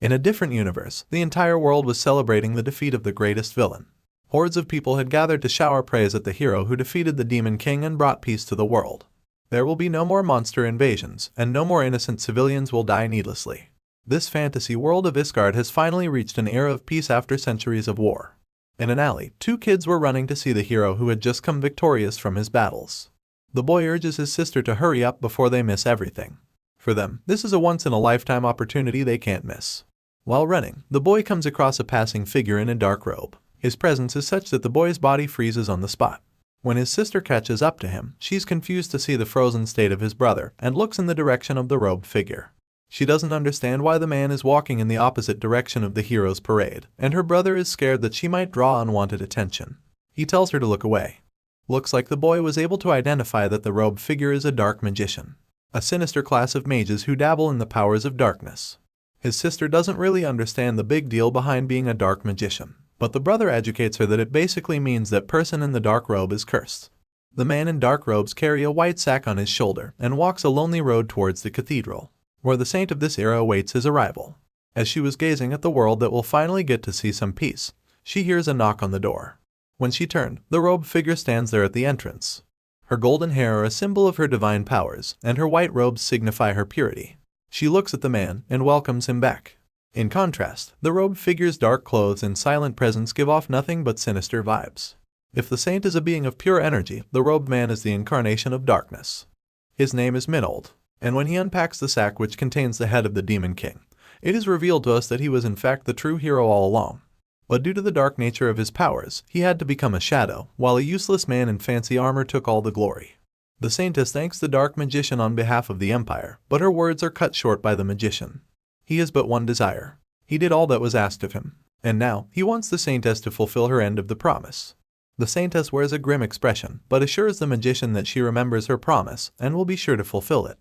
In a different universe, the entire world was celebrating the defeat of the greatest villain. Hordes of people had gathered to shower praise at the hero who defeated the Demon King and brought peace to the world. There will be no more monster invasions, and no more innocent civilians will die needlessly. This fantasy world of Isgard has finally reached an era of peace after centuries of war. In an alley, two kids were running to see the hero who had just come victorious from his battles. The boy urges his sister to hurry up before they miss everything. For them, this is a once-in-a-lifetime opportunity they can't miss. While running, the boy comes across a passing figure in a dark robe. His presence is such that the boy's body freezes on the spot. When his sister catches up to him, she's confused to see the frozen state of his brother and looks in the direction of the robed figure. She doesn't understand why the man is walking in the opposite direction of the hero's parade, and her brother is scared that she might draw unwanted attention. He tells her to look away. Looks like the boy was able to identify that the robed figure is a dark magician, a sinister class of mages who dabble in the powers of darkness. His sister doesn't really understand the big deal behind being a dark magician, but the brother educates her that it basically means that person in the dark robe is cursed. The man in dark robes carries a white sack on his shoulder and walks a lonely road towards the cathedral, where the saint of this era awaits his arrival. As she was gazing at the world that will finally get to see some peace, she hears a knock on the door. When she turned, the robed figure stands there at the entrance. Her golden hair are a symbol of her divine powers, and her white robes signify her purity. She looks at the man and welcomes him back. In contrast, the robed figure's dark clothes and silent presence give off nothing but sinister vibes. If the saint is a being of pure energy, the robed man is the incarnation of darkness. His name is Minold, and when he unpacks the sack which contains the head of the Demon King, it is revealed to us that he was in fact the true hero all along. But due to the dark nature of his powers, he had to become a shadow, while a useless man in fancy armor took all the glory. The saintess thanks the dark magician on behalf of the empire, but her words are cut short by the magician. He has but one desire. He did all that was asked of him, and now he wants the saintess to fulfill her end of the promise. The saintess wears a grim expression, but assures the magician that she remembers her promise and will be sure to fulfill it.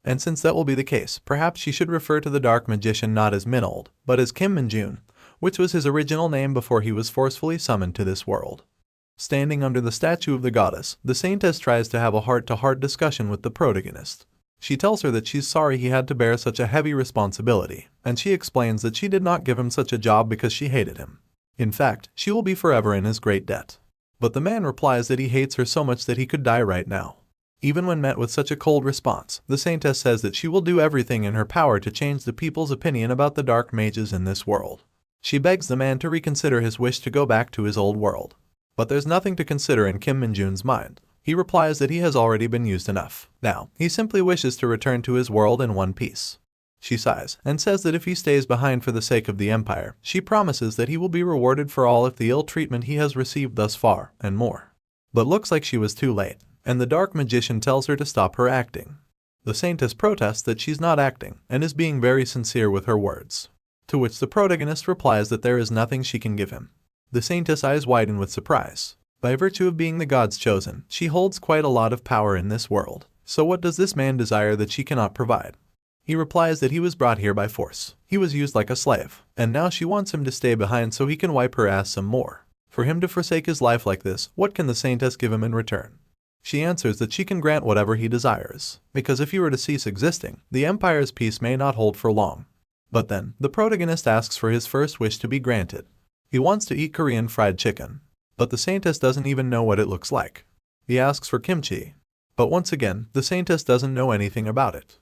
And since that will be the case, perhaps she should refer to the dark magician not as Minold, but as Kim Min-jun, which was his original name before he was forcefully summoned to this world. Standing under the statue of the goddess, the saintess tries to have a heart-to-heart discussion with the protagonist. She tells her that she's sorry he had to bear such a heavy responsibility, and she explains that she did not give him such a job because she hated him. In fact, she will be forever in his great debt. But the man replies that he hates her so much that he could die right now. Even when met with such a cold response, the saintess says that she will do everything in her power to change the people's opinion about the dark mages in this world. She begs the man to reconsider his wish to go back to his old world. But there's nothing to consider in Kim Min-jun's mind. He replies that he has already been used enough. Now, he simply wishes to return to his world in one piece. She sighs and says that if he stays behind for the sake of the empire, she promises that he will be rewarded for all of the ill treatment he has received thus far, and more. But looks like she was too late, and the dark magician tells her to stop her acting. The saintess protests that she's not acting, and is being very sincere with her words. To which the protagonist replies that there is nothing she can give him. The saintess' eyes widen with surprise. By virtue of being the god's chosen, she holds quite a lot of power in this world. So what does this man desire that she cannot provide? He replies that he was brought here by force. He was used like a slave, and now she wants him to stay behind so he can wipe her ass some more. For him to forsake his life like this, what can the saintess give him in return? She answers that she can grant whatever he desires, because if he were to cease existing, the empire's peace may not hold for long. But then, the protagonist asks for his first wish to be granted. He wants to eat Korean fried chicken. But the saintess doesn't even know what it looks like. He asks for kimchi. But once again, the saintess doesn't know anything about it.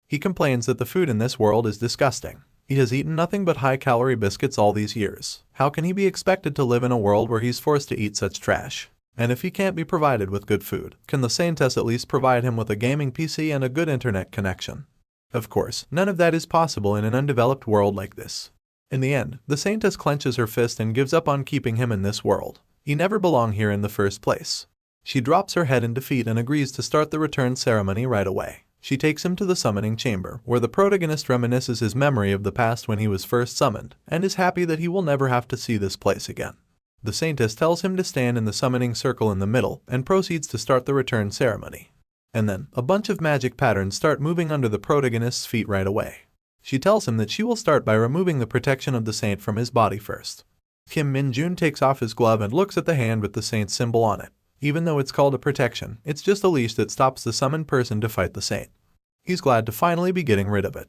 He complains that the food in this world is disgusting. He has eaten nothing but high-calorie biscuits all these years. How can he be expected to live in a world where he's forced to eat such trash? And if he can't be provided with good food, can the saintess at least provide him with a gaming PC and a good internet connection? Of course, none of that is possible in an undeveloped world like this. In the end, the saintess clenches her fist and gives up on keeping him in this world. He never belonged here in the first place. She drops her head in defeat and agrees to start the return ceremony right away. She takes him to the summoning chamber, where the protagonist reminisces his memory of the past when he was first summoned, and is happy that he will never have to see this place again. The saintess tells him to stand in the summoning circle in the middle, and proceeds to start the return ceremony. And then, a bunch of magic patterns start moving under the protagonist's feet right away. She tells him that she will start by removing the protection of the saint from his body first. Kim Min-jun takes off his glove and looks at the hand with the saint's symbol on it. Even though it's called a protection, it's just a leash that stops the summoned person to fight the saint. He's glad to finally be getting rid of it.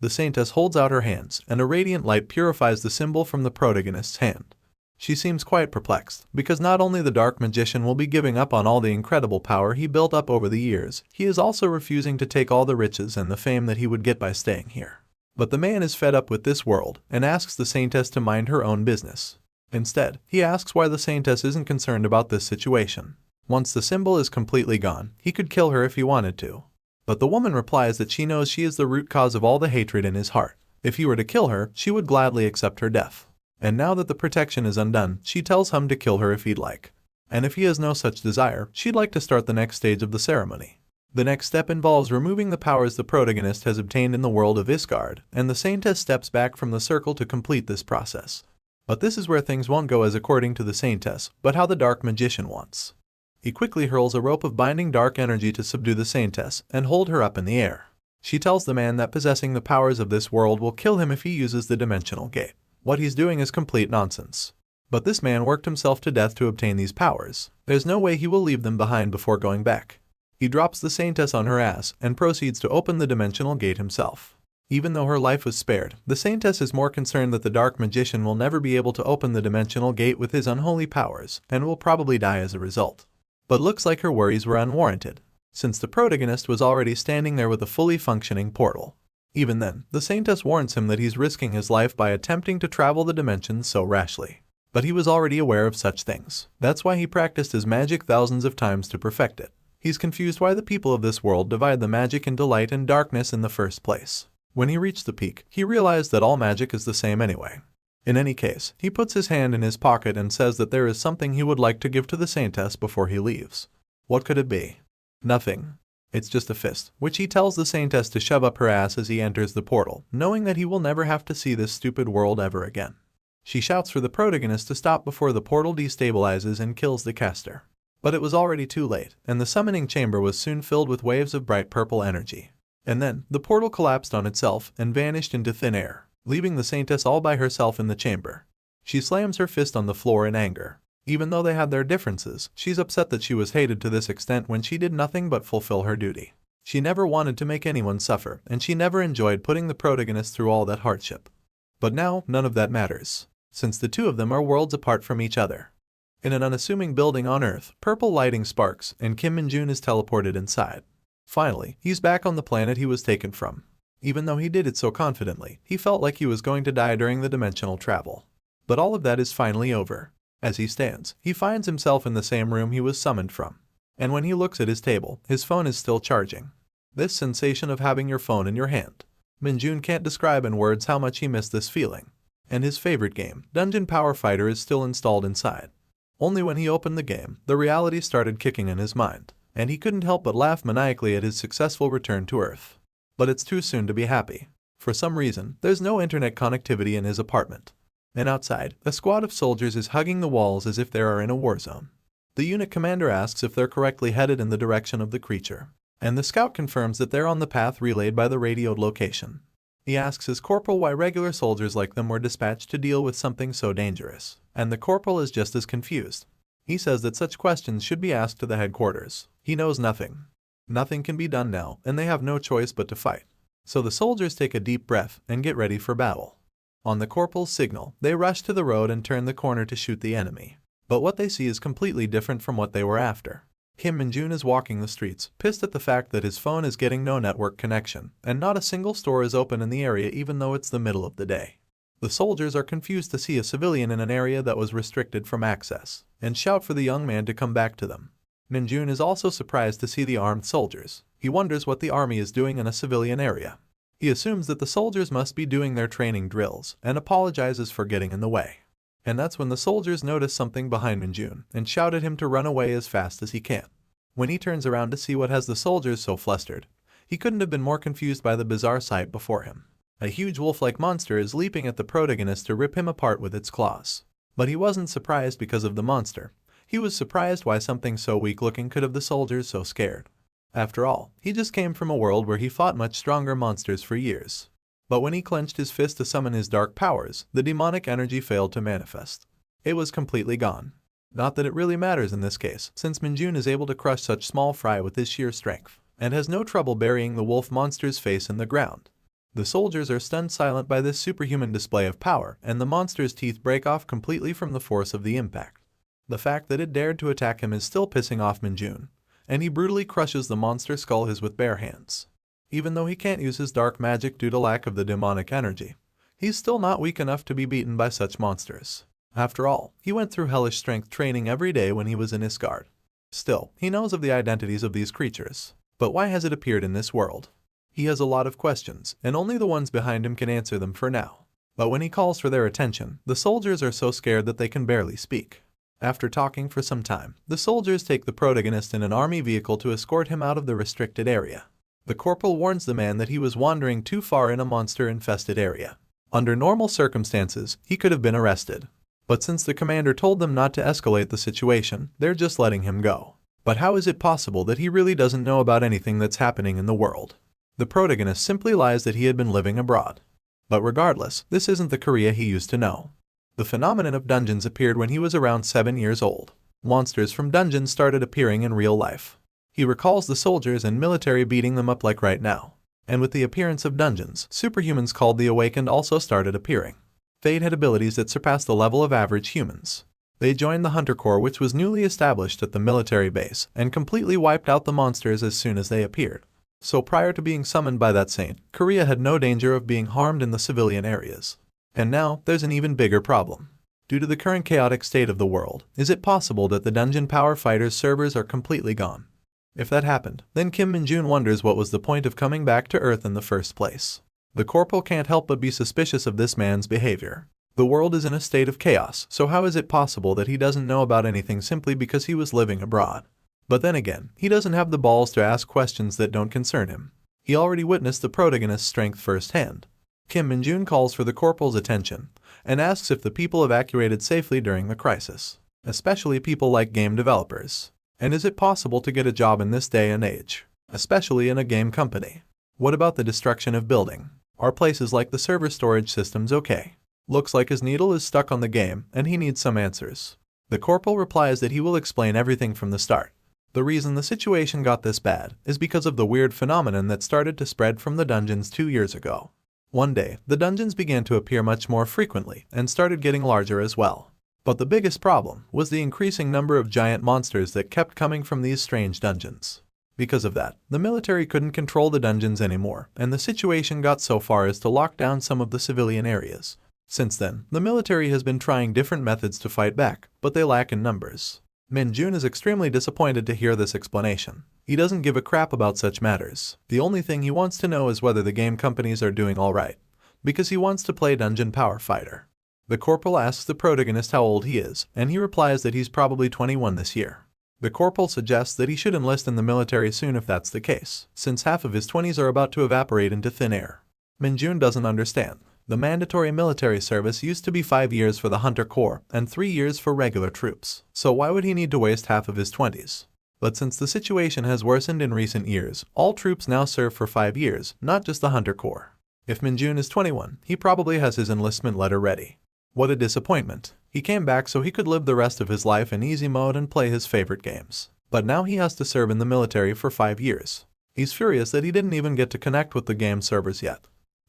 The Saintess holds out her hands, and a radiant light purifies the symbol from the protagonist's hand. She seems quite perplexed, because not only the Dark Magician will be giving up on all the incredible power he built up over the years, he is also refusing to take all the riches and the fame that he would get by staying here. But the man is fed up with this world, and asks the Saintess to mind her own business. Instead, he asks why the Saintess isn't concerned about this situation. Once the symbol is completely gone, he could kill her if he wanted to. But the woman replies that she knows she is the root cause of all the hatred in his heart. If he were to kill her, she would gladly accept her death. And now that the protection is undone, she tells him to kill her if he'd like. And if he has no such desire, she'd like to start the next stage of the ceremony. The next step involves removing the powers the protagonist has obtained in the world of Isgard, and the Saintess steps back from the circle to complete this process. But this is where things won't go as according to the Saintess, but how the Dark Magician wants. He quickly hurls a rope of binding dark energy to subdue the Saintess and hold her up in the air. She tells the man that possessing the powers of this world will kill him if he uses the dimensional gate. What he's doing is complete nonsense. But this man worked himself to death to obtain these powers. There's no way he will leave them behind before going back. He drops the Saintess on her ass and proceeds to open the dimensional gate himself. Even though her life was spared, the Saintess is more concerned that the Dark Magician will never be able to open the dimensional gate with his unholy powers, and will probably die as a result. But looks like her worries were unwarranted, since the protagonist was already standing there with a fully functioning portal. Even then, the Saintess warns him that he's risking his life by attempting to travel the dimensions so rashly. But he was already aware of such things. That's why he practiced his magic thousands of times to perfect it. He's confused why the people of this world divide the magic into light and darkness in the first place. When he reached the peak, he realized that all magic is the same anyway. In any case, he puts his hand in his pocket and says that there is something he would like to give to the Saintess before he leaves. What could it be? Nothing. It's just a fist, which he tells the Saintess to shove up her ass as he enters the portal, knowing that he will never have to see this stupid world ever again. She shouts for the protagonist to stop before the portal destabilizes and kills the caster. But it was already too late, and the summoning chamber was soon filled with waves of bright purple energy. And then, the portal collapsed on itself and vanished into thin air, leaving the Saintess all by herself in the chamber. She slams her fist on the floor in anger. Even though they had their differences, she's upset that she was hated to this extent when she did nothing but fulfill her duty. She never wanted to make anyone suffer, and she never enjoyed putting the protagonist through all that hardship. But now, none of that matters, since the two of them are worlds apart from each other. In an unassuming building on Earth, purple lighting sparks, and Kim Min-jun is teleported inside. Finally, he's back on the planet he was taken from. Even though he did it so confidently, he felt like he was going to die during the dimensional travel. But all of that is finally over. As he stands, he finds himself in the same room he was summoned from. And when he looks at his table, his phone is still charging. This sensation of having your phone in your hand. Min-jun can't describe in words how much he missed this feeling. And his favorite game, Dungeon Power Fighter, is still installed inside. Only when he opened the game, the reality started kicking in his mind, and he couldn't help but laugh maniacally at his successful return to Earth. But it's too soon to be happy. For some reason, there's no internet connectivity in his apartment. And outside, a squad of soldiers is hugging the walls as if they are in a war zone. The unit commander asks if they're correctly headed in the direction of the creature, and the scout confirms that they're on the path relayed by the radioed location. He asks his corporal why regular soldiers like them were dispatched to deal with something so dangerous, and the corporal is just as confused. He says that such questions should be asked to the headquarters. He knows nothing. Nothing can be done now, and they have no choice but to fight. So the soldiers take a deep breath and get ready for battle. On the corporal's signal, they rush to the road and turn the corner to shoot the enemy. But what they see is completely different from what they were after. Kim Min-jun is walking the streets, pissed at the fact that his phone is getting no network connection, and not a single store is open in the area even though it's the middle of the day. The soldiers are confused to see a civilian in an area that was restricted from access, and shout for the young man to come back to them. Min-jun is also surprised to see the armed soldiers. He wonders what the army is doing in a civilian area. He assumes that the soldiers must be doing their training drills, and apologizes for getting in the way. And that's when the soldiers notice something behind Min-jun and shout at him to run away as fast as he can. When he turns around to see what has the soldiers so flustered, he couldn't have been more confused by the bizarre sight before him. A huge wolf-like monster is leaping at the protagonist to rip him apart with its claws. But he wasn't surprised because of the monster. He was surprised why something so weak-looking could have the soldiers so scared. After all, he just came from a world where he fought much stronger monsters for years. But when he clenched his fist to summon his dark powers, the demonic energy failed to manifest. It was completely gone. Not that it really matters in this case, since Min-jun is able to crush such small fry with his sheer strength, and has no trouble burying the wolf monster's face in the ground. The soldiers are stunned silent by this superhuman display of power, and the monster's teeth break off completely from the force of the impact. The fact that it dared to attack him is still pissing off Minjun, and he brutally crushes the monster's skull with bare hands. Even though he can't use his dark magic due to lack of the demonic energy, he's still not weak enough to be beaten by such monsters. After all, he went through hellish strength training every day when he was in Isgard. Still, he knows of the identities of these creatures. But why has it appeared in this world? He has a lot of questions, and only the ones behind him can answer them for now. But when he calls for their attention, the soldiers are so scared that they can barely speak. After talking for some time, the soldiers take the protagonist in an army vehicle to escort him out of the restricted area. The corporal warns the man that he was wandering too far in a monster-infested area. Under normal circumstances, he could have been arrested. But since the commander told them not to escalate the situation, they're just letting him go. But how is it possible that he really doesn't know about anything that's happening in the world? The protagonist simply lies that he had been living abroad. But regardless, this isn't the Korea he used to know. The phenomenon of dungeons appeared when he was around 7 years old. Monsters from dungeons started appearing in real life. He recalls the soldiers and military beating them up like right now. And with the appearance of dungeons, superhumans called the Awakened also started appearing. Fate had abilities that surpassed the level of average humans. They joined the Hunter Corps, which was newly established at the military base, and completely wiped out the monsters as soon as they appeared. So prior to being summoned by that saint, Korea had no danger of being harmed in the civilian areas. And now, there's an even bigger problem. Due to the current chaotic state of the world, is it possible that the Dungeon Power Fighters servers are completely gone? If that happened, then Kim Min-jun wonders what was the point of coming back to Earth in the first place. The corporal can't help but be suspicious of this man's behavior. The world is in a state of chaos, so how is it possible that he doesn't know about anything simply because he was living abroad? But then again, he doesn't have the balls to ask questions that don't concern him. He already witnessed the protagonist's strength firsthand. Kim Min-jun calls for the corporal's attention and asks if the people evacuated safely during the crisis, especially people like game developers. And is it possible to get a job in this day and age, especially in a game company? What about the destruction of building? Are places like the server storage systems okay? Looks like his needle is stuck on the game and he needs some answers. The corporal replies that he will explain everything from the start. The reason the situation got this bad is because of the weird phenomenon that started to spread from the dungeons 2 years ago. One day, the dungeons began to appear much more frequently and started getting larger as well. But the biggest problem was the increasing number of giant monsters that kept coming from these strange dungeons. Because of that, the military couldn't control the dungeons anymore, and the situation got so far as to lock down some of the civilian areas. Since then, the military has been trying different methods to fight back, but they lack in numbers. Min-jun is extremely disappointed to hear this explanation. He doesn't give a crap about such matters. The only thing he wants to know is whether the game companies are doing alright, because he wants to play Dungeon Power Fighter. The corporal asks the protagonist how old he is, and he replies that he's probably 21 this year. The corporal suggests that he should enlist in the military soon if that's the case, since half of his 20s are about to evaporate into thin air. Min-jun doesn't understand. The mandatory military service used to be 5 years for the Hunter Corps and 3 years for regular troops, so why would he need to waste half of his 20s? But since the situation has worsened in recent years, all troops now serve for 5 years, not just the Hunter Corps. If Min-jun is 21, he probably has his enlistment letter ready. What a disappointment. He came back so he could live the rest of his life in easy mode and play his favorite games. But now he has to serve in the military for 5 years. He's furious that he didn't even get to connect with the game servers yet.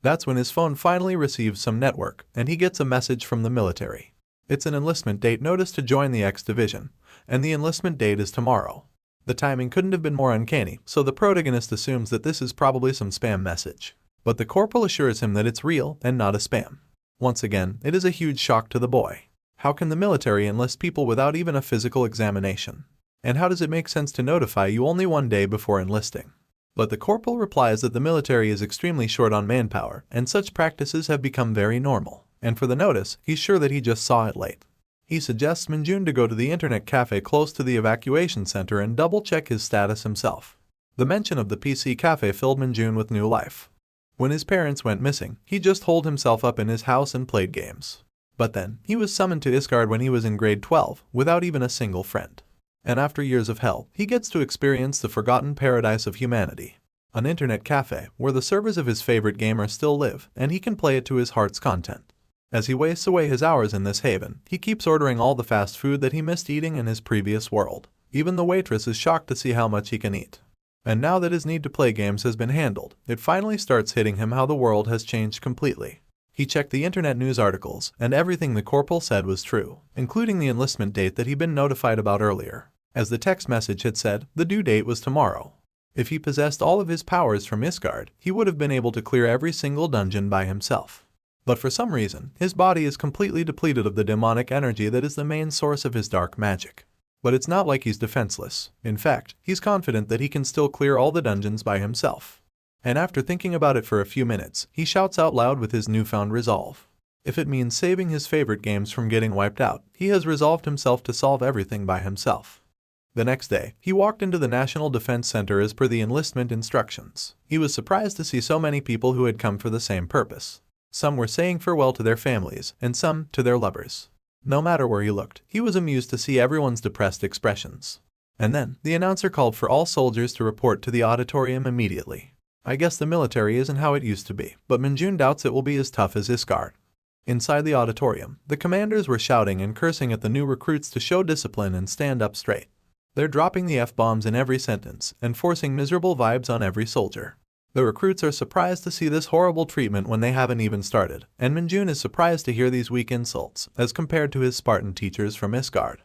That's when his phone finally receives some network, and he gets a message from the military. It's an enlistment date notice to join the X Division, and the enlistment date is tomorrow. The timing couldn't have been more uncanny, so the protagonist assumes that this is probably some spam message. But the corporal assures him that it's real and not a spam. Once again, it is a huge shock to the boy. How can the military enlist people without even a physical examination? And how does it make sense to notify you only 1 day before enlisting? But the corporal replies that the military is extremely short on manpower, and such practices have become very normal. And for the notice, he's sure that he just saw it late. He suggests Min-jun to go to the internet cafe close to the evacuation center and double-check his status himself. The mention of the PC cafe filled Min-jun with new life. When his parents went missing, he just holed himself up in his house and played games. But then, he was summoned to Isgard when he was in grade 12, without even a single friend. And after years of hell, he gets to experience the forgotten paradise of humanity. An internet cafe, where the servers of his favorite gamer still live, and he can play it to his heart's content. As he wastes away his hours in this haven, he keeps ordering all the fast food that he missed eating in his previous world. Even the waitress is shocked to see how much he can eat. And now that his need to play games has been handled, it finally starts hitting him how the world has changed completely. He checked the internet news articles, and everything the corporal said was true, including the enlistment date that he'd been notified about earlier. As the text message had said, the due date was tomorrow. If he possessed all of his powers from Isgard, he would have been able to clear every single dungeon by himself. But for some reason, his body is completely depleted of the demonic energy that is the main source of his dark magic. But it's not like he's defenseless. In fact, he's confident that he can still clear all the dungeons by himself. And after thinking about it for a few minutes, he shouts out loud with his newfound resolve. If it means saving his favorite games from getting wiped out, he has resolved himself to solve everything by himself. The next day, he walked into the National Defense Center as per the enlistment instructions. He was surprised to see so many people who had come for the same purpose. Some were saying farewell to their families, and some to their lovers. No matter where he looked, he was amused to see everyone's depressed expressions. And then, the announcer called for all soldiers to report to the auditorium immediately. I guess the military isn't how it used to be, but Minjun doubts it will be as tough as Isgard. Inside the auditorium, the commanders were shouting and cursing at the new recruits to show discipline and stand up straight. They're dropping the F-bombs in every sentence and forcing miserable vibes on every soldier. The recruits are surprised to see this horrible treatment when they haven't even started, and Minjun is surprised to hear these weak insults as compared to his Spartan teachers from Isgard.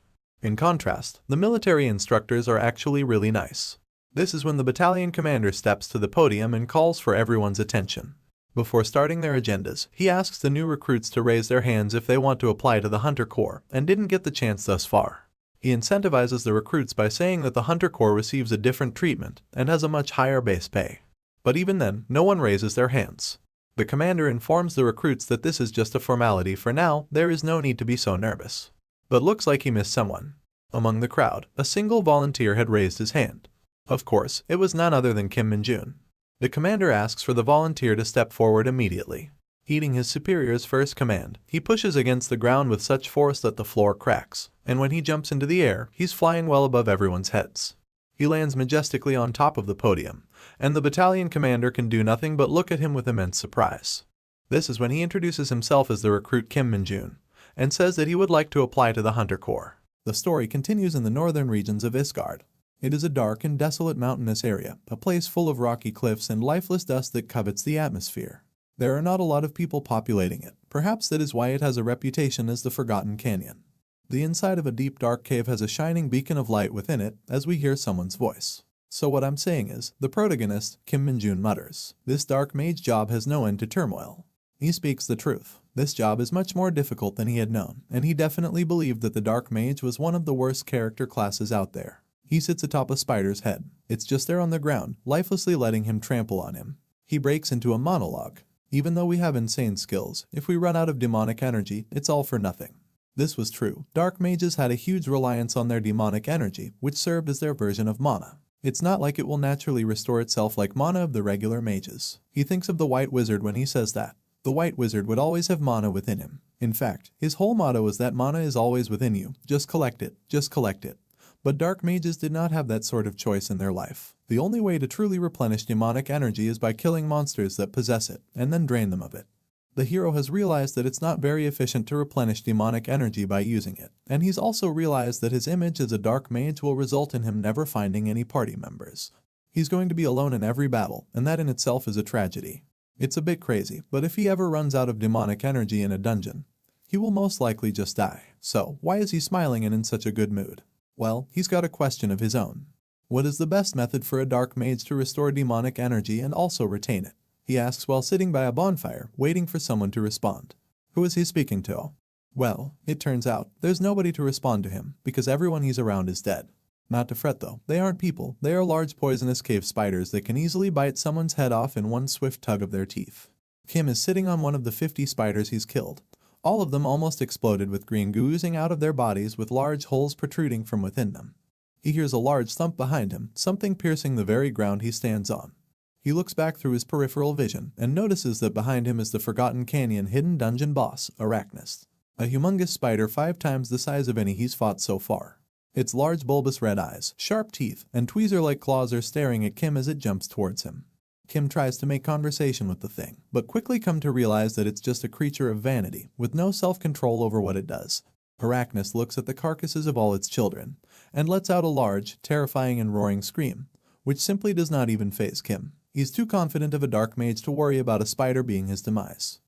In contrast, the military instructors are actually really nice. This is when the battalion commander steps to the podium and calls for everyone's attention. Before starting their agendas, he asks the new recruits to raise their hands if they want to apply to the Hunter Corps and didn't get the chance thus far. He incentivizes the recruits by saying that the Hunter Corps receives a different treatment and has a much higher base pay. But even then, no one raises their hands. The commander informs the recruits that this is just a formality for now, there is no need to be so nervous. But looks like he missed someone. Among the crowd, a single volunteer had raised his hand. Of course, it was none other than Kim Minjun. The commander asks for the volunteer to step forward immediately. Heeding his superior's first command, he pushes against the ground with such force that the floor cracks, and when he jumps into the air, he's flying well above everyone's heads. He lands majestically on top of the podium, and the battalion commander can do nothing but look at him with immense surprise. This is when he introduces himself as the recruit Kim Minjun, and says that he would like to apply to the Hunter Corps. The story continues in the northern regions of Isgard. It is a dark and desolate mountainous area, a place full of rocky cliffs and lifeless dust that covets the atmosphere. There are not a lot of people populating it. Perhaps that is why it has a reputation as the Forgotten Canyon. The inside of a deep dark cave has a shining beacon of light within it as we hear someone's voice. So what I'm saying is, the protagonist, Kim Minjun, mutters, this dark mage job has no end to turmoil. He speaks the truth. This job is much more difficult than he had known, and he definitely believed that the dark mage was one of the worst character classes out there. He sits atop a spider's head. It's just there on the ground, lifelessly letting him trample on him. He breaks into a monologue. Even though we have insane skills, if we run out of demonic energy, it's all for nothing. This was true. Dark mages had a huge reliance on their demonic energy, which served as their version of mana. It's not like it will naturally restore itself like mana of the regular mages. He thinks of the White Wizard when he says that. The White Wizard would always have mana within him. In fact, his whole motto is that mana is always within you. Just collect it. Just collect it. But dark mages did not have that sort of choice in their life. The only way to truly replenish demonic energy is by killing monsters that possess it, and then drain them of it. The hero has realized that it's not very efficient to replenish demonic energy by using it, and he's also realized that his image as a dark mage will result in him never finding any party members. He's going to be alone in every battle, and that in itself is a tragedy. It's a bit crazy, but if he ever runs out of demonic energy in a dungeon, he will most likely just die. So, why is he smiling and in such a good mood? Well, he's got a question of his own. What is the best method for a dark mage to restore demonic energy and also retain it? He asks while sitting by a bonfire, waiting for someone to respond. Who is he speaking to? Well, it turns out, there's nobody to respond to him, because everyone he's around is dead. Not to fret though, they aren't people, they are large poisonous cave spiders that can easily bite someone's head off in one swift tug of their teeth. Kim is sitting on one of the 50 spiders he's killed. All of them almost exploded with green goo oozing out of their bodies with large holes protruding from within them. He hears a large thump behind him, something piercing the very ground he stands on. He looks back through his peripheral vision and notices that behind him is the Forgotten Canyon hidden dungeon boss, Arachnist. A humongous spider 5 times the size of any he's fought so far. Its large bulbous red eyes, sharp teeth, and tweezer-like claws are staring at Kim as it jumps towards him. Kim tries to make conversation with the thing, but quickly come to realize that it's just a creature of vanity, with no self-control over what it does. Arachnist looks at the carcasses of all its children, and lets out a large, terrifying and roaring scream, which simply does not even faze Kim. He's too confident of a dark mage to worry about a spider being his demise.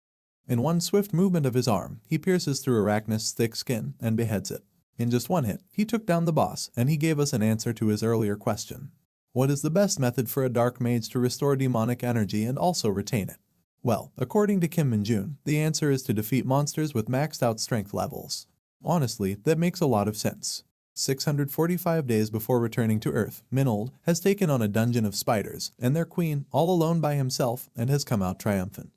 In one swift movement of his arm, he pierces through Arachnus' thick skin and beheads it. In just one hit, he took down the boss, and he gave us an answer to his earlier question. What is the best method for a dark mage to restore demonic energy and also retain it? Well, according to Kim Min-jun, the answer is to defeat monsters with maxed out strength levels. Honestly, that makes a lot of sense. 645 days before returning to Earth, Minold has taken on a dungeon of spiders and their queen all alone by himself and has come out triumphant.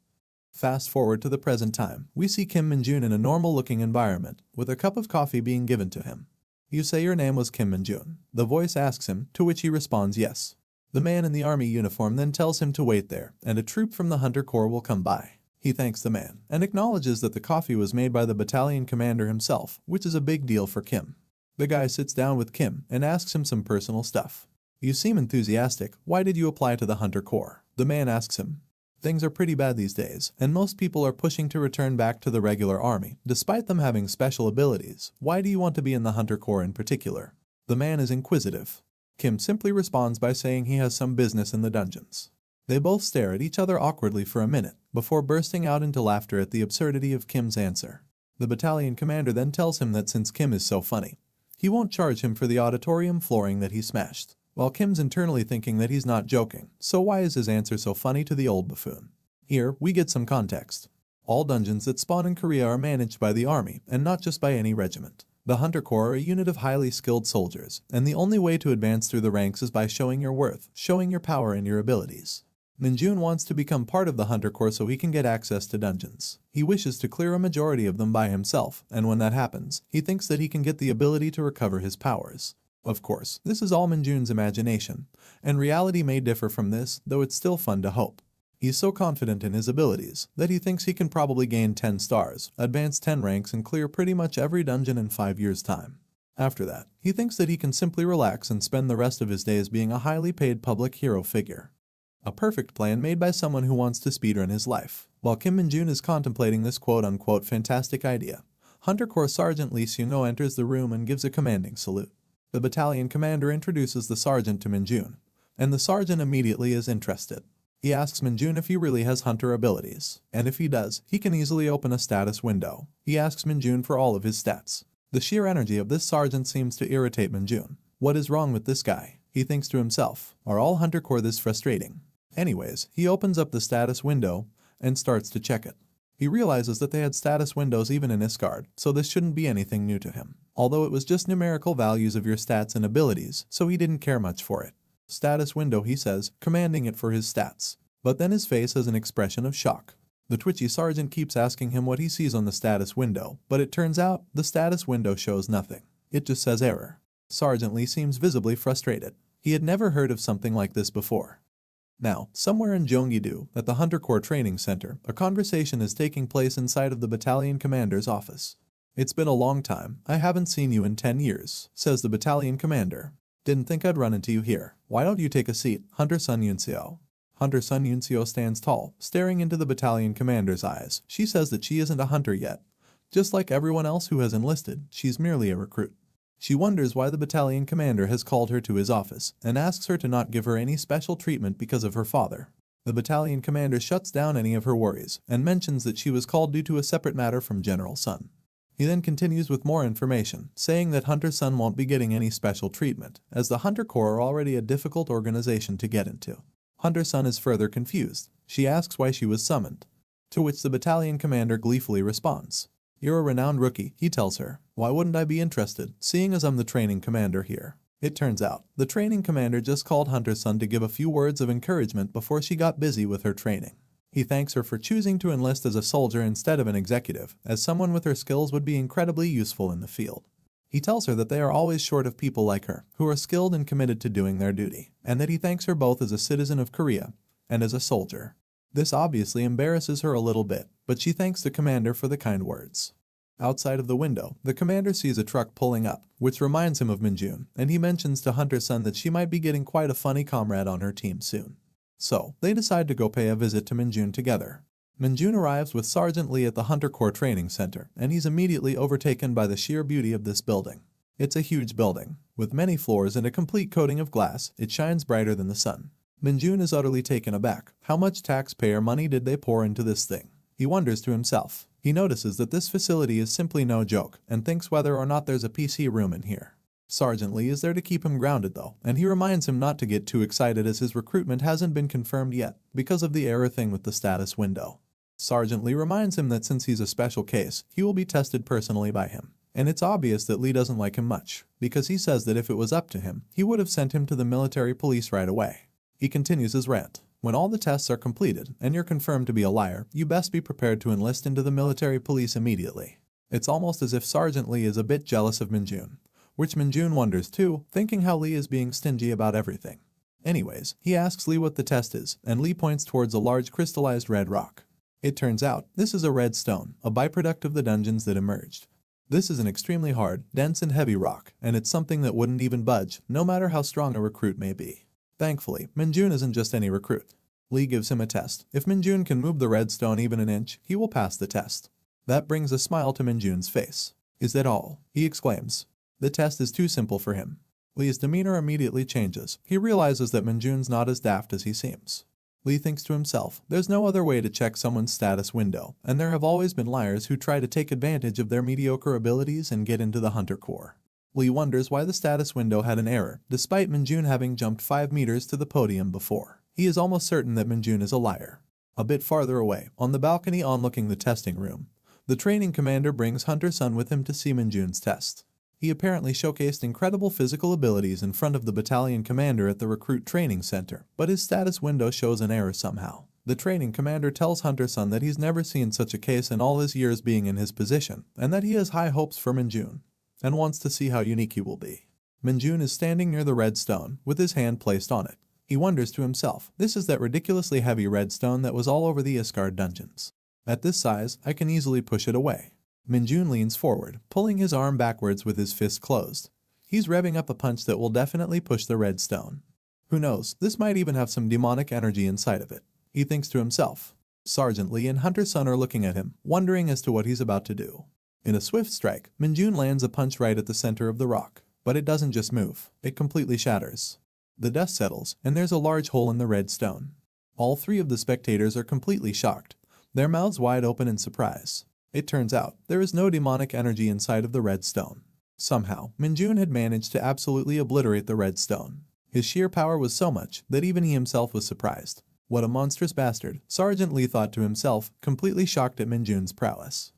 Fast forward to the present time, we see Kim Min-jun in a normal-looking environment, with a cup of coffee being given to him. You say your name was Kim Min-jun. The voice asks him, to which he responds yes. The man in the army uniform then tells him to wait there, and a troop from the Hunter Corps will come by. He thanks the man, and acknowledges that the coffee was made by the battalion commander himself, which is a big deal for Kim. The guy sits down with Kim and asks him some personal stuff. You seem enthusiastic. Why did you apply to the Hunter Corps? The man asks him. Things are pretty bad these days, and most people are pushing to return back to the regular army, despite them having special abilities. Why do you want to be in the Hunter Corps in particular? The man is inquisitive. Kim simply responds by saying he has some business in the dungeons. They both stare at each other awkwardly for a minute, before bursting out into laughter at the absurdity of Kim's answer. The battalion commander then tells him that since Kim is so funny, he won't charge him for the auditorium flooring that he smashed. While Kim's internally thinking that he's not joking, so why is his answer so funny to the old buffoon? Here, we get some context. All dungeons that spawn in Korea are managed by the army, and not just by any regiment. The Hunter Corps are a unit of highly skilled soldiers, and the only way to advance through the ranks is by showing your worth, showing your power and your abilities. Min-jun wants to become part of the Hunter Corps so he can get access to dungeons. He wishes to clear a majority of them by himself, and when that happens, he thinks that he can get the ability to recover his powers. Of course, this is all Min-jun's imagination, and reality may differ from this, though it's still fun to hope. He's so confident in his abilities that he thinks he can probably gain 10 stars, advance 10 ranks and clear pretty much every dungeon in 5 years' time. After that, he thinks that he can simply relax and spend the rest of his days being a highly paid public hero figure. A perfect plan made by someone who wants to speedrun his life. While Kim Min-jun is contemplating this quote-unquote fantastic idea, Hunter Corps Sergeant Lee Seung-ho enters the room and gives a commanding salute. The battalion commander introduces the sergeant to Min-jun, and the sergeant immediately is interested. He asks Min-jun if he really has hunter abilities, and if he does, he can easily open a status window. He asks Min-jun for all of his stats. The sheer energy of this sergeant seems to irritate Min-jun. What is wrong with this guy? He thinks to himself, are all Hunter Corps this frustrating? Anyways, he opens up the status window and starts to check it. He realizes that they had status windows even in Isgard, so this shouldn't be anything new to him. Although it was just numerical values of your stats and abilities, so he didn't care much for it. Status window, he says, commanding it for his stats. But then his face has an expression of shock. The twitchy sergeant keeps asking him what he sees on the status window, but it turns out the status window shows nothing. It just says error. Sergeant Lee seems visibly frustrated. He had never heard of something like this before. Now, somewhere in Gyeonggi-do, at the Hunter Corps Training Center, a conversation is taking place inside of the battalion commander's office. It's been a long time. I haven't seen you in 10 years, says the battalion commander. Didn't think I'd run into you here. Why don't you take a seat, Hunter Sun Yunseo? Hunter Sun Yunseo stands tall, staring into the battalion commander's eyes. She says that she isn't a hunter yet. Just like everyone else who has enlisted, she's merely a recruit. She wonders why the battalion commander has called her to his office and asks her to not give her any special treatment because of her father. The battalion commander shuts down any of her worries and mentions that she was called due to a separate matter from General Sun. He then continues with more information, saying that Hunter Sun won't be getting any special treatment, as the Hunter Corps are already a difficult organization to get into. Hunter Sun is further confused. She asks why she was summoned, to which the battalion commander gleefully responds. You're a renowned rookie, he tells her. Why wouldn't I be interested, seeing as I'm the training commander here? It turns out, the training commander just called Hunter Sun to give a few words of encouragement before she got busy with her training. He thanks her for choosing to enlist as a soldier instead of an executive, as someone with her skills would be incredibly useful in the field. He tells her that they are always short of people like her, who are skilled and committed to doing their duty, and that he thanks her both as a citizen of Korea and as a soldier. This obviously embarrasses her a little bit, but she thanks the commander for the kind words. Outside of the window, the commander sees a truck pulling up, which reminds him of Min-jun, and he mentions to Hunter Sun that she might be getting quite a funny comrade on her team soon. So, they decide to go pay a visit to Min-jun together. Min-jun arrives with Sergeant Lee at the Hunter Corps Training Center, and he's immediately overtaken by the sheer beauty of this building. It's a huge building, With many floors and a complete coating of glass, it shines brighter than the sun. Minjun is utterly taken aback. How much taxpayer money did they pour into this thing? He wonders to himself. He notices that this facility is simply no joke and thinks whether or not there's a PC room in here. Sergeant Lee is there to keep him grounded though, and he reminds him not to get too excited as his recruitment hasn't been confirmed yet because of the error thing with the status window. Sergeant Lee reminds him that since he's a special case, he will be tested personally by him. And it's obvious that Lee doesn't like him much, because he says that if it was up to him, he would have sent him to the military police right away. He continues his rant. When all the tests are completed and you're confirmed to be a liar, you best be prepared to enlist into the military police immediately. It's almost as if Sergeant Lee is a bit jealous of Minjun, which Minjun wonders too, thinking how Lee is being stingy about everything. Anyways, he asks Lee what the test is, and Lee points towards a large crystallized red rock. It turns out, this is a red stone, a byproduct of the dungeons that emerged. This is an extremely hard, dense and heavy rock, and it's something that wouldn't even budge, no matter how strong a recruit may be. Thankfully, Minjun isn't just any recruit. Lee gives him a test. If Minjun can move the red stone even an inch, he will pass the test. That brings a smile to Minjun's face. Is that all? He exclaims. The test is too simple for him. Lee's demeanor immediately changes. He realizes that Minjun's not as daft as he seems. Lee thinks to himself, there's no other way to check someone's status window, and there have always been liars who try to take advantage of their mediocre abilities and get into the Hunter Corps. Lee wonders why the status window had an error, despite Minjun having jumped 5 meters to the podium before. He is almost certain that Minjun is a liar. A bit farther away, on the balcony overlooking the testing room, the training commander brings Hunter Sun with him to see Minjun's test. He apparently showcased incredible physical abilities in front of the battalion commander at the recruit training center, but his status window shows an error somehow. The training commander tells Hunter Sun that he's never seen such a case in all his years being in his position, and that he has high hopes for Minjun, and wants to see how unique he will be. Minjun is standing near the red stone, with his hand placed on it. He wonders to himself, this is that ridiculously heavy red stone that was all over the Iscard dungeons. At this size, I can easily push it away. Minjun leans forward, pulling his arm backwards with his fist closed. He's revving up a punch that will definitely push the red stone. Who knows, this might even have some demonic energy inside of it. He thinks to himself. Sergeant Lee and Hunter Sun are looking at him, wondering as to what he's about to do. In a swift strike, Minjun lands a punch right at the center of the rock. But it doesn't just move, it completely shatters. The dust settles, and there's a large hole in the red stone. All 3 of the spectators are completely shocked, their mouths wide open in surprise. It turns out, there is no demonic energy inside of the red stone. Somehow, Minjun had managed to absolutely obliterate the red stone. His sheer power was so much that even he himself was surprised. What a monstrous bastard, Sergeant Lee thought to himself, completely shocked at Minjun's prowess.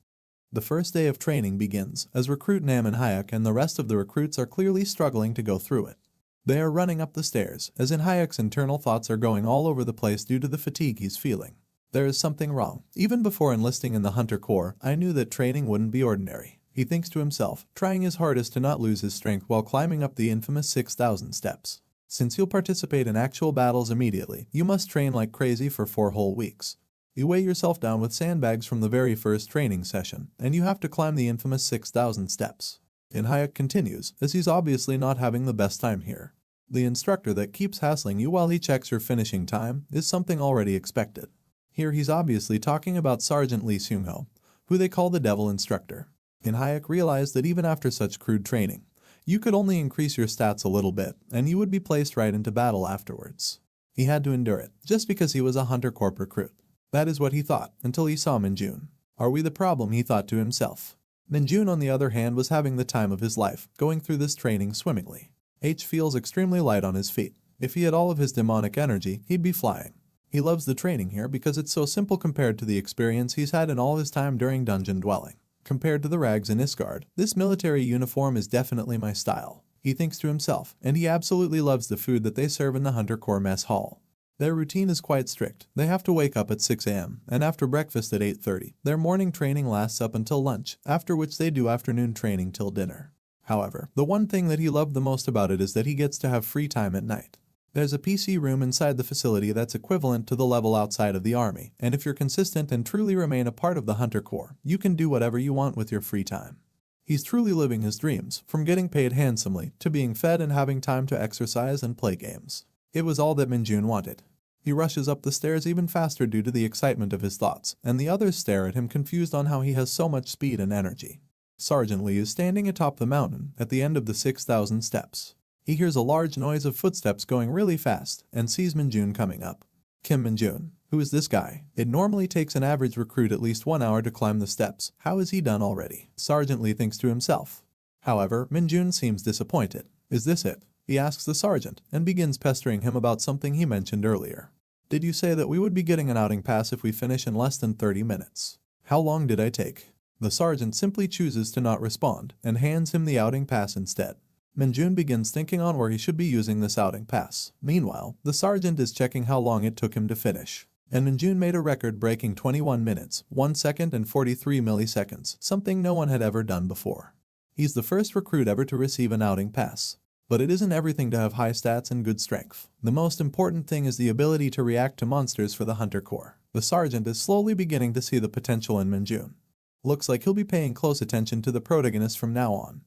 The first day of training begins, as recruit Nam and Hayek and the rest of the recruits are clearly struggling to go through it. They are running up the stairs, as in Hayek's internal thoughts are going all over the place due to the fatigue he's feeling. There is something wrong. Even before enlisting in the Hunter Corps, I knew that training wouldn't be ordinary. He thinks to himself, trying his hardest to not lose his strength while climbing up the infamous 6,000 steps. Since you'll participate in actual battles immediately, you must train like crazy for 4 whole weeks. You weigh yourself down with sandbags from the very first training session, and you have to climb the infamous 6,000 steps. And Hayek continues, as he's obviously not having the best time here. The instructor that keeps hassling you while he checks your finishing time is something already expected. Here he's obviously talking about Sergeant Lee Seung-ho, who they call the Devil Instructor. And Hayek realized that even after such crude training, you could only increase your stats a little bit, and you would be placed right into battle afterwards. He had to endure it, just because he was a Hunter Corps recruit. That is what he thought, until he saw Minjun. Are we the problem, he thought to himself. Minjun, on the other hand, was having the time of his life, going through this training swimmingly. H feels extremely light on his feet. If he had all of his demonic energy, he'd be flying. He loves the training here because it's so simple compared to the experience he's had in all his time during dungeon dwelling. Compared to the rags in Iscard, this military uniform is definitely my style. He thinks to himself, and he absolutely loves the food that they serve in the Hunter Corps mess hall. Their routine is quite strict. They have to wake up at 6 a.m. and after breakfast at 8:30. Their morning training lasts up until lunch, after which they do afternoon training till dinner. However, the one thing that he loved the most about it is that he gets to have free time at night. There's a PC room inside the facility that's equivalent to the level outside of the army, and if you're consistent and truly remain a part of the Hunter Corps, you can do whatever you want with your free time. He's truly living his dreams, from getting paid handsomely to being fed and having time to exercise and play games. It was all that Minjun wanted. He rushes up the stairs even faster due to the excitement of his thoughts, and the others stare at him confused on how he has so much speed and energy. Sergeant Lee is standing atop the mountain at the end of the 6,000 steps. He hears a large noise of footsteps going really fast and sees Minjun coming up. Kim Minjun, who is this guy? It normally takes an average recruit at least 1 hour to climb the steps. How is he done already? Sergeant Lee thinks to himself. However, Minjun seems disappointed. Is this it? He asks the sergeant and begins pestering him about something he mentioned earlier. Did you say that we would be getting an outing pass if we finish in less than 30 minutes? How long did I take? The sergeant simply chooses to not respond and hands him the outing pass instead. Minjun begins thinking on where he should be using this outing pass. Meanwhile, the sergeant is checking how long it took him to finish. And Minjun made a record-breaking 21 minutes, 1 second and 43 milliseconds, something no one had ever done before. He's the first recruit ever to receive an outing pass. But it isn't everything to have high stats and good strength. The most important thing is the ability to react to monsters for the Hunter Corps. The sergeant is slowly beginning to see the potential in Minjun. Looks like he'll be paying close attention to the protagonist from now on.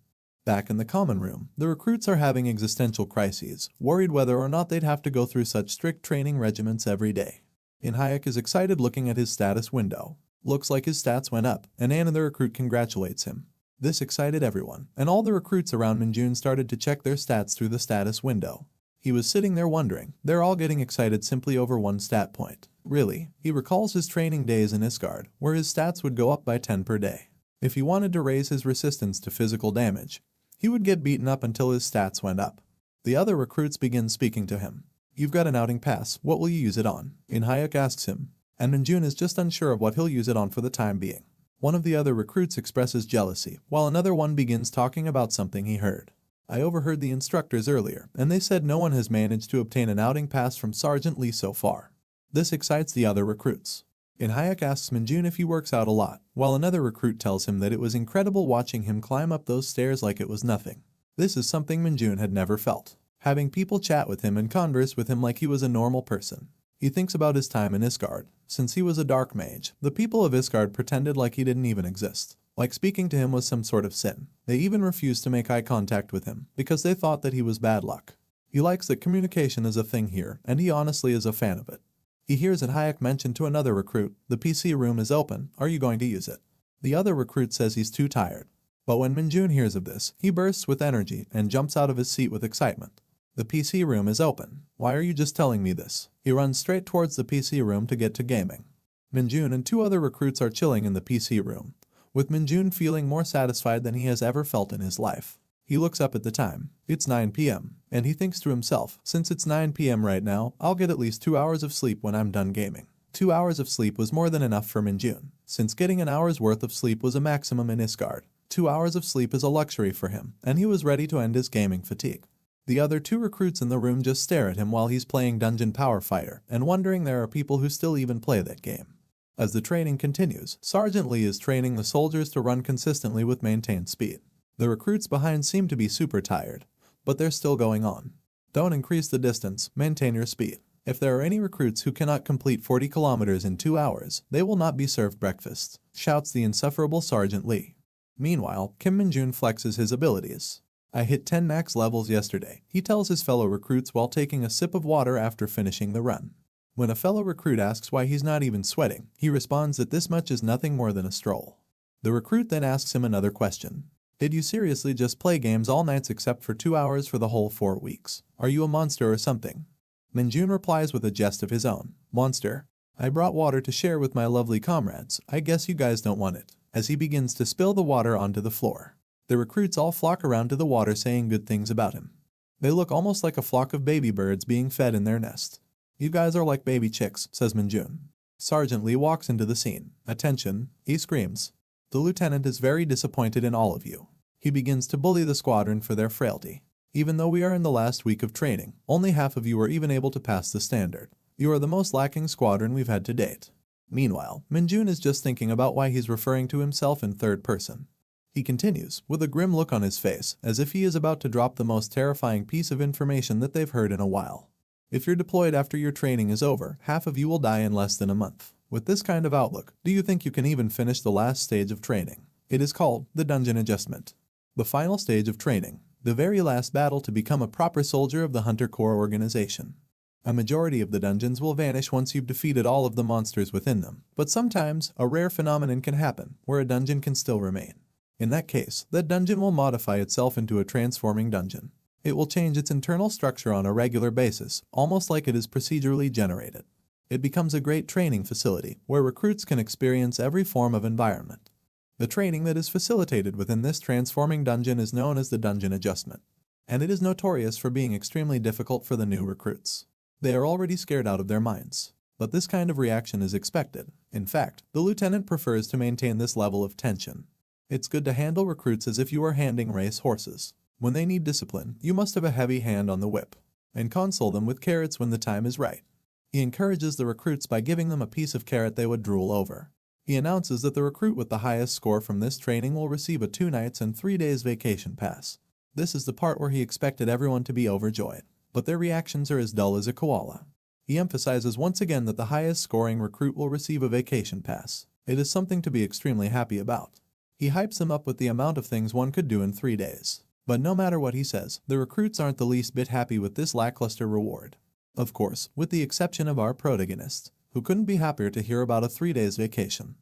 Back in the common room, the recruits are having existential crises, worried whether or not they'd have to go through such strict training regimens every day. Hayek is excited looking at his status window. Looks like his stats went up, and Anna the recruit congratulates him. This excited everyone, and all the recruits around Minjun started to check their stats through the status window. He was sitting there wondering. They're all getting excited simply over one stat point. Really, he recalls his training days in Isgard, where his stats would go up by 10 per day. If he wanted to raise his resistance to physical damage, he would get beaten up until his stats went up. The other recruits begin speaking to him. You've got an outing pass, what will you use it on? Hayek asks him, and Minjun is just unsure of what he'll use it on for the time being. One of the other recruits expresses jealousy, while another one begins talking about something he heard. I overheard the instructors earlier, and they said no one has managed to obtain an outing pass from Sergeant Lee so far. This excites the other recruits. Hayek asks Minjun if he works out a lot, while another recruit tells him that it was incredible watching him climb up those stairs like it was nothing. This is something Minjun had never felt. Having people chat with him and converse with him like he was a normal person. He thinks about his time in Isgard. Since he was a dark mage, the people of Isgard pretended like he didn't even exist. Like speaking to him was some sort of sin. They even refused to make eye contact with him, because they thought that he was bad luck. He likes that communication is a thing here, and he honestly is a fan of it. He hears Hayek mention to another recruit, the PC room is open, are you going to use it? The other recruit says he's too tired. But when Minjun hears of this, he bursts with energy and jumps out of his seat with excitement. The PC room is open. Why are you just telling me this? He runs straight towards the PC room to get to gaming. Minjun and two other recruits are chilling in the PC room, with Minjun feeling more satisfied than he has ever felt in his life. He looks up at the time. It's 9 p.m., and he thinks to himself, since it's 9 p.m. right now, I'll get at least 2 hours of sleep when I'm done gaming. 2 hours of sleep was more than enough for Minjun, since getting an hour's worth of sleep was a maximum in Isgard. 2 hours of sleep is a luxury for him, and he was ready to end his gaming fatigue. The other two recruits in the room just stare at him while he's playing Dungeon Power Fighter and wondering there are people who still even play that game. As the training continues, Sergeant Lee is training the soldiers to run consistently with maintained speed. The recruits behind seem to be super tired, but they're still going on. Don't increase the distance, maintain your speed. If there are any recruits who cannot complete 40 kilometers in 2 hours, they will not be served breakfast, shouts the insufferable Sergeant Lee. Meanwhile, Kim Minjun flexes his abilities. I hit 10 max levels yesterday, he tells his fellow recruits while taking a sip of water after finishing the run. When a fellow recruit asks why he's not even sweating, he responds that this much is nothing more than a stroll. The recruit then asks him another question. Did you seriously just play games all nights except for 2 hours for the whole 4 weeks? Are you a monster or something? Minjun replies with a jest of his own. Monster? I brought water to share with my lovely comrades, I guess you guys don't want it. As he begins to spill the water onto the floor. The recruits all flock around to the water saying good things about him. They look almost like a flock of baby birds being fed in their nest. You guys are like baby chicks, says Minjun. Sergeant Lee walks into the scene. Attention, he screams. The lieutenant is very disappointed in all of you. He begins to bully the squadron for their frailty. Even though we are in the last week of training, only half of you are even able to pass the standard. You are the most lacking squadron we've had to date. Meanwhile, Minjun is just thinking about why he's referring to himself in third person. He continues, with a grim look on his face, as if he is about to drop the most terrifying piece of information that they've heard in a while. If you're deployed after your training is over, half of you will die in less than a month. With this kind of outlook, do you think you can even finish the last stage of training? It is called the Dungeon Adjustment. The final stage of training, the very last battle to become a proper soldier of the Hunter Corps organization. A majority of the dungeons will vanish once you've defeated all of the monsters within them, but sometimes a rare phenomenon can happen where a dungeon can still remain. In that case, that dungeon will modify itself into a transforming dungeon. It will change its internal structure on a regular basis, almost like it is procedurally generated. It becomes a great training facility where recruits can experience every form of environment. The training that is facilitated within this transforming dungeon is known as the dungeon adjustment, and it is notorious for being extremely difficult for the new recruits. They are already scared out of their minds, but this kind of reaction is expected. In fact, the lieutenant prefers to maintain this level of tension. It's good to handle recruits as if you are handling race horses. When they need discipline, you must have a heavy hand on the whip, and console them with carrots when the time is right. He encourages the recruits by giving them a piece of carrot they would drool over. He announces that the recruit with the highest score from this training will receive a 2 nights and 3 days vacation pass. This is the part where he expected everyone to be overjoyed, but their reactions are as dull as a koala. He emphasizes once again that the highest scoring recruit will receive a vacation pass. It is something to be extremely happy about. He hypes them up with the amount of things one could do in 3 days. But no matter what he says, the recruits aren't the least bit happy with this lackluster reward. Of course, with the exception of our protagonist, who couldn't be happier to hear about a 3 days vacation.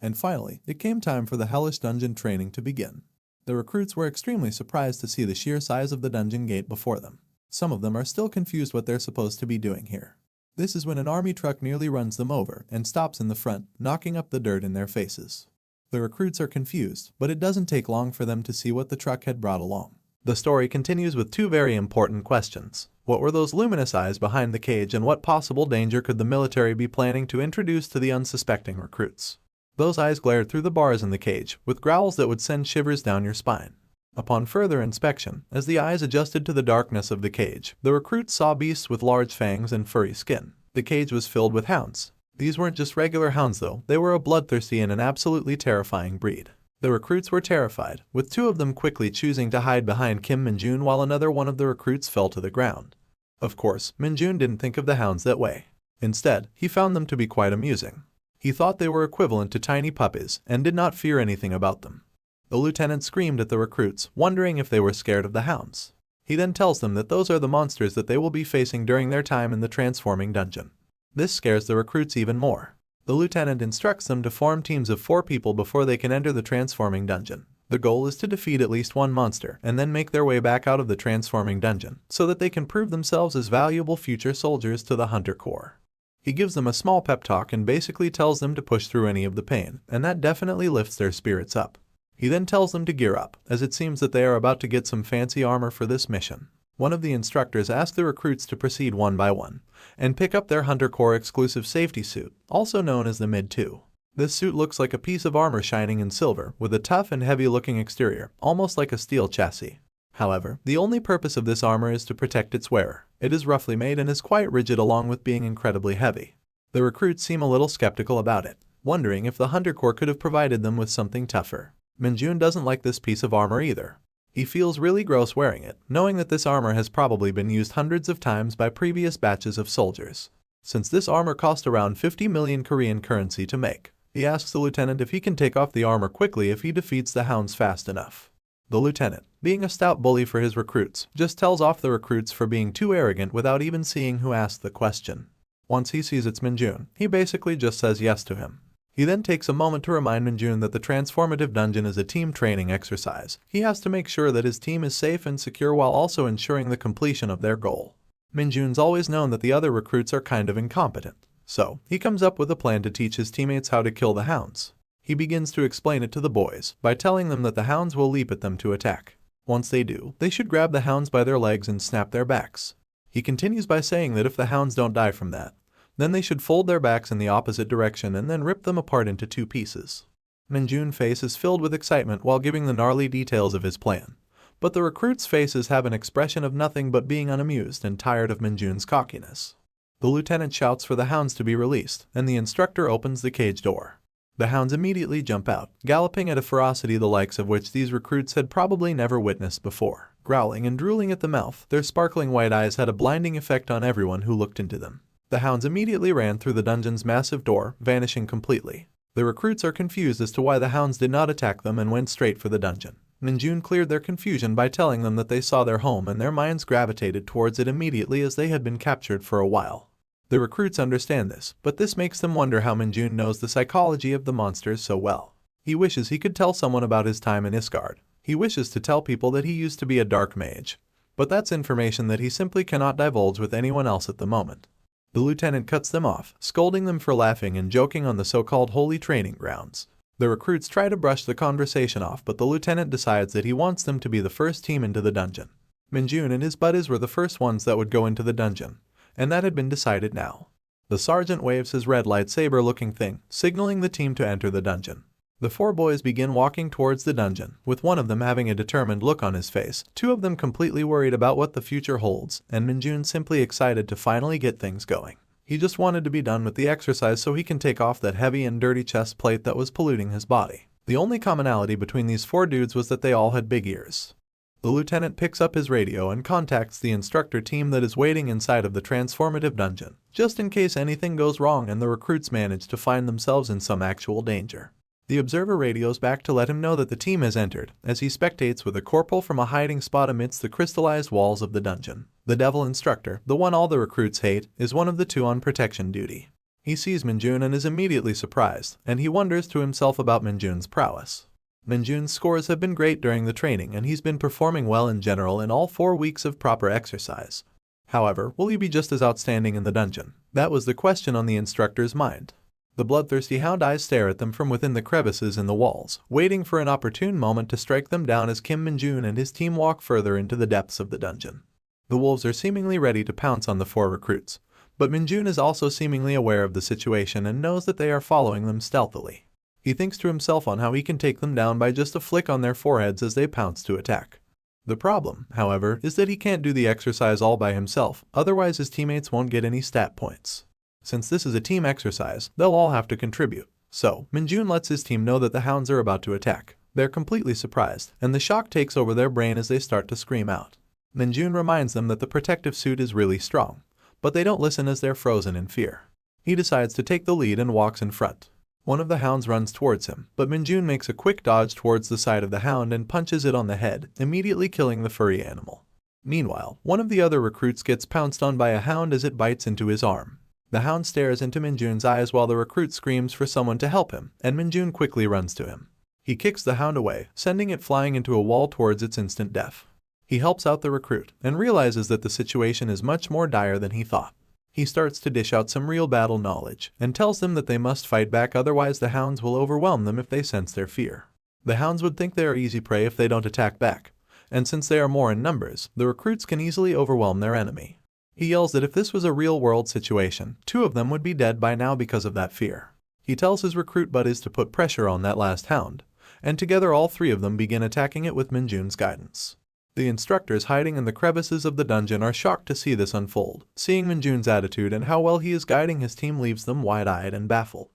And finally, it came time for the hellish dungeon training to begin. The recruits were extremely surprised to see the sheer size of the dungeon gate before them. Some of them are still confused what they're supposed to be doing here. This is when an army truck nearly runs them over and stops in the front, knocking up the dirt in their faces. The recruits are confused, but it doesn't take long for them to see what the truck had brought along. The story continues with 2 very important questions. What were those luminous eyes behind the cage, and what possible danger could the military be planning to introduce to the unsuspecting recruits? Those eyes glared through the bars in the cage, with growls that would send shivers down your spine. Upon further inspection, as the eyes adjusted to the darkness of the cage, the recruits saw beasts with large fangs and furry skin. The cage was filled with hounds. These weren't just regular hounds though, they were a bloodthirsty and an absolutely terrifying breed. The recruits were terrified, with 2 of them quickly choosing to hide behind Kim Min-jun while another one of the recruits fell to the ground. Of course, Min-jun didn't think of the hounds that way. Instead, he found them to be quite amusing. He thought they were equivalent to tiny puppies and did not fear anything about them. The lieutenant screamed at the recruits, wondering if they were scared of the hounds. He then tells them that those are the monsters that they will be facing during their time in the transforming dungeon. This scares the recruits even more. The lieutenant instructs them to form teams of 4 people before they can enter the transforming dungeon. The goal is to defeat at least 1 monster and then make their way back out of the transforming dungeon so that they can prove themselves as valuable future soldiers to the Hunter Corps. He gives them a small pep talk and basically tells them to push through any of the pain, and that definitely lifts their spirits up. He then tells them to gear up, as it seems that they are about to get some fancy armor for this mission. One of the instructors asked the recruits to proceed one by one and pick up their Hunter Corps exclusive safety suit, also known as the Mid 2. This suit looks like a piece of armor shining in silver, with a tough and heavy-looking exterior, almost like a steel chassis. However, the only purpose of this armor is to protect its wearer. It is roughly made and is quite rigid along with being incredibly heavy. The recruits seem a little skeptical about it, wondering if the Hunter Corps could have provided them with something tougher. Min-jun doesn't like this piece of armor either. He feels really gross wearing it, knowing that this armor has probably been used hundreds of times by previous batches of soldiers. Since this armor cost around 50 million Korean currency to make, he asks the lieutenant if he can take off the armor quickly if he defeats the hounds fast enough. The lieutenant, being a stout bully for his recruits, just tells off the recruits for being too arrogant without even seeing who asked the question. Once he sees it's Min-jun, he basically just says yes to him. He then takes a moment to remind Min-jun that the transformative dungeon is a team training exercise. He has to make sure that his team is safe and secure while also ensuring the completion of their goal. Min-jun's always known that the other recruits are kind of incompetent, so he comes up with a plan to teach his teammates how to kill the hounds. He begins to explain it to the boys by telling them that the hounds will leap at them to attack. Once they do, they should grab the hounds by their legs and snap their backs. He continues by saying that if the hounds don't die from that, then they should fold their backs in the opposite direction and then rip them apart into 2 pieces. Min-jun's face is filled with excitement while giving the gnarly details of his plan, but the recruits' faces have an expression of nothing but being unamused and tired of Min-jun's cockiness. The lieutenant shouts for the hounds to be released, and the instructor opens the cage door. The hounds immediately jump out, galloping at a ferocity the likes of which these recruits had probably never witnessed before. Growling and drooling at the mouth, their sparkling white eyes had a blinding effect on everyone who looked into them. The hounds immediately ran through the dungeon's massive door, vanishing completely. The recruits are confused as to why the hounds did not attack them and went straight for the dungeon. Min-jun cleared their confusion by telling them that they saw their home and their minds gravitated towards it immediately as they had been captured for a while. The recruits understand this, but this makes them wonder how Min-jun knows the psychology of the monsters so well. He wishes he could tell someone about his time in Isgard. He wishes to tell people that he used to be a dark mage. But that's information that he simply cannot divulge with anyone else at the moment. The lieutenant cuts them off, scolding them for laughing and joking on the so-called holy training grounds. The recruits try to brush the conversation off, but the lieutenant decides that he wants them to be the first team into the dungeon. Minjun and his buddies were the first ones that would go into the dungeon, and that had been decided now. The sergeant waves his red lightsaber-looking thing, signaling the team to enter the dungeon. The four boys begin walking towards the dungeon, with one of them having a determined look on his face, two of them completely worried about what the future holds, and Minjun simply excited to finally get things going. He just wanted to be done with the exercise so he can take off that heavy and dirty chest plate that was polluting his body. The only commonality between these four dudes was that they all had big ears. The lieutenant picks up his radio and contacts the instructor team that is waiting inside of the transformative dungeon, just in case anything goes wrong and the recruits manage to find themselves in some actual danger. The observer radios back to let him know that the team has entered, as he spectates with a corporal from a hiding spot amidst the crystallized walls of the dungeon. The devil instructor, the one all the recruits hate, is one of the two on protection duty. He sees Minjun and is immediately surprised, and he wonders to himself about Minjun's prowess. Minjun's scores have been great during the training and he's been performing well in general in all 4 weeks of proper exercise. However, will he be just as outstanding in the dungeon? That was the question on the instructor's mind. The bloodthirsty hound eyes stare at them from within the crevices in the walls, waiting for an opportune moment to strike them down as Kim Minjun and his team walk further into the depths of the dungeon. The wolves are seemingly ready to pounce on the four recruits, but Minjun is also seemingly aware of the situation and knows that they are following them stealthily. He thinks to himself on how he can take them down by just a flick on their foreheads as they pounce to attack. The problem, however, is that he can't do the exercise all by himself, otherwise his teammates won't get any stat points. Since this is a team exercise, they'll all have to contribute. So, Minjun lets his team know that the hounds are about to attack. They're completely surprised, and the shock takes over their brain as they start to scream out. Minjun reminds them that the protective suit is really strong, but they don't listen as they're frozen in fear. He decides to take the lead and walks in front. One of the hounds runs towards him, but Minjun makes a quick dodge towards the side of the hound and punches it on the head, immediately killing the furry animal. Meanwhile, one of the other recruits gets pounced on by a hound as it bites into his arm. The hound stares into Minjun's eyes while the recruit screams for someone to help him, and Minjun quickly runs to him. He kicks the hound away, sending it flying into a wall towards its instant death. He helps out the recruit, and realizes that the situation is much more dire than he thought. He starts to dish out some real battle knowledge, and tells them that they must fight back, otherwise the hounds will overwhelm them if they sense their fear. The hounds would think they are easy prey if they don't attack back, and since they are more in numbers, the recruits can easily overwhelm their enemy. He yells that if this was a real-world situation, 2 of them would be dead by now because of that fear. He tells his recruit buddies to put pressure on that last hound, and together all 3 of them begin attacking it with Minjun's guidance. The instructors hiding in the crevices of the dungeon are shocked to see this unfold. Seeing Minjun's attitude and how well he is guiding his team leaves them wide-eyed and baffled.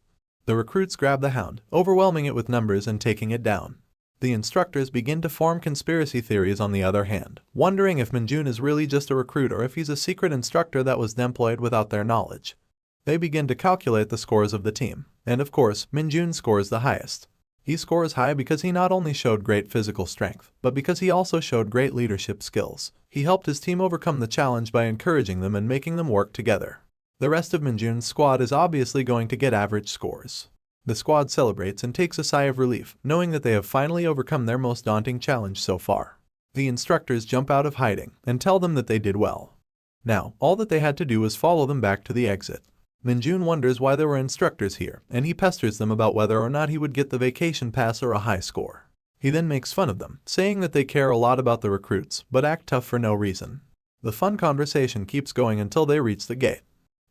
The recruits grab the hound, overwhelming it with numbers and taking it down. The instructors begin to form conspiracy theories on the other hand, wondering if Minjun is really just a recruit or if he's a secret instructor that was deployed without their knowledge. They begin to calculate the scores of the team, and of course, Minjun scores the highest. He scores high because he not only showed great physical strength, but because he also showed great leadership skills. He helped his team overcome the challenge by encouraging them and making them work together. The rest of Minjun's squad is obviously going to get average scores. The squad celebrates and takes a sigh of relief, knowing that they have finally overcome their most daunting challenge so far. The instructors jump out of hiding and tell them that they did well. Now, all that they had to do was follow them back to the exit. Minjun wonders why there were instructors here, and he pesters them about whether or not he would get the vacation pass or a high score. He then makes fun of them, saying that they care a lot about the recruits, but act tough for no reason. The fun conversation keeps going until they reach the gate.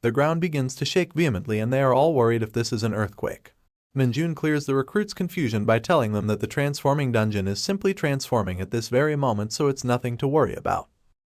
The ground begins to shake vehemently and they are all worried if this is an earthquake. Minjun clears the recruits' confusion by telling them that the transforming dungeon is simply transforming at this very moment, so it's nothing to worry about.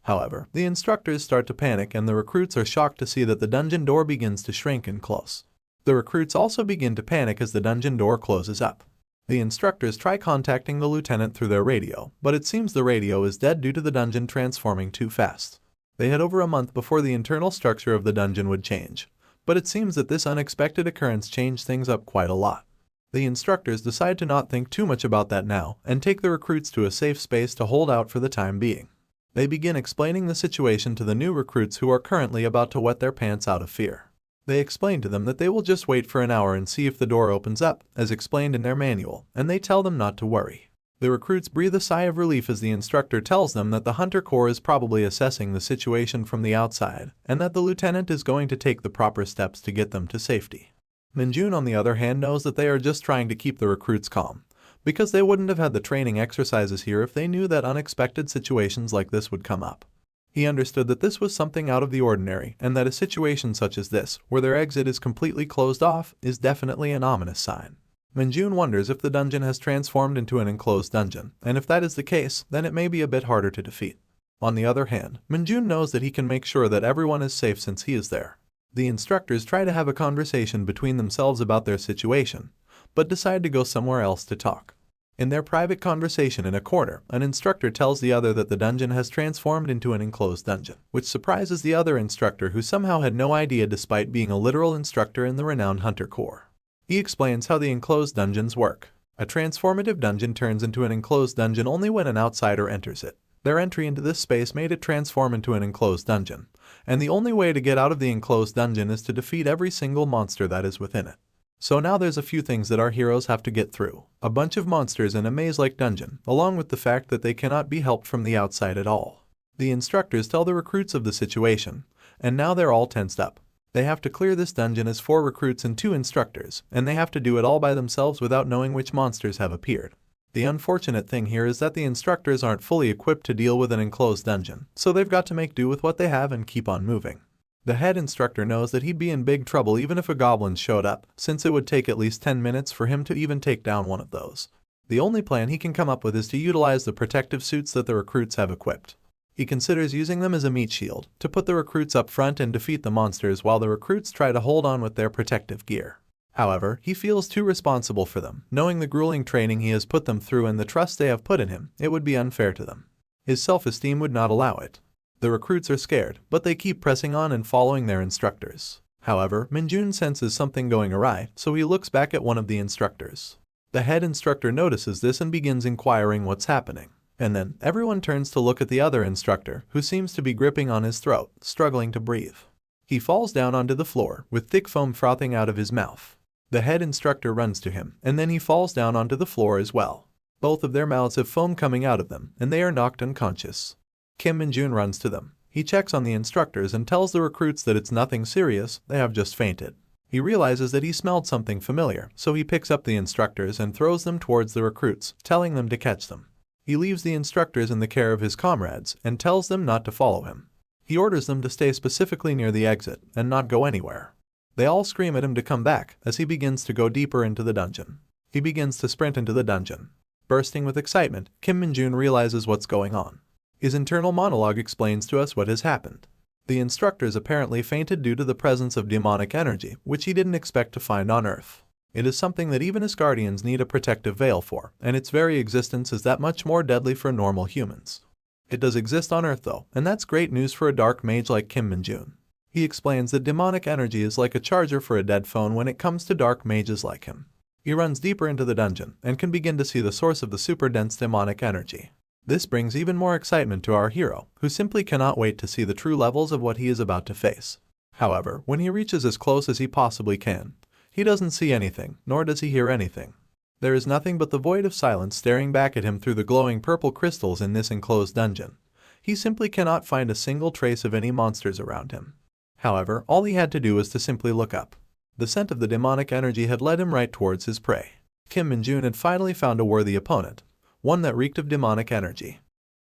However, the instructors start to panic and the recruits are shocked to see that the dungeon door begins to shrink and close. The recruits also begin to panic as the dungeon door closes up. The instructors try contacting the lieutenant through their radio, but it seems the radio is dead due to the dungeon transforming too fast. They had over a month before the internal structure of the dungeon would change, but it seems that this unexpected occurrence changed things up quite a lot. The instructors decide to not think too much about that now and take the recruits to a safe space to hold out for the time being. They begin explaining the situation to the new recruits who are currently about to wet their pants out of fear. They explain to them that they will just wait for an hour and see if the door opens up, as explained in their manual, and they tell them not to worry. The recruits breathe a sigh of relief as the instructor tells them that the Hunter Corps is probably assessing the situation from the outside, and that the lieutenant is going to take the proper steps to get them to safety. Minjun, on the other hand, knows that they are just trying to keep the recruits calm, because they wouldn't have had the training exercises here if they knew that unexpected situations like this would come up. He understood that this was something out of the ordinary, and that a situation such as this, where their exit is completely closed off, is definitely an ominous sign. Minjun wonders if the dungeon has transformed into an enclosed dungeon, and if that is the case, then it may be a bit harder to defeat. On the other hand, Minjun knows that he can make sure that everyone is safe since he is there. The instructors try to have a conversation between themselves about their situation, but decide to go somewhere else to talk. In their private conversation in a corner, an instructor tells the other that the dungeon has transformed into an enclosed dungeon, which surprises the other instructor, who somehow had no idea despite being a literal instructor in the renowned Hunter Corps. He explains how the enclosed dungeons work. A transformative dungeon turns into an enclosed dungeon only when an outsider enters it. Their entry into this space made it transform into an enclosed dungeon, and the only way to get out of the enclosed dungeon is to defeat every single monster that is within it. So now there's a few things that our heroes have to get through. A bunch of monsters in a maze-like dungeon, along with the fact that they cannot be helped from the outside at all. The instructors tell the recruits of the situation, and now they're all tensed up. They have to clear this dungeon as 4 recruits and 2 instructors, and they have to do it all by themselves without knowing which monsters have appeared. The unfortunate thing here is that the instructors aren't fully equipped to deal with an enclosed dungeon, so they've got to make do with what they have and keep on moving. The head instructor knows that he'd be in big trouble even if a goblin showed up, since it would take at least 10 minutes for him to even take down one of those. The only plan he can come up with is to utilize the protective suits that the recruits have equipped. He considers using them as a meat shield, to put the recruits up front and defeat the monsters while the recruits try to hold on with their protective gear. However, he feels too responsible for them, knowing the grueling training he has put them through and the trust they have put in him. It would be unfair to them. His self-esteem would not allow it. The recruits are scared, but they keep pressing on and following their instructors. However, Minjun senses something going awry, so he looks back at one of the instructors. The head instructor notices this and begins inquiring what's happening. And then, everyone turns to look at the other instructor, who seems to be gripping on his throat, struggling to breathe. He falls down onto the floor, with thick foam frothing out of his mouth. The head instructor runs to him, and then he falls down onto the floor as well. Both of their mouths have foam coming out of them, and they are knocked unconscious. Kim Min-jun runs to them. He checks on the instructors and tells the recruits that it's nothing serious, they have just fainted. He realizes that he smelled something familiar, so he picks up the instructors and throws them towards the recruits, telling them to catch them. He leaves the instructors in the care of his comrades and tells them not to follow him. He orders them to stay specifically near the exit and not go anywhere. They all scream at him to come back as he begins to go deeper into the dungeon. He begins to sprint into the dungeon. Bursting with excitement, Kim Min-jun realizes what's going on. His internal monologue explains to us what has happened. The instructors apparently fainted due to the presence of demonic energy, which he didn't expect to find on Earth. It is something that even Asgardians need a protective veil for, and its very existence is that much more deadly for normal humans. It does exist on Earth though, and that's great news for a dark mage like Kim Min-jun. He explains that demonic energy is like a charger for a dead phone when it comes to dark mages like him. He runs deeper into the dungeon, and can begin to see the source of the super dense demonic energy. This brings even more excitement to our hero, who simply cannot wait to see the true levels of what he is about to face. However, when he reaches as close as he possibly can, he doesn't see anything, nor does he hear anything. There is nothing but the void of silence staring back at him through the glowing purple crystals in this enclosed dungeon. He simply cannot find a single trace of any monsters around him. However, all he had to do was to simply look up. The scent of the demonic energy had led him right towards his prey. Kim Min-jun had finally found a worthy opponent, one that reeked of demonic energy.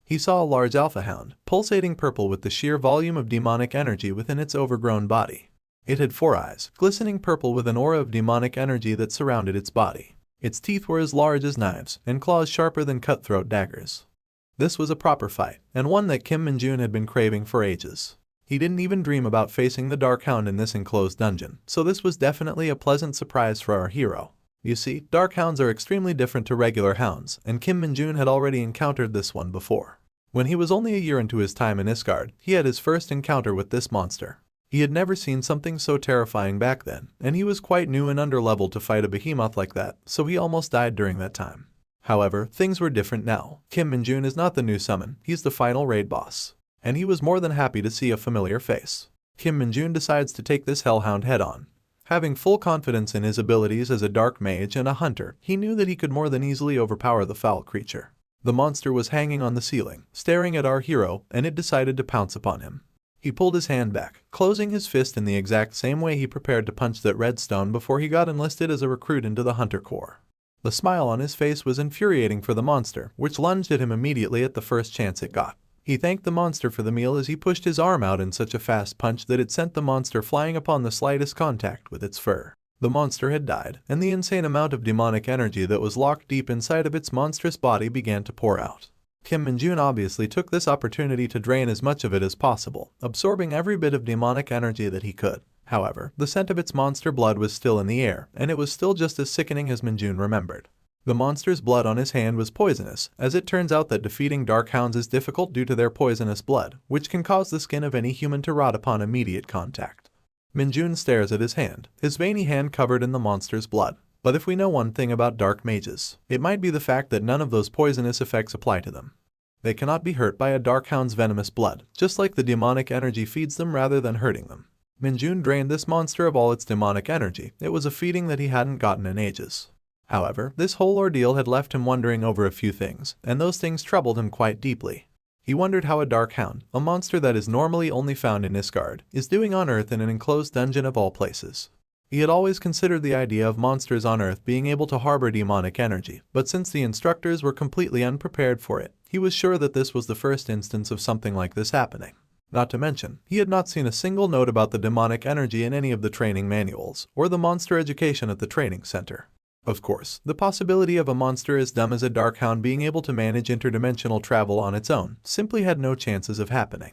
He saw a large alpha hound, pulsating purple with the sheer volume of demonic energy within its overgrown body. It had 4 eyes, glistening purple with an aura of demonic energy that surrounded its body. Its teeth were as large as knives, and claws sharper than cutthroat daggers. This was a proper fight, and one that Kim Min-jun had been craving for ages. He didn't even dream about facing the Dark Hound in this enclosed dungeon, so this was definitely a pleasant surprise for our hero. You see, Dark Hounds are extremely different to regular hounds, and Kim Min-jun had already encountered this one before. When he was only a year into his time in Isgard, he had his first encounter with this monster. He had never seen something so terrifying back then, and he was quite new and underleveled to fight a behemoth like that, so he almost died during that time. However, things were different now. Kim Min-jun is not the new summon, he's the final raid boss. And he was more than happy to see a familiar face. Kim Min-jun decides to take this hellhound head-on. Having full confidence in his abilities as a dark mage and a hunter, he knew that he could more than easily overpower the foul creature. The monster was hanging on the ceiling, staring at our hero, and it decided to pounce upon him. He pulled his hand back, closing his fist in the exact same way he prepared to punch that redstone before he got enlisted as a recruit into the Hunter Corps. The smile on his face was infuriating for the monster, which lunged at him immediately at the first chance it got. He thanked the monster for the meal as he pushed his arm out in such a fast punch that it sent the monster flying upon the slightest contact with its fur. The monster had died, and the insane amount of demonic energy that was locked deep inside of its monstrous body began to pour out. Kim Min-jun obviously took this opportunity to drain as much of it as possible, absorbing every bit of demonic energy that he could. However, the scent of its monster blood was still in the air, and it was still just as sickening as Min-jun remembered. The monster's blood on his hand was poisonous, as it turns out that defeating dark hounds is difficult due to their poisonous blood, which can cause the skin of any human to rot upon immediate contact. Min-jun stares at his hand, his veiny hand covered in the monster's blood. But if we know one thing about dark mages, it might be the fact that none of those poisonous effects apply to them. They cannot be hurt by a dark hound's venomous blood, just like the demonic energy feeds them rather than hurting them. Min-jun drained this monster of all its demonic energy. It was a feeding that he hadn't gotten in ages. However, this whole ordeal had left him wondering over a few things, and those things troubled him quite deeply. He wondered how a dark hound, a monster that is normally only found in Isgard, is doing on Earth in an enclosed dungeon of all places. He had always considered the idea of monsters on Earth being able to harbor demonic energy, but since the instructors were completely unprepared for it, he was sure that this was the first instance of something like this happening. Not to mention, he had not seen a single note about the demonic energy in any of the training manuals, or the monster education at the training center. Of course, the possibility of a monster as dumb as a dark hound being able to manage interdimensional travel on its own simply had no chances of happening.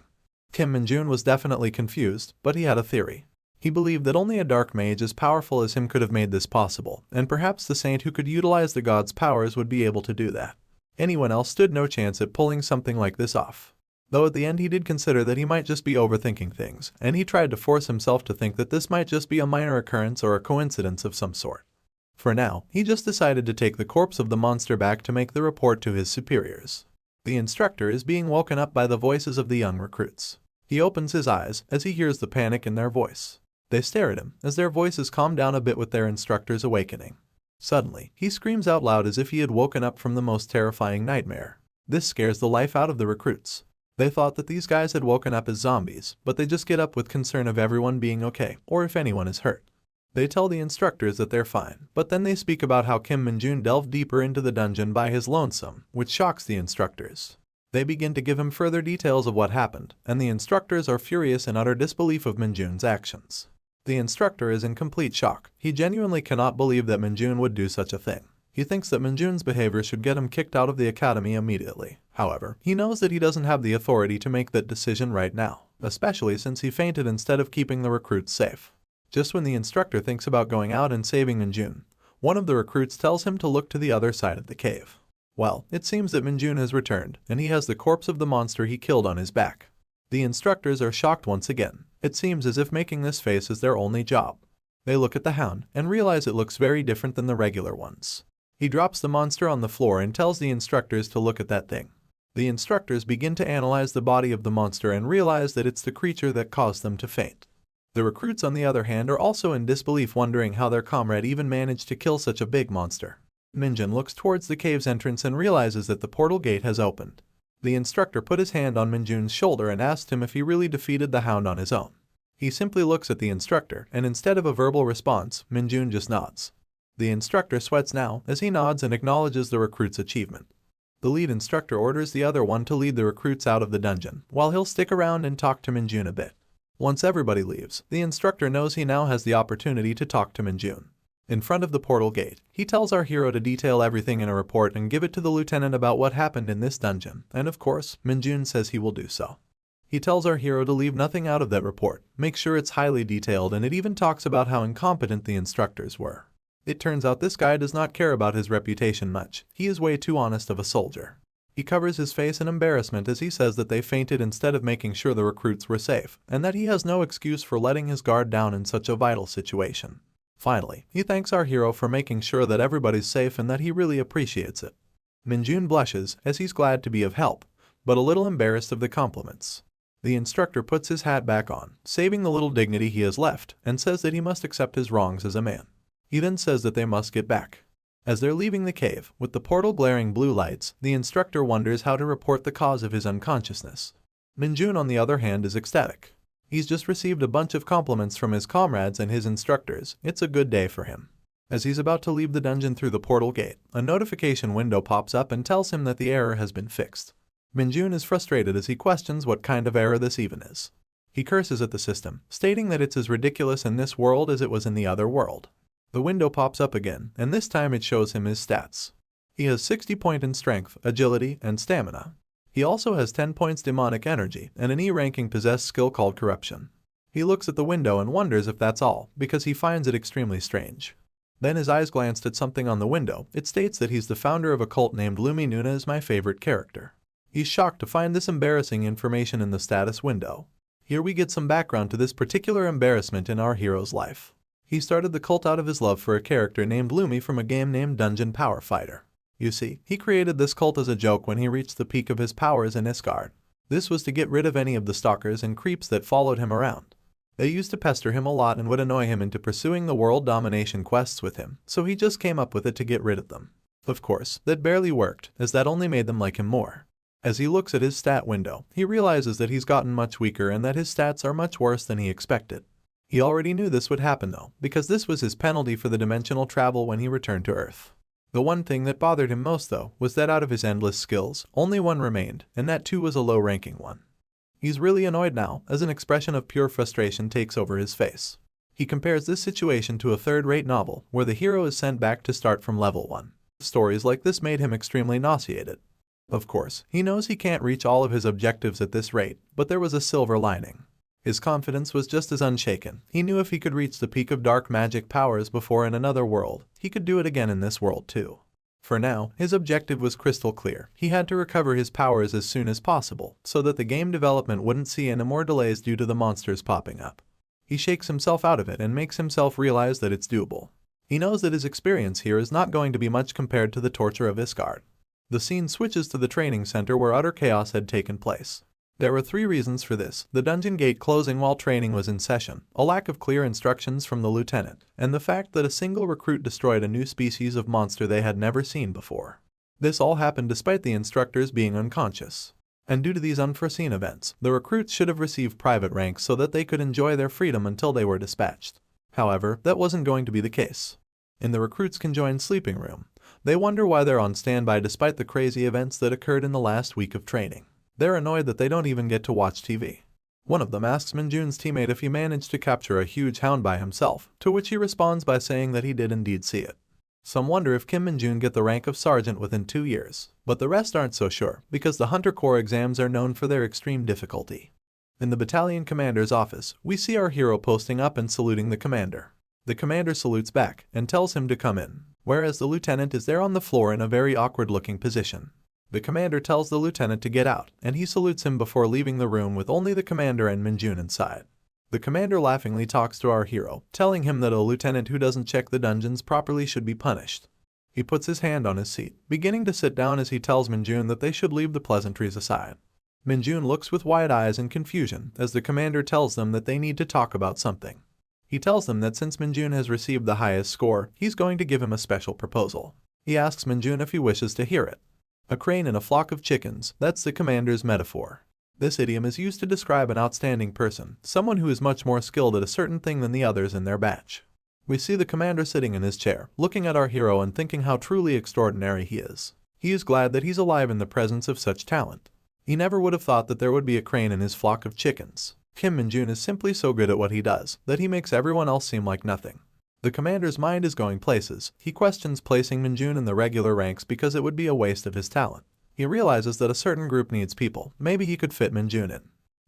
Kim Min-jun was definitely confused, but he had a theory. He believed that only a dark mage as powerful as him could have made this possible, and perhaps the saint who could utilize the god's powers would be able to do that. Anyone else stood no chance at pulling something like this off. Though at the end he did consider that he might just be overthinking things, and he tried to force himself to think that this might just be a minor occurrence or a coincidence of some sort. For now, he just decided to take the corpse of the monster back to make the report to his superiors. The instructor is being woken up by the voices of the young recruits. He opens his eyes as he hears the panic in their voice. They stare at him as their voices calm down a bit with their instructor's awakening. Suddenly, he screams out loud as if he had woken up from the most terrifying nightmare. This scares the life out of the recruits. They thought that these guys had woken up as zombies, but they just get up with concern of everyone being okay, or if anyone is hurt. They tell the instructors that they're fine, but then they speak about how Kim Min-jun delved deeper into the dungeon by his lonesome, which shocks the instructors. They begin to give him further details of what happened, and the instructors are furious in utter disbelief of Min-jun's actions. The instructor is in complete shock. He genuinely cannot believe that Min-jun would do such a thing. He thinks that Min-jun's behavior should get him kicked out of the academy immediately. However, he knows that he doesn't have the authority to make that decision right now, especially since he fainted instead of keeping the recruits safe. Just when the instructor thinks about going out and saving Min-jun, one of the recruits tells him to look to the other side of the cave. Well, it seems that Min-jun has returned, and he has the corpse of the monster he killed on his back. The instructors are shocked once again. It seems as if making this face is their only job. They look at the hound and realize it looks very different than the regular ones. He drops the monster on the floor and tells the instructors to look at that thing. The instructors begin to analyze the body of the monster and realize that it's the creature that caused them to faint. The recruits, on the other hand, are also in disbelief, wondering how their comrade even managed to kill such a big monster. Min-jun looks towards the cave's entrance and realizes that the portal gate has opened. The instructor put his hand on Min-jun's shoulder and asked him if he really defeated the hound on his own. He simply looks at the instructor, and instead of a verbal response, Min-jun just nods. The instructor sweats now as he nods and acknowledges the recruit's achievement. The lead instructor orders the other one to lead the recruits out of the dungeon, while he'll stick around and talk to Min-jun a bit. Once everybody leaves, the instructor knows he now has the opportunity to talk to Min-jun. In front of the portal gate, he tells our hero to detail everything in a report and give it to the lieutenant about what happened in this dungeon, and of course, Min-jun says he will do so. He tells our hero to leave nothing out of that report, make sure it's highly detailed, and it even talks about how incompetent the instructors were. It turns out this guy does not care about his reputation much. He is way too honest of a soldier. He covers his face in embarrassment as he says that they fainted instead of making sure the recruits were safe, and that he has no excuse for letting his guard down in such a vital situation. Finally, he thanks our hero for making sure that everybody's safe and that he really appreciates it. Min-jun blushes as he's glad to be of help, but a little embarrassed of the compliments. The instructor puts his hat back on, saving the little dignity he has left, and says that he must accept his wrongs as a man. He then says that they must get back. As they're leaving the cave, with the portal glaring blue lights, the instructor wonders how to report the cause of his unconsciousness. Minjun, on the other hand, is ecstatic. He's just received a bunch of compliments from his comrades and his instructors. It's a good day for him. As he's about to leave the dungeon through the portal gate, a notification window pops up and tells him that the error has been fixed. Minjun is frustrated as he questions what kind of error this even is. He curses at the system, stating that it's as ridiculous in this world as it was in the other world. The window pops up again, and this time it shows him his stats. He has 60 points in strength, agility, and stamina. He also has 10 points demonic energy and an E-ranking possessed skill called corruption. He looks at the window and wonders if that's all, because he finds it extremely strange. Then his eyes glanced at something on the window. It states that he's the founder of a cult named Lumi Nuna is my favorite character. He's shocked to find this embarrassing information in the status window. Here we get some background to this particular embarrassment in our hero's life. He started the cult out of his love for a character named Lumi from a game named Dungeon Power Fighter. You see, he created this cult as a joke when he reached the peak of his powers in Isgard. This was to get rid of any of the stalkers and creeps that followed him around. They used to pester him a lot and would annoy him into pursuing the world domination quests with him, so he just came up with it to get rid of them. Of course, that barely worked, as that only made them like him more. As he looks at his stat window, he realizes that he's gotten much weaker and that his stats are much worse than he expected. He already knew this would happen though, because this was his penalty for the dimensional travel when he returned to Earth. The one thing that bothered him most though, was that out of his endless skills, only one remained, and that too was a low-ranking one. He's really annoyed now, as an expression of pure frustration takes over his face. He compares this situation to a third-rate novel, where the hero is sent back to start from level 1. Stories like this made him extremely nauseated. Of course, he knows he can't reach all of his objectives at this rate, but there was a silver lining. His confidence was just as unshaken. He knew if he could reach the peak of dark magic powers before in another world, he could do it again in this world too. For now, his objective was crystal clear. He had to recover his powers as soon as possible, so that the game development wouldn't see any more delays due to the monsters popping up. He shakes himself out of it and makes himself realize that it's doable. He knows that his experience here is not going to be much compared to the torture of Isgard. The scene switches to the training center where utter chaos had taken place. There were 3 reasons for this: the dungeon gate closing while training was in session, a lack of clear instructions from the lieutenant, and the fact that a single recruit destroyed a new species of monster they had never seen before. This all happened despite the instructors being unconscious. And due to these unforeseen events, the recruits should have received private ranks so that they could enjoy their freedom until they were dispatched. However, that wasn't going to be the case. In the recruits' conjoined sleeping room, they wonder why they're on standby despite the crazy events that occurred in the last week of training. They're annoyed that they don't even get to watch TV. One of them asks Minjun's teammate if he managed to capture a huge hound by himself, to which he responds by saying that he did indeed see it. Some wonder if Kim Minjun get the rank of sergeant within 2 years, but the rest aren't so sure, because the Hunter Corps exams are known for their extreme difficulty. In the battalion commander's office, we see our hero posting up and saluting the commander. The commander salutes back and tells him to come in, whereas the lieutenant is there on the floor in a very awkward-looking position. The commander tells the lieutenant to get out, and he salutes him before leaving the room with only the commander and Minjun inside. The commander laughingly talks to our hero, telling him that a lieutenant who doesn't check the dungeons properly should be punished. He puts his hand on his seat, beginning to sit down as he tells Minjun that they should leave the pleasantries aside. Minjun looks with wide eyes in confusion as the commander tells them that they need to talk about something. He tells them that since Minjun has received the highest score, he's going to give him a special proposal. He asks Minjun if he wishes to hear it. A crane in a flock of chickens, that's the commander's metaphor. This idiom is used to describe an outstanding person, someone who is much more skilled at a certain thing than the others in their batch. We see the commander sitting in his chair, looking at our hero and thinking how truly extraordinary he is. He is glad that he's alive in the presence of such talent. He never would have thought that there would be a crane in his flock of chickens. Kim Minjun is simply so good at what he does, that he makes everyone else seem like nothing. The commander's mind is going places. He questions placing Minjun in the regular ranks because it would be a waste of his talent. He realizes that a certain group needs people. Maybe he could fit Minjun in.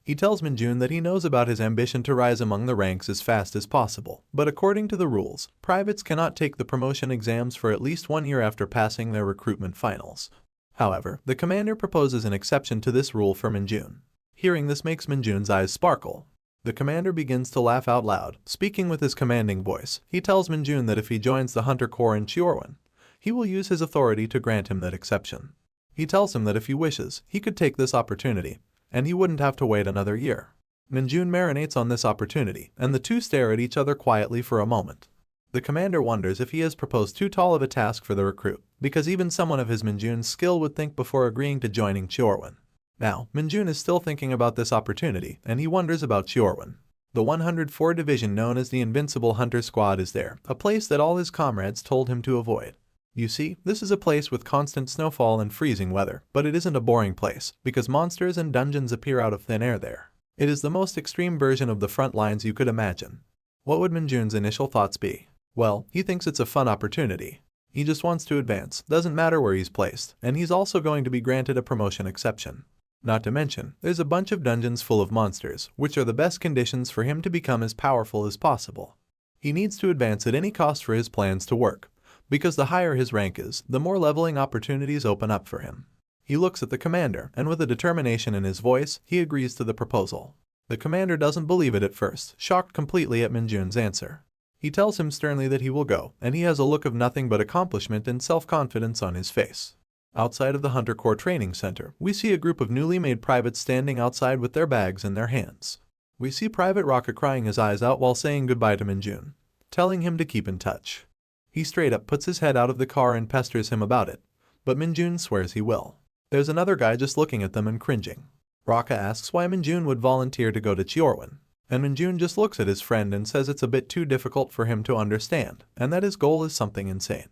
He tells Minjun that he knows about his ambition to rise among the ranks as fast as possible, but according to the rules, privates cannot take the promotion exams for at least 1 year after passing their recruitment finals. However, the commander proposes an exception to this rule for Minjun. Hearing this makes Minjun's eyes sparkle. The commander begins to laugh out loud, speaking with his commanding voice. He tells Minjun that if he joins the Hunter Corps in Chiorwan, he will use his authority to grant him that exception. He tells him that if he wishes, he could take this opportunity, and he wouldn't have to wait another year. Minjun marinates on this opportunity, and the two stare at each other quietly for a moment. The commander wonders if he has proposed too tall of a task for the recruit, because even someone of his Minjun's skill would think before agreeing to joining Chiorwan. Now, Minjun is still thinking about this opportunity, and he wonders about Chiorwan. The 104 division known as the Invincible Hunter Squad is there, a place that all his comrades told him to avoid. You see, this is a place with constant snowfall and freezing weather, but it isn't a boring place, because monsters and dungeons appear out of thin air there. It is the most extreme version of the front lines you could imagine. What would Minjun's initial thoughts be? Well, he thinks it's a fun opportunity. He just wants to advance, doesn't matter where he's placed, and he's also going to be granted a promotion exception. Not to mention, there's a bunch of dungeons full of monsters, which are the best conditions for him to become as powerful as possible. He needs to advance at any cost for his plans to work, because the higher his rank is, the more leveling opportunities open up for him. He looks at the commander, and with a determination in his voice, he agrees to the proposal. The commander doesn't believe it at first, shocked completely at Minjun's answer. He tells him sternly that he will go, and he has a look of nothing but accomplishment and self-confidence on his face. Outside of the Hunter Corps Training Center, we see a group of newly made privates standing outside with their bags in their hands. We see Private Rocka crying his eyes out while saying goodbye to Minjun, telling him to keep in touch. He straight up puts his head out of the car and pesters him about it, but Minjun swears he will. There's another guy just looking at them and cringing. Rocka asks why Minjun would volunteer to go to Chiorwan, and Minjun just looks at his friend and says it's a bit too difficult for him to understand, and that his goal is something insane.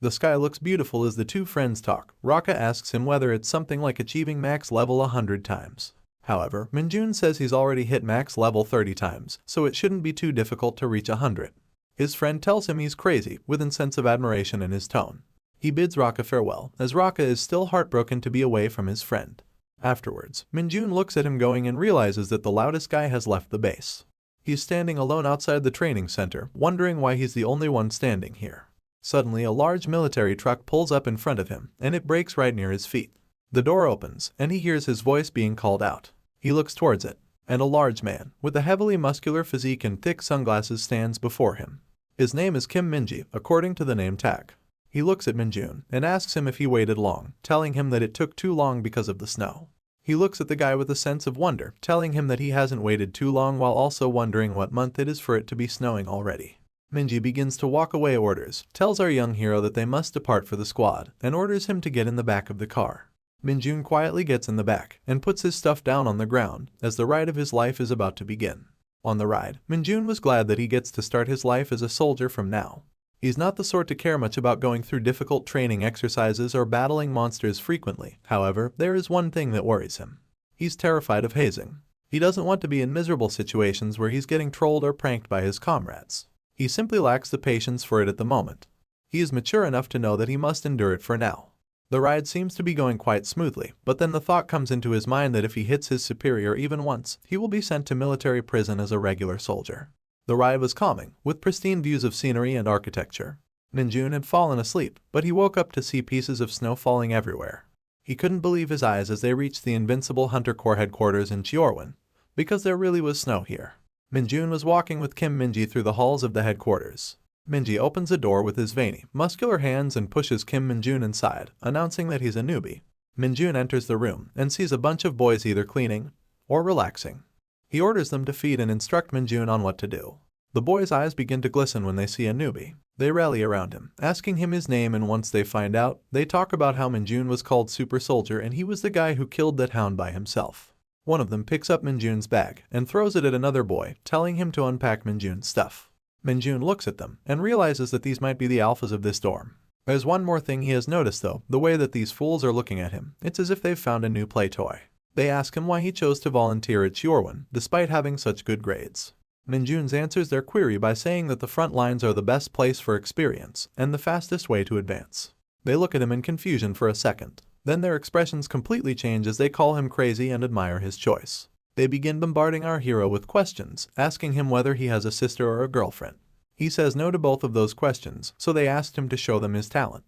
The sky looks beautiful as the two friends talk. Rocka asks him whether it's something like achieving max level 100 times. However, Minjun says he's already hit max level 30 times, so it shouldn't be too difficult to reach 100. His friend tells him he's crazy, with a sense of admiration in his tone. He bids Rocka farewell, as Rocka is still heartbroken to be away from his friend. Afterwards, Minjun looks at him going and realizes that the loudest guy has left the base. He's standing alone outside the training center, wondering why he's the only one standing here. Suddenly, a large military truck pulls up in front of him, and it brakes right near his feet. The door opens, and he hears his voice being called out. He looks towards it, and a large man, with a heavily muscular physique and thick sunglasses stands before him. His name is Kim Minji, according to the name tag. He looks at Minjun and asks him if he waited long, telling him that it took too long because of the snow. He looks at the guy with a sense of wonder, telling him that he hasn't waited too long while also wondering what month it is for it to be snowing already. Minji begins to walk away orders, tells our young hero that they must depart for the squad, and orders him to get in the back of the car. Minjun quietly gets in the back and puts his stuff down on the ground as the ride of his life is about to begin. On the ride, Minjun was glad that he gets to start his life as a soldier from now. He's not the sort to care much about going through difficult training exercises or battling monsters frequently. However, there is one thing that worries him. He's terrified of hazing. He doesn't want to be in miserable situations where he's getting trolled or pranked by his comrades. He simply lacks the patience for it at the moment. He is mature enough to know that he must endure it for now. The ride seems to be going quite smoothly, but then the thought comes into his mind that if he hits his superior even once, he will be sent to military prison as a regular soldier. The ride was calming, with pristine views of scenery and architecture. Minjun had fallen asleep, but he woke up to see pieces of snow falling everywhere. He couldn't believe his eyes as they reached the Invincible Hunter Corps headquarters in Chiorwan, because there really was snow here. Minjun was walking with Kim Minji through the halls of the headquarters. Minji opens a door with his veiny, muscular hands and pushes Kim Minjun inside, announcing that he's a newbie. Minjun enters the room and sees a bunch of boys either cleaning or relaxing. He orders them to feed and instruct Minjun on what to do. The boys' eyes begin to glisten when they see a newbie. They rally around him, asking him his name, and once they find out, they talk about how Minjun was called Super Soldier and he was the guy who killed that hound by himself. One of them picks up Minjun's bag and throws it at another boy, telling him to unpack Minjun's stuff. Minjun looks at them and realizes that these might be the alphas of this dorm. There's one more thing he has noticed though, the way that these fools are looking at him. It's as if they've found a new play toy. They ask him why he chose to volunteer at Chiorwan, despite having such good grades. Minjun answers their query by saying that the front lines are the best place for experience and the fastest way to advance. They look at him in confusion for a second. Then their expressions completely change as they call him crazy and admire his choice. They begin bombarding our hero with questions, asking him whether he has a sister or a girlfriend. He says no to both of those questions, so they asked him to show them his talent.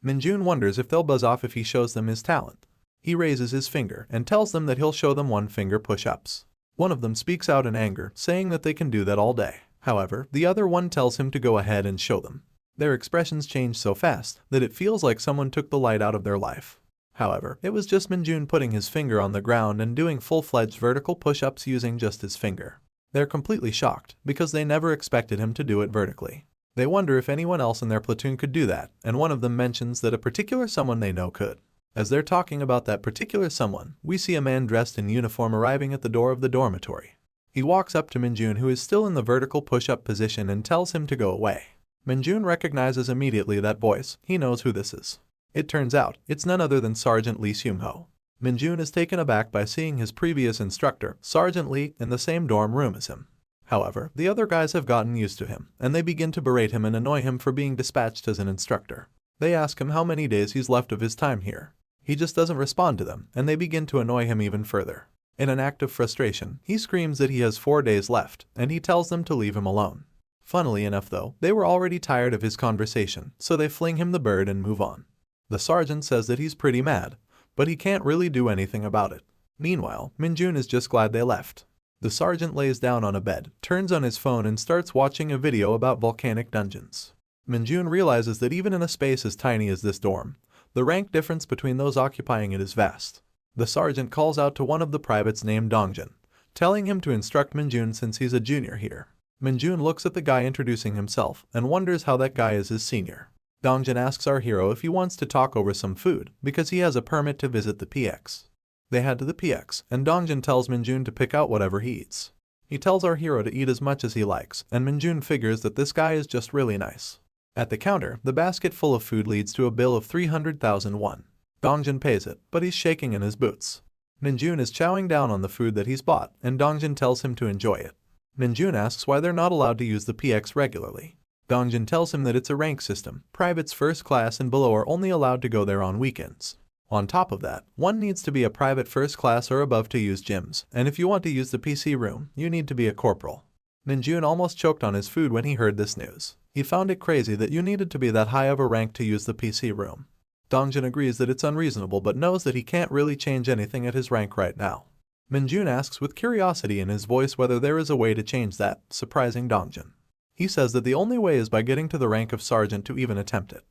Minjun wonders if they'll buzz off if he shows them his talent. He raises his finger and tells them that he'll show them one-finger push-ups. One of them speaks out in anger, saying that they can do that all day. However, the other one tells him to go ahead and show them. Their expressions change so fast that it feels like someone took the light out of their life. However, it was just Minjun putting his finger on the ground and doing full-fledged vertical push-ups using just his finger. They're completely shocked, because they never expected him to do it vertically. They wonder if anyone else in their platoon could do that, and one of them mentions that a particular someone they know could. As they're talking about that particular someone, we see a man dressed in uniform arriving at the door of the dormitory. He walks up to Minjun, who is still in the vertical push-up position, and tells him to go away. Minjun recognizes immediately that voice. He knows who this is. It turns out, it's none other than Sergeant Lee Seung-ho. Minjun is taken aback by seeing his previous instructor, Sergeant Lee, in the same dorm room as him. However, the other guys have gotten used to him, and they begin to berate him and annoy him for being dispatched as an instructor. They ask him how many days he's left of his time here. He just doesn't respond to them, and they begin to annoy him even further. In an act of frustration, he screams that he has 4 days left, and he tells them to leave him alone. Funnily enough though, they were already tired of his conversation, so they fling him the bird and move on. The sergeant says that he's pretty mad, but he can't really do anything about it. Meanwhile, Minjun is just glad they left. The sergeant lays down on a bed, turns on his phone and starts watching a video about volcanic dungeons. Minjun realizes that even in a space as tiny as this dorm, the rank difference between those occupying it is vast. The sergeant calls out to one of the privates named Dongjun, telling him to instruct Minjun since he's a junior here. Minjun looks at the guy introducing himself and wonders how that guy is his senior. Dongjun asks our hero if he wants to talk over some food because he has a permit to visit the PX. They head to the PX, and Dongjun tells Minjun to pick out whatever he eats. He tells our hero to eat as much as he likes, and Minjun figures that this guy is just really nice. At the counter, the basket full of food leads to a bill of 300,000 won. Dongjun pays it, but he's shaking in his boots. Minjun is chowing down on the food that he's bought, and Dongjun tells him to enjoy it. Minjun asks why they're not allowed to use the PX regularly. Dongjun tells him that it's a rank system. Privates first class and below are only allowed to go there on weekends. On top of that, one needs to be a private first class or above to use gyms, and if you want to use the PC room, you need to be a corporal. Minjun almost choked on his food when he heard this news. He found it crazy that you needed to be that high of a rank to use the PC room. Dongjun agrees that it's unreasonable but knows that he can't really change anything at his rank right now. Minjun asks with curiosity in his voice whether there is a way to change that, surprising Dongjun. He says that the only way is by getting to the rank of sergeant to even attempt it.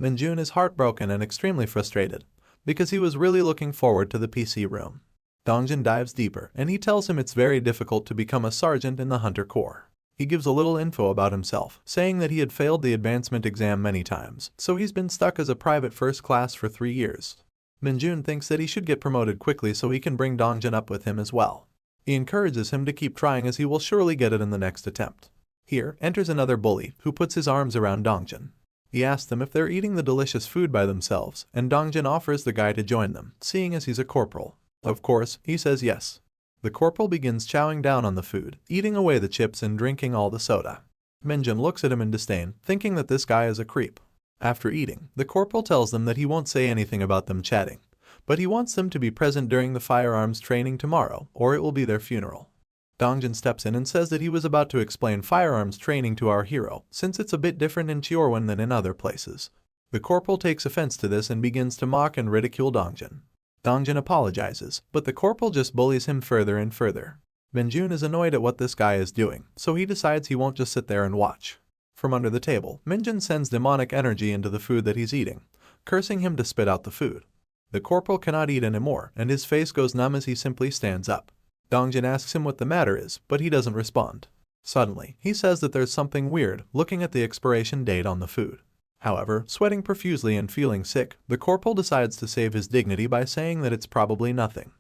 Minjun is heartbroken and extremely frustrated, because he was really looking forward to the PC room. Dongjun dives deeper, and he tells him it's very difficult to become a sergeant in the Hunter Corps. He gives a little info about himself, saying that he had failed the advancement exam many times, so he's been stuck as a private first class for 3 years. Minjun thinks that he should get promoted quickly so he can bring Dongjun up with him as well. He encourages him to keep trying as he will surely get it in the next attempt. Here enters another bully, who puts his arms around Dongjun. He asks them if they're eating the delicious food by themselves, and Dongjun offers the guy to join them, seeing as he's a corporal. Of course, he says yes. The corporal begins chowing down on the food, eating away the chips and drinking all the soda. Minjun looks at him in disdain, thinking that this guy is a creep. After eating, the corporal tells them that he won't say anything about them chatting, but he wants them to be present during the firearms training tomorrow, or it will be their funeral. Dongjun steps in and says that he was about to explain firearms training to our hero, since it's a bit different in Cheorwan than in other places. The corporal takes offense to this and begins to mock and ridicule Dongjun. Dongjun apologizes, but the corporal just bullies him further and further. Minjun is annoyed at what this guy is doing, so he decides he won't just sit there and watch. From under the table, Minjun sends demonic energy into the food that he's eating, cursing him to spit out the food. The corporal cannot eat anymore, and his face goes numb as he simply stands up. Dongjun asks him what the matter is, but he doesn't respond. Suddenly, he says that there's something weird looking at the expiration date on the food. However, sweating profusely and feeling sick, the corporal decides to save his dignity by saying that it's probably nothing.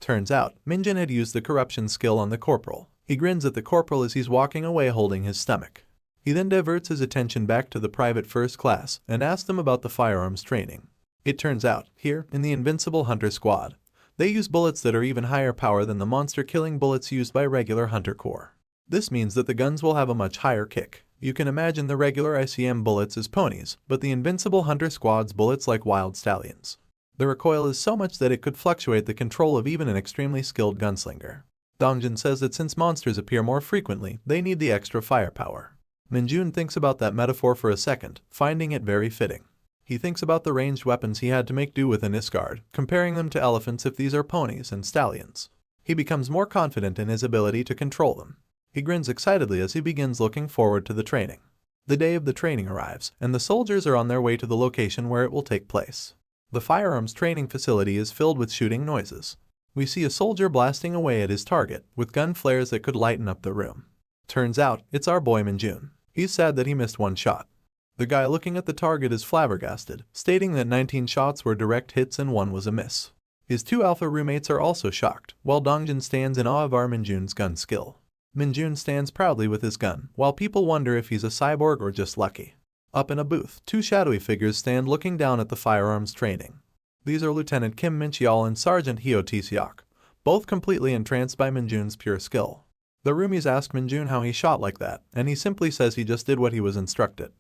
Turns out, Minjun had used the corruption skill on the corporal. He grins at the corporal as he's walking away holding his stomach. He then diverts his attention back to the private first class and asks them about the firearms training. It turns out, here, in the Invincible Hunter Squad, they use bullets that are even higher power than the monster-killing bullets used by regular Hunter Corps. This means that the guns will have a much higher kick. You can imagine the regular ICM bullets as ponies, but the Invincible Hunter Squad's bullets like wild stallions. The recoil is so much that it could fluctuate the control of even an extremely skilled gunslinger. Dongjun says that since monsters appear more frequently, they need the extra firepower. Minjun thinks about that metaphor for a second, finding it very fitting. He thinks about the ranged weapons he had to make do with in Isgard, comparing them to elephants if these are ponies and stallions. He becomes more confident in his ability to control them. He grins excitedly as he begins looking forward to the training. The day of the training arrives, and the soldiers are on their way to the location where it will take place. The firearms training facility is filled with shooting noises. We see a soldier blasting away at his target with gun flares that could lighten up the room. Turns out, it's our boy Minjun. He's sad that he missed one shot. The guy looking at the target is flabbergasted, stating that 19 shots were direct hits and 1 was a miss. His 2 alpha roommates are also shocked, while Dongjin stands in awe of our Minjun's gun skill. Minjun stands proudly with his gun, while people wonder if he's a cyborg or just lucky. Up in a booth, 2 shadowy figures stand looking down at the firearms training. These are Lieutenant Kim Min-cheol and Sergeant Hyo Tae-seok, both completely entranced by Minjun's pure skill. The roomies ask Minjun how he shot like that, and he simply says he just did what he was instructed.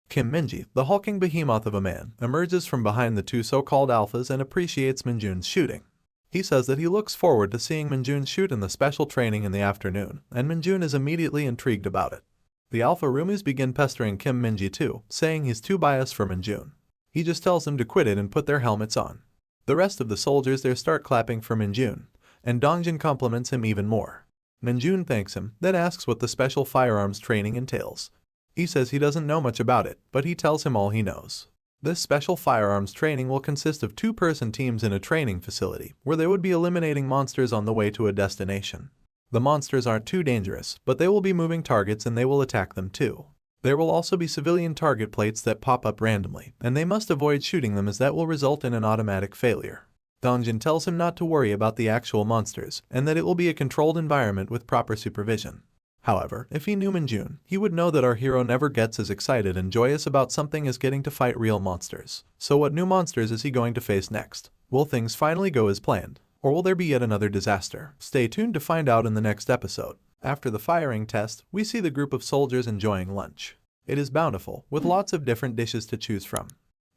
Kim Min-ji, the hulking behemoth of a man, emerges from behind the 2 so-called alphas and appreciates Minjun's shooting. He says that he looks forward to seeing Minjun shoot in the special training in the afternoon, and Minjun is immediately intrigued about it. The alpha roomies begin pestering Kim Min-ji too, saying he's too biased for Minjun. He just tells them to quit it and put their helmets on. The rest of the soldiers there start clapping for Minjun, and Dongjin compliments him even more. Minjun thanks him, then asks what the special firearms training entails. He says he doesn't know much about it, but he tells him all he knows. This special firearms training will consist of 2-person teams in a training facility, where they would be eliminating monsters on the way to a destination. The monsters aren't too dangerous, but they will be moving targets and they will attack them too. There will also be civilian target plates that pop up randomly, and they must avoid shooting them as that will result in an automatic failure. Dongjin tells him not to worry about the actual monsters, and that it will be a controlled environment with proper supervision. However, if he knew Minjun, he would know that our hero never gets as excited and joyous about something as getting to fight real monsters. So what new monsters is he going to face next? Will things finally go as planned? Or will there be yet another disaster? Stay tuned to find out in the next episode. After the firing test, we see the group of soldiers enjoying lunch. It is bountiful, with lots of different dishes to choose from.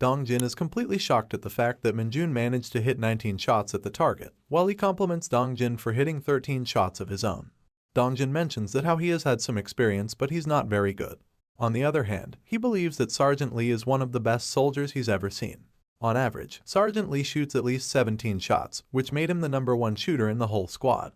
Dongjin is completely shocked at the fact that Minjun managed to hit 19 shots at the target, while he compliments Dongjin for hitting 13 shots of his own. Dongjin mentions that how he has had some experience but he's not very good. On the other hand, he believes that Sergeant Lee is one of the best soldiers he's ever seen. On average, Sergeant Lee shoots at least 17 shots, which made him the #1 shooter in the whole squad.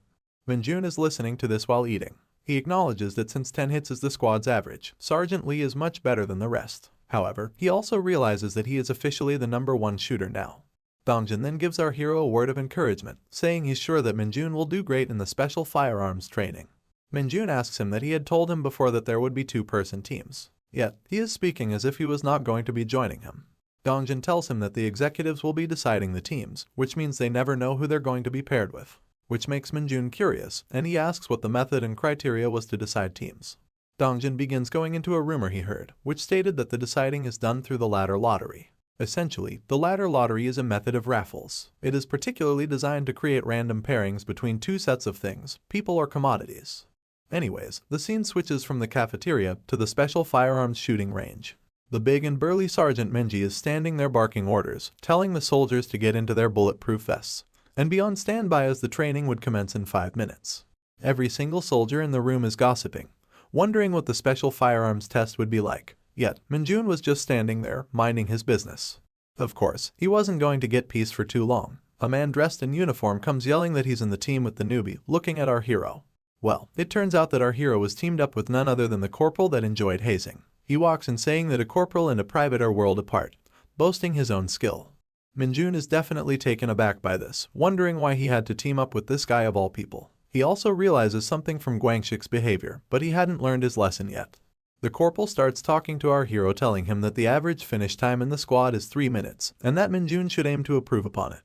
Minjun is listening to this while eating. He acknowledges that since 10 hits is the squad's average, Sergeant Lee is much better than the rest. However, he also realizes that he is officially the #1 shooter now. Dongjin then gives our hero a word of encouragement, saying he's sure that Minjun will do great in the special firearms training. Minjun asks him that he had told him before that there would be 2-person teams. Yet, he is speaking as if he was not going to be joining him. Dongjin tells him that the executives will be deciding the teams, which means they never know who they're going to be paired with, which makes Minjun curious, and he asks what the method and criteria was to decide teams. Dongjin begins going into a rumor he heard, which stated that the deciding is done through the ladder lottery. Essentially, the ladder lottery is a method of raffles. It is particularly designed to create random pairings between 2 sets of things, people or commodities. Anyways, the scene switches from the cafeteria to the special firearms shooting range. The big and burly Sergeant Minji is standing there barking orders, telling the soldiers to get into their bulletproof vests, and be on standby as the training would commence in 5 minutes. Every single soldier in the room is gossiping, wondering what the special firearms test would be like. Yet, Minjun was just standing there, minding his business. Of course, he wasn't going to get peace for too long. A man dressed in uniform comes yelling that he's in the team with the newbie, looking at our hero. Well, it turns out that our hero was teamed up with none other than the corporal that enjoyed hazing. He walks in saying that a corporal and a private are world apart, boasting his own skill. Minjun is definitely taken aback by this, wondering why he had to team up with this guy of all people. He also realizes something from Guangxik's behavior, but he hadn't learned his lesson yet. The corporal starts talking to our hero, telling him that the average finish time in the squad is 3 minutes, and that Minjun should aim to improve upon it.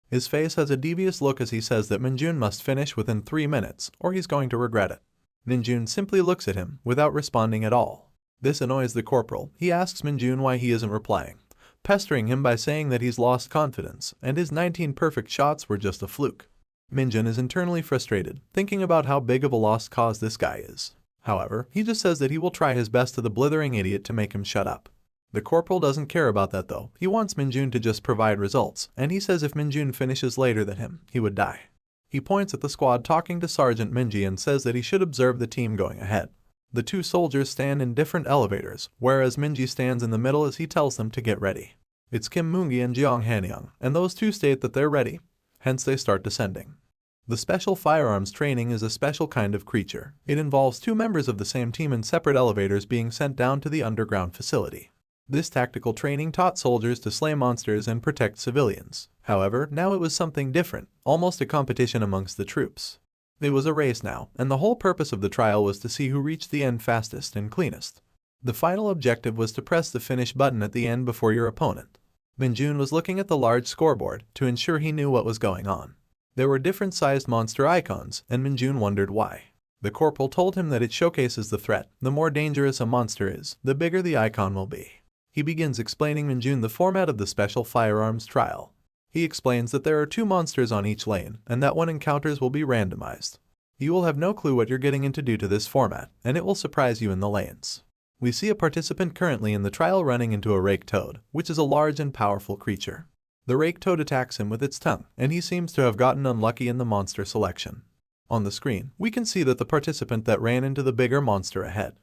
His face has a devious look as he says that Minjun must finish within 3 minutes, or he's going to regret it. Minjun simply looks at him, without responding at all. This annoys the corporal. He asks Minjun why he isn't replying, pestering him by saying that he's lost confidence, and his 19 perfect shots were just a fluke. Minjun is internally frustrated, thinking about how big of a lost cause this guy is. However, he just says that he will try his best to the blithering idiot to make him shut up. The corporal doesn't care about that though. He wants Minjun to just provide results, and he says if Minjun finishes later than him, he would die. He points at the squad talking to Sergeant Minji and says that he should observe the team going ahead. The 2 soldiers stand in different elevators, whereas Minji stands in the middle as he tells them to get ready. It's Kim Moongi and Jeong Hanyang, and those 2 state that they're ready, hence they start descending. The special firearms training is a special kind of creature. It involves 2 members of the same team in separate elevators being sent down to the underground facility. This tactical training taught soldiers to slay monsters and protect civilians. However, now it was something different, almost a competition amongst the troops. It was a race now, and the whole purpose of the trial was to see who reached the end fastest and cleanest. The final objective was to press the finish button at the end before your opponent. Minjun was looking at the large scoreboard to ensure he knew what was going on. There were different sized monster icons, and Minjun wondered why. The corporal told him that it showcases the threat. The more dangerous a monster is, the bigger the icon will be. He begins explaining Minjun the format of the special firearms trial. He explains that there are 2 monsters on each lane, and that when encounters will be randomized. You will have no clue what you're getting into due to this format, and it will surprise you in the lanes. We see a participant currently in the trial running into a rake toad, which is a large and powerful creature. The rake toad attacks him with its tongue, and he seems to have gotten unlucky in the monster selection. On the screen, we can see that the participant that ran into the bigger monster ahead.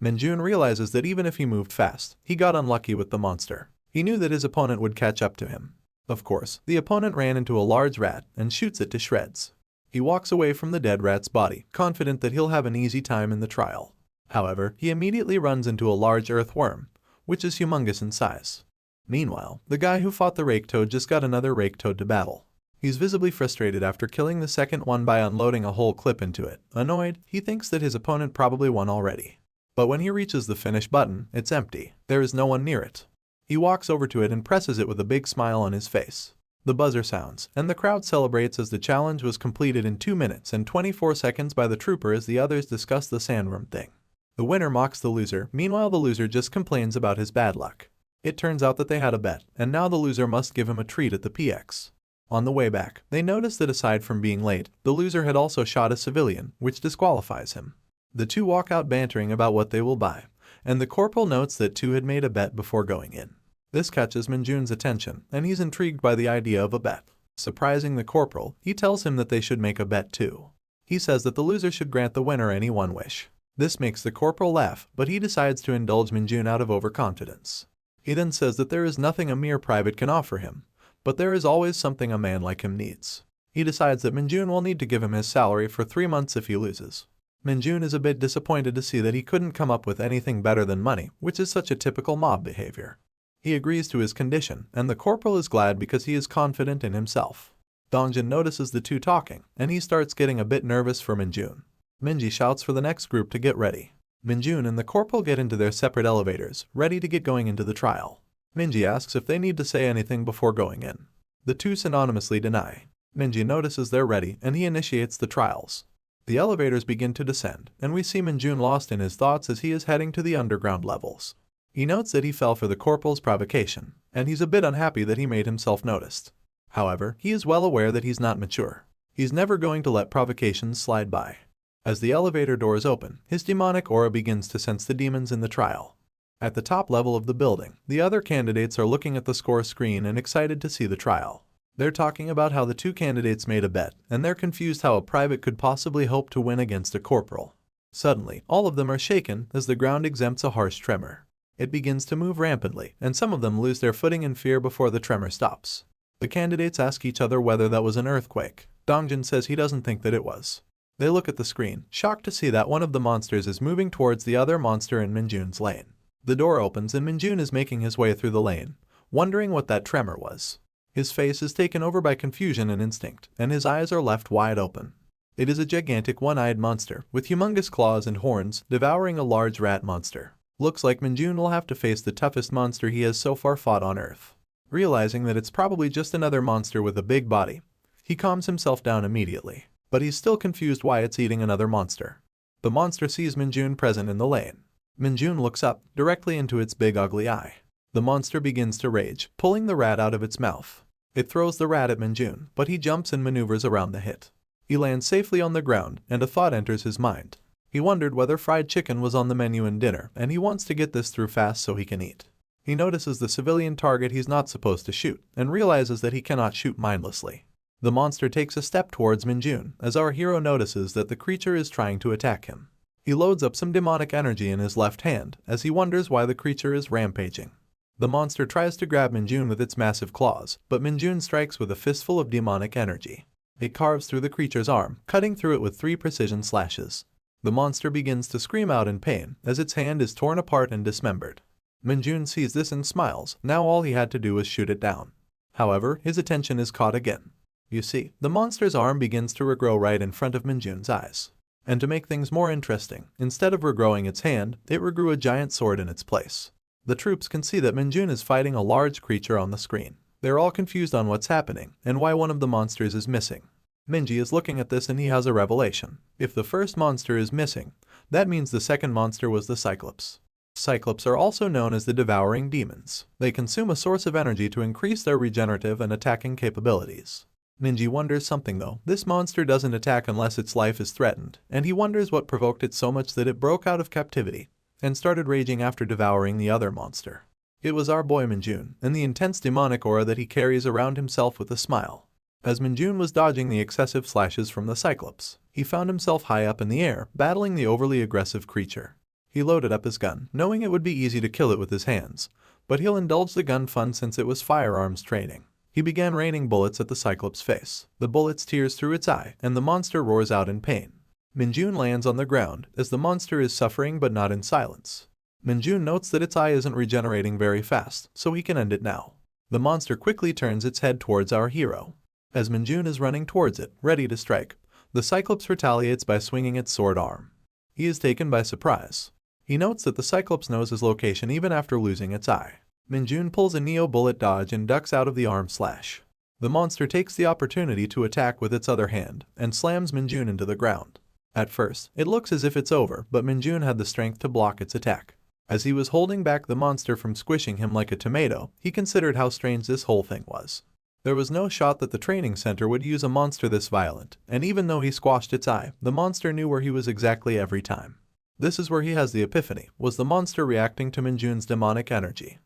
Minjun realizes that even if he moved fast, he got unlucky with the monster. He knew that his opponent would catch up to him. Of course, the opponent ran into a large rat and shoots it to shreds. He walks away from the dead rat's body, confident that he'll have an easy time in the trial. However, he immediately runs into a large earthworm, which is humongous in size. Meanwhile, the guy who fought the rake toad just got another rake toad to battle. He's visibly frustrated after killing the second one by unloading a whole clip into it. Annoyed, he thinks that his opponent probably won already. But when he reaches the finish button, it's empty. There is no one near it. He walks over to it and presses it with a big smile on his face. The buzzer sounds, and the crowd celebrates as the challenge was completed in 2 minutes and 24 seconds by the trooper as the others discuss the sandworm thing. The winner mocks the loser. Meanwhile, the loser just complains about his bad luck. It turns out that they had a bet, and now the loser must give him a treat at the PX. On the way back, they notice that aside from being late, the loser had also shot a civilian, which disqualifies him. The two walk out bantering about what they will buy, and the corporal notes that 2 had made a bet before going in. This catches Minjun's attention, and he's intrigued by the idea of a bet. Surprising the corporal, he tells him that they should make a bet too. He says that the loser should grant the winner any one wish. This makes the corporal laugh, but he decides to indulge Minjun out of overconfidence. He then says that there is nothing a mere private can offer him, but there is always something a man like him needs. He decides that Minjun will need to give him his salary for 3 months if he loses. Minjun is a bit disappointed to see that he couldn't come up with anything better than money, which is such a typical mob behavior. He agrees to his condition, and the corporal is glad because he is confident in himself. Dongjin notices the two talking, and he starts getting a bit nervous for Minjun. Minji shouts for the next group to get ready. Minjun and the corporal get into their separate elevators, ready to get going into the trial. Minji asks if they need to say anything before going in. The two synonymously deny. Minji notices they're ready, and he initiates the trials. The elevators begin to descend, and we see Minjun lost in his thoughts as he is heading to the underground levels. He notes that he fell for the corporal's provocation, and he's a bit unhappy that he made himself noticed. However, he is well aware that he's not mature. He's never going to let provocations slide by. As the elevator doors open, his demonic aura begins to sense the demons in the trial. At the top level of the building, the other candidates are looking at the score screen and excited to see the trial. They're talking about how the two candidates made a bet, and they're confused how a private could possibly hope to win against a corporal. Suddenly, all of them are shaken as the ground exempts a harsh tremor. It begins to move rampantly, and some of them lose their footing in fear before the tremor stops. The candidates ask each other whether that was an earthquake. Dongjin says he doesn't think that it was. They look at the screen, shocked to see that one of the monsters is moving towards the other monster in Minjun's lane. The door opens and Minjun is making his way through the lane, wondering what that tremor was. His face is taken over by confusion and instinct, and his eyes are left wide open. It is a gigantic one-eyed monster, with humongous claws and horns, devouring a large rat monster. Looks like Minjun will have to face the toughest monster he has so far fought on Earth. Realizing that it's probably just another monster with a big body, he calms himself down immediately, but he's still confused why it's eating another monster. The monster sees Minjun present in the lane. Minjun looks up, directly into its big ugly eye. The monster begins to rage, pulling the rat out of its mouth. It throws the rat at Minjun, but he jumps and maneuvers around the hit. He lands safely on the ground, and a thought enters his mind. He wondered whether fried chicken was on the menu in dinner, and he wants to get this through fast so he can eat. He notices the civilian target he's not supposed to shoot, and realizes that he cannot shoot mindlessly. The monster takes a step towards Minjun, as our hero notices that the creature is trying to attack him. He loads up some demonic energy in his left hand, as he wonders why the creature is rampaging. The monster tries to grab Minjun with its massive claws, but Minjun strikes with a fistful of demonic energy. It carves through the creature's arm, cutting through it with 3 precision slashes. The monster begins to scream out in pain as its hand is torn apart and dismembered. Minjun sees this and smiles. Now all he had to do was shoot it down. However, his attention is caught again. You see, the monster's arm begins to regrow right in front of Minjun's eyes. And to make things more interesting, instead of regrowing its hand, it regrew a giant sword in its place. The troops can see that Minjun is fighting a large creature on the screen. They're all confused on what's happening and why one of the monsters is missing. Minji is looking at this and he has a revelation. If the first monster is missing, that means the second monster was the Cyclops. Cyclops are also known as the devouring demons. They consume a source of energy to increase their regenerative and attacking capabilities. Minji wonders something though. This monster doesn't attack unless its life is threatened, and he wonders what provoked it so much that it broke out of captivity and started raging after devouring the other monster. It was our boy Minjun, and the intense demonic aura that he carries around himself with a smile. As Minjun was dodging the excessive slashes from the Cyclops, he found himself high up in the air, battling the overly aggressive creature. He loaded up his gun, knowing it would be easy to kill it with his hands, but he'll indulge the gun fun since it was firearms training. He began raining bullets at the Cyclops' face. The bullets tears through its eye, and the monster roars out in pain. Minjun lands on the ground, as the monster is suffering but not in silence. Minjun notes that its eye isn't regenerating very fast, so he can end it now. The monster quickly turns its head towards our hero. As Minjun is running towards it, ready to strike, the Cyclops retaliates by swinging its sword arm. He is taken by surprise. He notes that the Cyclops knows his location even after losing its eye. Minjun pulls a Neo bullet dodge and ducks out of the arm slash. The monster takes the opportunity to attack with its other hand and slams Minjun into the ground. At first, it looks as if it's over, but Minjun had the strength to block its attack. As he was holding back the monster from squishing him like a tomato, he considered how strange this whole thing was. There was no shot that the training center would use a monster this violent, and even though he squashed its eye, the monster knew where he was exactly every time. This is where he has the epiphany. Was the monster reacting to Minjun's demonic energy?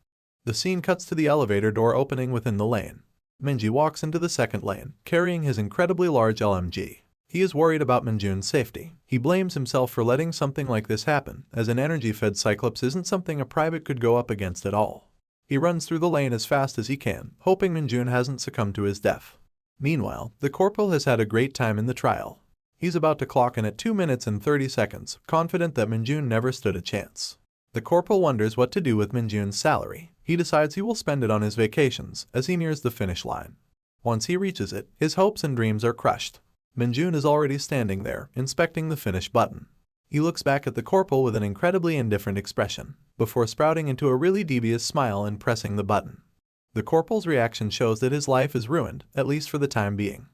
The scene cuts to the elevator door opening within the lane. Minji walks into the second lane, carrying his incredibly large LMG. He is worried about Minjun's safety. He blames himself for letting something like this happen, as an energy-fed Cyclops isn't something a private could go up against at all. He runs through the lane as fast as he can, hoping Minjun hasn't succumbed to his death. Meanwhile, the corporal has had a great time in the trial. He's about to clock in at 2 minutes and 30 seconds, confident that Minjun never stood a chance. The corporal wonders what to do with Minjun's salary. He decides he will spend it on his vacations as he nears the finish line. Once he reaches it, his hopes and dreams are crushed. Minjun is already standing there, inspecting the finish button. He looks back at the corporal with an incredibly indifferent expression, before sprouting into a really devious smile and pressing the button. The corporal's reaction shows that his life is ruined, at least for the time being.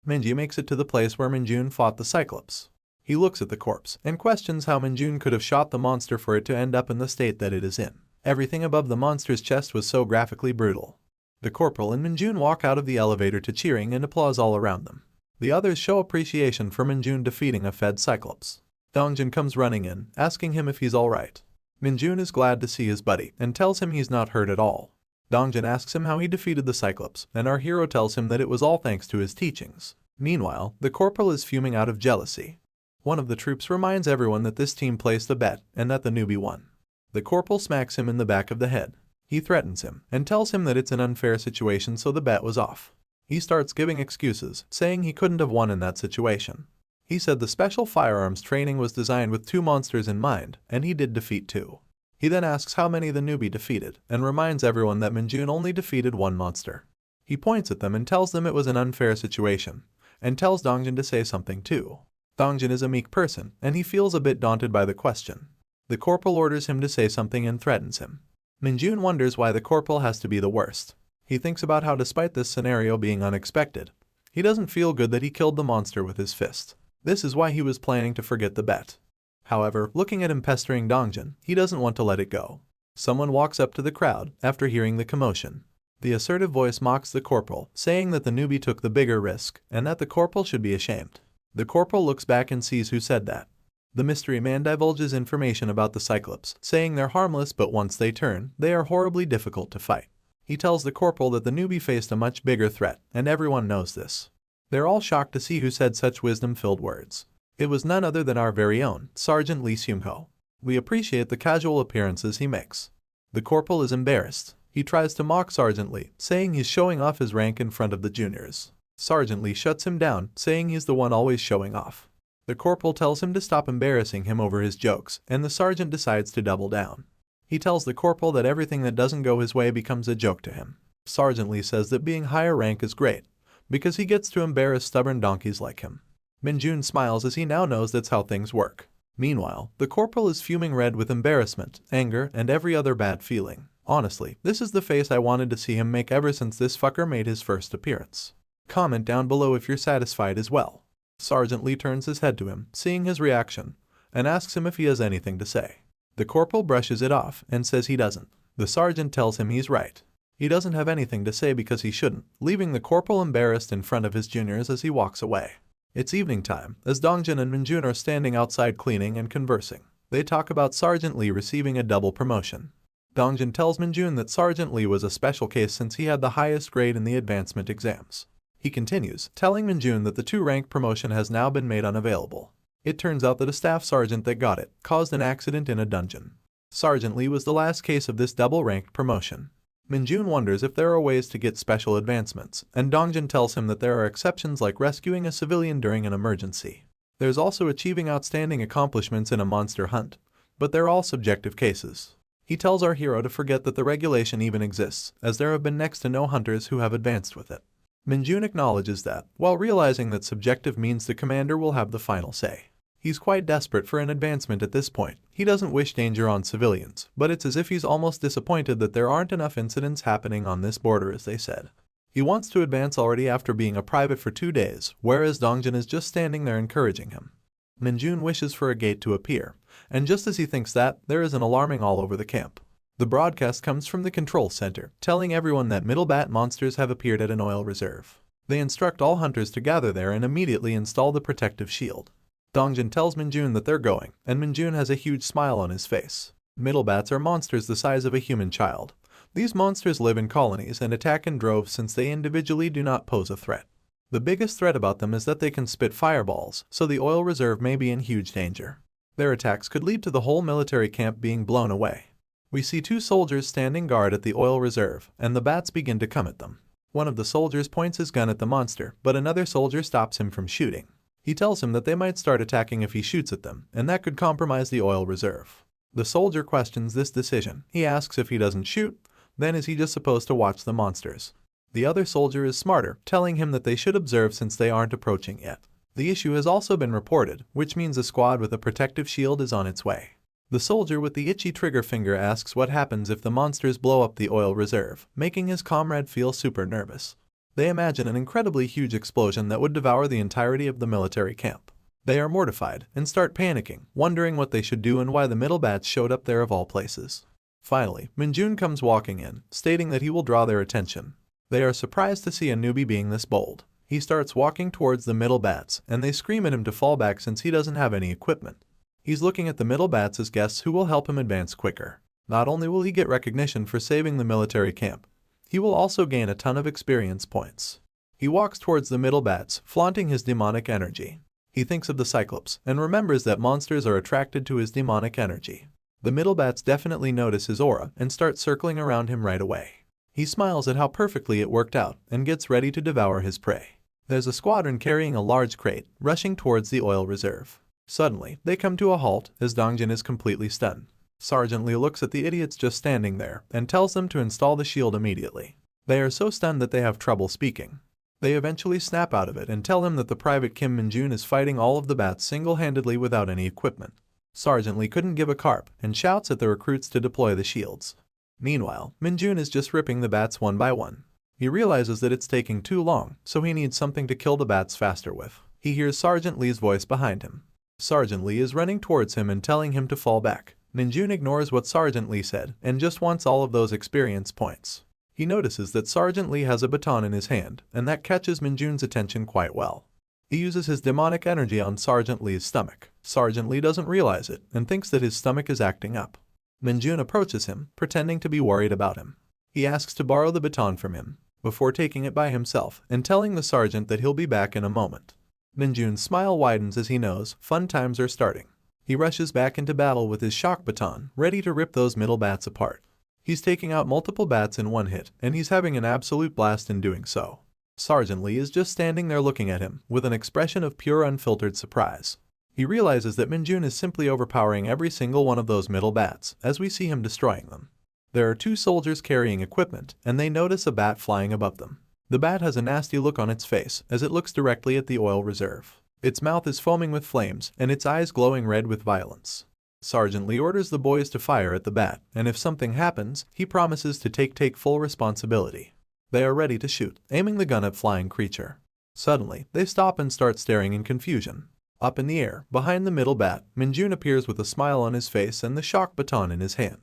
Minji makes it to the place where Minjun fought the Cyclops. He looks at the corpse and questions how Minjun could have shot the monster for it to end up in the state that it is in. Everything above the monster's chest was so graphically brutal. The corporal and Minjun walk out of the elevator to cheering and applause all around them. The others show appreciation for Minjun defeating a fed Cyclops. Dongjin comes running in, asking him if he's alright. Minjun is glad to see his buddy and tells him he's not hurt at all. Dongjin asks him how he defeated the Cyclops, and our hero tells him that it was all thanks to his teachings. Meanwhile, the corporal is fuming out of jealousy. One of the troops reminds everyone that this team placed a bet and that the newbie won. The corporal smacks him in the back of the head. He threatens him and tells him that it's an unfair situation, so the bet was off. He starts giving excuses, saying he couldn't have won in that situation. He said the special firearms training was designed with 2 monsters in mind, and he did defeat 2. He then asks how many the newbie defeated, and reminds everyone that Minjun only defeated 1 monster. He points at them and tells them it was an unfair situation, and tells Dongjin to say something too. Dongjin is a meek person, and he feels a bit daunted by the question. The corporal orders him to say something and threatens him. Minjun wonders why the corporal has to be the worst. He thinks about how despite this scenario being unexpected, he doesn't feel good that he killed the monster with his fist. This is why he was planning to forget the bet. However, looking at him pestering Dongjin, he doesn't want to let it go. Someone walks up to the crowd after hearing the commotion. The assertive voice mocks the corporal, saying that the newbie took the bigger risk and that the corporal should be ashamed. The corporal looks back and sees who said that. The mystery man divulges information about the Cyclops, saying they're harmless, but once they turn, they are horribly difficult to fight. He tells the corporal that the newbie faced a much bigger threat, and everyone knows this. They're all shocked to see who said such wisdom-filled words. It was none other than our very own, Sergeant Lee Seung-ho. We appreciate the casual appearances he makes. The corporal is embarrassed. He tries to mock Sergeant Lee, saying he's showing off his rank in front of the juniors. Sergeant Lee shuts him down, saying he's the one always showing off. The corporal tells him to stop embarrassing him over his jokes, and the sergeant decides to double down. He tells the corporal that everything that doesn't go his way becomes a joke to him. Sergeant Lee says that being higher rank is great, because he gets to embarrass stubborn donkeys like him. Minjun smiles as he now knows that's how things work. Meanwhile, the corporal is fuming red with embarrassment, anger, and every other bad feeling. Honestly, this is the face I wanted to see him make ever since this fucker made his first appearance. Comment down below if you're satisfied as well. Sergeant Lee turns his head to him, seeing his reaction, and asks him if he has anything to say. The corporal brushes it off and says he doesn't. The sergeant tells him he's right. He doesn't have anything to say because he shouldn't, leaving the corporal embarrassed in front of his juniors as he walks away. It's evening time, as Dongjin and Minjun are standing outside cleaning and conversing. They talk about Sergeant Lee receiving a double promotion. Dongjin tells Minjun that Sergeant Lee was a special case since he had the highest grade in the advancement exams. He continues, telling Minjun that the 2-rank promotion has now been made unavailable. It turns out that a staff sergeant that got it caused an accident in a dungeon. Sergeant Lee was the last case of this double-ranked promotion. Minjun wonders if there are ways to get special advancements, and Dongjin tells him that there are exceptions like rescuing a civilian during an emergency. There's also achieving outstanding accomplishments in a monster hunt, but they're all subjective cases. He tells our hero to forget that the regulation even exists, as there have been next to no hunters who have advanced with it. Minjun acknowledges that, while realizing that subjective means the commander will have the final say. He's quite desperate for an advancement at this point. He doesn't wish danger on civilians, but it's as if he's almost disappointed that there aren't enough incidents happening on this border as they said. He wants to advance already after being a private for 2 days, whereas Dongjin is just standing there encouraging him. Minjun wishes for a gate to appear, and just as he thinks that, there is an alarming all over the camp. The broadcast comes from the control center, telling everyone that middle bat monsters have appeared at an oil reserve. They instruct all hunters to gather there and immediately install the protective shield. Dongjin tells Minjun that they're going, and Minjun has a huge smile on his face. Middle bats are monsters the size of a human child. These monsters live in colonies and attack in droves since they individually do not pose a threat. The biggest threat about them is that they can spit fireballs, so the oil reserve may be in huge danger. Their attacks could lead to the whole military camp being blown away. We see 2 soldiers standing guard at the oil reserve, and the bats begin to come at them. One of the soldiers points his gun at the monster, but another soldier stops him from shooting. He tells him that they might start attacking if he shoots at them, and that could compromise the oil reserve. The soldier questions this decision. He asks if he doesn't shoot, then is he just supposed to watch the monsters? The other soldier is smarter, telling him that they should observe since they aren't approaching yet. The issue has also been reported, which means a squad with a protective shield is on its way. The soldier with the itchy trigger finger asks what happens if the monsters blow up the oil reserve, making his comrade feel super nervous. They imagine an incredibly huge explosion that would devour the entirety of the military camp. They are mortified and start panicking, wondering what they should do and why the middle bats showed up there of all places. Finally, Minjun comes walking in, stating that he will draw their attention. They are surprised to see a newbie being this bold. He starts walking towards the middle bats, and they scream at him to fall back since he doesn't have any equipment. He's looking at the middle bats as guests who will help him advance quicker. Not only will he get recognition for saving the military camp, he will also gain a ton of experience points. He walks towards the middle bats, flaunting his demonic energy. He thinks of the Cyclops, and remembers that monsters are attracted to his demonic energy. The middle bats definitely notice his aura and start circling around him right away. He smiles at how perfectly it worked out, and gets ready to devour his prey. There's a squadron carrying a large crate, rushing towards the oil reserve. Suddenly, they come to a halt, as Dongjin is completely stunned. Sergeant Lee looks at the idiots just standing there, and tells them to install the shield immediately. They are so stunned that they have trouble speaking. They eventually snap out of it and tell him that the Private Kim Minjun is fighting all of the bats single-handedly without any equipment. Sergeant Lee couldn't give a carp, and shouts at the recruits to deploy the shields. Meanwhile, Minjun is just ripping the bats one by one. He realizes that it's taking too long, so he needs something to kill the bats faster with. He hears Sergeant Lee's voice behind him. Sergeant Lee is running towards him and telling him to fall back. Minjun ignores what Sergeant Lee said and just wants all of those experience points. He notices that Sergeant Lee has a baton in his hand, and that catches Minjun's attention quite well. He uses his demonic energy on Sergeant Lee's stomach. Sergeant Lee doesn't realize it and thinks that his stomach is acting up. Minjun approaches him, pretending to be worried about him. He asks to borrow the baton from him, before taking it by himself and telling the sergeant that he'll be back in a moment. Minjun's smile widens as he knows fun times are starting. He rushes back into battle with his shock baton, ready to rip those middle bats apart. He's taking out multiple bats in one hit, and he's having an absolute blast in doing so. Sergeant Lee is just standing there looking at him, with an expression of pure unfiltered surprise. He realizes that Minjun is simply overpowering every single one of those middle bats, as we see him destroying them. There are two soldiers carrying equipment, and they notice a bat flying above them. The bat has a nasty look on its face as it looks directly at the oil reserve. Its mouth is foaming with flames, and its eyes glowing red with violence. Sergeant Lee orders the boys to fire at the bat, and if something happens, he promises to take full responsibility. They are ready to shoot, aiming the gun at flying creature. Suddenly, they stop and start staring in confusion. Up in the air, behind the middle bat, Minjun appears with a smile on his face and the shock baton in his hand.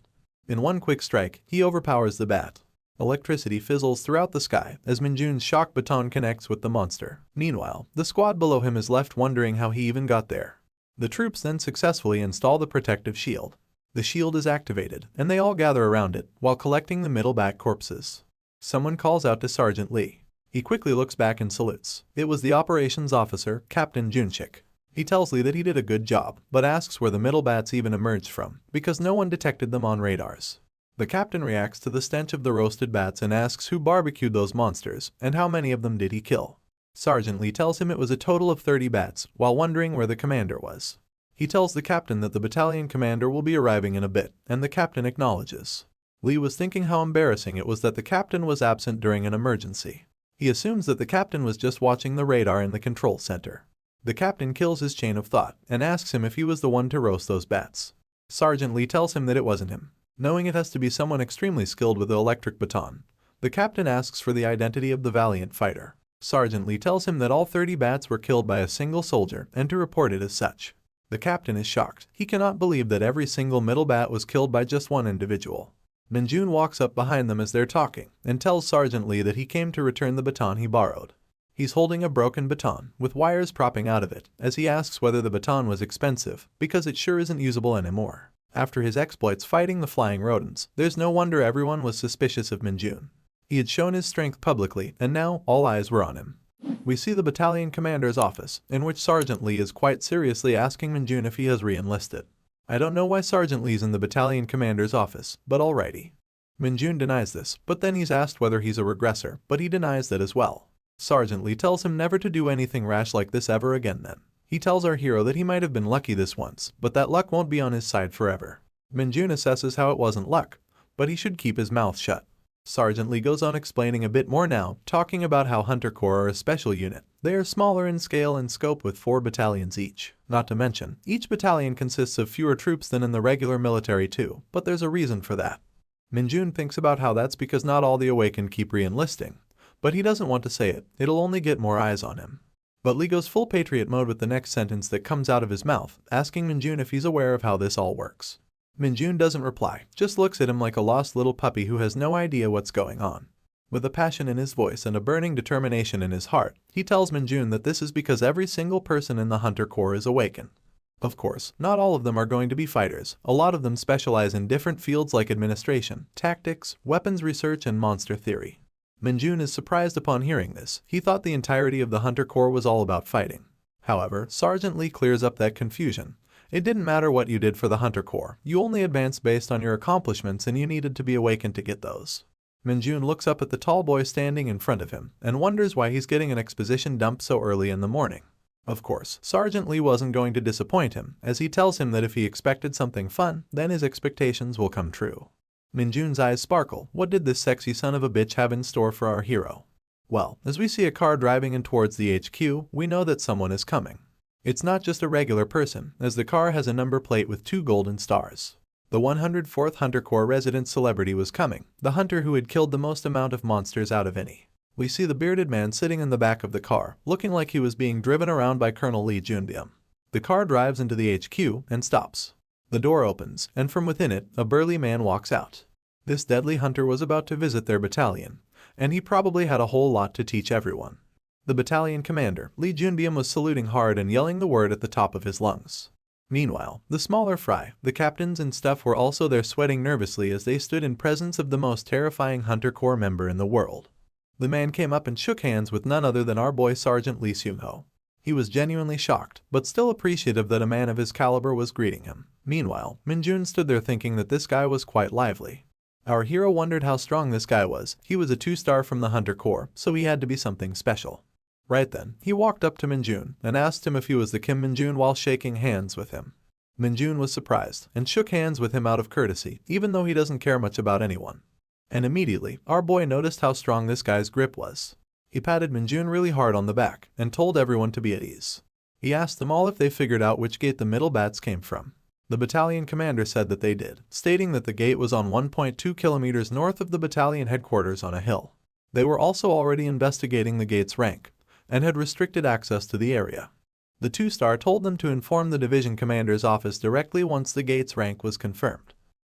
In one quick strike, he overpowers the bat. Electricity fizzles throughout the sky as Minjun's shock baton connects with the monster. Meanwhile, the squad below him is left wondering how he even got there. The troops then successfully install the protective shield. The shield is activated, and they all gather around it while collecting the middle bat corpses. Someone calls out to Sergeant Lee. He quickly looks back and salutes. It was the operations officer, Captain Junchik. He tells Lee that he did a good job, but asks where the middle bats even emerged from, because no one detected them on radars. The captain reacts to the stench of the roasted bats and asks who barbecued those monsters, and how many of them did he kill. Sergeant Lee tells him it was a total of 30 bats, while wondering where the commander was. He tells the captain that the battalion commander will be arriving in a bit, and the captain acknowledges. Lee was thinking how embarrassing it was that the captain was absent during an emergency. He assumes that the captain was just watching the radar in the control center. The captain kills his chain of thought and asks him if he was the one to roast those bats. Sergeant Lee tells him that it wasn't him. Knowing it has to be someone extremely skilled with the electric baton, the captain asks for the identity of the valiant fighter. Sergeant Lee tells him that all 30 bats were killed by a single soldier and to report it as such. The captain is shocked. He cannot believe that every single middle bat was killed by just one individual. Minjun walks up behind them as they're talking and tells Sergeant Lee that he came to return the baton he borrowed. He's holding a broken baton with wires propping out of it as he asks whether the baton was expensive because it sure isn't usable anymore. After his exploits fighting the flying rodents, there's no wonder everyone was suspicious of Minjun. He had shown his strength publicly and now all eyes were on him. We see the battalion commander's office in which Sergeant Lee is quite seriously asking Minjun if he has re-enlisted. I don't know why Sergeant Lee's in the battalion commander's office, but alrighty. Minjun denies this, but then he's asked whether he's a regressor, but he denies that as well. Sergeant Lee tells him never to do anything rash like this ever again then. He tells our hero that he might have been lucky this once, but that luck won't be on his side forever. Minjun assesses how it wasn't luck, but he should keep his mouth shut. Sergeant Lee goes on explaining a bit more now, talking about how Hunter Corps are a special unit. They are smaller in scale and scope with 4 battalions each. Not to mention, each battalion consists of fewer troops than in the regular military too, but there's a reason for that. Minjun thinks about how that's because not all the awakened keep re-enlisting. But he doesn't want to say it, it'll only get more eyes on him. But Lee goes full patriot mode with the next sentence that comes out of his mouth, asking Minjun if he's aware of how this all works. Minjun doesn't reply, just looks at him like a lost little puppy who has no idea what's going on. With a passion in his voice and a burning determination in his heart, he tells Minjun that this is because every single person in the Hunter Corps is awakened. Of course, not all of them are going to be fighters, a lot of them specialize in different fields like administration, tactics, weapons research and monster theory. Minjun is surprised upon hearing this. He thought the entirety of the Hunter Corps was all about fighting. However, Sergeant Lee clears up that confusion. It didn't matter what you did for the Hunter Corps. You only advanced based on your accomplishments and you needed to be awakened to get those. Minjun looks up at the tall boy standing in front of him and wonders why he's getting an exposition dump so early in the morning. Of course, Sergeant Lee wasn't going to disappoint him, as he tells him that if he expected something fun, then his expectations will come true. Minjun's eyes sparkle. What did this sexy son of a bitch have in store for our hero? Well, as we see a car driving in towards the HQ, we know that someone is coming. It's not just a regular person, as the car has a number plate with 2 golden stars. The 104th Hunter Corps resident celebrity was coming, the hunter who had killed the most amount of monsters out of any. We see the bearded man sitting in the back of the car, looking like he was being driven around by Colonel Lee Junbyum. The car drives into the HQ and stops. The door opens, and from within it, a burly man walks out. This deadly hunter was about to visit their battalion, and he probably had a whole lot to teach everyone. The battalion commander, Lee Junbyum, was saluting hard and yelling the word at the top of his lungs. Meanwhile, the smaller fry, the captains and stuff were also there sweating nervously as they stood in presence of the most terrifying Hunter Corps member in the world. The man came up and shook hands with none other than our boy Sergeant Lee Seung-ho. He was genuinely shocked, but still appreciative that a man of his caliber was greeting him. Meanwhile, Minjun stood there thinking that this guy was quite lively. Our hero wondered how strong this guy was. He was a 2-star from the Hunter Corps, so he had to be something special. Right then, he walked up to Minjun and asked him if he was the Kim Minjun while shaking hands with him. Minjun was surprised and shook hands with him out of courtesy, even though he doesn't care much about anyone. And immediately, our boy noticed how strong this guy's grip was. He patted Minjun really hard on the back and told everyone to be at ease. He asked them all if they figured out which gate the middle bats came from. The battalion commander said that they did, stating that the gate was on 1.2 kilometers north of the battalion headquarters on a hill. They were also already investigating the gate's rank and had restricted access to the area. The 2-star told them to inform the division commander's office directly once the gate's rank was confirmed.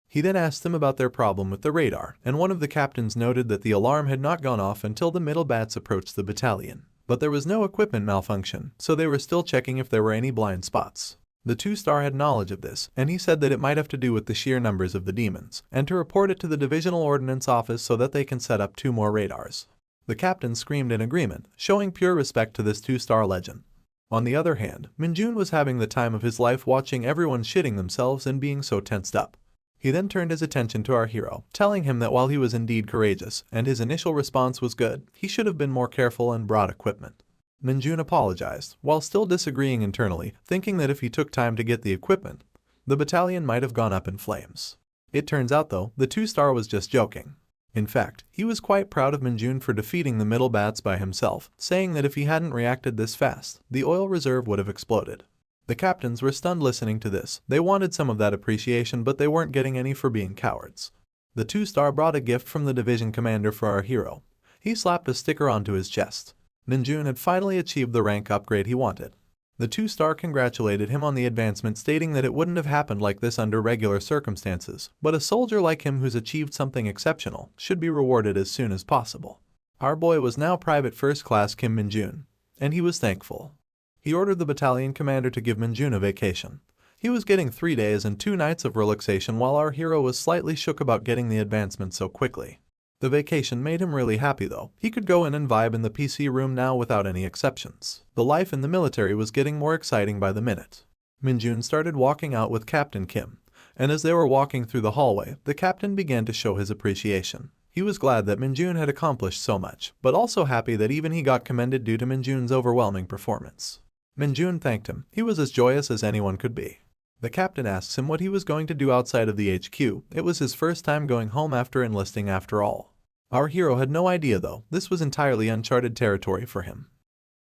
He then asked them about their problem with the radar, and one of the captains noted that the alarm had not gone off until the middle bats approached the battalion. But there was no equipment malfunction, so they were still checking if there were any blind spots. The 2-star had knowledge of this, and he said that it might have to do with the sheer numbers of the demons, and to report it to the divisional ordnance office so that they can set up 2 more radars. The captain screamed in agreement, showing pure respect to this 2-star legend. On the other hand, Minjun was having the time of his life watching everyone shitting themselves and being so tensed up. He then turned his attention to our hero, telling him that while he was indeed courageous and his initial response was good, he should have been more careful and brought equipment. Minjun apologized, while still disagreeing internally, thinking that if he took time to get the equipment, the battalion might have gone up in flames. It turns out though, the 2-star was just joking. In fact, he was quite proud of Minjun for defeating the middle bats by himself, saying that if he hadn't reacted this fast, the oil reserve would have exploded. The captains were stunned listening to this. They wanted some of that appreciation, but they weren't getting any for being cowards. The 2-star brought a gift from the division commander for our hero. He slapped a sticker onto his chest. Minjun had finally achieved the rank upgrade he wanted. The 2-star congratulated him on the advancement, stating that it wouldn't have happened like this under regular circumstances, but a soldier like him who's achieved something exceptional should be rewarded as soon as possible. Our boy was now Private First Class Kim Minjun, and he was thankful. He ordered the battalion commander to give Minjun a vacation. He was getting 3 days and 2 nights of relaxation while our hero was slightly shook about getting the advancement so quickly. The vacation made him really happy though. He could go in and vibe in the PC room now without any exceptions. The life in the military was getting more exciting by the minute. Minjun started walking out with Captain Kim, and as they were walking through the hallway, the captain began to show his appreciation. He was glad that Minjun had accomplished so much, but also happy that even he got commended due to Minjun's overwhelming performance. Minjun thanked him. He was as joyous as anyone could be. The captain asks him what he was going to do outside of the HQ. It was his first time going home after enlisting after all. Our hero had no idea though. This was entirely uncharted territory for him.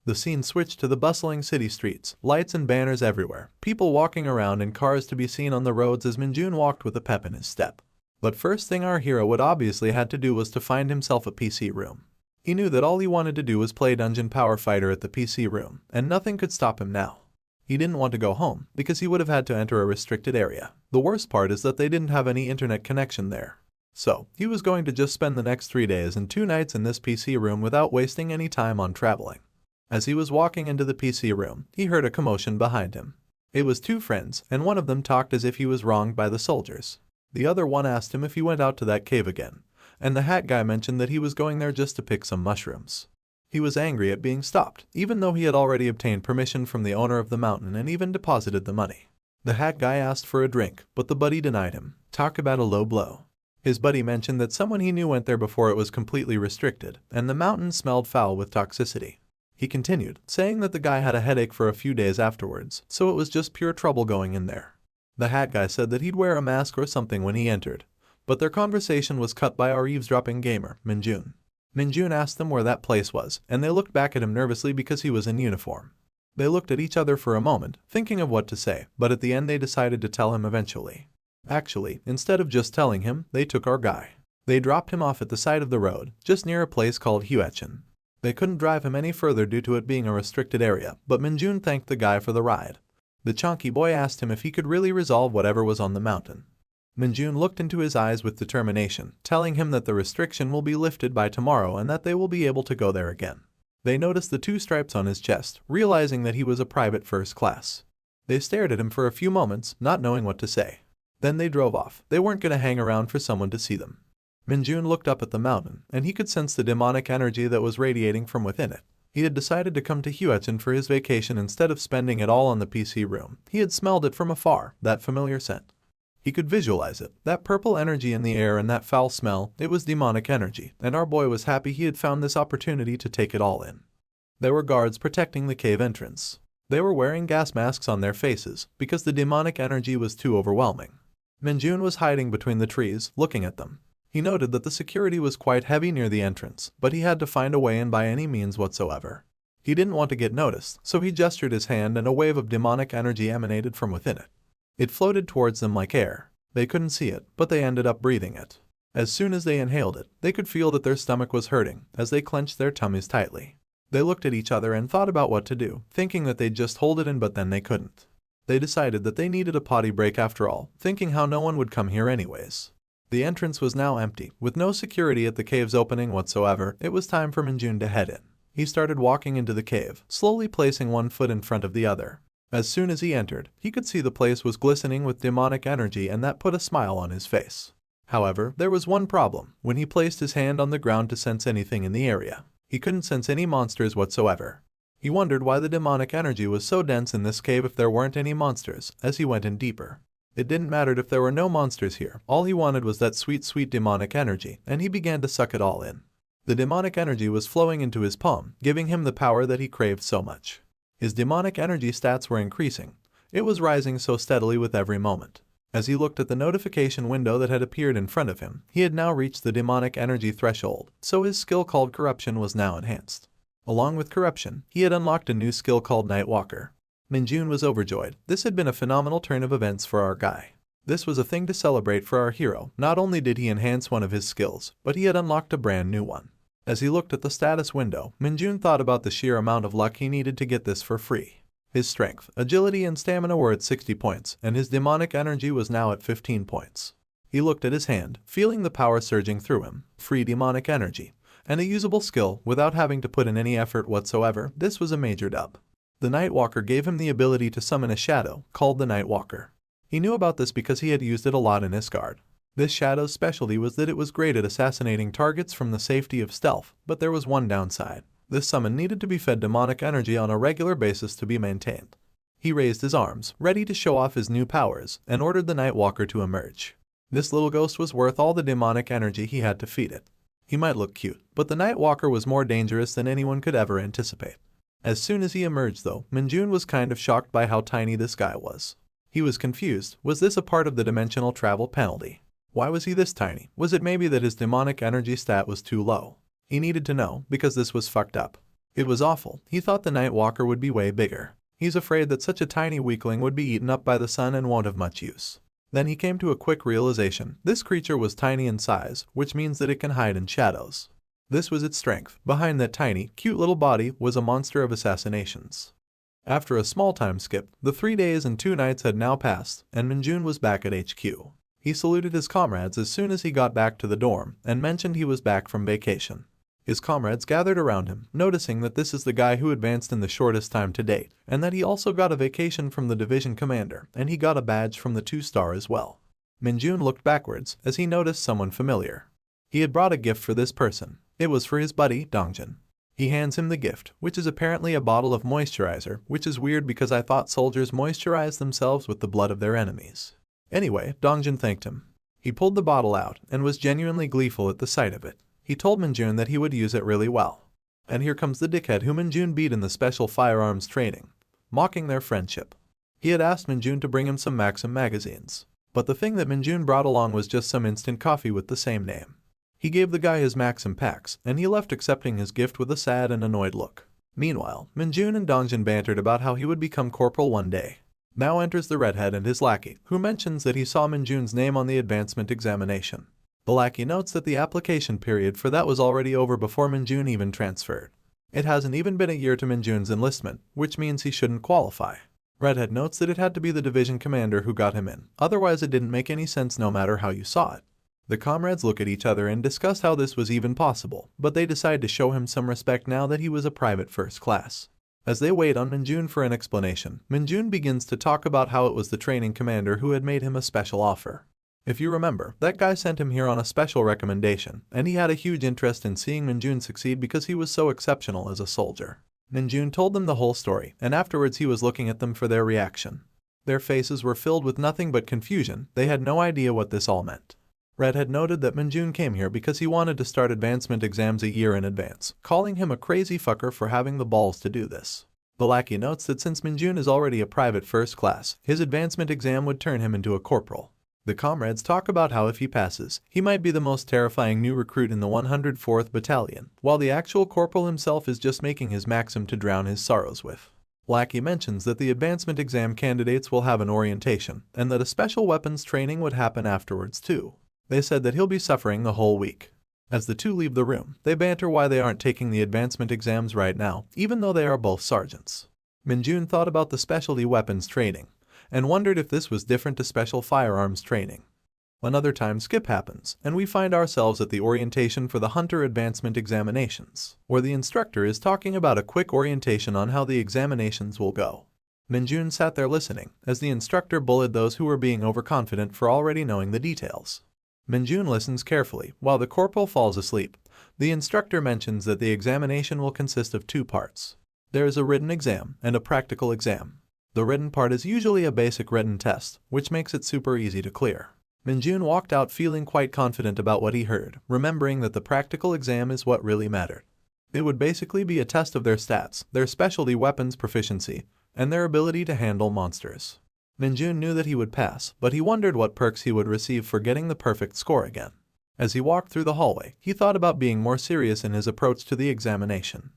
The scene switched to the bustling city streets, lights and banners everywhere, people walking around and cars to be seen on the roads as Minjun walked with a pep in his step. But first thing our hero would obviously had to do was to find himself a PC room. He knew that all he wanted to do was play Dungeon Power Fighter at the PC room, and nothing could stop him now. He didn't want to go home, because he would have had to enter a restricted area. The worst part is that they didn't have any internet connection there. So, he was going to just spend the next 3 days and 2 nights in this PC room without wasting any time on traveling. As he was walking into the PC room, he heard a commotion behind him. It was 2 friends, and one of them talked as if he was wronged by the soldiers. The other one asked him if he went out to that cave again, and the hat guy mentioned that he was going there just to pick some mushrooms. He was angry at being stopped, even though he had already obtained permission from the owner of the mountain and even deposited the money. The hat guy asked for a drink, but the buddy denied him. Talk about a low blow. His buddy mentioned that someone he knew went there before it was completely restricted, and the mountain smelled foul with toxicity. He continued, saying that the guy had a headache for a few days afterwards, so it was just pure trouble going in there. The hat guy said that he'd wear a mask or something when he entered, but their conversation was cut by our eavesdropping gamer, Minjun. Minjun asked them where that place was, and they looked back at him nervously because he was in uniform. They looked at each other for a moment, thinking of what to say, but at the end they decided to tell him eventually. Actually, instead of just telling him, they took our guy. They dropped him off at the side of the road, just near a place called Huechin. They couldn't drive him any further due to it being a restricted area, but Minjun thanked the guy for the ride. The chonky boy asked him if he could really resolve whatever was on the mountain. Minjun looked into his eyes with determination, telling him that the restriction will be lifted by tomorrow and that they will be able to go there again. They noticed the 2 stripes on his chest, realizing that he was a private first class. They stared at him for a few moments, not knowing what to say. Then they drove off. They weren't going to hang around for someone to see them. Minjun looked up at the mountain, and he could sense the demonic energy that was radiating from within it. He had decided to come to Huechin for his vacation instead of spending it all on the PC room. He had smelled it from afar, that familiar scent. He could visualize it, that purple energy in the air and that foul smell. It was demonic energy, and our boy was happy he had found this opportunity to take it all in. There were guards protecting the cave entrance. They were wearing gas masks on their faces because the demonic energy was too overwhelming. Minjun was hiding between the trees, looking at them. He noted that the security was quite heavy near the entrance, but he had to find a way in by any means whatsoever. He didn't want to get noticed, so he gestured his hand and a wave of demonic energy emanated from within it. It floated towards them like air. They couldn't see it, but they ended up breathing it. As soon as they inhaled it, they could feel that their stomach was hurting as they clenched their tummies tightly. They looked at each other and thought about what to do, thinking that they'd just hold it in, but then they couldn't. They decided that they needed a potty break after all, thinking how no one would come here anyways. The entrance was now empty, with no security at the cave's opening whatsoever. It was time for Minjun to head in. He started walking into the cave, slowly placing one foot in front of the other. As soon as he entered, he could see the place was glistening with demonic energy, and that put a smile on his face. However, there was one problem. When he placed his hand on the ground to sense anything in the area, he couldn't sense any monsters whatsoever. He wondered why the demonic energy was so dense in this cave if there weren't any monsters. As he went in deeper, it didn't matter if there were no monsters here. All he wanted was that sweet, sweet demonic energy, and he began to suck it all in. The demonic energy was flowing into his palm, giving him the power that he craved so much. His demonic energy stats were increasing. It was rising so steadily with every moment. As he looked at the notification window that had appeared in front of him, he had now reached the demonic energy threshold, so his skill called Corruption was now enhanced. Along with Corruption, he had unlocked a new skill called Nightwalker. Minjun was overjoyed. This had been a phenomenal turn of events for our guy. This was a thing to celebrate for our hero. Not only did he enhance one of his skills, but he had unlocked a brand new one. As he looked at the status window, Minjun thought about the sheer amount of luck he needed to get this for free. His strength, agility, and stamina were at 60 points, and his demonic energy was now at 15 points. He looked at his hand, feeling the power surging through him. Free demonic energy, and a usable skill without having to put in any effort whatsoever. This was a major dub. The Nightwalker gave him the ability to summon a shadow, called the Nightwalker. He knew about this because he had used it a lot in Isgard. This shadow's specialty was that it was great at assassinating targets from the safety of stealth, but there was one downside. This summon needed to be fed demonic energy on a regular basis to be maintained. He raised his arms, ready to show off his new powers, and ordered the Nightwalker to emerge. This little ghost was worth all the demonic energy he had to feed it. He might look cute, but the Nightwalker was more dangerous than anyone could ever anticipate. As soon as he emerged though, Minjun was kind of shocked by how tiny this guy was. He was confused. Was this a part of the dimensional travel penalty? Why was he this tiny? Was it maybe that his demonic energy stat was too low? He needed to know, because this was fucked up. It was awful. He thought the Nightwalker would be way bigger. He's afraid that such a tiny weakling would be eaten up by the sun and won't have much use. Then he came to a quick realization. This creature was tiny in size, which means that it can hide in shadows. This was its strength. Behind that tiny, cute little body was a monster of assassinations. After a small time skip, the 3 days and 2 nights had now passed, and Minjun was back at HQ. He saluted his comrades as soon as he got back to the dorm, and mentioned he was back from vacation. His comrades gathered around him, noticing that this is the guy who advanced in the shortest time to date, and that he also got a vacation from the division commander, and he got a badge from the 2-star as well. Minjun looked backwards as he noticed someone familiar. He had brought a gift for this person. It was for his buddy, Dongjin. He hands him the gift, which is apparently a bottle of moisturizer, which is weird because I thought soldiers moisturize themselves with the blood of their enemies. Anyway, Dongjin thanked him. He pulled the bottle out and was genuinely gleeful at the sight of it. He told Minjun that he would use it really well. And here comes the dickhead who Minjun beat in the special firearms training, mocking their friendship. He had asked Minjun to bring him some Maxim magazines, but the thing that Minjun brought along was just some instant coffee with the same name. He gave the guy his Maxim packs, and he left accepting his gift with a sad and annoyed look. Meanwhile, Minjun and Dongjin bantered about how he would become corporal one day. Now enters the redhead and his lackey, who mentions that he saw Minjun's name on the advancement examination. The lackey notes that the application period for that was already over before Minjun even transferred. It hasn't even been a year to Minjun's enlistment, which means he shouldn't qualify. Redhead notes that it had to be the division commander who got him in, otherwise it didn't make any sense no matter how you saw it. The comrades look at each other and discuss how this was even possible, but they decide to show him some respect now that he was a private first class. As they wait on Minjun for an explanation, Minjun begins to talk about how it was the training commander who had made him a special offer. If you remember, that guy sent him here on a special recommendation, and he had a huge interest in seeing Minjun succeed because he was so exceptional as a soldier. Minjun told them the whole story, and afterwards he was looking at them for their reaction. Their faces were filled with nothing but confusion. They had no idea what this all meant. Red had noted that Minjun came here because he wanted to start advancement exams a year in advance, calling him a crazy fucker for having the balls to do this. The lackey notes that since Minjun is already a private first class, his advancement exam would turn him into a corporal. The comrades talk about how if he passes, he might be the most terrifying new recruit in the 104th Battalion, while the actual corporal himself is just making his maxim to drown his sorrows with. Lackey mentions that the advancement exam candidates will have an orientation, and that a special weapons training would happen afterwards too. They said that he'll be suffering the whole week. As the two leave the room, they banter why they aren't taking the advancement exams right now, even though they are both sergeants. Minjun thought about the specialty weapons training, and wondered if this was different to special firearms training. Another time skip happens, and we find ourselves at the orientation for the Hunter Advancement Examinations, where the instructor is talking about a quick orientation on how the examinations will go. Minjun sat there listening, as the instructor bullied those who were being overconfident for already knowing the details. Minjun listens carefully, while the corporal falls asleep. The instructor mentions that the examination will consist of two parts. There is a written exam and a practical exam. The written part is usually a basic written test, which makes it super easy to clear. Minjun walked out feeling quite confident about what he heard, remembering that the practical exam is what really mattered. It would basically be a test of their stats, their specialty weapons proficiency, and their ability to handle monsters. Minjun knew that he would pass, but he wondered what perks he would receive for getting the perfect score again. As he walked through the hallway, he thought about being more serious in his approach to the examination.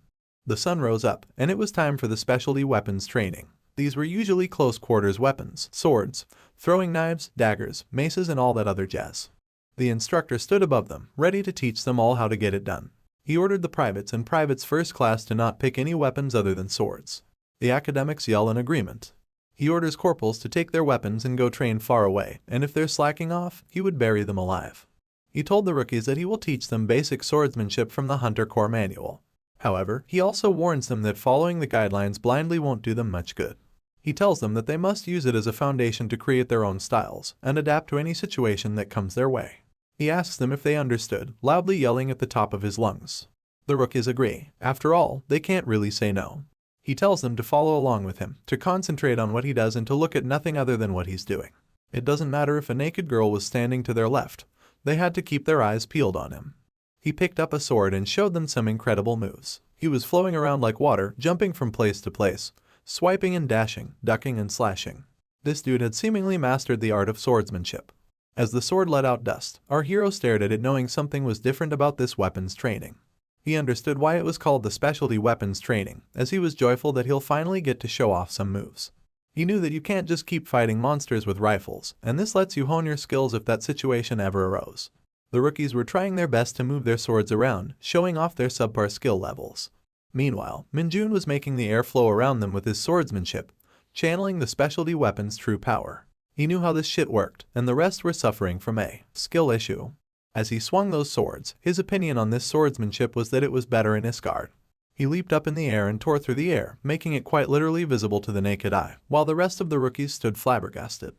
The sun rose up, and it was time for the specialty weapons training. These were usually close-quarters weapons, swords, throwing knives, daggers, maces, and all that other jazz. The instructor stood above them, ready to teach them all how to get it done. He ordered the privates and privates first class to not pick any weapons other than swords. The academics yell in agreement. He orders corporals to take their weapons and go train far away, and if they're slacking off, he would bury them alive. He told the rookies that he will teach them basic swordsmanship from the Hunter Corps manual. However, he also warns them that following the guidelines blindly won't do them much good. He tells them that they must use it as a foundation to create their own styles and adapt to any situation that comes their way. He asks them if they understood, loudly yelling at the top of his lungs. The rookies agree. After all, they can't really say no. He tells them to follow along with him, to concentrate on what he does and to look at nothing other than what he's doing. It doesn't matter if a naked girl was standing to their left. They had to keep their eyes peeled on him. He picked up a sword and showed them some incredible moves. He was flowing around like water, jumping from place to place, swiping and dashing, ducking and slashing. This dude had seemingly mastered the art of swordsmanship. As the sword let out dust, our hero stared at it knowing something was different about this weapons training. He understood why it was called the specialty weapons training, as he was joyful that he'll finally get to show off some moves. He knew that you can't just keep fighting monsters with rifles, and this lets you hone your skills if that situation ever arose. The rookies were trying their best to move their swords around, showing off their subpar skill levels. Meanwhile, Minjun was making the air flow around them with his swordsmanship, channeling the specialty weapon's true power. He knew how this shit worked, and the rest were suffering from a skill issue. As he swung those swords, his opinion on this swordsmanship was that it was better in Isgard. He leaped up in the air and tore through the air, making it quite literally visible to the naked eye, while the rest of the rookies stood flabbergasted.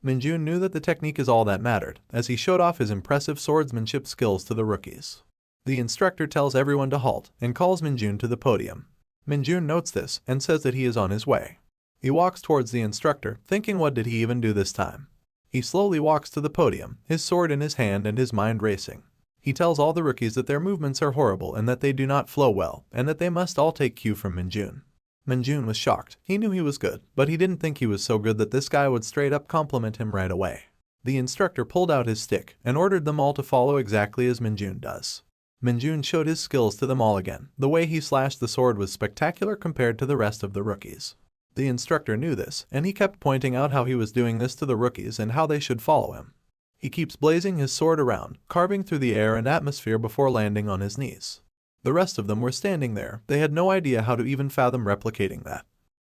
Minjun knew that the technique is all that mattered, as he showed off his impressive swordsmanship skills to the rookies. The instructor tells everyone to halt and calls Minjun to the podium. Minjun notes this and says that he is on his way. He walks towards the instructor, thinking what did he even do this time. He slowly walks to the podium, his sword in his hand and his mind racing. He tells all the rookies that their movements are horrible and that they do not flow well, and that they must all take cue from Minjun. Minjun was shocked. He knew he was good, but he didn't think he was so good that this guy would straight up compliment him right away. The instructor pulled out his stick and ordered them all to follow exactly as Minjun does. Minjun showed his skills to them all again. The way he slashed the sword was spectacular compared to the rest of the rookies. The instructor knew this, and he kept pointing out how he was doing this to the rookies and how they should follow him. He keeps blazing his sword around, carving through the air and atmosphere before landing on his knees. The rest of them were standing there. They had no idea how to even fathom replicating that.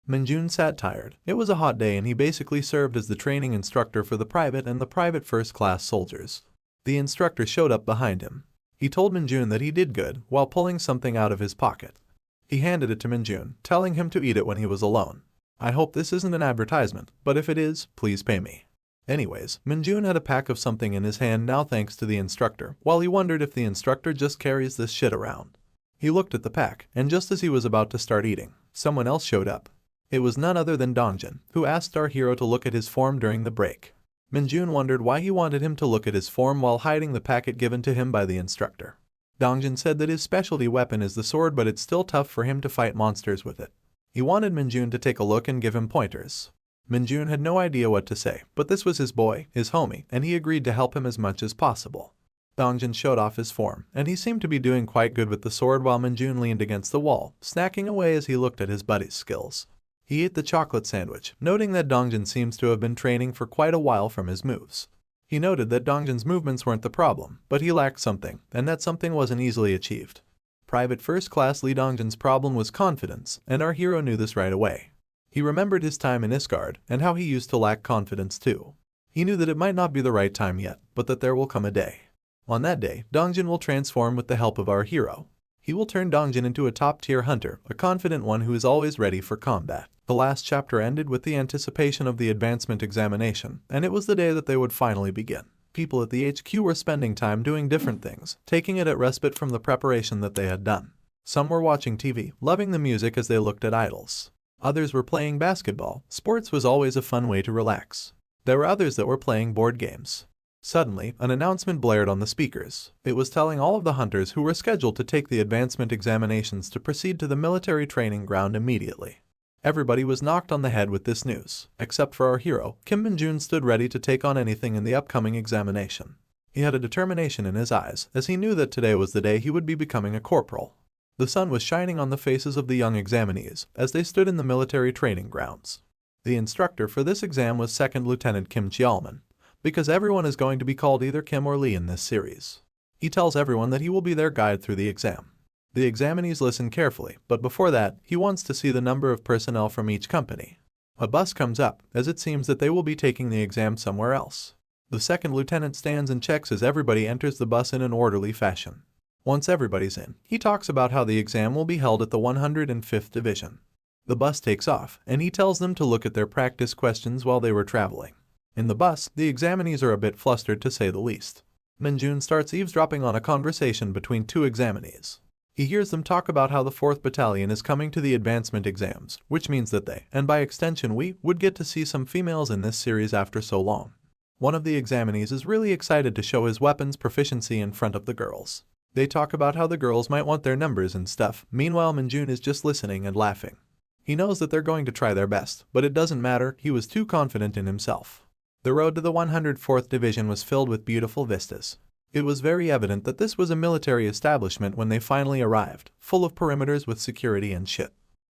Minjun sat tired. It was a hot day and he basically served as the training instructor for the private and the private first-class soldiers. The instructor showed up behind him. He told Minjun that he did good while pulling something out of his pocket. He handed it to Minjun, telling him to eat it when he was alone. I hope this isn't an advertisement, but if it is, please pay me. Anyways, Minjun had a pack of something in his hand now thanks to the instructor, while he wondered if the instructor just carries this shit around. He looked at the pack, and just as he was about to start eating, someone else showed up. It was none other than Dongjin, who asked our hero to look at his form during the break. Minjun wondered why he wanted him to look at his form while hiding the packet given to him by the instructor. Dongjin said that his specialty weapon is the sword, but it's still tough for him to fight monsters with it. He wanted Minjun to take a look and give him pointers. Minjun had no idea what to say, but this was his boy, his homie, and he agreed to help him as much as possible. Dongjin showed off his form, and he seemed to be doing quite good with the sword while Minjun leaned against the wall, snacking away as he looked at his buddy's skills. He ate the chocolate sandwich, noting that Dongjin seems to have been training for quite a while from his moves. He noted that Dongjin's movements weren't the problem, but he lacked something, and that something wasn't easily achieved. Private First Class Lee Dongjin's problem was confidence, and our hero knew this right away. He remembered his time in Isgard, and how he used to lack confidence too. He knew that it might not be the right time yet, but that there will come a day. On that day, Dongjin will transform with the help of our hero. He will turn Dongjin into a top-tier hunter, a confident one who is always ready for combat. The last chapter ended with the anticipation of the advancement examination, and it was the day that they would finally begin. People at the HQ were spending time doing different things, taking it as respite from the preparation that they had done. Some were watching TV, loving the music as they looked at idols. Others were playing basketball. Sports was always a fun way to relax. There were others that were playing board games. Suddenly, an announcement blared on the speakers. It was telling all of the hunters who were scheduled to take the advancement examinations to proceed to the military training ground immediately. Everybody was knocked on the head with this news, except for our hero. Kim Minjun stood ready to take on anything in the upcoming examination. He had a determination in his eyes, as he knew that today was the day he would be becoming a corporal. The sun was shining on the faces of the young examinees as they stood in the military training grounds. The instructor for this exam was 2nd Lieutenant Kim Cheolman, because everyone is going to be called either Kim or Lee in this series. He tells everyone that he will be their guide through the exam. The examinees listen carefully, but before that, he wants to see the number of personnel from each company. A bus comes up, as it seems that they will be taking the exam somewhere else. The 2nd lieutenant stands and checks as everybody enters the bus in an orderly fashion. Once everybody's in, he talks about how the exam will be held at the 105th Division. The bus takes off, and he tells them to look at their practice questions while they were traveling. In the bus, the examinees are a bit flustered to say the least. Minjun starts eavesdropping on a conversation between two examinees. He hears them talk about how the 4th Battalion is coming to the advancement exams, which means that they, and by extension we, would get to see some females in this series after so long. One of the examinees is really excited to show his weapons proficiency in front of the girls. They talk about how the girls might want their numbers and stuff. Meanwhile, Minjun is just listening and laughing. He knows that they're going to try their best, but it doesn't matter, he was too confident in himself. The road to the 104th Division was filled with beautiful vistas. It was very evident that this was a military establishment when they finally arrived, full of perimeters with security and shit.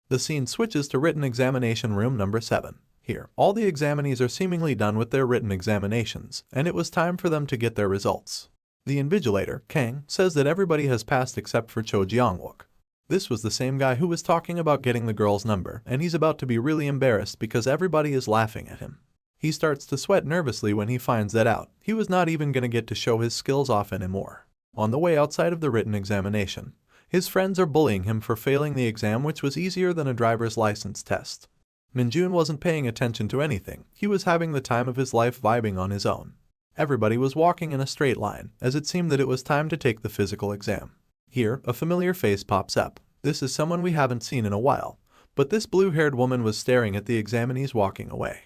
The scene switches to written examination room number 7. Here, all the examinees are seemingly done with their written examinations, and it was time for them to get their results. The invigilator, Kang, says that everybody has passed except for Cho Jeongwook. This was the same guy who was talking about getting the girl's number, and he's about to be really embarrassed because everybody is laughing at him. He starts to sweat nervously when he finds that out. He was not even going to get to show his skills off anymore. On the way outside of the written examination, his friends are bullying him for failing the exam, which was easier than a driver's license test. Minjun wasn't paying attention to anything. He was having the time of his life vibing on his own. Everybody was walking in a straight line, as it seemed that it was time to take the physical exam. Here, a familiar face pops up. This is someone we haven't seen in a while, but this blue-haired woman was staring at the examinees walking away.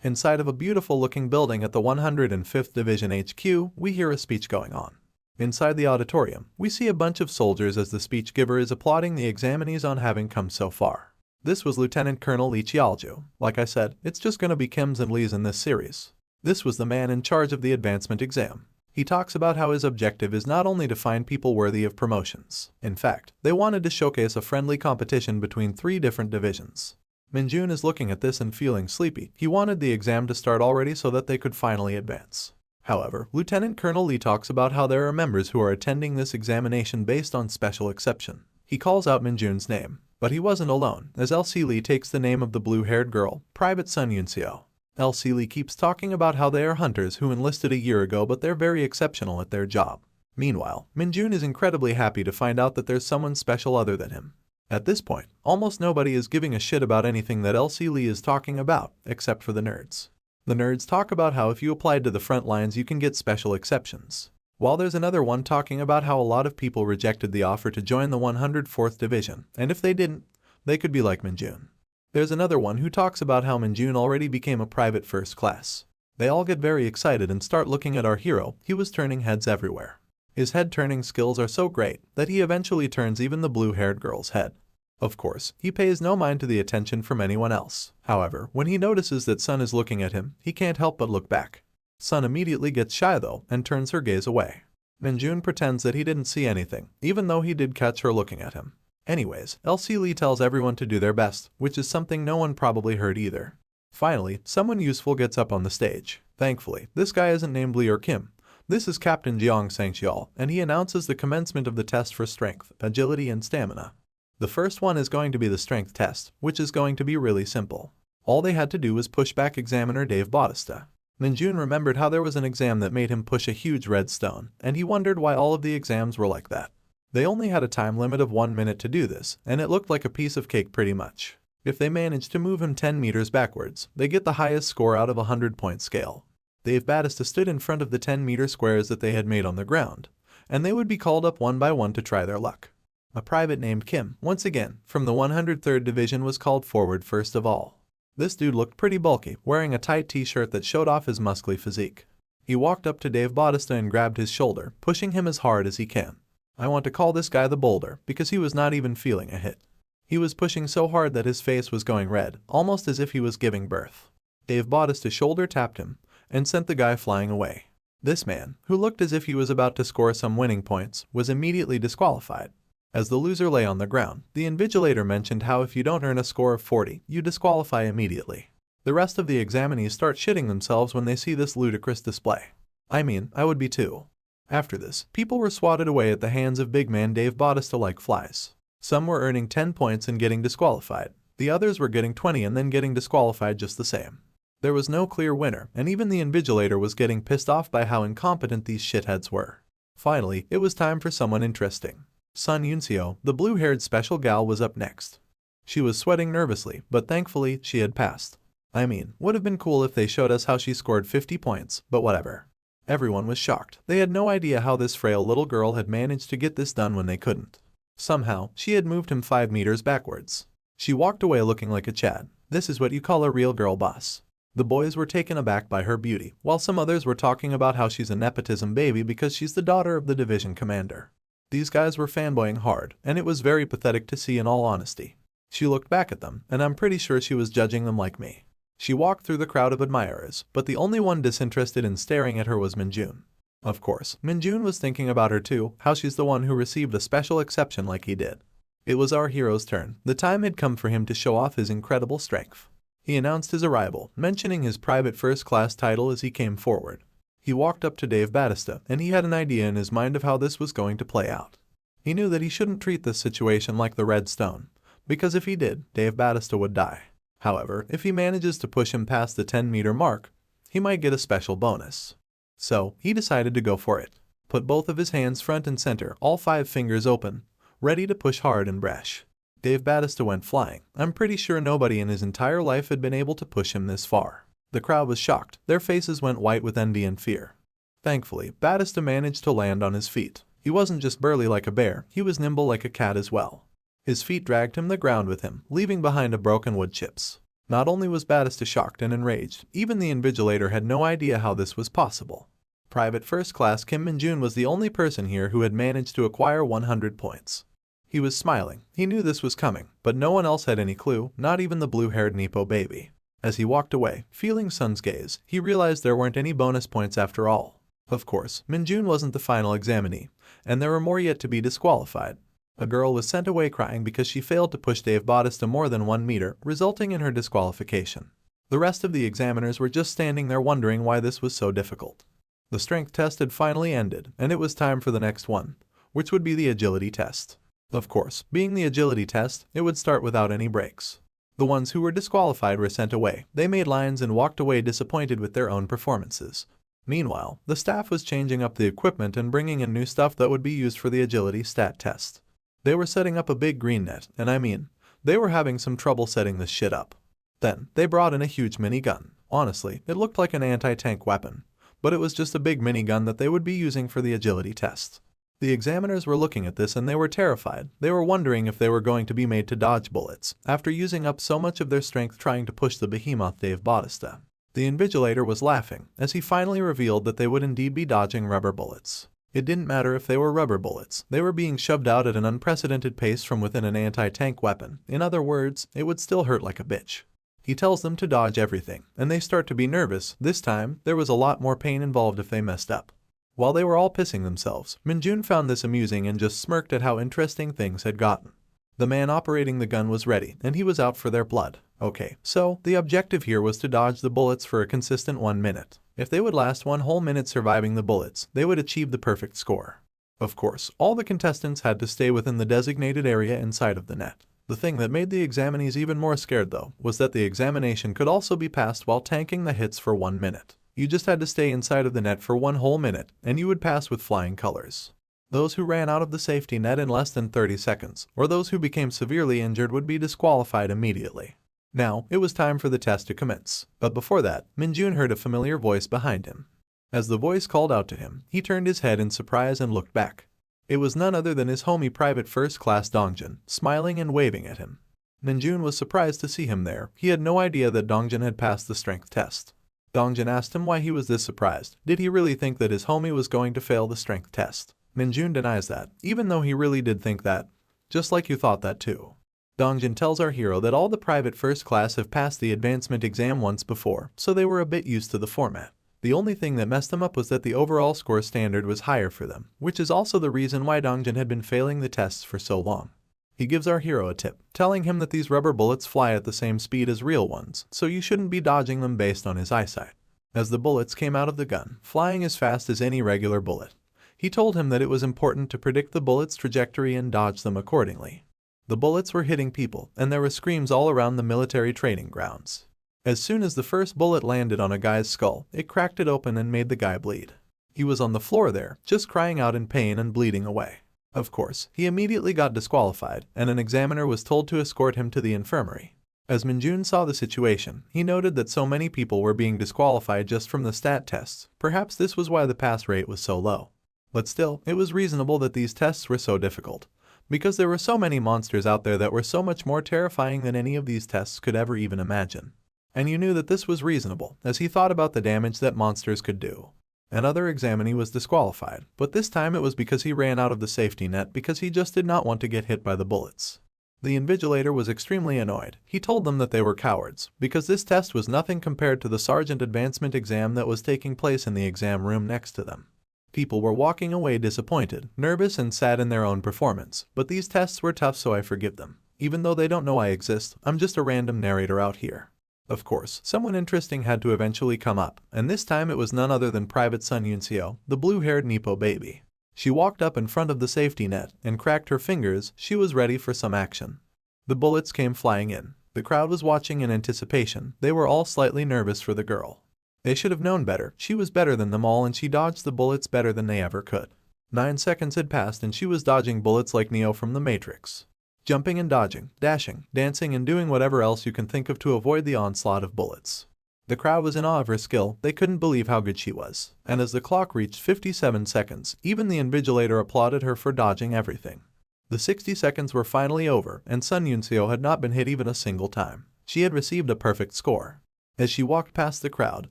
Inside of a beautiful-looking building at the 105th Division HQ, we hear a speech going on. Inside the auditorium, we see a bunch of soldiers as the speech giver is applauding the examinees on having come so far. This was Lieutenant Colonel Lee Cheolju. Like I said, it's just gonna be Kim's and Lee's in this series. This was the man in charge of the advancement exam. He talks about how his objective is not only to find people worthy of promotions. In fact, they wanted to showcase a friendly competition between 3 different divisions. Minjun is looking at this and feeling sleepy. He wanted the exam to start already so that they could finally advance. However, Lieutenant Colonel Lee talks about how there are members who are attending this examination based on special exception. He calls out Minjun's name, but he wasn't alone, as LC Lee takes the name of the blue-haired girl, Private Sun Yunseo. LC Lee keeps talking about how they are hunters who enlisted a year ago, but they're very exceptional at their job. Meanwhile, Minjun is incredibly happy to find out that there's someone special other than him. At this point, almost nobody is giving a shit about anything that LC Lee is talking about, except for the nerds. The nerds talk about how if you applied to the front lines you can get special exceptions. While there's another one talking about how a lot of people rejected the offer to join the 104th Division, and if they didn't, they could be like Minjun. There's another one who talks about how Minjun already became a private first class. They all get very excited and start looking at our hero. He was turning heads everywhere. His head-turning skills are so great that he eventually turns even the blue-haired girl's head. Of course, he pays no mind to the attention from anyone else. However, when he notices that Sun is looking at him, he can't help but look back. Sun immediately gets shy though and turns her gaze away. Minjun pretends that he didn't see anything, even though he did catch her looking at him. Anyways, LC Lee tells everyone to do their best, which is something no one probably heard either. Finally, someone useful gets up on the stage. Thankfully, this guy isn't named Lee or Kim. This is Captain Jiang Sangxiao, and he announces the commencement of the test for strength, agility, and stamina. The first one is going to be the strength test, which is going to be really simple. All they had to do was push back examiner Dave Bautista. Minjun remembered how there was an exam that made him push a huge red stone, and he wondered why all of the exams were like that. They only had a time limit of 1 minute to do this, and it looked like a piece of cake pretty much. If they managed to move him 10 meters backwards, they get the highest score out of a 100-point scale. Dave Bautista stood in front of the 10-meter squares that they had made on the ground, and they would be called up one by one to try their luck. A private named Kim, once again, from the 103rd Division was called forward first of all. This dude looked pretty bulky, wearing a tight t-shirt that showed off his muscly physique. He walked up to Dave Bautista and grabbed his shoulder, pushing him as hard as he can. I want to call this guy the Boulder, because he was not even feeling a hit. He was pushing so hard that his face was going red, almost as if he was giving birth. Dave Bautista shoulder tapped him, and sent the guy flying away. This man, who looked as if he was about to score some winning points, was immediately disqualified. As the loser lay on the ground, the invigilator mentioned how if you don't earn a score of 40, you disqualify immediately. The rest of the examinees start shitting themselves when they see this ludicrous display. I mean, I would be too. After this, people were swatted away at the hands of big man Dave Bautista like flies. Some were earning 10 points and getting disqualified. The others were getting 20 and then getting disqualified just the same. There was no clear winner, and even the invigilator was getting pissed off by how incompetent these shitheads were. Finally, it was time for someone interesting. Sun Yunxiu, the blue-haired special gal, was up next. She was sweating nervously, but thankfully, she had passed. I mean, would have been cool if they showed us how she scored 50 points, but whatever. Everyone was shocked. They had no idea how this frail little girl had managed to get this done when they couldn't. Somehow, she had moved him 5 meters backwards. She walked away looking like a Chad. This is what you call a real girl boss. The boys were taken aback by her beauty, while some others were talking about how she's a nepotism baby because she's the daughter of the division commander. These guys were fanboying hard, and it was very pathetic to see in all honesty. She looked back at them, and I'm pretty sure she was judging them like me. She walked through the crowd of admirers, but the only one disinterested in staring at her was Minjun. Of course, Minjun was thinking about her too, how she's the one who received a special exception like he did. It was our hero's turn. The time had come for him to show off his incredible strength. He announced his arrival, mentioning his private first-class title as he came forward. He walked up to Dave Bautista, and he had an idea in his mind of how this was going to play out. He knew that he shouldn't treat this situation like the Red Stone, because if he did, Dave Bautista would die. However, if he manages to push him past the 10-meter mark, he might get a special bonus. So, he decided to go for it. Put both of his hands front and center, all 5 fingers open, ready to push hard and brash. Dave Bautista went flying. I'm pretty sure nobody in his entire life had been able to push him this far. The crowd was shocked. Their faces went white with envy and fear. Thankfully, Bautista managed to land on his feet. He wasn't just burly like a bear, he was nimble like a cat as well. His feet dragged him the ground with him, leaving behind a broken wood chips. Not only was Bautista shocked and enraged, even the invigilator had no idea how this was possible. Private First Class Kim Min-jun was the only person here who had managed to acquire 100 points. He was smiling. He knew this was coming, but no one else had any clue, not even the blue-haired Nepo baby. As he walked away, feeling Sun's gaze, he realized there weren't any bonus points after all. Of course, Min-jun wasn't the final examinee, and there were more yet to be disqualified. A girl was sent away crying because she failed to push Dave Bautista more than 1 meter, resulting in her disqualification. The rest of the examiners were just standing there wondering why this was so difficult. The strength test had finally ended, and it was time for the next one, which would be the agility test. Of course, being the agility test, it would start without any breaks. The ones who were disqualified were sent away. They made lines and walked away disappointed with their own performances. Meanwhile, the staff was changing up the equipment and bringing in new stuff that would be used for the agility stat test. They were setting up a big green net, and I mean, they were having some trouble setting this shit up. Then, they brought in a huge minigun. Honestly, it looked like an anti-tank weapon, but it was just a big minigun that they would be using for the agility test. The examiners were looking at this and they were terrified. They were wondering if they were going to be made to dodge bullets after using up so much of their strength trying to push the behemoth Dave Bautista. The Invigilator was laughing as he finally revealed that they would indeed be dodging rubber bullets. It didn't matter if they were rubber bullets, they were being shoved out at an unprecedented pace from within an anti-tank weapon. In other words, it would still hurt like a bitch. He tells them to dodge everything, and they start to be nervous. This time, there was a lot more pain involved if they messed up. While they were all pissing themselves, Minjun found this amusing and just smirked at how interesting things had gotten. The man operating the gun was ready, and he was out for their blood. Okay, so the objective here was to dodge the bullets for a consistent 1 minute. If they would last 1 whole minute surviving the bullets, they would achieve the perfect score. Of course, all the contestants had to stay within the designated area inside of the net. The thing that made the examinees even more scared though, was that the examination could also be passed while tanking the hits for 1 minute. You just had to stay inside of the net for 1 whole minute, and you would pass with flying colors. Those who ran out of the safety net in less than 30 seconds, or those who became severely injured would be disqualified immediately. Now, it was time for the test to commence, but before that, Minjun heard a familiar voice behind him. As the voice called out to him, he turned his head in surprise and looked back. It was none other than his homie Private First Class Dongjin, smiling and waving at him. Minjun was surprised to see him there. He had no idea that Dongjin had passed the strength test. Dongjin asked him why he was this surprised. Did he really think that his homie was going to fail the strength test? Minjun denies that, even though he really did think that. Just like you thought that too. Dongjin tells our hero that all the private first class have passed the advancement exam once before, so they were a bit used to the format. The only thing that messed them up was that the overall score standard was higher for them, which is also the reason why Dongjin had been failing the tests for so long. He gives our hero a tip, telling him that these rubber bullets fly at the same speed as real ones, so you shouldn't be dodging them based on his eyesight. As the bullets came out of the gun, flying as fast as any regular bullet, he told him that it was important to predict the bullet's trajectory and dodge them accordingly. The bullets were hitting people, and there were screams all around the military training grounds. As soon as the first bullet landed on a guy's skull, it cracked it open and made the guy bleed. He was on the floor there, just crying out in pain and bleeding away. Of course, he immediately got disqualified, and an examiner was told to escort him to the infirmary. As Minjun saw the situation, he noted that so many people were being disqualified just from the stat tests. Perhaps this was why the pass rate was so low. But still, it was reasonable that these tests were so difficult, because there were so many monsters out there that were so much more terrifying than any of these tests could ever even imagine. And you knew that this was reasonable, as he thought about the damage that monsters could do. Another examinee was disqualified, but this time it was because he ran out of the safety net because he just did not want to get hit by the bullets. The Invigilator was extremely annoyed. He told them that they were cowards, because this test was nothing compared to the Sergeant Advancement exam that was taking place in the exam room next to them. People were walking away disappointed, nervous and sad in their own performance, but these tests were tough, so I forgive them. Even though they don't know I exist, I'm just a random narrator out here. Of course, someone interesting had to eventually come up, and this time it was none other than Private Sun Yunseo, the blue-haired Nepo baby. She walked up in front of the safety net and cracked her fingers. She was ready for some action. The bullets came flying in. The crowd was watching in anticipation. They were all slightly nervous for the girl. They should have known better. She was better than them all, and she dodged the bullets better than they ever could. 9 seconds had passed and she was dodging bullets like Neo from the Matrix. Jumping and dodging, dashing, dancing and doing whatever else you can think of to avoid the onslaught of bullets. The crowd was in awe of her skill. They couldn't believe how good she was. And as the clock reached 57 seconds, even the Invigilator applauded her for dodging everything. The 60 seconds were finally over, and Sun Yunseo had not been hit even a single time. She had received a perfect score. As she walked past the crowd,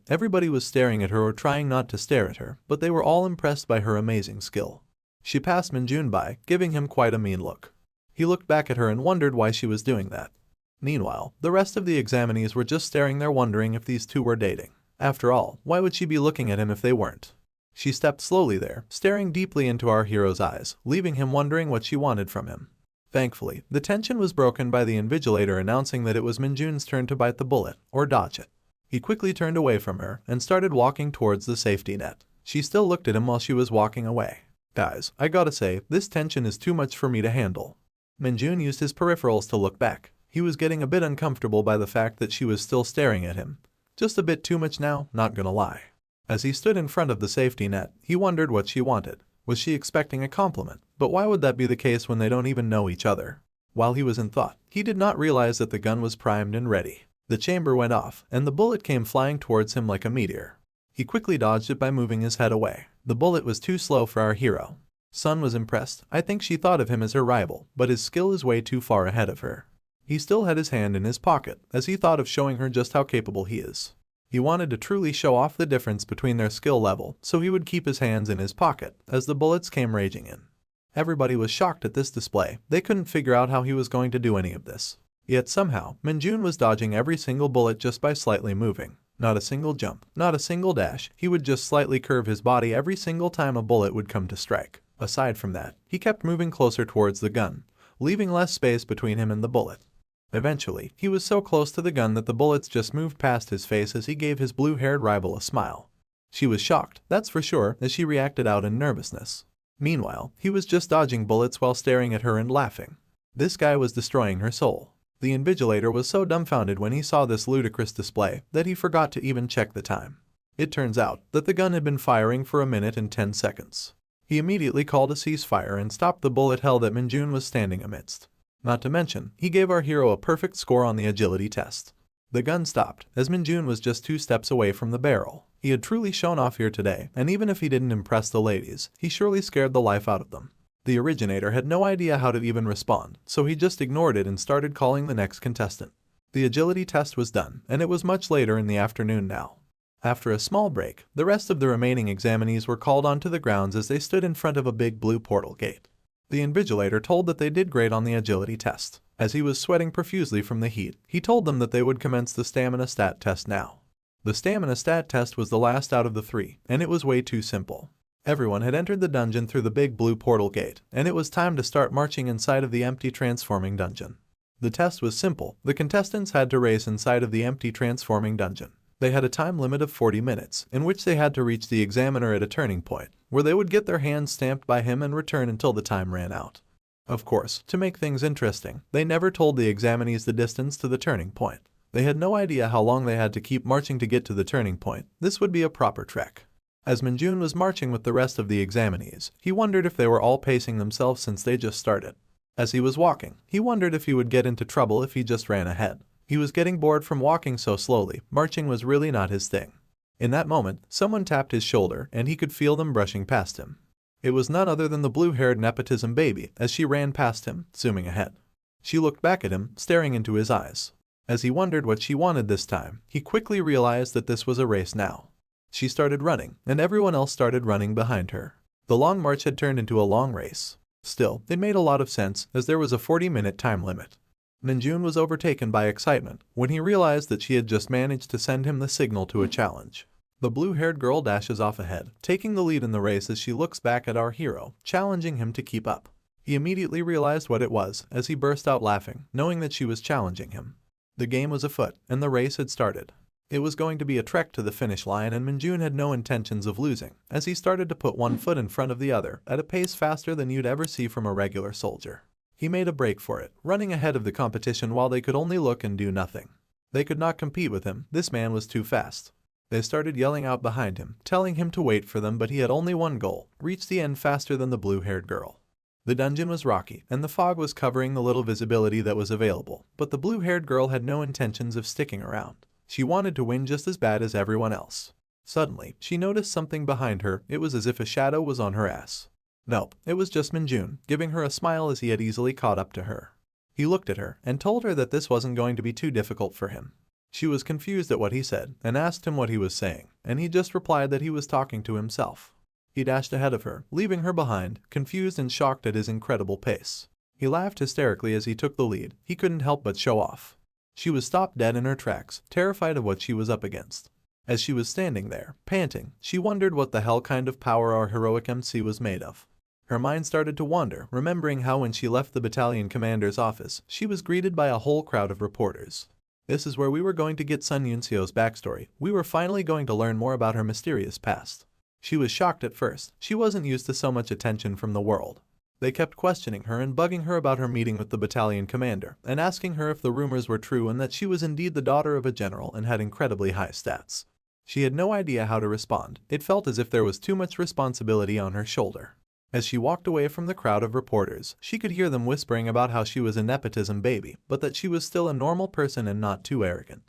everybody was staring at her or trying not to stare at her, but they were all impressed by her amazing skill. She passed Minjun by, giving him quite a mean look. He looked back at her and wondered why she was doing that. Meanwhile, the rest of the examinees were just staring there wondering if these two were dating. After all, why would she be looking at him if they weren't? She stepped slowly there, staring deeply into our hero's eyes, leaving him wondering what she wanted from him. Thankfully, the tension was broken by the Invigilator announcing that it was Minjun's turn to bite the bullet, or dodge it. He quickly turned away from her and started walking towards the safety net. She still looked at him while she was walking away. Guys, I gotta say, this tension is too much for me to handle. Minjun used his peripherals to look back. He was getting a bit uncomfortable by the fact that she was still staring at him. Just a bit too much now, not gonna lie. As he stood in front of the safety net, he wondered what she wanted. Was she expecting a compliment? But why would that be the case when they don't even know each other? While he was in thought, he did not realize that the gun was primed and ready. The chamber went off, and the bullet came flying towards him like a meteor. He quickly dodged it by moving his head away. The bullet was too slow for our hero. Sun was impressed. I think she thought of him as her rival, but his skill is way too far ahead of her. He still had his hand in his pocket, as he thought of showing her just how capable he is. He wanted to truly show off the difference between their skill level, so he would keep his hands in his pocket as the bullets came raging in. Everybody was shocked at this display. They couldn't figure out how he was going to do any of this. Yet somehow, Minjun was dodging every single bullet just by slightly moving. Not a single jump, not a single dash. He would just slightly curve his body every single time a bullet would come to strike. Aside from that, he kept moving closer towards the gun, leaving less space between him and the bullet. Eventually, he was so close to the gun that the bullets just moved past his face as he gave his blue-haired rival a smile. She was shocked, that's for sure, as she reacted out in nervousness. Meanwhile, he was just dodging bullets while staring at her and laughing. This guy was destroying her soul. The Invigilator was so dumbfounded when he saw this ludicrous display that he forgot to even check the time. It turns out that the gun had been firing for 1 minute and 10 seconds. He immediately called a ceasefire and stopped the bullet hell that Minjun was standing amidst. Not to mention, he gave our hero a perfect score on the agility test. The gun stopped, as Minjun was just 2 steps away from the barrel. He had truly shown off here today, and even if he didn't impress the ladies, he surely scared the life out of them. The originator had no idea how to even respond, so he just ignored it and started calling the next contestant. The agility test was done, and it was much later in the afternoon now. After a small break, the rest of the remaining examinees were called onto the grounds as they stood in front of a big blue portal gate. The Invigilator told that they did great on the agility test. As he was sweating profusely from the heat, he told them that they would commence the stamina stat test now. The stamina stat test was the last out of the 3, and it was way too simple. Everyone had entered the dungeon through the big blue portal gate, and it was time to start marching inside of the empty transforming dungeon. The test was simple. The contestants had to race inside of the empty transforming dungeon. They had a time limit of 40 minutes, in which they had to reach the examiner at a turning point, where they would get their hands stamped by him and return until the time ran out. Of course, to make things interesting, they never told the examinees the distance to the turning point. They had no idea how long they had to keep marching to get to the turning point. This would be a proper trek. As Minjun was marching with the rest of the examinees, he wondered if they were all pacing themselves since they just started. As he was walking, he wondered if he would get into trouble if he just ran ahead. He was getting bored from walking so slowly. Marching was really not his thing. In that moment, someone tapped his shoulder and he could feel them brushing past him. It was none other than the blue-haired nepotism baby as she ran past him, zooming ahead. She looked back at him, staring into his eyes. As he wondered what she wanted this time, he quickly realized that this was a race now. She started running, and everyone else started running behind her. The long march had turned into a long race. Still, it made a lot of sense as there was a 40-minute time limit. Minjun was overtaken by excitement when he realized that she had just managed to send him the signal to a challenge. The blue-haired girl dashes off ahead, taking the lead in the race as she looks back at our hero, challenging him to keep up. He immediately realized what it was as he burst out laughing, knowing that she was challenging him. The game was afoot, and the race had started. It was going to be a trek to the finish line, and Minjun had no intentions of losing, as he started to put one foot in front of the other at a pace faster than you'd ever see from a regular soldier. He made a break for it, running ahead of the competition while they could only look and do nothing. They could not compete with him. This man was too fast. They started yelling out behind him, telling him to wait for them, but he had only one goal: reach the end faster than the blue-haired girl. The dungeon was rocky, and the fog was covering the little visibility that was available, but the blue-haired girl had no intentions of sticking around. She wanted to win just as bad as everyone else. Suddenly, she noticed something behind her. It was as if a shadow was on her ass. Nope, it was just Minjun, giving her a smile as he had easily caught up to her. He looked at her and told her that this wasn't going to be too difficult for him. She was confused at what he said and asked him what he was saying, and he just replied that he was talking to himself. He dashed ahead of her, leaving her behind, confused and shocked at his incredible pace. He laughed hysterically as he took the lead. He couldn't help but show off. She was stopped dead in her tracks, terrified of what she was up against. As she was standing there, panting, she wondered what the hell kind of power our heroic MC was made of. Her mind started to wander, remembering how when she left the battalion commander's office, she was greeted by a whole crowd of reporters. This is where we were going to get Sun Yunseo's backstory. We were finally going to learn more about her mysterious past. She was shocked at first. She wasn't used to so much attention from the world. They kept questioning her and bugging her about her meeting with the battalion commander, and asking her if the rumors were true and that she was indeed the daughter of a general and had incredibly high stats. She had no idea how to respond. It felt as if there was too much responsibility on her shoulder. As she walked away from the crowd of reporters, she could hear them whispering about how she was a nepotism baby, but that she was still a normal person and not too arrogant.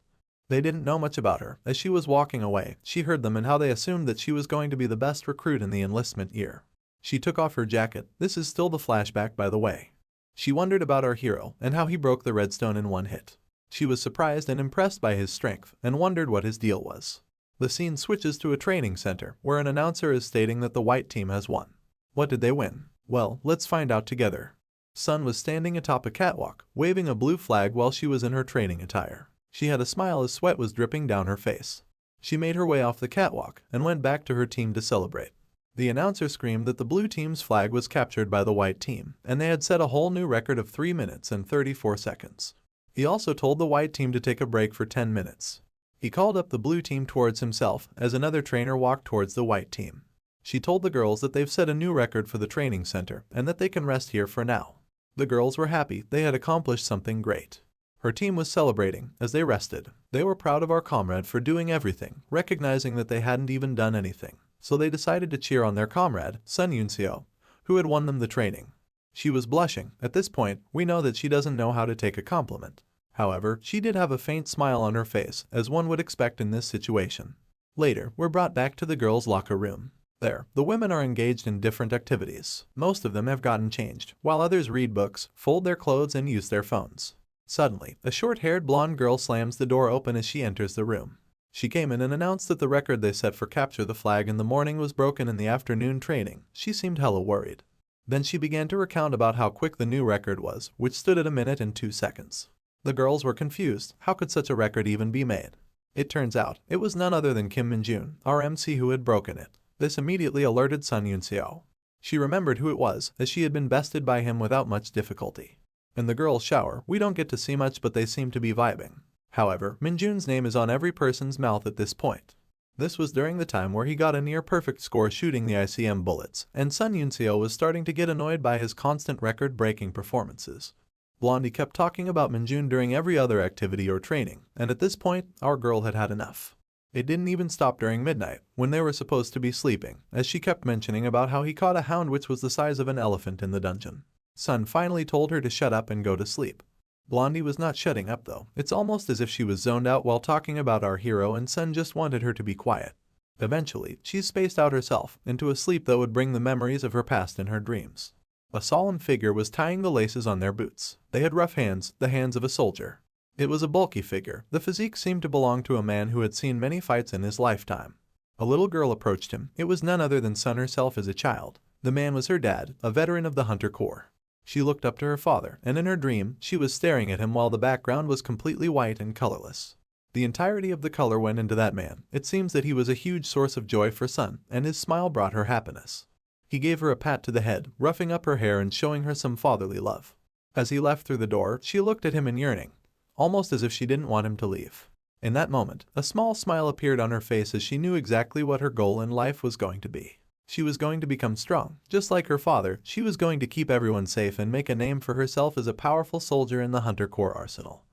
They didn't know much about her. As she was walking away, she heard them and how they assumed that she was going to be the best recruit in the enlistment year. She took off her jacket. This is still the flashback, by the way. She wondered about our hero and how he broke the redstone in one hit. She was surprised and impressed by his strength and wondered what his deal was. The scene switches to a training center where an announcer is stating that the white team has won. What did they win? Well, let's find out together. Sun was standing atop a catwalk, waving a blue flag while she was in her training attire. She had a smile as sweat was dripping down her face. She made her way off the catwalk and went back to her team to celebrate. The announcer screamed that the blue team's flag was captured by the white team, and they had set a whole new record of 3 minutes and 34 seconds. He also told the white team to take a break for 10 minutes. He called up the blue team towards himself as another trainer walked towards the white team. She told the girls that they've set a new record for the training center and that they can rest here for now. The girls were happy they had accomplished something great. Her team was celebrating as they rested. They were proud of our comrade for doing everything, recognizing that they hadn't even done anything. So they decided to cheer on their comrade, Sun Yunseo, who had won them the training. She was blushing. At this point, we know that she doesn't know how to take a compliment. However, she did have a faint smile on her face, as one would expect in this situation. Later, we're brought back to the girls' locker room. There, the women are engaged in different activities. Most of them have gotten changed, while others read books, fold their clothes, and use their phones. Suddenly, a short-haired blonde girl slams the door open as she enters the room. She came in and announced that the record they set for capture the flag in the morning was broken in the afternoon training. She seemed hella worried. Then she began to recount about how quick the new record was, which stood at 1 minute and 2 seconds. The girls were confused. How could such a record even be made? It turns out, it was none other than Kim Min-jun, our MC, who had broken it. This immediately alerted Sun Yunseo. She remembered who it was, as she had been bested by him without much difficulty. In the girls' shower, we don't get to see much, but they seem to be vibing. However, Min-jun's name is on every person's mouth at this point. This was during the time where he got a near-perfect score shooting the ICM bullets, and Sun Yunseo was starting to get annoyed by his constant record-breaking performances. Blondie kept talking about Min-jun during every other activity or training, and at this point, our girl had had enough. It didn't even stop during midnight, when they were supposed to be sleeping, as she kept mentioning about how he caught a hound which was the size of an elephant in the dungeon. Sun finally told her to shut up and go to sleep. Blondie was not shutting up though. It's almost as if she was zoned out while talking about our hero, and Sun just wanted her to be quiet. Eventually, she spaced out herself into a sleep that would bring the memories of her past in her dreams. A solemn figure was tying the laces on their boots. They had rough hands, the hands of a soldier. It was a bulky figure. The physique seemed to belong to a man who had seen many fights in his lifetime. A little girl approached him. It was none other than Sun herself as a child. The man was her dad, a veteran of the Hunter Corps. She looked up to her father, and in her dream, she was staring at him while the background was completely white and colorless. The entirety of the color went into that man. It seems that he was a huge source of joy for Sun, and his smile brought her happiness. He gave her a pat to the head, roughing up her hair and showing her some fatherly love. As he left through the door, she looked at him in yearning, almost as if she didn't want him to leave. In that moment, a small smile appeared on her face as she knew exactly what her goal in life was going to be. She was going to become strong. Just like her father, she was going to keep everyone safe and make a name for herself as a powerful soldier in the Hunter Corps arsenal.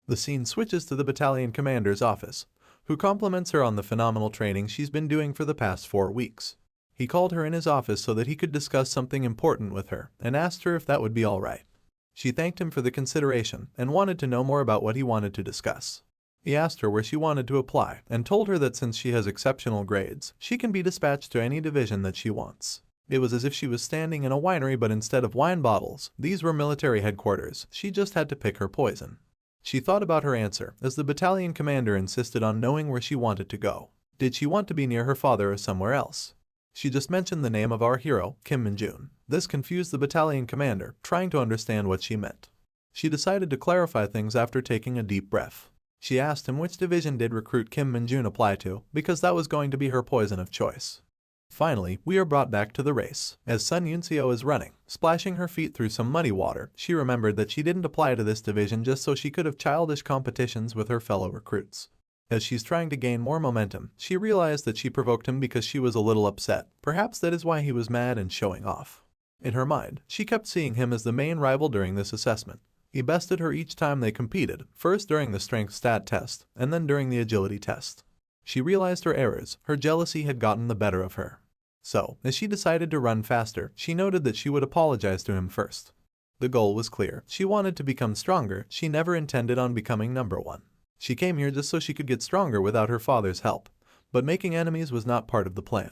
The scene switches to the battalion commander's office, who compliments her on the phenomenal training she's been doing for the past 4 weeks. He called her in his office so that he could discuss something important with her and asked her if that would be all right. She thanked him for the consideration and wanted to know more about what he wanted to discuss. He asked her where she wanted to apply and told her that since she has exceptional grades, she can be dispatched to any division that she wants. It was as if she was standing in a winery, but instead of wine bottles, these were military headquarters. She just had to pick her poison. She thought about her answer as the battalion commander insisted on knowing where she wanted to go. Did she want to be near her father or somewhere else? She just mentioned the name of our hero, Kim Min-jun. This confused the battalion commander, trying to understand what she meant. She decided to clarify things after taking a deep breath. She asked him which division did recruit Kim Min-jun apply to, because that was going to be her poison of choice. Finally, we are brought back to the race. As Sun Yunseo is running, splashing her feet through some muddy water, she remembered that she didn't apply to this division just so she could have childish competitions with her fellow recruits. As she's trying to gain more momentum, she realized that she provoked him because she was a little upset. Perhaps that is why he was mad and showing off. In her mind, she kept seeing him as the main rival during this assessment. He bested her each time they competed, first during the strength stat test, and then during the agility test. She realized her errors. Her jealousy had gotten the better of her. So, as she decided to run faster, she noted that she would apologize to him first. The goal was clear. She wanted to become stronger. She never intended on becoming number 1. She came here just so she could get stronger without her father's help, but making enemies was not part of the plan.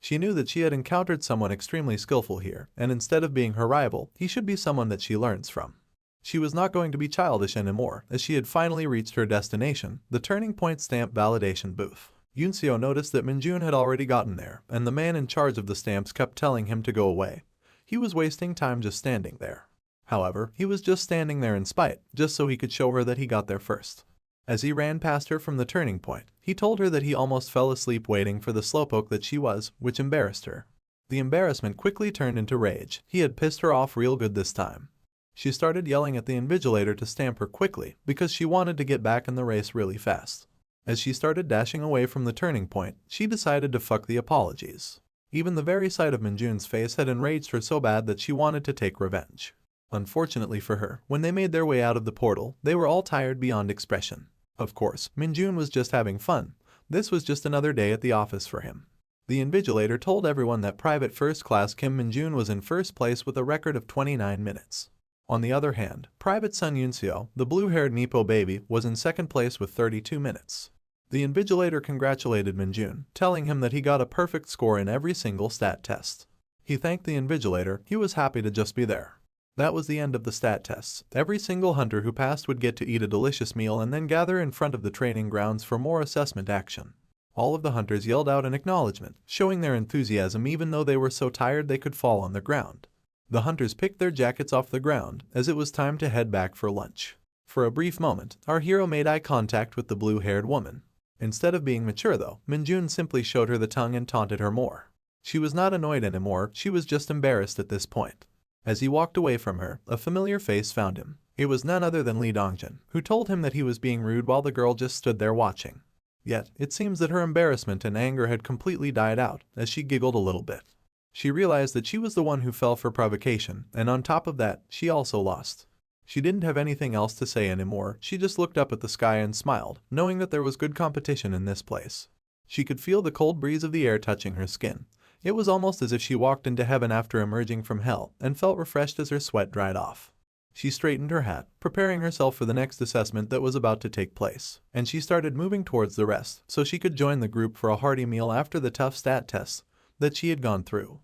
She knew that she had encountered someone extremely skillful here, and instead of being her rival, he should be someone that she learns from. She was not going to be childish anymore, as she had finally reached her destination, the Turning Point stamp validation booth. Yuncio noticed that Minjun had already gotten there, and the man in charge of the stamps kept telling him to go away. He was wasting time just standing there. However, he was just standing there in spite, just so he could show her that he got there first. As he ran past her from the turning point, he told her that he almost fell asleep waiting for the slowpoke that she was, which embarrassed her. The embarrassment quickly turned into rage. He had pissed her off real good this time. She started yelling at the invigilator to stamp her quickly because she wanted to get back in the race really fast. As she started dashing away from the turning point, she decided to fuck the apologies. Even the very sight of Minjun's face had enraged her so bad that she wanted to take revenge. Unfortunately for her, when they made their way out of the portal, they were all tired beyond expression. Of course, Minjun was just having fun. This was just another day at the office for him. The invigilator told everyone that Private First Class Kim Minjun was in first place with a record of 29 minutes. On the other hand, Private Sun Yuncio, the blue-haired Nepo baby, was in second place with 32 minutes. The invigilator congratulated Minjun, telling him that he got a perfect score in every single stat test. He thanked the invigilator. He was happy to just be there. That was the end of the stat tests. Every single hunter who passed would get to eat a delicious meal and then gather in front of the training grounds for more assessment action. All of the hunters yelled out in acknowledgement, showing their enthusiasm even though they were so tired they could fall on the ground. The hunters picked their jackets off the ground, as it was time to head back for lunch. For a brief moment, our hero made eye contact with the blue-haired woman. Instead of being mature though, Minjun simply showed her the tongue and taunted her more. She was not annoyed anymore, she was just embarrassed at this point. As he walked away from her, a familiar face found him. It was none other than Li Dongjin, who told him that he was being rude while the girl just stood there watching. Yet, it seems that her embarrassment and anger had completely died out, as she giggled a little bit. She realized that she was the one who fell for provocation, and on top of that, she also lost. She didn't have anything else to say anymore, she just looked up at the sky and smiled, knowing that there was good competition in this place. She could feel the cold breeze of the air touching her skin. It was almost as if she walked into heaven after emerging from hell, and felt refreshed as her sweat dried off. She straightened her hat, preparing herself for the next assessment that was about to take place, and she started moving towards the rest so she could join the group for a hearty meal after the tough stat tests that she had gone through.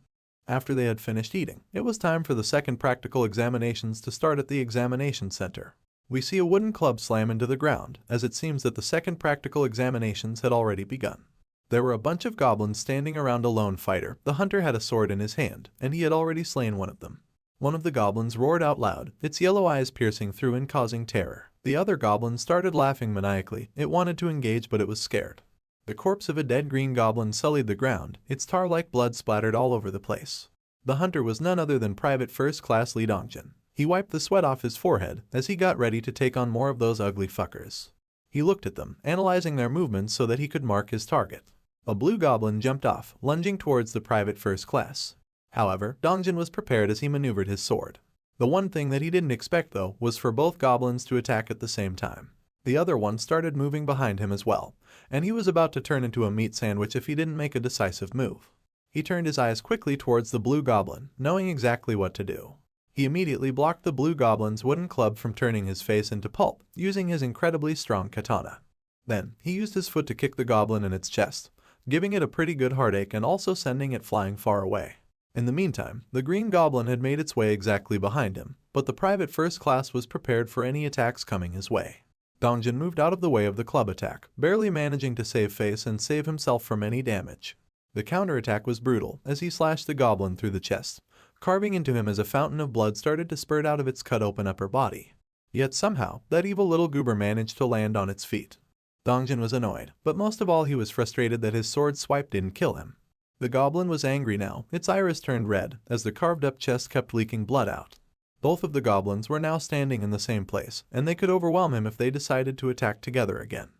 After they had finished eating, it was time for the second practical examinations to start at the examination center. We see a wooden club slam into the ground, as it seems that the second practical examinations had already begun. There were a bunch of goblins standing around a lone fighter. The hunter had a sword in his hand, and he had already slain one of them. One of the goblins roared out loud, its yellow eyes piercing through and causing terror. The other goblin started laughing maniacally. It wanted to engage, but it was scared. The corpse of a dead green goblin sullied the ground, its tar-like blood splattered all over the place. The hunter was none other than Private First Class Li Dongjin. He wiped the sweat off his forehead as he got ready to take on more of those ugly fuckers. He looked at them, analyzing their movements so that he could mark his target. A blue goblin jumped off, lunging towards the Private First Class. However, Dongjin was prepared as he maneuvered his sword. The one thing that he didn't expect though was for both goblins to attack at the same time. The other one started moving behind him as well, and he was about to turn into a meat sandwich if he didn't make a decisive move. He turned his eyes quickly towards the blue goblin, knowing exactly what to do. He immediately blocked the blue goblin's wooden club from turning his face into pulp, using his incredibly strong katana. Then, he used his foot to kick the goblin in its chest, giving it a pretty good heartache and also sending it flying far away. In the meantime, the green goblin had made its way exactly behind him, but the Private First Class was prepared for any attacks coming his way. Dongjin moved out of the way of the club attack, barely managing to save face and save himself from any damage. The counterattack was brutal as he slashed the goblin through the chest, carving into him as a fountain of blood started to spurt out of its cut-open upper body. Yet somehow, that evil little goober managed to land on its feet. Dongjin was annoyed, but most of all he was frustrated that his sword swipe didn't kill him. The goblin was angry now, its iris turned red as the carved-up chest kept leaking blood out. Both of the goblins were now standing in the same place, and they could overwhelm him if they decided to attack together again.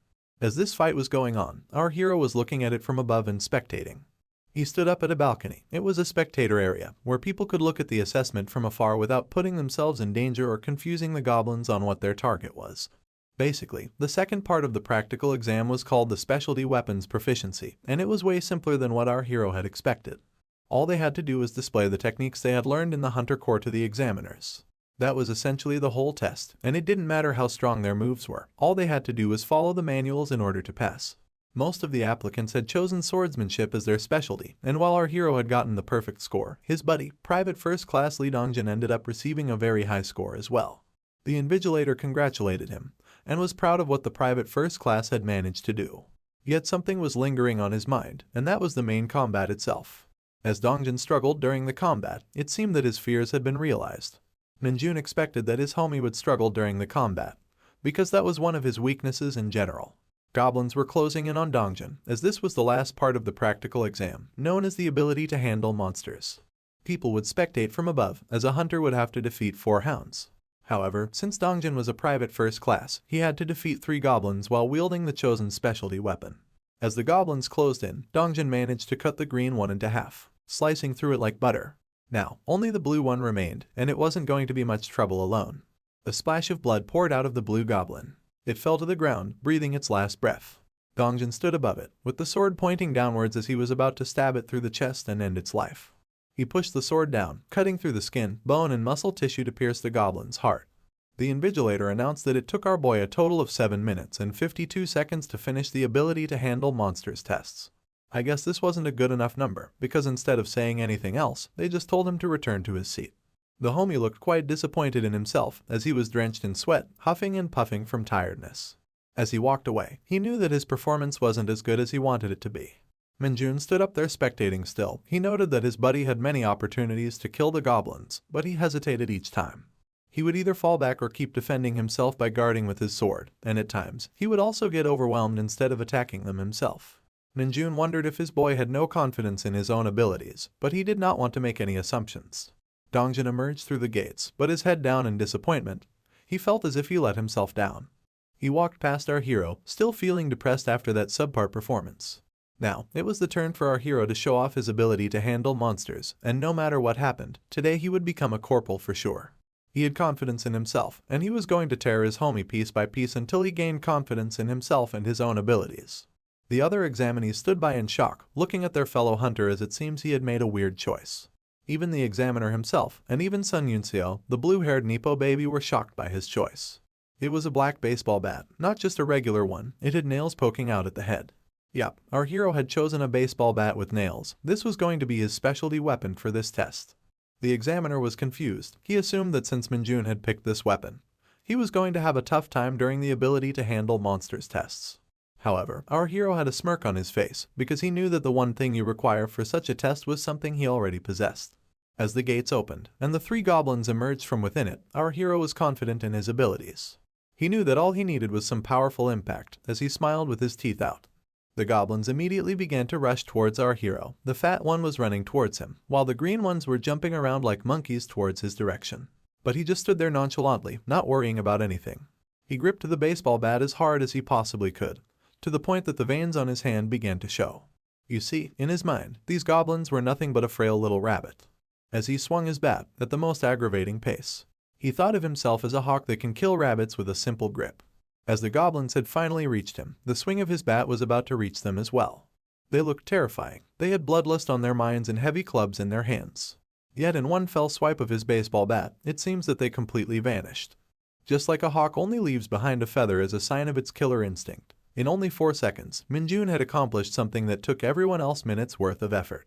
As this fight was going on, our hero was looking at it from above and spectating. He stood up at a balcony. It was a spectator area, where people could look at the assessment from afar without putting themselves in danger or confusing the goblins on what their target was. Basically, the second part of the practical exam was called the Specialty Weapons Proficiency, and it was way simpler than what our hero had expected. All they had to do was display the techniques they had learned in the Hunter Corps to the examiners. That was essentially the whole test, and it didn't matter how strong their moves were. All they had to do was follow the manuals in order to pass. Most of the applicants had chosen swordsmanship as their specialty, and while our hero had gotten the perfect score, his buddy, Private First Class Li Dongjin ended up receiving a very high score as well. The Invigilator congratulated him, and was proud of what the private first class had managed to do. Yet something was lingering on his mind, and that was the main combat itself. As Dongjin struggled during the combat, it seemed that his fears had been realized. Minjun expected that his homie would struggle during the combat, because that was one of his weaknesses in general. Goblins were closing in on Dongjin, as this was the last part of the practical exam, known as the ability to handle monsters. People would spectate from above, as a hunter would have to defeat 4 hounds. However, since Dongjin was a private first class, he had to defeat 3 goblins while wielding the chosen specialty weapon. As the goblins closed in, Dongjin managed to cut the green one into half, slicing through it like butter. Now, only the blue one remained, and it wasn't going to be much trouble alone. A splash of blood poured out of the blue goblin. It fell to the ground, breathing its last breath. Dongjin stood above it, with the sword pointing downwards as he was about to stab it through the chest and end its life. He pushed the sword down, cutting through the skin, bone and muscle tissue to pierce the goblin's heart. The Invigilator announced that it took our boy a total of 7 minutes and 52 seconds to finish the ability to handle monsters tests. I guess this wasn't a good enough number, because instead of saying anything else, they just told him to return to his seat. The homie looked quite disappointed in himself as he was drenched in sweat, huffing and puffing from tiredness. As he walked away, he knew that his performance wasn't as good as he wanted it to be. Minjun stood up there spectating still. He noted that his buddy had many opportunities to kill the goblins, but he hesitated each time. He would either fall back or keep defending himself by guarding with his sword, and at times, he would also get overwhelmed instead of attacking them himself. Minjun wondered if his boy had no confidence in his own abilities, but he did not want to make any assumptions. Dongjin emerged through the gates, but his head down in disappointment. He felt as if he let himself down. He walked past our hero, still feeling depressed after that subpar performance. Now, it was the turn for our hero to show off his ability to handle monsters, and no matter what happened, today he would become a corporal for sure. He had confidence in himself, and he was going to tear his homie piece by piece until he gained confidence in himself and his own abilities. The other examinees stood by in shock, looking at their fellow hunter as it seems he had made a weird choice. Even the examiner himself, and even Sun Yunseo, the blue-haired Nepo baby, were shocked by his choice. It was a black baseball bat, not just a regular one. It had nails poking out at the head. Yup, our hero had chosen a baseball bat with nails. This was going to be his specialty weapon for this test. The examiner was confused. He assumed that since Minjun had picked this weapon, he was going to have a tough time during the ability to handle monsters tests. However, our hero had a smirk on his face because he knew that the one thing you require for such a test was something he already possessed. As the gates opened and the 3 goblins emerged from within it, our hero was confident in his abilities. He knew that all he needed was some powerful impact as he smiled with his teeth out. The goblins immediately began to rush towards our hero. The fat one was running towards him, while the green ones were jumping around like monkeys towards his direction. But he just stood there nonchalantly, not worrying about anything. He gripped the baseball bat as hard as he possibly could, to the point that the veins on his hand began to show. You see, in his mind, these goblins were nothing but a frail little rabbit. As he swung his bat at the most aggravating pace, he thought of himself as a hawk that can kill rabbits with a simple grip. As the goblins had finally reached him, the swing of his bat was about to reach them as well. They looked terrifying. They had bloodlust on their minds and heavy clubs in their hands. Yet in one fell swipe of his baseball bat, it seems that they completely vanished. Just like a hawk only leaves behind a feather as a sign of its killer instinct, in only 4 seconds, Minjun had accomplished something that took everyone else minutes worth of effort.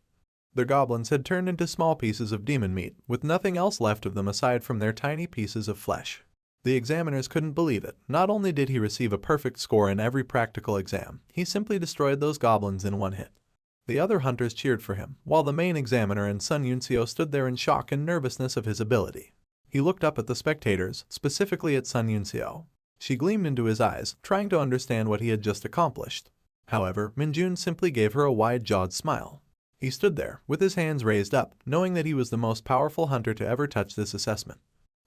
The goblins had turned into small pieces of demon meat, with nothing else left of them aside from their tiny pieces of flesh. The examiners couldn't believe it. Not only did he receive a perfect score in every practical exam, he simply destroyed those goblins in one hit. The other hunters cheered for him, while the main examiner and Sun Yunseo stood there in shock and nervousness of his ability. He looked up at the spectators, specifically at Sun Yunseo. She gleamed into his eyes, trying to understand what he had just accomplished. However, Minjun simply gave her a wide-jawed smile. He stood there, with his hands raised up, knowing that he was the most powerful hunter to ever touch this assessment.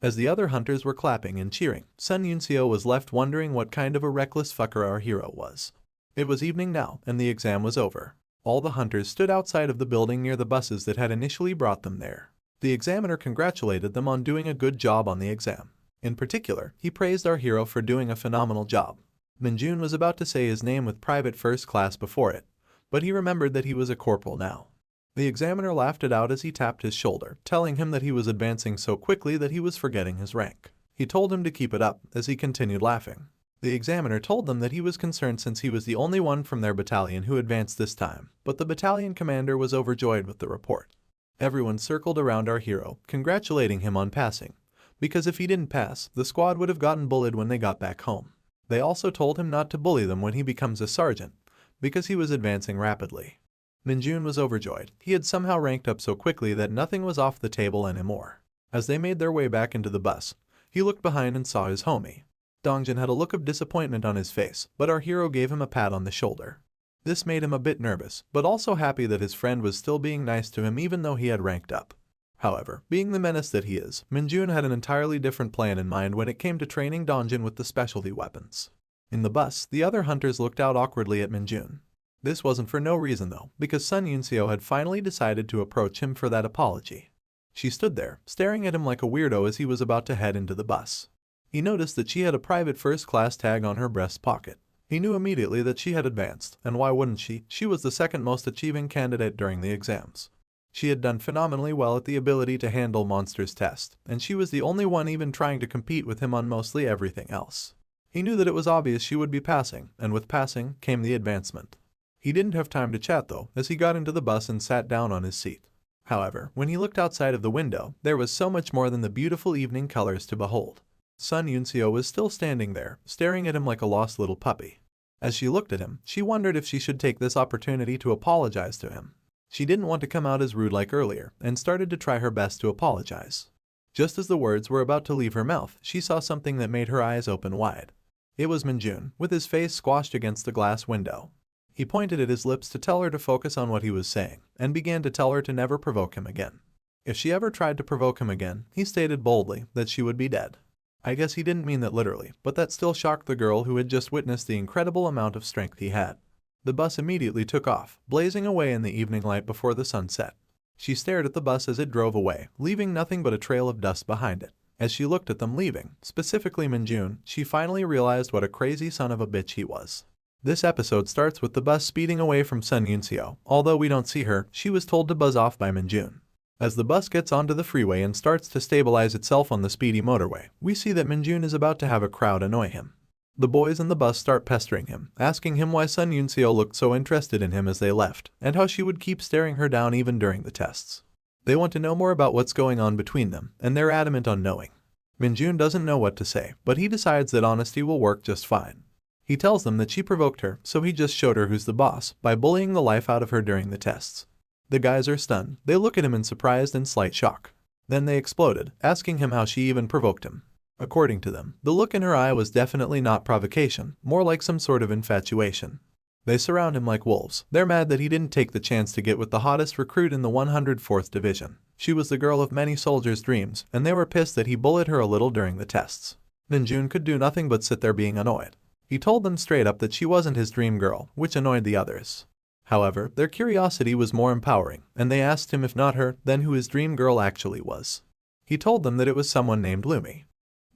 As the other hunters were clapping and cheering, Sun Yunseo was left wondering what kind of a reckless fucker our hero was. It was evening now, and the exam was over. All the hunters stood outside of the building near the buses that had initially brought them there. The examiner congratulated them on doing a good job on the exam. In particular, he praised our hero for doing a phenomenal job. Minjun was about to say his name with private first class before it, but he remembered that he was a corporal now. The examiner laughed it out as he tapped his shoulder, telling him that he was advancing so quickly that he was forgetting his rank. He told him to keep it up as he continued laughing. The examiner told them that he was concerned since he was the only one from their battalion who advanced this time, but the battalion commander was overjoyed with the report. Everyone circled around our hero, congratulating him on passing, because if he didn't pass, the squad would have gotten bullied when they got back home. They also told him not to bully them when he becomes a sergeant, because he was advancing rapidly. Minjun was overjoyed. He had somehow ranked up so quickly that nothing was off the table anymore. As they made their way back into the bus, he looked behind and saw his homie. Dongjin had a look of disappointment on his face, but our hero gave him a pat on the shoulder. This made him a bit nervous, but also happy that his friend was still being nice to him even though he had ranked up. However, being the menace that he is, Minjun had an entirely different plan in mind when it came to training Dongjin with the specialty weapons. In the bus, the other hunters looked out awkwardly at Minjun. This wasn't for no reason though, because Sun Yunseo had finally decided to approach him for that apology. She stood there, staring at him like a weirdo as he was about to head into the bus. He noticed that she had a private first-class tag on her breast pocket. He knew immediately that she had advanced, and why wouldn't she? She was the second most achieving candidate during the exams. She had done phenomenally well at the ability to handle monsters test, and she was the only one even trying to compete with him on mostly everything else. He knew that it was obvious she would be passing, and with passing came the advancement. He didn't have time to chat though, as he got into the bus and sat down on his seat. However, when he looked outside of the window, there was so much more than the beautiful evening colors to behold. Sun Yunseo was still standing there, staring at him like a lost little puppy. As she looked at him, she wondered if she should take this opportunity to apologize to him. She didn't want to come out as rude like earlier, and started to try her best to apologize. Just as the words were about to leave her mouth, she saw something that made her eyes open wide. It was Minjun, with his face squashed against the glass window. He pointed at his lips to tell her to focus on what he was saying, and began to tell her to never provoke him again. If she ever tried to provoke him again, he stated boldly that she would be dead. I guess he didn't mean that literally, but that still shocked the girl who had just witnessed the incredible amount of strength he had. The bus immediately took off, blazing away in the evening light before the sun set. She stared at the bus as it drove away, leaving nothing but a trail of dust behind it. As she looked at them leaving, specifically Minjun, she finally realized what a crazy son of a bitch he was. This episode starts with the bus speeding away from Sun Yunseo. Although we don't see her, she was told to buzz off by Minjun. As the bus gets onto the freeway and starts to stabilize itself on the speedy motorway, we see that Minjun is about to have a crowd annoy him. The boys in the bus start pestering him, asking him why Sun Yunseo looked so interested in him as they left, and how she would keep staring her down even during the tests. They want to know more about what's going on between them, and they're adamant on knowing. Minjun doesn't know what to say, but he decides that honesty will work just fine. He tells them that she provoked her, so he just showed her who's the boss by bullying the life out of her during the tests. The guys are stunned. They look at him in surprise and slight shock. Then they exploded, asking him how she even provoked him. According to them, the look in her eye was definitely not provocation, more like some sort of infatuation. They surround him like wolves. They're mad that he didn't take the chance to get with the hottest recruit in the 104th Division. She was the girl of many soldiers' dreams, and they were pissed that he bullied her a little during the tests. Minjun could do nothing but sit there being annoyed. He told them straight up that she wasn't his dream girl, which annoyed the others. However, their curiosity was more empowering, and they asked him if not her, then who his dream girl actually was. He told them that it was someone named Lumi.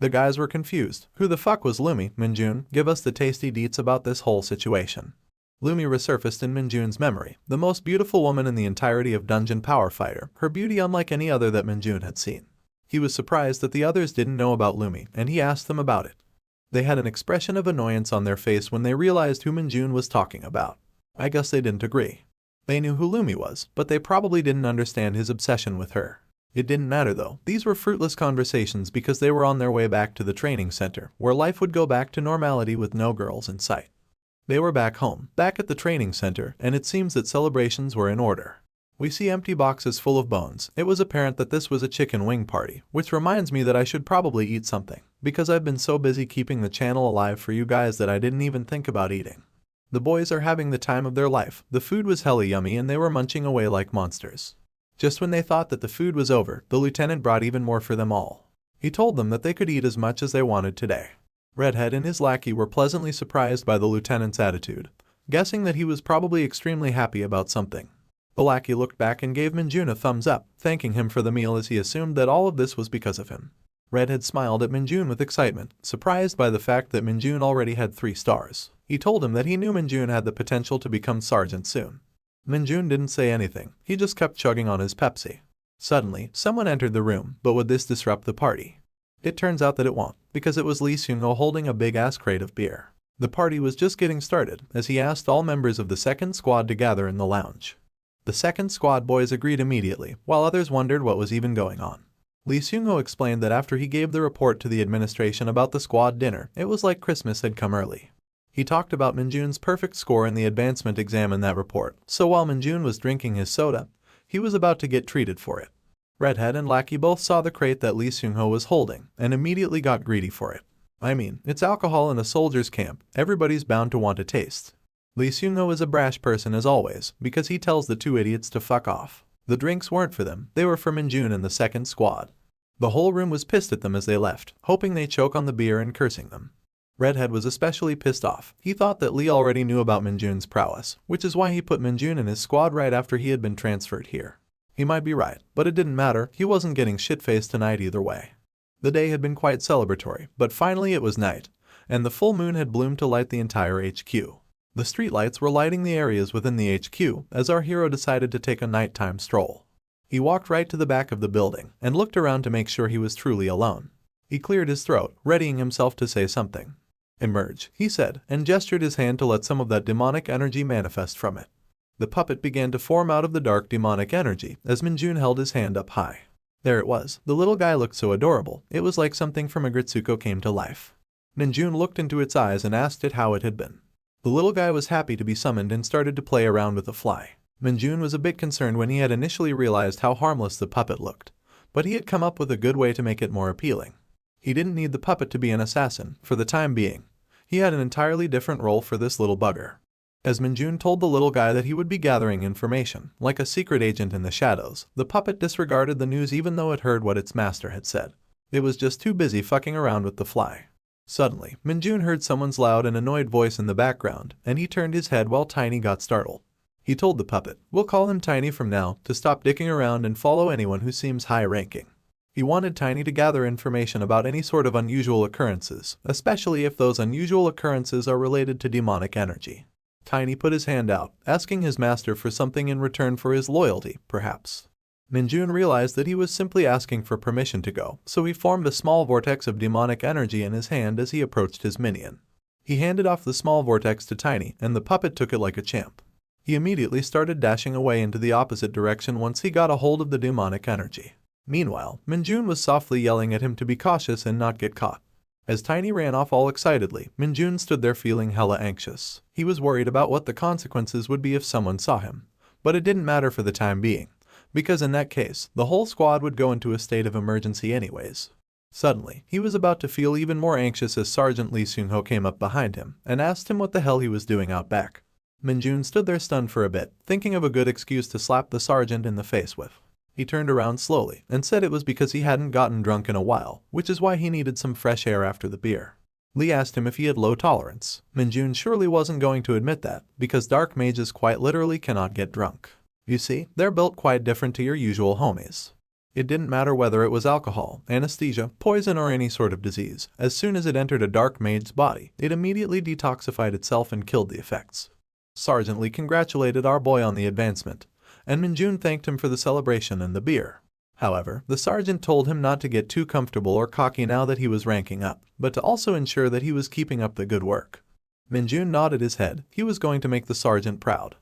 The guys were confused. Who the fuck was Lumi? Minjun, give us the tasty deets about this whole situation. Lumi resurfaced in Minjun's memory, the most beautiful woman in the entirety of Dungeon Power Fighter, her beauty unlike any other that Minjun had seen. He was surprised that the others didn't know about Lumi, and he asked them about it. They had an expression of annoyance on their face when they realized who Minjun was talking about. I guess they didn't agree. They knew who Lumi was, but they probably didn't understand his obsession with her. It didn't matter though. These were fruitless conversations because they were on their way back to the training center, where life would go back to normality with no girls in sight. They were back home, back at the training center, and it seems that celebrations were in order. We see empty boxes full of bones. It was apparent that this was a chicken wing party, which reminds me that I should probably eat something, because I've been so busy keeping the channel alive for you guys that I didn't even think about eating. The boys are having the time of their life. The food was hella yummy and they were munching away like monsters. Just when they thought that the food was over, the lieutenant brought even more for them all. He told them that they could eat as much as they wanted today. Redhead and his lackey were pleasantly surprised by the lieutenant's attitude, guessing that he was probably extremely happy about something. The lackey looked back and gave Minjun a thumbs up, thanking him for the meal as he assumed that all of this was because of him. Redhead smiled at Minjun with excitement, surprised by the fact that Minjun already had 3 stars. He told him that he knew Minjun had the potential to become sergeant soon. Minjun didn't say anything. He just kept chugging on his Pepsi. Suddenly, someone entered the room, but would this disrupt the party? It turns out that it won't, because it was Lee Seung-ho holding a big-ass crate of beer. The party was just getting started, as he asked all members of the second squad to gather in the lounge. The second squad boys agreed immediately, while others wondered what was even going on. Lee Seung-ho explained that after he gave the report to the administration about the squad dinner, it was like Christmas had come early. He talked about Minjun's perfect score in the advancement exam in that report, so while Minjun was drinking his soda, he was about to get treated for it. Redhead and Lackey both saw the crate that Lee Seung-ho was holding and immediately got greedy for it. I mean, it's alcohol in a soldier's camp, everybody's bound to want a taste. Lee Seung-ho is a brash person as always, because he tells the two idiots to fuck off. The drinks weren't for them, they were for Minjun and the second squad. The whole room was pissed at them as they left, hoping they choke on the beer and cursing them. Redhead was especially pissed off. He thought that Lee already knew about Minjun's prowess, which is why he put Minjun in his squad right after he had been transferred here. He might be right, but it didn't matter, he wasn't getting shit-faced tonight either way. The day had been quite celebratory, but finally it was night, and the full moon had bloomed to light the entire HQ. The streetlights were lighting the areas within the HQ as our hero decided to take a nighttime stroll. He walked right to the back of the building and looked around to make sure he was truly alone. He cleared his throat, readying himself to say something. "Emerge," he said, and gestured his hand to let some of that demonic energy manifest from it. The puppet began to form out of the dark demonic energy as Minjun held his hand up high. There it was. The little guy looked so adorable, it was like something from a Gritsuko came to life. Minjun looked into its eyes and asked it how it had been. The little guy was happy to be summoned and started to play around with the fly. Minjun was a bit concerned when he had initially realized how harmless the puppet looked, but he had come up with a good way to make it more appealing. He didn't need the puppet to be an assassin, for the time being. He had an entirely different role for this little bugger. As Minjun told the little guy that he would be gathering information, like a secret agent in the shadows, the puppet disregarded the news even though it heard what its master had said. It was just too busy fucking around with the fly. Suddenly, Minjun heard someone's loud and annoyed voice in the background, and he turned his head while Tiny got startled. He told the puppet, "We'll call him Tiny from now, to stop dicking around and follow anyone who seems high-ranking." He wanted Tiny to gather information about any sort of unusual occurrences, especially if those unusual occurrences are related to demonic energy. Tiny put his hand out, asking his master for something in return for his loyalty, perhaps. Minjun realized that he was simply asking for permission to go, so he formed a small vortex of demonic energy in his hand as he approached his minion. He handed off the small vortex to Tiny, and the puppet took it like a champ. He immediately started dashing away into the opposite direction once he got a hold of the demonic energy. Meanwhile, Minjun was softly yelling at him to be cautious and not get caught. As Tiny ran off all excitedly, Minjun stood there feeling hella anxious. He was worried about what the consequences would be if someone saw him. But it didn't matter for the time being, because in that case, the whole squad would go into a state of emergency anyways. Suddenly, he was about to feel even more anxious as Sergeant Lee Seung-ho came up behind him and asked him what the hell he was doing out back. Minjun stood there stunned for a bit, thinking of a good excuse to slap the sergeant in the face with. He turned around slowly and said it was because he hadn't gotten drunk in a while, which is why he needed some fresh air after the beer. Lee asked him if he had low tolerance. Minjun surely wasn't going to admit that, because dark mages quite literally cannot get drunk. You see, they're built quite different to your usual homies. It didn't matter whether it was alcohol, anesthesia, poison or any sort of disease. As soon as it entered a dark mage's body, it immediately detoxified itself and killed the effects. Sergeant Lee congratulated our boy on the advancement, and Minjun thanked him for the celebration and the beer. However, the sergeant told him not to get too comfortable or cocky now that he was ranking up, but to also ensure that he was keeping up the good work. Minjun nodded his head. He was going to make the sergeant proud.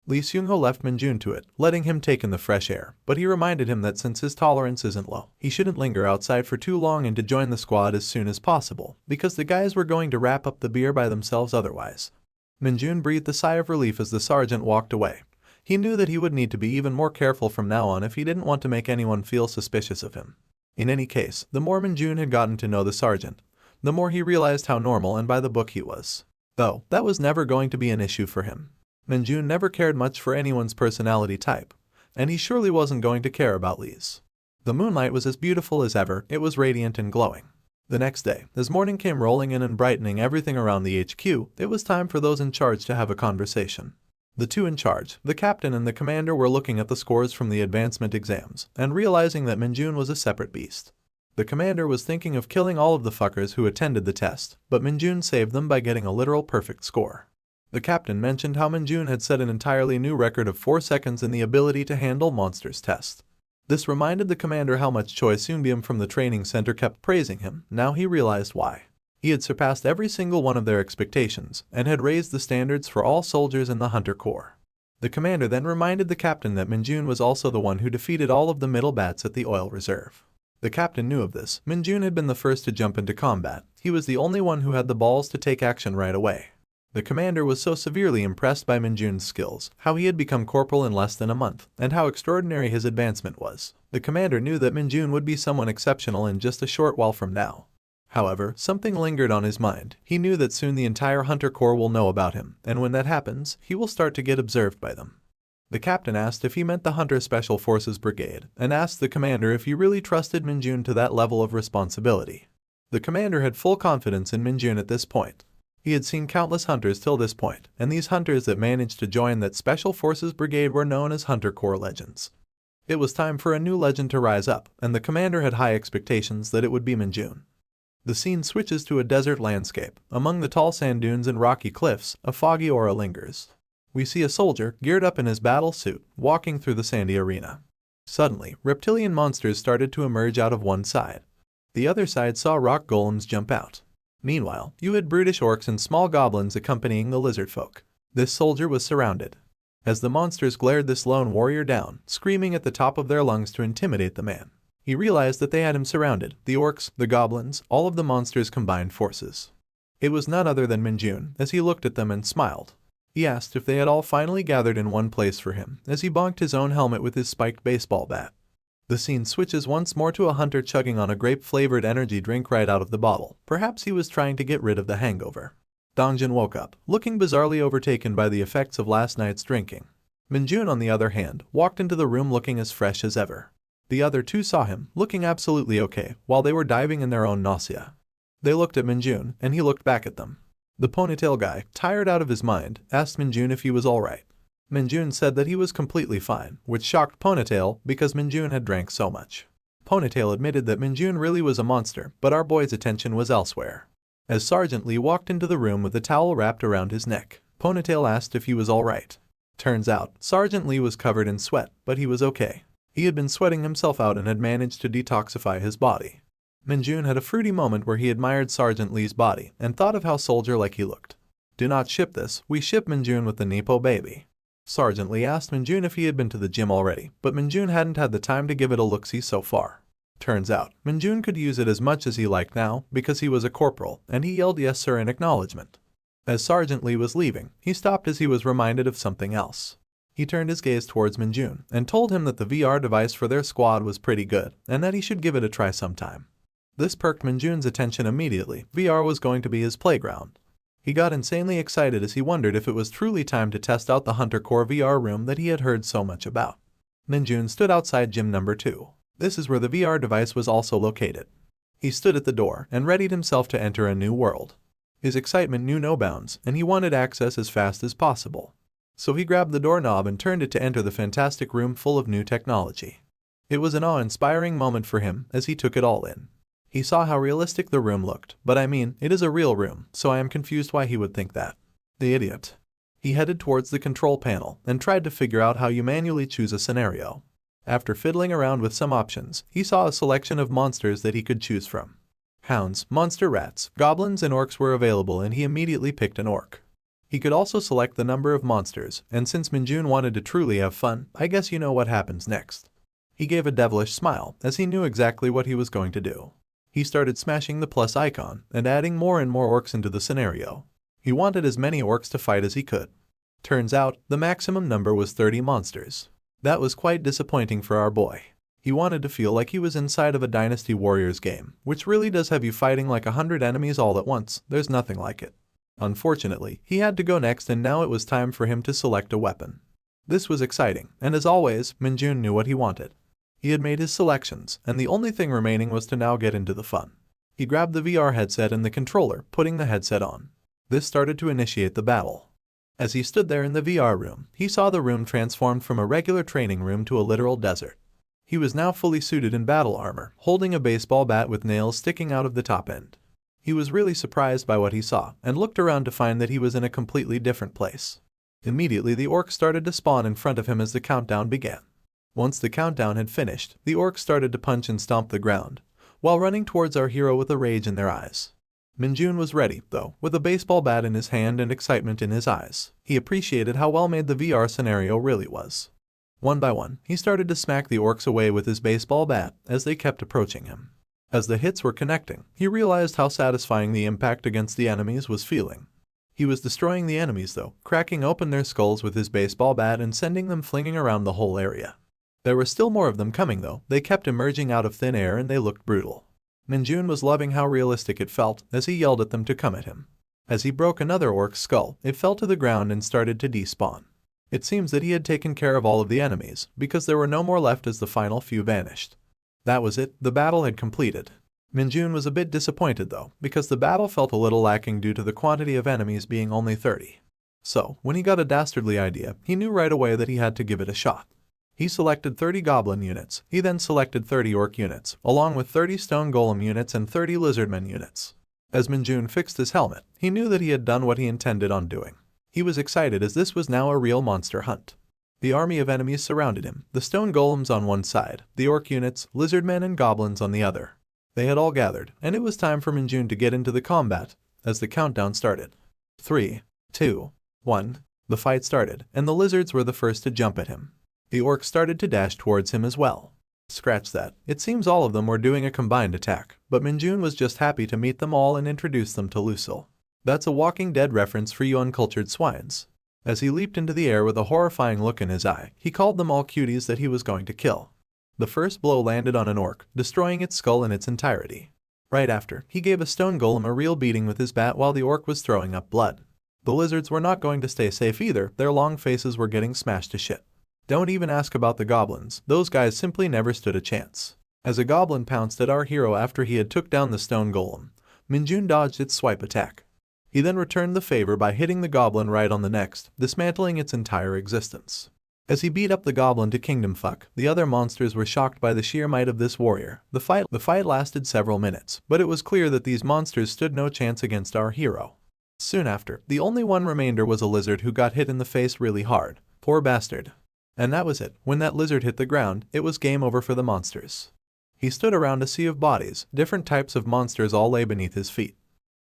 Lee Seung-ho left Minjun to it, letting him take in the fresh air, but he reminded him that since his tolerance isn't low, he shouldn't linger outside for too long and to join the squad as soon as possible, because the guys were going to wrap up the beer by themselves otherwise. Minjun breathed a sigh of relief as the sergeant walked away. He knew that he would need to be even more careful from now on if he didn't want to make anyone feel suspicious of him. In any case, the more Minjun had gotten to know the sergeant, the more he realized how normal and by the book he was. Though, that was never going to be an issue for him. Minjun never cared much for anyone's personality type, and he surely wasn't going to care about Lee's. The moonlight was as beautiful as ever, it was radiant and glowing. The next day, as morning came rolling in and brightening everything around the HQ, it was time for those in charge to have a conversation. The two in charge, the captain and the commander, were looking at the scores from the advancement exams and realizing that Minjun was a separate beast. The commander was thinking of killing all of the fuckers who attended the test, but Minjun saved them by getting a literal perfect score. The captain mentioned how Minjun had set an entirely new record of 4 seconds in the ability to handle monsters test. This reminded the commander how much Choi Soonbyum from the training center kept praising him. Now he realized why. He had surpassed every single one of their expectations and had raised the standards for all soldiers in the Hunter Corps. The commander then reminded the captain that Minjun was also the one who defeated all of the middle bats at the oil reserve. The captain knew of this. Mage had been the first to jump into combat. He was the only one who had the balls to take action right away. The commander was so severely impressed by Mage's skills, how he had become corporal in less than a month, and how extraordinary his advancement was. The commander knew that Mage would be someone exceptional in just a short while from now. However, something lingered on his mind. He knew that soon the entire Hunter Corps will know about him, and when that happens, he will start to get observed by them. The captain asked if he meant the Hunter Special Forces Brigade, and asked the commander if he really trusted Mage to that level of responsibility. The commander had full confidence in Mage at this point. He had seen countless hunters till this point, and these hunters that managed to join that Special Forces Brigade were known as Hunter Corps legends. It was time for a new legend to rise up, and the commander had high expectations that it would be Mage. The scene switches to a desert landscape. Among the tall sand dunes and rocky cliffs, a foggy aura lingers. We see a soldier, geared up in his battle suit, walking through the sandy arena. Suddenly, reptilian monsters started to emerge out of one side. The other side saw rock golems jump out. Meanwhile, you had brutish orcs and small goblins accompanying the lizard folk. This soldier was surrounded. As the monsters glared this lone warrior down, screaming at the top of their lungs to intimidate the man, he realized that they had him surrounded, the orcs, the goblins, all of the monsters' combined forces. It was none other than Mage. As he looked at them and smiled, he asked if they had all finally gathered in one place for him, as he bonked his own helmet with his spiked baseball bat. The scene switches once more to a hunter chugging on a grape-flavored energy drink right out of the bottle. Perhaps he was trying to get rid of the hangover. Dongjin woke up, looking bizarrely overtaken by the effects of last night's drinking. Mage, on the other hand, walked into the room looking as fresh as ever. The other two saw him, looking absolutely okay, while they were diving in their own nausea. They looked at Mage, and he looked back at them. The ponytail guy, tired out of his mind, asked Mage if he was alright. Mage said that he was completely fine, which shocked Ponytail because Mage had drank so much. Ponytail admitted that Mage really was a monster, but our boy's attention was elsewhere. As Sergeant Lee walked into the room with a towel wrapped around his neck, Ponytail asked if he was alright. Turns out, Sergeant Lee was covered in sweat, but he was okay. He had been sweating himself out and had managed to detoxify his body. Mage had a fruity moment where he admired Sergeant Lee's body and thought of how soldier-like he looked. Do not ship this, we ship Mage with the Nepo baby. Sergeant Lee asked Mage if he had been to the gym already, but Mage hadn't had the time to give it a look-see so far. Turns out, Mage could use it as much as he liked now because he was a corporal, and he yelled yes sir in acknowledgement. As Sergeant Lee was leaving, he stopped as he was reminded of something else. He turned his gaze towards Mage and told him that the VR device for their squad was pretty good and that he should give it a try sometime. This perked Mage's attention immediately. VR was going to be his playground. He got insanely excited as he wondered if it was truly time to test out the Hunter Corps VR room that he had heard so much about. Mage stood outside gym number 2. This is where the VR device was also located. He stood at the door and readied himself to enter a new world. His excitement knew no bounds, and he wanted access as fast as possible. So he grabbed the doorknob and turned it to enter the fantastic room full of new technology. It was an awe-inspiring moment for him as he took it all in. He saw how realistic the room looked, but I mean, it is a real room, so I am confused why he would think that. The idiot. He headed towards the control panel and tried to figure out how you manually choose a scenario. After fiddling around with some options, he saw a selection of monsters that he could choose from. Hounds, monster rats, goblins, and orcs were available, and he immediately picked an orc. He could also select the number of monsters, and since Mage wanted to truly have fun, I guess you know what happens next. He gave a devilish smile, as he knew exactly what he was going to do. He started smashing the plus icon and adding more and more orcs into the scenario. He wanted as many orcs to fight as he could. Turns out, the maximum number was 30 monsters. That was quite disappointing for our boy. He wanted to feel like he was inside of a Dynasty Warriors game, which really does have you fighting like 100 enemies all at once. There's nothing like it. Unfortunately, he had to go next, and now it was time for him to select a weapon. This was exciting, and as always, Mage knew what he wanted. He had made his selections, and the only thing remaining was to now get into the fun. He grabbed the VR headset and the controller, putting the headset on. This started to initiate the battle. As he stood there in the VR room, he saw the room transformed from a regular training room to a literal desert. He was now fully suited in battle armor, holding a baseball bat with nails sticking out of the top end. He was really surprised by what he saw, and looked around to find that he was in a completely different place. Immediately the orcs started to spawn in front of him as the countdown began. Once the countdown had finished, the orcs started to punch and stomp the ground, while running towards our hero with a rage in their eyes. Mage was ready, though, with a baseball bat in his hand and excitement in his eyes. He appreciated how well made the VR scenario really was. One by one, he started to smack the orcs away with his baseball bat as they kept approaching him. As the hits were connecting, he realized how satisfying the impact against the enemies was feeling. He was destroying the enemies though, cracking open their skulls with his baseball bat and sending them flinging around the whole area. There were still more of them coming though, they kept emerging out of thin air and they looked brutal. Mage was loving how realistic it felt as he yelled at them to come at him. As he broke another orc's skull, it fell to the ground and started to despawn. It seems that he had taken care of all of the enemies, because there were no more left as the final few vanished. That was it, the battle had completed. Mage was a bit disappointed though, because the battle felt a little lacking due to the quantity of enemies being only 30. So, when he got a dastardly idea, he knew right away that he had to give it a shot. He selected 30 goblin units, he then selected 30 orc units, along with 30 stone golem units and 30 lizardmen units. As Mage fixed his helmet, he knew that he had done what he intended on doing. He was excited as this was now a real monster hunt. The army of enemies surrounded him, the stone golems on one side, the orc units, lizardmen and goblins on the other. They had all gathered, and it was time for Mage to get into the combat, as the countdown started. 3, 2, 1, the fight started, and the lizards were the first to jump at him. The orcs started to dash towards him as well. Scratch that, it seems all of them were doing a combined attack, but Mage was just happy to meet them all and introduce them to Lucille. That's a Walking Dead reference for you uncultured swines. As he leaped into the air with a horrifying look in his eye, he called them all cuties that he was going to kill. The first blow landed on an orc, destroying its skull in its entirety. Right after, he gave a stone golem a real beating with his bat while the orc was throwing up blood. The lizards were not going to stay safe either, their long faces were getting smashed to shit. Don't even ask about the goblins, those guys simply never stood a chance. As a goblin pounced at our hero after he had took down the stone golem, Mage dodged its swipe attack. He then returned the favor by hitting the goblin right on the neck, dismantling its entire existence. As he beat up the goblin to kingdom fuck, the other monsters were shocked by the sheer might of this warrior. The fight lasted several minutes, but it was clear that these monsters stood no chance against our hero. Soon after, the only one remainder was a lizard who got hit in the face really hard. Poor bastard. And that was it. When that lizard hit the ground, it was game over for the monsters. He stood around a sea of bodies, different types of monsters all lay beneath his feet.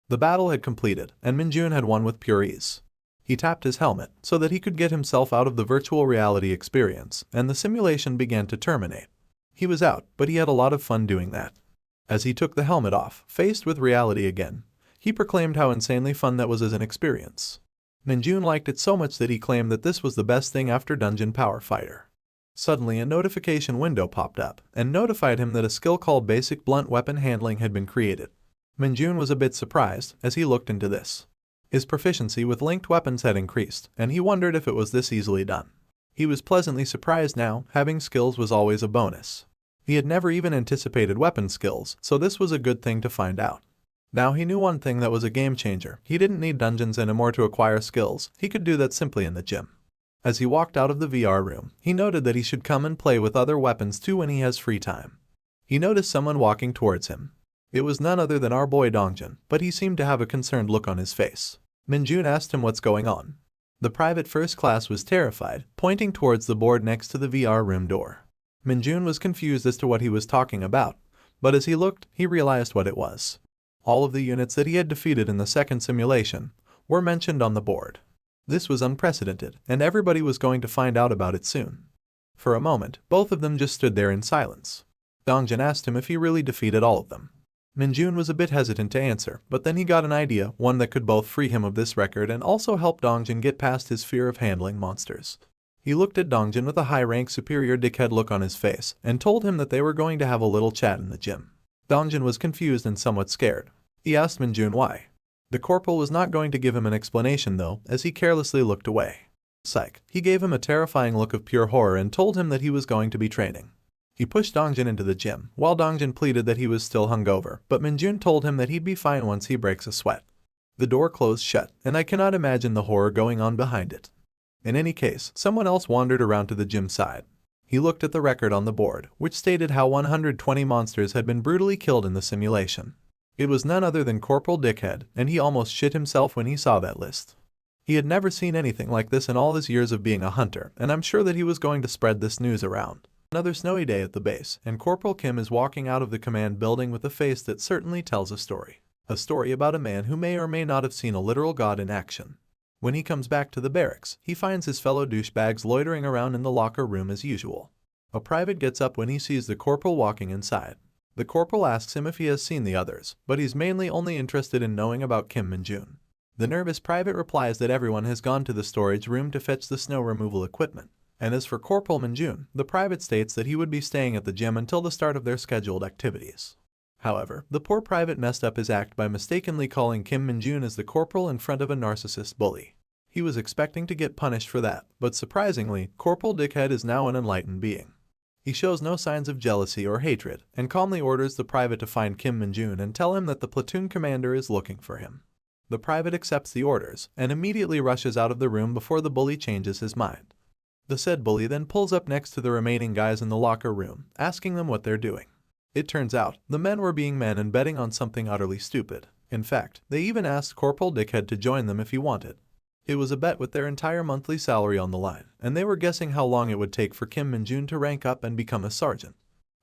The battle had completed, and Mage had won with pure ease. He tapped his helmet so that he could get himself out of the virtual reality experience, and the simulation began to terminate. He was out, but he had a lot of fun doing that. As he took the helmet off, faced with reality again, he proclaimed how insanely fun that was as an experience. Mage liked it so much that he claimed that this was the best thing after Dungeon Power Fighter. Suddenly a notification window popped up and notified him that a skill called Basic Blunt Weapon Handling had been created. Mage was a bit surprised as he looked into this. His proficiency with linked weapons had increased, and he wondered if it was this easily done. He was pleasantly surprised now, having skills was always a bonus. He had never even anticipated weapon skills, so this was a good thing to find out. Now he knew one thing that was a game changer. He didn't need dungeons anymore to acquire skills, he could do that simply in the gym. As he walked out of the VR room, he noted that he should come and play with other weapons too when he has free time. He noticed someone walking towards him. It was none other than our boy Dongjin, but he seemed to have a concerned look on his face. Mage asked him what's going on. The private first class was terrified, pointing towards the board next to the VR room door. Mage was confused as to what he was talking about, but as he looked, he realized what it was. All of the units that he had defeated in the second simulation were mentioned on the board. This was unprecedented, and everybody was going to find out about it soon. For a moment, both of them just stood there in silence. Dongjin asked him if he really defeated all of them. Mage was a bit hesitant to answer, but then he got an idea, one that could both free him of this record and also help Dongjin get past his fear of handling monsters. He looked at Dongjin with a high-rank superior dickhead look on his face and told him that they were going to have a little chat in the gym. Dongjin was confused and somewhat scared. He asked Mage why. The corporal was not going to give him an explanation though, as he carelessly looked away. Psych. He gave him a terrifying look of pure horror and told him that he was going to be training. He pushed Dongjin into the gym, while Dongjin pleaded that he was still hungover, but Mage told him that he'd be fine once he breaks a sweat. The door closed shut, and I cannot imagine the horror going on behind it. In any case, someone else wandered around to the gym side. He looked at the record on the board, which stated how 120 monsters had been brutally killed in the simulation. It was none other than Corporal Dickhead, and he almost shit himself when he saw that list. He had never seen anything like this in all his years of being a hunter, and I'm sure that he was going to spread this news around. Another snowy day at the base, and Corporal Kim is walking out of the command building with a face that certainly tells a story. A story about a man who may or may not have seen a literal god in action. When he comes back to the barracks, he finds his fellow douchebags loitering around in the locker room as usual. A private gets up when he sees the corporal walking inside. The corporal asks him if he has seen the others, but he's mainly only interested in knowing about Kim Min-jun. The nervous private replies that everyone has gone to the storage room to fetch the snow removal equipment. And as for Corporal Min-jun, the private states that he would be staying at the gym until the start of their scheduled activities. However, the poor private messed up his act by mistakenly calling Kim Min-jun as the corporal in front of a narcissist bully. He was expecting to get punished for that, but surprisingly, Corporal Dickhead is now an enlightened being. He shows no signs of jealousy or hatred, and calmly orders the private to find Kim Min-jun and tell him that the platoon commander is looking for him. The private accepts the orders, and immediately rushes out of the room before the bully changes his mind. The said bully then pulls up next to the remaining guys in the locker room, asking them what they're doing. It turns out, the men were being men and betting on something utterly stupid. In fact, they even asked Corporal Dickhead to join them if he wanted. It was a bet with their entire monthly salary on the line, and they were guessing how long it would take for Kim Min-jun to rank up and become a sergeant.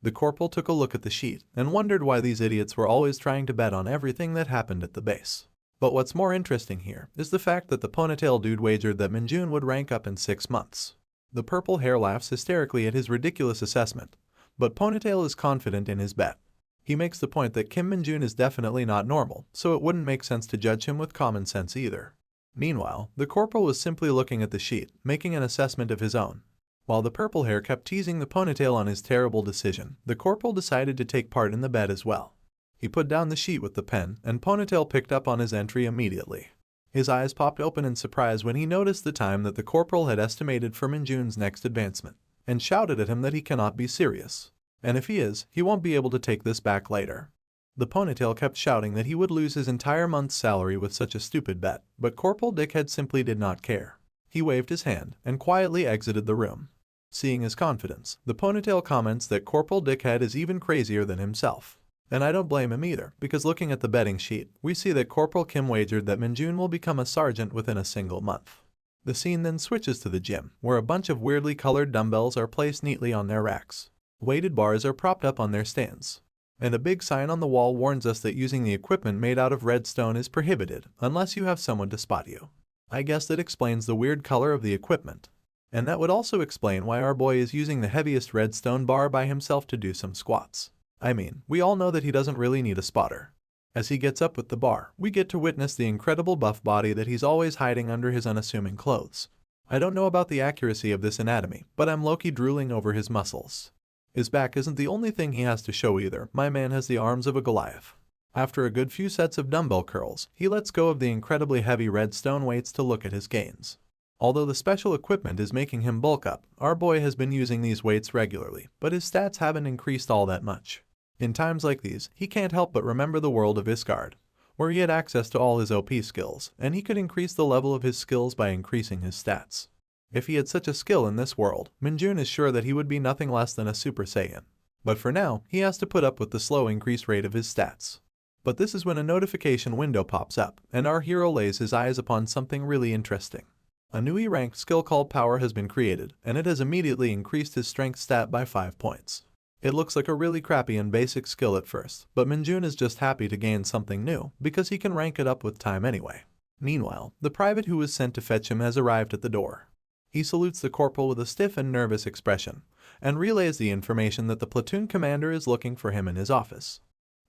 The corporal took a look at the sheet, and wondered why these idiots were always trying to bet on everything that happened at the base. But what's more interesting here is the fact that the ponytail dude wagered that Min-jun would rank up in 6 months. The purple hair laughs hysterically at his ridiculous assessment, but Ponytail is confident in his bet. He makes the point that Kim Min-jun is definitely not normal, so it wouldn't make sense to judge him with common sense either. Meanwhile, the corporal was simply looking at the sheet, making an assessment of his own. While the purple hair kept teasing the Ponytail on his terrible decision, the corporal decided to take part in the bet as well. He put down the sheet with the pen, and Ponytail picked up on his entry immediately. His eyes popped open in surprise when he noticed the time that the corporal had estimated for Min-jun's next advancement, and shouted at him that he cannot be serious. And if he is, he won't be able to take this back later. The Ponytail kept shouting that he would lose his entire month's salary with such a stupid bet, but Corporal Dickhead simply did not care. He waved his hand and quietly exited the room. Seeing his confidence, the Ponytail comments that Corporal Dickhead is even crazier than himself. And I don't blame him either, because looking at the betting sheet, we see that Corporal Kim wagered that Min-jun will become a sergeant within a single month. The scene then switches to the gym, where a bunch of weirdly colored dumbbells are placed neatly on their racks. Weighted bars are propped up on their stands. And a big sign on the wall warns us that using the equipment made out of redstone is prohibited, unless you have someone to spot you. I guess that explains the weird color of the equipment. And that would also explain why our boy is using the heaviest redstone bar by himself to do some squats. I mean, we all know that he doesn't really need a spotter. As he gets up with the bar, we get to witness the incredible buff body that he's always hiding under his unassuming clothes. I don't know about the accuracy of this anatomy, but I'm low-key drooling over his muscles. His back isn't the only thing he has to show either. My man has the arms of a Goliath. After a good few sets of dumbbell curls, he lets go of the incredibly heavy redstone weights to look at his gains. Although the special equipment is making him bulk up, our boy has been using these weights regularly, but his stats haven't increased all that much. In times like these, he can't help but remember the world of Isgard, where he had access to all his OP skills, and he could increase the level of his skills by increasing his stats. If he had such a skill in this world, Min-jun is sure that he would be nothing less than a Super Saiyan. But for now, he has to put up with the slow increase rate of his stats. But this is when a notification window pops up, and our hero lays his eyes upon something really interesting. A new E-ranked skill called Power has been created, and it has immediately increased his strength stat by 5 points. It looks like a really crappy and basic skill at first, but Min-jun is just happy to gain something new, because he can rank it up with time anyway. Meanwhile, the private who was sent to fetch him has arrived at the door. He salutes the corporal with a stiff and nervous expression, and relays the information that the platoon commander is looking for him in his office.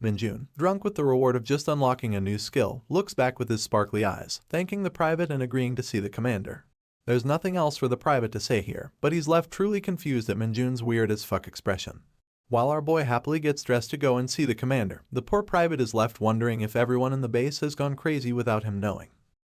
Min-jun, drunk with the reward of just unlocking a new skill, looks back with his sparkly eyes, thanking the private and agreeing to see the commander. There's nothing else for the private to say here, but he's left truly confused at Min-jun's weird as fuck expression. While our boy happily gets dressed to go and see the commander, the poor private is left wondering if everyone in the base has gone crazy without him knowing.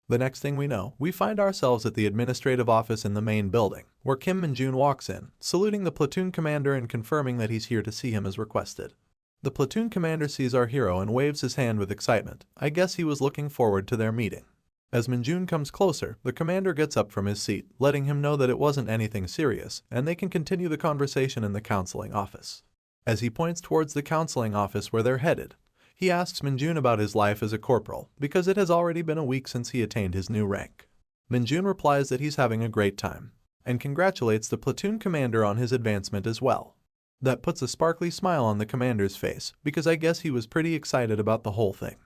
The next thing we know, we find ourselves at the administrative office in the main building, where Kim Min-jun walks in, saluting the platoon commander and confirming that he's here to see him as requested. The platoon commander sees our hero and waves his hand with excitement. I guess he was looking forward to their meeting. As Min-jun comes closer, the commander gets up from his seat, letting him know that it wasn't anything serious, and they can continue the conversation in the counseling office. As he points towards the counseling office where they're headed, he asks Min-jun about his life as a corporal, because it has already been a week since he attained his new rank. Min-jun replies that he's having a great time, and congratulates the platoon commander on his advancement as well. That puts a sparkly smile on the commander's face, because I guess he was pretty excited about the whole thing.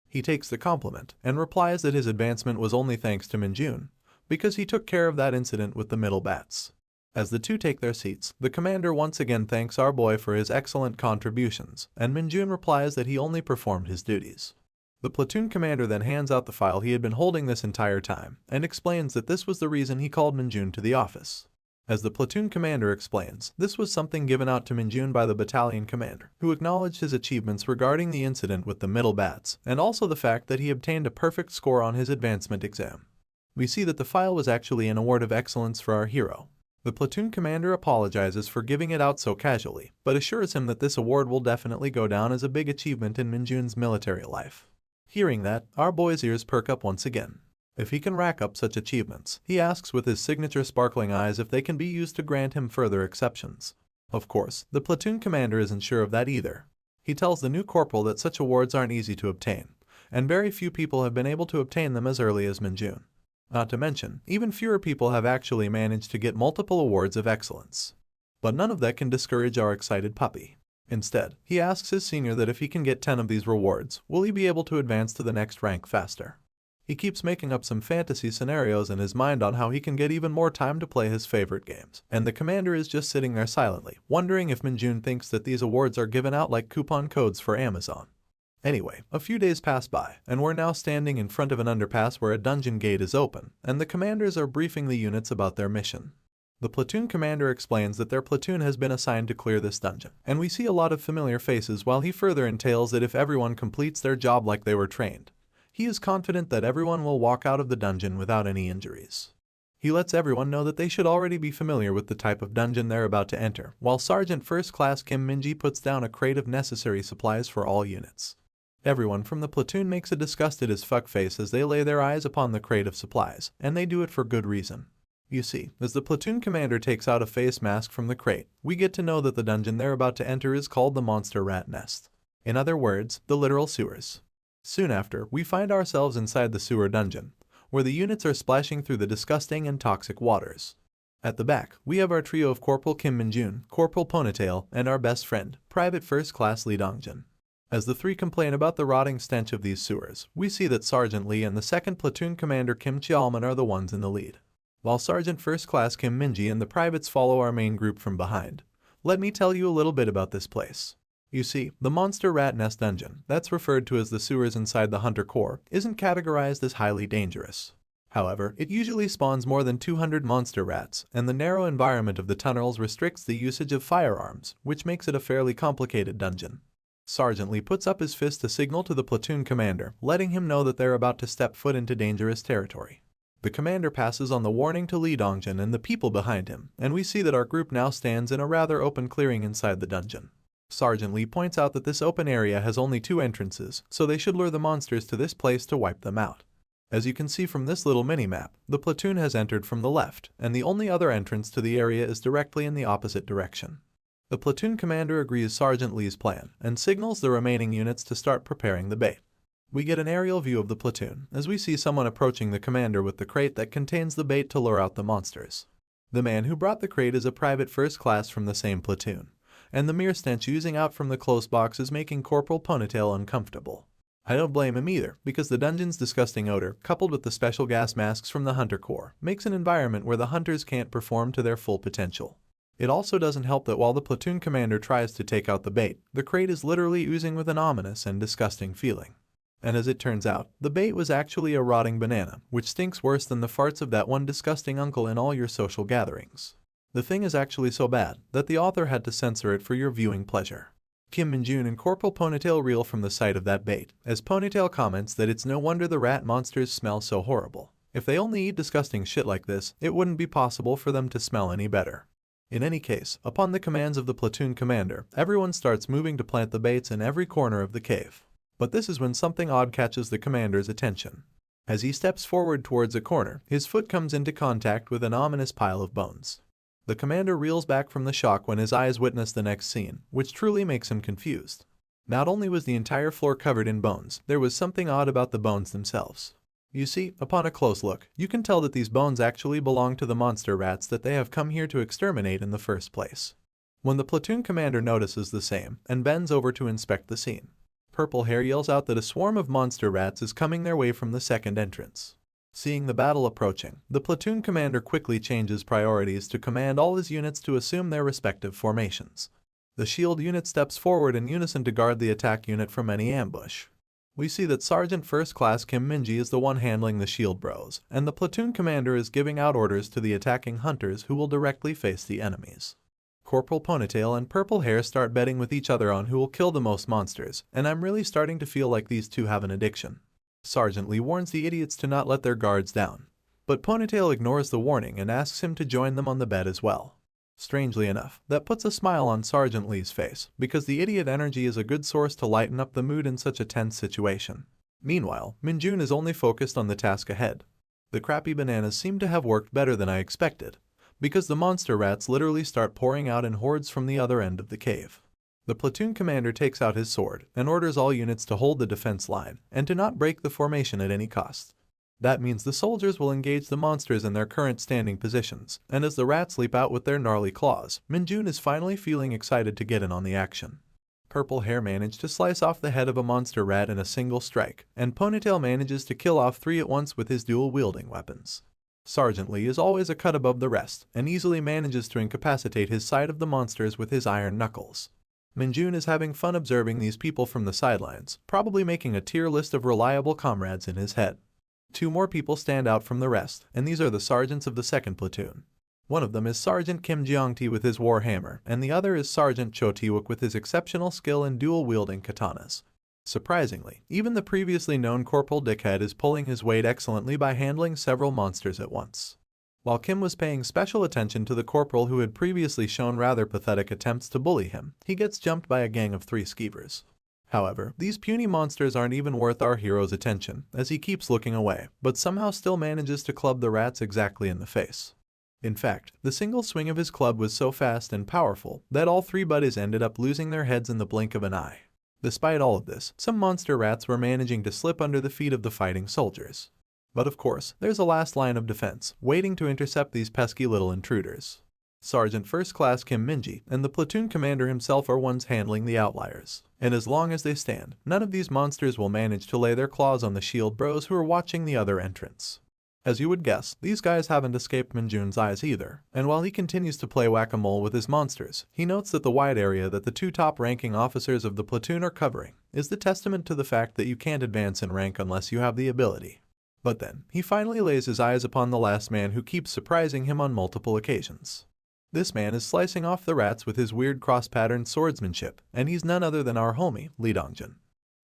He takes the compliment and replies that his advancement was only thanks to Minjun, because he took care of that incident with the middle bats. As the two take their seats, the commander once again thanks our boy for his excellent contributions, and Minjun replies that he only performed his duties. The platoon commander then hands out the file he had been holding this entire time, and explains that this was the reason he called Minjun to the office. As the platoon commander explains, this was something given out to Minjun by the battalion commander, who acknowledged his achievements regarding the incident with the middle bats, and also the fact that he obtained a perfect score on his advancement exam. We see that the file was actually an award of excellence for our hero. The platoon commander apologizes for giving it out so casually, but assures him that this award will definitely go down as a big achievement in Minjun's military life. Hearing that, our boy's ears perk up once again. If he can rack up such achievements, he asks with his signature sparkling eyes if they can be used to grant him further exceptions. Of course, the platoon commander isn't sure of that either. He tells the new corporal that such awards aren't easy to obtain, and very few people have been able to obtain them as early as Minjun. Not to mention, even fewer people have actually managed to get multiple awards of excellence. But none of that can discourage our excited puppy. Instead, he asks his senior that if he can get 10 of these rewards, will he be able to advance to the next rank faster. He keeps making up some fantasy scenarios in his mind on how he can get even more time to play his favorite games, and the commander is just sitting there silently, wondering if Minjun thinks that these awards are given out like coupon codes for Amazon. Anyway, a few days pass by, and we're now standing in front of an underpass where a dungeon gate is open, and the commanders are briefing the units about their mission. The platoon commander explains that their platoon has been assigned to clear this dungeon, and we see a lot of familiar faces while he further entails that if everyone completes their job like they were trained, he is confident that everyone will walk out of the dungeon without any injuries. He lets everyone know that they should already be familiar with the type of dungeon they're about to enter, while Sergeant First Class Kim Minji puts down a crate of necessary supplies for all units. Everyone from the platoon makes a disgusted as fuck face as they lay their eyes upon the crate of supplies, and they do it for good reason. You see, as the platoon commander takes out a face mask from the crate, we get to know that the dungeon they're about to enter is called the Monster Rat Nest. In other words, the literal sewers. Soon after, we find ourselves inside the sewer dungeon, where the units are splashing through the disgusting and toxic waters. At the back, we have our trio of Corporal Kim Minjun, Corporal Ponytail, and our best friend, Private First Class Lee Dongjin. As the three complain about the rotting stench of these sewers, we see that Sergeant Lee and the second platoon commander Kim Chialman are the ones in the lead, while Sergeant First Class Kim Minji and the privates follow our main group from behind. Let me tell you a little bit about this place. You see, the Monster Rat Nest Dungeon, that's referred to as the sewers inside the Hunter Corps, isn't categorized as highly dangerous. However, it usually spawns more than 200 monster rats, and the narrow environment of the tunnels restricts the usage of firearms, which makes it a fairly complicated dungeon. Sergeant Lee puts up his fist to signal to the platoon commander, letting him know that they're about to step foot into dangerous territory. The commander passes on the warning to Lee Dongjin and the people behind him, and we see that our group now stands in a rather open clearing inside the dungeon. Sergeant Lee points out that this open area has only 2 entrances, so they should lure the monsters to this place to wipe them out. As you can see from this little mini-map, the platoon has entered from the left, and the only other entrance to the area is directly in the opposite direction. The platoon commander agrees Sergeant Lee's plan, and signals the remaining units to start preparing the bait. We get an aerial view of the platoon, as we see someone approaching the commander with the crate that contains the bait to lure out the monsters. The man who brought the crate is a private first class from the same platoon, and the mere stench oozing out from the close box is making Corporal Ponytail uncomfortable. I don't blame him either, because the dungeon's disgusting odor, coupled with the special gas masks from the Hunter Corps, makes an environment where the hunters can't perform to their full potential. It also doesn't help that while the platoon commander tries to take out the bait, the crate is literally oozing with an ominous and disgusting feeling. And as it turns out, the bait was actually a rotting banana, which stinks worse than the farts of that one disgusting uncle in all your social gatherings. The thing is actually so bad that the author had to censor it for your viewing pleasure. Kim Minjun and Corporal Ponytail reel from the sight of that bait, as Ponytail comments that it's no wonder the rat monsters smell so horrible. If they only eat disgusting shit like this, it wouldn't be possible for them to smell any better. In any case, upon the commands of the platoon commander, everyone starts moving to plant the baits in every corner of the cave. But this is when something odd catches the commander's attention. As he steps forward towards a corner, his foot comes into contact with an ominous pile of bones. The commander reels back from the shock when his eyes witness the next scene, which truly makes him confused. Not only was the entire floor covered in bones, there was something odd about the bones themselves. You see, upon a close look, you can tell that these bones actually belong to the monster rats that they have come here to exterminate in the first place. When the platoon commander notices the same, and bends over to inspect the scene, Purple Hair yells out that a swarm of monster rats is coming their way from the second entrance. Seeing the battle approaching, the platoon commander quickly changes priorities to command all his units to assume their respective formations. The shield unit steps forward in unison to guard the attack unit from any ambush. We see that Sergeant First Class Kim Minji is the one handling the shield bros, and the platoon commander is giving out orders to the attacking hunters who will directly face the enemies. Corporal Ponytail and Purple Hair start betting with each other on who will kill the most monsters, and I'm really starting to feel like these two have an addiction. Sergeant Lee warns the idiots to not let their guards down, but Ponytail ignores the warning and asks him to join them on the bet as well. Strangely enough, that puts a smile on Sergeant Lee's face, because the idiot energy is a good source to lighten up the mood in such a tense situation. Meanwhile, Minjun is only focused on the task ahead. The crappy bananas seem to have worked better than I expected, because the monster rats literally start pouring out in hordes from the other end of the cave. The platoon commander takes out his sword and orders all units to hold the defense line and to not break the formation at any cost. That means the soldiers will engage the monsters in their current standing positions, and as the rats leap out with their gnarly claws, Minjun is finally feeling excited to get in on the action. Purple Hair managed to slice off the head of a monster rat in a single strike, and Ponytail manages to kill off 3 at once with his dual-wielding weapons. Sergeant Lee is always a cut above the rest, and easily manages to incapacitate his side of the monsters with his iron knuckles. Minjun is having fun observing these people from the sidelines, probably making a tier list of reliable comrades in his head. 2 more people stand out from the rest, and these are the sergeants of the second platoon. One of them is Sergeant Kim Jeongti with his warhammer, and the other is Sergeant Cho Taewook with his exceptional skill in dual-wielding katanas. Surprisingly, even the previously known Corporal Dickhead is pulling his weight excellently by handling several monsters at once. While Kim was paying special attention to the corporal who had previously shown rather pathetic attempts to bully him, he gets jumped by a gang of 3 skeevers. However, these puny monsters aren't even worth our hero's attention, as he keeps looking away, but somehow still manages to club the rats exactly in the face. In fact, the single swing of his club was so fast and powerful that all 3 buddies ended up losing their heads in the blink of an eye. Despite all of this, some monster rats were managing to slip under the feet of the fighting soldiers. But of course, there's a last line of defense, waiting to intercept these pesky little intruders. Sergeant First Class Kim Minji and the platoon commander himself are ones handling the outliers, and as long as they stand, none of these monsters will manage to lay their claws on the shield bros who are watching the other entrance. As you would guess, these guys haven't escaped Minjun's eyes either, and while he continues to play whack-a-mole with his monsters, he notes that the wide area that the 2 top-ranking officers of the platoon are covering is the testament to the fact that you can't advance in rank unless you have the ability. But then, he finally lays his eyes upon the last man who keeps surprising him on multiple occasions. This man is slicing off the rats with his weird cross-patterned swordsmanship, and he's none other than our homie, Lee Dongjun.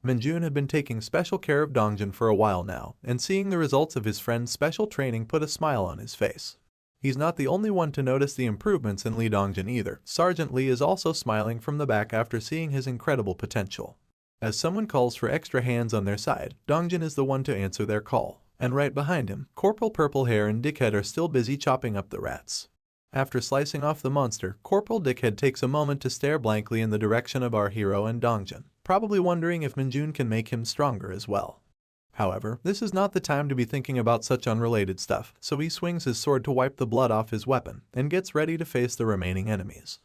Minjun had been taking special care of Dongjun for a while now, and seeing the results of his friend's special training put a smile on his face. He's not the only one to notice the improvements in Lee Dongjun either. Sergeant Lee is also smiling from the back after seeing his incredible potential. As someone calls for extra hands on their side, Dongjun is the one to answer their call, and right behind him, Corporal Purple Hair and Dickhead are still busy chopping up the rats. After slicing off the monster, Corporal Dickhead takes a moment to stare blankly in the direction of our hero and Dongjun, probably wondering if Minjun can make him stronger as well. However, this is not the time to be thinking about such unrelated stuff, so he swings his sword to wipe the blood off his weapon and gets ready to face the remaining enemies.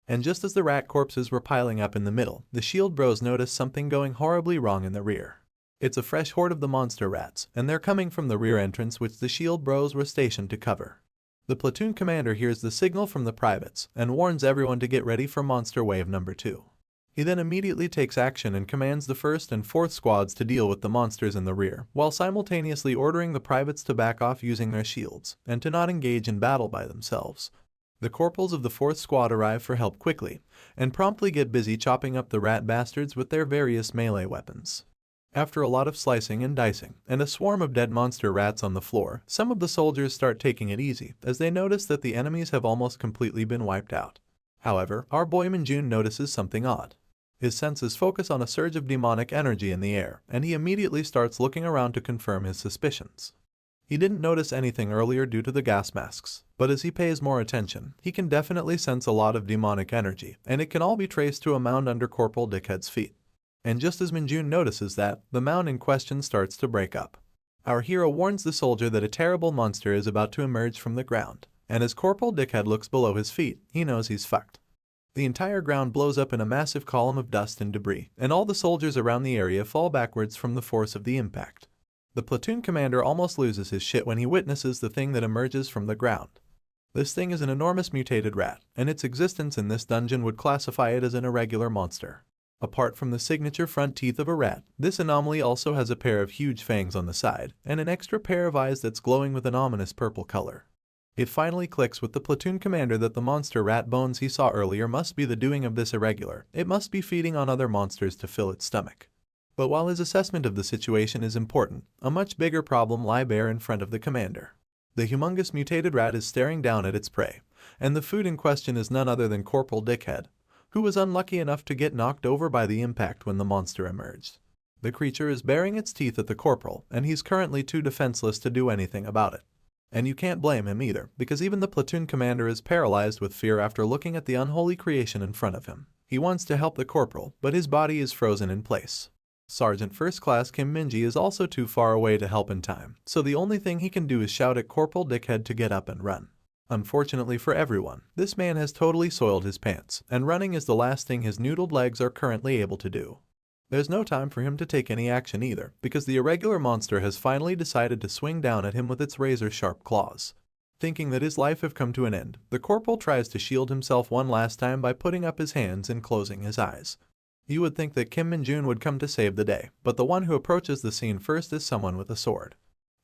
And just as the rat corpses were piling up in the middle, the shield bros notice something going horribly wrong in the rear. It's a fresh horde of the monster rats, and they're coming from the rear entrance which the shield bros were stationed to cover. The platoon commander hears the signal from the privates and warns everyone to get ready for monster wave number 2. He then immediately takes action and commands the 1st and 4th squads to deal with the monsters in the rear, while simultaneously ordering the privates to back off using their shields and to not engage in battle by themselves. The corporals of the 4th squad arrive for help quickly and promptly get busy chopping up the rat bastards with their various melee weapons. After a lot of slicing and dicing, and a swarm of dead monster rats on the floor, some of the soldiers start taking it easy, as they notice that the enemies have almost completely been wiped out. However, our boy Minjun notices something odd. His senses focus on a surge of demonic energy in the air, and he immediately starts looking around to confirm his suspicions. He didn't notice anything earlier due to the gas masks, but as he pays more attention, he can definitely sense a lot of demonic energy, and it can all be traced to a mound under Corporal Dickhead's feet. And just as Minjun notices that, the mound in question starts to break up. Our hero warns the soldier that a terrible monster is about to emerge from the ground, and as Corporal Dickhead looks below his feet, he knows he's fucked. The entire ground blows up in a massive column of dust and debris, and all the soldiers around the area fall backwards from the force of the impact. The platoon commander almost loses his shit when he witnesses the thing that emerges from the ground. This thing is an enormous mutated rat, and its existence in this dungeon would classify it as an irregular monster. Apart from the signature front teeth of a rat, this anomaly also has a pair of huge fangs on the side, and an extra pair of eyes that's glowing with an ominous purple color. It finally clicks with the platoon commander that the monster rat bones he saw earlier must be the doing of this irregular. It must be feeding on other monsters to fill its stomach. But while his assessment of the situation is important, a much bigger problem lies bare in front of the commander. The humongous mutated rat is staring down at its prey, and the food in question is none other than Corporal Dickhead, who was unlucky enough to get knocked over by the impact when the monster emerged. The creature is baring its teeth at the corporal, and he's currently too defenseless to do anything about it. And you can't blame him either, because even the platoon commander is paralyzed with fear after looking at the unholy creation in front of him. He wants to help the corporal, but his body is frozen in place. Sergeant First Class Kim Mage is also too far away to help in time, so the only thing he can do is shout at Corporal Dickhead to get up and run. Unfortunately for everyone, this man has totally soiled his pants, and running is the last thing his noodled legs are currently able to do. There's no time for him to take any action either, because the irregular monster has finally decided to swing down at him with its razor-sharp claws. Thinking that his life have come to an end, the corporal tries to shield himself one last time by putting up his hands and closing his eyes. You would think that Kim Min-jun would come to save the day, but the one who approaches the scene first is someone with a sword.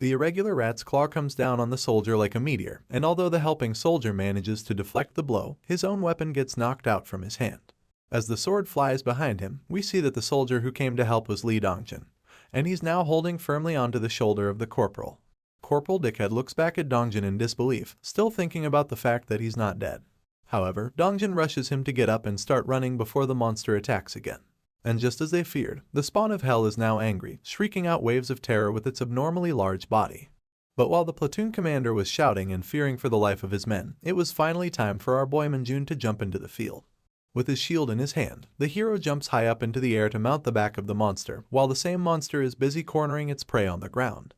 The irregular rat's claw comes down on the soldier like a meteor, and although the helping soldier manages to deflect the blow, his own weapon gets knocked out from his hand. As the sword flies behind him, we see that the soldier who came to help was Lee Dongjin, and he's now holding firmly onto the shoulder of the corporal. Corporal Dickhead looks back at Dongjin in disbelief, still thinking about the fact that he's not dead. However, Dongjin rushes him to get up and start running before the monster attacks again. And just as they feared, the spawn of hell is now angry, shrieking out waves of terror with its abnormally large body. But while the platoon commander was shouting and fearing for the life of his men, it was finally time for our boy Min-jun to jump into the field. With his shield in his hand, the hero jumps high up into the air to mount the back of the monster, while the same monster is busy cornering its prey on the ground.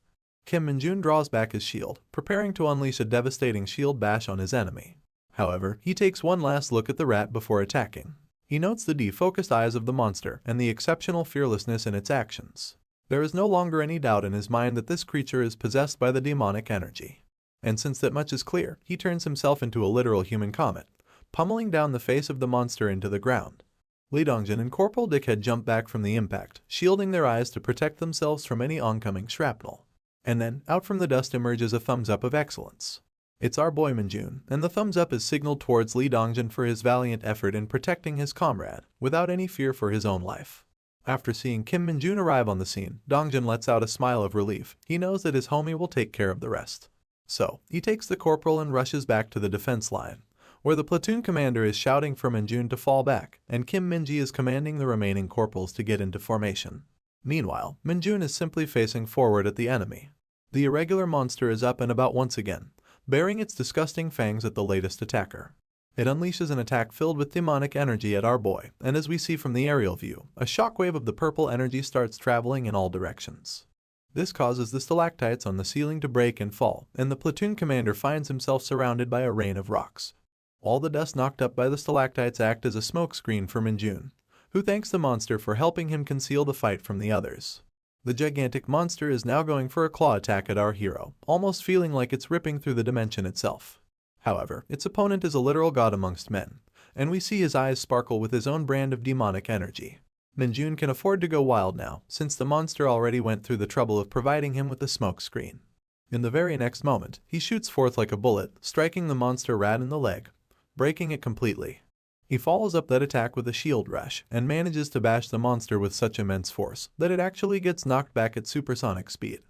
Kim Min-jun draws back his shield, preparing to unleash a devastating shield bash on his enemy. However, he takes one last look at the rat before attacking. He notes the defocused eyes of the monster and the exceptional fearlessness in its actions. There is no longer any doubt in his mind that this creature is possessed by the demonic energy. And since that much is clear, he turns himself into a literal human comet, pummeling down the face of the monster into the ground. Lee Dongjin and Corporal Dickhead jump back from the impact, shielding their eyes to protect themselves from any oncoming shrapnel. And then, out from the dust emerges a thumbs up of excellence. It's our boy Min-jun, and the thumbs up is signaled towards Lee Dongjin for his valiant effort in protecting his comrade, without any fear for his own life. After seeing Kim Min-jun arrive on the scene, Dongjin lets out a smile of relief. He knows that his homie will take care of the rest. So, he takes the corporal and rushes back to the defense line, where the platoon commander is shouting for Min-jun to fall back, and Kim Min-ji is commanding the remaining corporals to get into formation. Meanwhile, Min-jun is simply facing forward at the enemy. The irregular monster is up and about once again, baring its disgusting fangs at the latest attacker. It unleashes an attack filled with demonic energy at our boy, and as we see from the aerial view, a shockwave of the purple energy starts traveling in all directions. This causes the stalactites on the ceiling to break and fall, and the platoon commander finds himself surrounded by a rain of rocks. All the dust knocked up by the stalactites act as a smokescreen for Min-jun, who thanks the monster for helping him conceal the fight from the others. The gigantic monster is now going for a claw attack at our hero, almost feeling like it's ripping through the dimension itself. However, its opponent is a literal god amongst men, and we see his eyes sparkle with his own brand of demonic energy. Min-jun can afford to go wild now, since the monster already went through the trouble of providing him with a smokescreen. In the very next moment, he shoots forth like a bullet, striking the monster rat in the leg, breaking it completely. He follows up that attack with a shield rush, and manages to bash the monster with such immense force that it actually gets knocked back at supersonic speed.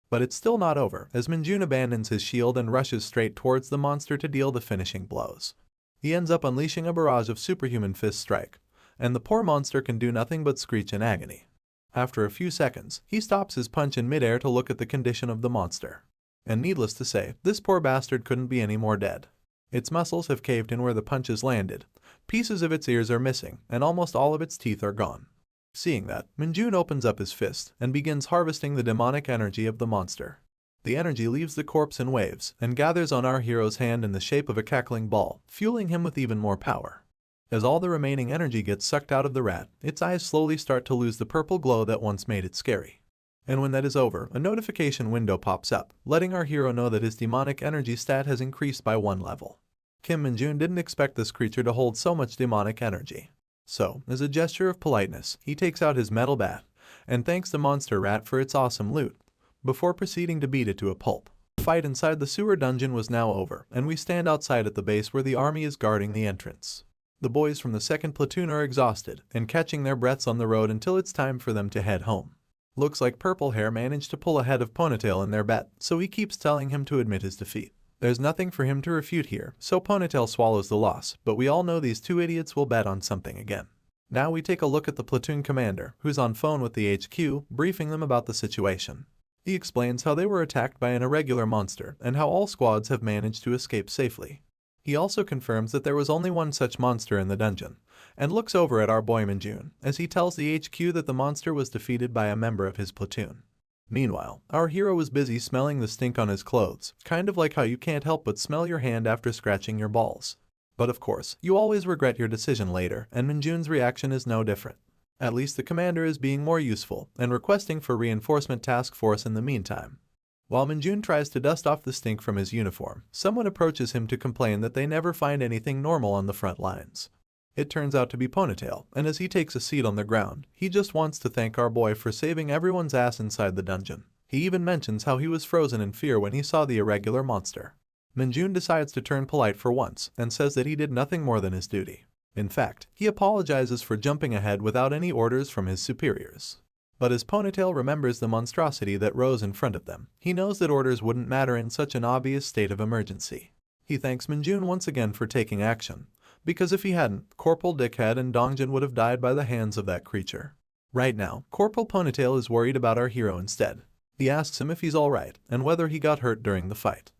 But it's still not over, as Min-jun abandons his shield and rushes straight towards the monster to deal the finishing blows. He ends up unleashing a barrage of superhuman fist strike, and the poor monster can do nothing but screech in agony. After a few seconds, he stops his punch in midair to look at the condition of the monster. And needless to say, this poor bastard couldn't be any more dead. Its muscles have caved in where the punches landed, pieces of its ears are missing, and almost all of its teeth are gone. Seeing that, Min-jun opens up his fist and begins harvesting the demonic energy of the monster. The energy leaves the corpse in waves and gathers on our hero's hand in the shape of a cackling ball, fueling him with even more power. As all the remaining energy gets sucked out of the rat, its eyes slowly start to lose the purple glow that once made it scary. And when that is over, a notification window pops up, letting our hero know that his demonic energy stat has increased by 1 level. Kim Min-jun didn't expect this creature to hold so much demonic energy. So, as a gesture of politeness, he takes out his metal bat and thanks the monster rat for its awesome loot, before proceeding to beat it to a pulp. The fight inside the sewer dungeon was now over, and we stand outside at the base where the army is guarding the entrance. The boys from the 2nd platoon are exhausted and catching their breaths on the road until it's time for them to head home. Looks like Purple Hair managed to pull ahead of Ponytail in their bet, so he keeps telling him to admit his defeat. There's nothing for him to refute here, so Ponytail swallows the loss, but we all know these two idiots will bet on something again. Now we take a look at the platoon commander, who's on phone with the HQ, briefing them about the situation. He explains how they were attacked by an irregular monster and how all squads have managed to escape safely. He also confirms that there was only one such monster in the dungeon, and looks over at our boy Min-jun as he tells the HQ that the monster was defeated by a member of his platoon. Meanwhile, our hero is busy smelling the stink on his clothes, kind of like how you can't help but smell your hand after scratching your balls. But of course, you always regret your decision later, and Min-jun's reaction is no different. At least the commander is being more useful and requesting for reinforcement task force in the meantime. While Min-jun tries to dust off the stink from his uniform, someone approaches him to complain that they never find anything normal on the front lines. It turns out to be Ponytail, and as he takes a seat on the ground, he just wants to thank our boy for saving everyone's ass inside the dungeon. He even mentions how he was frozen in fear when he saw the irregular monster. Min-jun decides to turn polite for once and says that he did nothing more than his duty. In fact, he apologizes for jumping ahead without any orders from his superiors. But as Ponytail remembers the monstrosity that rose in front of them, he knows that orders wouldn't matter in such an obvious state of emergency. He thanks Min-jun once again for taking action, because if he hadn't, Corporal Dickhead and Dongjin would have died by the hands of that creature. Right now, Corporal Ponytail is worried about our hero instead. He asks him if he's alright and whether he got hurt during the fight.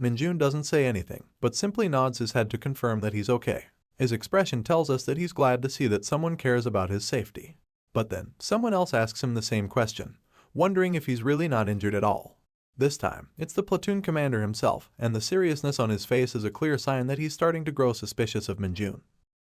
Min-jun doesn't say anything, but simply nods his head to confirm that he's okay. His expression tells us that he's glad to see that someone cares about his safety. But then, someone else asks him the same question, wondering if he's really not injured at all. This time, it's the platoon commander himself, and the seriousness on his face is a clear sign that he's starting to grow suspicious of Min-jun.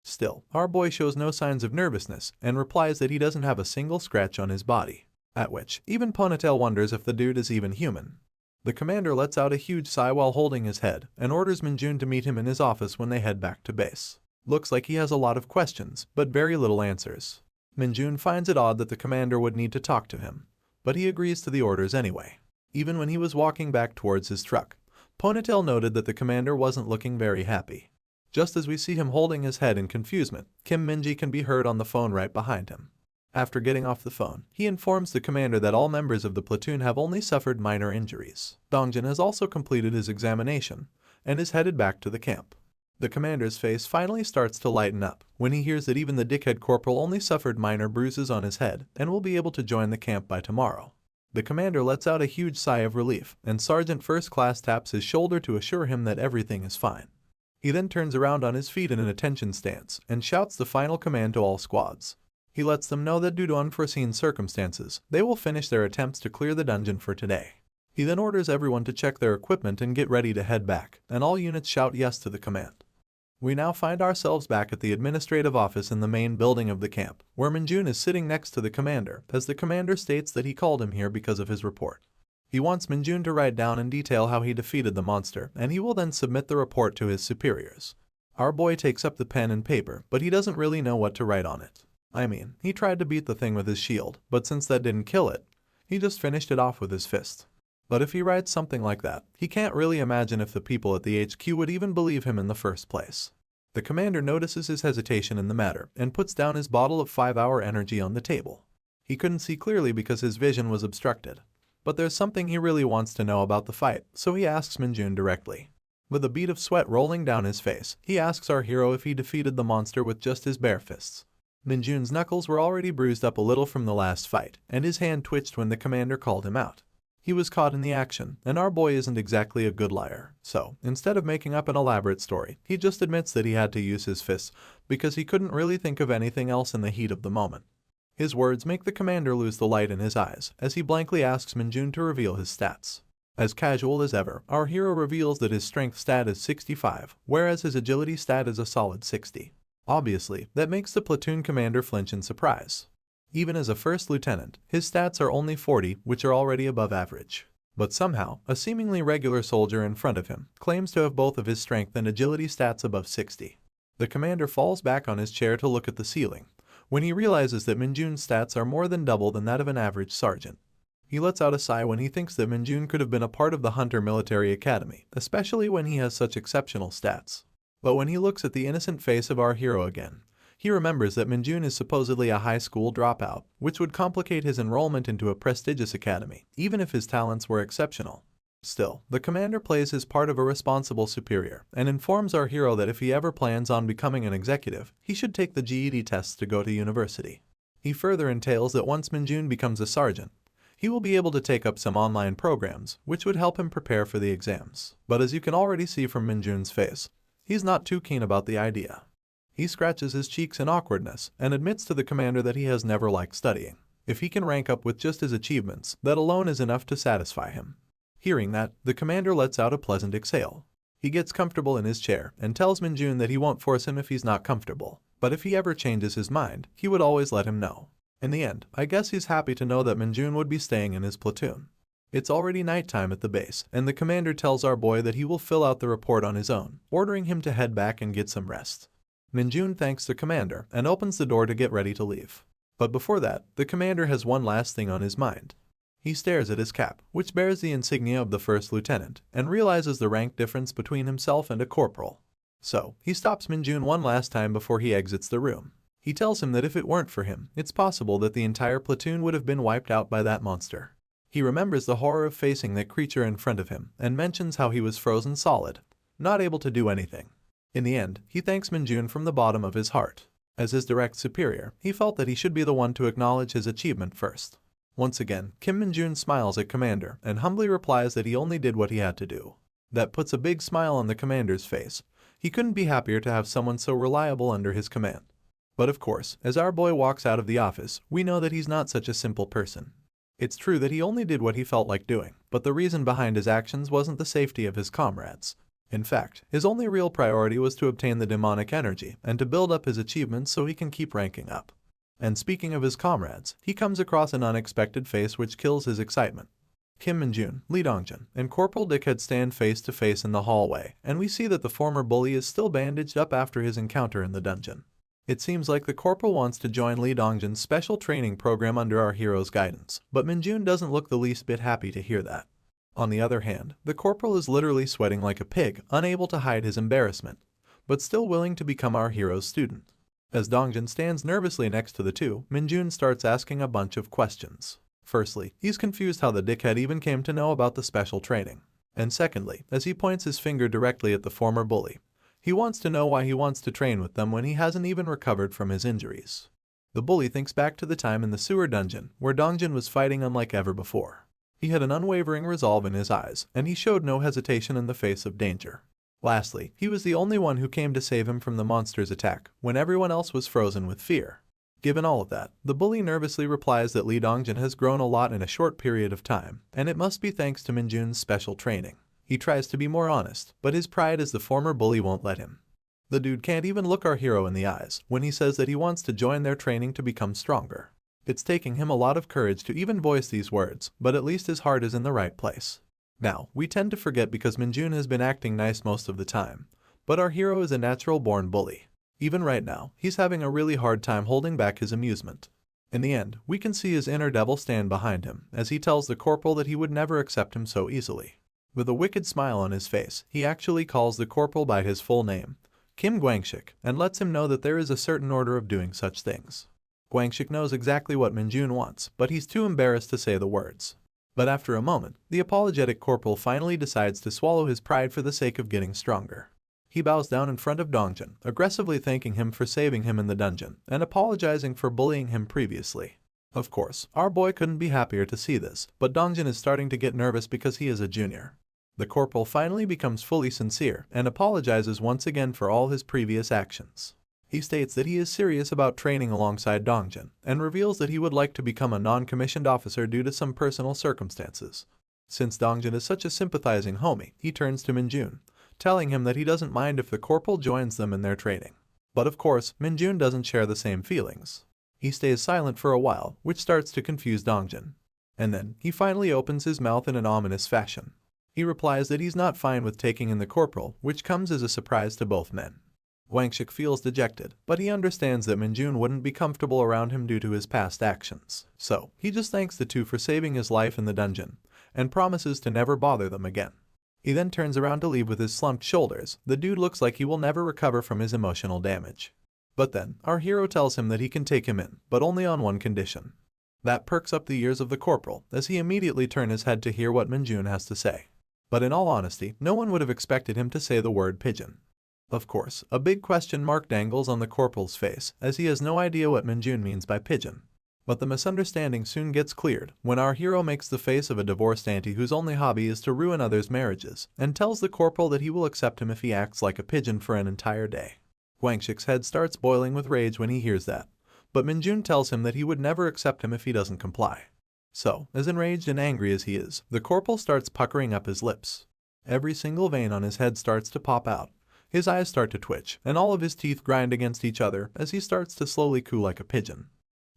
Still, our boy shows no signs of nervousness and replies that he doesn't have a single scratch on his body. At which, even Ponytail wonders if the dude is even human. The commander lets out a huge sigh while holding his head and orders Min-jun to meet him in his office when they head back to base. Looks like he has a lot of questions, but very little answers. Min-jun finds it odd that the commander would need to talk to him, but he agrees to the orders anyway. Even when he was walking back towards his truck, Ponytail noted that the commander wasn't looking very happy. Just as we see him holding his head in confusement, Kim Min-ji can be heard on the phone right behind him. After getting off the phone, he informs the commander that all members of the platoon have only suffered minor injuries. Dongjin has also completed his examination and is headed back to the camp. The commander's face finally starts to lighten up when he hears that even the dickhead corporal only suffered minor bruises on his head and will be able to join the camp by tomorrow. The commander lets out a huge sigh of relief, and Sergeant First Class taps his shoulder to assure him that everything is fine. He then turns around on his feet in an attention stance and shouts the final command to all squads. He lets them know that due to unforeseen circumstances, they will finish their attempts to clear the dungeon for today. He then orders everyone to check their equipment and get ready to head back, and all units shout yes to the command. We now find ourselves back at the administrative office in the main building of the camp, where Min-jun is sitting next to the commander, as the commander states that he called him here because of his report. He wants Min-jun to write down in detail how he defeated the monster, and he will then submit the report to his superiors. Our boy takes up the pen and paper, but he doesn't really know what to write on it. I mean, he tried to beat the thing with his shield, but since that didn't kill it, he just finished it off with his fist. But if he writes something like that, he can't really imagine if the people at the HQ would even believe him in the first place. The commander notices his hesitation in the matter and puts down his bottle of 5-hour energy on the table. He couldn't see clearly because his vision was obstructed, but there's something he really wants to know about the fight, so he asks Min-jun directly. With a bead of sweat rolling down his face, he asks our hero if he defeated the monster with just his bare fists. Min-jun's knuckles were already bruised up a little from the last fight, and his hand twitched when the commander called him out. He was caught in the action, and our boy isn't exactly a good liar, so instead of making up an elaborate story, he just admits that he had to use his fists because he couldn't really think of anything else in the heat of the moment. His words make the commander lose the light in his eyes as he blankly asks Min-jun to reveal his stats. As casual as ever, our hero reveals that his strength stat is 65, whereas his agility stat is a solid 60. Obviously, that makes the platoon commander flinch in surprise. Even as a first lieutenant, his stats are only 40, which are already above average. But somehow, a seemingly regular soldier in front of him claims to have both of his strength and agility stats above 60. The commander falls back on his chair to look at the ceiling, when he realizes that Minjun's stats are more than double than that of an average sergeant. He lets out a sigh when he thinks that Minjun could have been a part of the Hunter Military Academy, especially when he has such exceptional stats. But when he looks at the innocent face of our hero again, he remembers that Minjun is supposedly a high school dropout, which would complicate his enrollment into a prestigious academy, even if his talents were exceptional. Still, the commander plays his part of a responsible superior and informs our hero that if he ever plans on becoming an executive, he should take the GED tests to go to university. He further entails that once Minjun becomes a sergeant, he will be able to take up some online programs, which would help him prepare for the exams. But as you can already see from Minjun's face, he's not too keen about the idea. He scratches his cheeks in awkwardness and admits to the commander that he has never liked studying. If he can rank up with just his achievements, that alone is enough to satisfy him. Hearing that, the commander lets out a pleasant exhale. He gets comfortable in his chair and tells Minjun that he won't force him if he's not comfortable, but if he ever changes his mind, he would always let him know. In the end, I guess he's happy to know that Minjun would be staying in his platoon. It's already nighttime at the base, and the commander tells our boy that he will fill out the report on his own, ordering him to head back and get some rest. Minjun thanks the commander and opens the door to get ready to leave. But before that, the commander has one last thing on his mind. He stares at his cap, which bears the insignia of the first lieutenant, and realizes the rank difference between himself and a corporal. So, he stops Minjun one last time before he exits the room. He tells him that if it weren't for him, it's possible that the entire platoon would have been wiped out by that monster. He remembers the horror of facing that creature in front of him and mentions how he was frozen solid, not able to do anything. In the end, he thanks Minjun from the bottom of his heart. As his direct superior, he felt that he should be the one to acknowledge his achievement first. Once again, Kim Minjun smiles at Commander and humbly replies that he only did what he had to do. That puts a big smile on the commander's face. He couldn't be happier to have someone so reliable under his command. But of course, as our boy walks out of the office, we know that he's not such a simple person. It's true that he only did what he felt like doing, but the reason behind his actions wasn't the safety of his comrades. In fact, his only real priority was to obtain the demonic energy and to build up his achievements so he can keep ranking up. And speaking of his comrades, he comes across an unexpected face which kills his excitement. Kim Minjun, Lee Dongjun, and Corporal Dickhead stand face to face in the hallway, and we see that the former bully is still bandaged up after his encounter in the dungeon. It seems like the corporal wants to join Lee Dongjun's special training program under our hero's guidance, but Minjun doesn't look the least bit happy to hear that. On the other hand, the corporal is literally sweating like a pig, unable to hide his embarrassment, but still willing to become our hero's student. As Dongjun stands nervously next to the two, Minjun starts asking a bunch of questions. Firstly, he's confused how the dickhead even came to know about the special training. And secondly, as he points his finger directly at the former bully, he wants to know why he wants to train with them when he hasn't even recovered from his injuries. The bully thinks back to the time in the sewer dungeon, where Dongjun was fighting unlike ever before. He had an unwavering resolve in his eyes, and he showed no hesitation in the face of danger. Lastly, he was the only one who came to save him from the monster's attack, when everyone else was frozen with fear. Given all of that, the bully nervously replies that Lee Dongjun has grown a lot in a short period of time, and it must be thanks to Minjun's special training. He tries to be more honest, but his pride as the former bully won't let him. The dude can't even look our hero in the eyes when he says that he wants to join their training to become stronger. It's taking him a lot of courage to even voice these words, but at least his heart is in the right place. Now, we tend to forget because Minjun has been acting nice most of the time, but our hero is a natural-born bully. Even right now, he's having a really hard time holding back his amusement. In the end, we can see his inner devil stand behind him as he tells the corporal that he would never accept him so easily. With a wicked smile on his face, he actually calls the corporal by his full name, Kim Guangshik, and lets him know that there is a certain order of doing such things. Guangshik knows exactly what Minjun wants, but he's too embarrassed to say the words. But after a moment, the apologetic corporal finally decides to swallow his pride for the sake of getting stronger. He bows down in front of Dongjun, aggressively thanking him for saving him in the dungeon and apologizing for bullying him previously. Of course, our boy couldn't be happier to see this, but Dongjun is starting to get nervous because he is a junior. The corporal finally becomes fully sincere and apologizes once again for all his previous actions. He states that he is serious about training alongside Dongjun and reveals that he would like to become a non-commissioned officer due to some personal circumstances. Since Dongjun is such a sympathizing homie, he turns to Minjun, telling him that he doesn't mind if the corporal joins them in their training. But of course, Minjun doesn't share the same feelings. He stays silent for a while, which starts to confuse Dongjin. And then, he finally opens his mouth in an ominous fashion. He replies that he's not fine with taking in the corporal, which comes as a surprise to both men. Wangshik feels dejected, but he understands that Minjun wouldn't be comfortable around him due to his past actions. So, he just thanks the two for saving his life in the dungeon, and promises to never bother them again. He then turns around to leave with his slumped shoulders. The dude looks like he will never recover from his emotional damage. But then, our hero tells him that he can take him in, but only on one condition. That perks up the ears of the corporal, as he immediately turns his head to hear what Minjun has to say. But in all honesty, no one would have expected him to say the word pigeon. Of course, a big question mark dangles on the corporal's face, as he has no idea what Minjun means by pigeon. But the misunderstanding soon gets cleared when our hero makes the face of a divorced auntie whose only hobby is to ruin others' marriages, and tells the corporal that he will accept him if he acts like a pigeon for an entire day. Wangshik's head starts boiling with rage when he hears that, but Minjun tells him that he would never accept him if he doesn't comply. So, as enraged and angry as he is, the corporal starts puckering up his lips. Every single vein on his head starts to pop out. His eyes start to twitch, and all of his teeth grind against each other as he starts to slowly coo like a pigeon.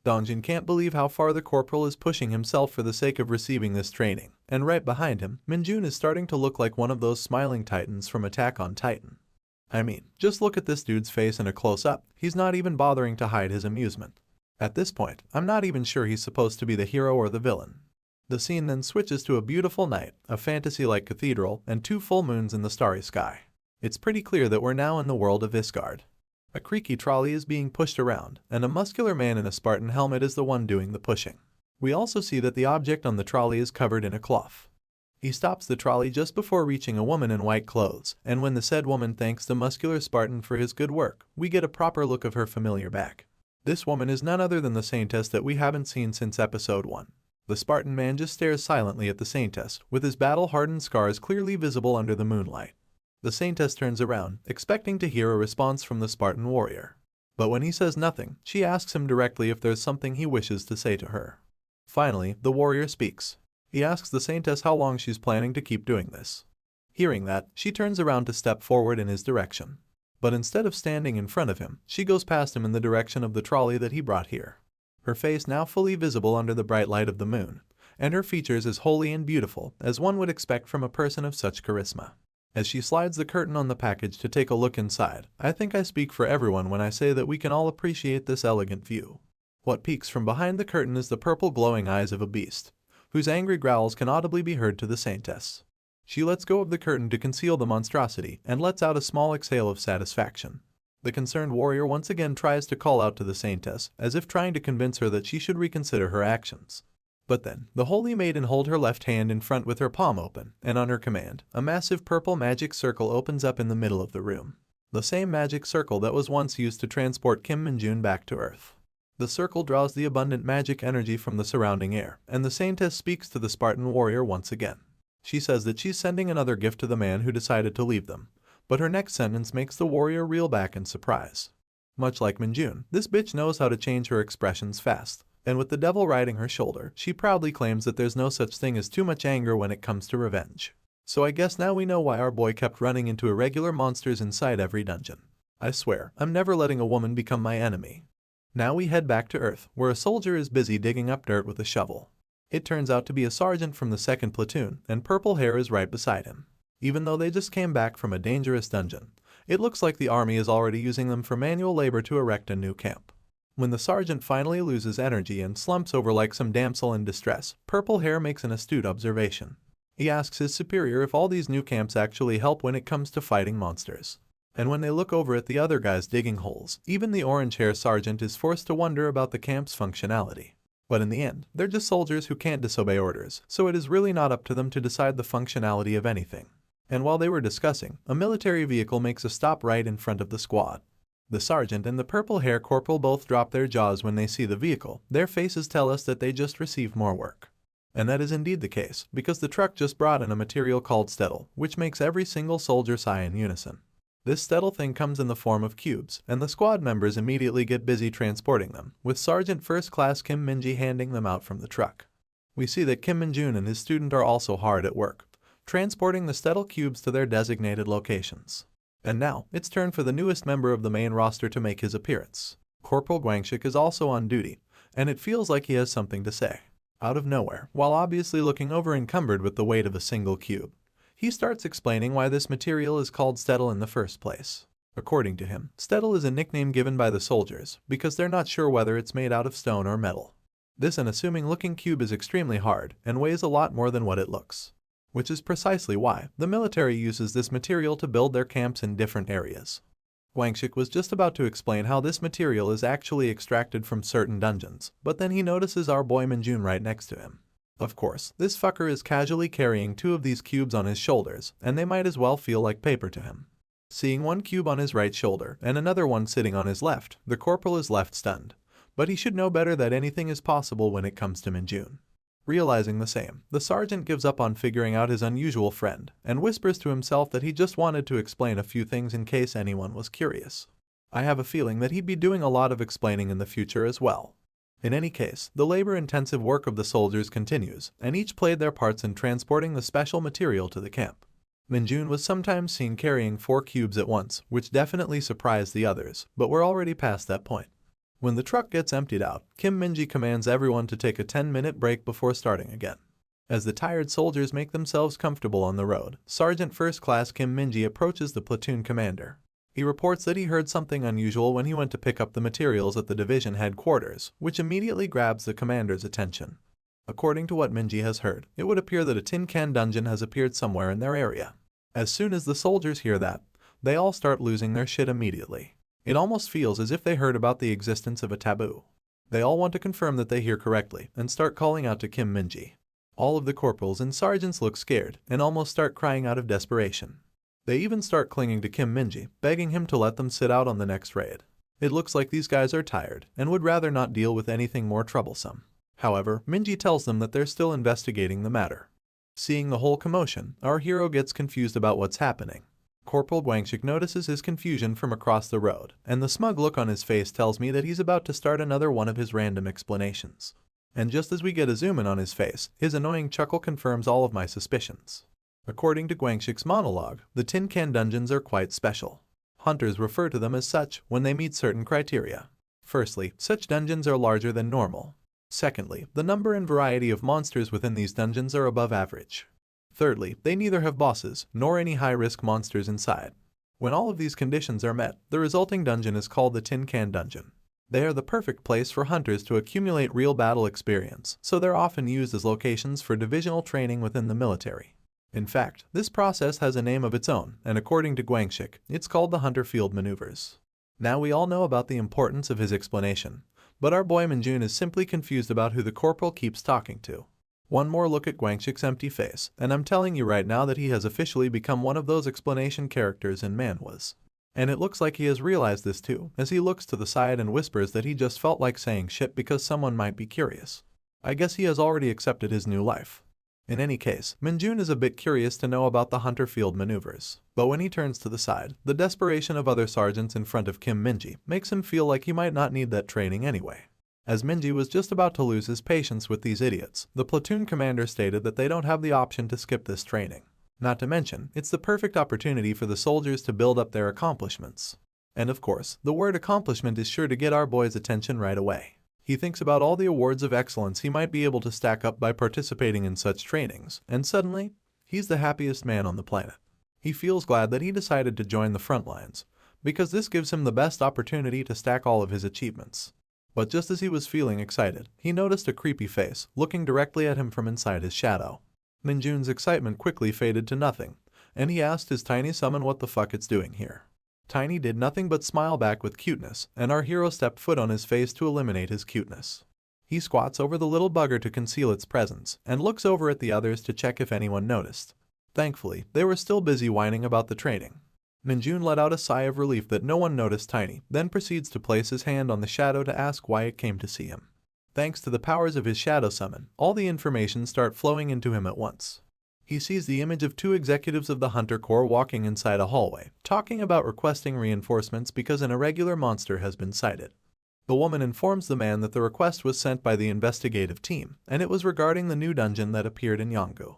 Dongjin can't believe how far the corporal is pushing himself for the sake of receiving this training, and right behind him, Minjun is starting to look like one of those smiling titans from Attack on Titan. I mean, just look at this dude's face in a close-up. He's not even bothering to hide his amusement. At this point, I'm not even sure he's supposed to be the hero or the villain. The scene then switches to a beautiful night, a fantasy-like cathedral, and 2 full moons in the starry sky. It's pretty clear that we're now in the world of Isgard. A creaky trolley is being pushed around, and a muscular man in a Spartan helmet is the one doing the pushing. We also see that the object on the trolley is covered in a cloth. He stops the trolley just before reaching a woman in white clothes, and when the said woman thanks the muscular Spartan for his good work, we get a proper look of her familiar back. This woman is none other than the Saintess that we haven't seen since episode 1. The Spartan man just stares silently at the Saintess, with his battle-hardened scars clearly visible under the moonlight. The Saintess turns around, expecting to hear a response from the Spartan warrior. But when he says nothing, she asks him directly if there's something he wishes to say to her. Finally, the warrior speaks. He asks the Saintess how long she's planning to keep doing this. Hearing that, she turns around to step forward in his direction. But instead of standing in front of him, she goes past him in the direction of the trolley that he brought here. Her face now fully visible under the bright light of the moon, and her features as holy and beautiful as one would expect from a person of such charisma. As she slides the curtain on the package to take a look inside, I think I speak for everyone when I say that we can all appreciate this elegant view. What peeks from behind the curtain is the purple glowing eyes of a beast, whose angry growls can audibly be heard to the Saintess. She lets go of the curtain to conceal the monstrosity and lets out a small exhale of satisfaction. The concerned warrior once again tries to call out to the Saintess, as if trying to convince her that she should reconsider her actions. But then, the holy maiden holds her left hand in front with her palm open, and on her command, a massive purple magic circle opens up in the middle of the room. The same magic circle that was once used to transport Kim Minjun back to Earth. The circle draws the abundant magic energy from the surrounding air, and the Saintess speaks to the Spartan warrior once again. She says that she's sending another gift to the man who decided to leave them, but her next sentence makes the warrior reel back in surprise. Much like Minjun, this bitch knows how to change her expressions fast. And with the devil riding her shoulder, she proudly claims that there's no such thing as too much anger when it comes to revenge. So I guess now we know why our boy kept running into irregular monsters inside every dungeon. I swear, I'm never letting a woman become my enemy. Now we head back to Earth, where a soldier is busy digging up dirt with a shovel. It turns out to be a sergeant from the 2nd platoon, and purple hair is right beside him. Even though they just came back from a dangerous dungeon, it looks like the army is already using them for manual labor to erect a new camp. When the sergeant finally loses energy and slumps over like some damsel in distress, Purple Hair makes an astute observation. He asks his superior if all these new camps actually help when it comes to fighting monsters. And when they look over at the other guys digging holes, even the orange-hair sergeant is forced to wonder about the camp's functionality. But in the end, they're just soldiers who can't disobey orders, so it is really not up to them to decide the functionality of anything. And while they were discussing, a military vehicle makes a stop right in front of the squad. The sergeant and the purple-hair corporal both drop their jaws when they see the vehicle. Their faces tell us that they just received more work. And that is indeed the case, because the truck just brought in a material called stetl, which makes every single soldier sigh in unison. This stetl thing comes in the form of cubes, and the squad members immediately get busy transporting them, with Sergeant First Class Kim Minji handing them out from the truck. We see that Kim Minjun and his student are also hard at work, transporting the stetl cubes to their designated locations. And now, it's turn for the newest member of the main roster to make his appearance. Corporal Guangxik is also on duty, and it feels like he has something to say. Out of nowhere, while obviously looking over-encumbered with the weight of a single cube, he starts explaining why this material is called Stettel in the first place. According to him, Stettel is a nickname given by the soldiers because they're not sure whether it's made out of stone or metal. This unassuming-looking cube is extremely hard and weighs a lot more than what it looks, which is precisely why the military uses this material to build their camps in different areas. Guangxik was just about to explain how this material is actually extracted from certain dungeons, but then he notices our boy Minjun right next to him. Of course, this fucker is casually carrying 2 of these cubes on his shoulders, and they might as well feel like paper to him. Seeing one cube on his right shoulder and another one sitting on his left, the corporal is left stunned. But he should know better that anything is possible when it comes to Minjun. Realizing the same, the sergeant gives up on figuring out his unusual friend and whispers to himself that he just wanted to explain a few things in case anyone was curious. I have a feeling that he'd be doing a lot of explaining in the future as well. In any case, the labor-intensive work of the soldiers continues, and each played their parts in transporting the special material to the camp. Minjun was sometimes seen carrying 4 cubes at once, which definitely surprised the others, but we're already past that point. When the truck gets emptied out, Kim Minji commands everyone to take a 10-minute break before starting again. As the tired soldiers make themselves comfortable on the road, Sergeant First Class Kim Minji approaches the platoon commander. He reports that he heard something unusual when he went to pick up the materials at the division headquarters, which immediately grabs the commander's attention. According to what Minji has heard, it would appear that a tin can dungeon has appeared somewhere in their area. As soon as the soldiers hear that, they all start losing their shit immediately. It almost feels as if they heard about the existence of a taboo. They all want to confirm that they hear correctly and start calling out to Kim Minji. All of the corporals and sergeants look scared and almost start crying out of desperation. They even start clinging to Kim Minji, begging him to let them sit out on the next raid. It looks like these guys are tired and would rather not deal with anything more troublesome. However, Minji tells them that they're still investigating the matter. Seeing the whole commotion, our hero gets confused about what's happening. Corporal Guangxik notices his confusion from across the road, and the smug look on his face tells me that he's about to start another one of his random explanations. And just as we get a zoom in on his face, his annoying chuckle confirms all of my suspicions. According to Guangxik's monologue, the tin can dungeons are quite special. Hunters refer to them as such when they meet certain criteria. Firstly, such dungeons are larger than normal. Secondly, the number and variety of monsters within these dungeons are above average. Thirdly, they neither have bosses nor any high-risk monsters inside. When all of these conditions are met, the resulting dungeon is called the Tin Can Dungeon. They are the perfect place for hunters to accumulate real battle experience, so they're often used as locations for divisional training within the military. In fact, this process has a name of its own, and according to Guangxik, it's called the Hunter Field Maneuvers. Now we all know about the importance of his explanation, but our boy Minjun is simply confused about who the corporal keeps talking to. One more look at Guangxik's empty face, and I'm telling you right now that he has officially become one of those explanation characters in manhwas. And it looks like he has realized this too, as he looks to the side and whispers that he just felt like saying shit because someone might be curious. I guess he has already accepted his new life. In any case, Minjun is a bit curious to know about the Hunter Field Maneuvers, but when he turns to the side, the desperation of other sergeants in front of Kim Minji makes him feel like he might not need that training anyway. As Minji was just about to lose his patience with these idiots, the platoon commander stated that they don't have the option to skip this training. Not to mention, it's the perfect opportunity for the soldiers to build up their accomplishments. And of course, the word accomplishment is sure to get our boy's attention right away. He thinks about all the awards of excellence he might be able to stack up by participating in such trainings, and suddenly, he's the happiest man on the planet. He feels glad that he decided to join the front lines, because this gives him the best opportunity to stack all of his achievements. But just as he was feeling excited, he noticed a creepy face looking directly at him from inside his shadow. Minjun's excitement quickly faded to nothing, and he asked his tiny summon what the fuck it's doing here. Tiny did nothing but smile back with cuteness, and our hero stepped foot on his face to eliminate his cuteness. He squats over the little bugger to conceal its presence, and looks over at the others to check if anyone noticed. Thankfully, they were still busy whining about the training. Minjun let out a sigh of relief that no one noticed Tiny, then proceeds to place his hand on the shadow to ask why it came to see him. Thanks to the powers of his shadow summon, all the information start flowing into him at once. He sees the image of 2 executives of the Hunter Corps walking inside a hallway, talking about requesting reinforcements because an irregular monster has been sighted. The woman informs the man that the request was sent by the investigative team, and it was regarding the new dungeon that appeared in Yanggu.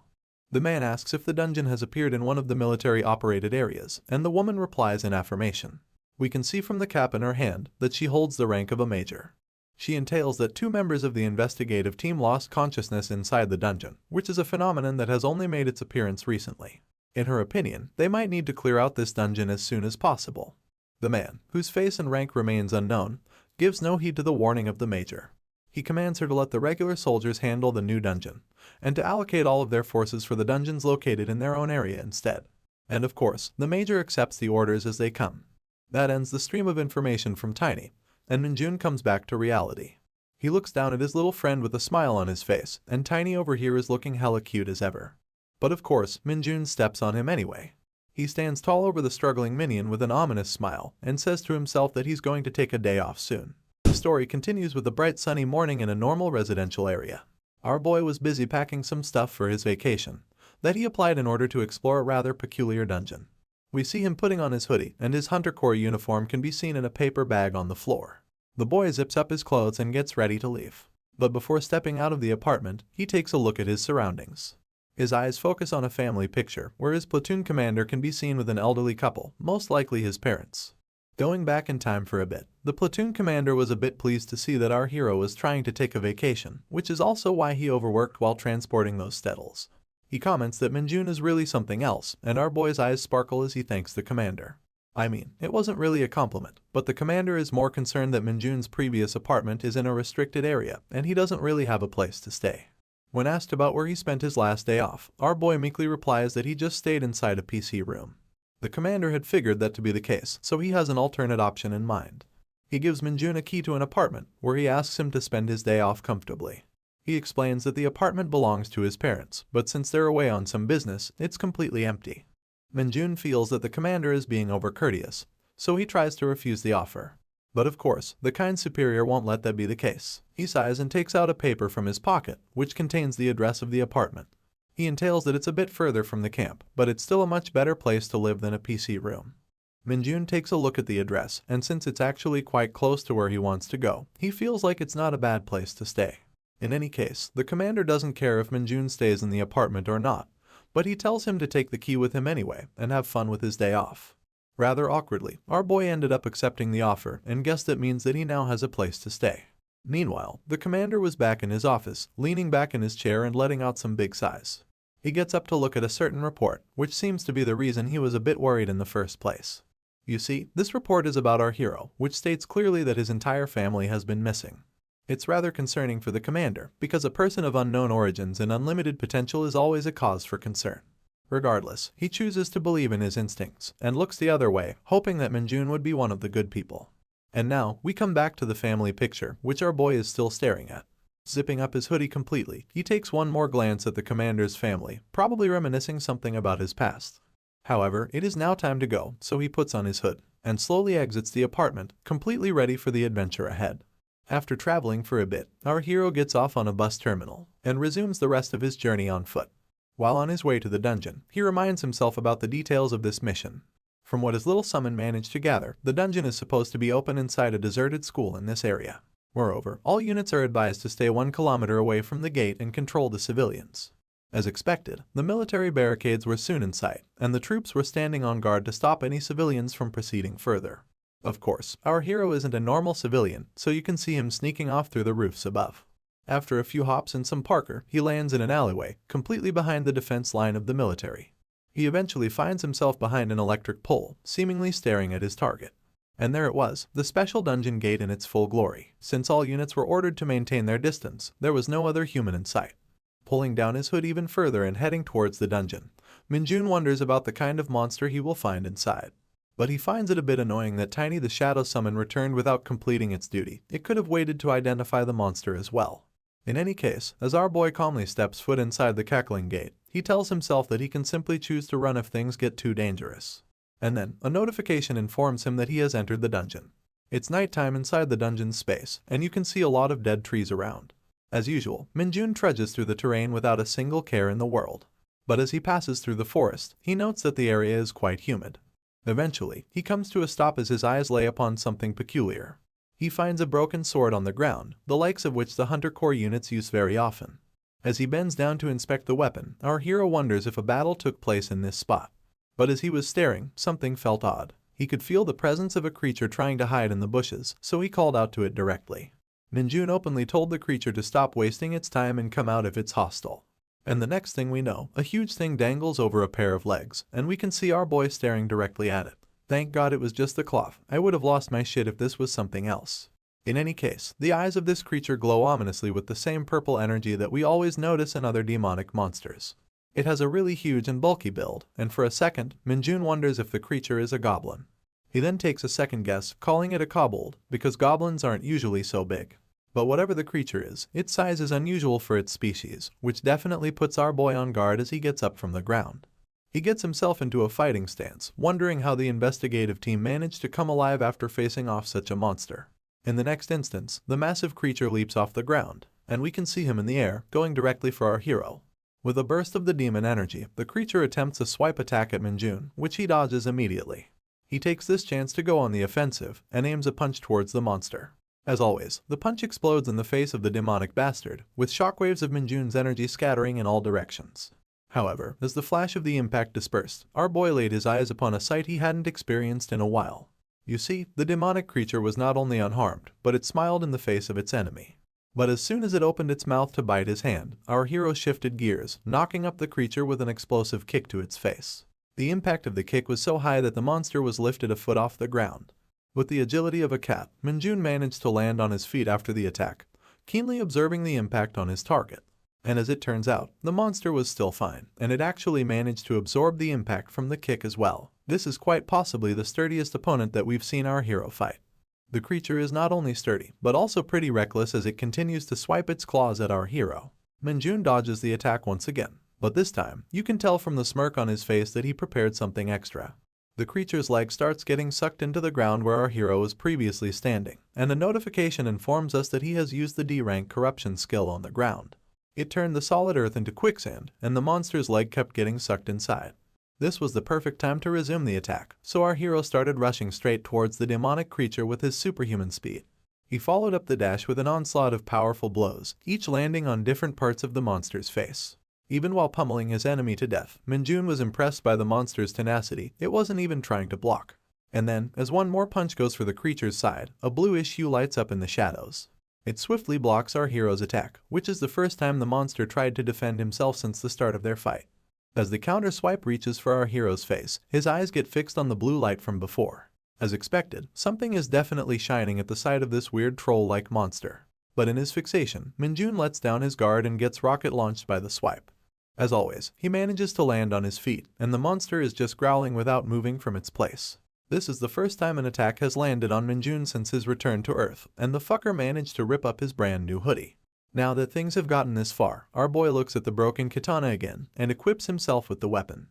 The man asks if the dungeon has appeared in one of the military-operated areas, and the woman replies in affirmation. We can see from the cap in her hand that she holds the rank of a major. She entails that 2 members of the investigative team lost consciousness inside the dungeon, which is a phenomenon that has only made its appearance recently. In her opinion, they might need to clear out this dungeon as soon as possible. The man, whose face and rank remains unknown, gives no heed to the warning of the major. He commands her to let the regular soldiers handle the new dungeon, and to allocate all of their forces for the dungeons located in their own area instead. And of course, the major accepts the orders as they come. That ends the stream of information from Tiny, and Minjun comes back to reality. He looks down at his little friend with a smile on his face, and Tiny over here is looking hella cute as ever. But of course, Minjun steps on him anyway. He stands tall over the struggling minion with an ominous smile, and says to himself that he's going to take a day off soon. The story continues with a bright sunny morning in a normal residential area. Our boy was busy packing some stuff for his vacation that he applied in order to explore a rather peculiar dungeon. We see him putting on his hoodie, and his Hunter Corps uniform can be seen in a paper bag on the floor. The boy zips up his clothes and gets ready to leave. But before stepping out of the apartment, he takes a look at his surroundings. His eyes focus on a family picture where his platoon commander can be seen with an elderly couple, most likely his parents. Going back in time for a bit, the platoon commander was a bit pleased to see that our hero was trying to take a vacation, which is also why he overworked while transporting those stettles. He comments that Minjun is really something else, and our boy's eyes sparkle as he thanks the commander. I mean, it wasn't really a compliment, but the commander is more concerned that Minjun's previous apartment is in a restricted area, and he doesn't really have a place to stay. When asked about where he spent his last day off, our boy meekly replies that he just stayed inside a PC room. The commander had figured that to be the case, so he has an alternate option in mind. He gives Minjun a key to an apartment, where he asks him to spend his day off comfortably. He explains that the apartment belongs to his parents, but since they're away on some business, it's completely empty. Minjun feels that the commander is being overcourteous, so he tries to refuse the offer. But of course, the kind superior won't let that be the case. He sighs and takes out a paper from his pocket, which contains the address of the apartment. He entails that it's a bit further from the camp, but it's still a much better place to live than a PC room. Minjun takes a look at the address, and since it's actually quite close to where he wants to go, he feels like it's not a bad place to stay. In any case, the commander doesn't care if Minjun stays in the apartment or not, but he tells him to take the key with him anyway and have fun with his day off. Rather awkwardly, our boy ended up accepting the offer and guessed that means that he now has a place to stay. Meanwhile, the commander was back in his office, leaning back in his chair and letting out some big sighs. He gets up to look at a certain report, which seems to be the reason he was a bit worried in the first place. You see, this report is about our hero, which states clearly that his entire family has been missing. It's rather concerning for the commander, because a person of unknown origins and unlimited potential is always a cause for concern. Regardless, he chooses to believe in his instincts, and looks the other way, hoping that Minjun would be one of the good people. And now, we come back to the family picture, which our boy is still staring at. Zipping up his hoodie completely, he takes one more glance at the commander's family, probably reminiscing something about his past. However, it is now time to go, so he puts on his hood, and slowly exits the apartment, completely ready for the adventure ahead. After traveling for a bit, our hero gets off on a bus terminal, and resumes the rest of his journey on foot. While on his way to the dungeon, he reminds himself about the details of this mission. From what his little summon managed to gather, the dungeon is supposed to be open inside a deserted school in this area. Moreover, all units are advised to stay 1 kilometer away from the gate and control the civilians. As expected, the military barricades were soon in sight, and the troops were standing on guard to stop any civilians from proceeding further. Of course, our hero isn't a normal civilian, so you can see him sneaking off through the roofs above. After a few hops and some parkour, he lands in an alleyway, completely behind the defense line of the military. He eventually finds himself behind an electric pole, seemingly staring at his target. And there it was, the special dungeon gate in its full glory. Since all units were ordered to maintain their distance, there was no other human in sight. Pulling down his hood even further and heading towards the dungeon, Minjun wonders about the kind of monster he will find inside. But he finds it a bit annoying that Tiny the Shadow Summon returned without completing its duty. It could have waited to identify the monster as well. In any case, as our boy calmly steps foot inside the cackling gate, he tells himself that he can simply choose to run if things get too dangerous. And then, a notification informs him that he has entered the dungeon. It's nighttime inside the dungeon's space, and you can see a lot of dead trees around. As usual, Minjun trudges through the terrain without a single care in the world. But as he passes through the forest, he notes that the area is quite humid. Eventually, he comes to a stop as his eyes lay upon something peculiar. He finds a broken sword on the ground, the likes of which the Hunter Corps units use very often. As he bends down to inspect the weapon, our hero wonders if a battle took place in this spot. But as he was staring, something felt odd. He could feel the presence of a creature trying to hide in the bushes, so he called out to it directly. Minjun openly told the creature to stop wasting its time and come out if it's hostile. And the next thing we know, a huge thing dangles over a pair of legs, and we can see our boy staring directly at it. Thank God it was just the cloth. I would have lost my shit if this was something else. In any case, the eyes of this creature glow ominously with the same purple energy that we always notice in other demonic monsters. It has a really huge and bulky build, and for a second, Minjun wonders if the creature is a goblin. He then takes a second guess, calling it a kobold, because goblins aren't usually so big. But whatever the creature is, its size is unusual for its species, which definitely puts our boy on guard as he gets up from the ground. He gets himself into a fighting stance, wondering how the investigative team managed to come alive after facing off such a monster. In the next instance, the massive creature leaps off the ground, and we can see him in the air, going directly for our hero. With a burst of the demon energy, the creature attempts a swipe attack at Minjun, which he dodges immediately. He takes this chance to go on the offensive, and aims a punch towards the monster. As always, the punch explodes in the face of the demonic bastard, with shockwaves of Minjun's energy scattering in all directions. However, as the flash of the impact dispersed, our boy laid his eyes upon a sight he hadn't experienced in a while. You see, the demonic creature was not only unharmed, but it smiled in the face of its enemy. But as soon as it opened its mouth to bite his hand, our hero shifted gears, knocking up the creature with an explosive kick to its face. The impact of the kick was so high that the monster was lifted a foot off the ground. With the agility of a cat, Minjun managed to land on his feet after the attack, keenly observing the impact on his target. And as it turns out, the monster was still fine, and it actually managed to absorb the impact from the kick as well. This is quite possibly the sturdiest opponent that we've seen our hero fight. The creature is not only sturdy, but also pretty reckless as it continues to swipe its claws at our hero. Minjun dodges the attack once again, but this time, you can tell from the smirk on his face that he prepared something extra. The creature's leg starts getting sucked into the ground where our hero was previously standing, and a notification informs us that he has used the D-rank corruption skill on the ground. It turned the solid earth into quicksand, and the monster's leg kept getting sucked inside. This was the perfect time to resume the attack, so our hero started rushing straight towards the demonic creature with his superhuman speed. He followed up the dash with an onslaught of powerful blows, each landing on different parts of the monster's face. Even while pummeling his enemy to death, Minjun was impressed by the monster's tenacity. It wasn't even trying to block. And then, as one more punch goes for the creature's side, a bluish hue lights up in the shadows. It swiftly blocks our hero's attack, which is the first time the monster tried to defend himself since the start of their fight. As the counter swipe reaches for our hero's face, his eyes get fixed on the blue light from before. As expected, something is definitely shining at the sight of this weird troll-like monster. But in his fixation, Minjun lets down his guard and gets rocket launched by the swipe. As always, he manages to land on his feet, and the monster is just growling without moving from its place. This is the first time an attack has landed on Minjun since his return to Earth, and the fucker managed to rip up his brand new hoodie. Now that things have gotten this far, our boy looks at the broken katana again, and equips himself with the weapon.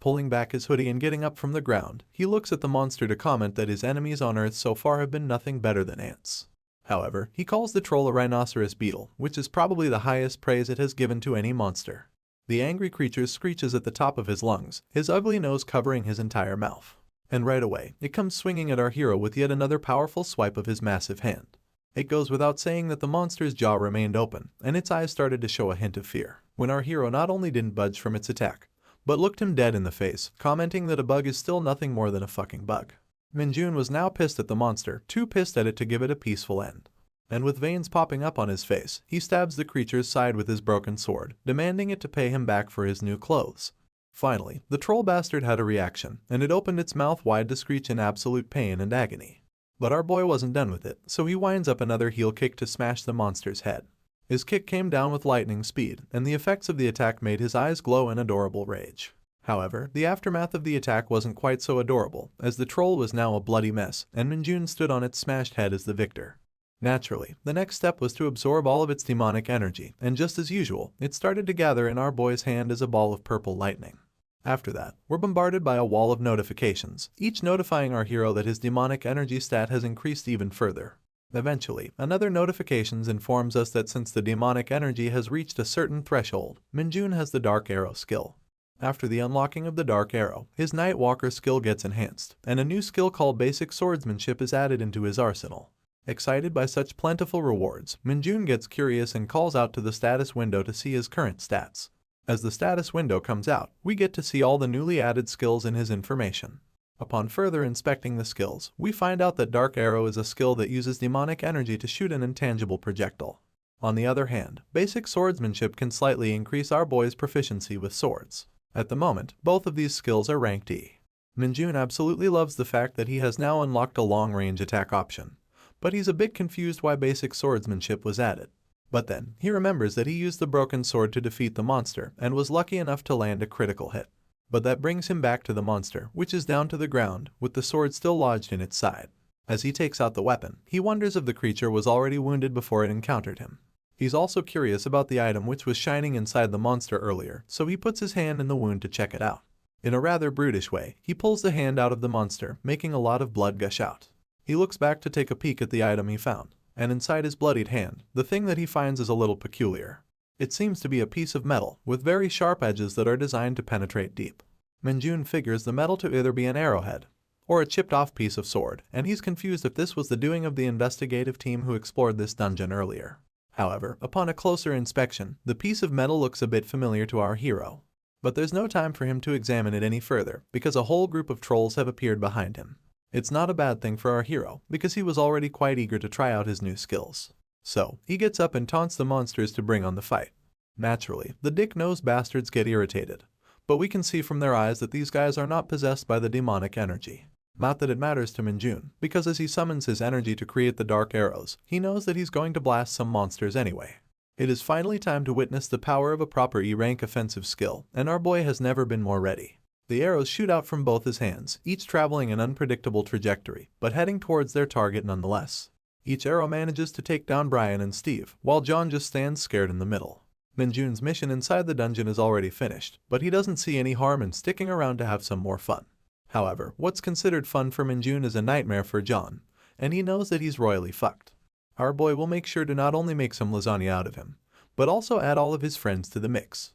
Pulling back his hoodie and getting up from the ground, he looks at the monster to comment that his enemies on Earth so far have been nothing better than ants. However, he calls the troll a rhinoceros beetle, which is probably the highest praise it has given to any monster. The angry creature screeches at the top of his lungs, his ugly nose covering his entire mouth. And right away, it comes swinging at our hero with yet another powerful swipe of his massive hand. It goes without saying that the monster's jaw remained open, and its eyes started to show a hint of fear, when our hero not only didn't budge from its attack, but looked him dead in the face, commenting that a bug is still nothing more than a fucking bug. Minjun was now pissed at the monster, too pissed at it to give it a peaceful end. And with veins popping up on his face, he stabs the creature's side with his broken sword, demanding it to pay him back for his new clothes. Finally, the troll bastard had a reaction, and it opened its mouth wide to screech in absolute pain and agony. But our boy wasn't done with it, so he winds up another heel kick to smash the monster's head. His kick came down with lightning speed, and the effects of the attack made his eyes glow in adorable rage. However, the aftermath of the attack wasn't quite so adorable, as the troll was now a bloody mess, and Minjun stood on its smashed head as the victor. Naturally, the next step was to absorb all of its demonic energy, and just as usual, it started to gather in our boy's hand as a ball of purple lightning. After that, we're bombarded by a wall of notifications, each notifying our hero that his demonic energy stat has increased even further. Eventually, another notification informs us that since the demonic energy has reached a certain threshold, Minjun has the Dark Arrow skill. After the unlocking of the Dark Arrow, his Nightwalker skill gets enhanced, and a new skill called Basic Swordsmanship is added into his arsenal. Excited by such plentiful rewards, Minjun gets curious and calls out to the status window to see his current stats. As the status window comes out, we get to see all the newly added skills in his information. Upon further inspecting the skills, we find out that Dark Arrow is a skill that uses demonic energy to shoot an intangible projectile. On the other hand, basic swordsmanship can slightly increase our boy's proficiency with swords. At the moment, both of these skills are ranked E. Minjun absolutely loves the fact that he has now unlocked a long-range attack option, but he's a bit confused why basic swordsmanship was added. But then, he remembers that he used the broken sword to defeat the monster and was lucky enough to land a critical hit. But that brings him back to the monster, which is down to the ground, with the sword still lodged in its side. As he takes out the weapon, he wonders if the creature was already wounded before it encountered him. He's also curious about the item which was shining inside the monster earlier, so he puts his hand in the wound to check it out. In a rather brutish way, he pulls the hand out of the monster, making a lot of blood gush out. He looks back to take a peek at the item he found, and inside his bloodied hand, the thing that he finds is a little peculiar. It seems to be a piece of metal with very sharp edges that are designed to penetrate deep. Minjun figures the metal to either be an arrowhead or a chipped-off piece of sword, and he's confused if this was the doing of the investigative team who explored this dungeon earlier. However, upon a closer inspection, the piece of metal looks a bit familiar to our hero. But there's no time for him to examine it any further, because a whole group of trolls have appeared behind him. It's not a bad thing for our hero, because he was already quite eager to try out his new skills. So, he gets up and taunts the monsters to bring on the fight. Naturally, the dick-nosed bastards get irritated, but we can see from their eyes that these guys are not possessed by the demonic energy. Not that it matters to Minjun, because as he summons his energy to create the dark arrows, he knows that he's going to blast some monsters anyway. It is finally time to witness the power of a proper E-rank offensive skill, and our boy has never been more ready. The arrows shoot out from both his hands, each traveling an unpredictable trajectory, but heading towards their target nonetheless. Each arrow manages to take down Brian and Steve, while John just stands scared in the middle. Minjun's mission inside the dungeon is already finished, but he doesn't see any harm in sticking around to have some more fun. However, what's considered fun for Minjun is a nightmare for John, and he knows that he's royally fucked. Our boy will make sure to not only make some lasagna out of him, but also add all of his friends to the mix.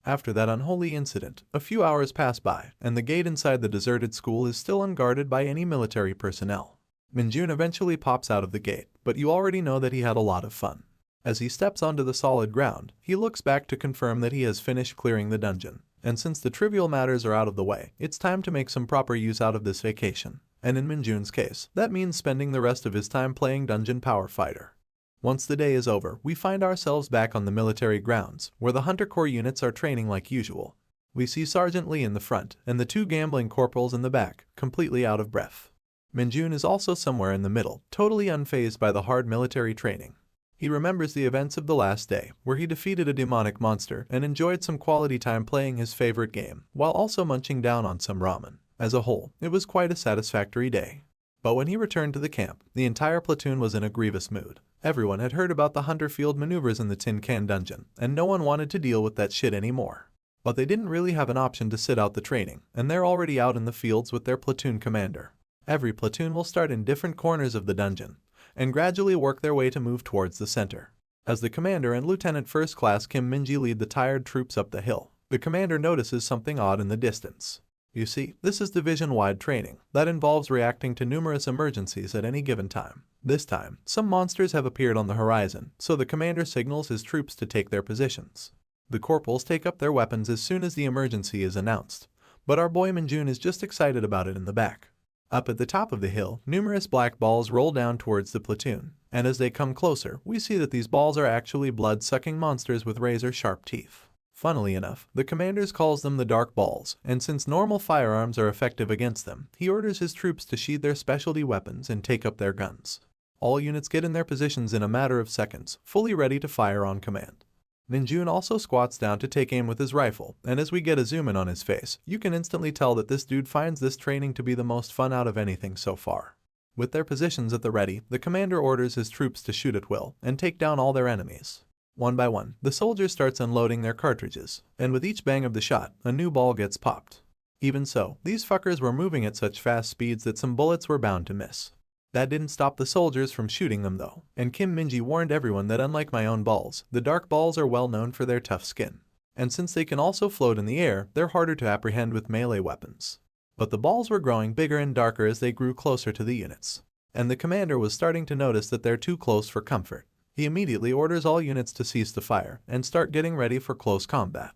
After that unholy incident, a few hours pass by, and the gate inside the deserted school is still unguarded by any military personnel. Minjun eventually pops out of the gate, but you already know that he had a lot of fun. As he steps onto the solid ground, he looks back to confirm that he has finished clearing the dungeon. And since the trivial matters are out of the way, it's time to make some proper use out of this vacation. And in Minjun's case, that means spending the rest of his time playing Dungeon Power Fighter. Once the day is over, we find ourselves back on the military grounds, where the Hunter Corps units are training like usual. We see Sergeant Lee in the front, and the two gambling corporals in the back, completely out of breath. Minjun is also somewhere in the middle, totally unfazed by the hard military training. He remembers the events of the last day, where he defeated a demonic monster and enjoyed some quality time playing his favorite game, while also munching down on some ramen. As a whole, it was quite a satisfactory day. But when he returned to the camp, the entire platoon was in a grievous mood. Everyone had heard about the Hunter Field maneuvers in the Tin Can dungeon, and no one wanted to deal with that shit anymore. But they didn't really have an option to sit out the training, and they're already out in the fields with their platoon commander. Every platoon will start in different corners of the dungeon, and gradually work their way to move towards the center. As the commander and Lieutenant First Class Kim Minji lead the tired troops up the hill, the commander notices something odd in the distance. You see, this is division-wide training that involves reacting to numerous emergencies at any given time. This time, some monsters have appeared on the horizon, so the commander signals his troops to take their positions. The corporals take up their weapons as soon as the emergency is announced, but our boy Minjun is just excited about it in the back. Up at the top of the hill, numerous black balls roll down towards the platoon, and as they come closer, we see that these balls are actually blood-sucking monsters with razor-sharp teeth. Funnily enough, the commander calls them the Dark Balls, and since normal firearms are effective against them, he orders his troops to sheathe their specialty weapons and take up their guns. All units get in their positions in a matter of seconds, fully ready to fire on command. Minjun also squats down to take aim with his rifle, and as we get a zoom in on his face, you can instantly tell that this dude finds this training to be the most fun out of anything so far. With their positions at the ready, the commander orders his troops to shoot at will and take down all their enemies. One by one, the soldier starts unloading their cartridges, and with each bang of the shot, a new ball gets popped. Even so, these fuckers were moving at such fast speeds that some bullets were bound to miss. That didn't stop the soldiers from shooting them though, and Kim Minji warned everyone that unlike my own balls, the Dark Balls are well known for their tough skin. And since they can also float in the air, they're harder to apprehend with melee weapons. But the balls were growing bigger and darker as they grew closer to the units. and the commander was starting to notice that they're too close for comfort. He immediately orders all units to cease the fire and start getting ready for close combat.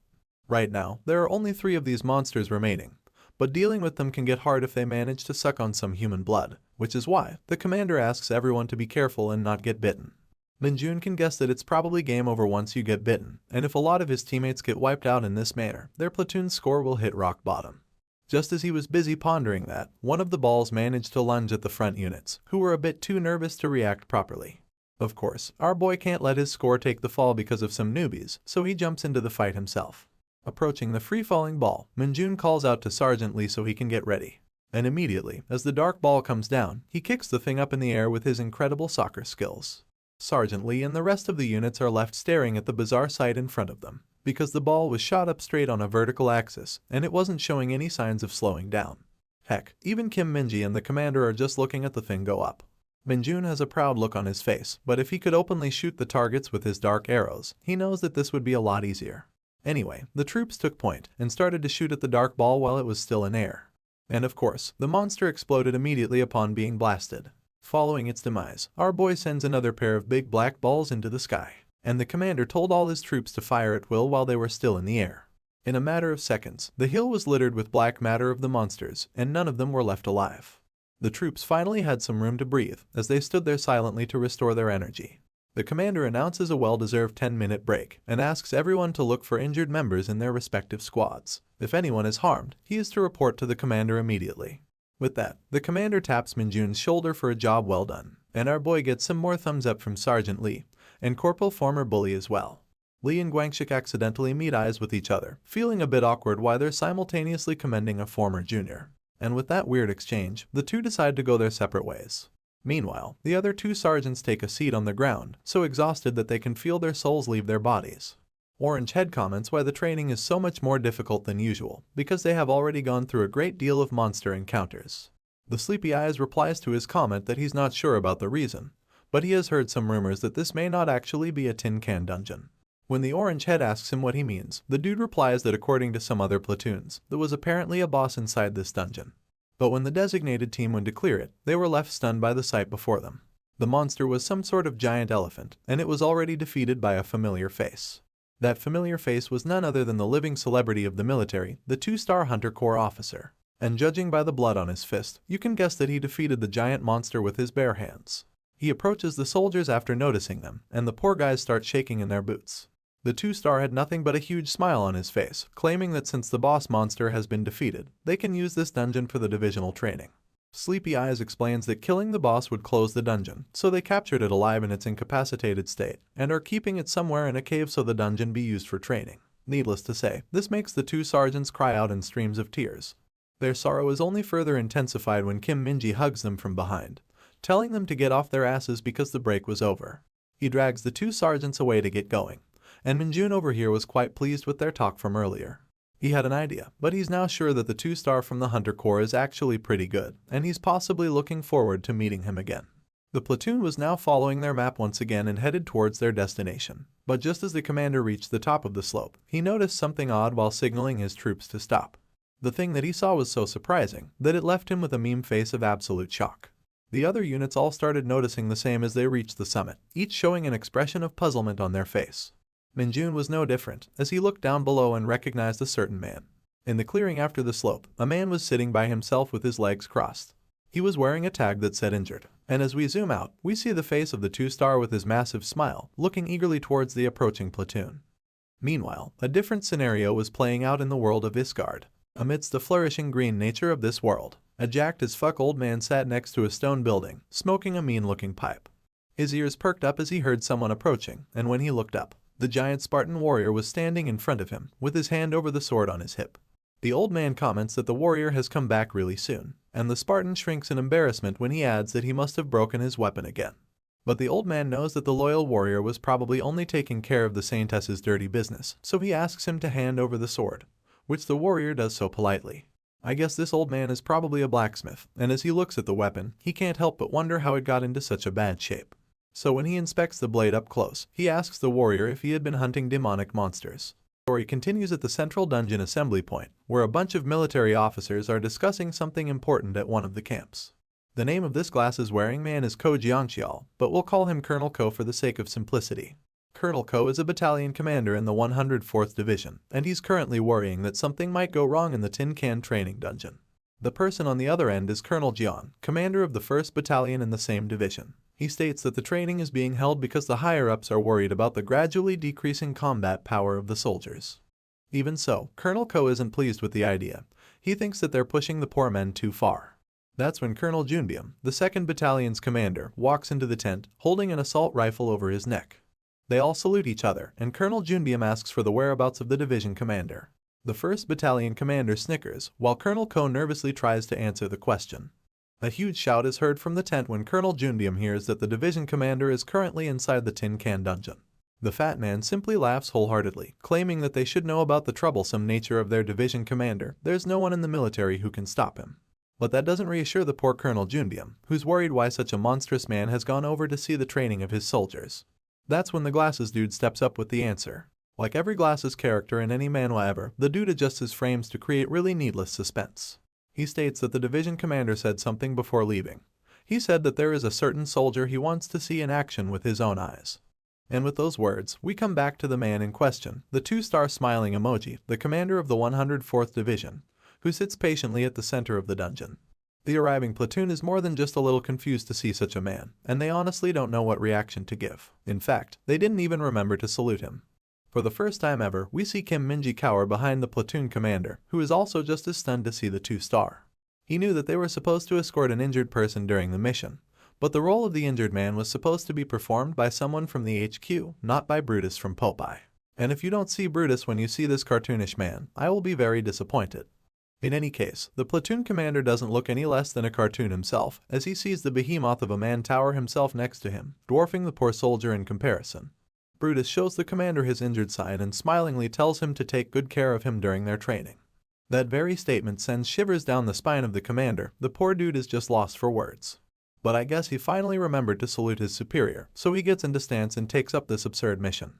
Right now, there are only 3 of these monsters remaining, but dealing with them can get hard if they manage to suck on some human blood, which is why the commander asks everyone to be careful and not get bitten. Minjun can guess that it's probably game over once you get bitten, and if a lot of his teammates get wiped out in this manner, their platoon's score will hit rock bottom. Just as he was busy pondering that, one of the balls managed to lunge at the front units, who were a bit too nervous to react properly. Of course, our boy can't let his score take the fall because of some newbies, so he jumps into the fight himself. Approaching the free-falling ball, Minjun calls out to Sergeant Lee so he can get ready. And immediately, as the dark ball comes down, he kicks the thing up in the air with his incredible soccer skills. Sergeant Lee and the rest of the units are left staring at the bizarre sight in front of them, because the ball was shot up straight on a vertical axis, and it wasn't showing any signs of slowing down. Heck, even Kim Minji and the commander are just looking at the thing go up. Minjun has a proud look on his face, but if he could openly shoot the targets with his dark arrows, he knows that this would be a lot easier. Anyway, the troops took point and started to shoot at the dark ball while it was still in air. And of course, the monster exploded immediately upon being blasted. Following its demise, our boy sends another pair of big black balls into the sky, and the commander told all his troops to fire at will while they were still in the air. In a matter of seconds, the hill was littered with black matter of the monsters, and none of them were left alive. The troops finally had some room to breathe as they stood there silently to restore their energy. The commander announces a well-deserved 10-minute break and asks everyone to look for injured members in their respective squads. If anyone is harmed, he is to report to the commander immediately. With that, the commander taps Minjun's shoulder for a job well done, and our boy gets some more thumbs up from Sergeant Lee, and Corporal former bully as well. Lee and Guangxik accidentally meet eyes with each other, feeling a bit awkward while they're simultaneously commending a former junior. And with that weird exchange, the two decide to go their separate ways. Meanwhile, the other 2 sergeants take a seat on the ground, so exhausted that they can feel their souls leave their bodies. Orange Head comments why the training is so much more difficult than usual, because they have already gone through a great deal of monster encounters. The Sleepy Eyes replies to his comment that he's not sure about the reason, but he has heard some rumors that this may not actually be a tin can dungeon. When the Orange Head asks him what he means, the dude replies that according to some other platoons, there was apparently a boss inside this dungeon. But when the designated team went to clear it, they were left stunned by the sight before them. The monster was some sort of giant elephant, and it was already defeated by a familiar face. That familiar face was none other than the living celebrity of the military, the 2-star Hunter Corps officer. And judging by the blood on his fist, you can guess that he defeated the giant monster with his bare hands. He approaches the soldiers after noticing them, and the poor guys start shaking in their boots. The 2-star had nothing but a huge smile on his face, claiming that since the boss monster has been defeated, they can use this dungeon for the divisional training. Sleepy Eyes explains that killing the boss would close the dungeon, so they captured it alive in its incapacitated state, and are keeping it somewhere in a cave so the dungeon be used for training. Needless to say, this makes the 2 sergeants cry out in streams of tears. Their sorrow is only further intensified when Kim Minji hugs them from behind, telling them to get off their asses because the break was over. He drags the 2 sergeants away to get going, and Minjun over here was quite pleased with their talk from earlier. He had an idea, but he's now sure that the 2-star from the Hunter Corps is actually pretty good, and he's possibly looking forward to meeting him again. The platoon was now following their map once again and headed towards their destination. But just as the commander reached the top of the slope, he noticed something odd while signaling his troops to stop. The thing that he saw was so surprising that it left him with a meme face of absolute shock. The other units all started noticing the same as they reached the summit, each showing an expression of puzzlement on their face. Minjun was no different, as he looked down below and recognized a certain man. In the clearing after the slope, a man was sitting by himself with his legs crossed. He was wearing a tag that said injured, and as we zoom out, we see the face of the 2-star with his massive smile, looking eagerly towards the approaching platoon. Meanwhile, a different scenario was playing out in the world of Isgard. Amidst the flourishing green nature of this world, a jacked-as-fuck old man sat next to a stone building, smoking a mean-looking pipe. His ears perked up as he heard someone approaching, and when he looked up, the giant Spartan warrior was standing in front of him, with his hand over the sword on his hip. The old man comments that the warrior has come back really soon, and the Spartan shrinks in embarrassment when he adds that he must have broken his weapon again. But the old man knows that the loyal warrior was probably only taking care of the saintess's dirty business, so he asks him to hand over the sword, which the warrior does so politely. I guess this old man is probably a blacksmith, and as he looks at the weapon, he can't help but wonder how it got into such a bad shape. So when he inspects the blade up close, he asks the warrior if he had been hunting demonic monsters. The story continues at the central dungeon assembly point, where a bunch of military officers are discussing something important at one of the camps. The name of this glasses-wearing man is Ko Jiangxiao, but we'll call him Colonel Ko for the sake of simplicity. Colonel Ko is a battalion commander in the 104th Division, and he's currently worrying that something might go wrong in the Tin Can training dungeon. The person on the other end is Colonel Jian, commander of the 1st Battalion in the same division. He states that the training is being held because the higher-ups are worried about the gradually decreasing combat power of the soldiers. Even so, Colonel Ko isn't pleased with the idea. He thinks that they're pushing the poor men too far. That's when Colonel Junbium, the 2nd Battalion's commander, walks into the tent, holding an assault rifle over his neck. They all salute each other, and Colonel Junbium asks for the whereabouts of the division commander. The 1st Battalion commander snickers, while Colonel Ko nervously tries to answer the question. A huge shout is heard from the tent when Colonel Junbium hears that the division commander is currently inside the Tin Can dungeon. The fat man simply laughs wholeheartedly, claiming that they should know about the troublesome nature of their division commander. There's no one in the military who can stop him. But that doesn't reassure the poor Colonel Junbium, who's worried why such a monstrous man has gone over to see the training of his soldiers. That's when the glasses dude steps up with the answer. Like every glasses character in any manhwa ever, the dude adjusts his frames to create really needless suspense. He states that the division commander said something before leaving. He said that there is a certain soldier he wants to see in action with his own eyes. And with those words, we come back to the man in question, the 2-star smiling emoji, the commander of the 104th Division, who sits patiently at the center of the dungeon. The arriving platoon is more than just a little confused to see such a man, and they honestly don't know what reaction to give. In fact, they didn't even remember to salute him. For the first time ever, we see Kim Minji cower behind the platoon commander, who is also just as stunned to see the 2-star. He knew that they were supposed to escort an injured person during the mission, but the role of the injured man was supposed to be performed by someone from the HQ, not by Brutus from Popeye. And if you don't see Brutus when you see this cartoonish man, I will be very disappointed. In any case, the platoon commander doesn't look any less than a cartoon himself, as he sees the behemoth of a man tower himself next to him, dwarfing the poor soldier in comparison. Brutus shows the commander his injured side and smilingly tells him to take good care of him during their training. That very statement sends shivers down the spine of the commander. The poor dude is just lost for words. But I guess he finally remembered to salute his superior, so he gets into stance and takes up this absurd mission.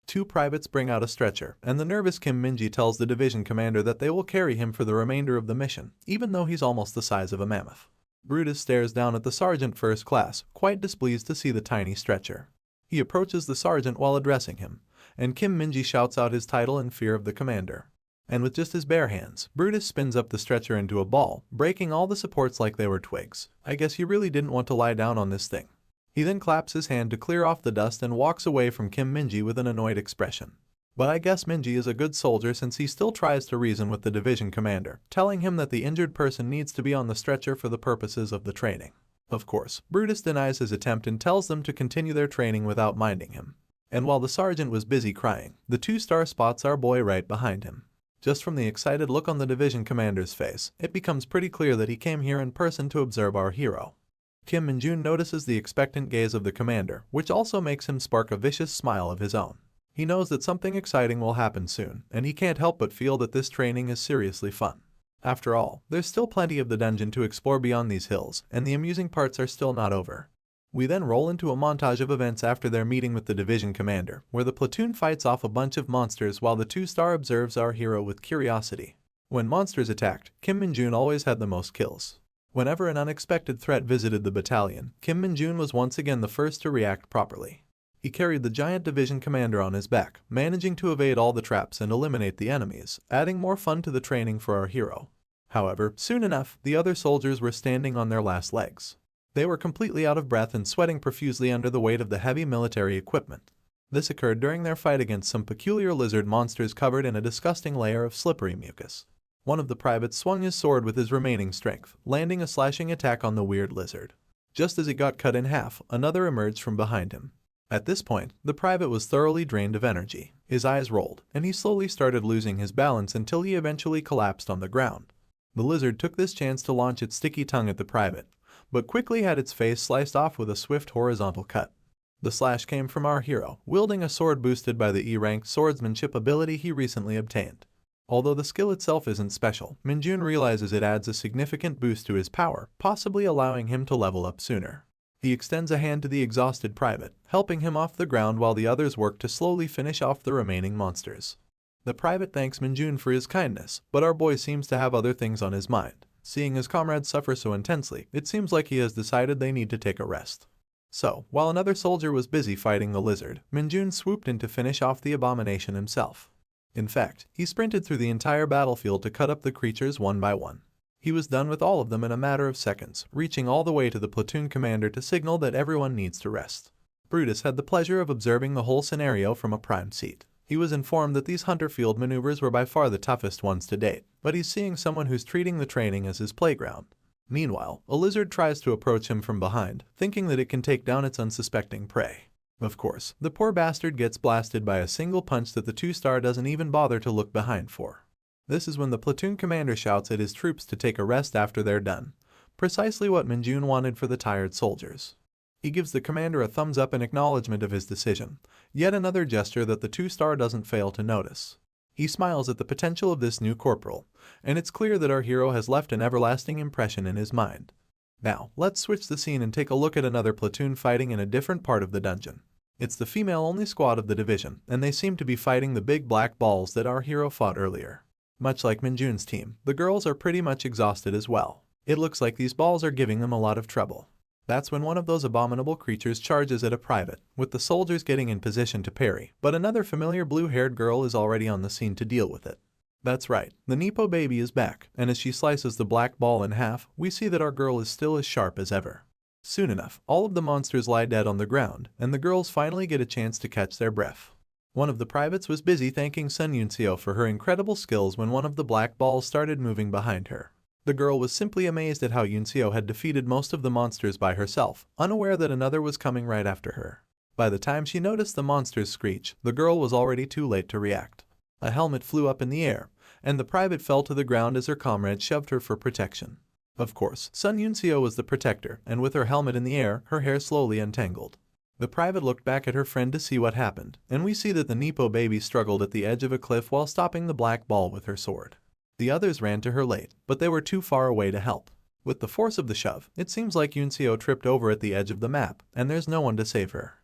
2 privates bring out a stretcher, and the nervous Kim Minji tells the division commander that they will carry him for the remainder of the mission, even though he's almost the size of a mammoth. Brutus stares down at the sergeant first class, quite displeased to see the tiny stretcher. He approaches the sergeant while addressing him, and Kim Minji shouts out his title in fear of the commander. And with just his bare hands, Brutus spins up the stretcher into a ball, breaking all the supports like they were twigs. I guess he really didn't want to lie down on this thing. He then claps his hand to clear off the dust and walks away from Kim Minji with an annoyed expression. But I guess Minji is a good soldier since he still tries to reason with the division commander, telling him that the injured person needs to be on the stretcher for the purposes of the training. Of course, Brutus denies his attempt and tells them to continue their training without minding him. And while the sergeant was busy crying, the 2-star spots our boy right behind him. Just from the excited look on the division commander's face, it becomes pretty clear that he came here in person to observe our hero. Kim Min-jun notices the expectant gaze of the commander, which also makes him spark a vicious smile of his own. He knows that something exciting will happen soon, and he can't help but feel that this training is seriously fun. After all, there's still plenty of the dungeon to explore beyond these hills, and the amusing parts are still not over. We then roll into a montage of events after their meeting with the division commander, where the platoon fights off a bunch of monsters while the 2-star observes our hero with curiosity. When monsters attacked, Kim Min-jun always had the most kills. Whenever an unexpected threat visited the battalion, Kim Min-jun was once again the first to react properly. He carried the giant division commander on his back, managing to evade all the traps and eliminate the enemies, adding more fun to the training for our hero. However, soon enough, the other soldiers were standing on their last legs. They were completely out of breath and sweating profusely under the weight of the heavy military equipment. This occurred during their fight against some peculiar lizard monsters covered in a disgusting layer of slippery mucus. One of the privates swung his sword with his remaining strength, landing a slashing attack on the weird lizard. Just as it got cut in half, another emerged from behind him. At this point, the private was thoroughly drained of energy. His eyes rolled, and he slowly started losing his balance until he eventually collapsed on the ground. The lizard took this chance to launch its sticky tongue at the private, but quickly had its face sliced off with a swift horizontal cut. The slash came from our hero, wielding a sword boosted by the E-rank swordsmanship ability he recently obtained. Although the skill itself isn't special, Min-jun realizes it adds a significant boost to his power, possibly allowing him to level up sooner. He extends a hand to the exhausted private, helping him off the ground while the others work to slowly finish off the remaining monsters. The private thanks Min-jun for his kindness, but our boy seems to have other things on his mind. Seeing his comrades suffer so intensely, it seems like he has decided they need to take a rest. So, while another soldier was busy fighting the lizard, Minjun swooped in to finish off the abomination himself. In fact, he sprinted through the entire battlefield to cut up the creatures one by one. He was done with all of them in a matter of seconds, reaching all the way to the platoon commander to signal that everyone needs to rest. Brutus had the pleasure of observing the whole scenario from a prime seat. He was informed that these hunter field maneuvers were by far the toughest ones to date, but he's seeing someone who's treating the training as his playground. Meanwhile, a lizard tries to approach him from behind, thinking that it can take down its unsuspecting prey. Of course, the poor bastard gets blasted by a single punch that the 2-star doesn't even bother to look behind for. This is when the platoon commander shouts at his troops to take a rest after they're done. Precisely what Minjun wanted for the tired soldiers. He gives the commander a thumbs up in acknowledgement of his decision, yet another gesture that the 2-star doesn't fail to notice. He smiles at the potential of this new corporal, and it's clear that our hero has left an everlasting impression in his mind. Now, let's switch the scene and take a look at another platoon fighting in a different part of the dungeon. It's the female-only squad of the division, and they seem to be fighting the big black balls that our hero fought earlier. Much like Minjun's team, the girls are pretty much exhausted as well. It looks like these balls are giving them a lot of trouble. That's when one of those abominable creatures charges at a private, with the soldiers getting in position to parry, but another familiar blue-haired girl is already on the scene to deal with it. That's right, the Nepo baby is back, and as she slices the black ball in half, we see that our girl is still as sharp as ever. Soon enough, all of the monsters lie dead on the ground, and the girls finally get a chance to catch their breath. One of the privates was busy thanking Sun Yunxiu for her incredible skills when one of the black balls started moving behind her. The girl was simply amazed at how Yunxiu had defeated most of the monsters by herself, unaware that another was coming right after her. By the time she noticed the monster's screech, the girl was already too late to react. A helmet flew up in the air, and the private fell to the ground as her comrade shoved her for protection. Of course, Sun Yunxiu was the protector, and with her helmet in the air, her hair slowly untangled. The private looked back at her friend to see what happened, and we see that the Nepo baby struggled at the edge of a cliff while stopping the black ball with her sword. The others ran to her late, but they were too far away to help. With the force of the shove, it seems like Yunxiu tripped over at the edge of the map, and there's no one to save her.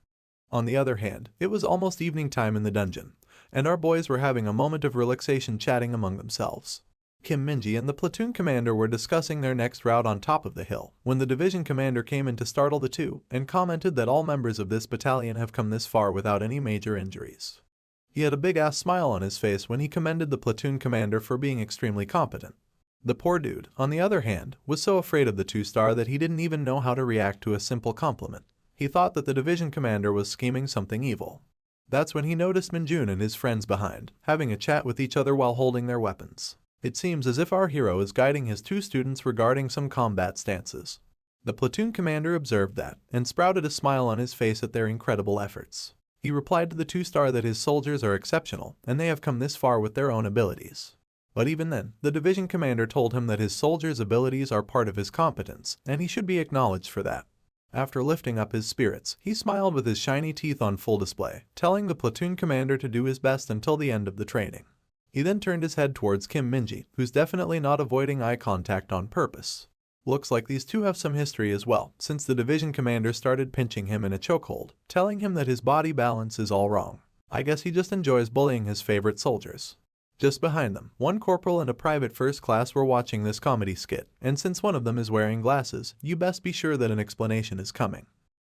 On the other hand, it was almost evening time in the dungeon, and our boys were having a moment of relaxation chatting among themselves. Kim Minji and the platoon commander were discussing their next route on top of the hill, when the division commander came in to startle the two, and commented that all members of this battalion have come this far without any major injuries. He had a big-ass smile on his face when he commended the platoon commander for being extremely competent. The poor dude, on the other hand, was so afraid of the 2-star that he didn't even know how to react to a simple compliment. He thought that the division commander was scheming something evil. That's when he noticed Minjun and his friends behind, having a chat with each other while holding their weapons. It seems as if our hero is guiding his two students regarding some combat stances. The platoon commander observed that, and sprouted a smile on his face at their incredible efforts. He replied to the 2-star that his soldiers are exceptional, and they have come this far with their own abilities. But even then, the division commander told him that his soldiers' abilities are part of his competence, and he should be acknowledged for that. After lifting up his spirits, he smiled with his shiny teeth on full display, telling the platoon commander to do his best until the end of the training. He then turned his head towards Kim Minji, who's definitely not avoiding eye contact on purpose. Looks like these two have some history as well, since the division commander started pinching him in a chokehold, telling him that his body balance is all wrong. I guess he just enjoys bullying his favorite soldiers. Just behind them, one corporal and a private first class were watching this comedy skit, and since one of them is wearing glasses, you best be sure that an explanation is coming.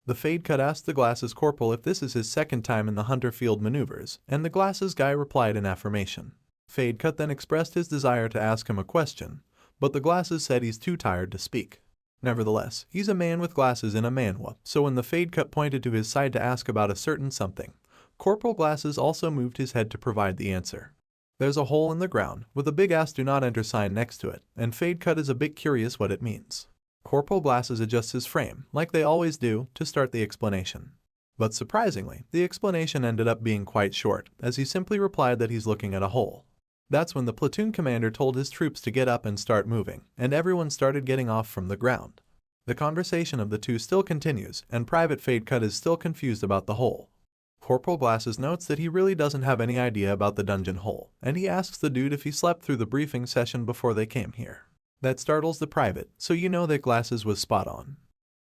The fade cut asked the glasses corporal if this is his second time in the hunter field maneuvers, and the glasses guy replied in affirmation. Fade cut then expressed his desire to ask him a question, but the glasses said he's too tired to speak. Nevertheless, he's a man with glasses in a manhwa, so when the fade cut pointed to his side to ask about a certain something, Corporal Glasses also moved his head to provide the answer. There's a hole in the ground, with a big-ass do not enter sign next to it, and fade cut is a bit curious what it means. Corporal Glasses adjusts his frame, like they always do, to start the explanation. But surprisingly, the explanation ended up being quite short, as he simply replied that he's looking at a hole. That's when the platoon commander told his troops to get up and start moving, and everyone started getting off from the ground. The conversation of the two still continues, and Private Fade Cut is still confused about the hole. Corporal Glasses notes that he really doesn't have any idea about the dungeon hole, and he asks the dude if he slept through the briefing session before they came here. That startles the private, so you know that Glasses was spot on.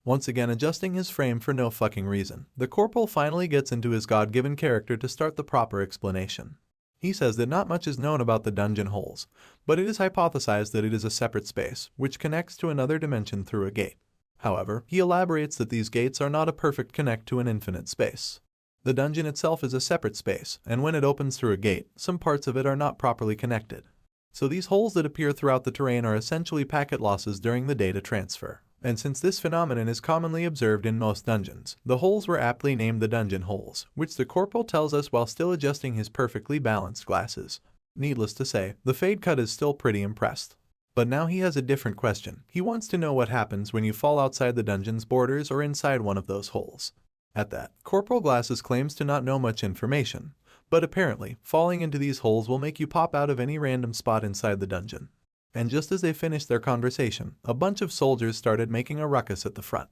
Once again adjusting his frame for no fucking reason, the corporal finally gets into his God-given character to start the proper explanation. He says that not much is known about the dungeon holes, but it is hypothesized that it is a separate space, which connects to another dimension through a gate. However, he elaborates that these gates are not a perfect connect to an infinite space. The dungeon itself is a separate space, and when it opens through a gate, some parts of it are not properly connected. So these holes that appear throughout the terrain are essentially packet losses during the data transfer. And since this phenomenon is commonly observed in most dungeons, the holes were aptly named the dungeon holes, which the corporal tells us while still adjusting his perfectly balanced glasses. Needless to say, the fade cut is still pretty impressed. But now he has a different question. He wants to know what happens when you fall outside the dungeon's borders or inside one of those holes. At that, Corporal Glasses claims to not know much information, but apparently, falling into these holes will make you pop out of any random spot inside the dungeon. And just as they finished their conversation, a bunch of soldiers started making a ruckus at the front.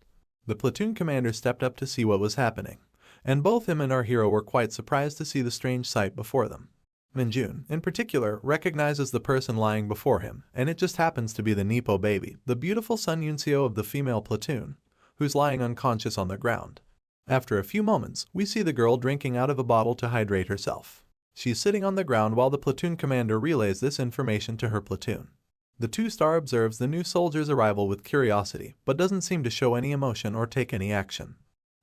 The platoon commander stepped up to see what was happening, and both him and our hero were quite surprised to see the strange sight before them. Minjun, in particular, recognizes the person lying before him, and it just happens to be the Nepo baby, the beautiful Sun Yuncio of the female platoon, who's lying unconscious on the ground. After a few moments, we see the girl drinking out of a bottle to hydrate herself. She's sitting on the ground while the platoon commander relays this information to her platoon. The 2-star observes the new soldier's arrival with curiosity, but doesn't seem to show any emotion or take any action.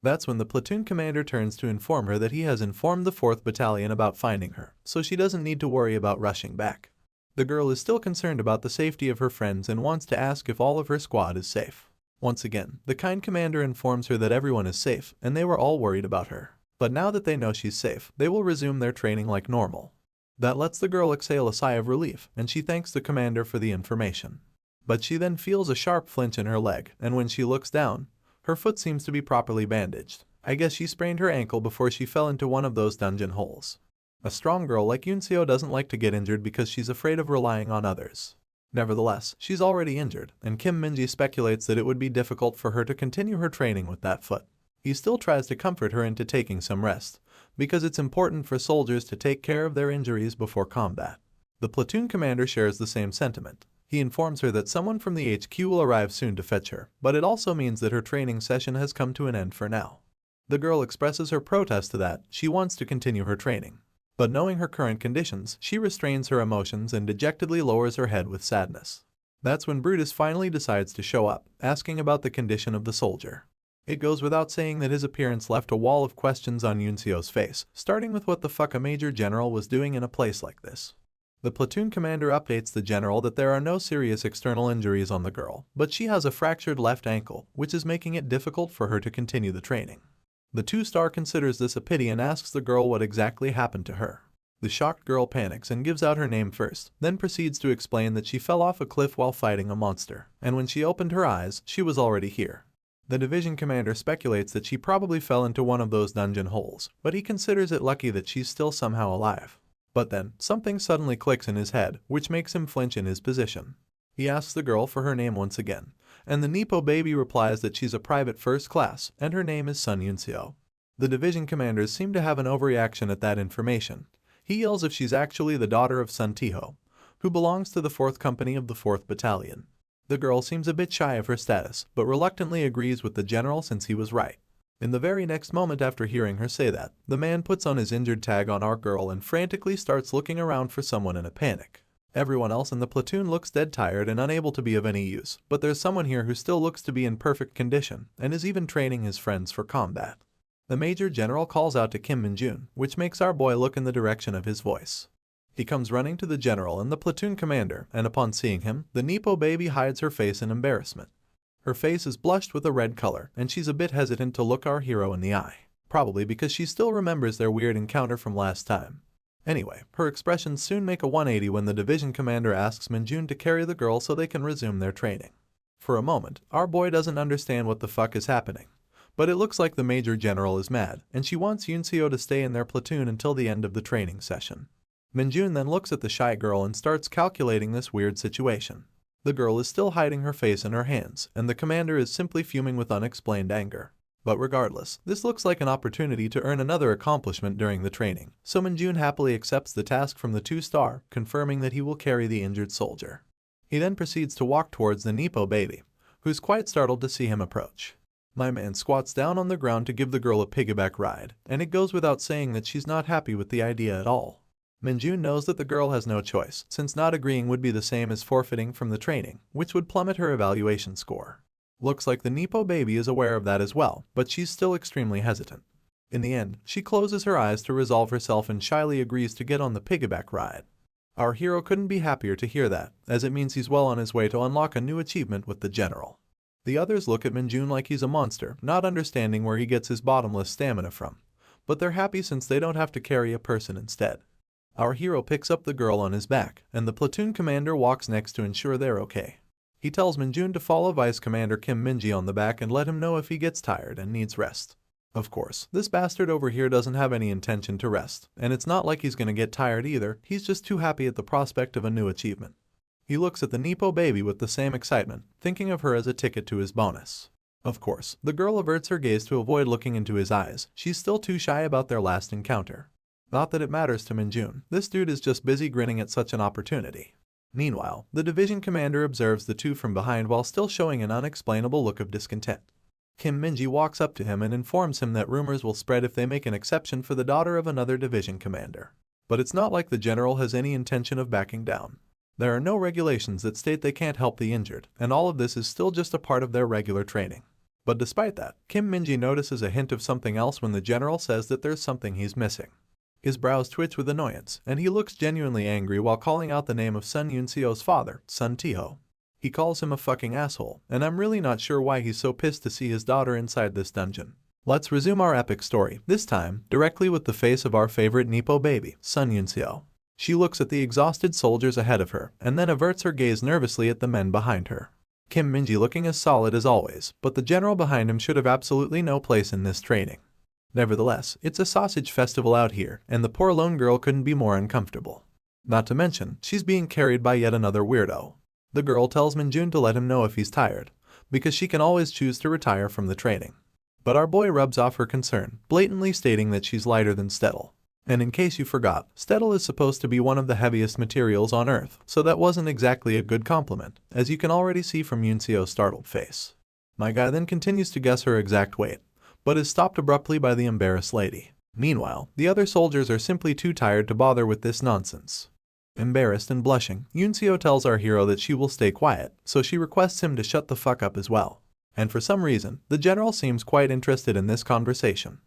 That's when the platoon commander turns to inform her that he has informed the 4th Battalion about finding her, so she doesn't need to worry about rushing back. The girl is still concerned about the safety of her friends and wants to ask if all of her squad is safe. Once again, the kind commander informs her that everyone is safe, and they were all worried about her. But now that they know she's safe, they will resume their training like normal. That lets the girl exhale a sigh of relief, and she thanks the commander for the information. But she then feels a sharp flinch in her leg, and when she looks down, her foot seems to be properly bandaged. I guess she sprained her ankle before she fell into one of those dungeon holes. A strong girl like Yuncio doesn't like to get injured because she's afraid of relying on others. Nevertheless, she's already injured, and Kim Minji speculates that it would be difficult for her to continue her training with that foot. He still tries to comfort her into taking some rest, because it's important for soldiers to take care of their injuries before combat. The platoon commander shares the same sentiment. He informs her that someone from the HQ will arrive soon to fetch her, but it also means that her training session has come to an end for now. The girl expresses her protest to that. She wants to continue her training. But knowing her current conditions, she restrains her emotions and dejectedly lowers her head with sadness. That's when Brutus finally decides to show up, asking about the condition of the soldier. It goes without saying that his appearance left a wall of questions on Yuncio's face, starting with what the fuck a major general was doing in a place like this. The platoon commander updates the general that there are no serious external injuries on the girl, but she has a fractured left ankle, which is making it difficult for her to continue the training. The 2-star considers this a pity and asks the girl what exactly happened to her. The shocked girl panics and gives out her name first, then proceeds to explain that she fell off a cliff while fighting a monster, and when she opened her eyes, she was already here. The division commander speculates that she probably fell into one of those dungeon holes, but he considers it lucky that she's still somehow alive. But then, something suddenly clicks in his head, which makes him flinch in his position. He asks the girl for her name once again, and the Nepo baby replies that she's a private first class, and her name is Sun Yuncio. The division commanders seem to have an overreaction at that information. He yells if she's actually the daughter of Sun Tiho, who belongs to the 4th Company of the 4th Battalion. The girl seems a bit shy of her status, but reluctantly agrees with the general since he was right. In the very next moment after hearing her say that, the man puts on his injured tag on our girl and frantically starts looking around for someone in a panic. Everyone else in the platoon looks dead tired and unable to be of any use, but there's someone here who still looks to be in perfect condition and is even training his friends for combat. The major general calls out to Kim Min-jun, which makes our boy look in the direction of his voice. He comes running to the general and the platoon commander, and upon seeing him, the Nepo baby hides her face in embarrassment. Her face is blushed with a red color, and she's a bit hesitant to look our hero in the eye, probably because she still remembers their weird encounter from last time. Anyway, her expressions soon make a 180 when the division commander asks Min-jun to carry the girl so they can resume their training. For a moment, our boy doesn't understand what the fuck is happening, but it looks like the major general is mad, and she wants Yuncio to stay in their platoon until the end of the training session. Min-jun then looks at the shy girl and starts calculating this weird situation. The girl is still hiding her face in her hands, and the commander is simply fuming with unexplained anger. But regardless, this looks like an opportunity to earn another accomplishment during the training, so Min-jun happily accepts the task from the 2-star, confirming that he will carry the injured soldier. He then proceeds to walk towards the Nepo baby, who's quite startled to see him approach. My man squats down on the ground to give the girl a piggyback ride, and it goes without saying that she's not happy with the idea at all. Minjun knows that the girl has no choice, since not agreeing would be the same as forfeiting from the training, which would plummet her evaluation score. Looks like the Nepo baby is aware of that as well, but she's still extremely hesitant. In the end, she closes her eyes to resolve herself and shyly agrees to get on the piggyback ride. Our hero couldn't be happier to hear that, as it means he's well on his way to unlock a new achievement with the general. The others look at Minjun like he's a monster, not understanding where he gets his bottomless stamina from. But they're happy since they don't have to carry a person instead. Our hero picks up the girl on his back, and the platoon commander walks next to ensure they're okay. He tells Minjun to follow Vice Commander Kim Minji on the back and let him know if he gets tired and needs rest. Of course, this bastard over here doesn't have any intention to rest, and it's not like he's gonna get tired either, he's just too happy at the prospect of a new achievement. He looks at the Nepo baby with the same excitement, thinking of her as a ticket to his bonus. Of course, the girl averts her gaze to avoid looking into his eyes, she's still too shy about their last encounter. Not that it matters to Minjun, this dude is just busy grinning at such an opportunity. Meanwhile, the division commander observes the two from behind while still showing an unexplainable look of discontent. Kim Minji walks up to him and informs him that rumors will spread if they make an exception for the daughter of another division commander. But it's not like the general has any intention of backing down. There are no regulations that state they can't help the injured, and all of this is still just a part of their regular training. But despite that, Kim Minji notices a hint of something else when the general says that there's something he's missing. His brows twitch with annoyance, and he looks genuinely angry while calling out the name of Sun Yunseo's father, Sun Tiho. He calls him a fucking asshole, and I'm really not sure why he's so pissed to see his daughter inside this dungeon. Let's resume our epic story, this time directly with the face of our favorite Nepo baby, Sun Yunseo. She looks at the exhausted soldiers ahead of her, and then averts her gaze nervously at the men behind her. Kim Minji looking as solid as always, but the general behind him should have absolutely no place in this training. Nevertheless, it's a sausage festival out here, and the poor lone girl couldn't be more uncomfortable. Not to mention, she's being carried by yet another weirdo. The girl tells Minjun to let him know if he's tired, because she can always choose to retire from the training. But our boy rubs off her concern, blatantly stating that she's lighter than Stettel. And in case you forgot, Stettel is supposed to be one of the heaviest materials on Earth, so that wasn't exactly a good compliment, as you can already see from Yunseo's startled face. My guy then continues to guess her exact weight, but is stopped abruptly by the embarrassed lady. Meanwhile, the other soldiers are simply too tired to bother with this nonsense. Embarrassed and blushing, Yunseo tells our hero that she will stay quiet, so she requests him to shut the fuck up as well. And for some reason, the general seems quite interested in this conversation.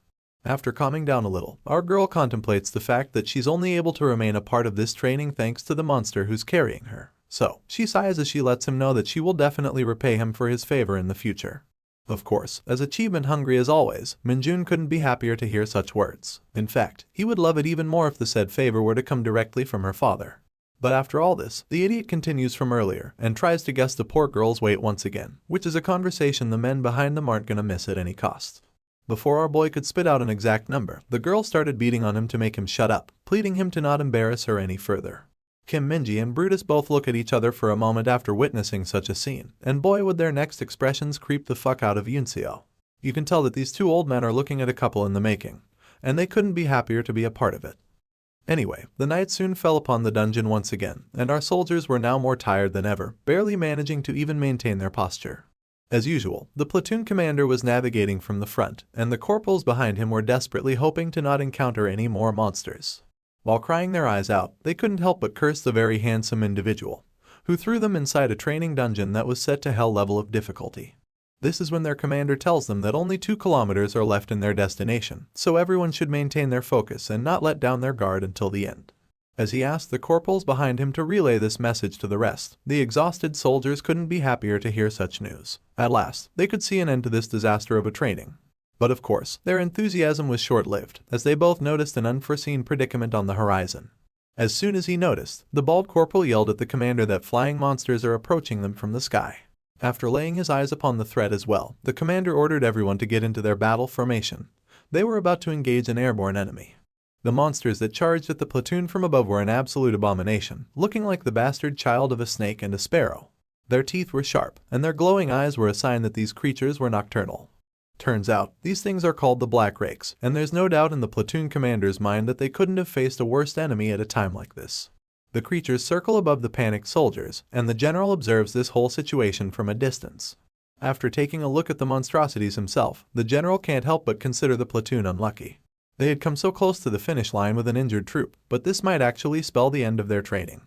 After calming down a little, our girl contemplates the fact that she's only able to remain a part of this training thanks to the monster who's carrying her. So, she sighs as she lets him know that she will definitely repay him for his favor in the future. Of course, as achievement hungry as always, Minjun couldn't be happier to hear such words. In fact, he would love it even more if the said favor were to come directly from her father. But after all this, the idiot continues from earlier and tries to guess the poor girl's weight once again, which is a conversation the men behind them aren't gonna miss at any cost. Before our boy could spit out an exact number, the girl started beating on him to make him shut up, pleading him to not embarrass her any further. Kim Minji and Brutus both look at each other for a moment after witnessing such a scene, and boy would their next expressions creep the fuck out of Yunseo. You can tell that these two old men are looking at a couple in the making, and they couldn't be happier to be a part of it. Anyway, the night soon fell upon the dungeon once again, and our soldiers were now more tired than ever, barely managing to even maintain their posture. As usual, the platoon commander was navigating from the front, and the corporals behind him were desperately hoping to not encounter any more monsters. While crying their eyes out, they couldn't help but curse the very handsome individual, who threw them inside a training dungeon that was set to hell level of difficulty. This is when their commander tells them that only 2 kilometers are left in their destination, so everyone should maintain their focus and not let down their guard until the end. As he asked the corporals behind him to relay this message to the rest, the exhausted soldiers couldn't be happier to hear such news. At last, they could see an end to this disaster of a training. But of course, their enthusiasm was short-lived, as they both noticed an unforeseen predicament on the horizon. As soon as he noticed, the bald corporal yelled at the commander that flying monsters are approaching them from the sky. After laying his eyes upon the threat as well, the commander ordered everyone to get into their battle formation. They were about to engage an airborne enemy. The monsters that charged at the platoon from above were an absolute abomination, looking like the bastard child of a snake and a sparrow. Their teeth were sharp, and their glowing eyes were a sign that these creatures were nocturnal. Turns out, these things are called the Black Rakes, and there's no doubt in the platoon commander's mind that they couldn't have faced a worse enemy at a time like this. The creatures circle above the panicked soldiers, and the general observes this whole situation from a distance. After taking a look at the monstrosities himself, the general can't help but consider the platoon unlucky. They had come so close to the finish line with an injured troop, but this might actually spell the end of their training.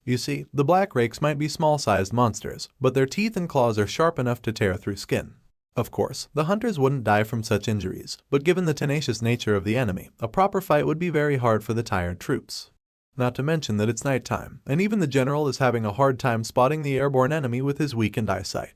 You see, the black rakes might be small-sized monsters, but their teeth and claws are sharp enough to tear through skin. Of course, the hunters wouldn't die from such injuries, but given the tenacious nature of the enemy, a proper fight would be very hard for the tired troops. Not to mention that it's nighttime, and even the general is having a hard time spotting the airborne enemy with his weakened eyesight.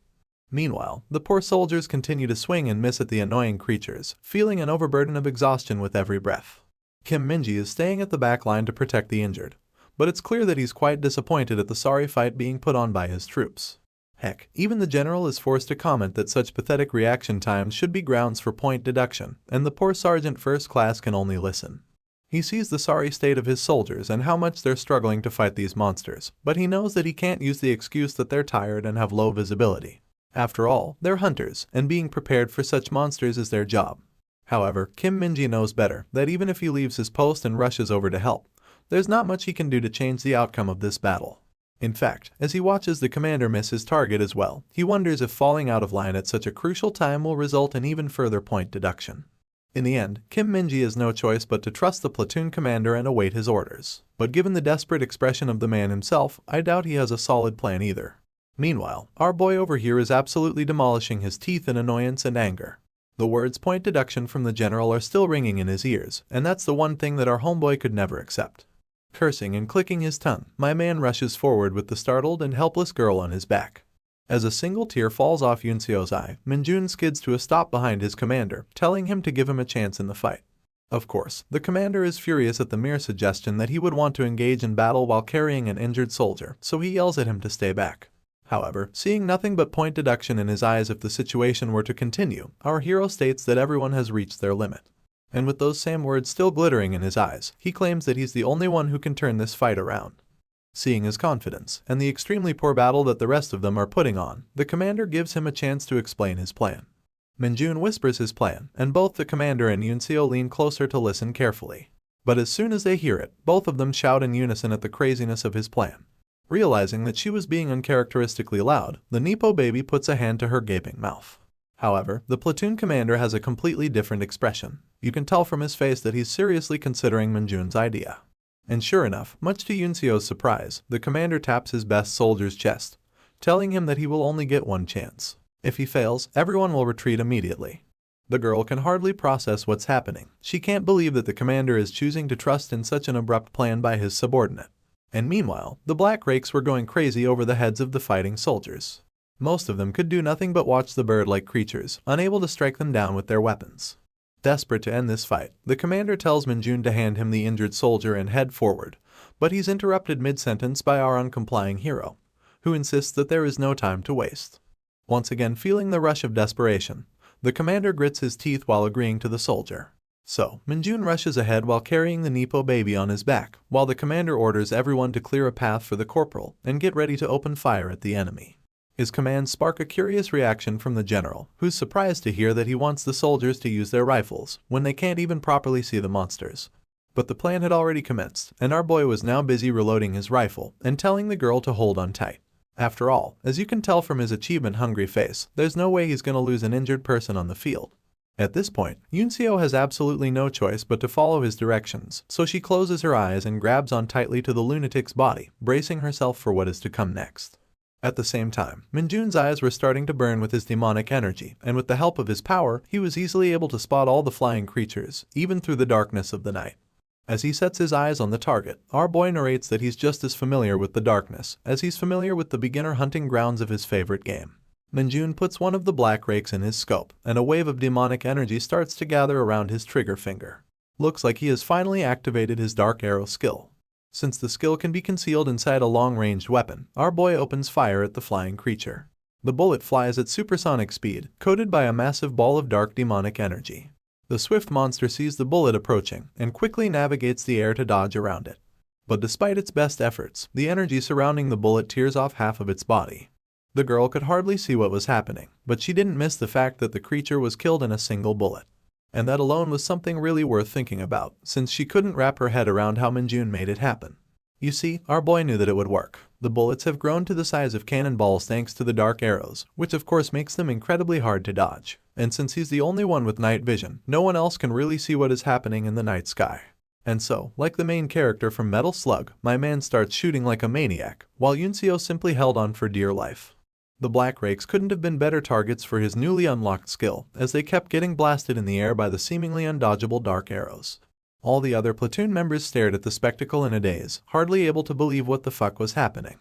Meanwhile, the poor soldiers continue to swing and miss at the annoying creatures, feeling an overburden of exhaustion with every breath. Kim Minji is staying at the back line to protect the injured, but it's clear that he's quite disappointed at the sorry fight being put on by his troops. Heck, even the general is forced to comment that such pathetic reaction times should be grounds for point deduction, and the poor sergeant first class can only listen. He sees the sorry state of his soldiers and how much they're struggling to fight these monsters, but he knows that he can't use the excuse that they're tired and have low visibility. After all, they're hunters, and being prepared for such monsters is their job. However, Kim Minji knows better that even if he leaves his post and rushes over to help, there's not much he can do to change the outcome of this battle. In fact, as he watches the commander miss his target as well, he wonders if falling out of line at such a crucial time will result in even further point deduction. In the end, Kim Minji has no choice but to trust the platoon commander and await his orders. But given the desperate expression of the man himself, I doubt he has a solid plan either. Meanwhile, our boy over here is absolutely demolishing his teeth in annoyance and anger. The words point deduction from the general are still ringing in his ears, and that's the one thing that our homeboy could never accept. Cursing and clicking his tongue, my man rushes forward with the startled and helpless girl on his back. As a single tear falls off Yunseo's eye, Minjun skids to a stop behind his commander, telling him to give him a chance in the fight. Of course, the commander is furious at the mere suggestion that he would want to engage in battle while carrying an injured soldier, so he yells at him to stay back. However, seeing nothing but point deduction in his eyes if the situation were to continue, our hero states that everyone has reached their limit. And with those same words still glittering in his eyes, he claims that he's the only one who can turn this fight around. Seeing his confidence, and the extremely poor battle that the rest of them are putting on, the commander gives him a chance to explain his plan. Minjun whispers his plan, and both the commander and Yunseo lean closer to listen carefully. But as soon as they hear it, both of them shout in unison at the craziness of his plan. Realizing that she was being uncharacteristically loud, the Nepo baby puts a hand to her gaping mouth. However, the platoon commander has a completely different expression. You can tell from his face that he's seriously considering Minjun's idea. And sure enough, much to Yunseo's surprise, the commander taps his best soldier's chest, telling him that he will only get one chance. If he fails, everyone will retreat immediately. The girl can hardly process what's happening. She can't believe that the commander is choosing to trust in such an abrupt plan by his subordinate. And meanwhile, the black rakes were going crazy over the heads of the fighting soldiers. Most of them could do nothing but watch the bird-like creatures, unable to strike them down with their weapons. Desperate to end this fight, the commander tells Minjun to hand him the injured soldier and head forward, but he's interrupted mid-sentence by our uncomplying hero, who insists that there is no time to waste. Once again feeling the rush of desperation, the commander grits his teeth while agreeing to the soldier. So, Minjun rushes ahead while carrying the Nepo baby on his back, while the commander orders everyone to clear a path for the corporal and get ready to open fire at the enemy. His commands spark a curious reaction from the general, who's surprised to hear that he wants the soldiers to use their rifles when they can't even properly see the monsters. But the plan had already commenced, and our boy was now busy reloading his rifle and telling the girl to hold on tight. After all, as you can tell from his achievement-hungry face, there's no way he's going to lose an injured person on the field. At this point, Yunseo has absolutely no choice but to follow his directions, so she closes her eyes and grabs on tightly to the lunatic's body, bracing herself for what is to come next. At the same time, Minjun's eyes were starting to burn with his demonic energy, and with the help of his power, he was easily able to spot all the flying creatures, even through the darkness of the night. As he sets his eyes on the target, our boy narrates that he's just as familiar with the darkness as he's familiar with the beginner hunting grounds of his favorite game. Minjun puts one of the black rakes in his scope, and a wave of demonic energy starts to gather around his trigger finger. Looks like he has finally activated his dark arrow skill. Since the skill can be concealed inside a long-ranged weapon, our boy opens fire at the flying creature. The bullet flies at supersonic speed, coated by a massive ball of dark demonic energy. The swift monster sees the bullet approaching, and quickly navigates the air to dodge around it. But despite its best efforts, the energy surrounding the bullet tears off half of its body. The girl could hardly see what was happening, but she didn't miss the fact that the creature was killed in a single bullet. And that alone was something really worth thinking about, since she couldn't wrap her head around how Minjun made it happen. You see, our boy knew that it would work. The bullets have grown to the size of cannonballs thanks to the dark arrows, which of course makes them incredibly hard to dodge. And since he's the only one with night vision, no one else can really see what is happening in the night sky. And so, like the main character from Metal Slug, my man starts shooting like a maniac, while Yuncio simply held on for dear life. The Black Rakes couldn't have been better targets for his newly unlocked skill, as they kept getting blasted in the air by the seemingly undodgeable dark arrows. All the other platoon members stared at the spectacle in a daze, hardly able to believe what the fuck was happening.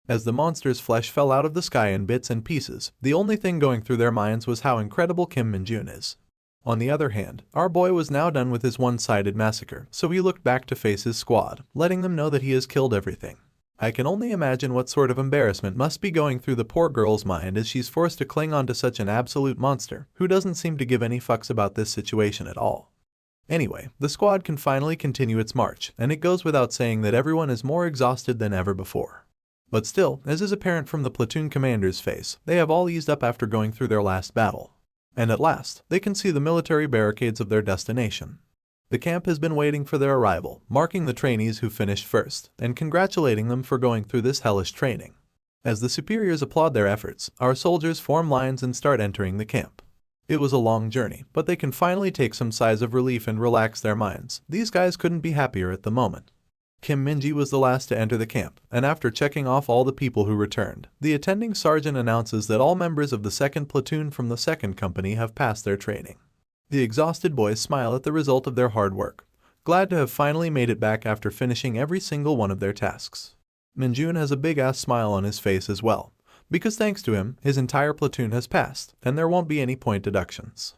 As the monster's flesh fell out of the sky in bits and pieces, the only thing going through their minds was how incredible Kim Min-jun is. On the other hand, our boy was now done with his one-sided massacre, so he looked back to face his squad, letting them know that he has killed everything. I can only imagine what sort of embarrassment must be going through the poor girl's mind as she's forced to cling on to such an absolute monster, who doesn't seem to give any fucks about this situation at all. Anyway, the squad can finally continue its march, and it goes without saying that everyone is more exhausted than ever before. But still, as is apparent from the platoon commander's face, they have all eased up after going through their last battle. And at last, they can see the military barricades of their destination. The camp has been waiting for their arrival, marking the trainees who finished first, and congratulating them for going through this hellish training. As the superiors applaud their efforts, our soldiers form lines and start entering the camp. It was a long journey, but they can finally take some sighs of relief and relax their minds. These guys couldn't be happier at the moment. Kim Min-ji was the last to enter the camp, and after checking off all the people who returned, the attending sergeant announces that all members of the 2nd platoon from the 2nd company have passed their training. The exhausted boys smile at the result of their hard work, glad to have finally made it back after finishing every single one of their tasks. Min-jun has a big-ass smile on his face as well, because thanks to him, his entire platoon has passed, and there won't be any point deductions.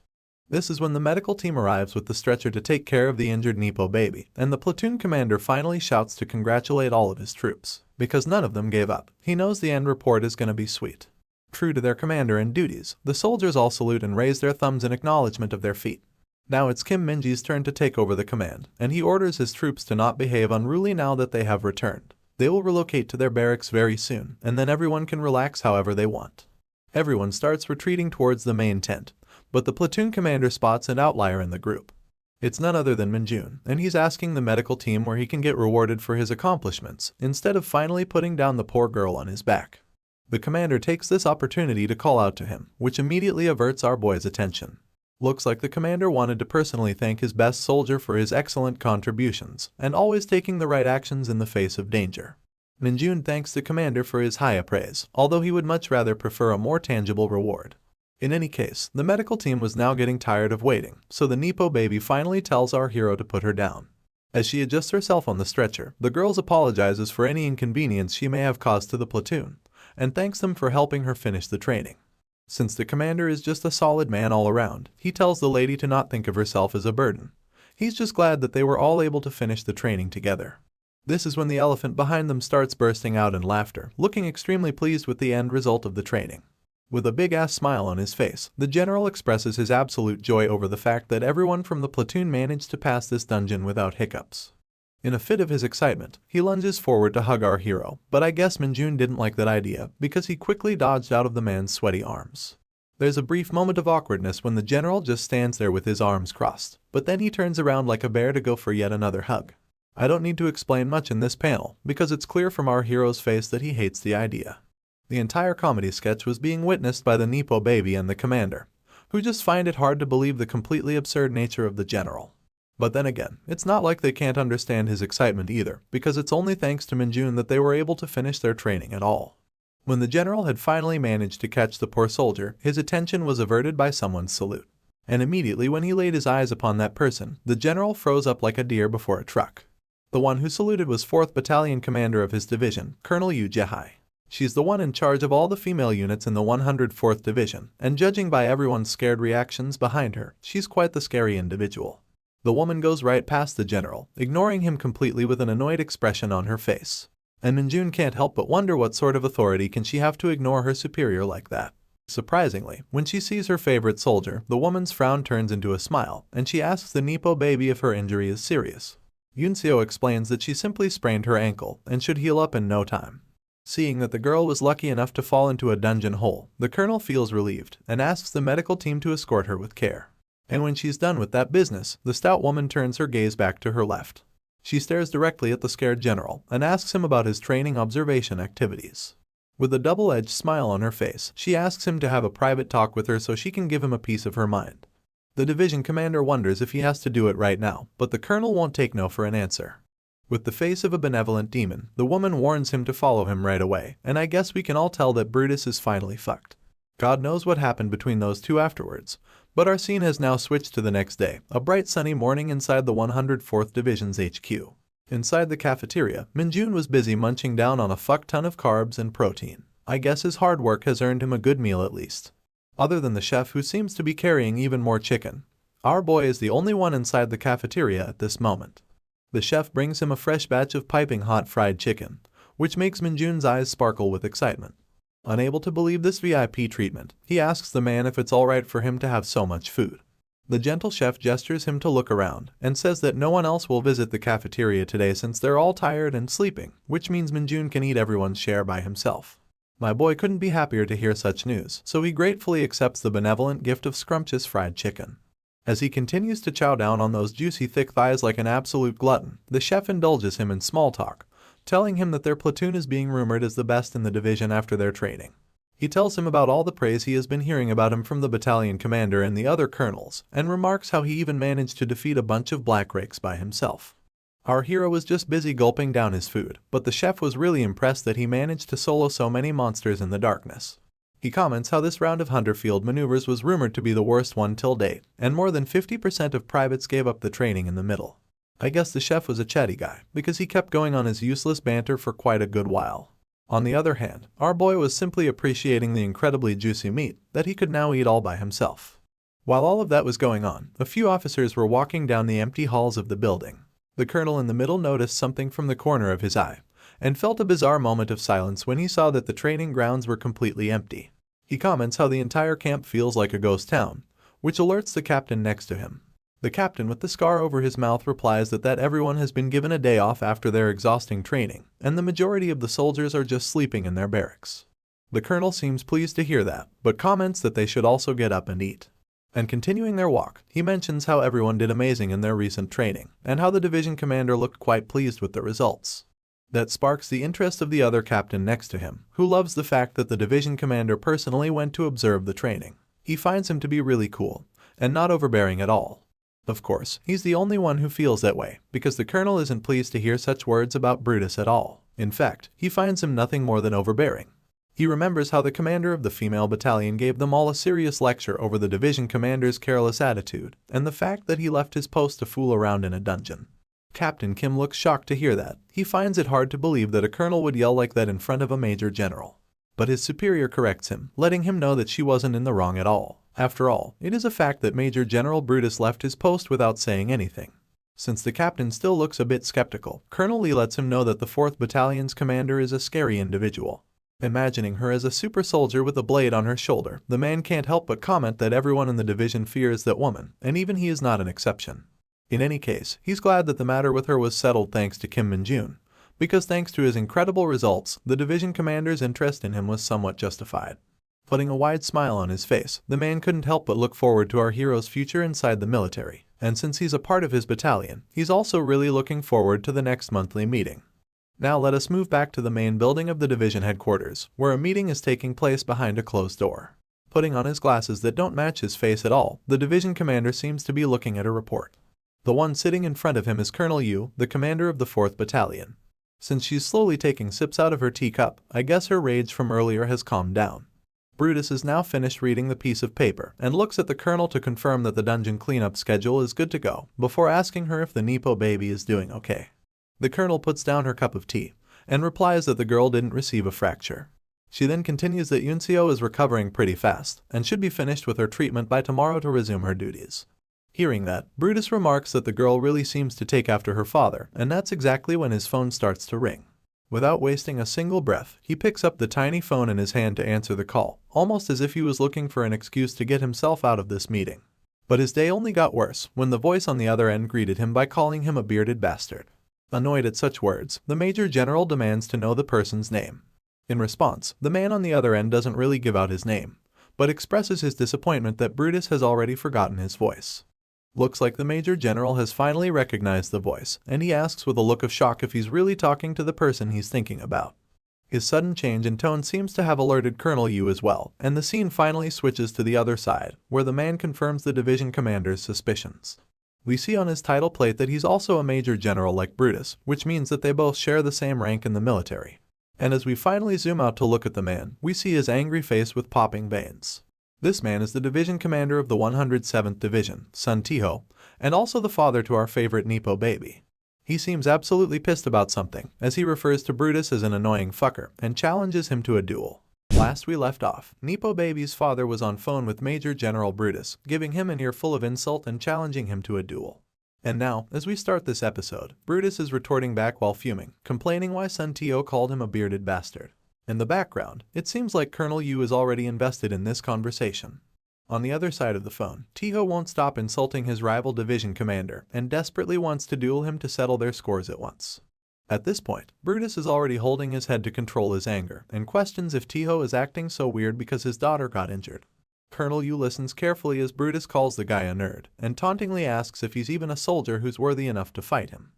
This is when the medical team arrives with the stretcher to take care of the injured Nepo baby, and the platoon commander finally shouts to congratulate all of his troops, because none of them gave up. He knows the end report is gonna be sweet. True to their commander and duties, the soldiers all salute and raise their thumbs in acknowledgement of their feat. Now it's Kim Min-ji's turn to take over the command, and he orders his troops to not behave unruly now that they have returned. They will relocate to their barracks very soon, and then everyone can relax however they want. Everyone starts retreating towards the main tent, but the platoon commander spots an outlier in the group. It's none other than Min-jun, and he's asking the medical team where he can get rewarded for his accomplishments, instead of finally putting down the poor girl on his back. The commander takes this opportunity to call out to him, which immediately averts our boy's attention. Looks like the commander wanted to personally thank his best soldier for his excellent contributions, and always taking the right actions in the face of danger. Min-jun thanks the commander for his high praise, although he would much rather prefer a more tangible reward. In any case, the medical team was now getting tired of waiting, so the Nepo baby finally tells our hero to put her down. As she adjusts herself on the stretcher, the girl apologizes for any inconvenience she may have caused to the platoon, and thanks them for helping her finish the training. Since the commander is just a solid man all around, he tells the lady to not think of herself as a burden. He's just glad that they were all able to finish the training together. This is when the elephant behind them starts bursting out in laughter, looking extremely pleased with the end result of the training. With a big-ass smile on his face, the general expresses his absolute joy over the fact that everyone from the platoon managed to pass this dungeon without hiccups. In a fit of his excitement, he lunges forward to hug our hero, but I guess Min-jun didn't like that idea because he quickly dodged out of the man's sweaty arms. There's a brief moment of awkwardness when the general just stands there with his arms crossed, but then he turns around like a bear to go for yet another hug. I don't need to explain much in this panel, because it's clear from our hero's face that he hates the idea. The entire comedy sketch was being witnessed by the Nepo baby and the commander, who just find it hard to believe the completely absurd nature of the general. But then again, it's not like they can't understand his excitement either, because it's only thanks to Min-jun that they were able to finish their training at all. When the general had finally managed to catch the poor soldier, his attention was averted by someone's salute. And immediately when he laid his eyes upon that person, the general froze up like a deer before a truck. The one who saluted was 4th Battalion commander of his division, Colonel Yu Jehai. She's the one in charge of all the female units in the 104th Division, and judging by everyone's scared reactions behind her, she's quite the scary individual. The woman goes right past the general, ignoring him completely with an annoyed expression on her face. And Min-jun can't help but wonder what sort of authority can she have to ignore her superior like that. Surprisingly, when she sees her favorite soldier, the woman's frown turns into a smile, and she asks the Nepo baby if her injury is serious. Yuncio explains that she simply sprained her ankle and should heal up in no time. Seeing that the girl was lucky enough to fall into a dungeon hole, the colonel feels relieved and asks the medical team to escort her with care. And when she's done with that business, the stout woman turns her gaze back to her left. She stares directly at the scared general and asks him about his training observation activities. With a double-edged smile on her face, she asks him to have a private talk with her so she can give him a piece of her mind. The division commander wonders if he has to do it right now, but the colonel won't take no for an answer. With the face of a benevolent demon, the woman warns him to follow him right away, and I guess we can all tell that Brutus is finally fucked. God knows what happened between those two afterwards, but our scene has now switched to the next day, a bright sunny morning inside the 104th Division's HQ. Inside the cafeteria, Minjun was busy munching down on a fuck ton of carbs and protein. I guess his hard work has earned him a good meal at least. Other than the chef who seems to be carrying even more chicken, our boy is the only one inside the cafeteria at this moment. The chef brings him a fresh batch of piping hot fried chicken, which makes Minjun's eyes sparkle with excitement. Unable to believe this VIP treatment, he asks the man if it's alright for him to have so much food. The gentle chef gestures him to look around and says that no one else will visit the cafeteria today since they're all tired and sleeping, which means Minjun can eat everyone's share by himself. My boy couldn't be happier to hear such news, so he gratefully accepts the benevolent gift of scrumptious fried chicken. As he continues to chow down on those juicy thick thighs like an absolute glutton, the chef indulges him in small talk, telling him that their platoon is being rumored as the best in the division after their training. He tells him about all the praise he has been hearing about him from the battalion commander and the other colonels, and remarks how he even managed to defeat a bunch of black rakes by himself. Our hero was just busy gulping down his food, but the chef was really impressed that he managed to solo so many monsters in the darkness. He comments how this round of Hunter Field maneuvers was rumored to be the worst one till date, and more than 50% of privates gave up the training in the middle. I guess the chef was a chatty guy, because he kept going on his useless banter for quite a good while. On the other hand, our boy was simply appreciating the incredibly juicy meat that he could now eat all by himself. While all of that was going on, a few officers were walking down the empty halls of the building. The colonel in the middle noticed something from the corner of his eye, and felt a bizarre moment of silence when he saw that the training grounds were completely empty. He comments how the entire camp feels like a ghost town, which alerts the captain next to him. The captain with the scar over his mouth replies that everyone has been given a day off after their exhausting training, and the majority of the soldiers are just sleeping in their barracks. The colonel seems pleased to hear that, but comments that they should also get up and eat. And continuing their walk, he mentions how everyone did amazing in their recent training, and how the division commander looked quite pleased with the results. That sparks the interest of the other captain next to him, who loves the fact that the division commander personally went to observe the training. He finds him to be really cool, and not overbearing at all. Of course, he's the only one who feels that way, because the colonel isn't pleased to hear such words about Brutus at all. In fact, he finds him nothing more than overbearing. He remembers how the commander of the female battalion gave them all a serious lecture over the division commander's careless attitude, and the fact that he left his post to fool around in a dungeon. Captain Kim looks shocked to hear that. He finds it hard to believe that a colonel would yell like that in front of a major general. But his superior corrects him, letting him know that she wasn't in the wrong at all. After all, it is a fact that Major General Brutus left his post without saying anything. Since the captain still looks a bit skeptical, Colonel Lee lets him know that the 4th Battalion's commander is a scary individual. Imagining her as a super soldier with a blade on her shoulder, the man can't help but comment that everyone in the division fears that woman, and even he is not an exception. In any case, he's glad that the matter with her was settled thanks to Kim Min-jun, because thanks to his incredible results, the division commander's interest in him was somewhat justified. Putting a wide smile on his face, the man couldn't help but look forward to our hero's future inside the military, and since he's a part of his battalion, he's also really looking forward to the next monthly meeting. Now let us move back to the main building of the division headquarters, where a meeting is taking place behind a closed door. Putting on his glasses that don't match his face at all, the division commander seems to be looking at a report. The one sitting in front of him is Colonel Yu, the commander of the 4th Battalion. Since she's slowly taking sips out of her teacup, I guess her rage from earlier has calmed down. Brutus is now finished reading the piece of paper and looks at the colonel to confirm that the dungeon cleanup schedule is good to go, before asking her if the Nepo baby is doing okay. The colonel puts down her cup of tea and replies that the girl didn't receive a fracture. She then continues that Yunseo is recovering pretty fast and should be finished with her treatment by tomorrow to resume her duties. Hearing that, Brutus remarks that the girl really seems to take after her father, and that's exactly when his phone starts to ring. Without wasting a single breath, he picks up the tiny phone in his hand to answer the call, almost as if he was looking for an excuse to get himself out of this meeting. But his day only got worse when the voice on the other end greeted him by calling him a bearded bastard. Annoyed at such words, the Major General demands to know the person's name. In response, the man on the other end doesn't really give out his name, but expresses his disappointment that Brutus has already forgotten his voice. Looks like the Major General has finally recognized the voice, and he asks with a look of shock if he's really talking to the person he's thinking about. His sudden change in tone seems to have alerted Colonel Yu as well, and the scene finally switches to the other side, where the man confirms the division commander's suspicions. We see on his title plate that he's also a Major General like Brutus, which means that they both share the same rank in the military. And as we finally zoom out to look at the man, we see his angry face with popping veins. This man is the division commander of the 107th Division, Sun Tiho, and also the father to our favorite Nepo baby. He seems absolutely pissed about something, as he refers to Brutus as an annoying fucker and challenges him to a duel. Last we left off, Nepo baby's father was on phone with Major General Brutus, giving him an earful of insult and challenging him to a duel. And now, as we start this episode, Brutus is retorting back while fuming, complaining why Sun Tiho called him a bearded bastard. In the background, it seems like Colonel Yu is already invested in this conversation. On the other side of the phone, Tiho won't stop insulting his rival division commander and desperately wants to duel him to settle their scores at once. At this point, Brutus is already holding his head to control his anger and questions if Tiho is acting so weird because his daughter got injured. Colonel Yu listens carefully as Brutus calls the guy a nerd and tauntingly asks if he's even a soldier who's worthy enough to fight him.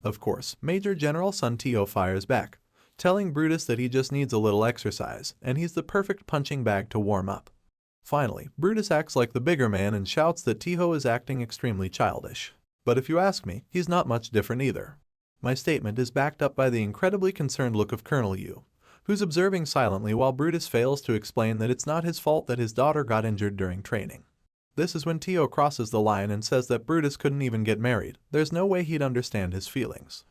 Of course, Major General Sun Tiho fires back, telling Brutus that he just needs a little exercise and he's the perfect punching bag to warm up. Finally, Brutus acts like the bigger man and shouts that Tiho is acting extremely childish. But if you ask me, he's not much different either. My statement is backed up by the incredibly concerned look of Colonel Yu, who's observing silently while Brutus fails to explain that it's not his fault that his daughter got injured during training. This is when Tiho crosses the line and says that Brutus couldn't even get married. There's no way he'd understand his feelings.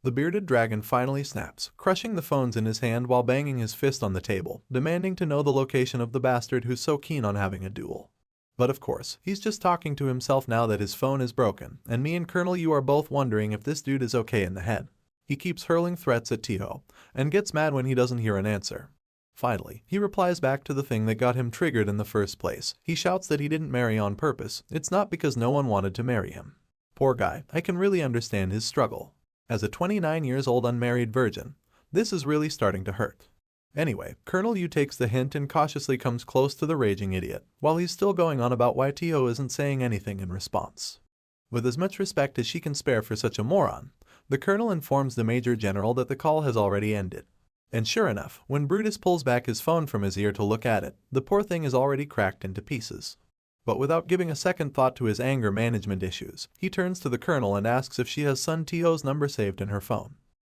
The bearded dragon finally snaps, crushing the phones in his hand while banging his fist on the table, demanding to know the location of the bastard who's so keen on having a duel. But of course, he's just talking to himself now that his phone is broken, and me and Colonel Yu are both wondering if this dude is okay in the head. He keeps hurling threats at Tiho, and gets mad when he doesn't hear an answer. Finally, he replies back to the thing that got him triggered in the first place. He shouts that he didn't marry on purpose. It's not because no one wanted to marry him. Poor guy, I can really understand his struggle. As a 29-year-old unmarried virgin, this is really starting to hurt. Anyway, Colonel Yu takes the hint and cautiously comes close to the raging idiot, while he's still going on about why Tiho isn't saying anything in response. With as much respect as she can spare for such a moron, the colonel informs the Major General that the call has already ended. And sure enough, when Brutus pulls back his phone from his ear to look at it, the poor thing is already cracked into pieces. But without giving a second thought to his anger management issues, he turns to the colonel and asks if she has Sun Tiho's number saved in her phone.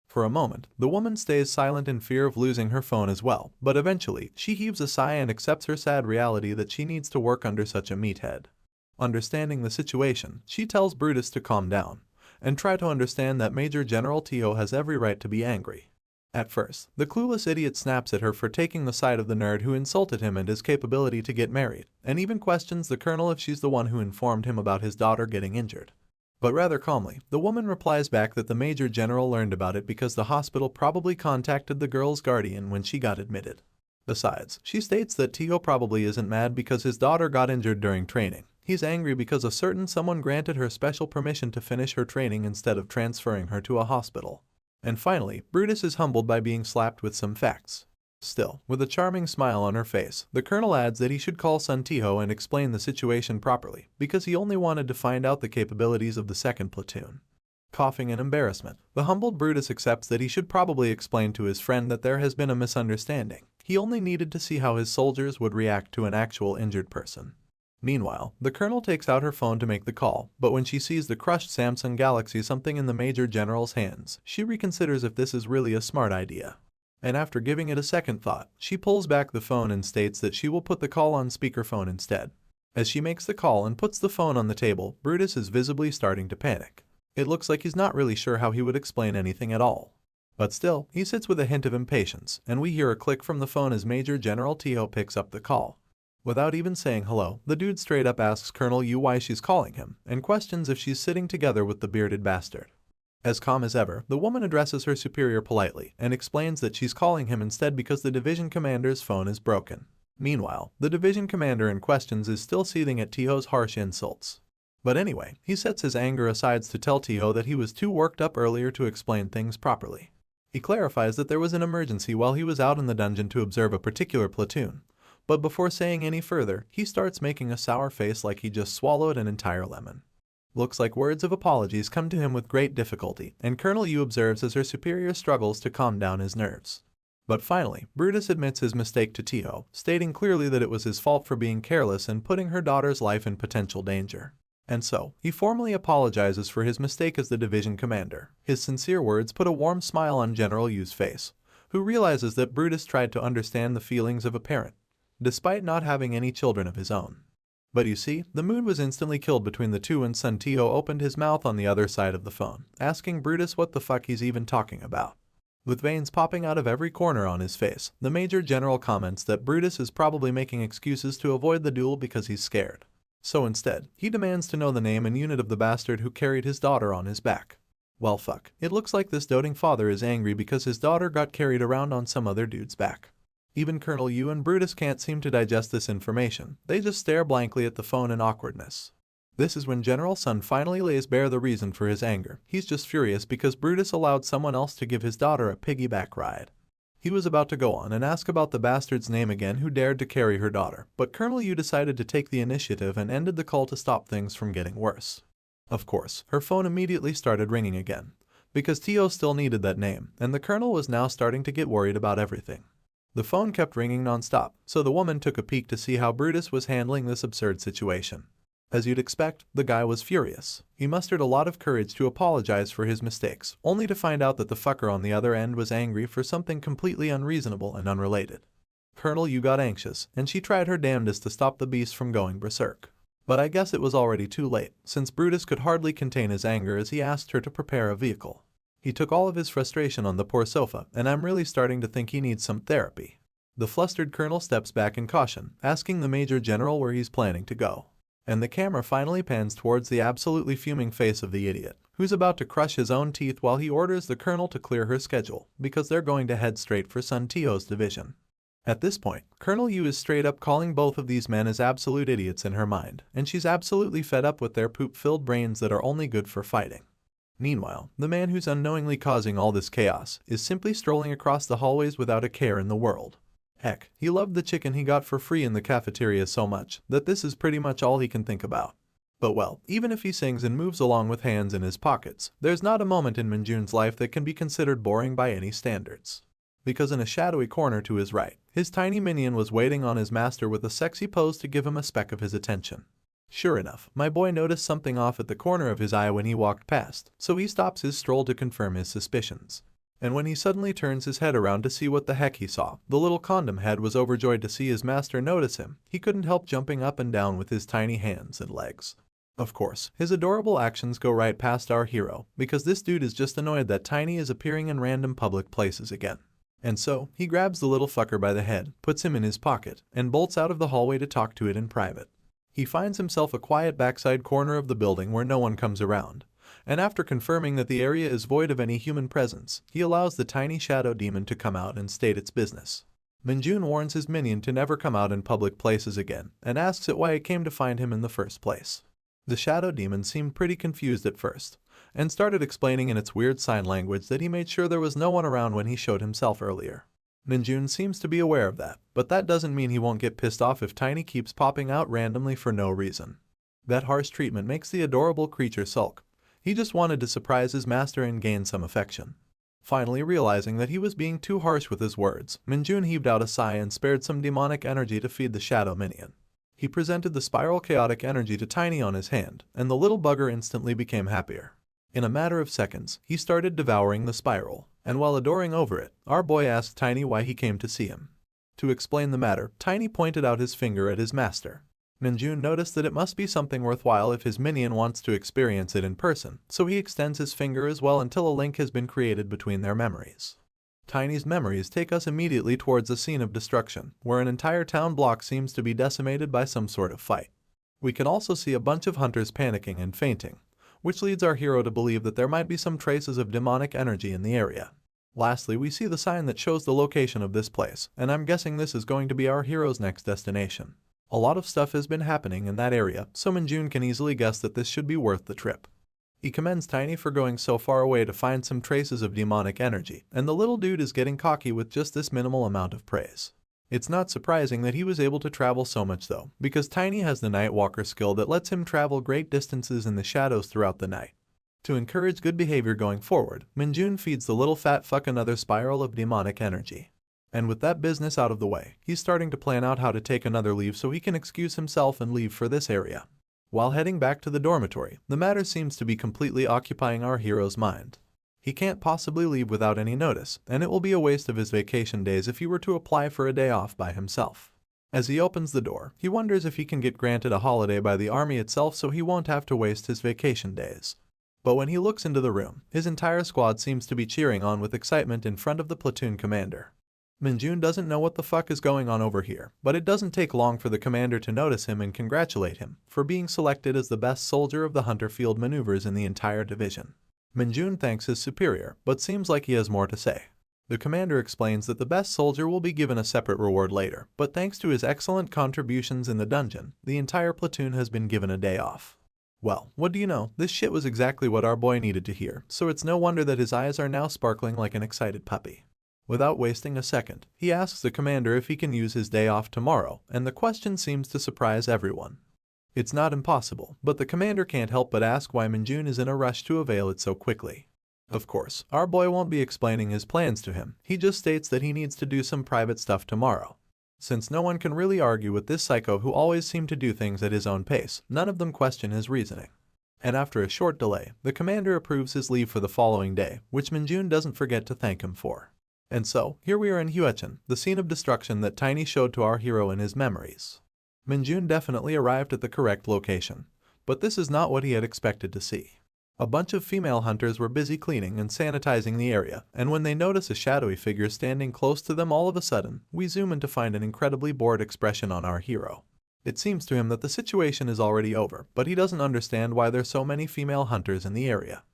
For a moment, the woman stays silent in fear of losing her phone as well, but eventually, she heaves a sigh and accepts her sad reality that she needs to work under such a meathead. Understanding the situation, she tells Brutus to calm down, and try to understand that Major General Tiho has every right to be angry. At first, the clueless idiot snaps at her for taking the side of the nerd who insulted him and his capability to get married, and even questions the colonel if she's the one who informed him about his daughter getting injured. But rather calmly, the woman replies back that the Major General learned about it because the hospital probably contacted the girl's guardian when she got admitted. Besides, she states that Tiho probably isn't mad because his daughter got injured during training. He's angry because a certain someone granted her special permission to finish her training instead of transferring her to a hospital. And finally, Brutus is humbled by being slapped with some facts. Still, with a charming smile on her face, the colonel adds that he should call Sun Tiho and explain the situation properly, because he only wanted to find out the capabilities of the second platoon. Coughing in embarrassment, the humbled Brutus accepts that he should probably explain to his friend that there has been a misunderstanding. He only needed to see how his soldiers would react to an actual injured person. Meanwhile, the colonel takes out her phone to make the call, but when she sees the crushed Samsung Galaxy something in the Major General's hands, she reconsiders if this is really a smart idea. And after giving it a second thought, she pulls back the phone and states that she will put the call on speakerphone instead. As she makes the call and puts the phone on the table, Brutus is visibly starting to panic. It looks like he's not really sure how he would explain anything at all. But still, he sits with a hint of impatience, and we hear a click from the phone as Major General Tiho picks up the call. Without even saying hello, the dude straight up asks Colonel Yu why she's calling him, and questions if she's sitting together with the bearded bastard. As calm as ever, the woman addresses her superior politely, and explains that she's calling him instead because the division commander's phone is broken. Meanwhile, the division commander in questions is still seething at Tiho's harsh insults. But anyway, he sets his anger aside to tell Tiho that he was too worked up earlier to explain things properly. He clarifies that there was an emergency while he was out in the dungeon to observe a particular platoon. But before saying any further, he starts making a sour face like he just swallowed an entire lemon. Looks like words of apologies come to him with great difficulty, and Colonel Yu observes as her superior struggles to calm down his nerves. But finally, Brutus admits his mistake to Tio, stating clearly that it was his fault for being careless and putting her daughter's life in potential danger. And so, he formally apologizes for his mistake as the division commander. His sincere words put a warm smile on General Yu's face, who realizes that Brutus tried to understand the feelings of a parent, despite not having any children of his own. But you see, the mood was instantly killed between the two when Sun Tio opened his mouth on the other side of the phone, asking Brutus what the fuck he's even talking about. With veins popping out of every corner on his face, the Major General comments that Brutus is probably making excuses to avoid the duel because he's scared. So instead, he demands to know the name and unit of the bastard who carried his daughter on his back. Well fuck, it looks like this doting father is angry because his daughter got carried around on some other dude's back. Even Colonel Yu and Brutus can't seem to digest this information, they just stare blankly at the phone in awkwardness. This is when General Sun finally lays bare the reason for his anger. He's just furious because Brutus allowed someone else to give his daughter a piggyback ride. He was about to go on and ask about the bastard's name again who dared to carry her daughter, but Colonel Yu decided to take the initiative and ended the call to stop things from getting worse. Of course, her phone immediately started ringing again, because Tio still needed that name, and the Colonel was now starting to get worried about everything. The phone kept ringing non-stop, so the woman took a peek to see how Brutus was handling this absurd situation. As you'd expect, the guy was furious. He mustered a lot of courage to apologize for his mistakes, only to find out that the fucker on the other end was angry for something completely unreasonable and unrelated. Colonel Yu got anxious, and she tried her damnedest to stop the beast from going berserk. But I guess it was already too late, since Brutus could hardly contain his anger as he asked her to prepare a vehicle. He took all of his frustration on the poor sofa, and I'm really starting to think he needs some therapy. The flustered colonel steps back in caution, asking the Major General where he's planning to go. And the camera finally pans towards the absolutely fuming face of the idiot, who's about to crush his own teeth while he orders the colonel to clear her schedule, because they're going to head straight for Sun Tio's division. At this point, Colonel Yu is straight up calling both of these men as absolute idiots in her mind, and she's absolutely fed up with their poop-filled brains that are only good for fighting. Meanwhile, the man who's unknowingly causing all this chaos is simply strolling across the hallways without a care in the world. Heck, he loved the chicken he got for free in the cafeteria so much that this is pretty much all he can think about. But well, even if he sings and moves along with hands in his pockets, there's not a moment in Minjun's life that can be considered boring by any standards. Because in a shadowy corner to his right, his tiny minion was waiting on his master with a sexy pose to give him a speck of his attention. Sure enough, my boy noticed something off at the corner of his eye when he walked past, so he stops his stroll to confirm his suspicions. And when he suddenly turns his head around to see what the heck he saw, the little condom head was overjoyed to see his master notice him. He couldn't help jumping up and down with his tiny hands and legs. Of course, his adorable actions go right past our hero, because this dude is just annoyed that Tiny is appearing in random public places again. And so, he grabs the little fucker by the head, puts him in his pocket, and bolts out of the hallway to talk to it in private. He finds himself a quiet backside corner of the building where no one comes around, and after confirming that the area is void of any human presence, he allows the tiny shadow demon to come out and state its business. Minjun warns his minion to never come out in public places again, and asks it why it came to find him in the first place. The shadow demon seemed pretty confused at first, and started explaining in its weird sign language that he made sure there was no one around when he showed himself earlier. Minjun seems to be aware of that, but that doesn't mean he won't get pissed off if Tiny keeps popping out randomly for no reason. That harsh treatment makes the adorable creature sulk. He just wanted to surprise his master and gain some affection. Finally realizing that he was being too harsh with his words, Minjun heaved out a sigh and spared some demonic energy to feed the shadow minion. He presented the spiral chaotic energy to Tiny on his hand, and the little bugger instantly became happier. In a matter of seconds, he started devouring the spiral, and while adoring over it, our boy asked Tiny why he came to see him. To explain the matter, Tiny pointed out his finger at his master. Minjun noticed that it must be something worthwhile if his minion wants to experience it in person, so he extends his finger as well until a link has been created between their memories. Tiny's memories take us immediately towards a scene of destruction, where an entire town block seems to be decimated by some sort of fight. We can also see a bunch of hunters panicking and fainting, which leads our hero to believe that there might be some traces of demonic energy in the area. Lastly, we see the sign that shows the location of this place, and I'm guessing this is going to be our hero's next destination. A lot of stuff has been happening in that area, so Minjun can easily guess that this should be worth the trip. He commends Tiny for going so far away to find some traces of demonic energy, and the little dude is getting cocky with just this minimal amount of praise. It's not surprising that he was able to travel so much though, because Tiny has the Nightwalker skill that lets him travel great distances in the shadows throughout the night. To encourage good behavior going forward, Minjun feeds the little fat fuck another spiral of demonic energy. And with that business out of the way, he's starting to plan out how to take another leave so he can excuse himself and leave for this area. While heading back to the dormitory, the matter seems to be completely occupying our hero's mind. He can't possibly leave without any notice, and it will be a waste of his vacation days if he were to apply for a day off by himself. As he opens the door, he wonders if he can get granted a holiday by the army itself so he won't have to waste his vacation days. But when he looks into the room, his entire squad seems to be cheering on with excitement in front of the platoon commander. Minjun doesn't know what the fuck is going on over here, but it doesn't take long for the commander to notice him and congratulate him for being selected as the best soldier of the hunter field maneuvers in the entire division. Minjun thanks his superior, but seems like he has more to say. The commander explains that the best soldier will be given a separate reward later, but thanks to his excellent contributions in the dungeon, the entire platoon has been given a day off. Well, what do you know, this shit was exactly what our boy needed to hear, so it's no wonder that his eyes are now sparkling like an excited puppy. Without wasting a second, he asks the commander if he can use his day off tomorrow, and the question seems to surprise everyone. It's not impossible, but the commander can't help but ask why Minjun is in a rush to avail it so quickly. Of course, our boy won't be explaining his plans to him, he just states that he needs to do some private stuff tomorrow. Since no one can really argue with this psycho who always seemed to do things at his own pace, none of them question his reasoning. And after a short delay, the commander approves his leave for the following day, which Minjun doesn't forget to thank him for. And so, here we are in Huechen, the scene of destruction that Tiny showed to our hero in his memories. Minjun definitely arrived at the correct location, but this is not what he had expected to see. A bunch of female hunters were busy cleaning and sanitizing the area, and when they notice a shadowy figure standing close to them all of a sudden, we zoom in to find an incredibly bored expression on our hero. It seems to him that the situation is already over, but he doesn't understand why there's so many female hunters in the area.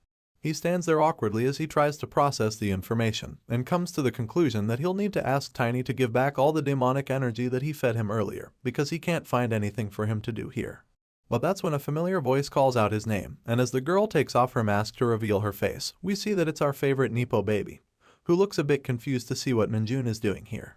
He stands there awkwardly as he tries to process the information, and comes to the conclusion that he'll need to ask Tiny to give back all the demonic energy that he fed him earlier, because he can't find anything for him to do here. But that's when a familiar voice calls out his name, and as the girl takes off her mask to reveal her face, we see that it's our favorite Nepo baby, who looks a bit confused to see what Minjun is doing here.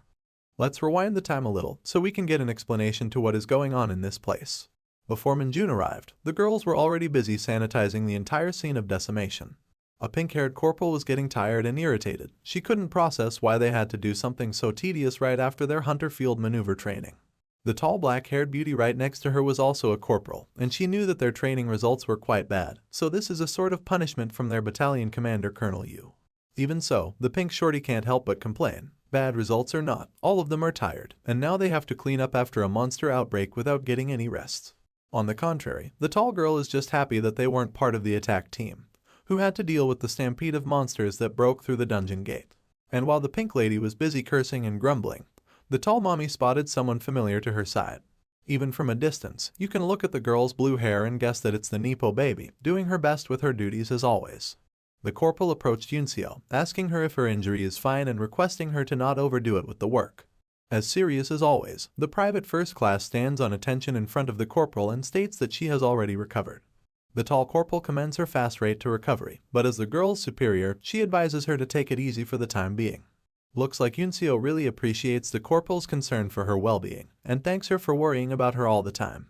Let's rewind the time a little, so we can get an explanation to what is going on in this place. Before Minjun arrived, the girls were already busy sanitizing the entire scene of decimation. A pink-haired corporal was getting tired and irritated. She couldn't process why they had to do something so tedious right after their hunter field maneuver training. The tall black-haired beauty right next to her was also a corporal, and she knew that their training results were quite bad, so this is a sort of punishment from their battalion commander Colonel Yu. Even so, the pink shorty can't help but complain. Bad results or not, all of them are tired, and now they have to clean up after a monster outbreak without getting any rest. On the contrary, the tall girl is just happy that they weren't part of the attack team, who had to deal with the stampede of monsters that broke through the dungeon gate. And while the pink lady was busy cursing and grumbling, the tall mommy spotted someone familiar to her side. Even from a distance, you can look at the girl's blue hair and guess that it's the Nepo baby, doing her best with her duties as always. The corporal approached Yunseo, asking her if her injury is fine and requesting her to not overdo it with the work. As serious as always, the private first class stands on attention in front of the corporal and states that she has already recovered. The tall corporal commends her fast rate to recovery, but as the girl's superior, she advises her to take it easy for the time being. Looks like Yunseo really appreciates the corporal's concern for her well-being, and thanks her for worrying about her all the time.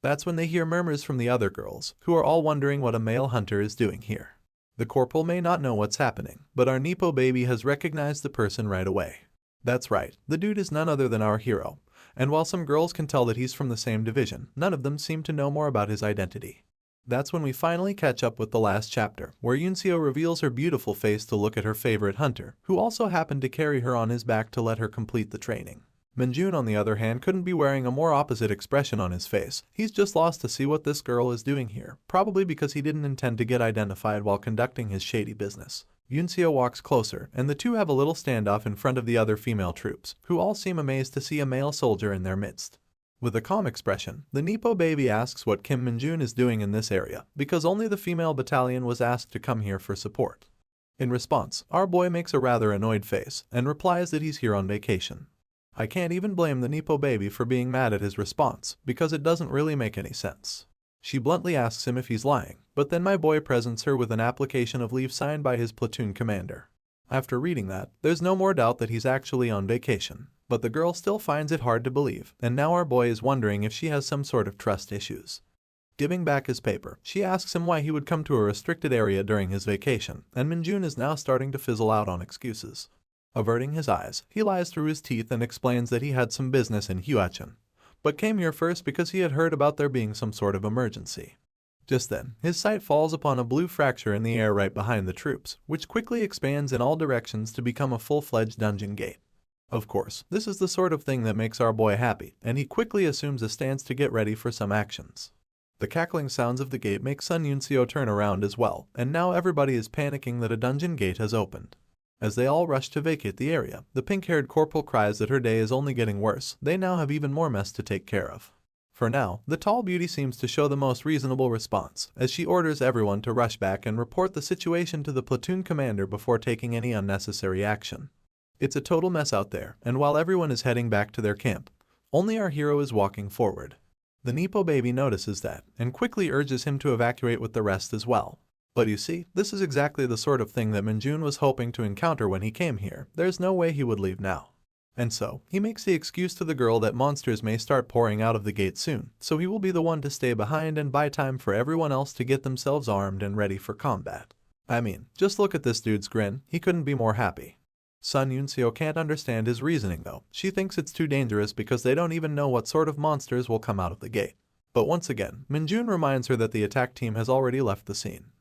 That's when they hear murmurs from the other girls, who are all wondering what a male hunter is doing here. The corporal may not know what's happening, but our Nepo baby has recognized the person right away. That's right, the dude is none other than our hero, and while some girls can tell that he's from the same division, none of them seem to know more about his identity. That's when we finally catch up with the last chapter, where Yunseo reveals her beautiful face to look at her favorite hunter, who also happened to carry her on his back to let her complete the training. Minjun, on the other hand, couldn't be wearing a more opposite expression on his face. He's just lost to see what this girl is doing here, probably because he didn't intend to get identified while conducting his shady business. Yunseo walks closer, and the two have a little standoff in front of the other female troops, who all seem amazed to see a male soldier in their midst. With a calm expression, the Nepo baby asks what Kim Minjun is doing in this area, because only the female battalion was asked to come here for support. In response, our boy makes a rather annoyed face, and replies that he's here on vacation. I can't even blame the Nepo baby for being mad at his response, because it doesn't really make any sense. She bluntly asks him if he's lying, but then my boy presents her with an application of leave signed by his platoon commander. After reading that, there's no more doubt that he's actually on vacation. But the girl still finds it hard to believe, and now our boy is wondering if she has some sort of trust issues. Giving back his paper, she asks him why he would come to a restricted area during his vacation, and Minjun is now starting to fizzle out on excuses. Averting his eyes, he lies through his teeth and explains that he had some business in Huachin, but came here first because he had heard about there being some sort of emergency. Just then, his sight falls upon a blue fracture in the air right behind the troops, which quickly expands in all directions to become a full-fledged dungeon gate. Of course, this is the sort of thing that makes our boy happy, and he quickly assumes a stance to get ready for some actions. The cackling sounds of the gate make Sun Yuncio turn around as well, and now everybody is panicking that a dungeon gate has opened. As they all rush to vacate the area, the pink-haired corporal cries that her day is only getting worse. They now have even more mess to take care of. For now, the tall beauty seems to show the most reasonable response, as she orders everyone to rush back and report the situation to the platoon commander before taking any unnecessary action. It's a total mess out there, and while everyone is heading back to their camp, only our hero is walking forward. The Nepo baby notices that, and quickly urges him to evacuate with the rest as well. But you see, this is exactly the sort of thing that Minjun was hoping to encounter when he came here. There's no way he would leave now. And so, he makes the excuse to the girl that monsters may start pouring out of the gate soon, so he will be the one to stay behind and buy time for everyone else to get themselves armed and ready for combat. I mean, just look at this dude's grin, he couldn't be more happy. Sun Yuncio can't understand his reasoning though. She thinks it's too dangerous because they don't even know what sort of monsters will come out of the gate. But once again, Minjun reminds her that the attack team has already left the scene.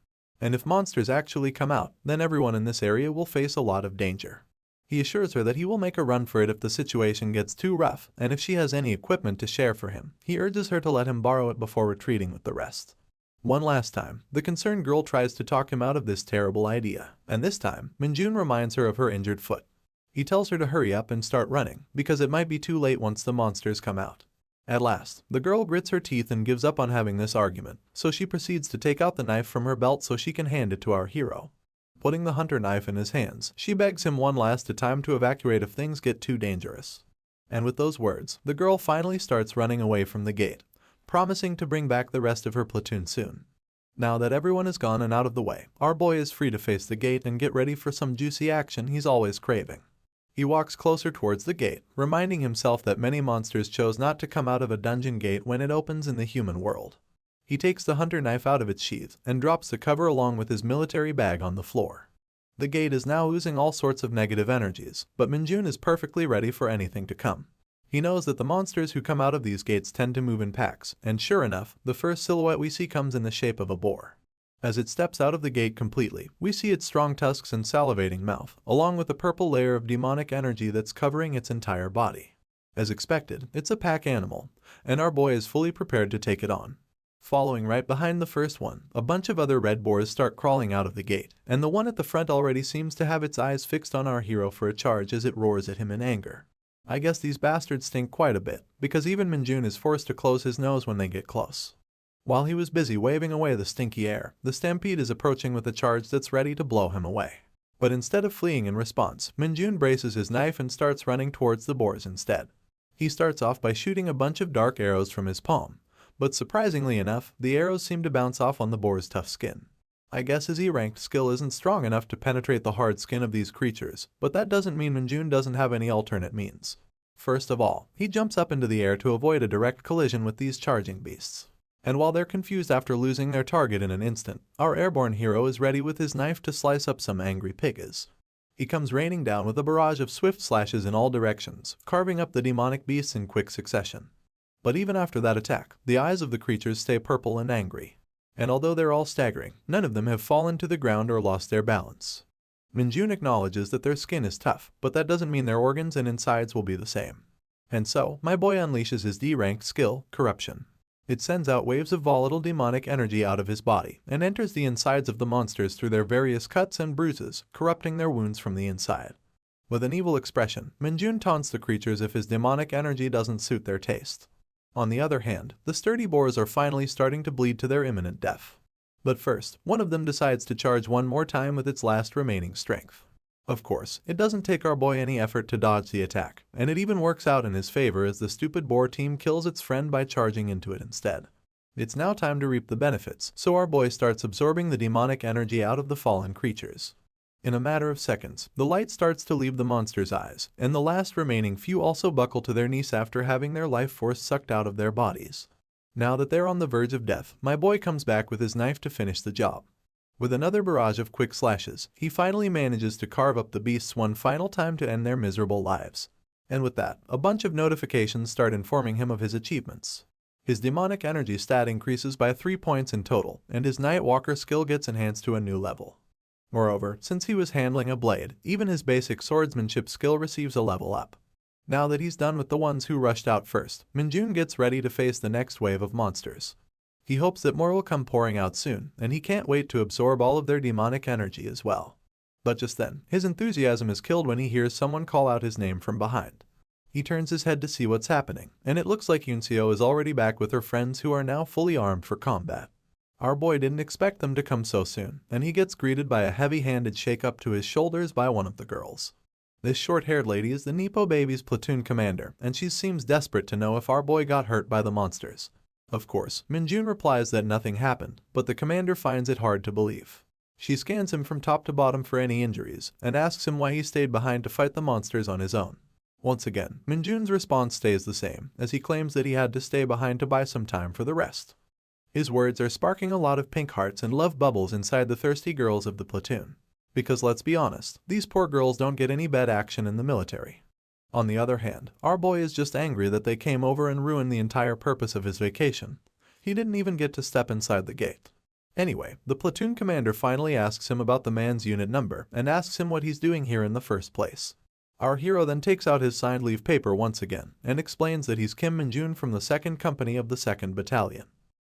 And if monsters actually come out, then everyone in this area will face a lot of danger. He assures her that he will make a run for it if the situation gets too rough, and if she has any equipment to share for him, he urges her to let him borrow it before retreating with the rest. One last time, the concerned girl tries to talk him out of this terrible idea, and this time, Minjun reminds her of her injured foot. He tells her to hurry up and start running, because it might be too late once the monsters come out. At last, the girl grits her teeth and gives up on having this argument, so she proceeds to take out the knife from her belt so she can hand it to our hero. Putting the hunter knife in his hands, she begs him one last time to evacuate if things get too dangerous. And with those words, the girl finally starts running away from the gate, promising to bring back the rest of her platoon soon. Now that everyone is gone and out of the way, our boy is free to face the gate and get ready for some juicy action he's always craving. He walks closer towards the gate, reminding himself that many monsters chose not to come out of a dungeon gate when it opens in the human world. He takes the hunter knife out of its sheath and drops the cover along with his military bag on the floor. The gate is now oozing all sorts of negative energies, but Minjun is perfectly ready for anything to come. He knows that the monsters who come out of these gates tend to move in packs, and sure enough, the first silhouette we see comes in the shape of a boar. As it steps out of the gate completely, we see its strong tusks and salivating mouth, along with a purple layer of demonic energy that's covering its entire body. As expected, it's a pack animal, and our boy is fully prepared to take it on. Following right behind the first one, a bunch of other red boars start crawling out of the gate, and the one at the front already seems to have its eyes fixed on our hero for a charge as it roars at him in anger. I guess these bastards stink quite a bit, because even Minjun is forced to close his nose when they get close. While he was busy waving away the stinky air, the stampede is approaching with a charge that's ready to blow him away. But instead of fleeing in response, Minjun braces his knife and starts running towards the boars instead. He starts off by shooting a bunch of dark arrows from his palm, but surprisingly enough, the arrows seem to bounce off on the boar's tough skin. I guess his E-ranked skill isn't strong enough to penetrate the hard skin of these creatures, but that doesn't mean Minjun doesn't have any alternate means. First of all, he jumps up into the air to avoid a direct collision with these charging beasts. And while they're confused after losing their target in an instant, our airborne hero is ready with his knife to slice up some angry piggies. He comes raining down with a barrage of swift slashes in all directions, carving up the demonic beasts in quick succession. But even after that attack, the eyes of the creatures stay purple and angry. And although they're all staggering, none of them have fallen to the ground or lost their balance. Minjun acknowledges that their skin is tough, but that doesn't mean their organs and insides will be the same. And so, my boy unleashes his D-ranked skill, Corruption. It sends out waves of volatile demonic energy out of his body and enters the insides of the monsters through their various cuts and bruises, corrupting their wounds from the inside. With an evil expression, Minjun taunts the creatures if his demonic energy doesn't suit their taste. On the other hand, the sturdy boars are finally starting to bleed to their imminent death. But first, one of them decides to charge one more time with its last remaining strength. Of course, it doesn't take our boy any effort to dodge the attack, and it even works out in his favor as the stupid boar team kills its friend by charging into it instead. It's now time to reap the benefits, so our boy starts absorbing the demonic energy out of the fallen creatures. In a matter of seconds, the light starts to leave the monster's eyes, and the last remaining few also buckle to their knees after having their life force sucked out of their bodies. Now that they're on the verge of death, my boy comes back with his knife to finish the job. With another barrage of quick slashes, he finally manages to carve up the beasts one final time to end their miserable lives. And with that, a bunch of notifications start informing him of his achievements. His demonic energy stat increases by 3 points in total, and his Nightwalker skill gets enhanced to a new level. Moreover, since he was handling a blade, even his basic swordsmanship skill receives a level up. Now that he's done with the ones who rushed out first, Minjun gets ready to face the next wave of monsters. He hopes that more will come pouring out soon, and he can't wait to absorb all of their demonic energy as well. But just then, his enthusiasm is killed when he hears someone call out his name from behind. He turns his head to see what's happening, and it looks like Yunseo is already back with her friends who are now fully armed for combat. Our boy didn't expect them to come so soon, and he gets greeted by a heavy-handed shake up to his shoulders by one of the girls. This short-haired lady is the Nepo Baby's platoon commander, and she seems desperate to know if our boy got hurt by the monsters. Of course, Minjun replies that nothing happened, but the commander finds it hard to believe. She scans him from top to bottom for any injuries, and asks him why he stayed behind to fight the monsters on his own. Once again, Minjun's response stays the same, as he claims that he had to stay behind to buy some time for the rest. His words are sparking a lot of pink hearts and love bubbles inside the thirsty girls of the platoon. Because let's be honest, these poor girls don't get any bad action in the military. On the other hand, our boy is just angry that they came over and ruined the entire purpose of his vacation. He didn't even get to step inside the gate. Anyway, the platoon commander finally asks him about the man's unit number and asks him what he's doing here in the first place. Our hero then takes out his signed leave paper once again and explains that he's Kim Minjun from the 2nd Company of the 2nd Battalion.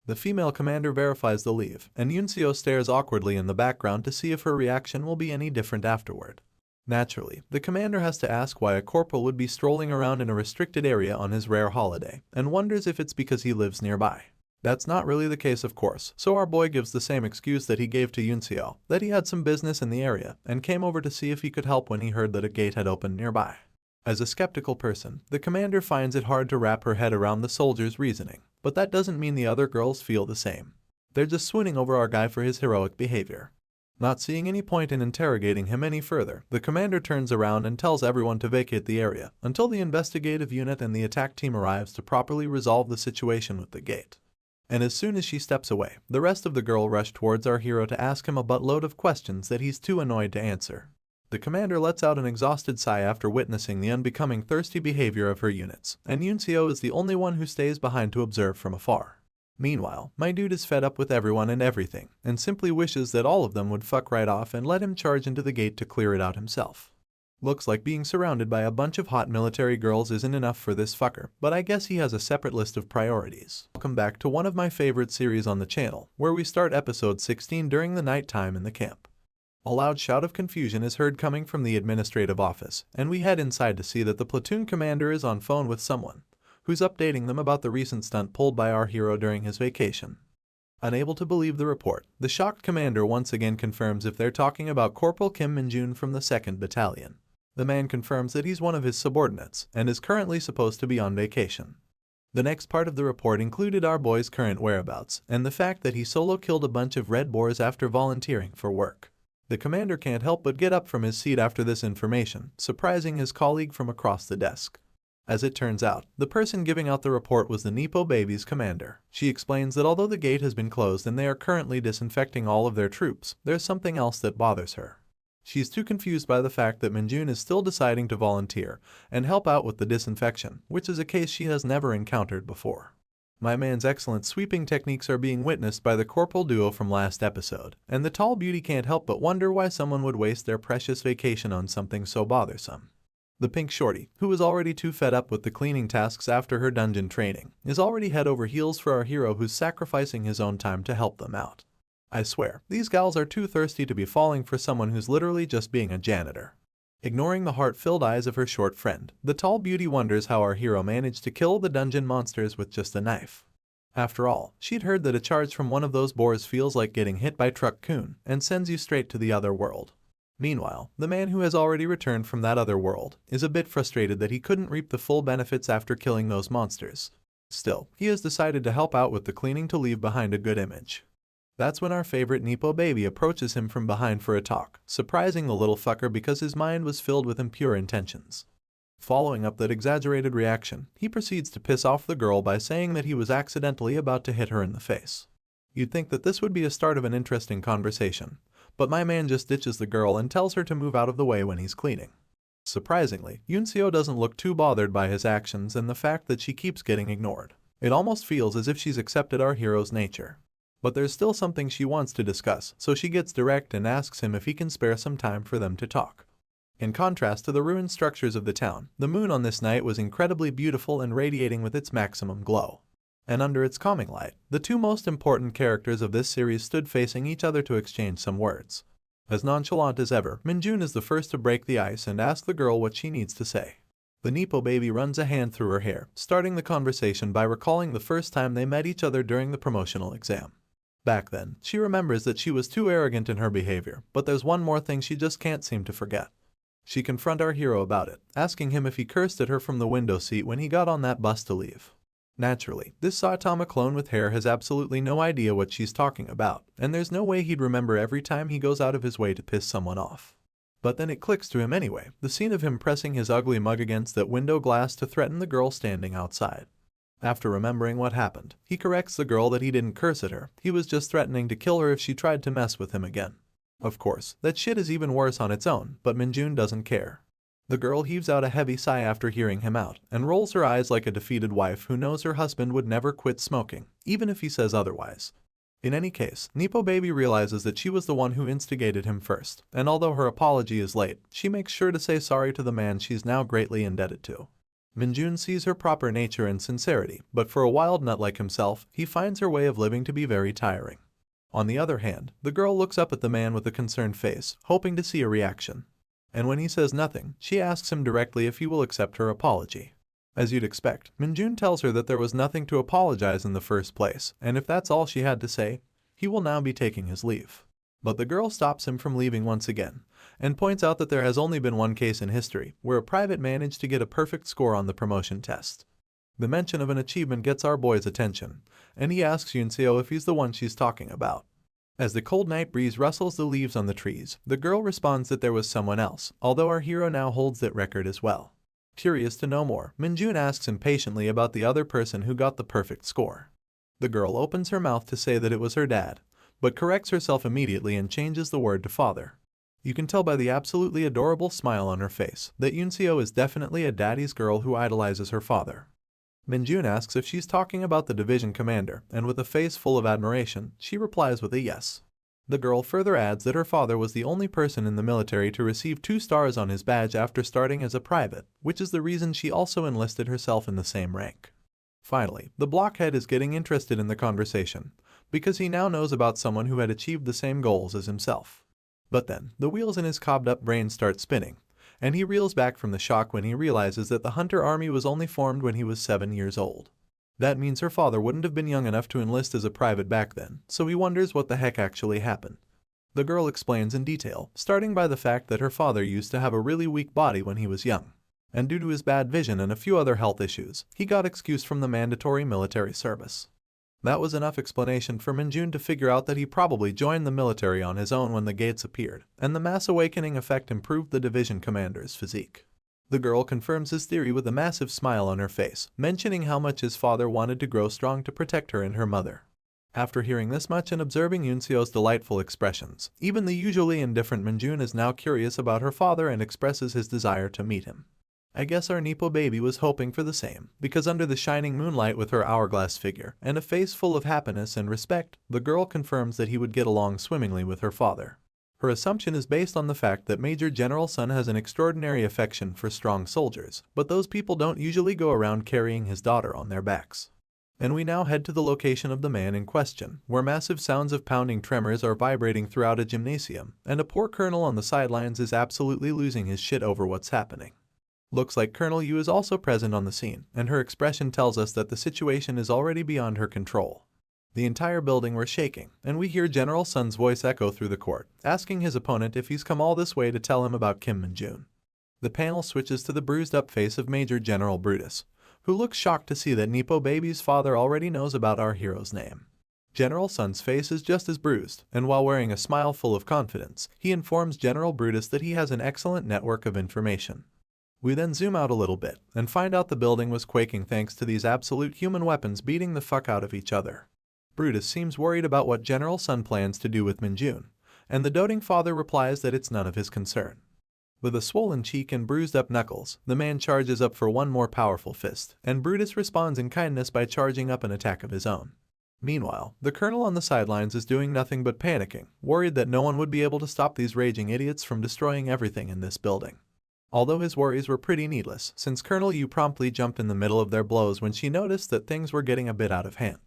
The female commander verifies the leave, and Yunseo stares awkwardly in the background to see if her reaction will be any different afterward. Naturally, the commander has to ask why a corporal would be strolling around in a restricted area on his rare holiday, and wonders if it's because he lives nearby. That's not really the case, of course, so our boy gives the same excuse that he gave to Yunseo, that he had some business in the area and came over to see if he could help when he heard that a gate had opened nearby. As a skeptical person, the commander finds it hard to wrap her head around the soldier's reasoning, but that doesn't mean the other girls feel the same. They're just swooning over our guy for his heroic behavior. Not seeing any point in interrogating him any further, the commander turns around and tells everyone to vacate the area until the investigative unit and the attack team arrives to properly resolve the situation with the gate. And as soon as she steps away, the rest of the girl rush towards our hero to ask him a buttload of questions that he's too annoyed to answer. The commander lets out an exhausted sigh after witnessing the unbecoming thirsty behavior of her units, and Yunseo is the only one who stays behind to observe from afar. Meanwhile, my dude is fed up with everyone and everything, and simply wishes that all of them would fuck right off and let him charge into the gate to clear it out himself. Looks like being surrounded by a bunch of hot military girls isn't enough for this fucker, but I guess he has a separate list of priorities. Welcome back to one of my favorite series on the channel, where we start episode 16 during the night time in the camp. A loud shout of confusion is heard coming from the administrative office, and we head inside to see that the platoon commander is on phone with someone, who's updating them about the recent stunt pulled by our hero during his vacation. Unable to believe the report, the shocked commander once again confirms if they're talking about Corporal Kim Minjun from the 2nd Battalion. The man confirms that he's one of his subordinates, and is currently supposed to be on vacation. The next part of the report included our boy's current whereabouts, and the fact that he solo killed a bunch of red boars after volunteering for work. The commander can't help but get up from his seat after this information, surprising his colleague from across the desk. As it turns out, the person giving out the report was the Nepo Baby's commander. She explains that although the gate has been closed and they are currently disinfecting all of their troops, there's something else that bothers her. She's too confused by the fact that Minjun is still deciding to volunteer and help out with the disinfection, which is a case she has never encountered before. My man's excellent sweeping techniques are being witnessed by the corporal duo from last episode, and the tall beauty can't help but wonder why someone would waste their precious vacation on something so bothersome. The pink shorty, who is already too fed up with the cleaning tasks after her dungeon training, is already head over heels for our hero who's sacrificing his own time to help them out. I swear, these gals are too thirsty to be falling for someone who's literally just being a janitor. Ignoring the heart-filled eyes of her short friend, the tall beauty wonders how our hero managed to kill the dungeon monsters with just a knife. After all, she'd heard that a charge from one of those boars feels like getting hit by truck-kun and sends you straight to the other world. Meanwhile, the man who has already returned from that other world is a bit frustrated that he couldn't reap the full benefits after killing those monsters. Still, he has decided to help out with the cleaning to leave behind a good image. That's when our favorite Nepo baby approaches him from behind for a talk, surprising the little fucker because his mind was filled with impure intentions. Following up that exaggerated reaction, he proceeds to piss off the girl by saying that he was accidentally about to hit her in the face. You'd think that this would be a start of an interesting conversation, but my man just ditches the girl and tells her to move out of the way when he's cleaning. Surprisingly, Yunseo doesn't look too bothered by his actions and the fact that she keeps getting ignored. It almost feels as if she's accepted our hero's nature. But there's still something she wants to discuss, so she gets direct and asks him if he can spare some time for them to talk. In contrast to the ruined structures of the town, the moon on this night was incredibly beautiful and radiating with its maximum glow. And under its calming light, the two most important characters of this series stood facing each other to exchange some words. As nonchalant as ever, Minjun is the first to break the ice and ask the girl what she needs to say. The Nepo baby runs a hand through her hair, starting the conversation by recalling the first time they met each other during the promotional exam. Back then, she remembers that she was too arrogant in her behavior, but there's one more thing she just can't seem to forget. She confronts our hero about it, asking him if he cursed at her from the window seat when he got on that bus to leave. Naturally, this Saitama clone with hair has absolutely no idea what she's talking about, and there's no way he'd remember every time he goes out of his way to piss someone off. But then it clicks to him anyway, the scene of him pressing his ugly mug against that window glass to threaten the girl standing outside. After remembering what happened, he corrects the girl that he didn't curse at her, he was just threatening to kill her if she tried to mess with him again. Of course, that shit is even worse on its own, but Minjun doesn't care. The girl heaves out a heavy sigh after hearing him out, and rolls her eyes like a defeated wife who knows her husband would never quit smoking, even if he says otherwise. In any case, Nepo baby realizes that she was the one who instigated him first, and although her apology is late, she makes sure to say sorry to the man she's now greatly indebted to. Minjun sees her proper nature and sincerity, but for a wild nut like himself, he finds her way of living to be very tiring. On the other hand, the girl looks up at the man with a concerned face, hoping to see a reaction. And when he says nothing, she asks him directly if he will accept her apology. As you'd expect, Minjun tells her that there was nothing to apologize in the first place, and if that's all she had to say, he will now be taking his leave. But the girl stops him from leaving once again, and points out that there has only been one case in history where a private managed to get a perfect score on the promotion test. The mention of an achievement gets our boy's attention, and he asks Yunseo if he's the one she's talking about. As the cold night breeze rustles the leaves on the trees, the girl responds that there was someone else, although our hero now holds that record as well. Curious to know more, Minjun asks impatiently about the other person who got the perfect score. The girl opens her mouth to say that it was her dad, but corrects herself immediately and changes the word to father. You can tell by the absolutely adorable smile on her face that Yunseo is definitely a daddy's girl who idolizes her father. Minjun asks if she's talking about the division commander, and with a face full of admiration, she replies with a yes. The girl further adds that her father was the only person in the military to receive 2 stars on his badge after starting as a private, which is the reason she also enlisted herself in the same rank. Finally, the blockhead is getting interested in the conversation, because he now knows about someone who had achieved the same goals as himself. But then, the wheels in his cobbed-up brain start spinning, and he reels back from the shock when he realizes that the Hunter Army was only formed when he was 7 years old. That means her father wouldn't have been young enough to enlist as a private back then, so he wonders what the heck actually happened. The girl explains in detail, starting by the fact that her father used to have a really weak body when he was young, and due to his bad vision and a few other health issues, he got excused from the mandatory military service. That was enough explanation for Minjun to figure out that he probably joined the military on his own when the gates appeared, and the mass awakening effect improved the division commander's physique. The girl confirms his theory with a massive smile on her face, mentioning how much his father wanted to grow strong to protect her and her mother. After hearing this much and observing Yunseo's delightful expressions, even the usually indifferent Minjun is now curious about her father and expresses his desire to meet him. I guess our Nepo baby was hoping for the same, because under the shining moonlight with her hourglass figure and a face full of happiness and respect, the girl confirms that he would get along swimmingly with her father. Her assumption is based on the fact that Major General Sun has an extraordinary affection for strong soldiers, but those people don't usually go around carrying his daughter on their backs. And we now head to the location of the man in question, where massive sounds of pounding tremors are vibrating throughout a gymnasium, and a poor colonel on the sidelines is absolutely losing his shit over what's happening. Looks like Colonel Yu is also present on the scene, and her expression tells us that the situation is already beyond her control. The entire building were shaking, and we hear General Sun's voice echo through the court, asking his opponent if he's come all this way to tell him about Kim Min-jun. The panel switches to the bruised-up face of Major General Brutus, who looks shocked to see that Nepo baby's father already knows about our hero's name. General Sun's face is just as bruised, and while wearing a smile full of confidence, he informs General Brutus that he has an excellent network of information. We then zoom out a little bit and find out the building was quaking thanks to these absolute human weapons beating the fuck out of each other. Brutus seems worried about what General Sun plans to do with Minjun, and the doting father replies that it's none of his concern. With a swollen cheek and bruised up knuckles, the man charges up for one more powerful fist, and Brutus responds in kindness by charging up an attack of his own. Meanwhile, the colonel on the sidelines is doing nothing but panicking, worried that no one would be able to stop these raging idiots from destroying everything in this building. Although his worries were pretty needless, since Colonel Yu promptly jumped in the middle of their blows when she noticed that things were getting a bit out of hand.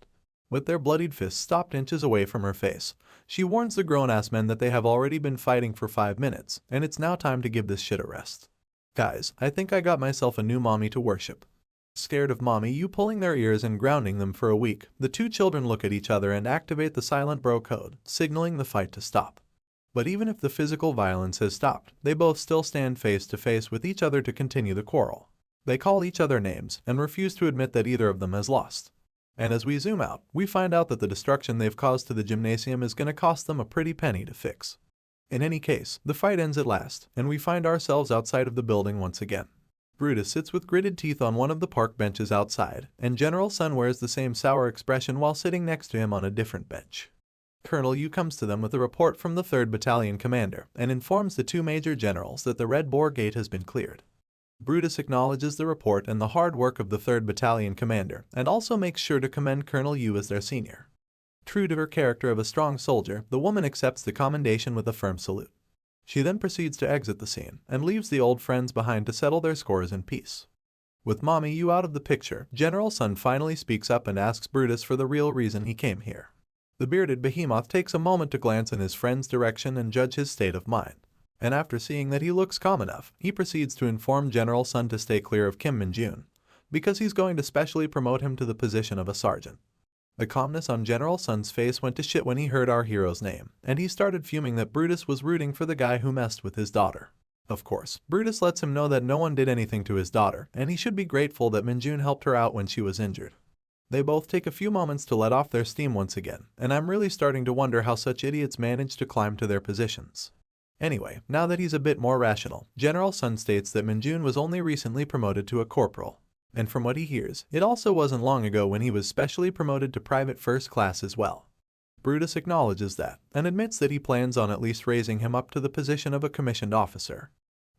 With their bloodied fists stopped inches away from her face, she warns the grown-ass men that they have already been fighting for 5 minutes, and it's now time to give this shit a rest. Guys, I think I got myself a new mommy to worship. Scared of Mommy Yu pulling their ears and grounding them for a week, the two children look at each other and activate the silent bro code, signaling the fight to stop. But even if the physical violence has stopped, they both still stand face to face with each other to continue the quarrel. They call each other names and refuse to admit that either of them has lost. And as we zoom out, we find out that the destruction they've caused to the gymnasium is going to cost them a pretty penny to fix. In any case, the fight ends at last, and we find ourselves outside of the building once again. Brutus sits with gritted teeth on one of the park benches outside, and General Sun wears the same sour expression while sitting next to him on a different bench. Colonel Yu comes to them with a report from the 3rd Battalion commander and informs the 2 major generals that the Red Boar Gate has been cleared. Brutus acknowledges the report and the hard work of the 3rd Battalion commander and also makes sure to commend Colonel Yu as their senior. True to her character of a strong soldier, the woman accepts the commendation with a firm salute. She then proceeds to exit the scene and leaves the old friends behind to settle their scores in peace. With Mommy Yu out of the picture, General Sun finally speaks up and asks Brutus for the real reason he came here. The bearded behemoth takes a moment to glance in his friend's direction and judge his state of mind. And after seeing that he looks calm enough, he proceeds to inform General Sun to stay clear of Kim Minjun, because he's going to specially promote him to the position of a sergeant. The calmness on General Sun's face went to shit when he heard our hero's name, and he started fuming that Brutus was rooting for the guy who messed with his daughter. Of course, Brutus lets him know that no one did anything to his daughter, and he should be grateful that Minjun helped her out when she was injured. They both take a few moments to let off their steam once again, and I'm really starting to wonder how such idiots manage to climb to their positions. Anyway, now that he's a bit more rational, General Sun states that Minjun was only recently promoted to a corporal. And from what he hears, it also wasn't long ago when he was specially promoted to private first class as well. Brutus acknowledges that, and admits that he plans on at least raising him up to the position of a commissioned officer.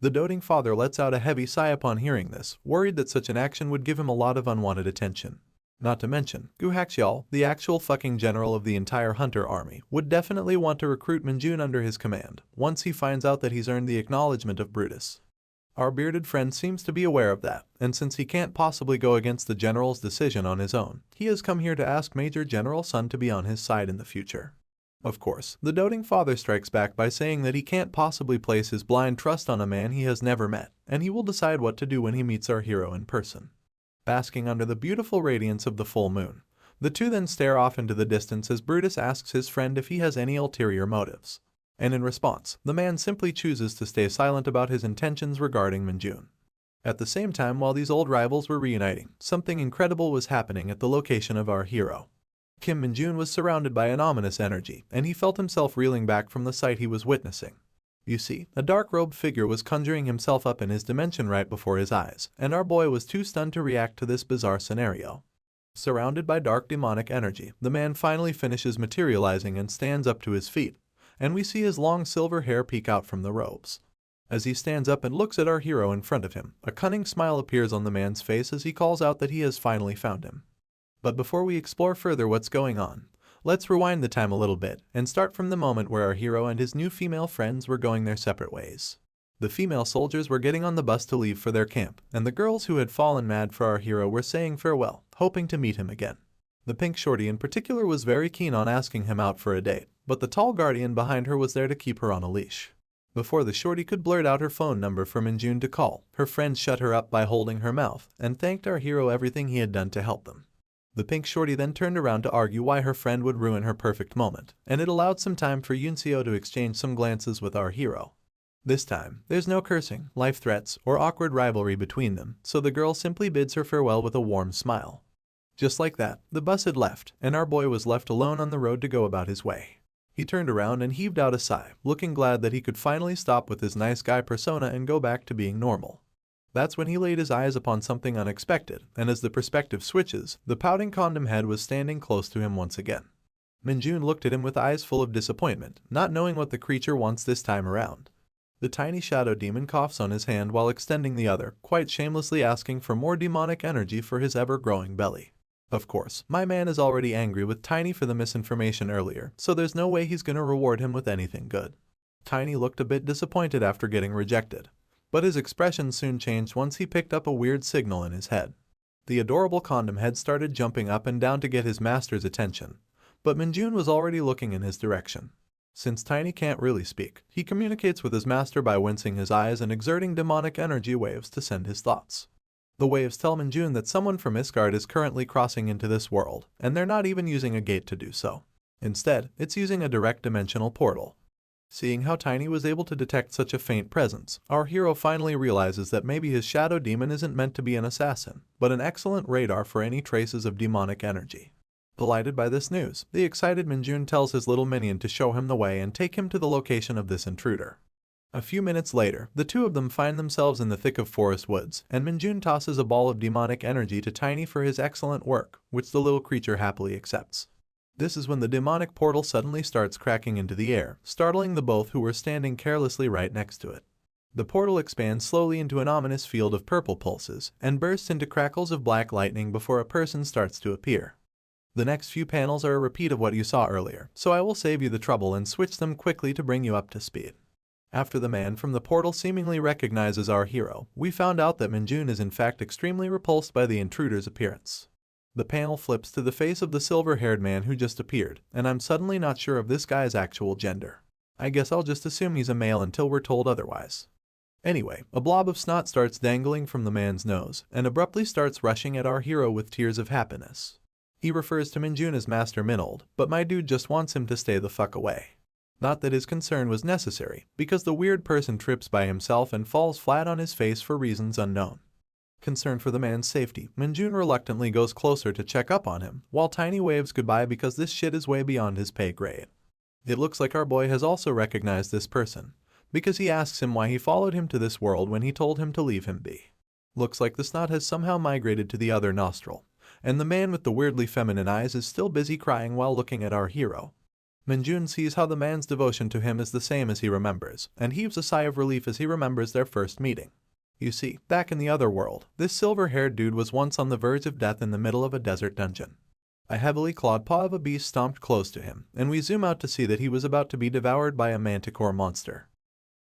The doting father lets out a heavy sigh upon hearing this, worried that such an action would give him a lot of unwanted attention. Not to mention, Gu Haxiao, the actual fucking general of the entire hunter army, would definitely want to recruit Minjun under his command, once he finds out that he's earned the acknowledgement of Brutus. Our bearded friend seems to be aware of that, and since he can't possibly go against the general's decision on his own, he has come here to ask Major General Sun to be on his side in the future. Of course, the doting father strikes back by saying that he can't possibly place his blind trust on a man he has never met, and he will decide what to do when he meets our hero in person. Basking under the beautiful radiance of the full moon, the two then stare off into the distance as Brutus asks his friend if he has any ulterior motives. And in response, the man simply chooses to stay silent about his intentions regarding Minjun. At the same time, while these old rivals were reuniting, something incredible was happening at the location of our hero. Kim Minjun was surrounded by an ominous energy, and he felt himself reeling back from the sight he was witnessing. You see, a dark-robed figure was conjuring himself up in his dimension right before his eyes, and our boy was too stunned to react to this bizarre scenario. Surrounded by dark demonic energy, the man finally finishes materializing and stands up to his feet, and we see his long silver hair peek out from the robes. As he stands up and looks at our hero in front of him, a cunning smile appears on the man's face as he calls out that he has finally found him. But before we explore further what's going on, let's rewind the time a little bit and start from the moment where our hero and his new female friends were going their separate ways. The female soldiers were getting on the bus to leave for their camp, and the girls who had fallen mad for our hero were saying farewell, hoping to meet him again. The pink shorty in particular was very keen on asking him out for a date, but the tall guardian behind her was there to keep her on a leash. Before the shorty could blurt out her phone number for Minjun to call, her friends shut her up by holding her mouth and thanked our hero everything he had done to help them. The pink shorty then turned around to argue why her friend would ruin her perfect moment, and it allowed some time for Yunseo to exchange some glances with our hero. This time, there's no cursing, life threats, or awkward rivalry between them, so the girl simply bids her farewell with a warm smile. Just like that, the bus had left, and our boy was left alone on the road to go about his way. He turned around and heaved out a sigh, looking glad that he could finally stop with his nice guy persona and go back to being normal. That's when he laid his eyes upon something unexpected, and as the perspective switches, the pouting condom head was standing close to him once again. Minjun looked at him with eyes full of disappointment, not knowing what the creature wants this time around. The tiny shadow demon coughs on his hand while extending the other, quite shamelessly asking for more demonic energy for his ever-growing belly. Of course, my man is already angry with Tiny for the misinformation earlier, so there's no way he's gonna reward him with anything good. Tiny looked a bit disappointed after getting rejected, but his expression soon changed once he picked up a weird signal in his head. The adorable condom head started jumping up and down to get his master's attention, but Minjun was already looking in his direction. Since Tiny can't really speak, he communicates with his master by wincing his eyes and exerting demonic energy waves to send his thoughts. The waves tell Minjun that someone from Isgard is currently crossing into this world, and they're not even using a gate to do so. Instead, it's using a direct dimensional portal. Seeing how Tiny was able to detect such a faint presence, our hero finally realizes that maybe his shadow demon isn't meant to be an assassin, but an excellent radar for any traces of demonic energy. Delighted by this news, the excited Minjun tells his little minion to show him the way and take him to the location of this intruder. A few minutes later, the two of them find themselves in the thick of forest woods, and Minjun tosses a ball of demonic energy to Tiny for his excellent work, which the little creature happily accepts. This is when the demonic portal suddenly starts cracking into the air, startling the both who were standing carelessly right next to it. The portal expands slowly into an ominous field of purple pulses, and bursts into crackles of black lightning before a person starts to appear. The next few panels are a repeat of what you saw earlier, so I will save you the trouble and switch them quickly to bring you up to speed. After the man from the portal seemingly recognizes our hero, we found out that Minjun is in fact extremely repulsed by the intruder's appearance. The panel flips to the face of the silver-haired man who just appeared, and I'm suddenly not sure of this guy's actual gender. I guess I'll just assume he's a male until we're told otherwise. Anyway, a blob of snot starts dangling from the man's nose, and abruptly starts rushing at our hero with tears of happiness. He refers to Minjun as Master Minold, but my dude just wants him to stay the fuck away. Not that his concern was necessary, because the weird person trips by himself and falls flat on his face for reasons unknown. Concerned for the man's safety, Minjun reluctantly goes closer to check up on him, while Tiny waves goodbye because this shit is way beyond his pay grade. It looks like our boy has also recognized this person, because he asks him why he followed him to this world when he told him to leave him be. Looks like the snot has somehow migrated to the other nostril, and the man with the weirdly feminine eyes is still busy crying while looking at our hero. Minjun sees how the man's devotion to him is the same as he remembers, and heaves a sigh of relief as he remembers their first meeting. You see, back in the other world, this silver-haired dude was once on the verge of death in the middle of a desert dungeon. A heavily clawed paw of a beast stomped close to him, and we zoom out to see that he was about to be devoured by a manticore monster.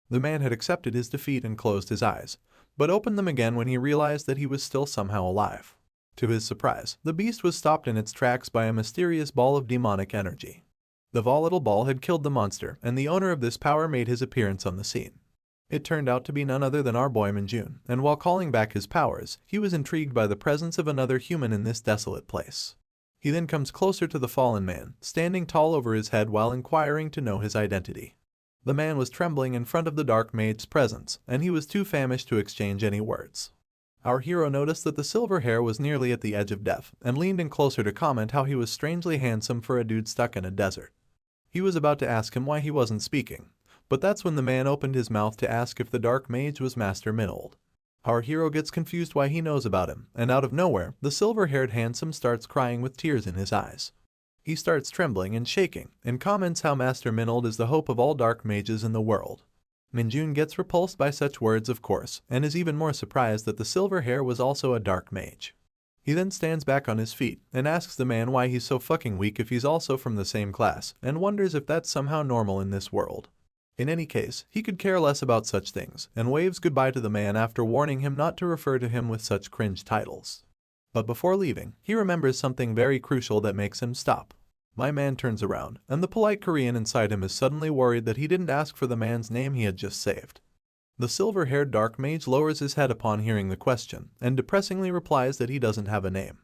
The man had accepted his defeat and closed his eyes, but opened them again when he realized that he was still somehow alive. To his surprise, the beast was stopped in its tracks by a mysterious ball of demonic energy. The volatile ball had killed the monster, and the owner of this power made his appearance on the scene. It turned out to be none other than our boy Minjun, and while calling back his powers, he was intrigued by the presence of another human in this desolate place. He then comes closer to the fallen man, standing tall over his head while inquiring to know his identity. The man was trembling in front of the dark mage's presence, and he was too famished to exchange any words. Our hero noticed that the silver hair was nearly at the edge of death, and leaned in closer to comment how he was strangely handsome for a dude stuck in a desert. He was about to ask him why he wasn't speaking, but that's when the man opened his mouth to ask if the dark mage was Master Minold. Our hero gets confused why he knows about him, and out of nowhere, the silver-haired handsome starts crying with tears in his eyes. He starts trembling and shaking, and comments how Master Minold is the hope of all dark mages in the world. Minjun gets repulsed by such words, of course, and is even more surprised that the silver hair was also a dark mage. He then stands back on his feet and asks the man why he's so fucking weak if he's also from the same class, and wonders if that's somehow normal in this world. In any case, he could care less about such things, and waves goodbye to the man after warning him not to refer to him with such cringe titles. But before leaving, he remembers something very crucial that makes him stop. My man turns around, and the polite Korean inside him is suddenly worried that he didn't ask for the man's name he had just saved. The silver-haired dark mage lowers his head upon hearing the question, and depressingly replies that he doesn't have a name.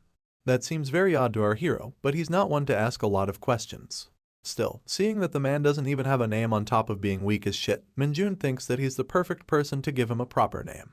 That seems very odd to our hero, but he's not one to ask a lot of questions. Still, seeing that the man doesn't even have a name on top of being weak as shit, Minjun thinks that he's the perfect person to give him a proper name.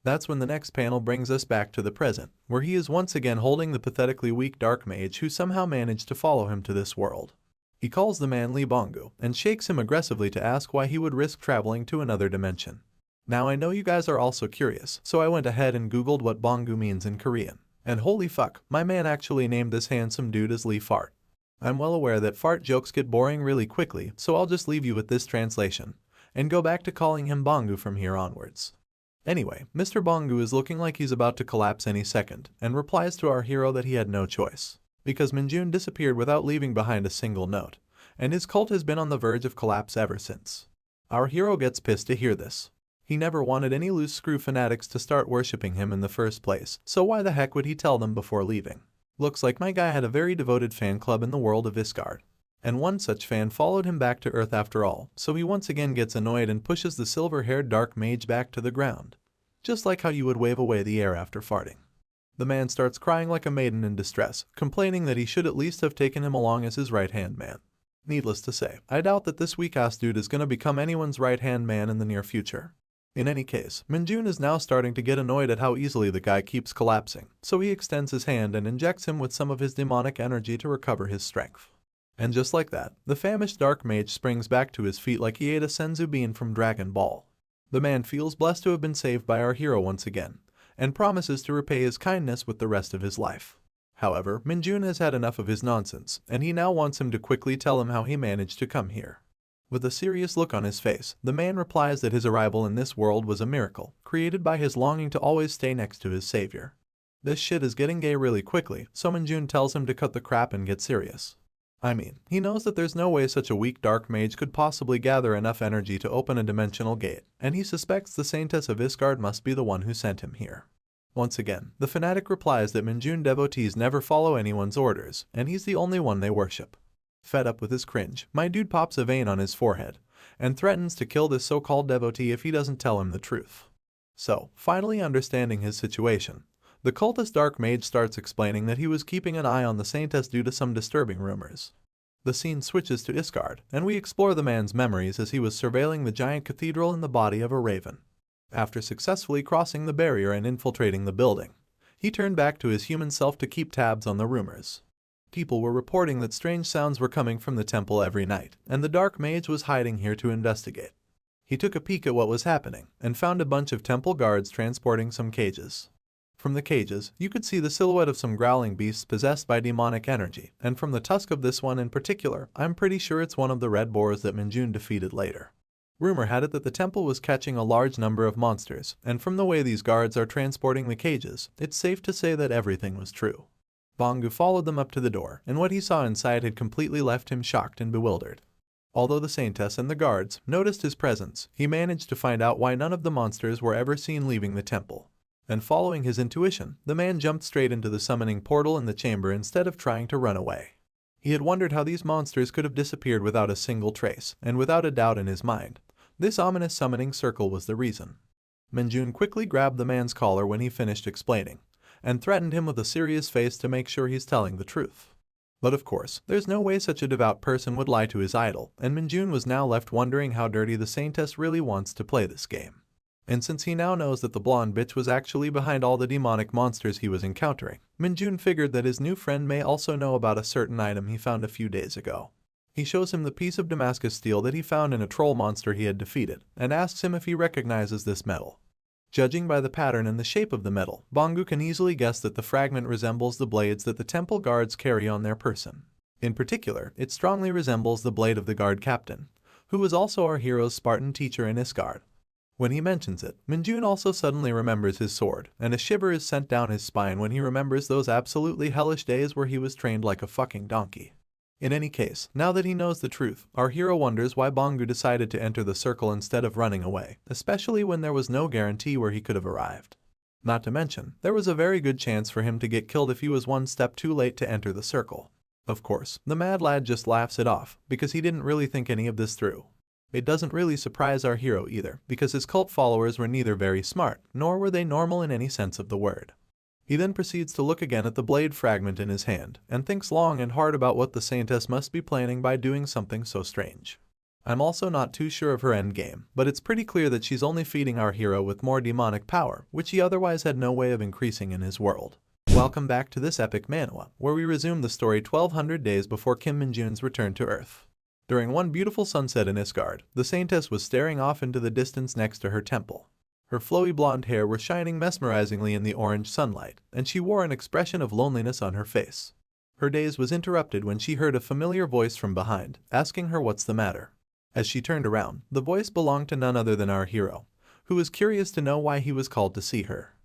That's when the next panel brings us back to the present, where he is once again holding the pathetically weak dark mage who somehow managed to follow him to this world. He calls the man Lee Bongu and shakes him aggressively to ask why he would risk traveling to another dimension. Now I know you guys are also curious, so I went ahead and googled what Bongu means in Korean. And holy fuck, my man actually named this handsome dude as Lee Fart. I'm well aware that fart jokes get boring really quickly, so I'll just leave you with this translation, and go back to calling him Bongu from here onwards. Anyway, Mr. Bongu is looking like he's about to collapse any second, and replies to our hero that he had no choice, because Minjun disappeared without leaving behind a single note, and his cult has been on the verge of collapse ever since. Our hero gets pissed to hear this. He never wanted any loose screw fanatics to start worshipping him in the first place, so why the heck would he tell them before leaving? Looks like my guy had a very devoted fan club in the world of Isgard. And one such fan followed him back to Earth after all, so he once again gets annoyed and pushes the silver-haired dark mage back to the ground. Just like how you would wave away the air after farting. The man starts crying like a maiden in distress, complaining that he should at least have taken him along as his right-hand man. Needless to say, I doubt that this weak-ass dude is gonna become anyone's right-hand man in the near future. In any case, Minjun is now starting to get annoyed at how easily the guy keeps collapsing, so he extends his hand and injects him with some of his demonic energy to recover his strength. And just like that, the famished dark mage springs back to his feet like he ate a senzu bean from Dragon Ball. The man feels blessed to have been saved by our hero once again, and promises to repay his kindness with the rest of his life. However, Minjun has had enough of his nonsense, and he now wants him to quickly tell him how he managed to come here. With a serious look on his face, the man replies that his arrival in this world was a miracle, created by his longing to always stay next to his savior. This shit is getting gay really quickly, so Minjun tells him to cut the crap and get serious. I mean, he knows that there's no way such a weak dark mage could possibly gather enough energy to open a dimensional gate, and he suspects the Saintess of Isgard must be the one who sent him here. Once again, the fanatic replies that Minjun devotees never follow anyone's orders, and he's the only one they worship. Fed up with his cringe, my dude pops a vein on his forehead, and threatens to kill this so-called devotee if he doesn't tell him the truth. So, finally understanding his situation, the cultist dark mage starts explaining that he was keeping an eye on the Saintess due to some disturbing rumors. The scene switches to Isgard, and we explore the man's memories as he was surveilling the giant cathedral in the body of a raven. After successfully crossing the barrier and infiltrating the building, he turned back to his human self to keep tabs on the rumors. People were reporting that strange sounds were coming from the temple every night, and the dark mage was hiding here to investigate. He took a peek at what was happening, and found a bunch of temple guards transporting some cages. From the cages, you could see the silhouette of some growling beasts possessed by demonic energy, and from the tusk of this one in particular, I'm pretty sure it's one of the red boars that Minjun defeated later. Rumor had it that the temple was catching a large number of monsters, and from the way these guards are transporting the cages, it's safe to say that everything was true. Bongu followed them up to the door, and what he saw inside had completely left him shocked and bewildered. Although the Saintess and the guards noticed his presence, he managed to find out why none of the monsters were ever seen leaving the temple. And following his intuition, the man jumped straight into the summoning portal in the chamber instead of trying to run away. He had wondered how these monsters could have disappeared without a single trace, and without a doubt in his mind, this ominous summoning circle was the reason. Minjun quickly grabbed the man's collar when he finished explaining, and threatened him with a serious face to make sure he's telling the truth. But of course, there's no way such a devout person would lie to his idol, and Minjun was now left wondering how dirty the Saintess really wants to play this game. And since he now knows that the blonde bitch was actually behind all the demonic monsters he was encountering, Minjun figured that his new friend may also know about a certain item he found a few days ago. He shows him the piece of Damascus steel that he found in a troll monster he had defeated, and asks him if he recognizes this metal. Judging by the pattern and the shape of the metal, Bongu can easily guess that the fragment resembles the blades that the temple guards carry on their person. In particular, it strongly resembles the blade of the guard captain, who was also our hero's Spartan teacher in Isgard. When he mentions it, Minjun also suddenly remembers his sword, and a shiver is sent down his spine when he remembers those absolutely hellish days where he was trained like a fucking donkey. In any case, now that he knows the truth, our hero wonders why Bongu decided to enter the circle instead of running away, especially when there was no guarantee where he could have arrived. Not to mention, there was a very good chance for him to get killed if he was one step too late to enter the circle. Of course, the mad lad just laughs it off, because he didn't really think any of this through. It doesn't really surprise our hero either, because his cult followers were neither very smart, nor were they normal in any sense of the word. He then proceeds to look again at the blade fragment in his hand, and thinks long and hard about what the Saintess must be planning by doing something so strange. I'm also not too sure of her endgame, but it's pretty clear that she's only feeding our hero with more demonic power, which he otherwise had no way of increasing in his world. Welcome back to this epic manhwa, where we resume the story 1200 days before Kim Min-jun's return to Earth. During one beautiful sunset in Isgard, the Saintess was staring off into the distance next to her temple. Her flowy blonde hair were shining mesmerizingly in the orange sunlight, and she wore an expression of loneliness on her face. Her daze was interrupted when she heard a familiar voice from behind, asking her what's the matter. As she turned around, the voice belonged to none other than our hero, who was curious to know why he was called to see her.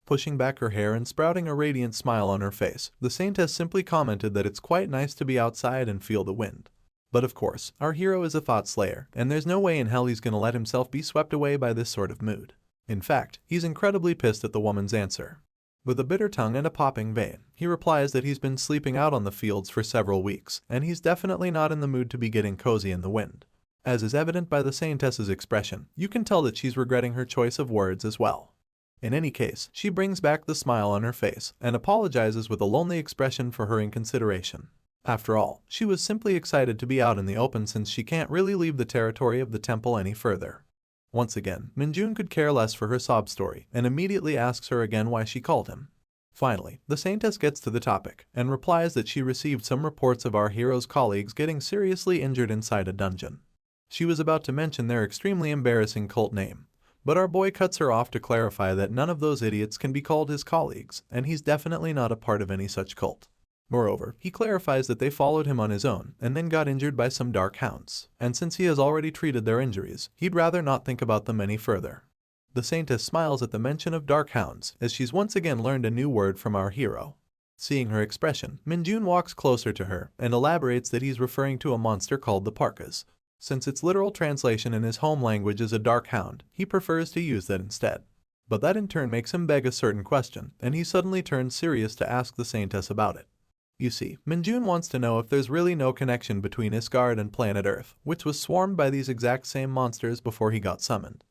Pushing back her hair and sprouting a radiant smile on her face, the Saintess simply commented that it's quite nice to be outside and feel the wind. But of course, our hero is a thought slayer, and there's no way in hell he's gonna let himself be swept away by this sort of mood. In fact, he's incredibly pissed at the woman's answer. With a bitter tongue and a popping vein, he replies that he's been sleeping out on the fields for several weeks, and he's definitely not in the mood to be getting cozy in the wind. As is evident by the Saintess's expression, you can tell that she's regretting her choice of words as well. In any case, she brings back the smile on her face and apologizes with a lonely expression for her inconsideration. After all, she was simply excited to be out in the open since she can't really leave the territory of the temple any further. Once again, Min-jun could care less for her sob story and immediately asks her again why she called him. Finally, the Saintess gets to the topic and replies that she received some reports of our hero's colleagues getting seriously injured inside a dungeon. She was about to mention their extremely embarrassing cult name, but our boy cuts her off to clarify that none of those idiots can be called his colleagues, and he's definitely not a part of any such cult. Moreover, he clarifies that they followed him on his own and then got injured by some dark hounds, and since he has already treated their injuries, he'd rather not think about them any further. The Saintess smiles at the mention of dark hounds, as she's once again learned a new word from our hero. Seeing her expression, Min-jun walks closer to her and elaborates that he's referring to a monster called the Parkas. Since its literal translation in his home language is a dark hound, he prefers to use that instead. But that in turn makes him beg a certain question, and he suddenly turns serious to ask the Saintess about it. You see, Min-jun wants to know if there's really no connection between Isgard and planet Earth, which was swarmed by these exact same monsters before he got summoned.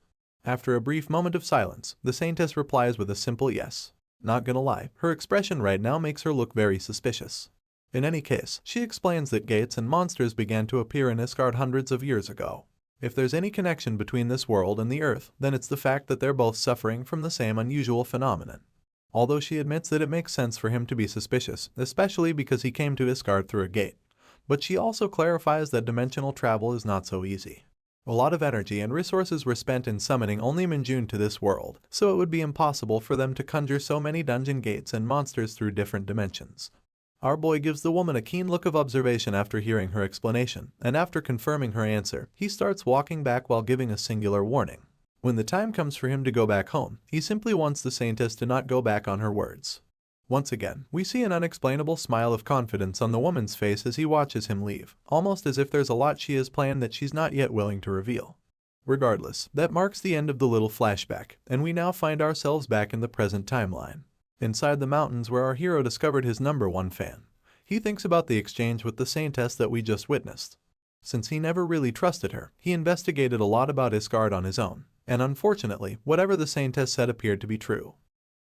After a brief moment of silence, the Saintess replies with a simple yes. Not gonna lie, her expression right now makes her look very suspicious. In any case, she explains that gates and monsters began to appear in Isgard hundreds of years ago. If there's any connection between this world and the Earth, then it's the fact that they're both suffering from the same unusual phenomenon. Although she admits that it makes sense for him to be suspicious, especially because he came to Isgard through a gate. But she also clarifies that dimensional travel is not so easy. A lot of energy and resources were spent in summoning only Min-jun to this world, so it would be impossible for them to conjure so many dungeon gates and monsters through different dimensions. Our boy gives the woman a keen look of observation after hearing her explanation, and after confirming her answer, he starts walking back while giving a singular warning. When the time comes for him to go back home, he simply wants the Saintess to not go back on her words. Once again, we see an unexplainable smile of confidence on the woman's face as he watches him leave, almost as if there's a lot she has planned that she's not yet willing to reveal. Regardless, that marks the end of the little flashback, and we now find ourselves back in the present timeline. Inside the mountains where our hero discovered his #1 fan. He thinks about the exchange with the Saintess that we just witnessed. Since he never really trusted her, he investigated a lot about Isgard on his own, and unfortunately, whatever the Saintess said appeared to be true.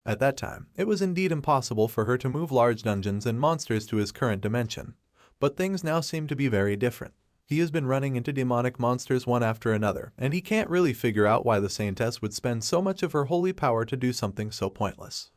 At that time, it was indeed impossible for her to move large dungeons and monsters to his current dimension, but things now seem to be very different. He has been running into demonic monsters one after another, and he can't really figure out why the Saintess would spend so much of her holy power to do something so pointless.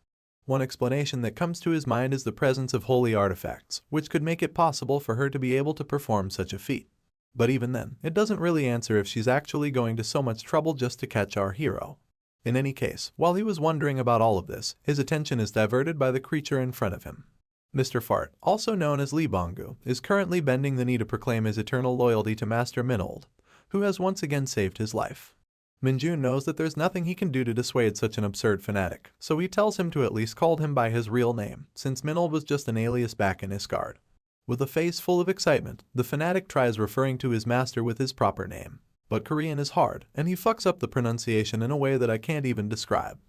One explanation that comes to his mind is the presence of holy artifacts, which could make it possible for her to be able to perform such a feat. But even then, it doesn't really answer if she's actually going to so much trouble just to catch our hero. In any case, while he was wondering about all of this, his attention is diverted by the creature in front of him. Mr. Fart, also known as Lee Bongu, is currently bending the knee to proclaim his eternal loyalty to Master Minold, who has once again saved his life. Min-jun knows that there's nothing he can do to dissuade such an absurd fanatic, so he tells him to at least call him by his real name, since Minold was just an alias back in Isgard. With a face full of excitement, the fanatic tries referring to his master with his proper name. But Korean is hard, and he fucks up the pronunciation in a way that I can't even describe.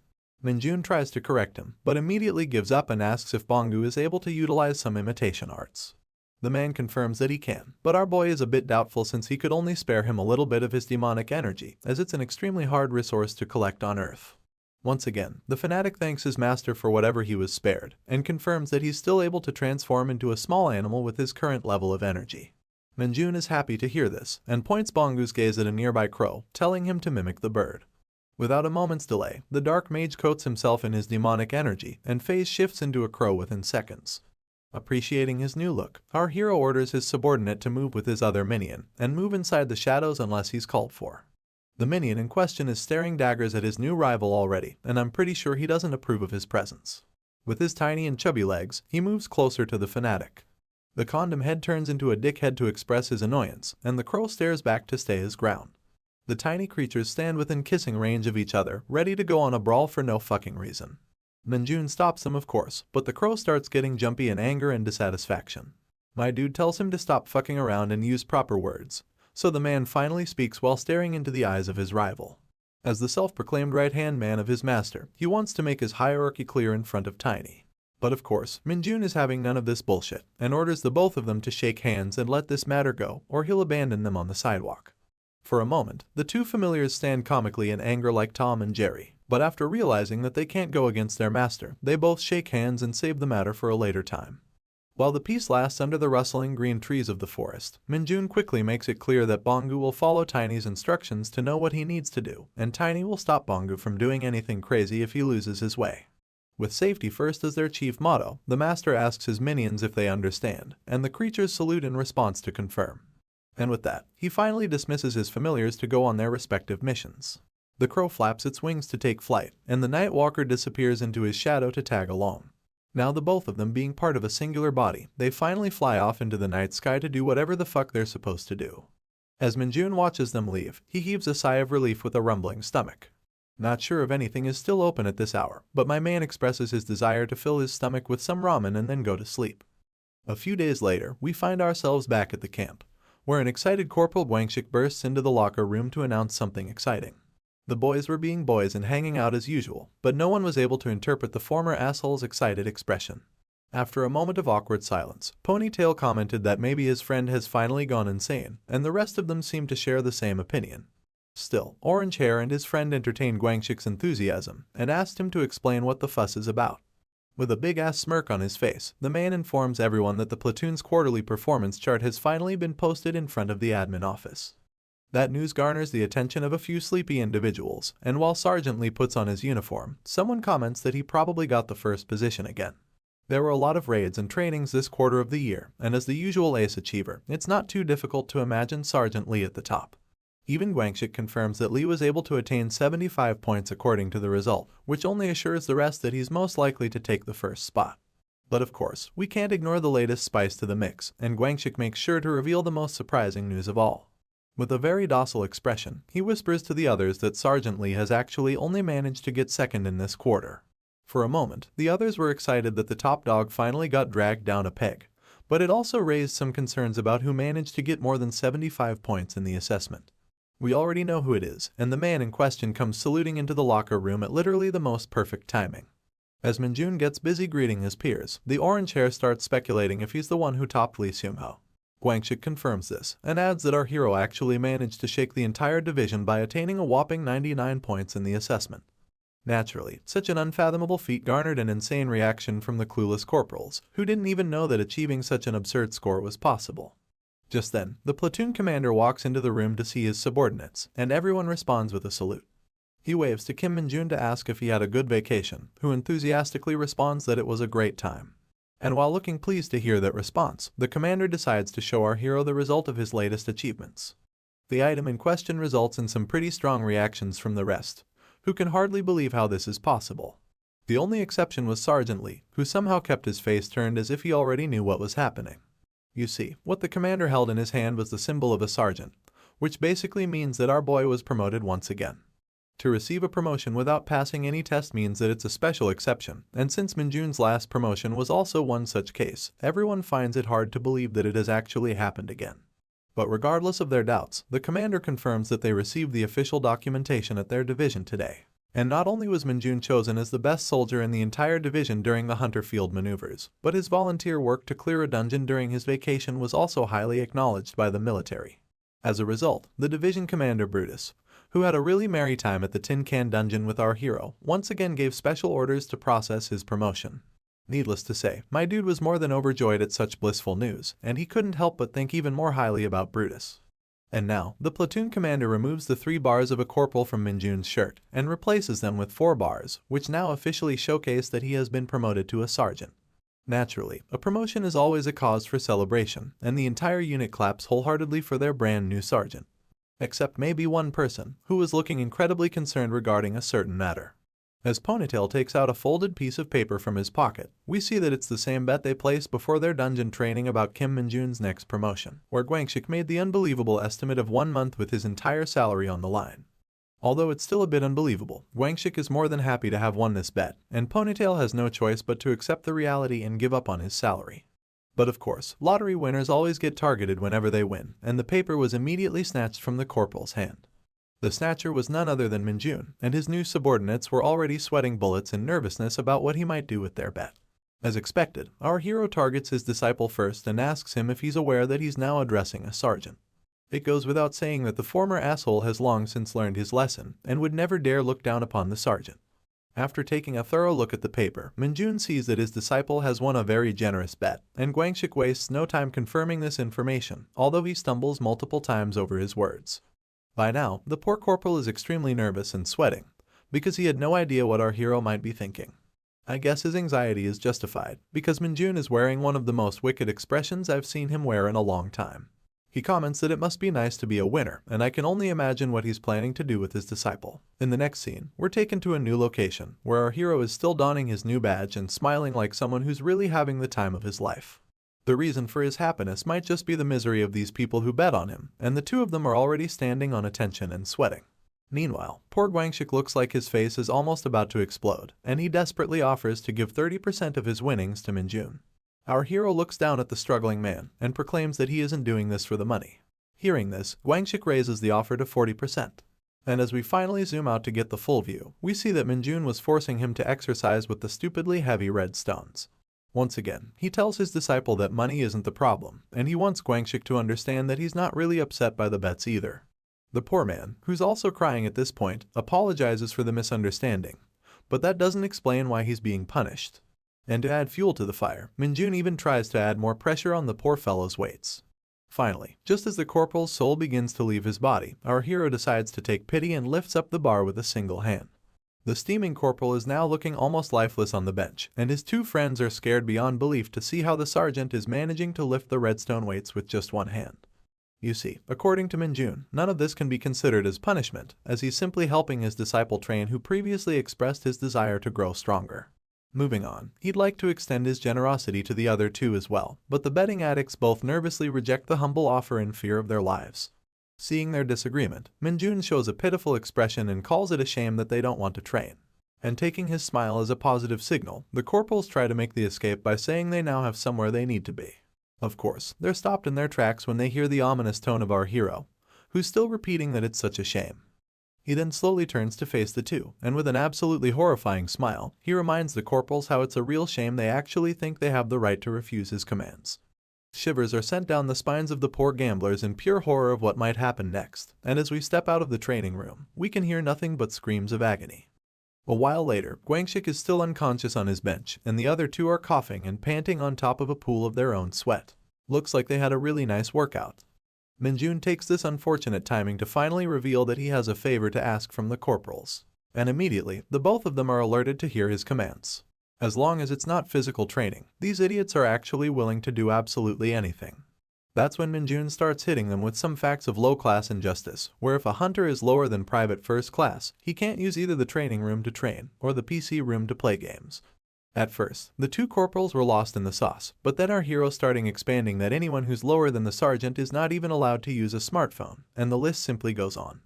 Min-jun tries to correct him, but immediately gives up and asks if Bongu is able to utilize some imitation arts. The man confirms that he can, but our boy is a bit doubtful since he could only spare him a little bit of his demonic energy, as it's an extremely hard resource to collect on Earth. Once again, the fanatic thanks his master for whatever he was spared, and confirms that he's still able to transform into a small animal with his current level of energy. Minjun is happy to hear this and points Bongu's gaze at a nearby crow, telling him to mimic the bird. Without a moment's delay, the dark mage coats himself in his demonic energy and phase shifts into a crow within seconds. Appreciating his new look, our hero orders his subordinate to move with his other minion and move inside the shadows unless he's called for. The minion in question is staring daggers at his new rival already, and I'm pretty sure he doesn't approve of his presence. With his tiny and chubby legs, he moves closer to the fanatic. The condom head turns into a dickhead to express his annoyance, and the crow stares back to stay his ground. The tiny creatures stand within kissing range of each other, ready to go on a brawl for no fucking reason. Minjun stops them, of course, but the crow starts getting jumpy in anger and dissatisfaction. My dude tells him to stop fucking around and use proper words, so the man finally speaks while staring into the eyes of his rival. As the self-proclaimed right-hand man of his master, he wants to make his hierarchy clear in front of Tiny. But of course, Minjun is having none of this bullshit, and orders the both of them to shake hands and let this matter go, or he'll abandon them on the sidewalk. For a moment, the two familiars stand comically in anger like Tom and Jerry, but after realizing that they can't go against their master, they both shake hands and save the matter for a later time. While the peace lasts under the rustling green trees of the forest, Minjun quickly makes it clear that Bongu will follow Tiny's instructions to know what he needs to do, and Tiny will stop Bongu from doing anything crazy if he loses his way. With safety first as their chief motto, the master asks his minions if they understand, and the creatures salute in response to confirm. And with that, he finally dismisses his familiars to go on their respective missions. The crow flaps its wings to take flight, and the night walker disappears into his shadow to tag along. Now the both of them being part of a singular body, they finally fly off into the night sky to do whatever the fuck they're supposed to do. As Minjun watches them leave, he heaves a sigh of relief with a rumbling stomach. Not sure if anything is still open at this hour, but my man expresses his desire to fill his stomach with some ramen and then go to sleep. A few days later, we find ourselves back at the camp, where an excited Corporal Guangxik bursts into the locker room to announce something exciting. The boys were being boys and hanging out as usual, but no one was able to interpret the former asshole's excited expression. After a moment of awkward silence, Ponytail commented that maybe his friend has finally gone insane, and the rest of them seemed to share the same opinion. Still, Orange Hair and his friend entertained Guangxik's enthusiasm and asked him to explain what the fuss is about. With a big-ass smirk on his face, the man informs everyone that the platoon's quarterly performance chart has finally been posted in front of the admin office. That news garners the attention of a few sleepy individuals, and while Sergeant Lee puts on his uniform, someone comments that he probably got the first position again. There were a lot of raids and trainings this quarter of the year, and as the usual ace achiever, it's not too difficult to imagine Sergeant Lee at the top. Even Guangxik confirms that Lee was able to attain 75 points according to the result, which only assures the rest that he's most likely to take the first spot. But of course, we can't ignore the latest spice to the mix, and Guangxik makes sure to reveal the most surprising news of all. With a very docile expression, he whispers to the others that Sergeant Lee has actually only managed to get second in this quarter. For a moment, the others were excited that the top dog finally got dragged down a peg, but it also raised some concerns about who managed to get more than 75 points in the assessment. We already know who it is, and the man in question comes saluting into the locker room at literally the most perfect timing. As Minjun gets busy greeting his peers, the Orange Hair starts speculating if he's the one who topped Lee Seung-ho. Guangxik confirms this, and adds that our hero actually managed to shake the entire division by attaining a whopping 99 points in the assessment. Naturally, such an unfathomable feat garnered an insane reaction from the clueless corporals, who didn't even know that achieving such an absurd score was possible. Just then, the platoon commander walks into the room to see his subordinates, and everyone responds with a salute. He waves to Kim Minjun to ask if he had a good vacation, who enthusiastically responds that it was a great time. And while looking pleased to hear that response, the commander decides to show our hero the result of his latest achievements. The item in question results in some pretty strong reactions from the rest, who can hardly believe how this is possible. The only exception was Sergeant Lee, who somehow kept his face turned as if he already knew what was happening. You see, what the commander held in his hand was the symbol of a sergeant, which basically means that our boy was promoted once again. To receive a promotion without passing any test means that it's a special exception, and since Minjun's last promotion was also one such case, everyone finds it hard to believe that it has actually happened again. But regardless of their doubts, the commander confirms that they received the official documentation at their division today. And not only was Minjun chosen as the best soldier in the entire division during the Hunter Field maneuvers, but his volunteer work to clear a dungeon during his vacation was also highly acknowledged by the military. As a result, the division commander Brutus, who had a really merry time at the Tin Can dungeon with our hero, once again gave special orders to process his promotion. Needless to say, my dude was more than overjoyed at such blissful news, and he couldn't help but think even more highly about Brutus. And now, the platoon commander removes the 3 bars of a corporal from Minjun's shirt and replaces them with 4 bars, which now officially showcase that he has been promoted to a sergeant. Naturally, a promotion is always a cause for celebration, and the entire unit claps wholeheartedly for their brand new sergeant. Except maybe one person, who was looking incredibly concerned regarding a certain matter. As Ponytail takes out a folded piece of paper from his pocket, we see that it's the same bet they placed before their dungeon training about Kim Minjun's next promotion, where Guangxik made the unbelievable estimate of 1 month with his entire salary on the line. Although it's still a bit unbelievable, Guangxik is more than happy to have won this bet, and Ponytail has no choice but to accept the reality and give up on his salary. But of course, lottery winners always get targeted whenever they win, and the paper was immediately snatched from the corporal's hand. The snatcher was none other than Minjun, and his new subordinates were already sweating bullets in nervousness about what he might do with their bet. As expected, our hero targets his disciple first and asks him if he's aware that he's now addressing a sergeant. It goes without saying that the former asshole has long since learned his lesson and would never dare look down upon the sergeant. After taking a thorough look at the paper, Minjun sees that his disciple has won a very generous bet, and Guangxik wastes no time confirming this information, although he stumbles multiple times over his words. By now, the poor corporal is extremely nervous and sweating, because he had no idea what our hero might be thinking. I guess his anxiety is justified, because Minjun is wearing one of the most wicked expressions I've seen him wear in a long time. He comments that it must be nice to be a winner, and I can only imagine what he's planning to do with his disciple. In the next scene, we're taken to a new location, where our hero is still donning his new badge and smiling like someone who's really having the time of his life. The reason for his happiness might just be the misery of these people who bet on him, and the 2 of them are already standing on attention and sweating. Meanwhile, poor Guangxik looks like his face is almost about to explode, and he desperately offers to give 30% of his winnings to Minjun. Our hero looks down at the struggling man and proclaims that he isn't doing this for the money. Hearing this, Guangxik raises the offer to 40%. And as we finally zoom out to get the full view, we see that Minjun was forcing him to exercise with the stupidly heavy red stones. Once again, he tells his disciple that money isn't the problem, and he wants Guangxik to understand that he's not really upset by the bets either. The poor man, who's also crying at this point, apologizes for the misunderstanding, but that doesn't explain why he's being punished. And to add fuel to the fire, Minjun even tries to add more pressure on the poor fellow's weights. Finally, just as the corporal's soul begins to leave his body, our hero decides to take pity and lifts up the bar with a single hand. The steaming corporal is now looking almost lifeless on the bench, and his 2 friends are scared beyond belief to see how the sergeant is managing to lift the redstone weights with just 1 hand. You see, according to Minjun, none of this can be considered as punishment, as he's simply helping his disciple train who previously expressed his desire to grow stronger. Moving on, he'd like to extend his generosity to the other 2 as well, but the betting addicts both nervously reject the humble offer in fear of their lives. Seeing their disagreement, Minjun shows a pitiful expression and calls it a shame that they don't want to train. And taking his smile as a positive signal, the corporals try to make the escape by saying they now have somewhere they need to be. Of course, they're stopped in their tracks when they hear the ominous tone of our hero, who's still repeating that it's such a shame. He then slowly turns to face the 2, and with an absolutely horrifying smile, he reminds the corporals how it's a real shame they actually think they have the right to refuse his commands. Shivers are sent down the spines of the poor gamblers in pure horror of what might happen next, and as we step out of the training room, we can hear nothing but screams of agony. A while later, Guangxik is still unconscious on his bench, and the other 2 are coughing and panting on top of a pool of their own sweat. Looks like they had a really nice workout. Minjun takes this unfortunate timing to finally reveal that he has a favor to ask from the corporals, and immediately, the both of them are alerted to hear his commands. As long as it's not physical training, these idiots are actually willing to do absolutely anything. That's when Minjun starts hitting them with some facts of low-class injustice, where if a hunter is lower than private first class, he can't use either the training room to train or the PC room to play games. At first, the 2 corporals were lost in the sauce, but then our hero starting expanding that anyone who's lower than the sergeant is not even allowed to use a smartphone, and the list simply goes on.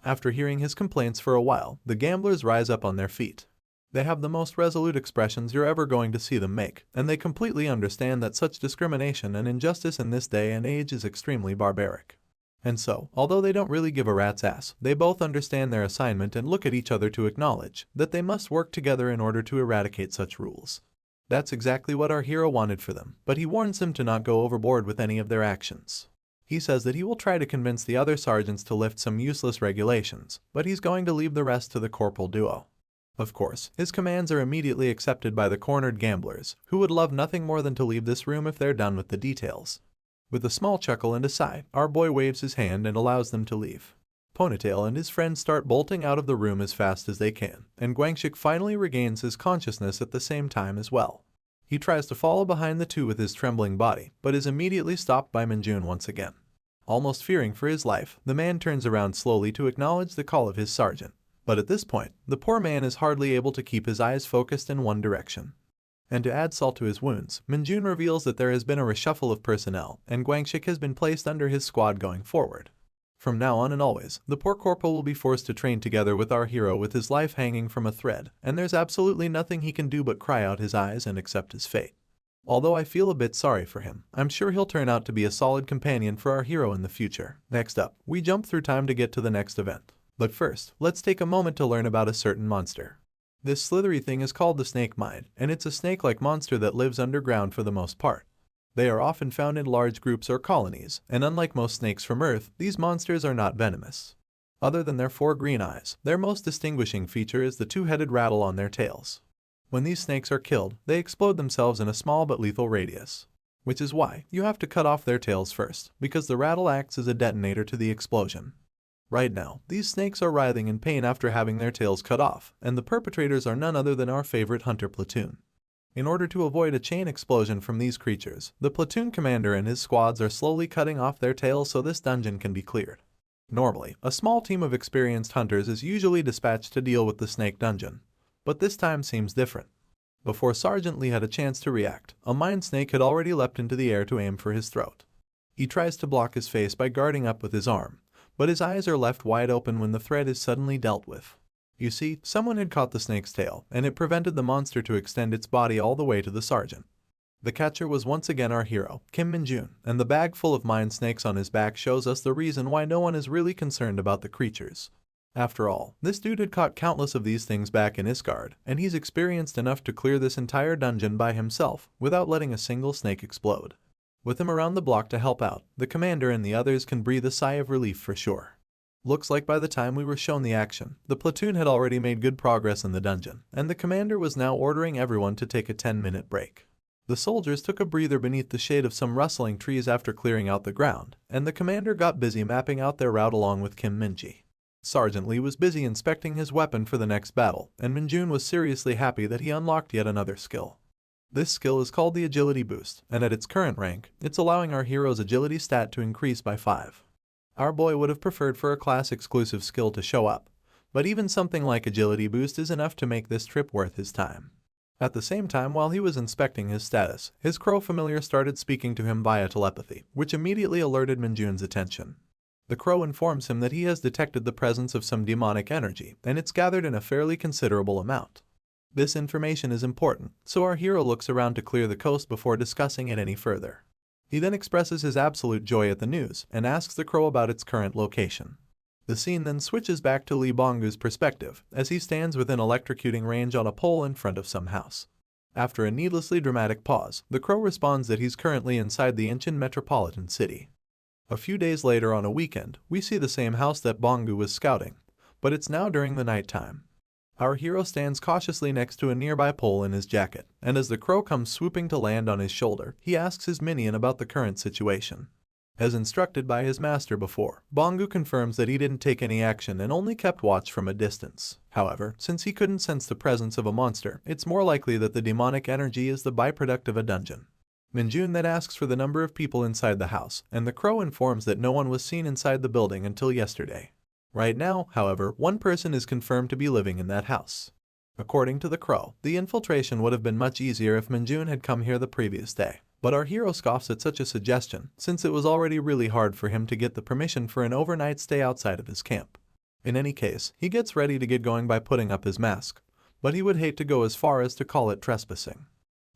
After hearing his complaints for a while, the gamblers rise up on their feet. They have the most resolute expressions you're ever going to see them make, and they completely understand that such discrimination and injustice in this day and age is extremely barbaric. And so, although they don't really give a rat's ass, they both understand their assignment and look at each other to acknowledge that they must work together in order to eradicate such rules. That's exactly what our hero wanted for them, but he warns them to not go overboard with any of their actions. He says that he will try to convince the other sergeants to lift some useless regulations, but he's going to leave the rest to the corporal duo. Of course, his commands are immediately accepted by the cornered gamblers, who would love nothing more than to leave this room if they're done with the details. With a small chuckle and a sigh, our boy waves his hand and allows them to leave. Ponytail and his friends start bolting out of the room as fast as they can, and Guangxik finally regains his consciousness at the same time as well. He tries to follow behind the two with his trembling body, but is immediately stopped by Minjun once again. Almost fearing for his life, the man turns around slowly to acknowledge the call of his sergeant. But at this point, the poor man is hardly able to keep his eyes focused in one direction. And to add salt to his wounds, Minjun reveals that there has been a reshuffle of personnel, and Guangxik has been placed under his squad going forward. From now on and always, the poor corporal will be forced to train together with our hero with his life hanging from a thread, and there's absolutely nothing he can do but cry out his eyes and accept his fate. Although I feel a bit sorry for him, I'm sure he'll turn out to be a solid companion for our hero in the future. Next up, we jump through time to get to the next event. But first, let's take a moment to learn about a certain monster. This slithery thing is called the snake mine, and it's a snake-like monster that lives underground for the most part. They are often found in large groups or colonies, and unlike most snakes from Earth, these monsters are not venomous. Other than their 4 green eyes, their most distinguishing feature is the 2-headed rattle on their tails. When these snakes are killed, they explode themselves in a small but lethal radius. Which is why you have to cut off their tails first, because the rattle acts as a detonator to the explosion. Right now, these snakes are writhing in pain after having their tails cut off, and the perpetrators are none other than our favorite hunter platoon. In order to avoid a chain explosion from these creatures, the platoon commander and his squads are slowly cutting off their tails so this dungeon can be cleared. Normally, a small team of experienced hunters is usually dispatched to deal with the snake dungeon. But this time seems different. Before Sergeant Lee had a chance to react, a mine snake had already leapt into the air to aim for his throat. He tries to block his face by guarding up with his arm, but his eyes are left wide open when the threat is suddenly dealt with. You see, someone had caught the snake's tail, and it prevented the monster to extend its body all the way to the sergeant. The catcher was once again our hero, Kim Min-jun, and the bag full of mine snakes on his back shows us the reason why no one is really concerned about the creatures. After all, this dude had caught countless of these things back in Isgard, and he's experienced enough to clear this entire dungeon by himself without letting a single snake explode. With him around the block to help out, the commander and the others can breathe a sigh of relief for sure. Looks like by the time we were shown the action, the platoon had already made good progress in the dungeon, and the commander was now ordering everyone to take a 10-minute break. The soldiers took a breather beneath the shade of some rustling trees after clearing out the ground, and the commander got busy mapping out their route along with Kim Min-ji. Sergeant Lee was busy inspecting his weapon for the next battle, and Min-jun was seriously happy that he unlocked yet another skill. This skill is called the Agility Boost, and at its current rank, it's allowing our hero's agility stat to increase by 5. Our boy would have preferred for a class-exclusive skill to show up, but even something like Agility Boost is enough to make this trip worth his time. At the same time, while he was inspecting his status, his crow familiar started speaking to him via telepathy, which immediately alerted Min-jun's attention. The crow informs him that he has detected the presence of some demonic energy, and it's gathered in a fairly considerable amount. This information is important, so our hero looks around to clear the coast before discussing it any further. He then expresses his absolute joy at the news and asks the crow about its current location. The scene then switches back to Lee Bonggu's perspective as he stands within electrocuting range on a pole in front of some house. After a needlessly dramatic pause, the crow responds that he's currently inside the Incheon metropolitan city. A few days later on a weekend, we see the same house that Bonggu was scouting, but it's now during the night time. Our hero stands cautiously next to a nearby pole in his jacket, and as the crow comes swooping to land on his shoulder, he asks his minion about the current situation. As instructed by his master before, Bonggu confirms that he didn't take any action and only kept watch from a distance. However, since he couldn't sense the presence of a monster, it's more likely that the demonic energy is the byproduct of a dungeon. Min-jun then asks for the number of people inside the house, and the crow informs that no one was seen inside the building until yesterday. Right now, however, one person is confirmed to be living in that house. According to the crow, the infiltration would have been much easier if Min-jun had come here the previous day. But our hero scoffs at such a suggestion, since it was already really hard for him to get the permission for an overnight stay outside of his camp. In any case, he gets ready to get going by putting up his mask, but he would hate to go as far as to call it trespassing.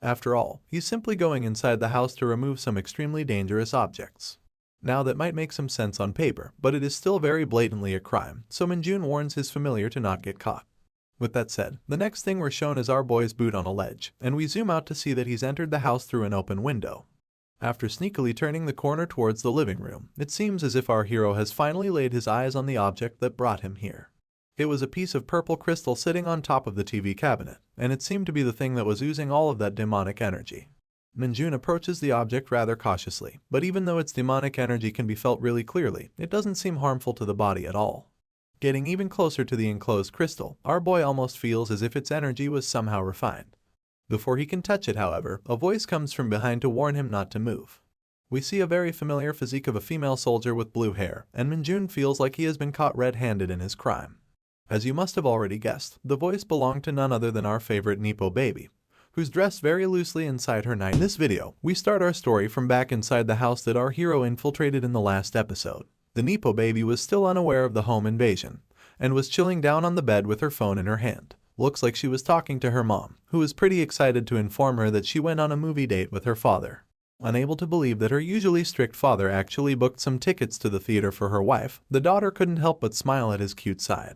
After all, he's simply going inside the house to remove some extremely dangerous objects. Now that might make some sense on paper, but it is still very blatantly a crime, so Min-jun warns his familiar to not get caught. With that said, the next thing we're shown is our boy's boot on a ledge, and we zoom out to see that he's entered the house through an open window. After sneakily turning the corner towards the living room, it seems as if our hero has finally laid his eyes on the object that brought him here. It was a piece of purple crystal sitting on top of the TV cabinet, and it seemed to be the thing that was oozing all of that demonic energy. Minjun approaches the object rather cautiously, but even though its demonic energy can be felt really clearly, it doesn't seem harmful to the body at all. Getting even closer to the enclosed crystal, our boy almost feels as if its energy was somehow refined. Before he can touch it, however, a voice comes from behind to warn him not to move. We see a very familiar physique of a female soldier with blue hair, and Minjun feels like he has been caught red-handed in his crime. As you must have already guessed, the voice belonged to none other than our favorite Nepo baby, who's dressed very loosely inside her night. In this video, we start our story from back inside the house that our hero infiltrated in the last episode. The Nepo baby was still unaware of the home invasion, and was chilling down on the bed with her phone in her hand. Looks like she was talking to her mom, who was pretty excited to inform her that she went on a movie date with her father. Unable to believe that her usually strict father actually booked some tickets to the theater for her wife, the daughter couldn't help but smile at his cute side.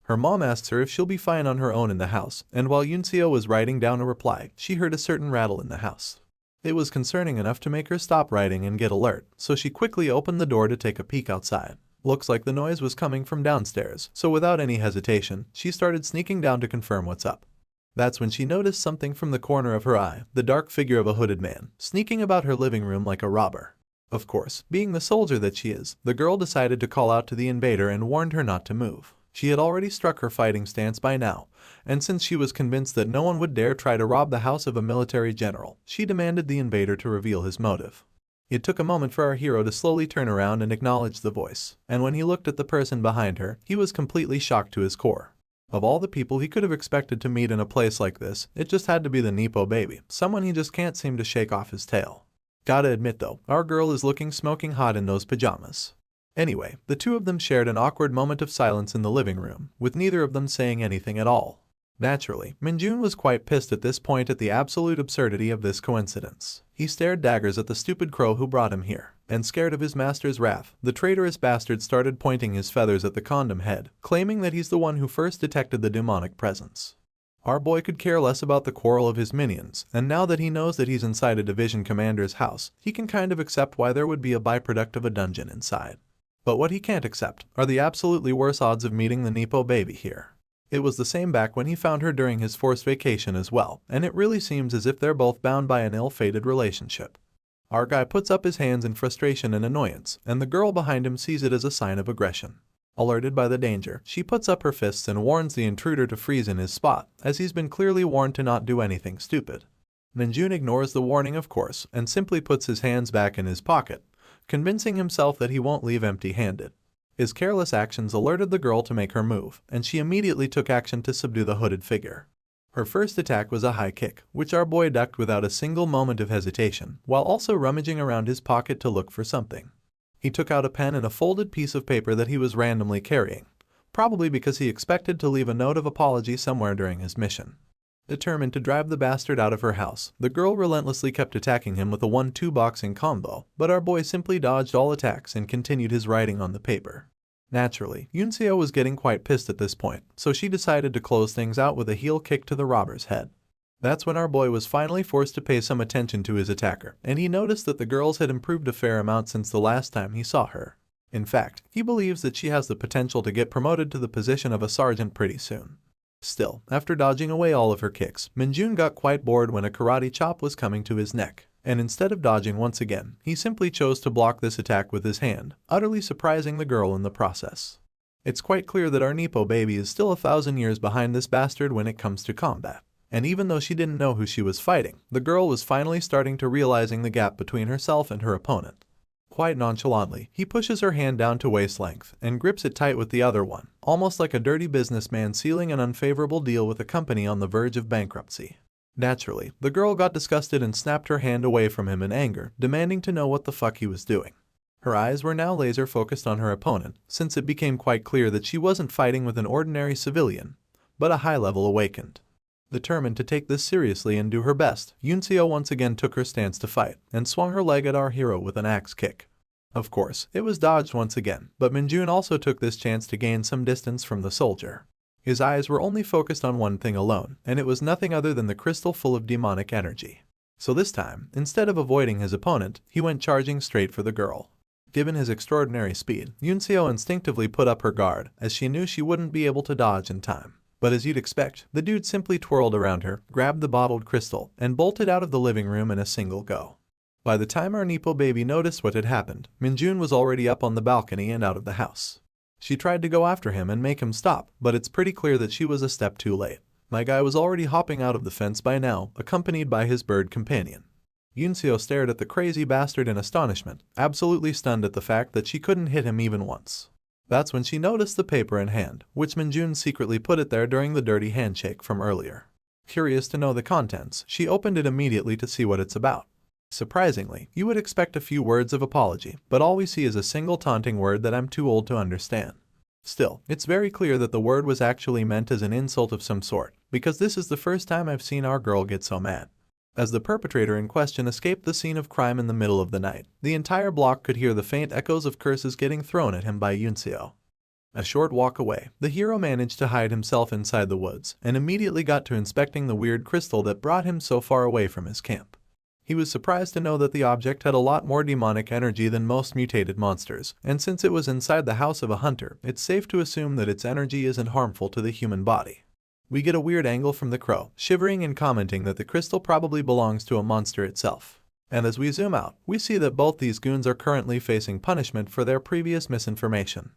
Her mom asks her if she'll be fine on her own in the house, and while Yunseo was writing down a reply, she heard a certain rattle in the house. It was concerning enough to make her stop writing and get alert, so she quickly opened the door to take a peek outside. Looks like the noise was coming from downstairs, so without any hesitation, she started sneaking down to confirm what's up. That's when she noticed something from the corner of her eye, the dark figure of a hooded man, sneaking about her living room like a robber. Of course, being the soldier that she is, the girl decided to call out to the invader and warned her not to move. She had already struck her fighting stance by now, and since she was convinced that no one would dare try to rob the house of a military general, she demanded the invader to reveal his motive. It took a moment for our hero to slowly turn around and acknowledge the voice, and when he looked at the person behind her, he was completely shocked to his core. Of all the people he could have expected to meet in a place like this, it just had to be the Nepo baby, someone he just can't seem to shake off his tail. Gotta admit though, our girl is looking smoking hot in those pajamas. Anyway, the two of them shared an awkward moment of silence in the living room, with neither of them saying anything at all. Naturally, Minjun was quite pissed at this point at the absolute absurdity of this coincidence. He stared daggers at the stupid crow who brought him here, and scared of his master's wrath, the traitorous bastard started pointing his feathers at the condom head, claiming that he's the one who first detected the demonic presence. Our boy could care less about the quarrel of his minions, and now that he knows that he's inside a division commander's house, he can kind of accept why there would be a byproduct of a dungeon inside. But what he can't accept are the absolutely worse odds of meeting the Nepo baby here. It was the same back when he found her during his forced vacation as well, and it really seems as if they're both bound by an ill-fated relationship. Our guy puts up his hands in frustration and annoyance, and the girl behind him sees it as a sign of aggression. Alerted by the danger, she puts up her fists and warns the intruder to freeze in his spot, as he's been clearly warned to not do anything stupid. Minjun ignores the warning of course, and simply puts his hands back in his pocket, convincing himself that he won't leave empty-handed. His careless actions alerted the girl to make her move, and she immediately took action to subdue the hooded figure. Her first attack was a high kick, which our boy ducked without a single moment of hesitation, while also rummaging around his pocket to look for something. He took out a pen and a folded piece of paper that he was randomly carrying, probably because he expected to leave a note of apology somewhere during his mission. Determined to drive the bastard out of her house, the girl relentlessly kept attacking him with a 1-2 boxing combo, but our boy simply dodged all attacks and continued his writing on the paper. Naturally, Yunseo was getting quite pissed at this point, so she decided to close things out with a heel kick to the robber's head. That's when our boy was finally forced to pay some attention to his attacker, and he noticed that the girls had improved a fair amount since the last time he saw her. In fact, he believes that she has the potential to get promoted to the position of a sergeant pretty soon. Still, after dodging away all of her kicks, Minjun got quite bored when a karate chop was coming to his neck, and instead of dodging once again, he simply chose to block this attack with his hand, utterly surprising the girl in the process. It's quite clear that our Nepo baby is still 1,000 years behind this bastard when it comes to combat. And even though she didn't know who she was fighting, the girl was finally starting to realizing the gap between herself and her opponent. Quite nonchalantly, he pushes her hand down to waist length and grips it tight with the other one, almost like a dirty businessman sealing an unfavorable deal with a company on the verge of bankruptcy. Naturally, the girl got disgusted and snapped her hand away from him in anger, demanding to know what the fuck he was doing. Her eyes were now laser focused on her opponent, since it became quite clear that she wasn't fighting with an ordinary civilian, but a high-level awakened. Determined to take this seriously and do her best, Yunseo once again took her stance to fight, and swung her leg at our hero with an axe kick. Of course, it was dodged once again, but Minjun also took this chance to gain some distance from the soldier. His eyes were only focused on one thing alone, and it was nothing other than the crystal full of demonic energy. So this time, instead of avoiding his opponent, he went charging straight for the girl. Given his extraordinary speed, Yunseo instinctively put up her guard, as she knew she wouldn't be able to dodge in time. But as you'd expect, the dude simply twirled around her, grabbed the bottled crystal, and bolted out of the living room in a single go. By the time our Nepo baby noticed what had happened, Minjun was already up on the balcony and out of the house. She tried to go after him and make him stop, but it's pretty clear that she was a step too late. My guy was already hopping out of the fence by now, accompanied by his bird companion. Yunseo stared at the crazy bastard in astonishment, absolutely stunned at the fact that she couldn't hit him even once. That's when she noticed the paper in hand, which Minjun secretly put it there during the dirty handshake from earlier. Curious to know the contents, she opened it immediately to see what it's about. Surprisingly, you would expect a few words of apology, but all we see is a single taunting word that I'm too old to understand. Still, it's very clear that the word was actually meant as an insult of some sort, because this is the first time I've seen our girl get so mad. As the perpetrator in question escaped the scene of crime in the middle of the night, the entire block could hear the faint echoes of curses getting thrown at him by Yunseo. A short walk away, the hero managed to hide himself inside the woods, and immediately got to inspecting the weird crystal that brought him so far away from his camp. He was surprised to know that the object had a lot more demonic energy than most mutated monsters, and since it was inside the house of a hunter, it's safe to assume that its energy isn't harmful to the human body. We get a weird angle from the crow, shivering and commenting that the crystal probably belongs to a monster itself. And as we zoom out, we see that both these goons are currently facing punishment for their previous misinformation.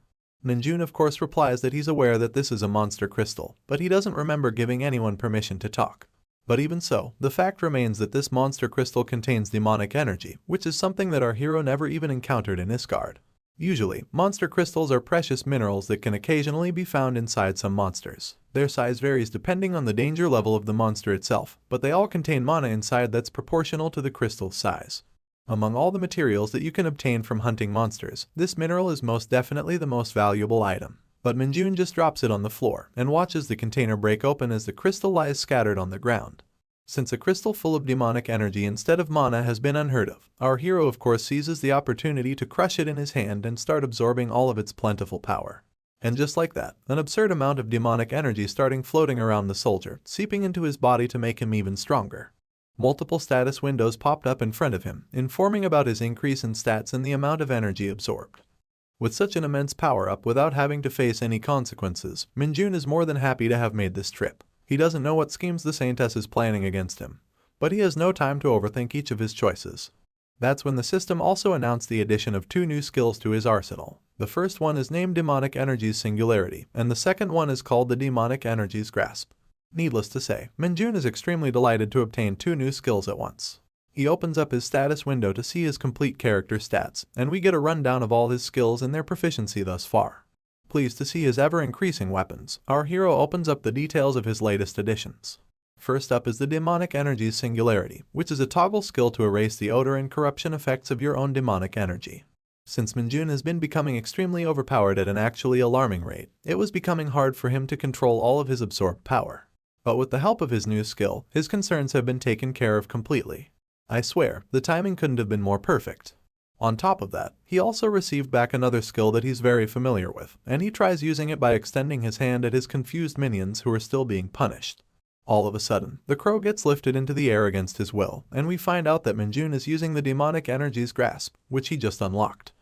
Minjun of course replies that he's aware that this is a monster crystal, but he doesn't remember giving anyone permission to talk. But even so, the fact remains that this monster crystal contains demonic energy, which is something that our hero never even encountered in Isgard. Usually, monster crystals are precious minerals that can occasionally be found inside some monsters. Their size varies depending on the danger level of the monster itself, but they all contain mana inside that's proportional to the crystal's size. Among all the materials that you can obtain from hunting monsters, this mineral is most definitely the most valuable item. But Minjun just drops it on the floor and watches the container break open as the crystal lies scattered on the ground. Since a crystal full of demonic energy instead of mana has been unheard of, our hero of course seizes the opportunity to crush it in his hand and start absorbing all of its plentiful power. And just like that, an absurd amount of demonic energy starting floating around the soldier, seeping into his body to make him even stronger. Multiple status windows popped up in front of him, informing about his increase in stats and the amount of energy absorbed. With such an immense power-up without having to face any consequences, Minjun is more than happy to have made this trip. He doesn't know what schemes the Saintess is planning against him, but he has no time to overthink each of his choices. That's when the system also announced the addition of 2 new skills to his arsenal. The first one is named Demonic Energy's Singularity, and the second one is called the Demonic Energy's Grasp. Needless to say, Minjun is extremely delighted to obtain 2 new skills at once. He opens up his status window to see his complete character stats, and we get a rundown of all his skills and their proficiency thus far. Pleased to see his ever-increasing weapons, our hero opens up the details of his latest additions. First up is the Demonic Energy's Singularity, which is a toggle skill to erase the odor and corruption effects of your own demonic energy. Since Minjun has been becoming extremely overpowered at an actually alarming rate, it was becoming hard for him to control all of his absorbed power. But with the help of his new skill, his concerns have been taken care of completely. I swear, the timing couldn't have been more perfect. On top of that, he also received back another skill that he's very familiar with, and he tries using it by extending his hand at his confused minions who are still being punished. All of a sudden, the crow gets lifted into the air against his will, and we find out that Minjun is using the Demonic Energy's Grasp, which he just unlocked.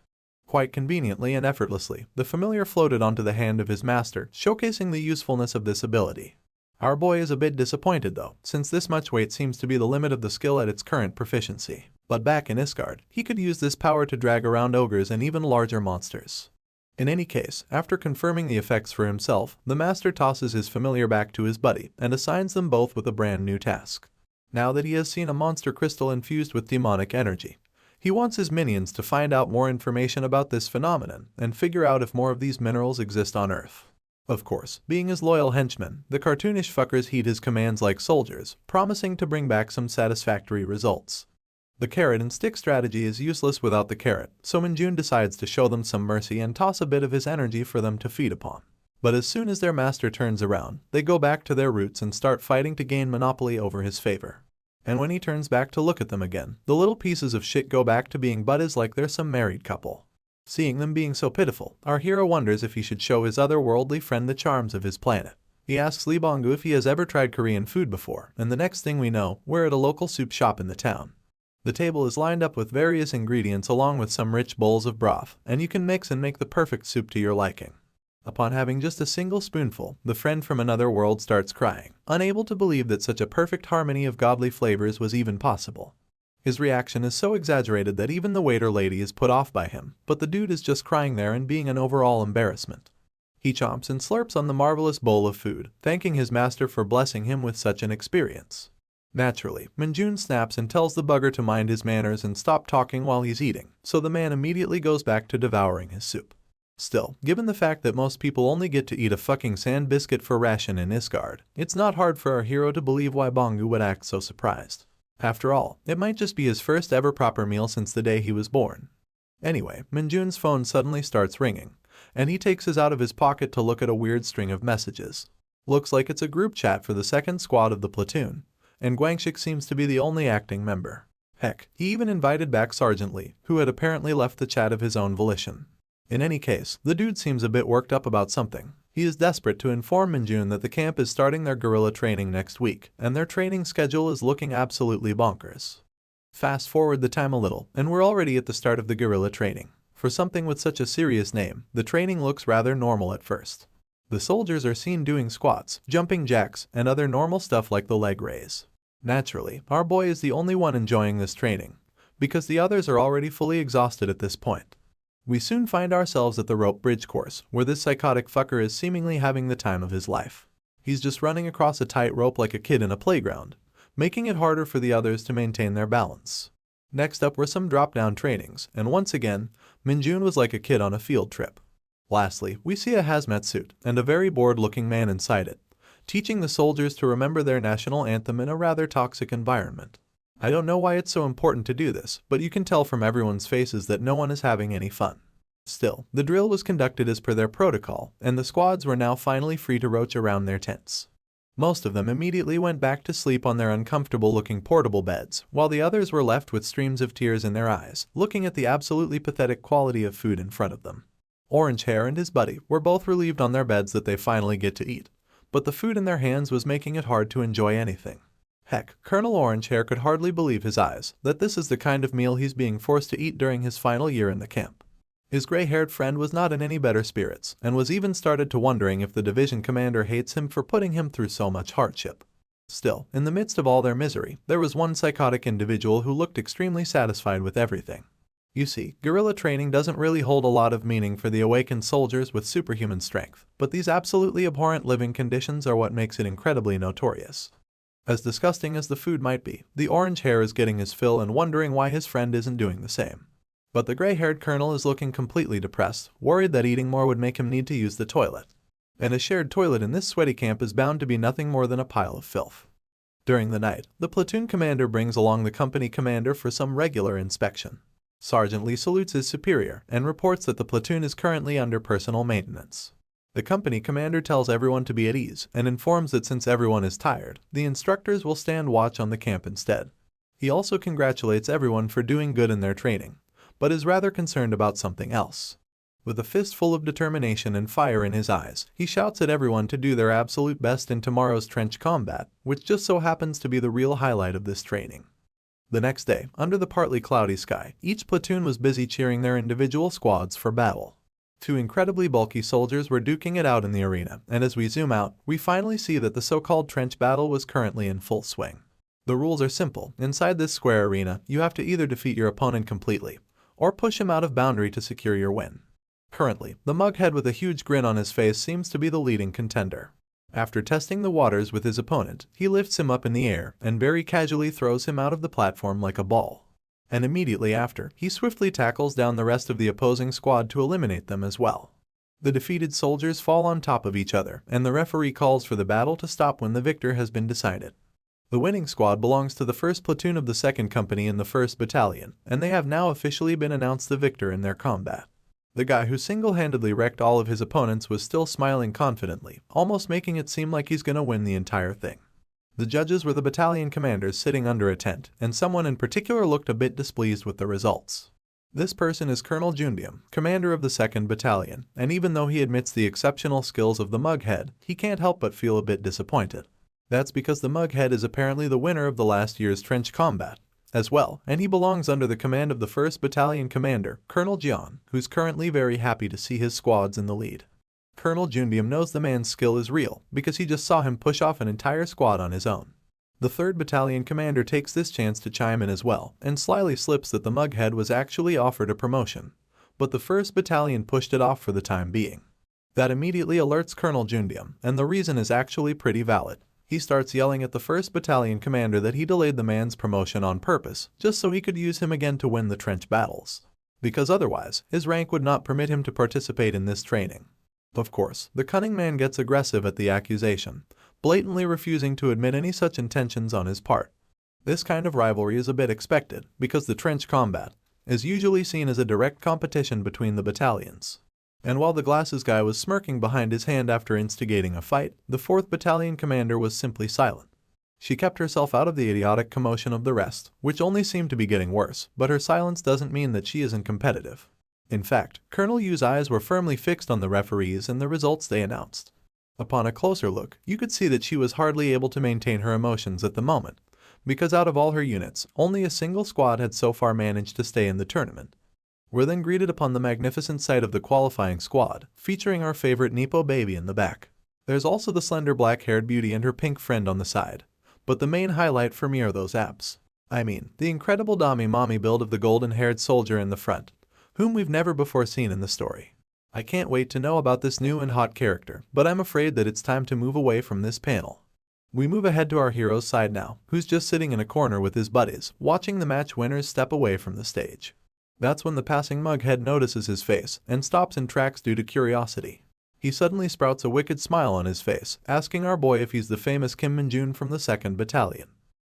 Quite conveniently and effortlessly, the familiar floated onto the hand of his master, showcasing the usefulness of this ability. Our boy is a bit disappointed though, since this much weight seems to be the limit of the skill at its current proficiency. But back in Isgard, he could use this power to drag around ogres and even larger monsters. In any case, after confirming the effects for himself, the master tosses his familiar back to his buddy and assigns them both with a brand new task. Now that he has seen a monster crystal infused with demonic energy, he wants his minions to find out more information about this phenomenon and figure out if more of these minerals exist on Earth. Of course, being his loyal henchmen, the cartoonish fuckers heed his commands like soldiers, promising to bring back some satisfactory results. The carrot and stick strategy is useless without the carrot, so Minjun decides to show them some mercy and toss a bit of his energy for them to feed upon. But as soon as their master turns around, they go back to their roots and start fighting to gain monopoly over his favor. And when he turns back to look at them again, the little pieces of shit go back to being buddies like they're some married couple. Seeing them being so pitiful, our hero wonders if he should show his otherworldly friend the charms of his planet. He asks Lee Bong-gu if he has ever tried Korean food before, and the next thing we know, we're at a local soup shop in the town. The table is lined up with various ingredients along with some rich bowls of broth, and you can mix and make the perfect soup to your liking. Upon having just a single spoonful, the friend from another world starts crying, unable to believe that such a perfect harmony of godly flavors was even possible. His reaction is so exaggerated that even the waiter lady is put off by him, but the dude is just crying there and being an overall embarrassment. He chomps and slurps on the marvelous bowl of food, thanking his master for blessing him with such an experience. Naturally, Minjun snaps and tells the bugger to mind his manners and stop talking while he's eating, so the man immediately goes back to devouring his soup. Still, given the fact that most people only get to eat a fucking sand biscuit for ration in Isgard, it's not hard for our hero to believe why Bongu would act so surprised. After all, it might just be his first ever proper meal since the day he was born. Anyway, Minjun's phone suddenly starts ringing, and he takes his out of his pocket to look at a weird string of messages. Looks like it's a group chat for the second squad of the platoon, and Guangxik seems to be the only acting member. Heck, he even invited back Sergeant Lee, who had apparently left the chat of his own volition. In any case, the dude seems a bit worked up about something. He is desperate to inform Minjun that the camp is starting their guerrilla training next week, and their training schedule is looking absolutely bonkers. Fast forward the time a little, and we're already at the start of the guerrilla training. For something with such a serious name, the training looks rather normal at first. The soldiers are seen doing squats, jumping jacks, and other normal stuff like the leg raise. Naturally, our boy is the only one enjoying this training, because the others are already fully exhausted at this point. We soon find ourselves at the rope bridge course, where this psychotic fucker is seemingly having the time of his life. He's just running across a tight rope like a kid in a playground, making it harder for the others to maintain their balance. Next up were some drop-down trainings, and once again, Minjun was like a kid on a field trip. Lastly, we see a hazmat suit and a very bored-looking man inside it, teaching the soldiers to remember their national anthem in a rather toxic environment. I don't know why it's so important to do this, but you can tell from everyone's faces that no one is having any fun. Still, the drill was conducted as per their protocol, and the squads were now finally free to roach around their tents. Most of them immediately went back to sleep on their uncomfortable-looking portable beds, while the others were left with streams of tears in their eyes, looking at the absolutely pathetic quality of food in front of them. Orange Hair and his buddy were both relieved on their beds that they finally get to eat, but the food in their hands was making it hard to enjoy anything. Heck, Colonel Orange Hair could hardly believe his eyes that this is the kind of meal he's being forced to eat during his final year in the camp. His gray-haired friend was not in any better spirits, and was even started to wondering if the division commander hates him for putting him through so much hardship. Still, in the midst of all their misery, there was one psychotic individual who looked extremely satisfied with everything. You see, guerrilla training doesn't really hold a lot of meaning for the awakened soldiers with superhuman strength, but these absolutely abhorrent living conditions are what makes it incredibly notorious. As disgusting as the food might be, the Orange Hair is getting his fill and wondering why his friend isn't doing the same. But the gray-haired colonel is looking completely depressed, worried that eating more would make him need to use the toilet. And a shared toilet in this sweaty camp is bound to be nothing more than a pile of filth. During the night, the platoon commander brings along the company commander for some regular inspection. Sergeant Lee salutes his superior and reports that the platoon is currently under personal maintenance. The company commander tells everyone to be at ease and informs that since everyone is tired, the instructors will stand watch on the camp instead. He also congratulates everyone for doing good in their training, but is rather concerned about something else. With a fist full of determination and fire in his eyes, he shouts at everyone to do their absolute best in tomorrow's trench combat, which just so happens to be the real highlight of this training. The next day, under the partly cloudy sky, each platoon was busy cheering their individual squads for battle. Two incredibly bulky soldiers were duking it out in the arena, and as we zoom out, we finally see that the so-called trench battle was currently in full swing. The rules are simple. Inside this square arena, you have to either defeat your opponent completely, or push him out of boundary to secure your win. Currently, the mughead with a huge grin on his face seems to be the leading contender. After testing the waters with his opponent, he lifts him up in the air and very casually throws him out of the platform like a ball. And immediately after, he swiftly tackles down the rest of the opposing squad to eliminate them as well. The defeated soldiers fall on top of each other, and the referee calls for the battle to stop when the victor has been decided. The winning squad belongs to the 1st Platoon of the 2nd Company in the 1st Battalion, and they have now officially been announced the victor in their combat. The guy who single-handedly wrecked all of his opponents was still smiling confidently, almost making it seem like he's gonna win the entire thing. The judges were the battalion commanders sitting under a tent, and someone in particular looked a bit displeased with the results. This person is Colonel Junbium, commander of the 2nd Battalion, and even though he admits the exceptional skills of the mughead, he can't help but feel a bit disappointed. That's because the mughead is apparently the winner of the last year's trench combat, as well, and he belongs under the command of the 1st Battalion Commander, Colonel Jian, who's currently very happy to see his squads in the lead. Colonel Jundium knows the man's skill is real because he just saw him push off an entire squad on his own. The 3rd Battalion Commander takes this chance to chime in as well and slyly slips that the mughead was actually offered a promotion, but the 1st Battalion pushed it off for the time being. That immediately alerts Colonel Jundium, and the reason is actually pretty valid. He starts yelling at the 1st Battalion Commander that he delayed the man's promotion on purpose, just so he could use him again to win the trench battles. Because otherwise, his rank would not permit him to participate in this training. Of course, the cunning man gets aggressive at the accusation, blatantly refusing to admit any such intentions on his part. This kind of rivalry is a bit expected, because the trench combat is usually seen as a direct competition between the battalions. And while the glasses guy was smirking behind his hand after instigating a fight, the 4th Battalion Commander was simply silent. She kept herself out of the idiotic commotion of the rest, which only seemed to be getting worse, but her silence doesn't mean that she isn't competitive. In fact, Colonel Yu's eyes were firmly fixed on the referees and the results they announced. Upon a closer look, you could see that she was hardly able to maintain her emotions at the moment, because out of all her units, only a single squad had so far managed to stay in the tournament. We're then greeted upon the magnificent sight of the qualifying squad, featuring our favorite Nepo baby in the back. There's also the slender black-haired beauty and her pink friend on the side. But the main highlight for me are those abs. I mean, the incredible Dami Mommy build of the golden-haired soldier in the front, whom we've never before seen in the story. I can't wait to know about this new and hot character, but I'm afraid that it's time to move away from this panel. We move ahead to our hero's side now, who's just sitting in a corner with his buddies, watching the match winners step away from the stage. That's when the passing mughead notices his face and stops in tracks due to curiosity. He suddenly sprouts a wicked smile on his face, asking our boy if he's the famous Kim Min-jun from the 2nd Battalion.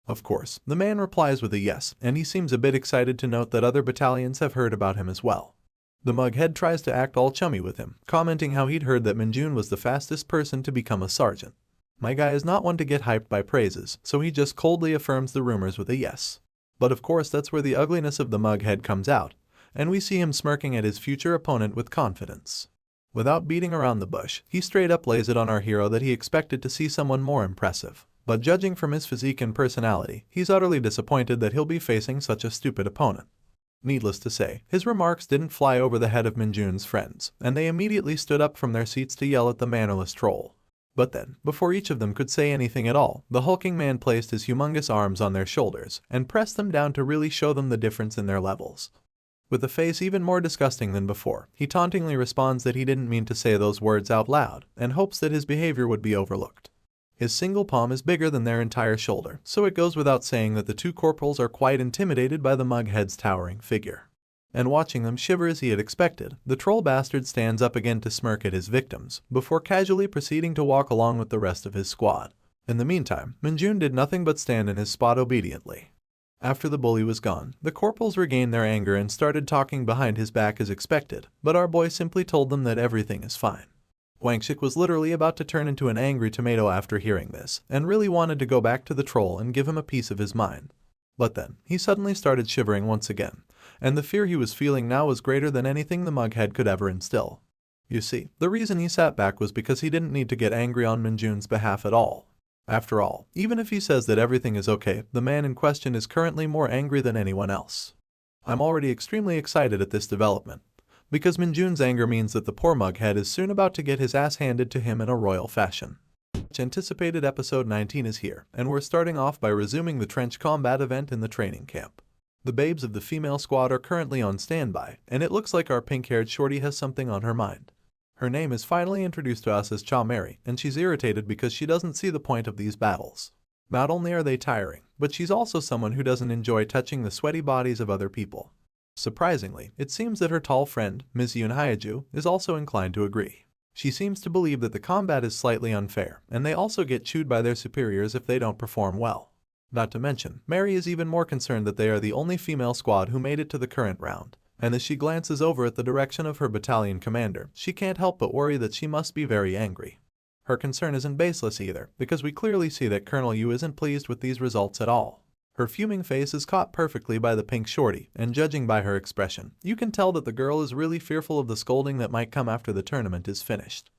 Of course, the man replies with a yes, and he seems a bit excited to note that other battalions have heard about him as well. The mughead tries to act all chummy with him, commenting how he'd heard that Min-jun was the fastest person to become a sergeant. My guy is not one to get hyped by praises, so he just coldly affirms the rumors with a yes. But of course that's where the ugliness of the mughead comes out, and we see him smirking at his future opponent with confidence. Without beating around the bush, he straight up lays it on our hero that he expected to see someone more impressive. But judging from his physique and personality, he's utterly disappointed that he'll be facing such a stupid opponent. Needless to say, his remarks didn't fly over the head of Min-jun's friends, and they immediately stood up from their seats to yell at the mannerless troll. But then, before each of them could say anything at all, the hulking man placed his humongous arms on their shoulders and pressed them down to really show them the difference in their levels. With a face even more disgusting than before, he tauntingly responds that he didn't mean to say those words out loud and hopes that his behavior would be overlooked. His single palm is bigger than their entire shoulder, so it goes without saying that the two corporals are quite intimidated by the mughead's towering figure. And watching them shiver as he had expected, the troll bastard stands up again to smirk at his victims, before casually proceeding to walk along with the rest of his squad. In the meantime, Min-jun did nothing but stand in his spot obediently. After the bully was gone, the corporals regained their anger and started talking behind his back as expected, but our boy simply told them that everything is fine. Wangshik was literally about to turn into an angry tomato after hearing this, and really wanted to go back to the troll and give him a piece of his mind. But then, he suddenly started shivering once again, and the fear he was feeling now was greater than anything the mughead could ever instill. You see, the reason he sat back was because he didn't need to get angry on Min-jun's behalf at all. After all, even if he says that everything is okay, the man in question is currently more angry than anyone else. I'm already extremely excited at this development, because Min-jun's anger means that the poor mughead is soon about to get his ass handed to him in a royal fashion. Much anticipated episode 19 is here, and we're starting off by resuming the trench combat event in the training camp. The babes of the female squad are currently on standby, and it looks like our pink-haired shorty has something on her mind. Her name is finally introduced to us as Cha Mary, and she's irritated because she doesn't see the point of these battles. Not only are they tiring, but she's also someone who doesn't enjoy touching the sweaty bodies of other people. Surprisingly, it seems that her tall friend, Ms. Yoon Hyeju, is also inclined to agree. She seems to believe that the combat is slightly unfair, and they also get chewed by their superiors if they don't perform well. Not to mention, Mary is even more concerned that they are the only female squad who made it to the current round, and as she glances over at the direction of her battalion commander, she can't help but worry that she must be very angry. Her concern isn't baseless either, because we clearly see that Colonel Yu isn't pleased with these results at all. Her fuming face is caught perfectly by the pink shorty, and judging by her expression, you can tell that the girl is really fearful of the scolding that might come after the tournament is finished.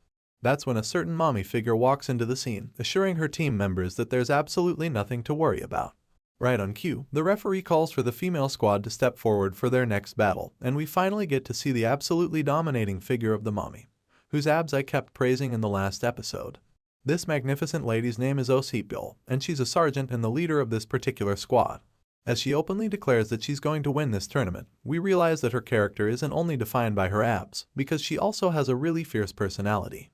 That's when a certain mommy figure walks into the scene, assuring her team members that there's absolutely nothing to worry about. Right on cue, the referee calls for the female squad to step forward for their next battle, and we finally get to see the absolutely dominating figure of the mommy, whose abs I kept praising in the last episode. This magnificent lady's name is Osipil, and she's a sergeant and the leader of this particular squad. As she openly declares that she's going to win this tournament, we realize that her character isn't only defined by her abs, because she also has a really fierce personality.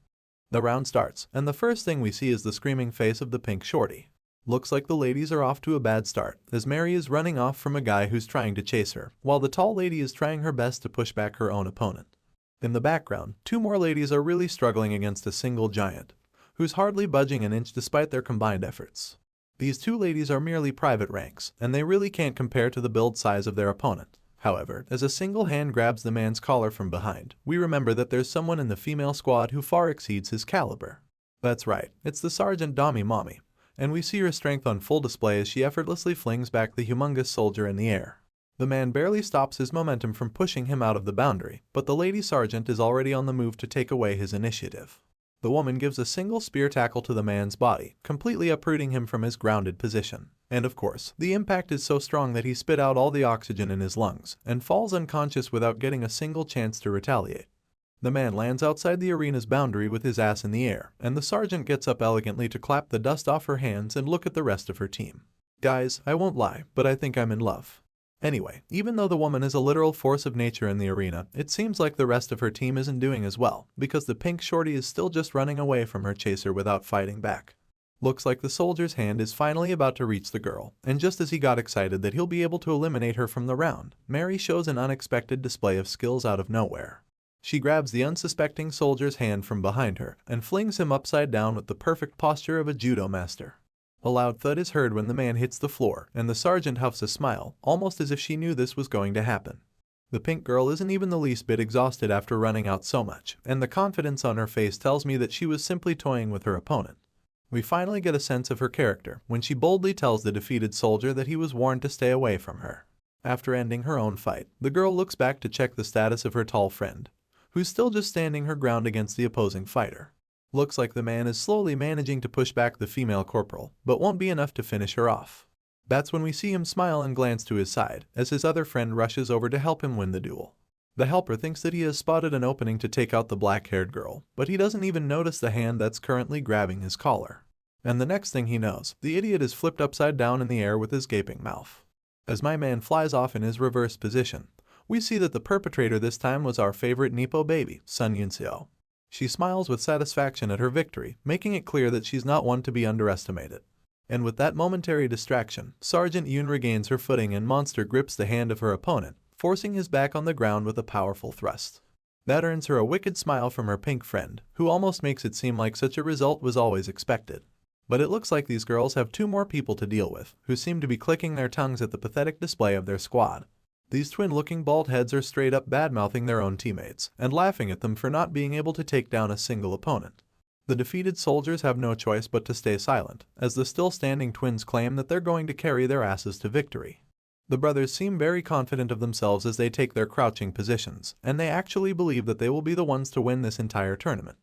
The round starts, and the first thing we see is the screaming face of the pink shorty. Looks like the ladies are off to a bad start, as Mary is running off from a guy who's trying to chase her, while the tall lady is trying her best to push back her own opponent. In the background, two more ladies are really struggling against a single giant, who's hardly budging an inch despite their combined efforts. These two ladies are merely private ranks, and they really can't compare to the build size of their opponent. However, as a single hand grabs the man's collar from behind, we remember that there's someone in the female squad who far exceeds his caliber. That's right, it's the Sergeant Dami Mommy, and we see her strength on full display as she effortlessly flings back the humongous soldier in the air. The man barely stops his momentum from pushing him out of the boundary, but the lady sergeant is already on the move to take away his initiative. The woman gives a single spear tackle to the man's body, completely uprooting him from his grounded position. And of course, the impact is so strong that he spit out all the oxygen in his lungs and falls unconscious without getting a single chance to retaliate. The man lands outside the arena's boundary with his ass in the air, and the sergeant gets up elegantly to clap the dust off her hands and look at the rest of her team. Guys, I won't lie, but I think I'm in love. Anyway, even though the woman is a literal force of nature in the arena, it seems like the rest of her team isn't doing as well, because the pink shorty is still just running away from her chaser without fighting back. Looks like the soldier's hand is finally about to reach the girl, and just as he got excited that he'll be able to eliminate her from the round, Mary shows an unexpected display of skills out of nowhere. She grabs the unsuspecting soldier's hand from behind her and flings him upside down with the perfect posture of a judo master. A loud thud is heard when the man hits the floor, and the sergeant huffs a smile, almost as if she knew this was going to happen. The pink girl isn't even the least bit exhausted after running out so much, and the confidence on her face tells me that she was simply toying with her opponent. We finally get a sense of her character when she boldly tells the defeated soldier that he was warned to stay away from her. After ending her own fight, the girl looks back to check the status of her tall friend, who's still just standing her ground against the opposing fighter. Looks like the man is slowly managing to push back the female corporal, but won't be enough to finish her off. That's when we see him smile and glance to his side, as his other friend rushes over to help him win the duel. The helper thinks that he has spotted an opening to take out the black-haired girl, but he doesn't even notice the hand that's currently grabbing his collar. And the next thing he knows, the idiot is flipped upside down in the air with his gaping mouth. As my man flies off in his reverse position, we see that the perpetrator this time was our favorite Nepo baby, Sun Yunseo. She smiles with satisfaction at her victory, making it clear that she's not one to be underestimated. And with that momentary distraction, Sergeant Yoon regains her footing and Monster grips the hand of her opponent, forcing his back on the ground with a powerful thrust. That earns her a wicked smile from her pink friend, who almost makes it seem like such a result was always expected. But it looks like these girls have two more people to deal with, who seem to be clicking their tongues at the pathetic display of their squad. These twin-looking bald heads are straight up bad-mouthing their own teammates and laughing at them for not being able to take down a single opponent. The defeated soldiers have no choice but to stay silent, as the still-standing twins claim that they're going to carry their asses to victory. The brothers seem very confident of themselves as they take their crouching positions, and they actually believe that they will be the ones to win this entire tournament.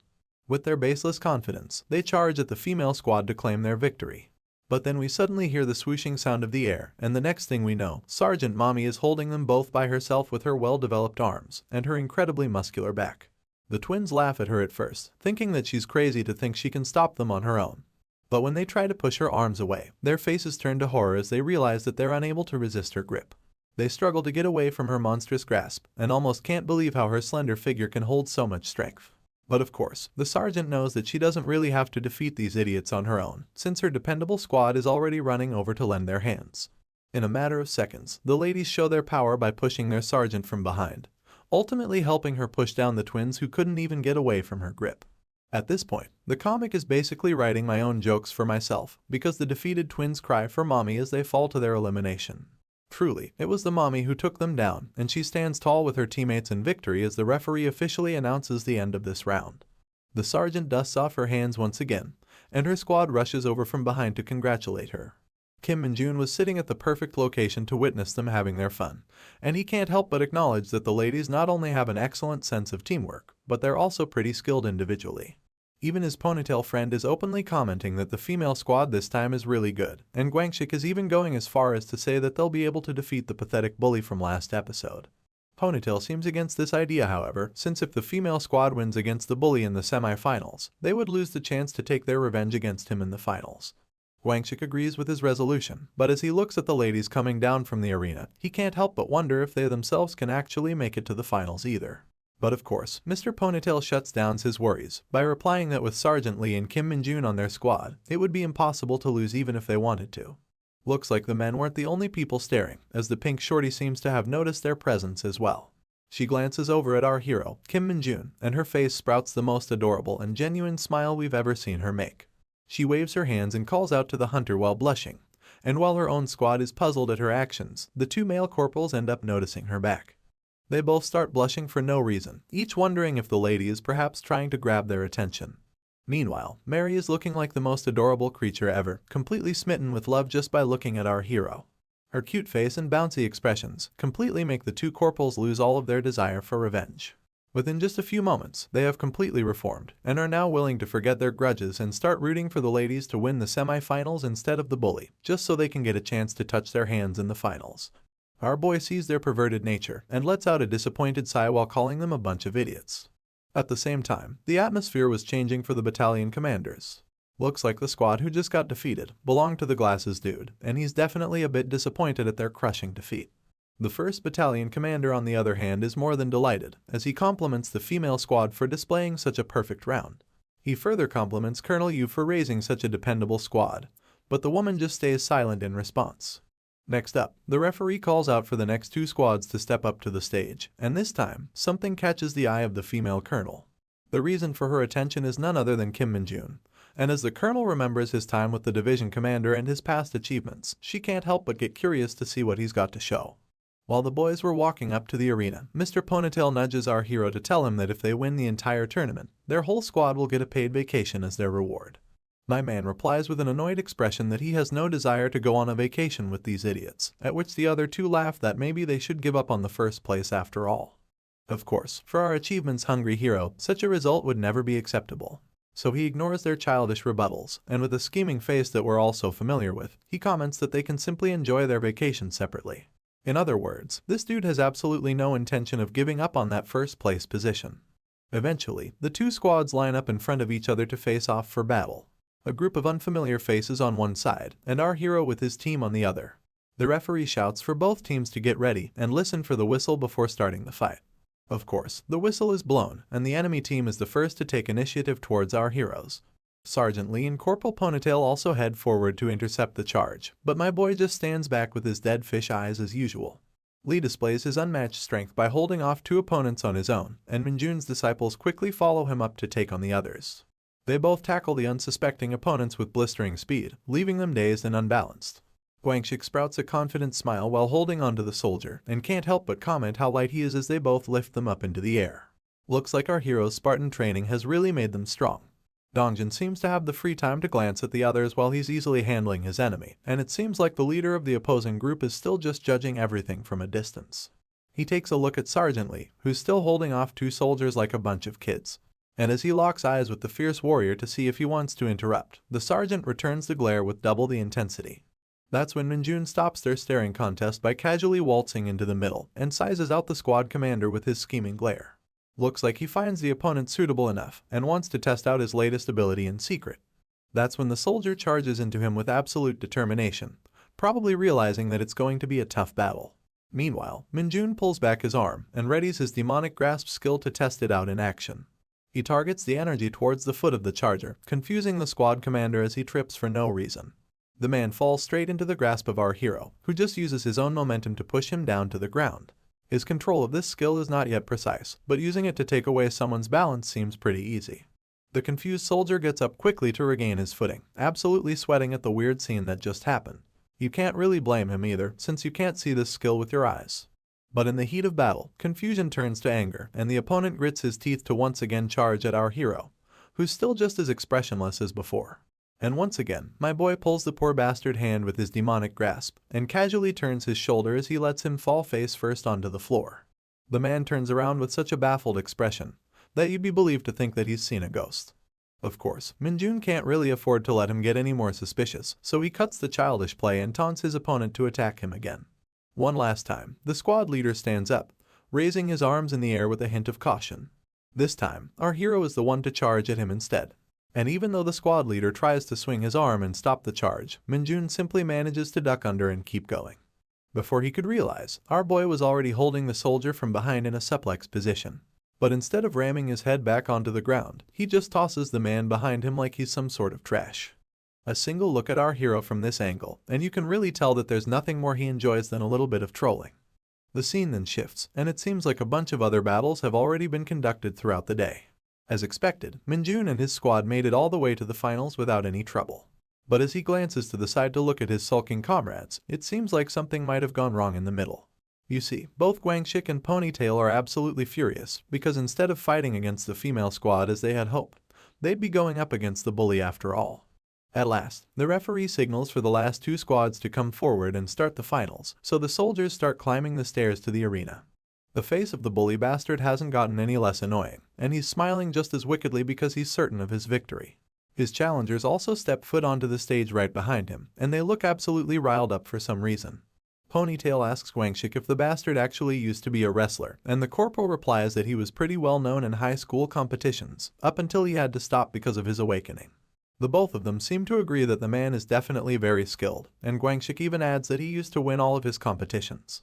With their baseless confidence, they charge at the female squad to claim their victory. But then we suddenly hear the swooshing sound of the air, and the next thing we know, Sergeant Mommy is holding them both by herself with her well-developed arms and her incredibly muscular back. The twins laugh at her at first, thinking that she's crazy to think she can stop them on her own. But when they try to push her arms away, their faces turn to horror as they realize that they're unable to resist her grip. They struggle to get away from her monstrous grasp, and almost can't believe how her slender figure can hold so much strength. But of course, the sergeant knows that she doesn't really have to defeat these idiots on her own, since her dependable squad is already running over to lend their hands. In a matter of seconds, the ladies show their power by pushing their sergeant from behind, ultimately helping her push down the twins who couldn't even get away from her grip. At this point, the comic is basically writing my own jokes for myself, because the defeated twins cry for mommy as they fall to their elimination. Truly, it was the mommy who took them down, and she stands tall with her teammates in victory as the referee officially announces the end of this round. The sergeant dusts off her hands once again, and her squad rushes over from behind to congratulate her. Kim Min-jun was sitting at the perfect location to witness them having their fun, and he can't help but acknowledge that the ladies not only have an excellent sense of teamwork, but they're also pretty skilled individually. Even his ponytail friend is openly commenting that the female squad this time is really good, and Guangxik is even going as far as to say that they'll be able to defeat the pathetic bully from last episode. Ponytail seems against this idea, however, since if the female squad wins against the bully in the semi-finals, they would lose the chance to take their revenge against him in the finals. Guangxik agrees with his resolution, but as he looks at the ladies coming down from the arena, he can't help but wonder if they themselves can actually make it to the finals either. But of course, Mr. Ponytail shuts down his worries by replying that with Sergeant Lee and Kim Min-jun on their squad, it would be impossible to lose even if they wanted to. Looks like the men weren't the only people staring, as the pink shorty seems to have noticed their presence as well. She glances over at our hero, Kim Min-jun, and her face sprouts the most adorable and genuine smile we've ever seen her make. She waves her hands and calls out to the hunter while blushing, and while her own squad is puzzled at her actions, the two male corporals end up noticing her back. They both start blushing for no reason, each wondering if the lady is perhaps trying to grab their attention. Meanwhile, Mary is looking like the most adorable creature ever, completely smitten with love just by looking at our hero. Her cute face and bouncy expressions completely make the two corporals lose all of their desire for revenge. Within just a few moments, they have completely reformed, and are now willing to forget their grudges and start rooting for the ladies to win the semi-finals instead of the bully, just so they can get a chance to touch their hands in the finals. Our boy sees their perverted nature and lets out a disappointed sigh while calling them a bunch of idiots. At the same time, the atmosphere was changing for the battalion commanders. Looks like the squad who just got defeated belonged to the glasses dude, and he's definitely a bit disappointed at their crushing defeat. The 1st Battalion commander, on the other hand, is more than delighted, as he compliments the female squad for displaying such a perfect round. He further compliments Colonel Yu for raising such a dependable squad, but the woman just stays silent in response. Next up, the referee calls out for the next two squads to step up to the stage, and this time, something catches the eye of the female colonel. The reason for her attention is none other than Kim Min-jun, and as the colonel remembers his time with the division commander and his past achievements, she can't help but get curious to see what he's got to show. While the boys were walking up to the arena, Mr. Ponytail nudges our hero to tell him that if they win the entire tournament, their whole squad will get a paid vacation as their reward. My man replies with an annoyed expression that he has no desire to go on a vacation with these idiots, at which the other two laugh that maybe they should give up on the first place after all. Of course, for our achievements-hungry hero, such a result would never be acceptable. So he ignores their childish rebuttals, and with a scheming face that we're all so familiar with, he comments that they can simply enjoy their vacation separately. In other words, this dude has absolutely no intention of giving up on that first-place position. Eventually, the two squads line up in front of each other to face off for battle. A group of unfamiliar faces on one side, and our hero with his team on the other. The referee shouts for both teams to get ready and listen for the whistle before starting the fight. Of course, the whistle is blown, and the enemy team is the first to take initiative towards our heroes. Sergeant Lee and Corporal Ponytail also head forward to intercept the charge, but my boy just stands back with his dead fish eyes as usual. Lee displays his unmatched strength by holding off two opponents on his own, and Min-jun's disciples quickly follow him up to take on the others. They both tackle the unsuspecting opponents with blistering speed, leaving them dazed and unbalanced. Guangxik sprouts a confident smile while holding onto the soldier, and can't help but comment how light he is as they both lift them up into the air. Looks like our hero's Spartan training has really made them strong. Dongjin seems to have the free time to glance at the others while he's easily handling his enemy, and it seems like the leader of the opposing group is still just judging everything from a distance. He takes a look at Sergeant Lee, who's still holding off two soldiers like a bunch of kids. And as he locks eyes with the fierce warrior to see if he wants to interrupt, the sergeant returns the glare with double the intensity. That's when Min-jun stops their staring contest by casually waltzing into the middle and sizes out the squad commander with his scheming glare. Looks like he finds the opponent suitable enough and wants to test out his latest ability in secret. That's when the soldier charges into him with absolute determination, probably realizing that it's going to be a tough battle. Meanwhile, Min-jun pulls back his arm and readies his demonic grasp skill to test it out in action. He targets the energy towards the foot of the charger, confusing the squad commander as he trips for no reason. The man falls straight into the grasp of our hero, who just uses his own momentum to push him down to the ground. His control of this skill is not yet precise, but using it to take away someone's balance seems pretty easy. The confused soldier gets up quickly to regain his footing, absolutely sweating at the weird scene that just happened. You can't really blame him either, since you can't see this skill with your eyes. But in the heat of battle, confusion turns to anger, and the opponent grits his teeth to once again charge at our hero, who's still just as expressionless as before. And once again, my boy pulls the poor bastard hand with his demonic grasp, and casually turns his shoulder as he lets him fall face first onto the floor. The man turns around with such a baffled expression that you'd be believed to think that he's seen a ghost. Of course, Minjun can't really afford to let him get any more suspicious, so he cuts the childish play and taunts his opponent to attack him again. One last time, the squad leader stands up, raising his arms in the air with a hint of caution. This time, our hero is the one to charge at him instead. And even though the squad leader tries to swing his arm and stop the charge, Minjun simply manages to duck under and keep going. Before he could realize, our boy was already holding the soldier from behind in a suplex position. But instead of ramming his head back onto the ground, he just tosses the man behind him like he's some sort of trash. A single look at our hero from this angle, and you can really tell that there's nothing more he enjoys than a little bit of trolling. The scene then shifts, and it seems like a bunch of other battles have already been conducted throughout the day. As expected, Minjun and his squad made it all the way to the finals without any trouble. But as he glances to the side to look at his sulking comrades, it seems like something might have gone wrong in the middle. You see, both Guangxik and Ponytail are absolutely furious, because instead of fighting against the female squad as they had hoped, they'd be going up against the bully after all. At last, the referee signals for the last two squads to come forward and start the finals, so the soldiers start climbing the stairs to the arena. The face of the bully bastard hasn't gotten any less annoying, and he's smiling just as wickedly because he's certain of his victory. His challengers also step foot onto the stage right behind him, and they look absolutely riled up for some reason. Ponytail asks Guangxik if the bastard actually used to be a wrestler, and the corporal replies that he was pretty well known in high school competitions, up until he had to stop because of his awakening. The both of them seem to agree that the man is definitely very skilled, and Guangxik even adds that he used to win all of his competitions.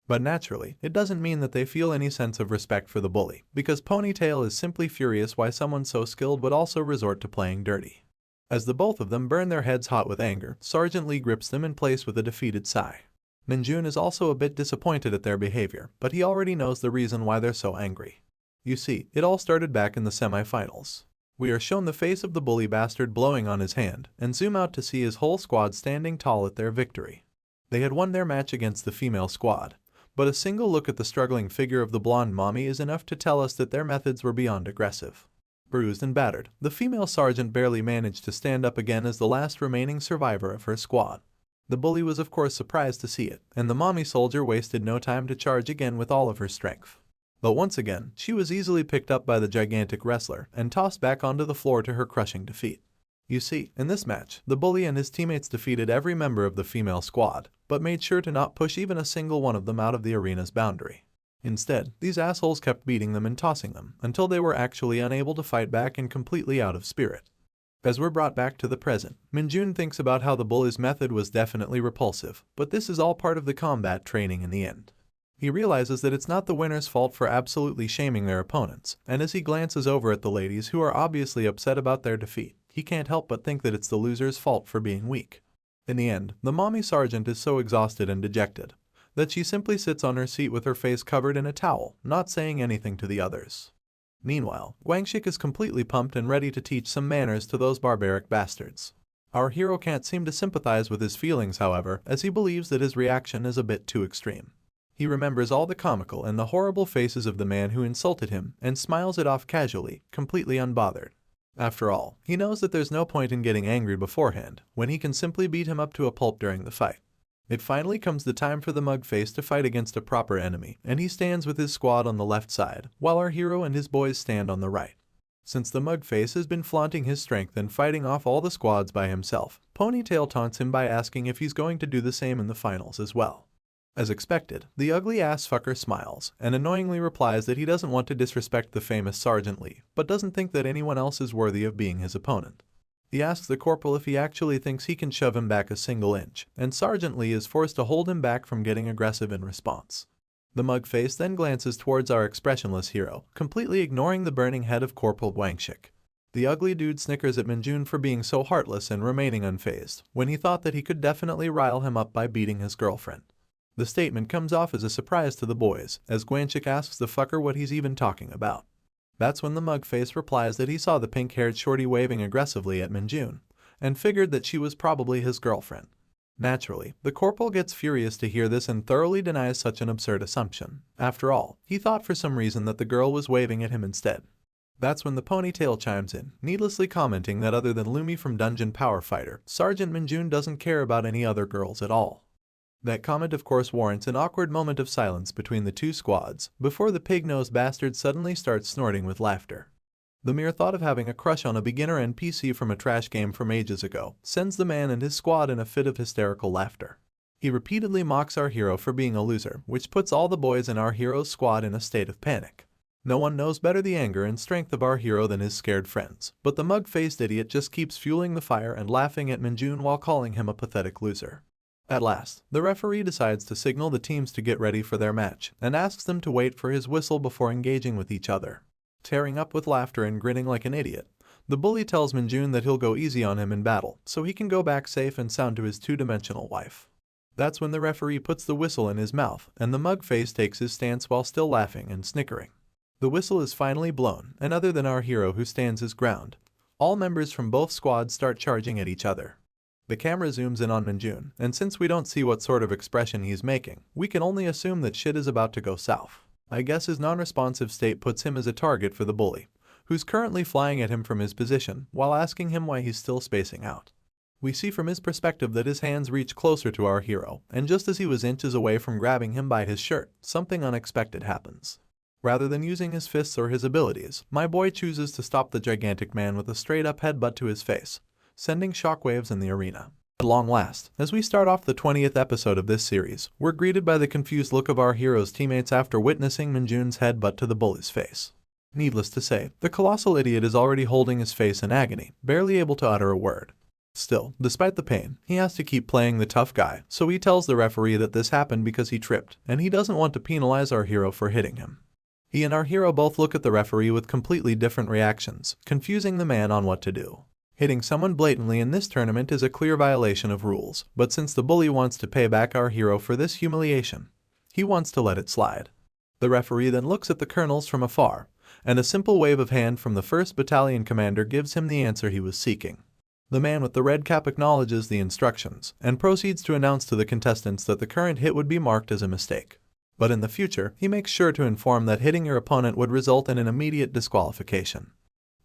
But naturally, it doesn't mean that they feel any sense of respect for the bully, because Ponytail is simply furious why someone so skilled would also resort to playing dirty. As the both of them burn their heads hot with anger, Sergeant Lee grips them in place with a defeated sigh. Minjun is also a bit disappointed at their behavior, but he already knows the reason why they're so angry. You see, it all started back in the semi-finals. We are shown the face of the bully bastard blowing on his hand, and zoom out to see his whole squad standing tall at their victory. They had won their match against the female squad, but a single look at the struggling figure of the blonde mommy is enough to tell us that their methods were beyond aggressive. Bruised and battered, the female sergeant barely managed to stand up again as the last remaining survivor of her squad. The bully was of course surprised to see it, and the mommy soldier wasted no time to charge again with all of her strength. But once again, she was easily picked up by the gigantic wrestler and tossed back onto the floor to her crushing defeat. You see, in this match, the bully and his teammates defeated every member of the female squad, but made sure to not push even a single one of them out of the arena's boundary. Instead, these assholes kept beating them and tossing them, until they were actually unable to fight back and completely out of spirit. As we're brought back to the present, Minjun thinks about how the bully's method was definitely repulsive, but this is all part of the combat training in the end. He realizes that it's not the winner's fault for absolutely shaming their opponents, and as he glances over at the ladies who are obviously upset about their defeat, he can't help but think that it's the loser's fault for being weak. In the end, the mommy sergeant is so exhausted and dejected that she simply sits on her seat with her face covered in a towel, not saying anything to the others. Meanwhile, Guangxik is completely pumped and ready to teach some manners to those barbaric bastards. Our hero can't seem to sympathize with his feelings, however, as he believes that his reaction is a bit too extreme. He remembers all the comical and the horrible faces of the man who insulted him and smiles it off casually, completely unbothered. After all, he knows that there's no point in getting angry beforehand, when he can simply beat him up to a pulp during the fight. It finally comes the time for the mugface to fight against a proper enemy, and he stands with his squad on the left side, while our hero and his boys stand on the right. Since the mugface has been flaunting his strength and fighting off all the squads by himself, Ponytail taunts him by asking if he's going to do the same in the finals as well. As expected, the ugly ass fucker smiles, and annoyingly replies that he doesn't want to disrespect the famous Sergeant Lee, but doesn't think that anyone else is worthy of being his opponent. He asks the corporal if he actually thinks he can shove him back a single inch, and Sergeant Lee is forced to hold him back from getting aggressive in response. The mugface then glances towards our expressionless hero, completely ignoring the burning head of Corporal Guangxik. The ugly dude snickers at Minjun for being so heartless and remaining unfazed, when he thought that he could definitely rile him up by beating his girlfriend. The statement comes off as a surprise to the boys, as Guangxik asks the fucker what he's even talking about. That's when the mugface replies that he saw the pink-haired shorty waving aggressively at Minjun, and figured that she was probably his girlfriend. Naturally, the corporal gets furious to hear this and thoroughly denies such an absurd assumption. After all, he thought for some reason that the girl was waving at him instead. That's when the Ponytail chimes in, needlessly commenting that other than Lumi from Dungeon Power Fighter, Sergeant Minjun doesn't care about any other girls at all. That comment of course warrants an awkward moment of silence between the two squads, before the pig-nosed bastard suddenly starts snorting with laughter. The mere thought of having a crush on a beginner NPC from a trash game from ages ago sends the man and his squad in a fit of hysterical laughter. He repeatedly mocks our hero for being a loser, which puts all the boys in our hero's squad in a state of panic. No one knows better the anger and strength of our hero than his scared friends, but the mug-faced idiot just keeps fueling the fire and laughing at Minjun while calling him a pathetic loser. At last, the referee decides to signal the teams to get ready for their match and asks them to wait for his whistle before engaging with each other. Tearing up with laughter and grinning like an idiot, the bully tells Minjun that he'll go easy on him in battle so he can go back safe and sound to his two-dimensional wife. That's when the referee puts the whistle in his mouth and the mug-face takes his stance while still laughing and snickering. The whistle is finally blown, and other than our hero who stands his ground, all members from both squads start charging at each other. The camera zooms in on Minjun, and since we don't see what sort of expression he's making, we can only assume that shit is about to go south. I guess his non-responsive state puts him as a target for the bully, who's currently flying at him from his position while asking him why he's still spacing out. We see from his perspective that his hands reach closer to our hero, and just as he was inches away from grabbing him by his shirt, something unexpected happens. Rather than using his fists or his abilities, my boy chooses to stop the gigantic man with a straight-up headbutt to his face, sending shockwaves in the arena. At long last, as we start off the 20th episode of this series, we're greeted by the confused look of our hero's teammates after witnessing Minjun's headbutt to the bully's face. Needless to say, the colossal idiot is already holding his face in agony, barely able to utter a word. Still, despite the pain, he has to keep playing the tough guy, so he tells the referee that this happened because he tripped, and he doesn't want to penalize our hero for hitting him. He and our hero both look at the referee with completely different reactions, confusing the man on what to do. Hitting someone blatantly in this tournament is a clear violation of rules, but since the bully wants to pay back our hero for this humiliation, he wants to let it slide. The referee then looks at the colonels from afar, and a simple wave of hand from the 1st Battalion commander gives him the answer he was seeking. The man with the red cap acknowledges the instructions and proceeds to announce to the contestants that the current hit would be marked as a mistake. But in the future, he makes sure to inform that hitting your opponent would result in an immediate disqualification.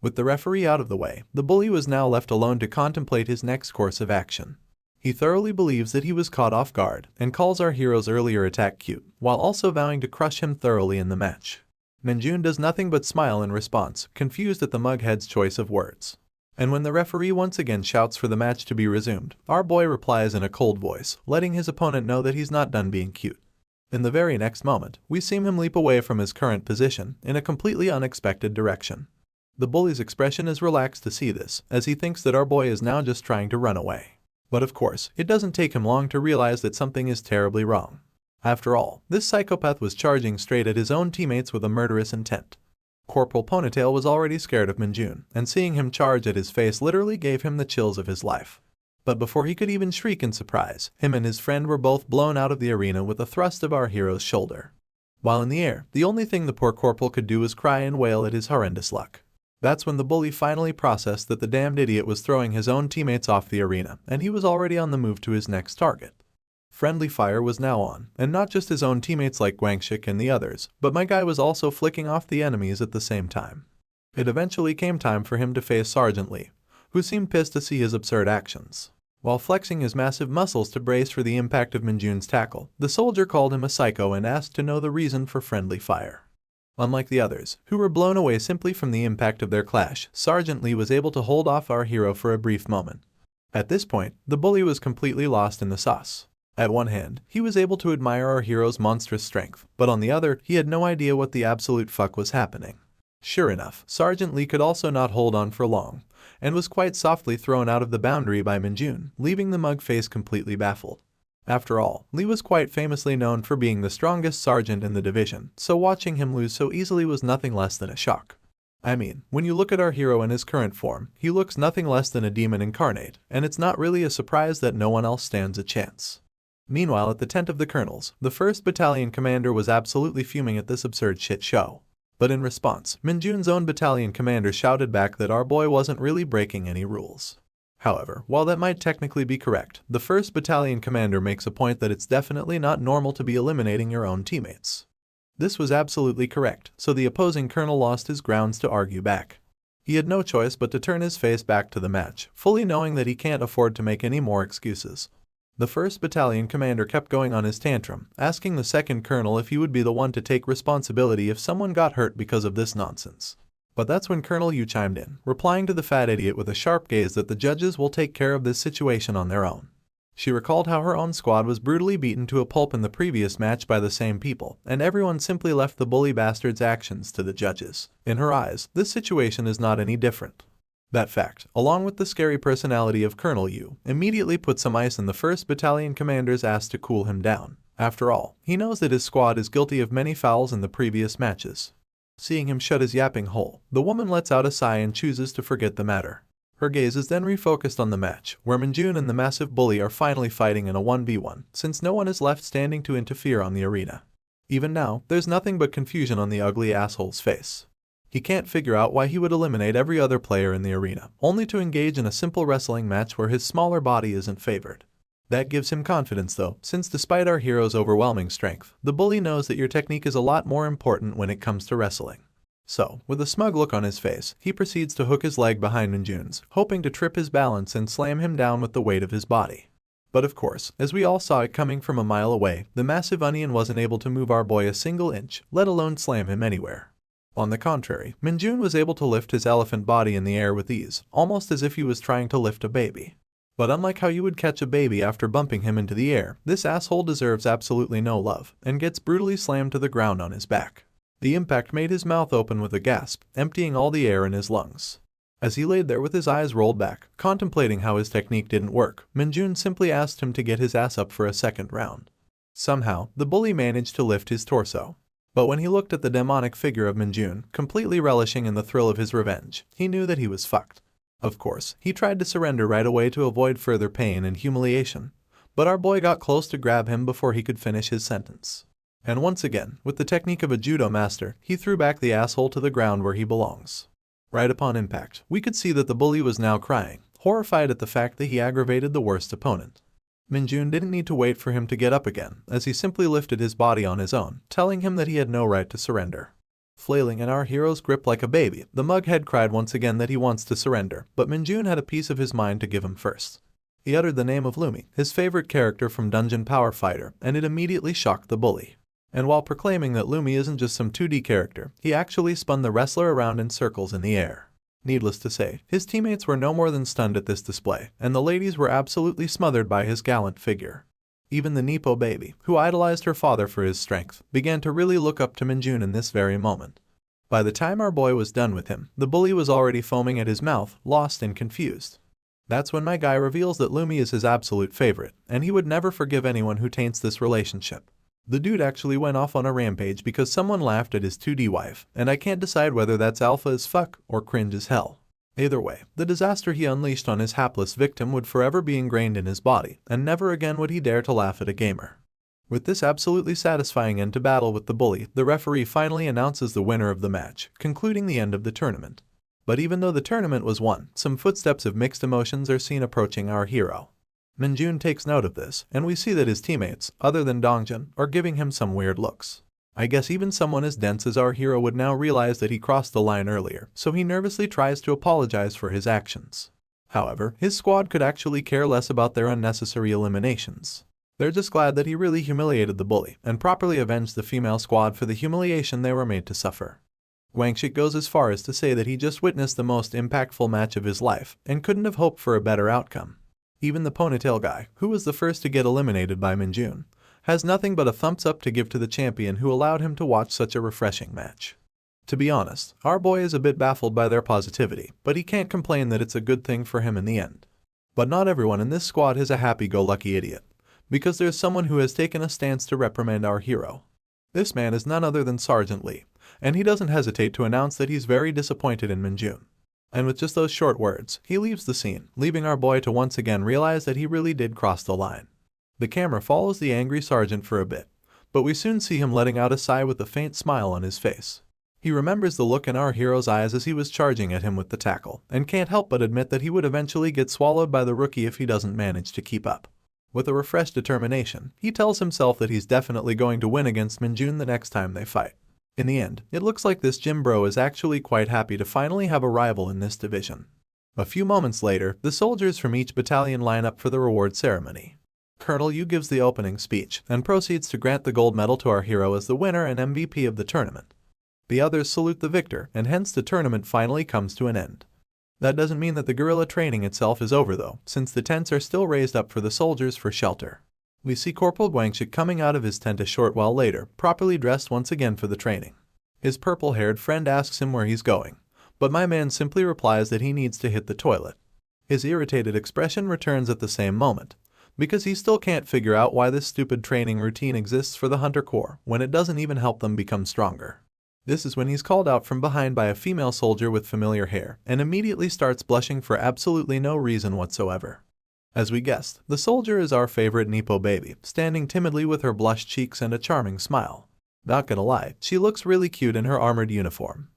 With the referee out of the way, the bully was now left alone to contemplate his next course of action. He thoroughly believes that he was caught off guard and calls our hero's earlier attack cute, while also vowing to crush him thoroughly in the match. Minjun does nothing but smile in response, confused at the mughead's choice of words. And when the referee once again shouts for the match to be resumed, our boy replies in a cold voice, letting his opponent know that he's not done being cute. In the very next moment, we see him leap away from his current position in a completely unexpected direction. The bully's expression is relaxed to see this, as he thinks that our boy is now just trying to run away. But of course, it doesn't take him long to realize that something is terribly wrong. After all, this psychopath was charging straight at his own teammates with a murderous intent. Corporal Ponytail was already scared of Minjun, and seeing him charge at his face literally gave him the chills of his life. But before he could even shriek in surprise, him and his friend were both blown out of the arena with a thrust of our hero's shoulder. While in the air, the only thing the poor corporal could do was cry and wail at his horrendous luck. That's when the bully finally processed that the damned idiot was throwing his own teammates off the arena, and he was already on the move to his next target. Friendly fire was now on, and not just his own teammates like Guangxik and the others, but my guy was also flicking off the enemies at the same time. It eventually came time for him to face Sergeant Lee, who seemed pissed to see his absurd actions. While flexing his massive muscles to brace for the impact of Minjun's tackle, the soldier called him a psycho and asked to know the reason for friendly fire. Unlike the others, who were blown away simply from the impact of their clash, Sergeant Lee was able to hold off our hero for a brief moment. At this point, the bully was completely lost in the sauce. At one hand, he was able to admire our hero's monstrous strength, but on the other, he had no idea what the absolute fuck was happening. Sure enough, Sergeant Lee could also not hold on for long, and was quite softly thrown out of the boundary by Minjun, leaving the mug face completely baffled. After all, Lee was quite famously known for being the strongest sergeant in the division, so watching him lose so easily was nothing less than a shock. I mean, when you look at our hero in his current form, he looks nothing less than a demon incarnate, and it's not really a surprise that no one else stands a chance. Meanwhile, at the tent of the colonels, the 1st Battalion commander was absolutely fuming at this absurd shit show. But in response, Minjun's own battalion commander shouted back that our boy wasn't really breaking any rules. However, while that might technically be correct, the 1st Battalion commander makes a point that it's definitely not normal to be eliminating your own teammates. This was absolutely correct, so the opposing colonel lost his grounds to argue back. He had no choice but to turn his face back to the match, fully knowing that he can't afford to make any more excuses. The 1st Battalion commander kept going on his tantrum, asking the 2nd colonel if he would be the one to take responsibility if someone got hurt because of this nonsense. But that's when Colonel Yu chimed in, replying to the fat idiot with a sharp gaze that the judges will take care of this situation on their own. She recalled how her own squad was brutally beaten to a pulp in the previous match by the same people, and everyone simply left the bully bastard's actions to the judges. In her eyes, this situation is not any different. That fact, along with the scary personality of Colonel Yu, immediately put some ice in the 1st Battalion commander's ass to cool him down. After all, he knows that his squad is guilty of many fouls in the previous matches. Seeing him shut his yapping hole, the woman lets out a sigh and chooses to forget the matter. Her gaze is then refocused on the match, where Minjun and the massive bully are finally fighting in a 1v1, since no one is left standing to interfere on the arena. Even now, there's nothing but confusion on the ugly asshole's face. He can't figure out why he would eliminate every other player in the arena, only to engage in a simple wrestling match where his smaller body isn't favored. That gives him confidence though, since despite our hero's overwhelming strength, the bully knows that your technique is a lot more important when it comes to wrestling. So, with a smug look on his face, he proceeds to hook his leg behind Minjun's, hoping to trip his balance and slam him down with the weight of his body. But of course, as we all saw it coming from a mile away, the massive onion wasn't able to move our boy a single inch, let alone slam him anywhere. On the contrary, Minjun was able to lift his elephant body in the air with ease, almost as if he was trying to lift a baby. But unlike how you would catch a baby after bumping him into the air, this asshole deserves absolutely no love, and gets brutally slammed to the ground on his back. The impact made his mouth open with a gasp, emptying all the air in his lungs. As he laid there with his eyes rolled back, contemplating how his technique didn't work, Minjun simply asked him to get his ass up for a second round. Somehow, the bully managed to lift his torso. But when he looked at the demonic figure of Minjun, completely relishing in the thrill of his revenge, he knew that he was fucked. Of course, he tried to surrender right away to avoid further pain and humiliation, but our boy got close to grab him before he could finish his sentence. And once again, with the technique of a judo master, he threw back the asshole to the ground where he belongs. Right upon impact, we could see that the bully was now crying, horrified at the fact that he aggravated the worst opponent. Minjun didn't need to wait for him to get up again, as he simply lifted his body on his own, telling him that he had no right to surrender. Flailing in our hero's grip like a baby, the mughead cried once again that he wants to surrender, but Minjun had a piece of his mind to give him first. He uttered the name of Lumi, his favorite character from Dungeon Power Fighter, and it immediately shocked the bully. And while proclaiming that Lumi isn't just some 2D character, he actually spun the wrestler around in circles in the air. Needless to say, his teammates were no more than stunned at this display, and the ladies were absolutely smothered by his gallant figure. Even the Nepo baby, who idolized her father for his strength, began to really look up to Minjun in this very moment. By the time our boy was done with him, the bully was already foaming at his mouth, lost and confused. That's when my guy reveals that Lumi is his absolute favorite, and he would never forgive anyone who taints this relationship. The dude actually went off on a rampage because someone laughed at his 2D wife, and I can't decide whether that's alpha as fuck or cringe as hell. Either way, the disaster he unleashed on his hapless victim would forever be ingrained in his body, and never again would he dare to laugh at a gamer. With this absolutely satisfying end to battle with the bully, the referee finally announces the winner of the match, concluding the end of the tournament. But even though the tournament was won, some footsteps of mixed emotions are seen approaching our hero. Minjun takes note of this, and we see that his teammates, other than Dongjun, are giving him some weird looks. I guess even someone as dense as our hero would now realize that he crossed the line earlier, so he nervously tries to apologize for his actions. However, his squad could actually care less about their unnecessary eliminations. They're just glad that he really humiliated the bully, and properly avenged the female squad for the humiliation they were made to suffer. Wangshik goes as far as to say that he just witnessed the most impactful match of his life, and couldn't have hoped for a better outcome. Even the ponytail guy, who was the first to get eliminated by Minjun, has nothing but a thumbs up to give to the champion who allowed him to watch such a refreshing match. To be honest, our boy is a bit baffled by their positivity, but he can't complain that it's a good thing for him in the end. But not everyone in this squad is a happy-go-lucky idiot, because there's someone who has taken a stance to reprimand our hero. This man is none other than Sergeant Lee, and he doesn't hesitate to announce that he's very disappointed in Minjun. And with just those short words, he leaves the scene, leaving our boy to once again realize that he really did cross the line. The camera follows the angry sergeant for a bit, but we soon see him letting out a sigh with a faint smile on his face. He remembers the look in our hero's eyes as he was charging at him with the tackle, and can't help but admit that he would eventually get swallowed by the rookie if he doesn't manage to keep up. With a refreshed determination, he tells himself that he's definitely going to win against Minjun the next time they fight. In the end, it looks like this gym bro is actually quite happy to finally have a rival in this division. A few moments later, the soldiers from each battalion line up for the reward ceremony. Colonel Yu gives the opening speech and proceeds to grant the gold medal to our hero as the winner and MVP of the tournament. The others salute the victor, and hence the tournament finally comes to an end. That doesn't mean that the guerrilla training itself is over though, since the tents are still raised up for the soldiers for shelter. We see Corporal Guangxik coming out of his tent a short while later, properly dressed once again for the training. His purple-haired friend asks him where he's going, but my man simply replies that he needs to hit the toilet. His irritated expression returns at the same moment, because he still can't figure out why this stupid training routine exists for the Hunter Corps when it doesn't even help them become stronger. This is when he's called out from behind by a female soldier with familiar hair and immediately starts blushing for absolutely no reason whatsoever. As we guessed, the soldier is our favorite Nepo baby, standing timidly with her blushed cheeks and a charming smile. Not gonna lie, she looks really cute in her armored uniform.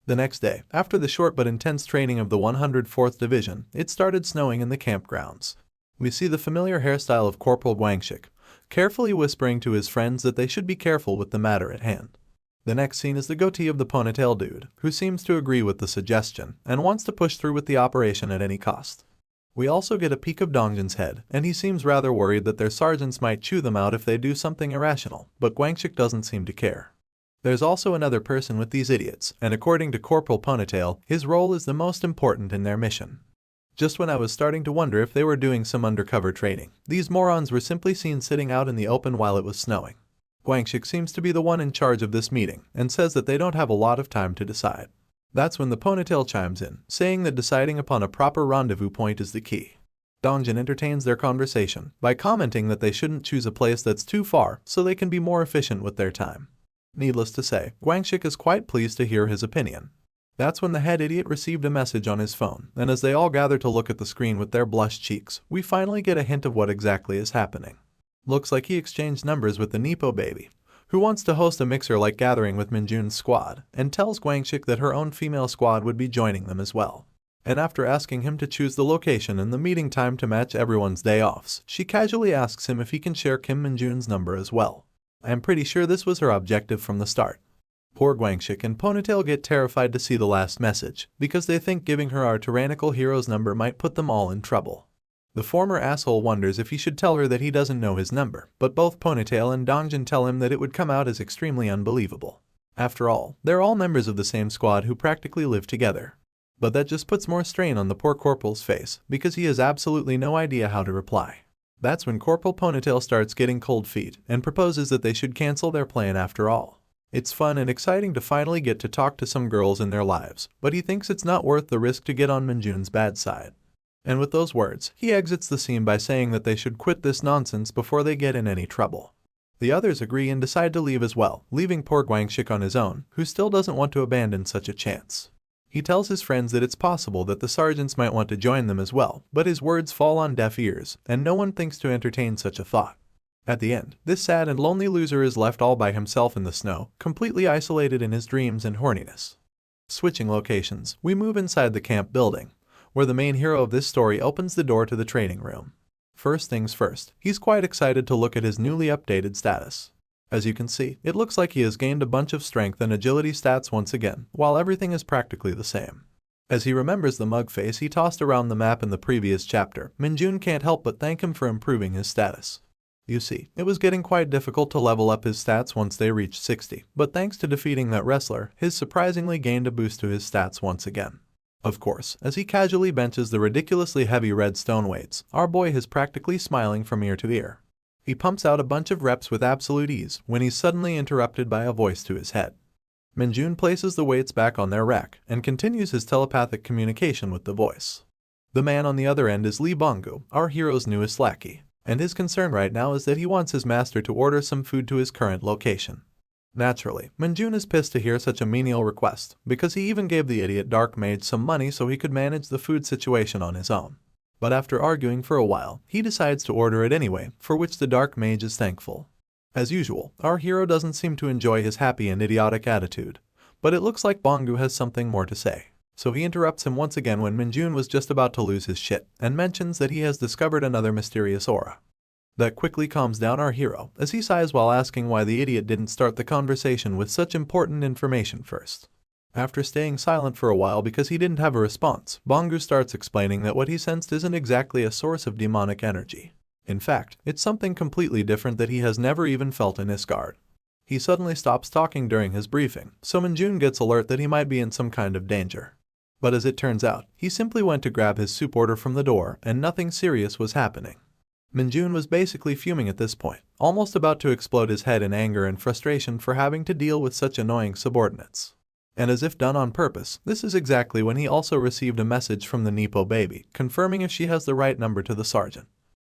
The next day, after the short but intense training of the 104th Division, it started snowing in the campgrounds. We see the familiar hairstyle of Corporal Guangxik, carefully whispering to his friends that they should be careful with the matter at hand. The next scene is the goatee of the ponytail dude, who seems to agree with the suggestion and wants to push through with the operation at any cost. We also get a peek of Dongjin's head, and he seems rather worried that their sergeants might chew them out if they do something irrational, but Guangxik doesn't seem to care. There's also another person with these idiots, and according to Corporal Ponytail, his role is the most important in their mission. Just when I was starting to wonder if they were doing some undercover training, these morons were simply seen sitting out in the open while it was snowing. Guangxik seems to be the one in charge of this meeting and says that they don't have a lot of time to decide. That's when the ponytail chimes in, saying that deciding upon a proper rendezvous point is the key. Dongjin entertains their conversation by commenting that they shouldn't choose a place that's too far so they can be more efficient with their time. Needless to say, Guangxik is quite pleased to hear his opinion. That's when the head idiot received a message on his phone, and as they all gather to look at the screen with their blushed cheeks, we finally get a hint of what exactly is happening. Looks like he exchanged numbers with the Nepo baby, who wants to host a mixer-like gathering with Minjun's squad, and tells Guangxik that her own female squad would be joining them as well. And after asking him to choose the location and the meeting time to match everyone's day offs, she casually asks him if he can share Kim Minjun's number as well. I'm pretty sure this was her objective from the start. Poor Guangxik and Ponytail get terrified to see the last message, because they think giving her our tyrannical hero's number might put them all in trouble. The former asshole wonders if he should tell her that he doesn't know his number, but both Ponytail and Dongjin tell him that it would come out as extremely unbelievable. After all, they're all members of the same squad who practically live together. But that just puts more strain on the poor Corporal's face, because he has absolutely no idea how to reply. That's when Corporal Ponytail starts getting cold feet and proposes that they should cancel their plan after all. It's fun and exciting to finally get to talk to some girls in their lives, but he thinks it's not worth the risk to get on Minjun's bad side. And with those words, he exits the scene by saying that they should quit this nonsense before they get in any trouble. The others agree and decide to leave as well, leaving poor Guangxik on his own, who still doesn't want to abandon such a chance. He tells his friends that it's possible that the sergeants might want to join them as well, but his words fall on deaf ears, and no one thinks to entertain such a thought. At the end, this sad and lonely loser is left all by himself in the snow, completely isolated in his dreams and horniness. Switching locations, we move inside the camp building, where the main hero of this story opens the door to the training room. First things first, he's quite excited to look at his newly updated status. As you can see, it looks like he has gained a bunch of strength and agility stats once again, while everything is practically the same. As he remembers the mug face he tossed around the map in the previous chapter, Minjun can't help but thank him for improving his status. You see, it was getting quite difficult to level up his stats once they reached 60, but thanks to defeating that wrestler, his surprisingly gained a boost to his stats once again. Of course, as he casually benches the ridiculously heavy red stone weights, our boy is practically smiling from ear to ear. He pumps out a bunch of reps with absolute ease when he's suddenly interrupted by a voice to his head. Minjun places the weights back on their rack and continues his telepathic communication with the voice. The man on the other end is Li Bongu, our hero's newest lackey, and his concern right now is that he wants his master to order some food to his current location. Naturally, Minjun is pissed to hear such a menial request, because he even gave the idiot Dark Mage some money so he could manage the food situation on his own. But after arguing for a while, he decides to order it anyway, for which the Dark Mage is thankful. As usual, our hero doesn't seem to enjoy his happy and idiotic attitude, but it looks like Bongu has something more to say. So he interrupts him once again when Minjun was just about to lose his shit, and mentions that he has discovered another mysterious aura. That quickly calms down our hero, as he sighs while asking why the idiot didn't start the conversation with such important information first. After staying silent for a while because he didn't have a response, Bongu starts explaining that what he sensed isn't exactly a source of demonic energy. In fact, it's something completely different that he has never even felt in Isgard. He suddenly stops talking during his briefing, so Minjun gets alert that he might be in some kind of danger. But as it turns out, he simply went to grab his soup order from the door and nothing serious was happening. Minjun was basically fuming at this point, almost about to explode his head in anger and frustration for having to deal with such annoying subordinates. And as if done on purpose, this is exactly when he also received a message from the Nepo baby, confirming if she has the right number to the sergeant.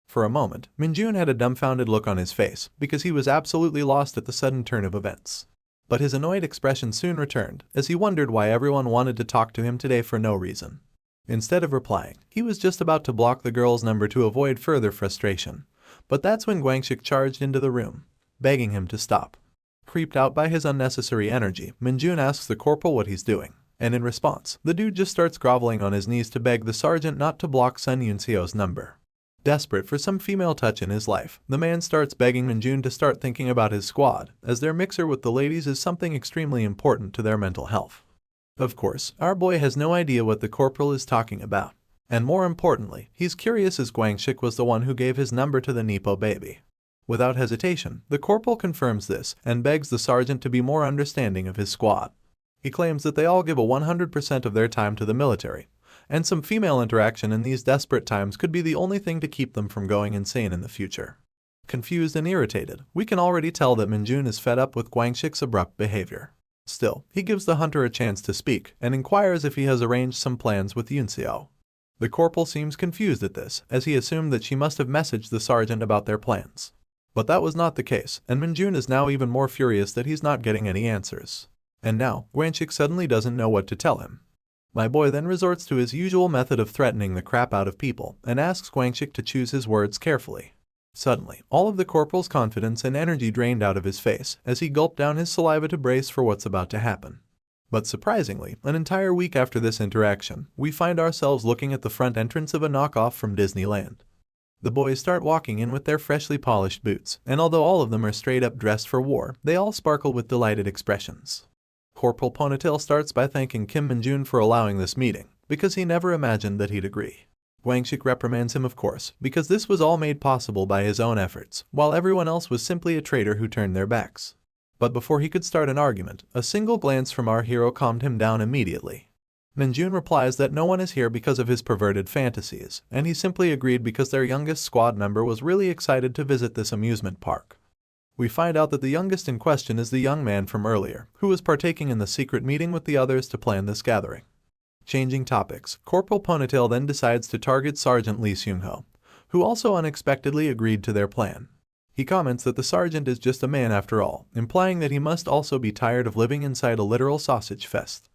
For a moment, Minjun had a dumbfounded look on his face, because he was absolutely lost at the sudden turn of events. But his annoyed expression soon returned, as he wondered why everyone wanted to talk to him today for no reason. Instead of replying, he was just about to block the girl's number to avoid further frustration. But that's when Guangxik charged into the room, begging him to stop. Creeped out by his unnecessary energy, Minjun asks the corporal what he's doing, and in response, the dude just starts groveling on his knees to beg the sergeant not to block Sun Yunseo's number. Desperate for some female touch in his life, the man starts begging Minjun to start thinking about his squad, as their mixer with the ladies is something extremely important to their mental health. Of course, our boy has no idea what the corporal is talking about. And more importantly, he's curious as Guangxik was the one who gave his number to the Nepo baby. Without hesitation, the corporal confirms this and begs the sergeant to be more understanding of his squad. He claims that they all give a 100% of their time to the military, and some female interaction in these desperate times could be the only thing to keep them from going insane in the future. Confused and irritated, we can already tell that Minjun is fed up with Guangxik's abrupt behavior. Still, he gives the hunter a chance to speak and inquires if he has arranged some plans with Yunseo. The corporal seems confused at this, as he assumed that she must have messaged the sergeant about their plans. But that was not the case, and Minjun is now even more furious that he's not getting any answers. And now, Guangxik suddenly doesn't know what to tell him. My boy then resorts to his usual method of threatening the crap out of people and asks Guangxik to choose his words carefully. Suddenly, all of the corporal's confidence and energy drained out of his face as he gulped down his saliva to brace for what's about to happen. But surprisingly, an entire week after this interaction, we find ourselves looking at the front entrance of a knockoff from Disneyland. The boys start walking in with their freshly polished boots, and although all of them are straight up dressed for war, they all sparkle with delighted expressions. Corporal Ponytail starts by thanking Kim Minjun for allowing this meeting, because he never imagined that he'd agree. Guangxik reprimands him of course, because this was all made possible by his own efforts, while everyone else was simply a traitor who turned their backs. But before he could start an argument, a single glance from our hero calmed him down immediately. Minjun replies that no one is here because of his perverted fantasies, and he simply agreed because their youngest squad member was really excited to visit this amusement park. We find out that the youngest in question is the young man from earlier, who was partaking in the secret meeting with the others to plan this gathering. Changing topics, Corporal Ponytail then decides to target Sergeant Lee Seung-ho, who also unexpectedly agreed to their plan. He comments that the sergeant is just a man after all, implying that he must also be tired of living inside a literal sausage fest.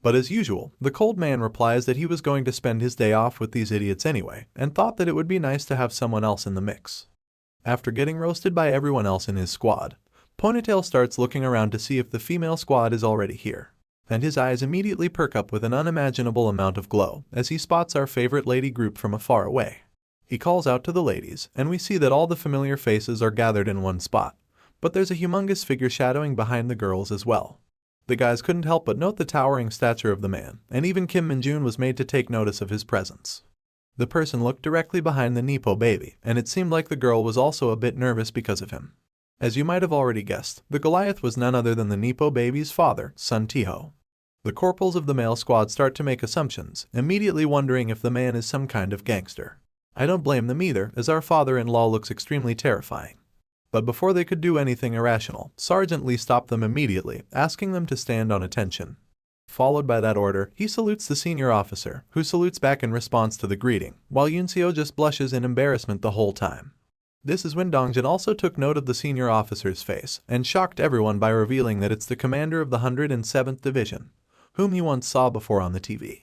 But as usual, the cold man replies that he was going to spend his day off with these idiots anyway, and thought that it would be nice to have someone else in the mix. After getting roasted by everyone else in his squad, Ponytail starts looking around to see if the female squad is already here. And his eyes immediately perk up with an unimaginable amount of glow as he spots our favorite lady group from afar away. He calls out to the ladies, and we see that all the familiar faces are gathered in one spot, but there's a humongous figure shadowing behind the girls as well. The guys couldn't help but note the towering stature of the man, and even Kim Minjun was made to take notice of his presence. The person looked directly behind the Nepo baby, and it seemed like the girl was also a bit nervous because of him. As you might have already guessed, the Goliath was none other than the Nepo baby's father, Sun Tiho. The corporals of the male squad start to make assumptions, immediately wondering if the man is some kind of gangster. I don't blame them either, as our father-in-law looks extremely terrifying. But before they could do anything irrational, Sergeant Lee stopped them immediately, asking them to stand on attention. Followed by that order, he salutes the senior officer, who salutes back in response to the greeting, while Yunseo just blushes in embarrassment the whole time. This is when Dongjin also took note of the senior officer's face, and shocked everyone by revealing that it's the commander of the 107th Division, whom he once saw before on the TV.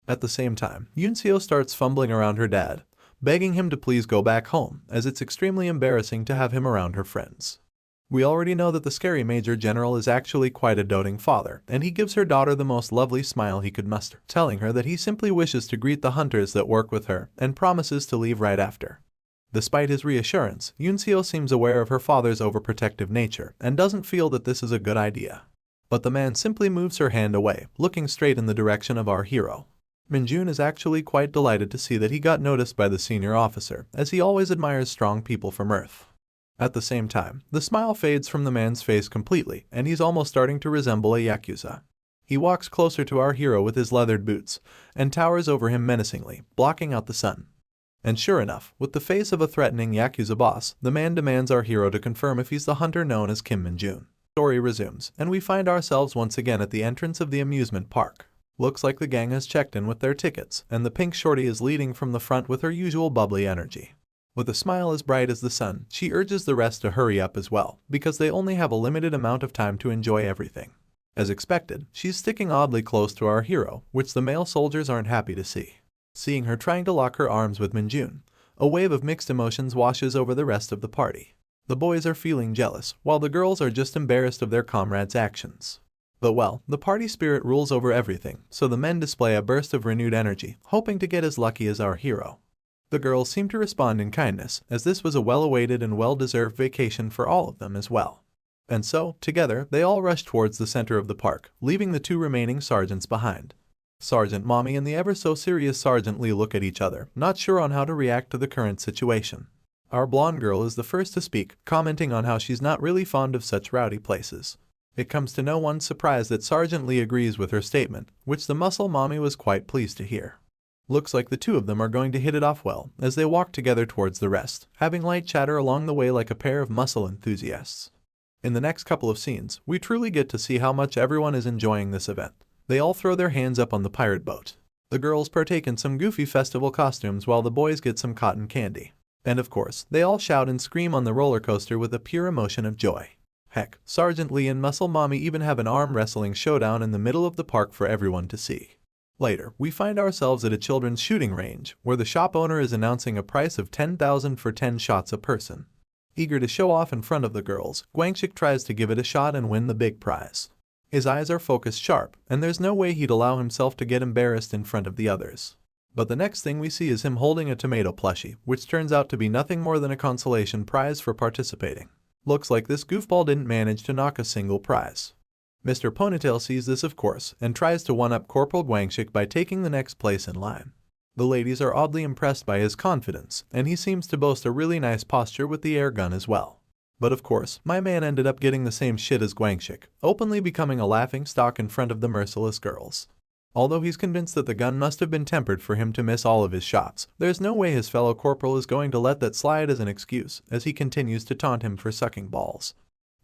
At the same time, Yunseo starts fumbling around her dad, begging him to please go back home, as it's extremely embarrassing to have him around her friends. We already know that the scary Major General is actually quite a doting father, and he gives her daughter the most lovely smile he could muster, telling her that he simply wishes to greet the hunters that work with her, and promises to leave right after. Despite his reassurance, Yunseo seems aware of her father's overprotective nature, and doesn't feel that this is a good idea. But the man simply moves her hand away, looking straight in the direction of our hero. Minjun is actually quite delighted to see that he got noticed by the senior officer, as he always admires strong people from Earth. At the same time, the smile fades from the man's face completely, and he's almost starting to resemble a yakuza. He walks closer to our hero with his leathered boots, and towers over him menacingly, blocking out the sun. And sure enough, with the face of a threatening yakuza boss, the man demands our hero to confirm if he's the hunter known as Kim Min-jun. Story resumes, and we find ourselves once again at the entrance of the amusement park. Looks like the gang has checked in with their tickets, and the pink shorty is leading from the front with her usual bubbly energy. With a smile as bright as the sun, she urges the rest to hurry up as well, because they only have a limited amount of time to enjoy everything. As expected, she's sticking oddly close to our hero, which the male soldiers aren't happy to see. Seeing her trying to lock her arms with Min-jun, a wave of mixed emotions washes over the rest of the party. The boys are feeling jealous, while the girls are just embarrassed of their comrades' actions. But well, the party spirit rules over everything, so the men display a burst of renewed energy, hoping to get as lucky as our hero. The girls seem to respond in kindness, as this was a well-awaited and well-deserved vacation for all of them as well. And so, together, they all rush towards the center of the park, leaving the two remaining sergeants behind. Sergeant Mommy and the ever-so-serious Sergeant Lee look at each other, not sure on how to react to the current situation. Our blonde girl is the first to speak, commenting on how she's not really fond of such rowdy places. It comes to no one's surprise that Sergeant Lee agrees with her statement, which the muscle mommy was quite pleased to hear. Looks like the two of them are going to hit it off well, as they walk together towards the rest, having light chatter along the way like a pair of muscle enthusiasts. In the next couple of scenes, we truly get to see how much everyone is enjoying this event. They all throw their hands up on the pirate boat. The girls partake in some goofy festival costumes while the boys get some cotton candy. And of course, they all shout and scream on the roller coaster with a pure emotion of joy. Heck, Sergeant Lee and Muscle Mommy even have an arm wrestling showdown in the middle of the park for everyone to see. Later, we find ourselves at a children's shooting range, where the shop owner is announcing a price of 10,000 for 10 shots a person. Eager to show off in front of the girls, Guangxik tries to give it a shot and win the big prize. His eyes are focused sharp, and there's no way he'd allow himself to get embarrassed in front of the others. But the next thing we see is him holding a tomato plushie, which turns out to be nothing more than a consolation prize for participating. Looks like this goofball didn't manage to knock a single prize. Mr. Ponytail sees this of course, and tries to one-up Corporal Guangxik by taking the next place in line. The ladies are oddly impressed by his confidence, and he seems to boast a really nice posture with the air gun as well. But of course, my man ended up getting the same shit as Guangxik, openly becoming a laughingstock in front of the merciless girls. Although he's convinced that the gun must have been tempered for him to miss all of his shots, there's no way his fellow corporal is going to let that slide as an excuse, as he continues to taunt him for sucking balls.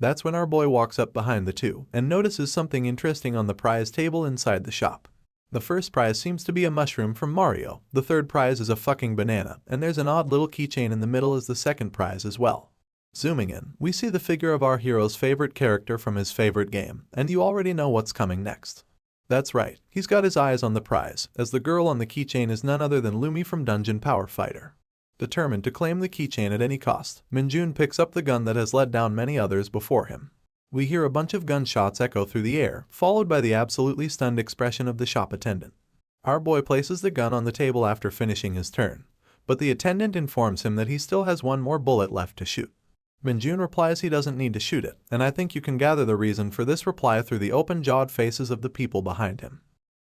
That's when our boy walks up behind the two, and notices something interesting on the prize table inside the shop. The first prize seems to be a mushroom from Mario, the third prize is a fucking banana, and there's an odd little keychain in the middle as the second prize as well. Zooming in, we see the figure of our hero's favorite character from his favorite game, and you already know what's coming next. That's right, he's got his eyes on the prize, as the girl on the keychain is none other than Lumi from Dungeon Power Fighter. Determined to claim the keychain at any cost, Min-jun picks up the gun that has let down many others before him. We hear a bunch of gunshots echo through the air, followed by the absolutely stunned expression of the shop attendant. Our boy places the gun on the table after finishing his turn, but the attendant informs him that he still has one more bullet left to shoot. Min-jun replies he doesn't need to shoot it, and I think you can gather the reason for this reply through the open-jawed faces of the people behind him.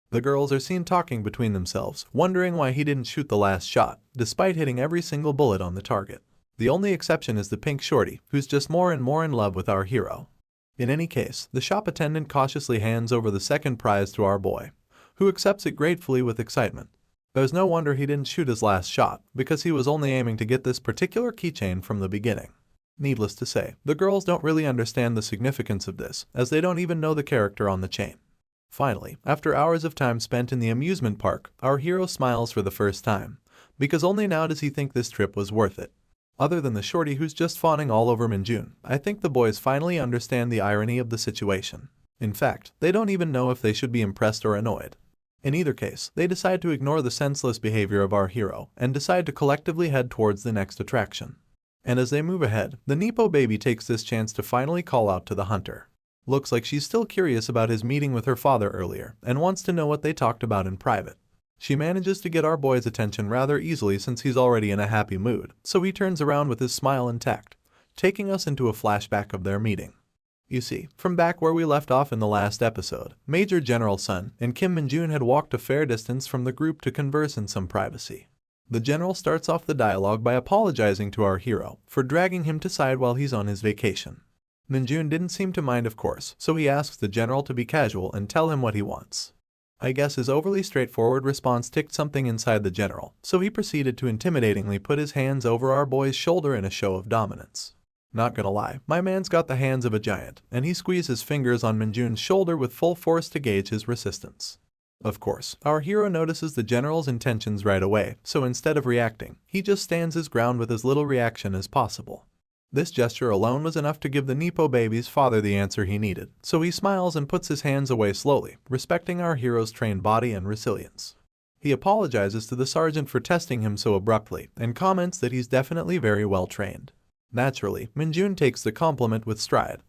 The girls are seen talking between themselves, wondering why he didn't shoot the last shot, despite hitting every single bullet on the target. The only exception is the pink shorty, who's just more and more in love with our hero. In any case, the shop attendant cautiously hands over the second prize to our boy, who accepts it gratefully with excitement. There's no wonder he didn't shoot his last shot, because he was only aiming to get this particular keychain from the beginning. Needless to say, the girls don't really understand the significance of this, as they don't even know the character on the chain. Finally, after hours of time spent in the amusement park, our hero smiles for the first time, because only now does he think this trip was worth it. Other than the shorty who's just fawning all over Min-jun, I think the boys finally understand the irony of the situation. In fact, they don't even know if they should be impressed or annoyed. In either case, they decide to ignore the senseless behavior of our hero, and decide to collectively head towards the next attraction. And as they move ahead, the Nepo baby takes this chance to finally call out to the hunter. Looks like she's still curious about his meeting with her father earlier, and wants to know what they talked about in private. She manages to get our boy's attention rather easily since he's already in a happy mood, so he turns around with his smile intact, taking us into a flashback of their meeting. You see, from back where we left off in the last episode, Major General Sun and Kim Min-jun had walked a fair distance from the group to converse in some privacy. The general starts off the dialogue by apologizing to our hero for dragging him to side while he's on his vacation. Minjun didn't seem to mind, of course, so he asks the general to be casual and tell him what he wants. I guess his overly straightforward response ticked something inside the general, so he proceeded to intimidatingly put his hands over our boy's shoulder in a show of dominance. Not gonna lie, my man's got the hands of a giant, and he squeezed his fingers on Minjun's shoulder with full force to gauge his resistance. Of course, our hero notices the general's intentions right away, so instead of reacting, he just stands his ground with as little reaction as possible. This gesture alone was enough to give the Nepo baby's father the answer he needed, so he smiles and puts his hands away slowly, respecting our hero's trained body and resilience. He apologizes to the sergeant for testing him so abruptly, and comments that he's definitely very well trained. Naturally, Minjun takes the compliment with stride.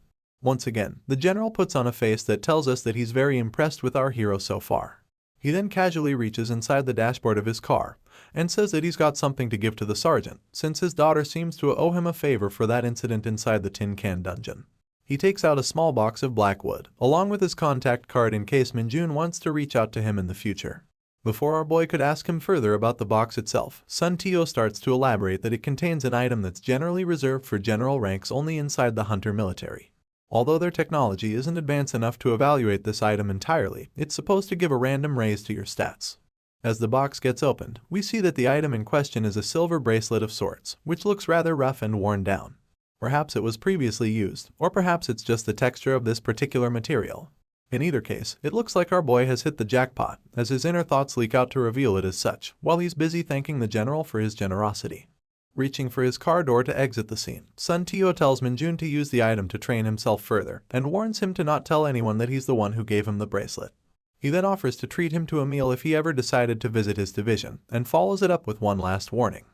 Once again, the general puts on a face that tells us that he's very impressed with our hero so far. He then casually reaches inside the dashboard of his car and says that he's got something to give to the sergeant, since his daughter seems to owe him a favor for that incident inside the tin can dungeon. He takes out a small box of black wood, along with his contact card in case Minjun wants to reach out to him in the future. Before our boy could ask him further about the box itself, Sun Tio starts to elaborate that it contains an item that's generally reserved for general ranks only inside the hunter military. Although their technology isn't advanced enough to evaluate this item entirely, it's supposed to give a random raise to your stats. As the box gets opened, we see that the item in question is a silver bracelet of sorts, which looks rather rough and worn down. Perhaps it was previously used, or perhaps it's just the texture of this particular material. In either case, it looks like our boy has hit the jackpot, as his inner thoughts leak out to reveal it as such, while he's busy thanking the general for his generosity. Reaching for his car door to exit the scene, Sun Tio tells Minjun to use the item to train himself further, and warns him to not tell anyone that he's the one who gave him the bracelet. He then offers to treat him to a meal if he ever decided to visit his division, and follows it up with one last warning.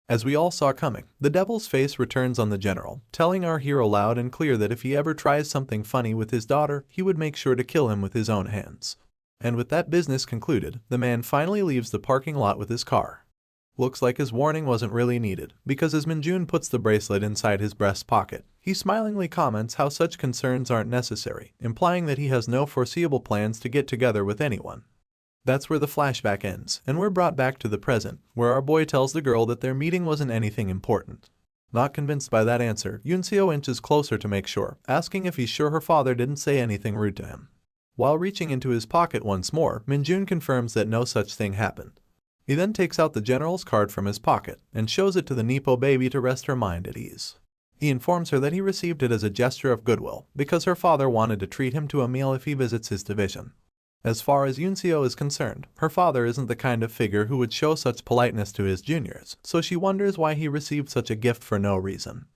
As we all saw coming, the devil's face returns on the general, telling our hero loud and clear that if he ever tries something funny with his daughter, he would make sure to kill him with his own hands. And with that business concluded, the man finally leaves the parking lot with his car. Looks like his warning wasn't really needed, because as Minjun puts the bracelet inside his breast pocket, he smilingly comments how such concerns aren't necessary, implying that he has no foreseeable plans to get together with anyone. That's where the flashback ends, and we're brought back to the present, where our boy tells the girl that their meeting wasn't anything important. Not convinced by that answer, Yunseo inches closer to make sure, asking if he's sure her father didn't say anything rude to him. While reaching into his pocket once more, Minjun confirms that no such thing happened. He then takes out the general's card from his pocket and shows it to the Nepo baby to rest her mind at ease. He informs her that he received it as a gesture of goodwill because her father wanted to treat him to a meal if he visits his division. As far as Yunseo is concerned, her father isn't the kind of figure who would show such politeness to his juniors, so she wonders why he received such a gift for no reason.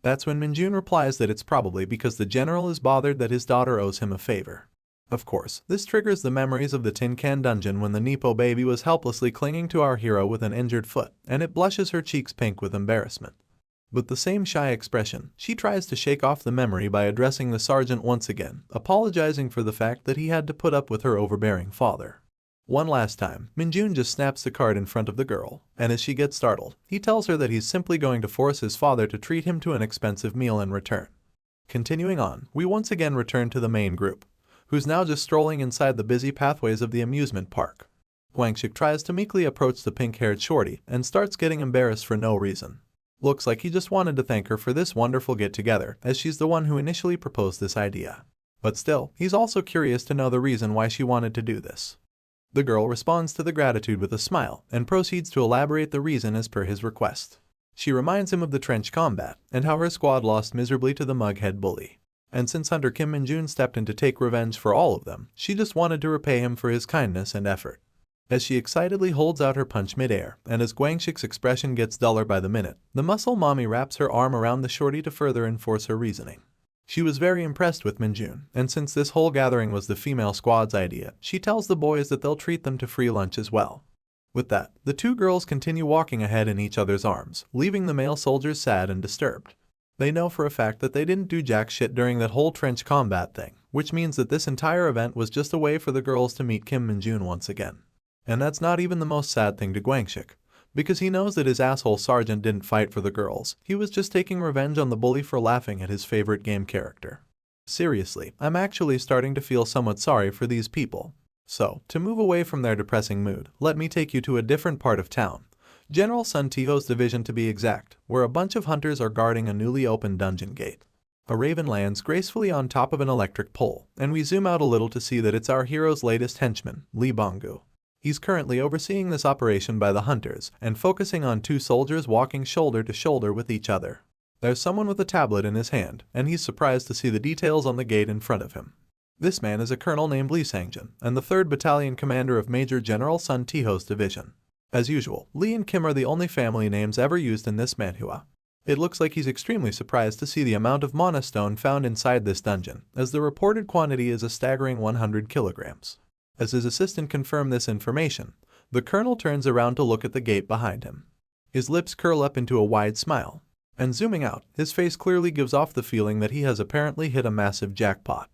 That's when Minjun replies that it's probably because the general is bothered that his daughter owes him a favor. Of course, this triggers the memories of the tin can dungeon when the Nepo baby was helplessly clinging to our hero with an injured foot, and it blushes her cheeks pink with embarrassment. With the same shy expression, she tries to shake off the memory by addressing the sergeant once again, apologizing for the fact that he had to put up with her overbearing father. One last time, Minjun just snaps the card in front of the girl, and as she gets startled, he tells her that he's simply going to force his father to treat him to an expensive meal in return. Continuing on, we once again return to the main group, who's now just strolling inside the busy pathways of the amusement park. Guangxik tries to meekly approach the pink-haired shorty and starts getting embarrassed for no reason. Looks like he just wanted to thank her for this wonderful get-together, as she's the one who initially proposed this idea. But still, he's also curious to know the reason why she wanted to do this. The girl responds to the gratitude with a smile and proceeds to elaborate the reason as per his request. She reminds him of the trench combat and how her squad lost miserably to the mughead bully. And since Hunter Kim Minjun stepped in to take revenge for all of them, she just wanted to repay him for his kindness and effort. As she excitedly holds out her punch midair, and as Guangxik's expression gets duller by the minute, the muscle mommy wraps her arm around the shorty to further enforce her reasoning. She was very impressed with Minjun, and since this whole gathering was the female squad's idea, she tells the boys that they'll treat them to free lunch as well. With that, the two girls continue walking ahead in each other's arms, leaving the male soldiers sad and disturbed. They know for a fact that they didn't do jack shit during that whole trench combat thing, which means that this entire event was just a way for the girls to meet Kim Minjun once again. And that's not even the most sad thing to Guangxik, because he knows that his asshole sergeant didn't fight for the girls, he was just taking revenge on the bully for laughing at his favorite game character. Seriously, I'm actually starting to feel somewhat sorry for these people. So, to move away from their depressing mood, let me take you to a different part of town. General Suntiho's division to be exact, where a bunch of hunters are guarding a newly opened dungeon gate. A raven lands gracefully on top of an electric pole, and we zoom out a little to see that it's our hero's latest henchman, Lee Bongu. He's currently overseeing this operation by the hunters and focusing on two soldiers walking shoulder to shoulder with each other. There's someone with a tablet in his hand, and he's surprised to see the details on the gate in front of him. This man is a colonel named Lee Sangjin, and the 3rd Battalion commander of Major General Sun Tiho's division. As usual, Lee and Kim are the only family names ever used in this manhwa. It looks like he's extremely surprised to see the amount of mana stone found inside this dungeon, as the reported quantity is a staggering 100 kilograms. As his assistant confirmed this information, the colonel turns around to look at the gate behind him. His lips curl up into a wide smile, and zooming out, his face clearly gives off the feeling that he has apparently hit a massive jackpot.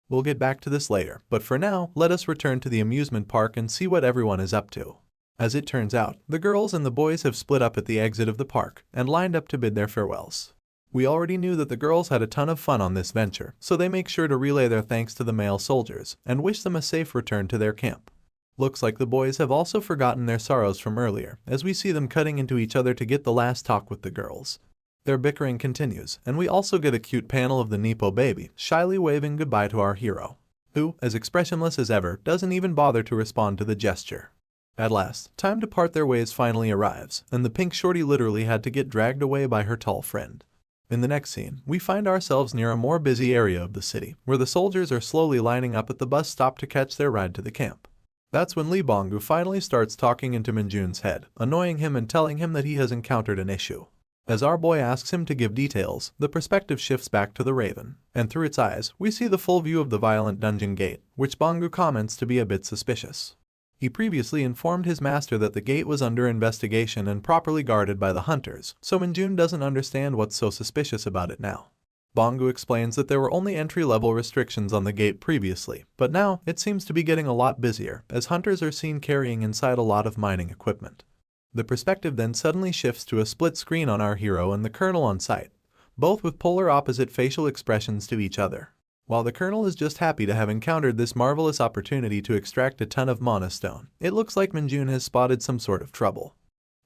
We'll get back to this later, but for now, let us return to the amusement park and see what everyone is up to. As it turns out, the girls and the boys have split up at the exit of the park and lined up to bid their farewells. We already knew that the girls had a ton of fun on this venture, so they make sure to relay their thanks to the male soldiers and wish them a safe return to their camp. Looks like the boys have also forgotten their sorrows from earlier, as we see them cutting into each other to get the last talk with the girls. Their bickering continues, and we also get a cute panel of the Nepo baby shyly waving goodbye to our hero, who, as expressionless as ever, doesn't even bother to respond to the gesture. At last, time to part their ways finally arrives, and the pink shorty literally had to get dragged away by her tall friend. In the next scene, we find ourselves near a more busy area of the city, where the soldiers are slowly lining up at the bus stop to catch their ride to the camp. That's when Lee Bongu finally starts talking into Minjun's head, annoying him and telling him that he has encountered an issue. As our boy asks him to give details, the perspective shifts back to the raven, and through its eyes, we see the full view of the violent dungeon gate, which Bongu comments to be a bit suspicious. He previously informed his master that the gate was under investigation and properly guarded by the hunters, so Minjun doesn't understand what's so suspicious about it now. Bongu explains that there were only entry-level restrictions on the gate previously, but now it seems to be getting a lot busier, as hunters are seen carrying inside a lot of mining equipment. The perspective then suddenly shifts to a split screen on our hero and the colonel on site, both with polar opposite facial expressions to each other. While the colonel is just happy to have encountered this marvelous opportunity to extract a ton of mana stone, it looks like Minjun has spotted some sort of trouble.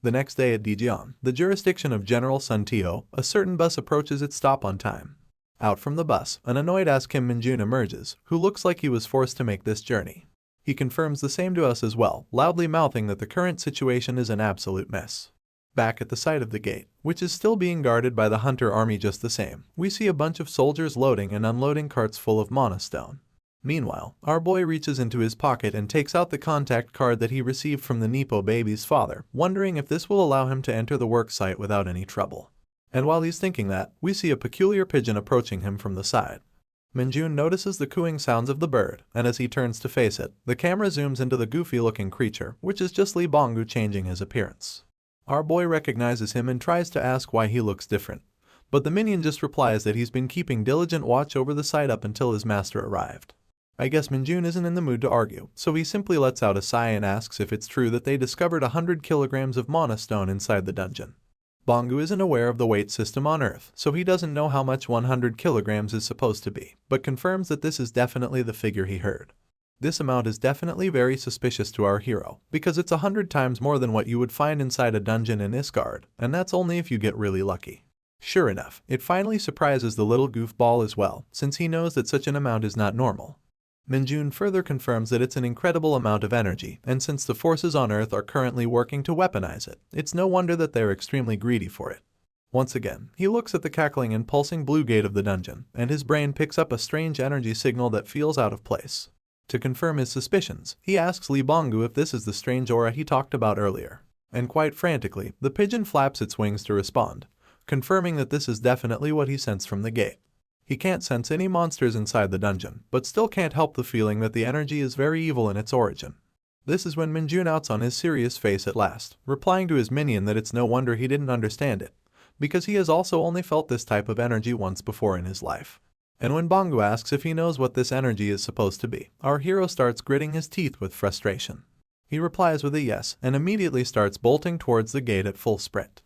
The next day at Daejeon, the jurisdiction of General Sun Tio, a certain bus approaches its stop on time. Out from the bus, an annoyed Kim Minjun emerges, who looks like he was forced to make this journey. He confirms the same to us as well, loudly mouthing that the current situation is an absolute mess. Back at the site of the gate, which is still being guarded by the hunter army just the same, we see a bunch of soldiers loading and unloading carts full of mana stone. Meanwhile, our boy reaches into his pocket and takes out the contact card that he received from the Nepo baby's father, wondering if this will allow him to enter the work site without any trouble. And while he's thinking that, we see a peculiar pigeon approaching him from the side. Minjun notices the cooing sounds of the bird, and as he turns to face it, the camera zooms into the goofy-looking creature, which is just Lee Bongu changing his appearance. Our boy recognizes him and tries to ask why he looks different, but the minion just replies that he's been keeping diligent watch over the site up until his master arrived. I guess Minjun isn't in the mood to argue, so he simply lets out a sigh and asks if it's true that they discovered 100 kilograms of mana stone inside the dungeon. Bongu isn't aware of the weight system on Earth, so he doesn't know how much 100 kilograms is supposed to be, but confirms that this is definitely the figure he heard. This amount is definitely very suspicious to our hero, because it's 100 times more than what you would find inside a dungeon in Isgard, and that's only if you get really lucky. Sure enough, it finally surprises the little goofball as well, since he knows that such an amount is not normal. Minjun further confirms that it's an incredible amount of energy, and since the forces on Earth are currently working to weaponize it, it's no wonder that they're extremely greedy for it. Once again, he looks at the cackling and pulsing blue gate of the dungeon, and his brain picks up a strange energy signal that feels out of place. To confirm his suspicions, he asks Lee Bongu if this is the strange aura he talked about earlier, and quite frantically, the pigeon flaps its wings to respond, confirming that this is definitely what he sensed from the gate. He can't sense any monsters inside the dungeon, but still can't help the feeling that the energy is very evil in its origin. This is when Minjun outs on his serious face at last, replying to his minion that it's no wonder he didn't understand it, because he has also only felt this type of energy once before in his life. And when Bongu asks if he knows what this energy is supposed to be, our hero starts gritting his teeth with frustration. He replies with a yes and immediately starts bolting towards the gate at full sprint.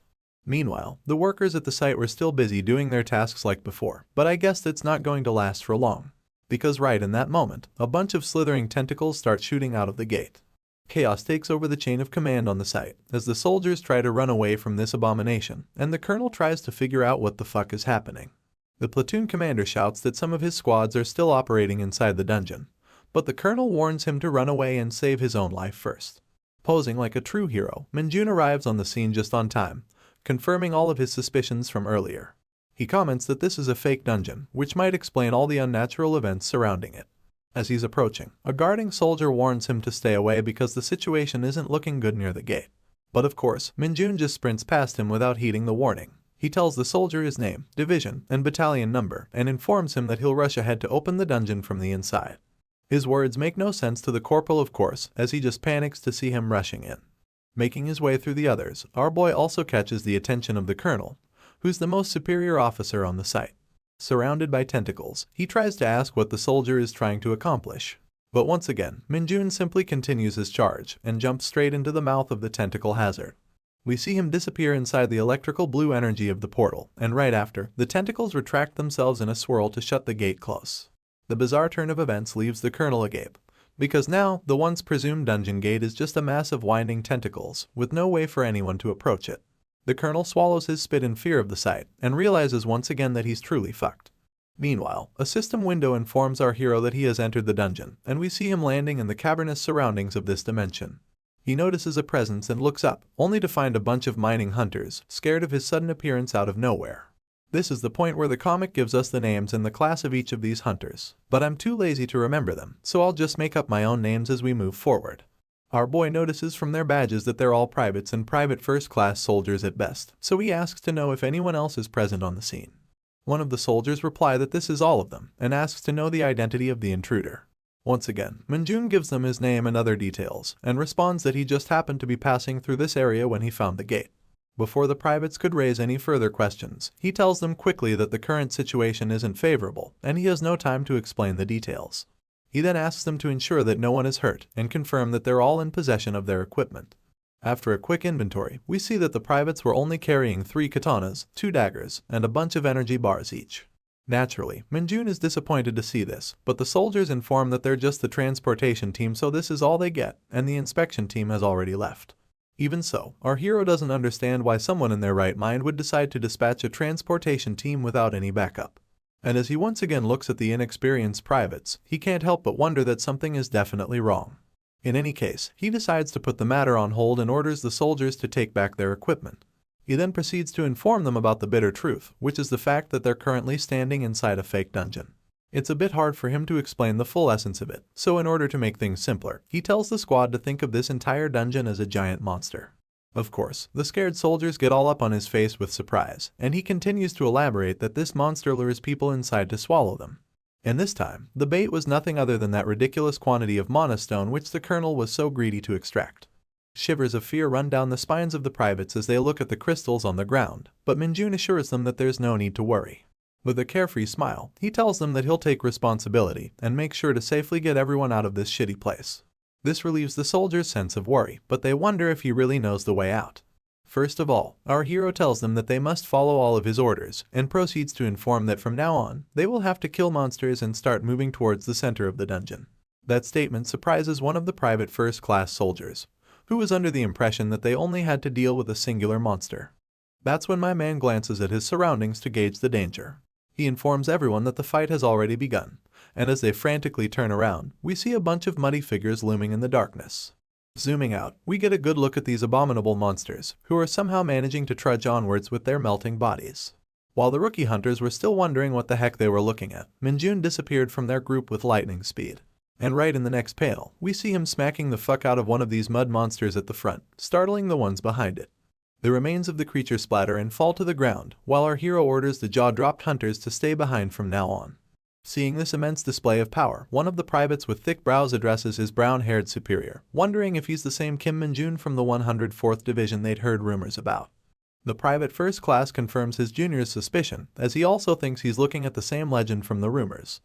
Meanwhile, the workers at the site were still busy doing their tasks like before, but I guess it's not going to last for long. Because right in that moment, a bunch of slithering tentacles start shooting out of the gate. Chaos takes over the chain of command on the site as the soldiers try to run away from this abomination, and the colonel tries to figure out what the fuck is happening. The platoon commander shouts that some of his squads are still operating inside the dungeon, but the colonel warns him to run away and save his own life first. Posing like a true hero, Mage arrives on the scene just on time, confirming all of his suspicions from earlier. He comments that this is a fake dungeon, which might explain all the unnatural events surrounding it. As he's approaching, a guarding soldier warns him to stay away because the situation isn't looking good near the gate. But of course, Mage just sprints past him without heeding the warning. He tells the soldier his name, division, and battalion number, and informs him that he'll rush ahead to open the dungeon from the inside. His words make no sense to the corporal, of course, as he just panics to see him rushing in. Making his way through the others, our boy also catches the attention of the colonel, who's the most superior officer on the site. Surrounded by tentacles, he tries to ask what the soldier is trying to accomplish. But once again, Mage simply continues his charge and jumps straight into the mouth of the tentacle hazard. We see him disappear inside the electrical blue energy of the portal, and right after, the tentacles retract themselves in a swirl to shut the gate close. The bizarre turn of events leaves the colonel agape, because now the once presumed dungeon gate is just a mass of winding tentacles, with no way for anyone to approach it. The colonel swallows his spit in fear of the sight, and realizes once again that he's truly fucked. Meanwhile, a system window informs our hero that he has entered the dungeon, and we see him landing in the cavernous surroundings of this dimension. He notices a presence and looks up, only to find a bunch of mining hunters, scared of his sudden appearance out of nowhere. This is the point where the comic gives us the names and the class of each of these hunters, but I'm too lazy to remember them, so I'll just make up my own names as we move forward. Our boy notices from their badges that they're all privates and private first-class soldiers at best, so he asks to know if anyone else is present on the scene. One of the soldiers replies that this is all of them, and asks to know the identity of the intruder. Once again, Mage gives them his name and other details, and responds that he just happened to be passing through this area when he found the gate. Before the privates could raise any further questions, he tells them quickly that the current situation isn't favorable, and he has no time to explain the details. He then asks them to ensure that no one is hurt, and confirm that they're all in possession of their equipment. After a quick inventory, we see that the privates were only carrying 3 katanas, 2 daggers, and a bunch of energy bars each. Naturally, Mage is disappointed to see this, but the soldiers inform that they're just the transportation team, so this is all they get, and the inspection team has already left. Even so, our hero doesn't understand why someone in their right mind would decide to dispatch a transportation team without any backup. And as he once again looks at the inexperienced privates, he can't help but wonder that something is definitely wrong. In any case, he decides to put the matter on hold and orders the soldiers to take back their equipment. He then proceeds to inform them about the bitter truth, which is the fact that they're currently standing inside a fake dungeon. It's a bit hard for him to explain the full essence of it, so in order to make things simpler, he tells the squad to think of this entire dungeon as a giant monster. Of course, the scared soldiers get all up on his face with surprise, and he continues to elaborate that this monster lures people inside to swallow them. And this time, the bait was nothing other than that ridiculous quantity of monostone which the colonel was so greedy to extract. Shivers of fear run down the spines of the privates as they look at the crystals on the ground, but Mage assures them that there's no need to worry. With a carefree smile, he tells them that he'll take responsibility and make sure to safely get everyone out of this shitty place. This relieves the soldiers' sense of worry, but they wonder if he really knows the way out. First of all, our hero tells them that they must follow all of his orders, and proceeds to inform that from now on, they will have to kill monsters and start moving towards the center of the dungeon. That statement surprises one of the private first-class soldiers, who was under the impression that they only had to deal with a singular monster. That's when my man glances at his surroundings to gauge the danger. He informs everyone that the fight has already begun, and as they frantically turn around, we see a bunch of muddy figures looming in the darkness. Zooming out, we get a good look at these abominable monsters, who are somehow managing to trudge onwards with their melting bodies. While the rookie hunters were still wondering what the heck they were looking at, Mage disappeared from their group with lightning speed. And right in the next panel, we see him smacking the fuck out of one of these mud monsters at the front, startling the ones behind it. The remains of the creature splatter and fall to the ground, while our hero orders the jaw-dropped hunters to stay behind from now on. Seeing this immense display of power, one of the privates with thick brows addresses his brown-haired superior, wondering if he's the same Kim Min-jun from the 104th Division they'd heard rumors about. The private first class confirms his junior's suspicion, as he also thinks he's looking at the same legend from the rumors.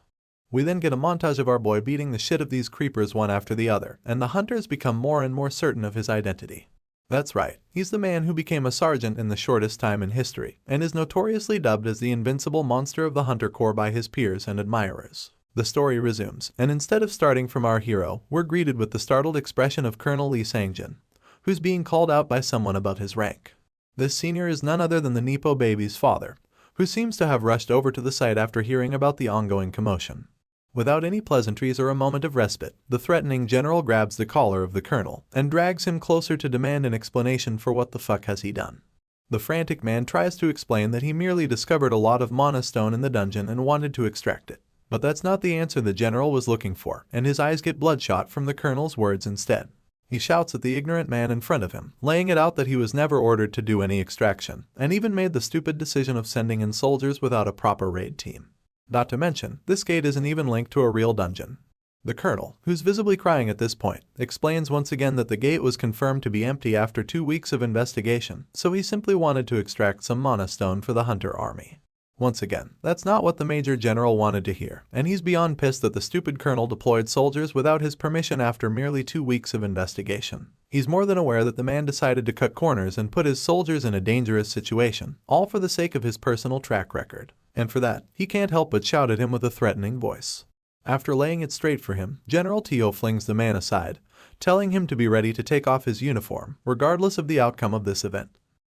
We then get a montage of our boy beating the shit of these creepers one after the other, and the hunters become more and more certain of his identity. That's right, he's the man who became a sergeant in the shortest time in history, and is notoriously dubbed as the invincible monster of the Hunter Corps by his peers and admirers. The story resumes, and instead of starting from our hero, we're greeted with the startled expression of Colonel Lee Sangjin, who's being called out by someone about his rank. This senior is none other than the Nepo baby's father, who seems to have rushed over to the site after hearing about the ongoing commotion. Without any pleasantries or a moment of respite, the threatening general grabs the collar of the colonel and drags him closer to demand an explanation for what the fuck has he done. The frantic man tries to explain that he merely discovered a lot of mana stone in the dungeon and wanted to extract it. But that's not the answer the general was looking for, and his eyes get bloodshot from the colonel's words instead. He shouts at the ignorant man in front of him, laying it out that he was never ordered to do any extraction, and even made the stupid decision of sending in soldiers without a proper raid team. Not to mention, this gate isn't even linked to a real dungeon. The colonel, who's visibly crying at this point, explains once again that the gate was confirmed to be empty after 2 weeks of investigation, so he simply wanted to extract some mana stone for the hunter army. Once again, that's not what the Major General wanted to hear, and he's beyond pissed that the stupid colonel deployed soldiers without his permission after merely 2 weeks of investigation. He's more than aware that the man decided to cut corners and put his soldiers in a dangerous situation, all for the sake of his personal track record. And for that, he can't help but shout at him with a threatening voice. After laying it straight for him, General Tio flings the man aside, telling him to be ready to take off his uniform, regardless of the outcome of this event.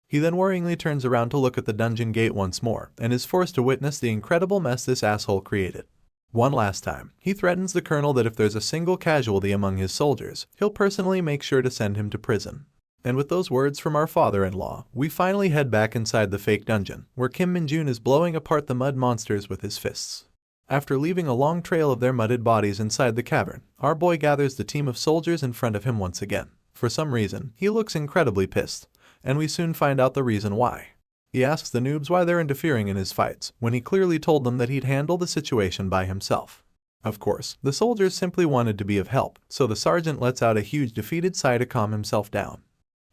He then worryingly turns around to look at the dungeon gate once more, and is forced to witness the incredible mess this asshole created. One last time, he threatens the colonel that if there's a single casualty among his soldiers, he'll personally make sure to send him to prison. And with those words from our father-in-law, we finally head back inside the fake dungeon, where Kim Min-jun is blowing apart the mud monsters with his fists. After leaving a long trail of their mudded bodies inside the cavern, our boy gathers the team of soldiers in front of him once again. For some reason, he looks incredibly pissed, and we soon find out the reason why. He asks the noobs why they're interfering in his fights, when he clearly told them that he'd handle the situation by himself. Of course, the soldiers simply wanted to be of help, so the sergeant lets out a huge defeated sigh to calm himself down.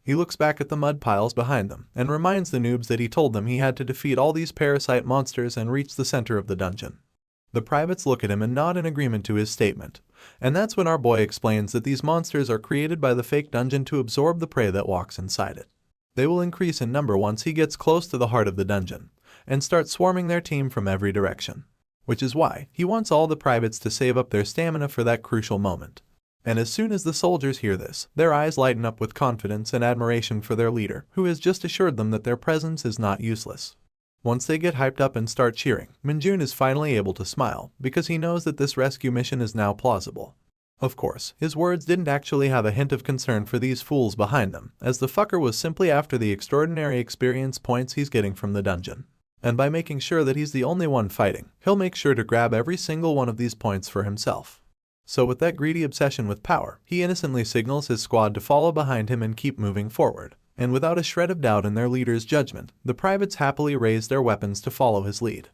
He looks back at the mud piles behind them, and reminds the noobs that he told them he had to defeat all these parasite monsters and reach the center of the dungeon. The privates look at him and nod in agreement to his statement, and that's when our boy explains that these monsters are created by the fake dungeon to absorb the prey that walks inside it. They will increase in number once he gets close to the heart of the dungeon, and start swarming their team from every direction. Which is why he wants all the privates to save up their stamina for that crucial moment. And as soon as the soldiers hear this, their eyes lighten up with confidence and admiration for their leader, who has just assured them that their presence is not useless. Once they get hyped up and start cheering, Min-jun is finally able to smile, because he knows that this rescue mission is now plausible. Of course, his words didn't actually have a hint of concern for these fools behind them, as the fucker was simply after the extraordinary experience points he's getting from the dungeon. And by making sure that he's the only one fighting, he'll make sure to grab every single one of these points for himself. So with that greedy obsession with power, he innocently signals his squad to follow behind him and keep moving forward. And without a shred of doubt in their leader's judgment, the privates happily raised their weapons to follow his lead.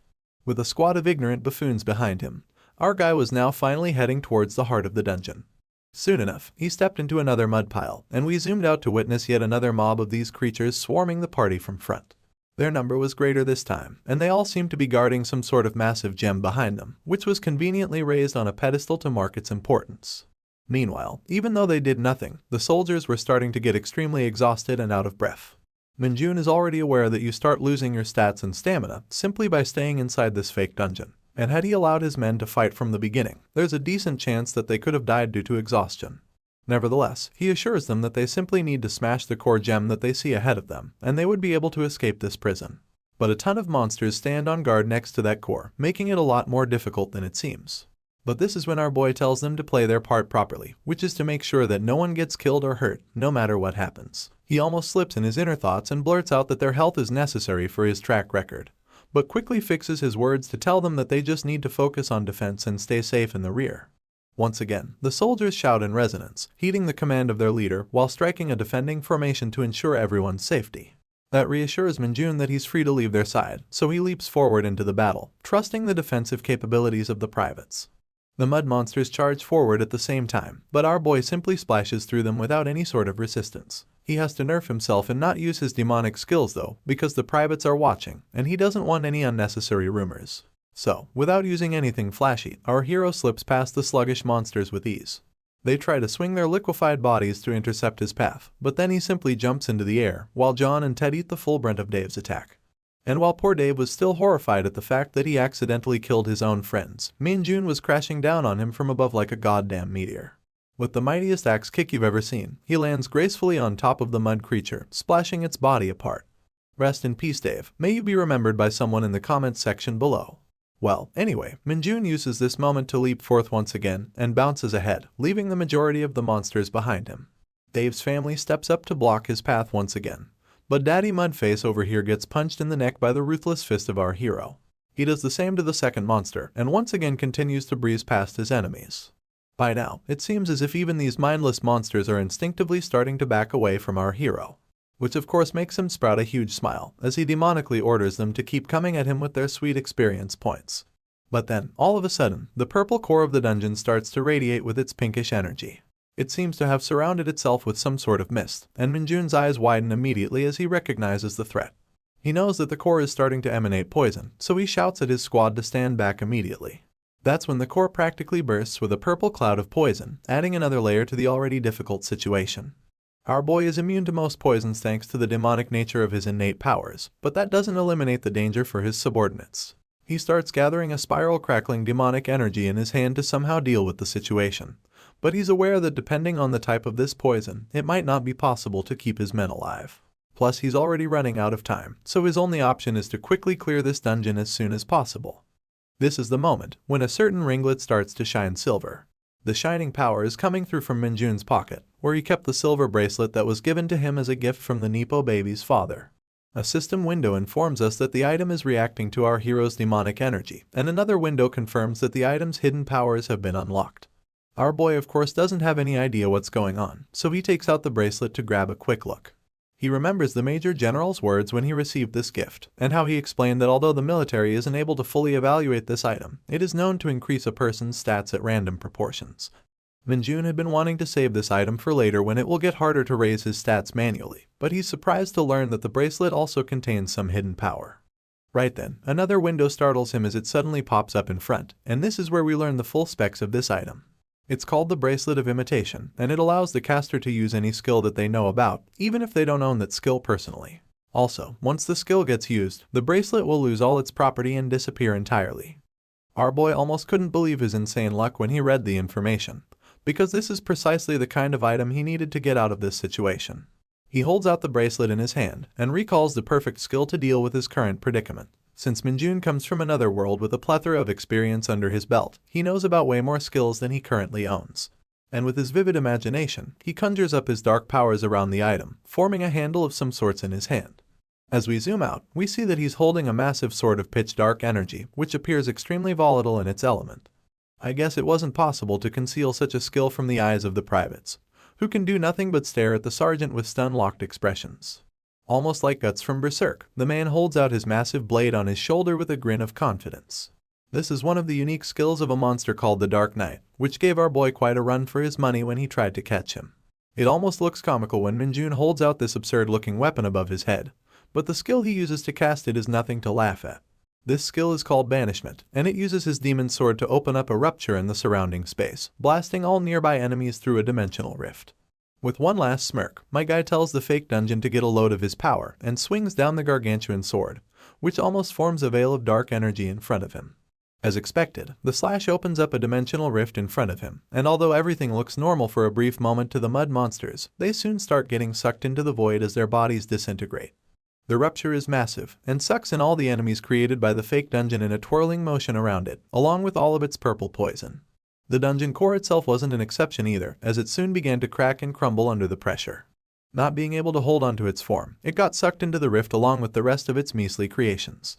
With a squad of ignorant buffoons behind him, our guy was now finally heading towards the heart of the dungeon. Soon enough, he stepped into another mud pile, and we zoomed out to witness yet another mob of these creatures swarming the party from front. Their number was greater this time, and they all seemed to be guarding some sort of massive gem behind them, which was conveniently raised on a pedestal to mark its importance. Meanwhile, even though they did nothing, the soldiers were starting to get extremely exhausted and out of breath. Min-jun is already aware that you start losing your stats and stamina simply by staying inside this fake dungeon, and had he allowed his men to fight from the beginning, there's a decent chance that they could have died due to exhaustion. Nevertheless, he assures them that they simply need to smash the core gem that they see ahead of them, and they would be able to escape this prison. But a ton of monsters stand on guard next to that core, making it a lot more difficult than it seems. But this is when our boy tells them to play their part properly, which is to make sure that no one gets killed or hurt, no matter what happens. He almost slips in his inner thoughts and blurts out that their health is necessary for his track record, but quickly fixes his words to tell them that they just need to focus on defense and stay safe in the rear. Once again, the soldiers shout in resonance, heeding the command of their leader while striking a defending formation to ensure everyone's safety. That reassures Min-jun that he's free to leave their side, so he leaps forward into the battle, trusting the defensive capabilities of the privates. The mud monsters charge forward at the same time, but our boy simply splashes through them without any sort of resistance. He has to nerf himself and not use his demonic skills though, because the privates are watching, and he doesn't want any unnecessary rumors. So, without using anything flashy, our hero slips past the sluggish monsters with ease. They try to swing their liquefied bodies to intercept his path, but then he simply jumps into the air, while John and Ted eat the full brunt of Dave's attack. And while poor Dave was still horrified at the fact that he accidentally killed his own friends, Minjun was crashing down on him from above like a goddamn meteor. With the mightiest axe kick you've ever seen, he lands gracefully on top of the mud creature, splashing its body apart. Rest in peace, Dave. May you be remembered by someone in the comments section below. Well, anyway, Minjun uses this moment to leap forth once again and bounces ahead, leaving the majority of the monsters behind him. Dave's family steps up to block his path once again. But Daddy Mudface over here gets punched in the neck by the ruthless fist of our hero. He does the same to the second monster, and once again continues to breeze past his enemies. By now, it seems as if even these mindless monsters are instinctively starting to back away from our hero. Which of course makes him sprout a huge smile, as he demonically orders them to keep coming at him with their sweet experience points. But then, all of a sudden, the purple core of the dungeon starts to radiate with its pinkish energy. It seems to have surrounded itself with some sort of mist, and Minjun's eyes widen immediately as he recognizes the threat. He knows that the core is starting to emanate poison, so he shouts at his squad to stand back immediately. That's when the core practically bursts with a purple cloud of poison, adding another layer to the already difficult situation. Our boy is immune to most poisons thanks to the demonic nature of his innate powers, but that doesn't eliminate the danger for his subordinates. He starts gathering a spiral crackling demonic energy in his hand to somehow deal with the situation. But he's aware that depending on the type of this poison, it might not be possible to keep his men alive. Plus, he's already running out of time, so his only option is to quickly clear this dungeon as soon as possible. This is the moment when a certain ringlet starts to shine silver. The shining power is coming through from Minjun's pocket, where he kept the silver bracelet that was given to him as a gift from the Nepo baby's father. A system window informs us that the item is reacting to our hero's demonic energy, and another window confirms that the item's hidden powers have been unlocked. Our boy of course doesn't have any idea what's going on, so he takes out the bracelet to grab a quick look. He remembers the Major General's words when he received this gift, and how he explained that although the military isn't able to fully evaluate this item, it is known to increase a person's stats at random proportions. Minjun had been wanting to save this item for later when it will get harder to raise his stats manually, but he's surprised to learn that the bracelet also contains some hidden power. Right then, another window startles him as it suddenly pops up in front, and this is where we learn the full specs of this item. It's called the Bracelet of Imitation, and it allows the caster to use any skill that they know about, even if they don't own that skill personally. Also, once the skill gets used, the bracelet will lose all its property and disappear entirely. Our boy almost couldn't believe his insane luck when he read the information, because this is precisely the kind of item he needed to get out of this situation. He holds out the bracelet in his hand, and recalls the perfect skill to deal with his current predicament. Since Minjun comes from another world with a plethora of experience under his belt, he knows about way more skills than he currently owns. And with his vivid imagination, he conjures up his dark powers around the item, forming a handle of some sorts in his hand. As we zoom out, we see that he's holding a massive sword of pitch-dark energy, which appears extremely volatile in its element. I guess it wasn't possible to conceal such a skill from the eyes of the privates, who can do nothing but stare at the sergeant with stun-locked expressions. Almost like Guts from Berserk, the man holds out his massive blade on his shoulder with a grin of confidence. This is one of the unique skills of a monster called the Dark Knight, which gave our boy quite a run for his money when he tried to catch him. It almost looks comical when Minjun holds out this absurd-looking weapon above his head, but the skill he uses to cast it is nothing to laugh at. This skill is called Banishment, and it uses his demon sword to open up a rupture in the surrounding space, blasting all nearby enemies through a dimensional rift. With one last smirk, my guy tells the fake dungeon to get a load of his power and swings down the gargantuan sword, which almost forms a veil of dark energy in front of him. As expected, the slash opens up a dimensional rift in front of him, and although everything looks normal for a brief moment to the mud monsters, they soon start getting sucked into the void as their bodies disintegrate. The rupture is massive, and sucks in all the enemies created by the fake dungeon in a twirling motion around it, along with all of its purple poison. The dungeon core itself wasn't an exception either, as it soon began to crack and crumble under the pressure. Not being able to hold onto its form, it got sucked into the rift along with the rest of its measly creations.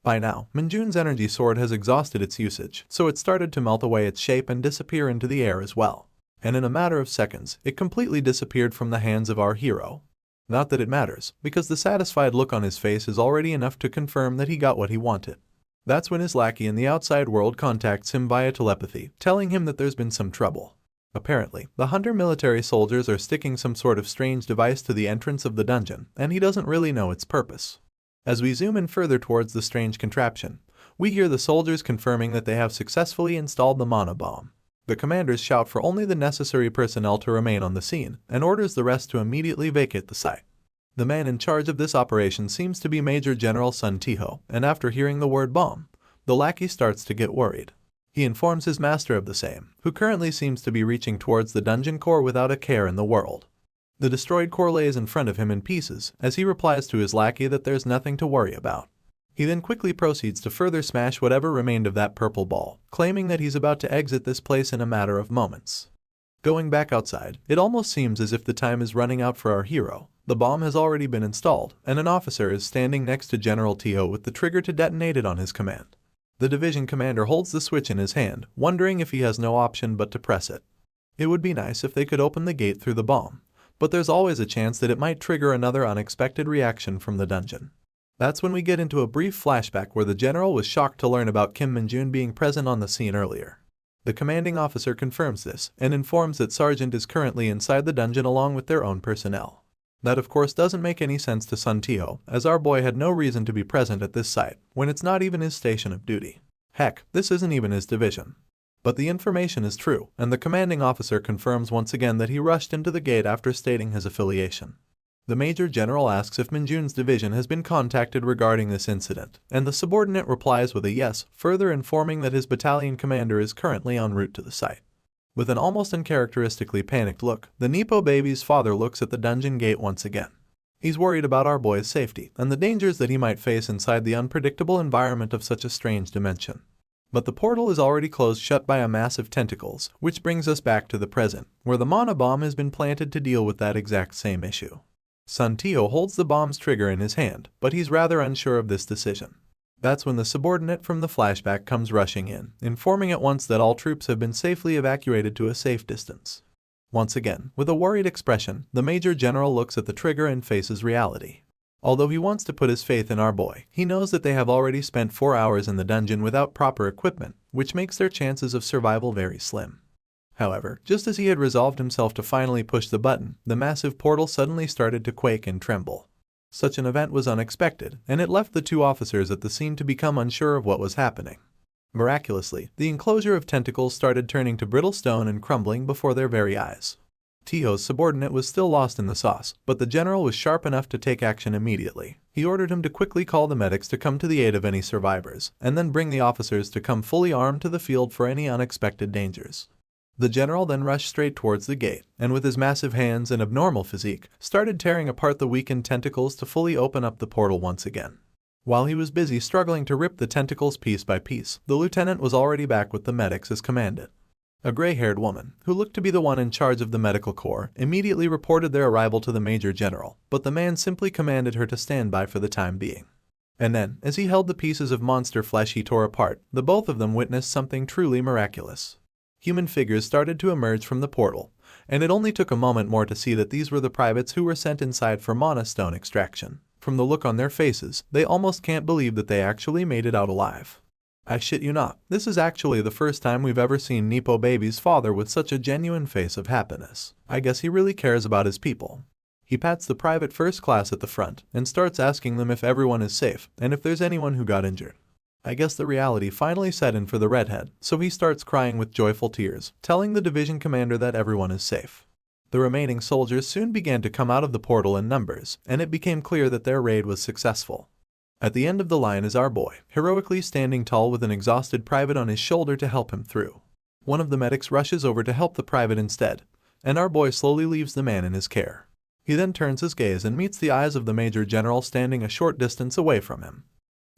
By now, Minjun's energy sword has exhausted its usage, so it started to melt away its shape and disappear into the air as well. And in a matter of seconds, it completely disappeared from the hands of our hero. Not that it matters, because the satisfied look on his face is already enough to confirm that he got what he wanted. That's when his lackey in the outside world contacts him via telepathy, telling him that there's been some trouble. Apparently, the Hunter military soldiers are sticking some sort of strange device to the entrance of the dungeon, and he doesn't really know its purpose. As we zoom in further towards the strange contraption, we hear the soldiers confirming that they have successfully installed the monobomb. The commanders shout for only the necessary personnel to remain on the scene, and orders the rest to immediately vacate the site. The man in charge of this operation seems to be Major General Sun Tiho, and after hearing the word bomb, the lackey starts to get worried. He informs his master of the same, who currently seems to be reaching towards the dungeon core without a care in the world. The destroyed core lays in front of him in pieces, as he replies to his lackey that there's nothing to worry about. He then quickly proceeds to further smash whatever remained of that purple ball, claiming that he's about to exit this place in a matter of moments. Going back outside, it almost seems as if the time is running out for our hero. The bomb has already been installed, and an officer is standing next to General Tio with the trigger to detonate it on his command. The division commander holds the switch in his hand, wondering if he has no option but to press it. It would be nice if they could open the gate through the bomb, but there's always a chance that it might trigger another unexpected reaction from the dungeon. That's when we get into a brief flashback where the general was shocked to learn about Kim Min-jun being present on the scene earlier. The commanding officer confirms this and informs that Sergeant is currently inside the dungeon along with their own personnel. That of course doesn't make any sense to Sun Tio, as our boy had no reason to be present at this site, when it's not even his station of duty. Heck, this isn't even his division. But the information is true, and the commanding officer confirms once again that he rushed into the gate after stating his affiliation. The Major General asks if Min-jun's division has been contacted regarding this incident, and the subordinate replies with a yes, further informing that his battalion commander is currently en route to the site. With an almost uncharacteristically panicked look, the Nepo baby's father looks at the dungeon gate once again. He's worried about our boy's safety and the dangers that he might face inside the unpredictable environment of such a strange dimension. But the portal is already closed shut by a mass of tentacles, which brings us back to the present, where the mana bomb has been planted to deal with that exact same issue. Sun Tio holds the bomb's trigger in his hand, but he's rather unsure of this decision. That's when the subordinate from the flashback comes rushing in, informing at once that all troops have been safely evacuated to a safe distance. Once again, with a worried expression, the Major General looks at the trigger and faces reality. Although he wants to put his faith in our boy, he knows that they have already spent 4 hours in the dungeon without proper equipment, which makes their chances of survival very slim. However, just as he had resolved himself to finally push the button, the massive portal suddenly started to quake and tremble. Such an event was unexpected, and it left the two officers at the scene to become unsure of what was happening. Miraculously, the enclosure of tentacles started turning to brittle stone and crumbling before their very eyes. Tio's subordinate was still lost in the sauce, but the general was sharp enough to take action immediately. He ordered him to quickly call the medics to come to the aid of any survivors, and then bring the officers to come fully armed to the field for any unexpected dangers. The general then rushed straight towards the gate, and with his massive hands and abnormal physique, started tearing apart the weakened tentacles to fully open up the portal once again. While he was busy struggling to rip the tentacles piece by piece, the lieutenant was already back with the medics as commanded. A gray-haired woman, who looked to be the one in charge of the medical corps, immediately reported their arrival to the Major General, but the man simply commanded her to stand by for the time being. And then, as he held the pieces of monster flesh he tore apart, the both of them witnessed something truly miraculous. Human figures started to emerge from the portal, and it only took a moment more to see that these were the privates who were sent inside for mana stone extraction. From the look on their faces, they almost can't believe that they actually made it out alive. I shit you not, this is actually the first time we've ever seen Nepo baby's father with such a genuine face of happiness. I guess he really cares about his people. He pats the private first class at the front and starts asking them if everyone is safe and if there's anyone who got injured. I guess the reality finally set in for the redhead, so he starts crying with joyful tears, telling the division commander that everyone is safe. The remaining soldiers soon began to come out of the portal in numbers, and it became clear that their raid was successful. At the end of the line is our boy, heroically standing tall with an exhausted private on his shoulder to help him through. One of the medics rushes over to help the private instead, and our boy slowly leaves the man in his care. He then turns his gaze and meets the eyes of the Major General standing a short distance away from him.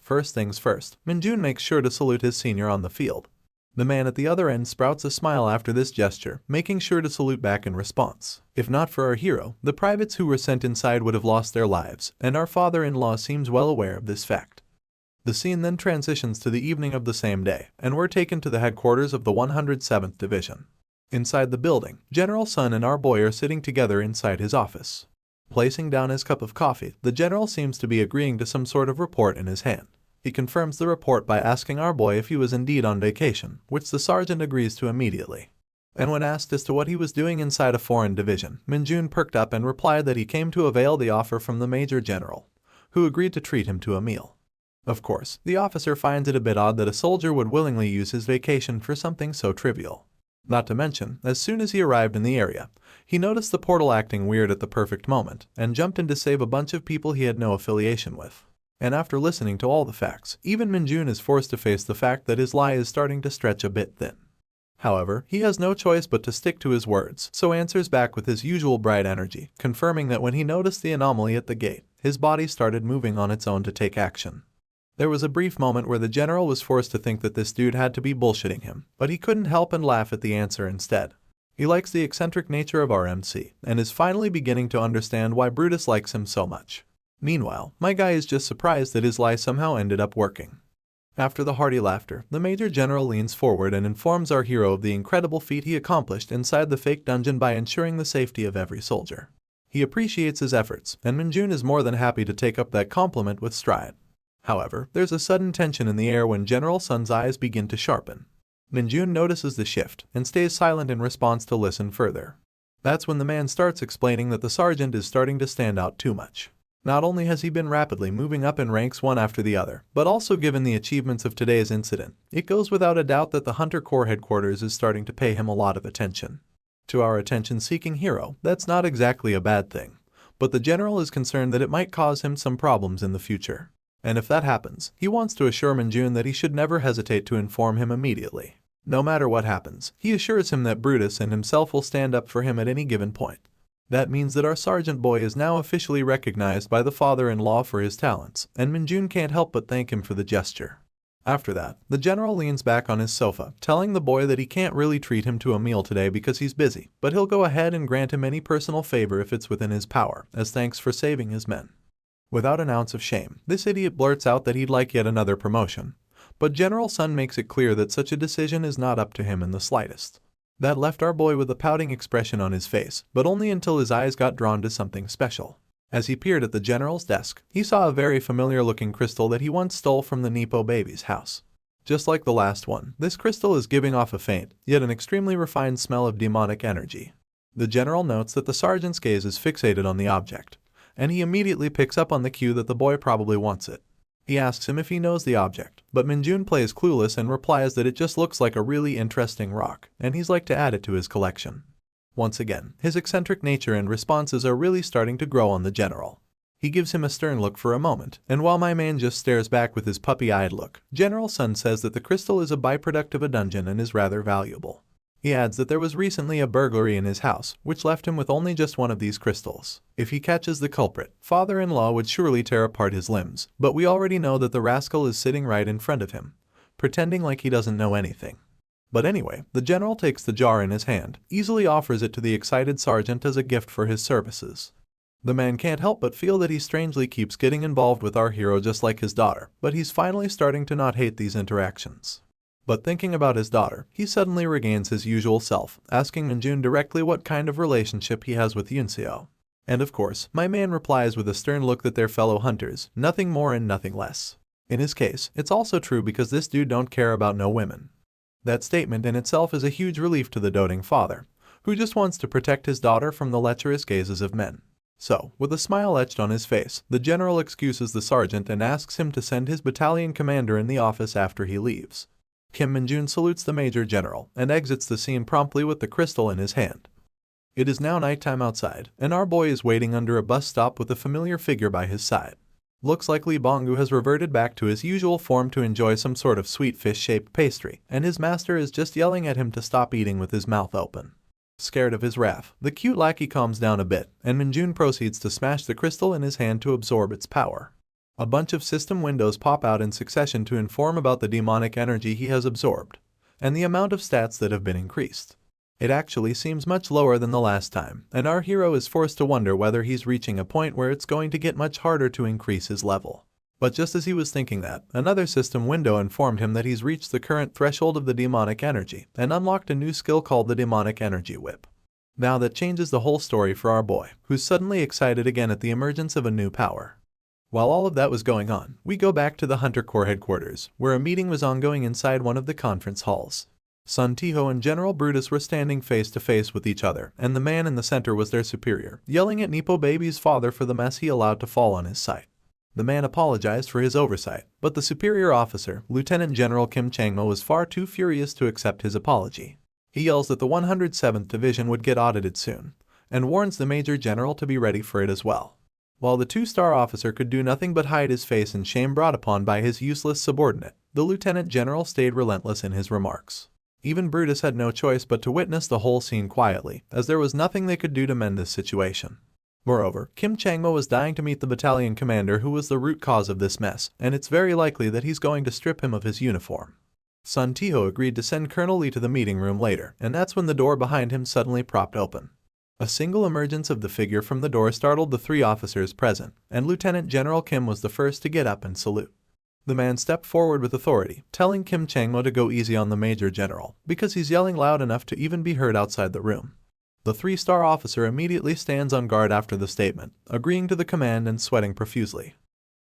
First things first, Min-jun makes sure to salute his senior on the field. The man at the other end sprouts a smile after this gesture, making sure to salute back in response. If not for our hero, the privates who were sent inside would have lost their lives, and our father-in-law seems well aware of this fact. The scene then transitions to the evening of the same day, and we're taken to the headquarters of the 107th Division. Inside the building, General Sun and our boy are sitting together inside his office. Placing down his cup of coffee, the general seems to be agreeing to some sort of report in his hand. He confirms the report by asking our boy if he was indeed on vacation, which the sergeant agrees to immediately. And when asked as to what he was doing inside a foreign division, Min-jun perked up and replied that he came to avail the offer from the Major General, who agreed to treat him to a meal. Of course, the officer finds it a bit odd that a soldier would willingly use his vacation for something so trivial. Not to mention, as soon as he arrived in the area, he noticed the portal acting weird at the perfect moment and jumped in to save a bunch of people he had no affiliation with. And after listening to all the facts, even Minjun is forced to face the fact that his lie is starting to stretch a bit thin. However, he has no choice but to stick to his words, so answers back with his usual bright energy, confirming that when he noticed the anomaly at the gate, his body started moving on its own to take action. There was a brief moment where the general was forced to think that this dude had to be bullshitting him, but he couldn't help and laugh at the answer instead. He likes the eccentric nature of our MC, and is finally beginning to understand why Brutus likes him so much. Meanwhile, my guy is just surprised that his lie somehow ended up working. After the hearty laughter, the Major General leans forward and informs our hero of the incredible feat he accomplished inside the fake dungeon by ensuring the safety of every soldier. He appreciates his efforts, and Minjun is more than happy to take up that compliment with stride. However, there's a sudden tension in the air when General Sun's eyes begin to sharpen. Minjun notices the shift and stays silent in response to listen further. That's when the man starts explaining that the sergeant is starting to stand out too much. Not only has he been rapidly moving up in ranks one after the other, but also given the achievements of today's incident, it goes without a doubt that the Hunter Corps headquarters is starting to pay him a lot of attention. To our attention-seeking hero, that's not exactly a bad thing, but the general is concerned that it might cause him some problems in the future. And if that happens, he wants to assure Minjun that he should never hesitate to inform him immediately. No matter what happens, he assures him that Brutus and himself will stand up for him at any given point. That means that our sergeant boy is now officially recognized by the father-in-law for his talents, and Minjun can't help but thank him for the gesture. After that, the general leans back on his sofa, telling the boy that he can't really treat him to a meal today because he's busy, but he'll go ahead and grant him any personal favor if it's within his power, as thanks for saving his men. Without an ounce of shame, this idiot blurts out that he'd like yet another promotion, but General Sun makes it clear that such a decision is not up to him in the slightest. That left our boy with a pouting expression on his face, but only until his eyes got drawn to something special. As he peered at the general's desk, he saw a very familiar-looking crystal that he once stole from the Nepo baby's house. Just like the last one, this crystal is giving off a faint, yet an extremely refined smell of demonic energy. The general notes that the sergeant's gaze is fixated on the object, and he immediately picks up on the cue that the boy probably wants it. He asks him if he knows the object, but Minjun plays clueless and replies that it just looks like a really interesting rock, and he's like to add it to his collection. Once again, his eccentric nature and responses are really starting to grow on the general. He gives him a stern look for a moment, and while my man just stares back with his puppy-eyed look, General Sun says that the crystal is a byproduct of a dungeon and is rather valuable. He adds that there was recently a burglary in his house, which left him with only just one of these crystals. If he catches the culprit, father-in-law would surely tear apart his limbs, but we already know that the rascal is sitting right in front of him, pretending like he doesn't know anything. But anyway, the general takes the jar in his hand, easily offers it to the excited sergeant as a gift for his services. The man can't help but feel that he strangely keeps getting involved with our hero just like his daughter, but he's finally starting to not hate these interactions. But thinking about his daughter, he suddenly regains his usual self, asking Minjun directly what kind of relationship he has with Yunseo. And of course, my man replies with a stern look that they're fellow hunters, nothing more and nothing less. In his case, it's also true because this dude don't care about no women. That statement in itself is a huge relief to the doting father, who just wants to protect his daughter from the lecherous gazes of men. So, with a smile etched on his face, the general excuses the sergeant and asks him to send his battalion commander in the office after he leaves. Kim Minjun salutes the Major General and exits the scene promptly with the crystal in his hand. It is now nighttime outside, and our boy is waiting under a bus stop with a familiar figure by his side. Looks like Li Bongu has reverted back to his usual form to enjoy some sort of sweet fish-shaped pastry, and his master is just yelling at him to stop eating with his mouth open. Scared of his wrath, the cute lackey calms down a bit, and Minjun proceeds to smash the crystal in his hand to absorb its power. A bunch of system windows pop out in succession to inform about the demonic energy he has absorbed, and the amount of stats that have been increased. It actually seems much lower than the last time, and our hero is forced to wonder whether he's reaching a point where it's going to get much harder to increase his level. But just as he was thinking that, another system window informed him that he's reached the current threshold of the demonic energy and unlocked a new skill called the Demonic Energy Whip. Now that changes the whole story for our boy, who's suddenly excited again at the emergence of a new power. While all of that was going on, we go back to the Hunter Corps headquarters, where a meeting was ongoing inside one of the conference halls. Sun Tiho and General Brutus were standing face to face with each other, and the man in the center was their superior, yelling at Nepo Baby's father for the mess he allowed to fall on his site. The man apologized for his oversight, but the superior officer, Lieutenant General Kim Changmo, was far too furious to accept his apology. He yells that the 107th Division would get audited soon, and warns the Major General to be ready for it as well. While the two-star officer could do nothing but hide his face in shame brought upon by his useless subordinate, the Lieutenant General stayed relentless in his remarks. Even Brutus had no choice but to witness the whole scene quietly, as there was nothing they could do to mend this situation. Moreover, Kim Changmo was dying to meet the battalion commander who was the root cause of this mess, and it's very likely that he's going to strip him of his uniform. Sun Tiho agreed to send Colonel Lee to the meeting room later, and that's when the door behind him suddenly propped open. A single emergence of the figure from the door startled the three officers present, and Lieutenant General Kim was the first to get up and salute. The man stepped forward with authority, telling Kim Changmo to go easy on the Major General, because he's yelling loud enough to even be heard outside the room. The three-star officer immediately stands on guard after the statement, agreeing to the command and sweating profusely.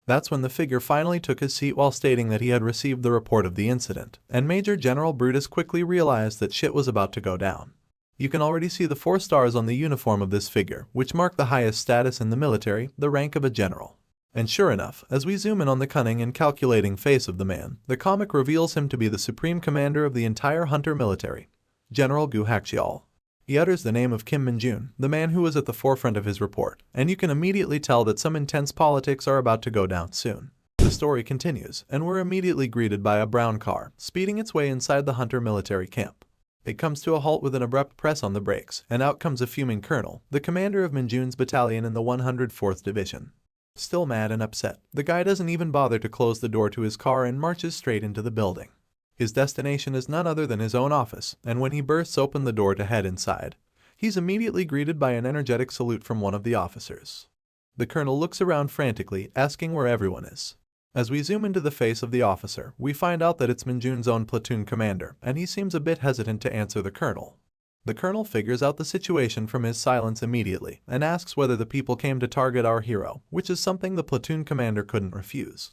That's when the figure finally took his seat while stating that he had received the report of the incident, and Major General Brutus quickly realized that shit was about to go down. You can already see the 4 stars on the uniform of this figure, which mark the highest status in the military, the rank of a general. And sure enough, as we zoom in on the cunning and calculating face of the man, the comic reveals him to be the supreme commander of the entire Hunter military, General Gu Hakchial. He utters the name of Kim Min-jun, the man who was at the forefront of his report, and you can immediately tell that some intense politics are about to go down soon. The story continues, and we're immediately greeted by a brown car, speeding its way inside the Hunter military camp. It comes to a halt with an abrupt press on the brakes, and out comes a fuming colonel, the commander of Min-jun's battalion in the 104th Division. Still mad and upset, the guy doesn't even bother to close the door to his car and marches straight into the building. His destination is none other than his own office, and when he bursts open the door to head inside, he's immediately greeted by an energetic salute from one of the officers. The colonel looks around frantically, asking where everyone is. As we zoom into the face of the officer, we find out that it's Min-jun's own platoon commander, and he seems a bit hesitant to answer the colonel. The colonel figures out the situation from his silence immediately, and asks whether the people came to target our hero, which is something the platoon commander couldn't refuse.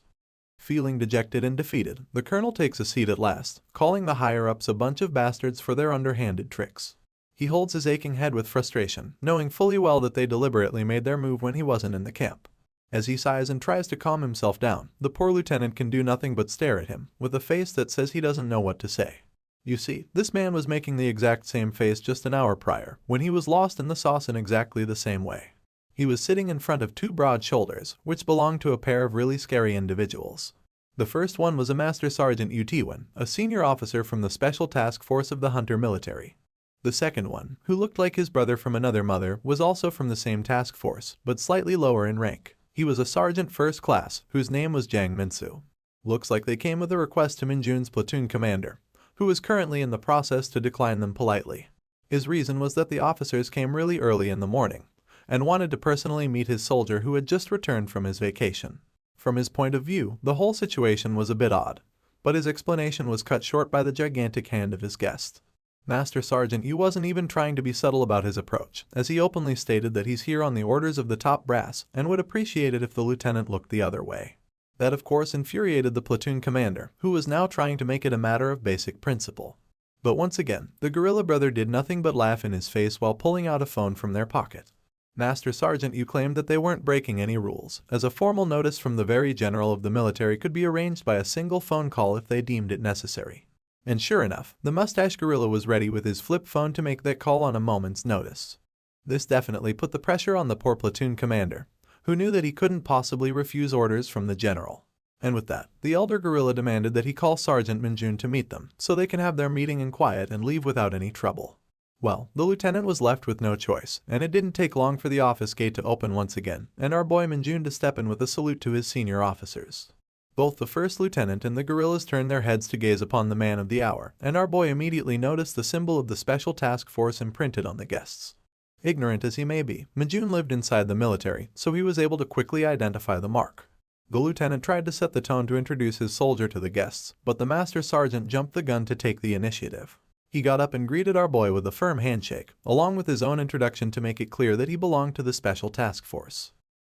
Feeling dejected and defeated, the colonel takes a seat at last, calling the higher-ups a bunch of bastards for their underhanded tricks. He holds his aching head with frustration, knowing fully well that they deliberately made their move when he wasn't in the camp. As he sighs and tries to calm himself down, the poor lieutenant can do nothing but stare at him, with a face that says he doesn't know what to say. You see, this man was making the exact same face just an hour prior, when he was lost in the sauce in exactly the same way. He was sitting in front of 2 broad shoulders, which belonged to a pair of really scary individuals. The first one was a Master Sergeant Utiwan, a senior officer from the Special Task Force of the Hunter military. The second one, who looked like his brother from another mother, was also from the same task force, but slightly lower in rank. He was a sergeant first class, whose name was Jang Minsu. Looks like they came with a request to Min-jun's platoon commander, who is currently in the process to decline them politely. His reason was that the officers came really early in the morning, and wanted to personally meet his soldier who had just returned from his vacation. From his point of view, the whole situation was a bit odd, but his explanation was cut short by the gigantic hand of his guest. Master Sergeant Yu wasn't even trying to be subtle about his approach, as he openly stated that he's here on the orders of the top brass and would appreciate it if the lieutenant looked the other way. That of course infuriated the platoon commander, who was now trying to make it a matter of basic principle. But once again, the gorilla brother did nothing but laugh in his face while pulling out a phone from their pocket. Master Sergeant Yu claimed that they weren't breaking any rules, as a formal notice from the very general of the military could be arranged by a single phone call if they deemed it necessary. And sure enough, the mustache gorilla was ready with his flip phone to make that call on a moment's notice. This definitely put the pressure on the poor platoon commander, who knew that he couldn't possibly refuse orders from the general. And with that, the elder gorilla demanded that he call Sergeant Min-jun to meet them, so they can have their meeting in quiet and leave without any trouble. Well, the lieutenant was left with no choice, and it didn't take long for the office gate to open once again, and our boy Min-jun to step in with a salute to his senior officers. Both the first lieutenant and the gorillas turned their heads to gaze upon the man of the hour, and our boy immediately noticed the symbol of the Special Task Force imprinted on the guests. Ignorant as he may be, Min-jun lived inside the military, so he was able to quickly identify the mark. The lieutenant tried to set the tone to introduce his soldier to the guests, but the master sergeant jumped the gun to take the initiative. He got up and greeted our boy with a firm handshake, along with his own introduction to make it clear that he belonged to the Special Task Force.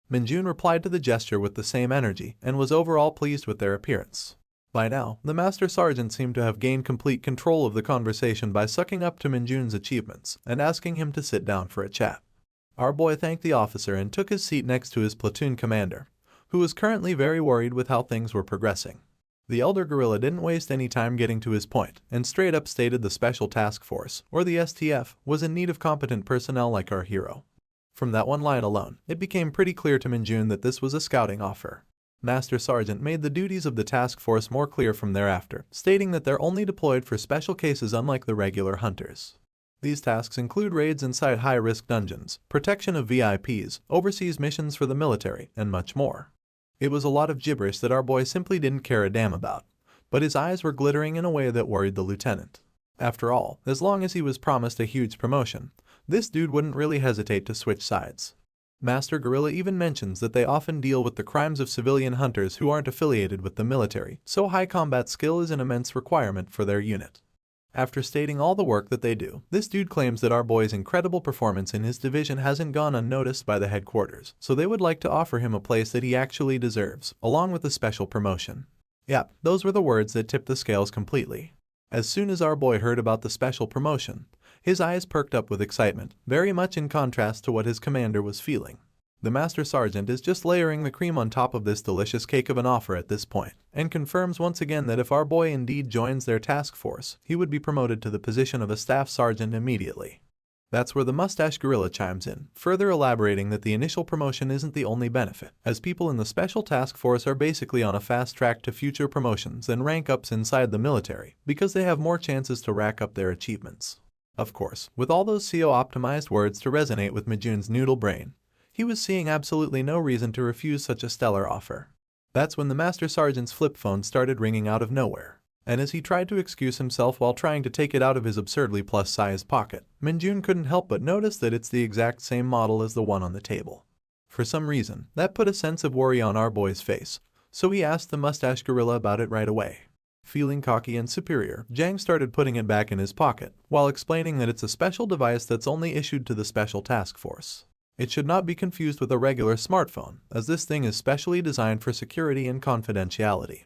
Min-jun replied to the gesture with the same energy and was overall pleased with their appearance. By now, the Master Sergeant seemed to have gained complete control of the conversation by sucking up to Min-jun's achievements and asking him to sit down for a chat. Our boy thanked the officer and took his seat next to his platoon commander, who was currently very worried with how things were progressing. The elder gorilla didn't waste any time getting to his point, and straight up stated the Special Task Force, or the STF, was in need of competent personnel like our hero. From that one line alone, it became pretty clear to Minjun that this was a scouting offer. Master Sergeant made the duties of the task force more clear from thereafter, stating that they're only deployed for special cases unlike the regular hunters. These tasks include raids inside high-risk dungeons, protection of VIPs, overseas missions for the military, and much more. It was a lot of gibberish that our boy simply didn't care a damn about, but his eyes were glittering in a way that worried the lieutenant. After all, as long as he was promised a huge promotion, this dude wouldn't really hesitate to switch sides. Master Gorilla even mentions that they often deal with the crimes of civilian hunters who aren't affiliated with the military, so high combat skill is an immense requirement for their unit. After stating all the work that they do, this dude claims that our boy's incredible performance in his division hasn't gone unnoticed by the headquarters, so they would like to offer him a place that he actually deserves, along with a special promotion. Yep, those were the words that tipped the scales completely. As soon as our boy heard about the special promotion, his eyes perked up with excitement, very much in contrast to what his commander was feeling. The Master Sergeant is just layering the cream on top of this delicious cake of an offer at this point, and confirms once again that if our boy indeed joins their task force, he would be promoted to the position of a staff sergeant immediately. That's where the Mustache Gorilla chimes in, further elaborating that the initial promotion isn't the only benefit, as people in the Special Task Force are basically on a fast track to future promotions and rank-ups inside the military, because they have more chances to rack up their achievements. Of course, with all those SEO-optimized words to resonate with Mijun's noodle brain, he was seeing absolutely no reason to refuse such a stellar offer. That's when the Master Sergeant's flip phone started ringing out of nowhere, and as he tried to excuse himself while trying to take it out of his absurdly plus-sized pocket, Minjun couldn't help but notice that it's the exact same model as the one on the table. For some reason, that put a sense of worry on our boy's face, so he asked the Mustache Gorilla about it right away. Feeling cocky and superior, Jang started putting it back in his pocket, while explaining that it's a special device that's only issued to the Special Task Force. It should not be confused with a regular smartphone, as this thing is specially designed for security and confidentiality.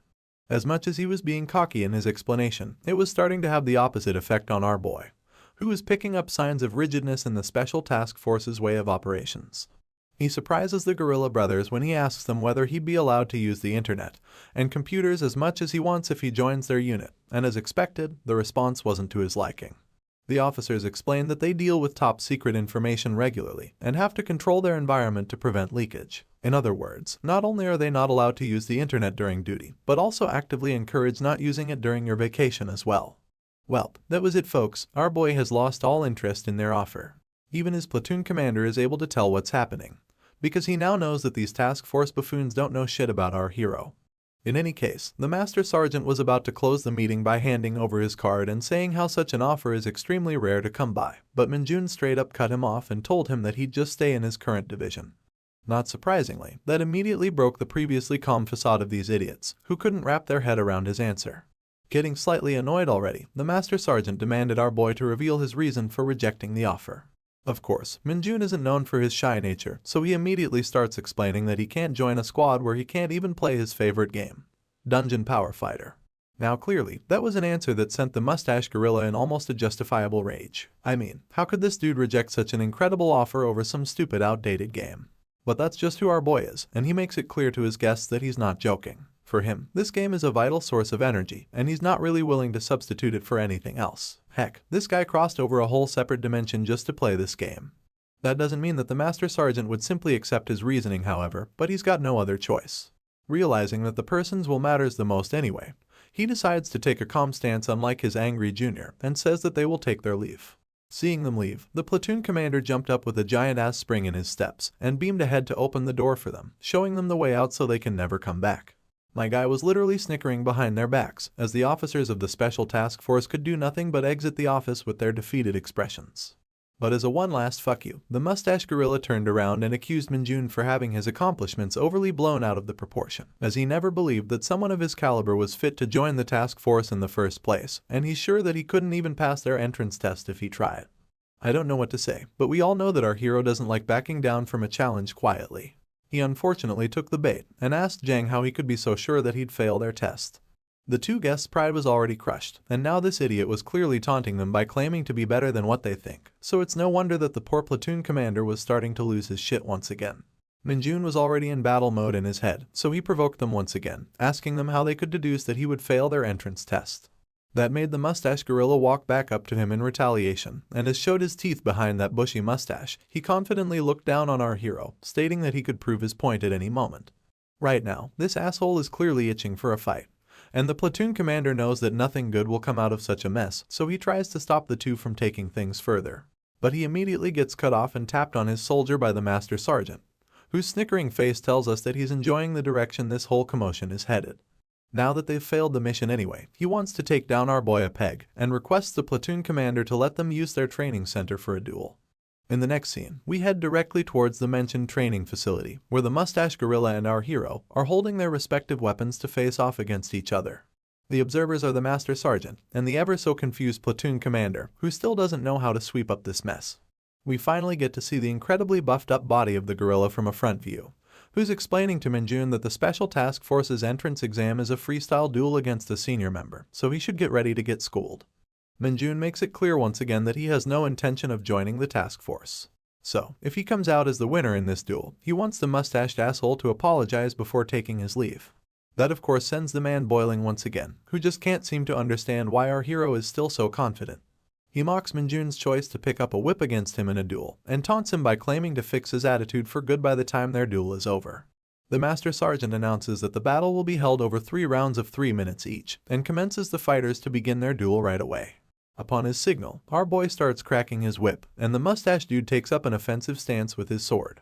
As much as he was being cocky in his explanation, it was starting to have the opposite effect on our boy, who was picking up signs of rigidness in the Special Task Force's way of operations. He surprises the Gorilla Brothers when he asks them whether he'd be allowed to use the internet and computers as much as he wants if he joins their unit, and as expected, the response wasn't to his liking. The officers explained that they deal with top-secret information regularly and have to control their environment to prevent leakage. In other words, not only are they not allowed to use the internet during duty, but also actively encourage not using it during your vacation as well. Well, that was it folks, our boy has lost all interest in their offer. Even his platoon commander is able to tell what's happening, because he now knows that these task force buffoons don't know shit about our hero. In any case, the Master Sergeant was about to close the meeting by handing over his card and saying how such an offer is extremely rare to come by, but Minjun straight up cut him off and told him that he'd just stay in his current division. Not surprisingly, that immediately broke the previously calm facade of these idiots, who couldn't wrap their head around his answer. Getting slightly annoyed already, the Master Sergeant demanded our boy to reveal his reason for rejecting the offer. Of course, Minjun isn't known for his shy nature, so he immediately starts explaining that he can't join a squad where he can't even play his favorite game, Dungeon Power Fighter. Now clearly, that was an answer that sent the Mustache Gorilla in almost a justifiable rage. I mean, how could this dude reject such an incredible offer over some stupid outdated game? But that's just who our boy is, and he makes it clear to his guests that he's not joking. For him, this game is a vital source of energy, and he's not really willing to substitute it for anything else. Heck, this guy crossed over a whole separate dimension just to play this game. That doesn't mean that the Master Sergeant would simply accept his reasoning, however, but he's got no other choice. Realizing that the person's will matters the most anyway, he decides to take a calm stance unlike his angry junior, and says that they will take their leave. Seeing them leave, the platoon commander jumped up with a giant-ass spring in his steps, and beamed ahead to open the door for them, showing them the way out so they can never come back. My guy was literally snickering behind their backs, as the officers of the Special Task Force could do nothing but exit the office with their defeated expressions. But as a one last fuck you, the Mustache Gorilla turned around and accused Minjun for having his accomplishments overly blown out of the proportion, as he never believed that someone of his caliber was fit to join the task force in the first place, and he's sure that he couldn't even pass their entrance test if he tried. I don't know what to say, but we all know that our hero doesn't like backing down from a challenge quietly. He unfortunately took the bait and asked Jang how he could be so sure that he'd fail their test. The two guests' pride was already crushed, and now this idiot was clearly taunting them by claiming to be better than what they think, so it's no wonder that the poor platoon commander was starting to lose his shit once again. Minjun was already in battle mode in his head, so he provoked them once again, asking them how they could deduce that he would fail their entrance test. That made the mustache gorilla walk back up to him in retaliation, and as showed his teeth behind that bushy mustache, he confidently looked down on our hero, stating that he could prove his point at any moment. Right now, this asshole is clearly itching for a fight, and the platoon commander knows that nothing good will come out of such a mess, so he tries to stop the two from taking things further. But he immediately gets cut off and tapped on his soldier by the master sergeant, whose snickering face tells us that he's enjoying the direction this whole commotion is headed. Now that they've failed the mission anyway, he wants to take down our boy a peg and requests the platoon commander to let them use their training center for a duel. In the next scene, we head directly towards the mentioned training facility, where the mustache gorilla and our hero are holding their respective weapons to face off against each other. The observers are the master sergeant and the ever so confused platoon commander, who still doesn't know how to sweep up this mess. We finally get to see the incredibly buffed up body of the gorilla from a front view, who's explaining to Minjun that the Special Task Force's entrance exam is a freestyle duel against a senior member, so he should get ready to get schooled. Minjun makes it clear once again that he has no intention of joining the task force. So, if he comes out as the winner in this duel, he wants the mustached asshole to apologize before taking his leave. That of course sends the man boiling once again, who just can't seem to understand why our hero is still so confident. He mocks Minjun's choice to pick up a whip against him in a duel, and taunts him by claiming to fix his attitude for good by the time their duel is over. The Master Sergeant announces that the battle will be held over 3 rounds of 3 minutes each, and commences the fighters to begin their duel right away. Upon his signal, our boy starts cracking his whip, and the mustache dude takes up an offensive stance with his sword.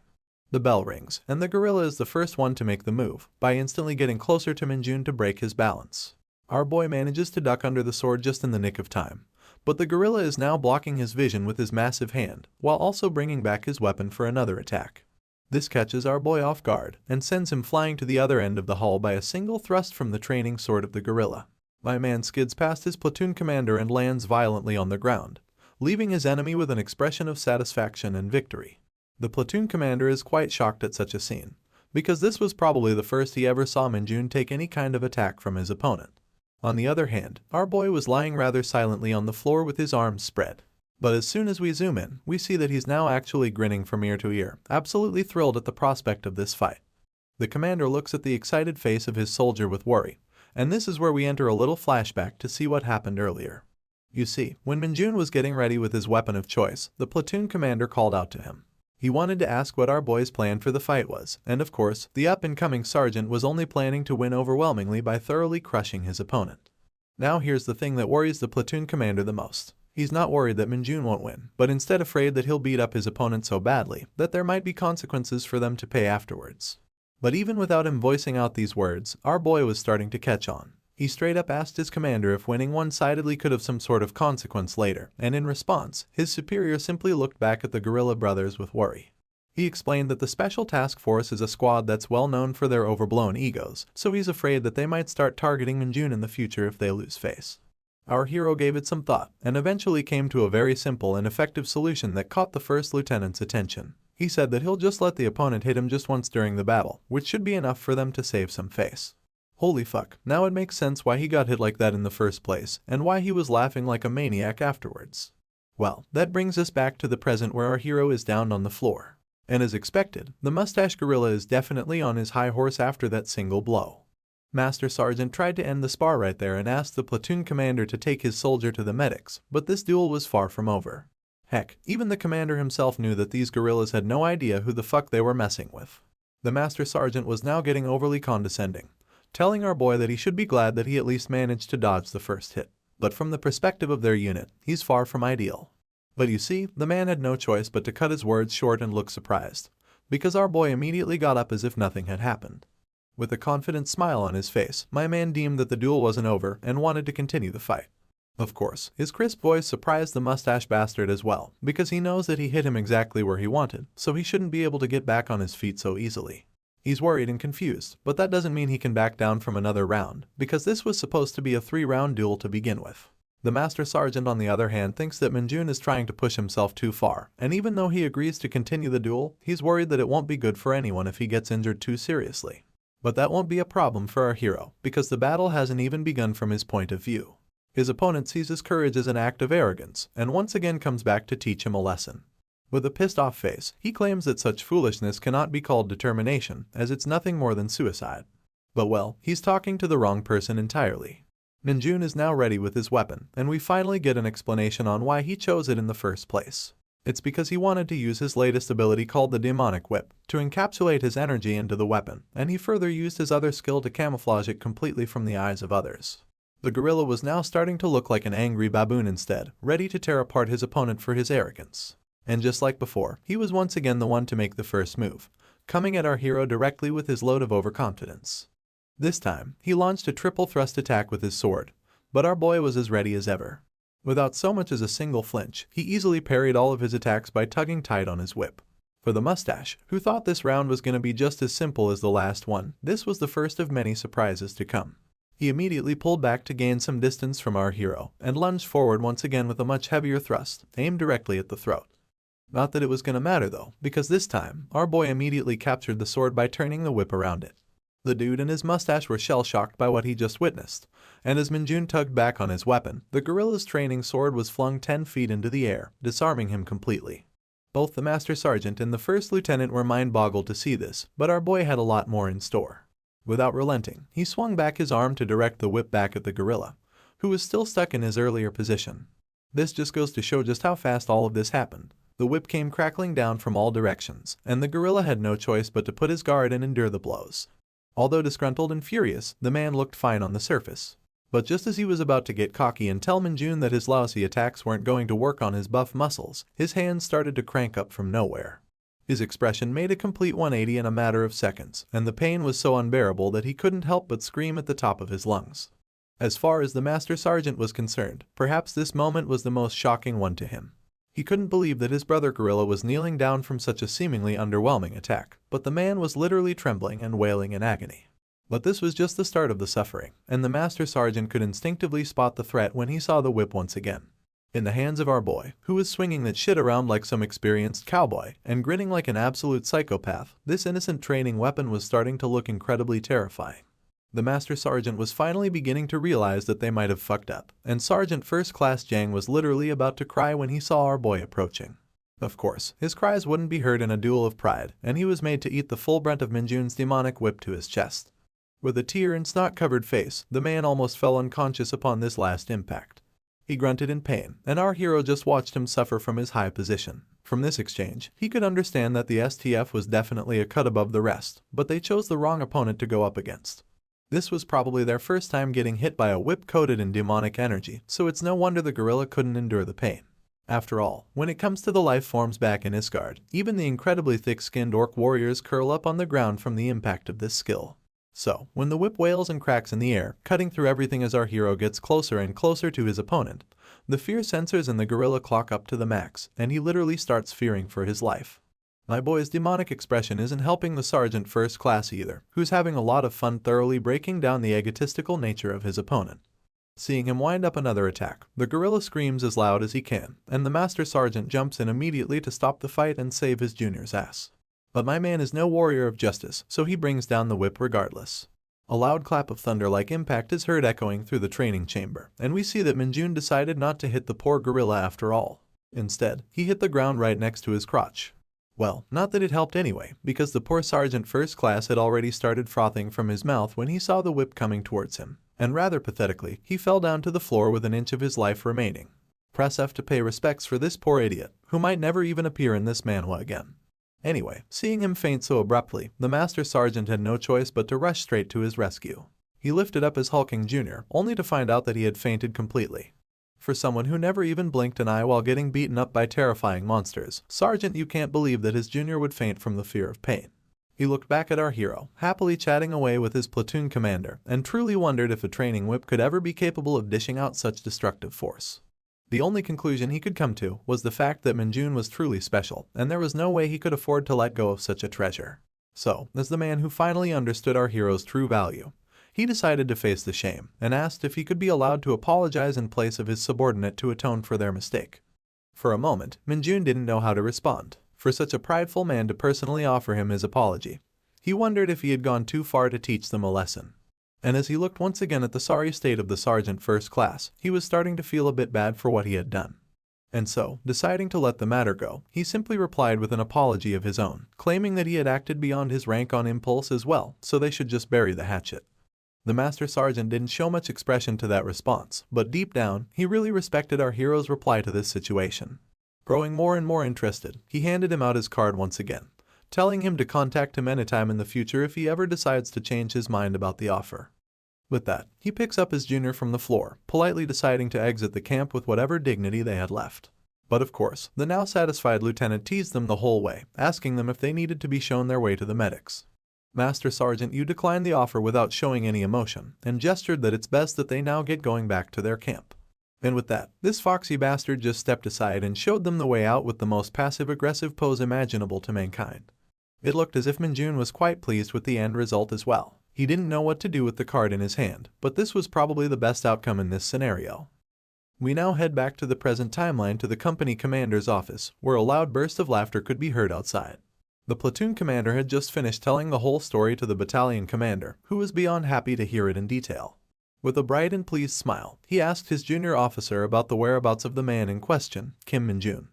The bell rings, and the gorilla is the first one to make the move, by instantly getting closer to Minjun to break his balance. Our boy manages to duck under the sword just in the nick of time, but the gorilla is now blocking his vision with his massive hand, while also bringing back his weapon for another attack. This catches our boy off guard, and sends him flying to the other end of the hall by a single thrust from the training sword of the gorilla. My man skids past his platoon commander and lands violently on the ground, leaving his enemy with an expression of satisfaction and victory. The platoon commander is quite shocked at such a scene, because this was probably the first he ever saw Minjun take any kind of attack from his opponent. On the other hand, our boy was lying rather silently on the floor with his arms spread. But as soon as we zoom in, we see that he's now actually grinning from ear to ear, absolutely thrilled at the prospect of this fight. The commander looks at the excited face of his soldier with worry, and this is where we enter a little flashback to see what happened earlier. You see, when Minjun was getting ready with his weapon of choice, the platoon commander called out to him. He wanted to ask what our boy's plan for the fight was, and of course, the up-and-coming sergeant was only planning to win overwhelmingly by thoroughly crushing his opponent. Now here's the thing that worries the platoon commander the most. He's not worried that Minjun won't win, but instead afraid that he'll beat up his opponent so badly that there might be consequences for them to pay afterwards. But even without him voicing out these words, our boy was starting to catch on. He straight up asked his commander if winning one-sidedly could have some sort of consequence later, and in response, his superior simply looked back at the gorilla brothers with worry. He explained that the Special Task Force is a squad that's well known for their overblown egos, so he's afraid that they might start targeting Minjun in the future if they lose face. Our hero gave it some thought, and eventually came to a very simple and effective solution that caught the first lieutenant's attention. He said that he'll just let the opponent hit him just once during the battle, which should be enough for them to save some face. Holy fuck, now it makes sense why he got hit like that in the first place, and why he was laughing like a maniac afterwards. Well, that brings us back to the present where our hero is down on the floor. And as expected, the mustache gorilla is definitely on his high horse after that single blow. Master Sergeant tried to end the spar right there and asked the platoon commander to take his soldier to the medics, but this duel was far from over. Heck, even the commander himself knew that these gorillas had no idea who the fuck they were messing with. The Master Sergeant was now getting overly condescending, telling our boy that he should be glad that he at least managed to dodge the first hit. But from the perspective of their unit, he's far from ideal. But you see, the man had no choice but to cut his words short and look surprised, because our boy immediately got up as if nothing had happened. With a confident smile on his face, my man deemed that the duel wasn't over and wanted to continue the fight. Of course, his crisp voice surprised the mustache bastard as well, because he knows that he hit him exactly where he wanted, so he shouldn't be able to get back on his feet so easily. He's worried and confused, but that doesn't mean he can back down from another round, because this was supposed to be a 3-round duel to begin with. The Master Sergeant, on the other hand, thinks that Minjun is trying to push himself too far, and even though he agrees to continue the duel, he's worried that it won't be good for anyone if he gets injured too seriously. But that won't be a problem for our hero, because the battle hasn't even begun from his point of view. His opponent sees his courage as an act of arrogance, and once again comes back to teach him a lesson. With a pissed-off face, he claims that such foolishness cannot be called determination, as it's nothing more than suicide. But well, he's talking to the wrong person entirely. Minjun is now ready with his weapon, and we finally get an explanation on why he chose it in the first place. It's because he wanted to use his latest ability called the Demonic Whip to encapsulate his energy into the weapon, and he further used his other skill to camouflage it completely from the eyes of others. The gorilla was now starting to look like an angry baboon instead, ready to tear apart his opponent for his arrogance. And just like before, he was once again the one to make the first move, coming at our hero directly with his load of overconfidence. This time, he launched a triple thrust attack with his sword, but our boy was as ready as ever. Without so much as a single flinch, he easily parried all of his attacks by tugging tight on his whip. For the mustache, who thought this round was going to be just as simple as the last one, this was the first of many surprises to come. He immediately pulled back to gain some distance from our hero, and lunged forward once again with a much heavier thrust, aimed directly at the throat. Not that it was going to matter though, because this time, our boy immediately captured the sword by turning the whip around it. The dude and his mustache were shell-shocked by what he just witnessed, and as Minjun tugged back on his weapon, the gorilla's training sword was flung 10 feet into the air, disarming him completely. Both the Master Sergeant and the First Lieutenant were mind-boggled to see this, but our boy had a lot more in store. Without relenting, he swung back his arm to direct the whip back at the gorilla, who was still stuck in his earlier position. This just goes to show just how fast all of this happened. The whip came crackling down from all directions, and the gorilla had no choice but to put his guard and endure the blows. Although disgruntled and furious, the man looked fine on the surface. But just as he was about to get cocky and tell Minjun that his lousy attacks weren't going to work on his buff muscles, his hands started to crank up from nowhere. His expression made a complete 180 in a matter of seconds, and the pain was so unbearable that he couldn't help but scream at the top of his lungs. As far as the Master Sergeant was concerned, perhaps this moment was the most shocking one to him. He couldn't believe that his brother gorilla was kneeling down from such a seemingly underwhelming attack, but the man was literally trembling and wailing in agony. But this was just the start of the suffering, and the Master Sergeant could instinctively spot the threat when he saw the whip once again. In the hands of our boy, who was swinging that shit around like some experienced cowboy and grinning like an absolute psychopath, this innocent training weapon was starting to look incredibly terrifying. The Master Sergeant was finally beginning to realize that they might have fucked up, and Sergeant First Class Jang was literally about to cry when he saw our boy approaching. Of course, his cries wouldn't be heard in a duel of pride, and he was made to eat the full brunt of Minjun's demonic whip to his chest. With a tear and snot-covered face, the man almost fell unconscious upon this last impact. He grunted in pain, and our hero just watched him suffer from his high position. From this exchange, he could understand that the STF was definitely a cut above the rest, but they chose the wrong opponent to go up against. This was probably their first time getting hit by a whip coated in demonic energy, so it's no wonder the gorilla couldn't endure the pain. After all, when it comes to the life forms back in Isgard, even the incredibly thick-skinned orc warriors curl up on the ground from the impact of this skill. So, when the whip wails and cracks in the air, cutting through everything as our hero gets closer and closer to his opponent, the fear sensors in the gorilla clock up to the max, and he literally starts fearing for his life. My boy's demonic expression isn't helping the Sergeant First Class either, who's having a lot of fun thoroughly breaking down the egotistical nature of his opponent. Seeing him wind up another attack, the gorilla screams as loud as he can, and the Master Sergeant jumps in immediately to stop the fight and save his junior's ass. But my man is no warrior of justice, so he brings down the whip regardless. A loud clap of thunder-like impact is heard echoing through the training chamber, and we see that Minjun decided not to hit the poor gorilla after all. Instead, he hit the ground right next to his crotch. Well, not that it helped anyway, because the poor Sergeant First Class had already started frothing from his mouth when he saw the whip coming towards him, and rather pathetically, he fell down to the floor with an inch of his life remaining. Press F to pay respects for this poor idiot, who might never even appear in this manhwa again. Anyway, seeing him faint so abruptly, the Master Sergeant had no choice but to rush straight to his rescue. He lifted up his hulking junior, only to find out that he had fainted completely. For someone who never even blinked an eye while getting beaten up by terrifying monsters, Sergeant, you can't believe that his junior would faint from the fear of pain. He looked back at our hero, happily chatting away with his platoon commander, and truly wondered if a training whip could ever be capable of dishing out such destructive force. The only conclusion he could come to was the fact that Minjun was truly special, and there was no way he could afford to let go of such a treasure. So, as the man who finally understood our hero's true value, he decided to face the shame, and asked if he could be allowed to apologize in place of his subordinate to atone for their mistake. For a moment, Minjun didn't know how to respond. For such a prideful man to personally offer him his apology, he wondered if he had gone too far to teach them a lesson. And as he looked once again at the sorry state of the Sergeant First Class, he was starting to feel a bit bad for what he had done. And so, deciding to let the matter go, he simply replied with an apology of his own, claiming that he had acted beyond his rank on impulse as well, so they should just bury the hatchet. The Master Sergeant didn't show much expression to that response, but deep down, he really respected our hero's reply to this situation. Growing more and more interested, he handed him out his card once again, telling him to contact him anytime in the future if he ever decides to change his mind about the offer. With that, he picks up his junior from the floor, politely deciding to exit the camp with whatever dignity they had left. But of course, the now satisfied lieutenant teased them the whole way, asking them if they needed to be shown their way to the medics. Master Sergeant Yu declined the offer without showing any emotion, and gestured that it's best that they now get going back to their camp. And with that, this foxy bastard just stepped aside and showed them the way out with the most passive-aggressive pose imaginable to mankind. It looked as if Minjun was quite pleased with the end result as well. He didn't know what to do with the card in his hand, but this was probably the best outcome in this scenario. We now head back to the present timeline to the company commander's office, where a loud burst of laughter could be heard outside. The platoon commander had just finished telling the whole story to the battalion commander, who was beyond happy to hear it in detail. With a bright and pleased smile, he asked his junior officer about the whereabouts of the man in question, Kim Minjun.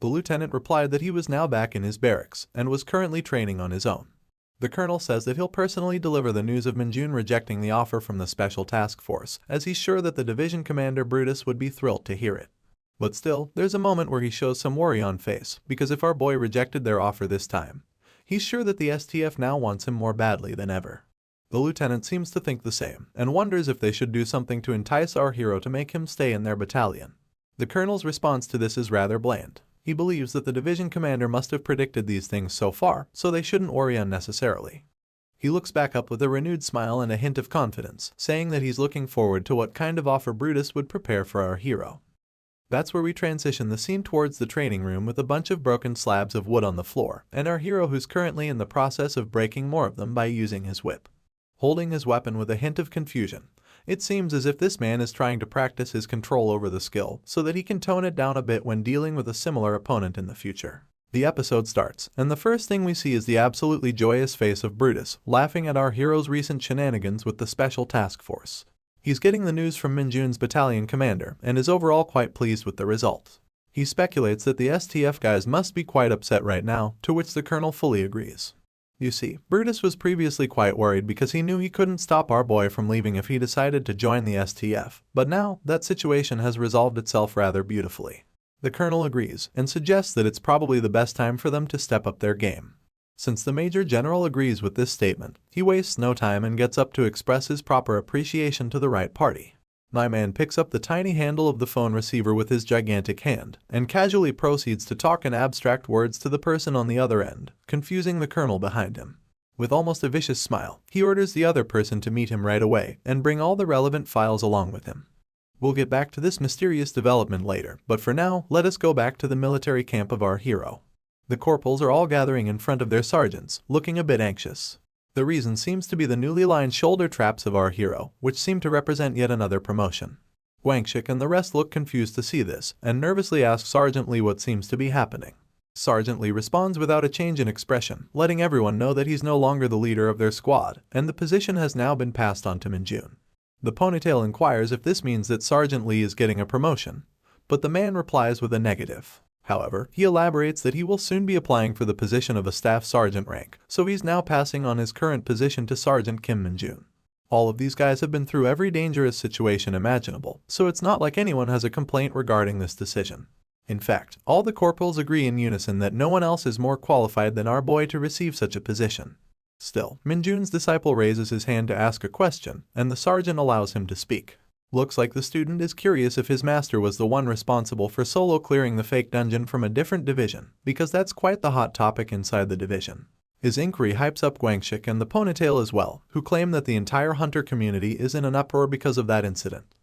The lieutenant replied that he was now back in his barracks and was currently training on his own. The colonel says that he'll personally deliver the news of Minjun rejecting the offer from the Special Task Force, as he's sure that the division commander Brutus would be thrilled to hear it. But still, there's a moment where he shows some worry on face, because if our boy rejected their offer this time, he's sure that the STF now wants him more badly than ever. The lieutenant seems to think the same, and wonders if they should do something to entice our hero to make him stay in their battalion. The colonel's response to this is rather bland. He believes that the division commander must have predicted these things so far, so they shouldn't worry unnecessarily. He looks back up with a renewed smile and a hint of confidence, saying that he's looking forward to what kind of offer Brutus would prepare for our hero. That's where we transition the scene towards the training room with a bunch of broken slabs of wood on the floor, and our hero who's currently in the process of breaking more of them by using his whip. Holding his weapon with a hint of confusion, it seems as if this man is trying to practice his control over the skill so that he can tone it down a bit when dealing with a similar opponent in the future. The episode starts, and the first thing we see is the absolutely joyous face of Brutus, laughing at our hero's recent shenanigans with the Special Task Force. He's getting the news from Minjun's battalion commander and is overall quite pleased with the result. He speculates that the STF guys must be quite upset right now, to which the colonel fully agrees. You see, Brutus was previously quite worried because he knew he couldn't stop our boy from leaving if he decided to join the STF, but now that situation has resolved itself rather beautifully. The colonel agrees and suggests that it's probably the best time for them to step up their game. Since the Major General agrees with this statement, he wastes no time and gets up to express his proper appreciation to the right party. My man picks up the tiny handle of the phone receiver with his gigantic hand, and casually proceeds to talk in abstract words to the person on the other end, confusing the colonel behind him. With almost a vicious smile, he orders the other person to meet him right away and bring all the relevant files along with him. We'll get back to this mysterious development later, but for now, let us go back to the military camp of our hero. The corporals are all gathering in front of their sergeants, looking a bit anxious. The reason seems to be the newly lined shoulder traps of our hero, which seem to represent yet another promotion. Guangxik and the rest look confused to see this, and nervously ask Sergeant Li what seems to be happening. Sergeant Li responds without a change in expression, letting everyone know that he's no longer the leader of their squad, and the position has now been passed on to Minjun. The ponytail inquires if this means that Sergeant Li is getting a promotion, but the man replies with a negative. However, he elaborates that he will soon be applying for the position of a staff sergeant rank, so he's now passing on his current position to Sergeant Kim Minjun. All of these guys have been through every dangerous situation imaginable, so it's not like anyone has a complaint regarding this decision. In fact, all the corporals agree in unison that no one else is more qualified than our boy to receive such a position. Still, Minjun's disciple raises his hand to ask a question, and the sergeant allows him to speak. Looks like the student is curious if his master was the one responsible for solo clearing the fake dungeon from a different division, because that's quite the hot topic inside the division. His inquiry hypes up Guangxik and the ponytail as well, who claim that the entire hunter community is in an uproar because of that incident.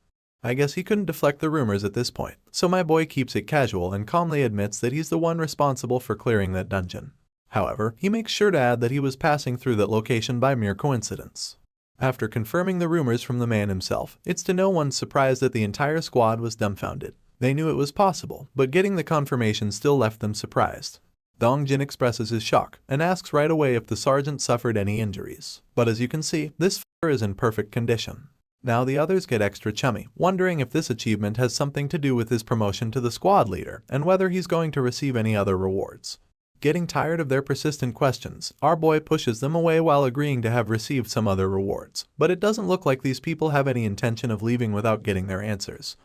I guess he couldn't deflect the rumors at this point, so my boy keeps it casual and calmly admits that he's the one responsible for clearing that dungeon. However, he makes sure to add that he was passing through that location by mere coincidence. After confirming the rumors from the man himself, it's to no one's surprise that the entire squad was dumbfounded. They knew it was possible, but getting the confirmation still left them surprised. Dong Jin expresses his shock and asks right away if the sergeant suffered any injuries. But as you can see, this f***er is in perfect condition. Now the others get extra chummy, wondering if this achievement has something to do with his promotion to the squad leader and whether he's going to receive any other rewards. Getting tired of their persistent questions, our boy pushes them away while agreeing to have received some other rewards, but it doesn't look like these people have any intention of leaving without getting their answers.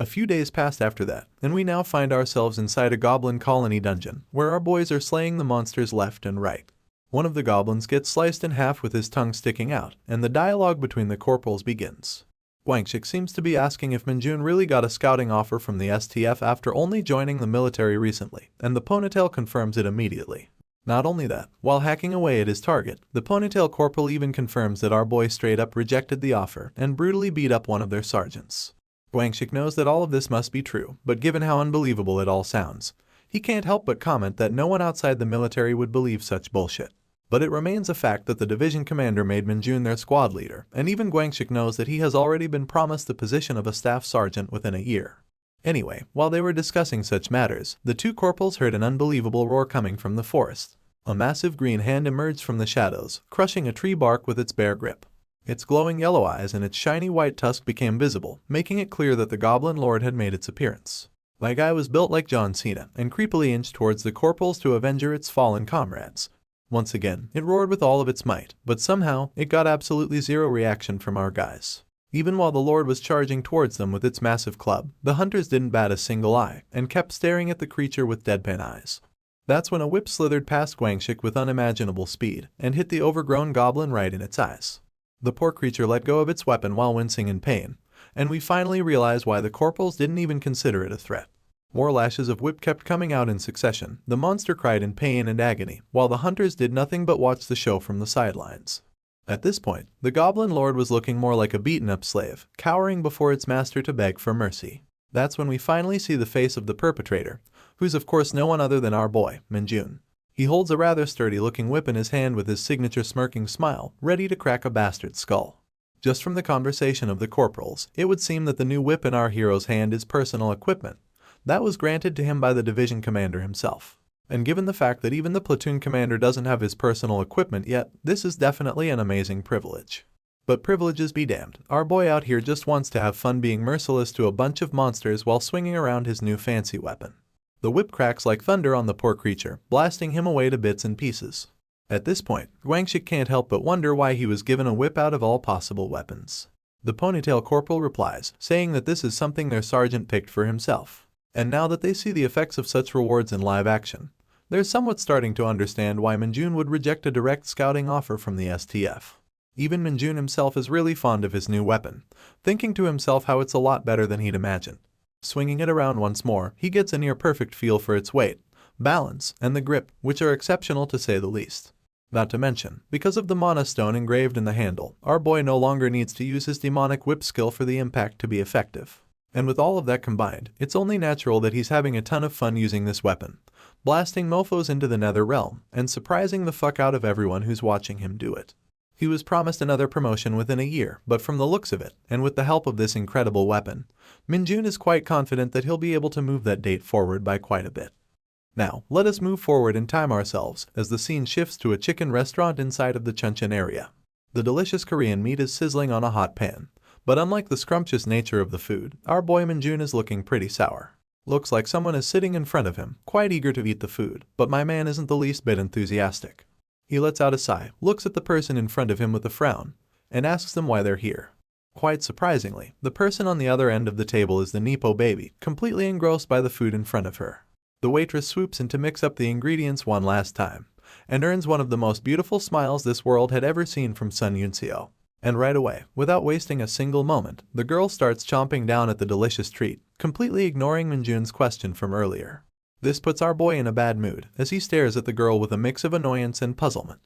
A few days passed after that, and we now find ourselves inside a goblin colony dungeon, where our boys are slaying the monsters left and right. One of the goblins gets sliced in half with his tongue sticking out, and the dialogue between the corporals begins. Guangxik seems to be asking if Minjun really got a scouting offer from the STF after only joining the military recently, and the ponytail confirms it immediately. Not only that, while hacking away at his target, the ponytail corporal even confirms that our boy straight up rejected the offer and brutally beat up one of their sergeants. Guangxik knows that all of this must be true, but given how unbelievable it all sounds, he can't help but comment that no one outside the military would believe such bullshit. But it remains a fact that the division commander made Minjun their squad leader, and even Guangxik knows that he has already been promised the position of a staff sergeant within a year. Anyway, while they were discussing such matters, the two corporals heard an unbelievable roar coming from the forest. A massive green hand emerged from the shadows, crushing a tree bark with its bare grip. Its glowing yellow eyes and its shiny white tusk became visible, making it clear that the Goblin Lord had made its appearance. My guy was built like John Cena, and creepily inched towards the corporals to avenge its fallen comrades. Once again, it roared with all of its might, but somehow, it got absolutely zero reaction from our guys. Even while the Lord was charging towards them with its massive club, the hunters didn't bat a single eye, and kept staring at the creature with deadpan eyes. That's when a whip slithered past Guangxik with unimaginable speed, and hit the overgrown goblin right in its eyes. The poor creature let go of its weapon while wincing in pain, and we finally realize why the corporals didn't even consider it a threat. More lashes of whip kept coming out in succession. The monster cried in pain and agony, while the hunters did nothing but watch the show from the sidelines. At this point, the Goblin Lord was looking more like a beaten-up slave, cowering before its master to beg for mercy. That's when we finally see the face of the perpetrator, who's of course no one other than our boy, Minjun. He holds a rather sturdy-looking whip in his hand with his signature smirking smile, ready to crack a bastard's skull. Just from the conversation of the corporals, it would seem that the new whip in our hero's hand is personal equipment. That was granted to him by the division commander himself. And given the fact that even the platoon commander doesn't have his personal equipment yet, this is definitely an amazing privilege. But privileges be damned, our boy out here just wants to have fun being merciless to a bunch of monsters while swinging around his new fancy weapon. The whip cracks like thunder on the poor creature, blasting him away to bits and pieces. At this point, Guangxik can't help but wonder why he was given a whip out of all possible weapons. The ponytail corporal replies, saying that this is something their sergeant picked for himself. And now that they see the effects of such rewards in live action, they're somewhat starting to understand why Minjun would reject a direct scouting offer from the STF. Even Minjun himself is really fond of his new weapon, thinking to himself how it's a lot better than he'd imagined. Swinging it around once more, he gets a near-perfect feel for its weight, balance, and the grip, which are exceptional to say the least. Not to mention, because of the mana stone engraved in the handle, our boy no longer needs to use his demonic whip skill for the impact to be effective. And with all of that combined, it's only natural that he's having a ton of fun using this weapon, blasting mofos into the nether realm, and surprising the fuck out of everyone who's watching him do it. He was promised another promotion within a year, but from the looks of it, and with the help of this incredible weapon, Minjun is quite confident that he'll be able to move that date forward by quite a bit. Now, let us move forward and time ourselves as the scene shifts to a chicken restaurant inside of the Chuncheon area. The delicious Korean meat is sizzling on a hot pan. But unlike the scrumptious nature of the food, our boy Minjun is looking pretty sour. Looks like someone is sitting in front of him, quite eager to eat the food, but my man isn't the least bit enthusiastic. He lets out a sigh, looks at the person in front of him with a frown, and asks them why they're here. Quite surprisingly, the person on the other end of the table is the Nepo baby, completely engrossed by the food in front of her. The waitress swoops in to mix up the ingredients one last time, and earns one of the most beautiful smiles this world had ever seen from Sun Yunseo. And right away, without wasting a single moment, the girl starts chomping down at the delicious treat, completely ignoring Minjun's question from earlier. This puts our boy in a bad mood, as he stares at the girl with a mix of annoyance and puzzlement.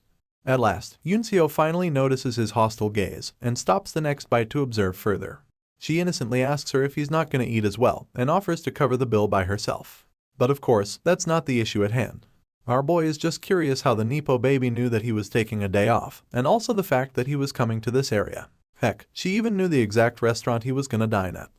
At last, Yunseo finally notices his hostile gaze, and stops the next bite to observe further. She innocently asks her if he's not going to eat as well, and offers to cover the bill by herself. But of course, that's not the issue at hand. Our boy is just curious how the Nepo baby knew that he was taking a day off, and also the fact that he was coming to this area. Heck, she even knew the exact restaurant he was gonna dine at.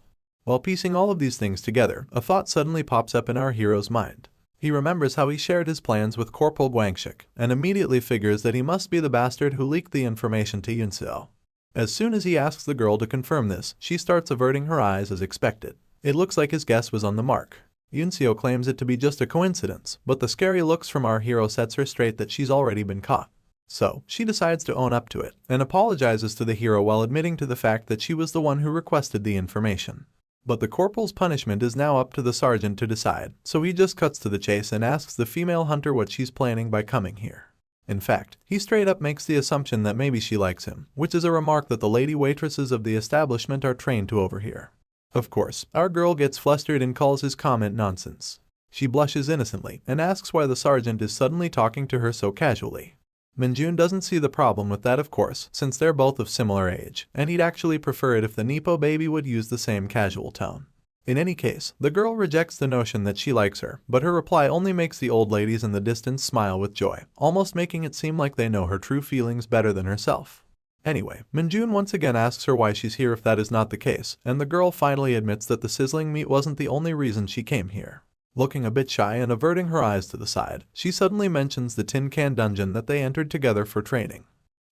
While piecing all of these things together, a thought suddenly pops up in our hero's mind. He remembers how he shared his plans with Corporal Guangxik, and immediately figures that he must be the bastard who leaked the information to Yunseo. As soon as he asks the girl to confirm this, she starts averting her eyes as expected. It looks like his guess was on the mark. Yunseo claims it to be just a coincidence, but the scary looks from our hero sets her straight that she's already been caught. So, she decides to own up to it, and apologizes to the hero while admitting to the fact that she was the one who requested the information. But the corporal's punishment is now up to the sergeant to decide, so he just cuts to the chase and asks the female hunter what she's planning by coming here. In fact, he straight up makes the assumption that maybe she likes him, which is a remark that the lady waitresses of the establishment are trained to overhear. Of course, our girl gets flustered and calls his comment nonsense. She blushes innocently and asks why the sergeant is suddenly talking to her so casually. Minjun doesn't see the problem with that, of course, since they're both of similar age, and he'd actually prefer it if the Nepo baby would use the same casual tone. In any case, the girl rejects the notion that she likes her, but her reply only makes the old ladies in the distance smile with joy, almost making it seem like they know her true feelings better than herself. Anyway, Minjun once again asks her why she's here if that is not the case, and the girl finally admits that the sizzling meat wasn't the only reason she came here. Looking a bit shy and averting her eyes to the side, she suddenly mentions the tin can dungeon that they entered together for training.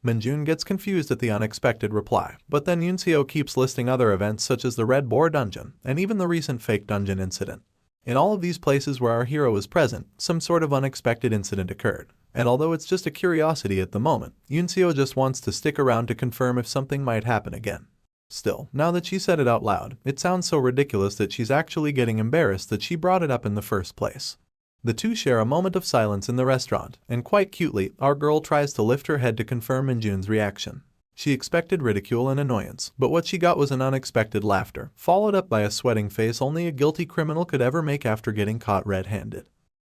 Minjun gets confused at the unexpected reply, but then Yunseo keeps listing other events such as the Red Boar dungeon, and even the recent fake dungeon incident. In all of these places where our hero is present, some sort of unexpected incident occurred, and although it's just a curiosity at the moment, Yunseo just wants to stick around to confirm if something might happen again. Still, now that she said it out loud, it sounds so ridiculous that she's actually getting embarrassed that she brought it up in the first place. The two share a moment of silence in the restaurant, and quite cutely, our girl tries to lift her head to confirm Minjun's reaction. She expected ridicule and annoyance, but what she got was an unexpected laughter, followed up by a sweating face only a guilty criminal could ever make after getting caught red-handed.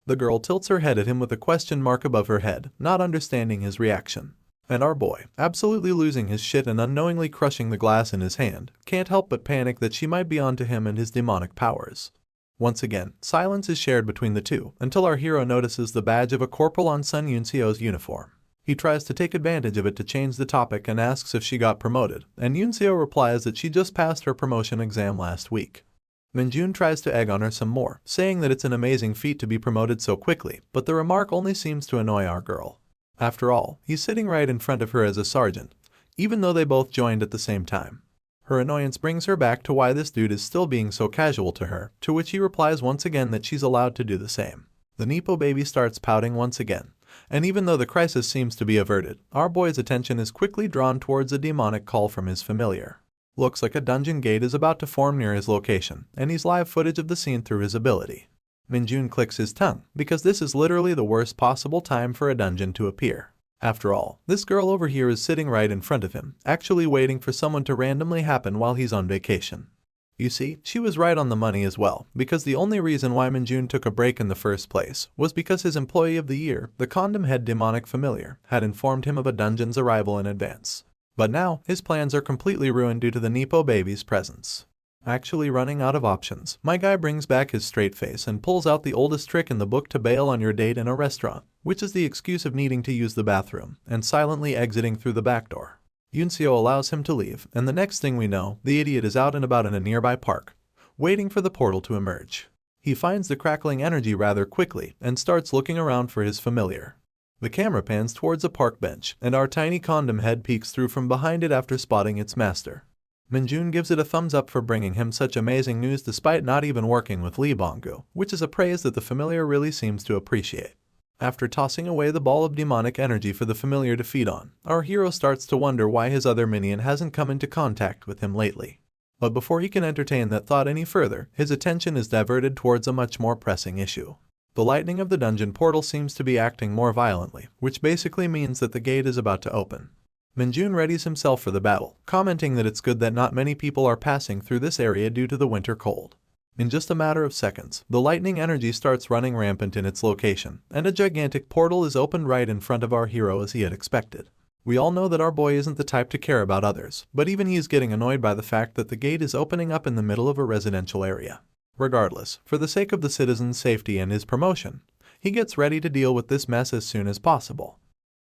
The girl tilts her head at him with a question mark above her head, not understanding his reaction. And our boy, absolutely losing his shit and unknowingly crushing the glass in his hand, can't help but panic that she might be onto him and his demonic powers. Once again, silence is shared between the two, until our hero notices the badge of a corporal on Sun Yunseo's uniform. He tries to take advantage of it to change the topic and asks if she got promoted, and Yunseo replies that she just passed her promotion exam last week. Minjun tries to egg on her some more, saying that it's an amazing feat to be promoted so quickly, but the remark only seems to annoy our girl. After all, he's sitting right in front of her as a sergeant, even though they both joined at the same time. Her annoyance brings her back to why this dude is still being so casual to her, to which he replies once again that she's allowed to do the same. The Nepo baby starts pouting once again, and even though the crisis seems to be averted, our boy's attention is quickly drawn towards a demonic call from his familiar. Looks like a dungeon gate is about to form near his location, and he's live footage of the scene through his ability. Minjun clicks his tongue, because this is literally the worst possible time for a dungeon to appear. After all, this girl over here is sitting right in front of him, actually waiting for someone to randomly happen while he's on vacation. You see, she was right on the money as well, because the only reason why Minjun took a break in the first place was because his employee of the year, the condom head demonic familiar, had informed him of a dungeon's arrival in advance. But now, his plans are completely ruined due to the Nepo baby's presence. Actually running out of options, my guy brings back his straight face and pulls out the oldest trick in the book to bail on your date in a restaurant, which is the excuse of needing to use the bathroom, and silently exiting through the back door. Yunseo allows him to leave, and the next thing we know, the idiot is out and about in a nearby park, waiting for the portal to emerge. He finds the crackling energy rather quickly, and starts looking around for his familiar. The camera pans towards a park bench, and our tiny condom head peeks through from behind it after spotting its master. Minjun gives it a thumbs up for bringing him such amazing news despite not even working with Lee Bonggu, which is a praise that the familiar really seems to appreciate. After tossing away the ball of demonic energy for the familiar to feed on, our hero starts to wonder why his other minion hasn't come into contact with him lately. But before he can entertain that thought any further, his attention is diverted towards a much more pressing issue. The lightning of the dungeon portal seems to be acting more violently, which basically means that the gate is about to open. Minjun readies himself for the battle, commenting that it's good that not many people are passing through this area due to the winter cold. In just a matter of seconds, the lightning energy starts running rampant in its location, and a gigantic portal is opened right in front of our hero as he had expected. We all know that our boy isn't the type to care about others, but even he is getting annoyed by the fact that the gate is opening up in the middle of a residential area. Regardless, for the sake of the citizens' safety and his promotion, he gets ready to deal with this mess as soon as possible.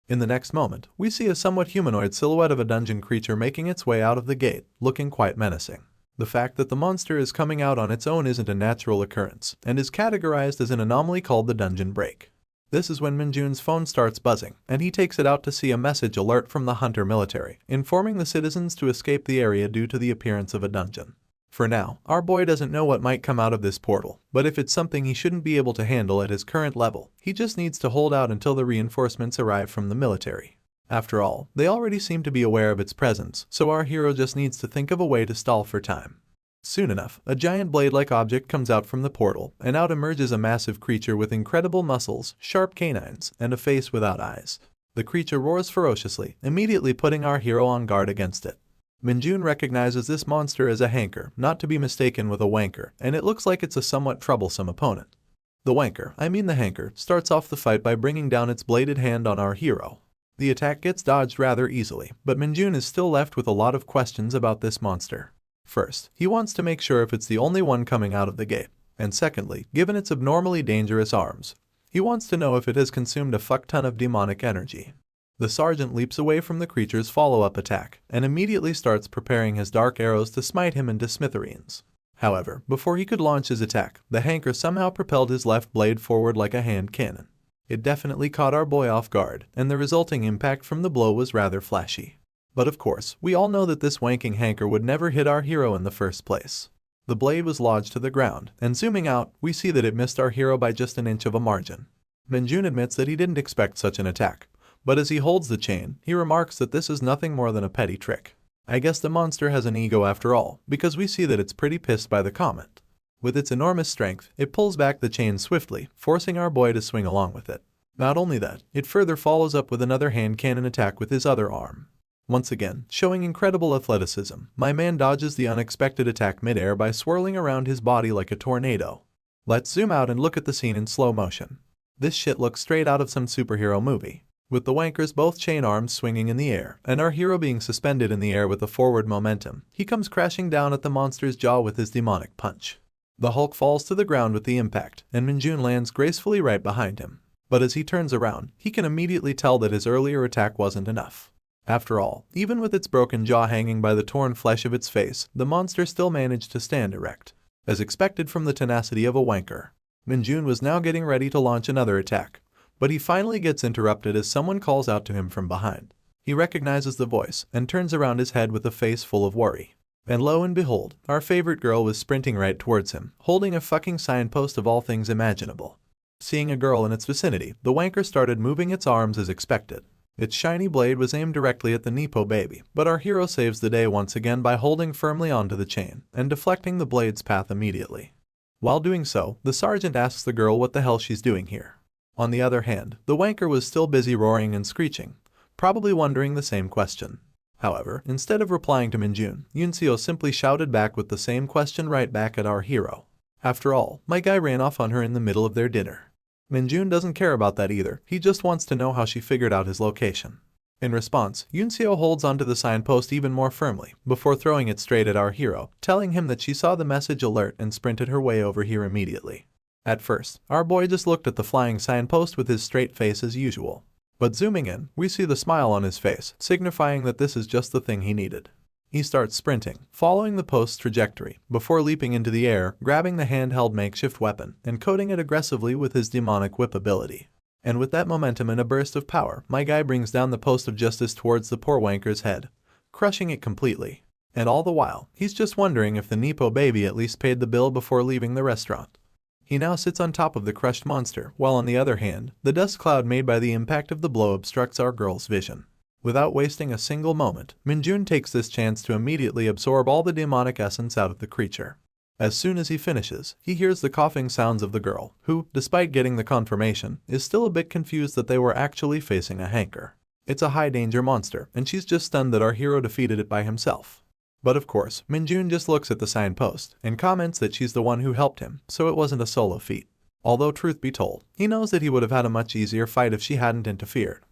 In the next moment, we see a somewhat humanoid silhouette of a dungeon creature making its way out of the gate, looking quite menacing. The fact that the monster is coming out on its own isn't a natural occurrence, and is categorized as an anomaly called the dungeon break. This is when Minjun's phone starts buzzing, and he takes it out to see a message alert from the Hunter military, informing the citizens to escape the area due to the appearance of a dungeon. For now, our boy doesn't know what might come out of this portal, but if it's something he shouldn't be able to handle at his current level, he just needs to hold out until the reinforcements arrive from the military. After all, they already seem to be aware of its presence, so our hero just needs to think of a way to stall for time. Soon enough, a giant blade-like object comes out from the portal, and out emerges a massive creature with incredible muscles, sharp canines, and a face without eyes. The creature roars ferociously, immediately putting our hero on guard against it. Minjun recognizes this monster as a hanker, not to be mistaken with a wanker, and it looks like it's a somewhat troublesome opponent. The hanker, starts off the fight by bringing down its bladed hand on our hero. The attack gets dodged rather easily, but Minjun is still left with a lot of questions about this monster. First, he wants to make sure if it's the only one coming out of the gate, and secondly, given its abnormally dangerous arms, he wants to know if it has consumed a fuck ton of demonic energy. The sergeant leaps away from the creature's follow-up attack, and immediately starts preparing his dark arrows to smite him into smithereens. However, before he could launch his attack, the hanker somehow propelled his left blade forward like a hand cannon. It definitely caught our boy off guard, and the resulting impact from the blow was rather flashy. But of course, we all know that this wanking hanker would never hit our hero in the first place. The blade was lodged to the ground, and zooming out, we see that it missed our hero by just an inch of a margin. Minjun admits that he didn't expect such an attack, but as he holds the chain, he remarks that this is nothing more than a petty trick. I guess the monster has an ego after all, because we see that it's pretty pissed by the comment. With its enormous strength, it pulls back the chain swiftly, forcing our boy to swing along with it. Not only that, it further follows up with another hand cannon attack with his other arm. Once again, showing incredible athleticism, my man dodges the unexpected attack mid-air by swirling around his body like a tornado. Let's zoom out and look at the scene in slow motion. This shit looks straight out of some superhero movie. With the wankers both chain arms swinging in the air, and our hero being suspended in the air with the forward momentum, he comes crashing down at the monster's jaw with his demonic punch. The Hulk falls to the ground with the impact, and Minjun lands gracefully right behind him. But as he turns around, he can immediately tell that his earlier attack wasn't enough. After all, even with its broken jaw hanging by the torn flesh of its face, the monster still managed to stand erect. As expected from the tenacity of a wanker, Minjun was now getting ready to launch another attack. But he finally gets interrupted as someone calls out to him from behind. He recognizes the voice and turns around his head with a face full of worry. And lo and behold, our favorite girl was sprinting right towards him, holding a fucking signpost of all things imaginable. Seeing a girl in its vicinity, the wanker started moving its arms as expected. Its shiny blade was aimed directly at the Nepo baby, but our hero saves the day once again by holding firmly onto the chain and deflecting the blade's path immediately. While doing so, the sergeant asks the girl what the hell she's doing here. On the other hand, the wanker was still busy roaring and screeching, probably wondering the same question. However, instead of replying to Minjun, Yunseo simply shouted back with the same question right back at our hero. After all, my guy ran off on her in the middle of their dinner. Minjun doesn't care about that either, he just wants to know how she figured out his location. In response, Yunseo holds onto the signpost even more firmly, before throwing it straight at our hero, telling him that she saw the message alert and sprinted her way over here immediately. At first, our boy just looked at the flying signpost with his straight face as usual. But zooming in, we see the smile on his face, signifying that this is just the thing he needed. He starts sprinting, following the post's trajectory, before leaping into the air, grabbing the handheld makeshift weapon, and coating it aggressively with his demonic whip ability. And with that momentum and a burst of power, my guy brings down the post of justice towards the poor wanker's head, crushing it completely. And all the while, he's just wondering if the Nepo baby at least paid the bill before leaving the restaurant. He now sits on top of the crushed monster, while on the other hand, the dust cloud made by the impact of the blow obstructs our girl's vision. Without wasting a single moment, Minjun takes this chance to immediately absorb all the demonic essence out of the creature. As soon as he finishes, he hears the coughing sounds of the girl, who, despite getting the confirmation, is still a bit confused that they were actually facing a hanker. It's a high-danger monster, and she's just stunned that our hero defeated it by himself. But of course, Minjun just looks at the signpost and comments that she's the one who helped him, so it wasn't a solo feat. Although truth be told, he knows that he would have had a much easier fight if she hadn't interfered.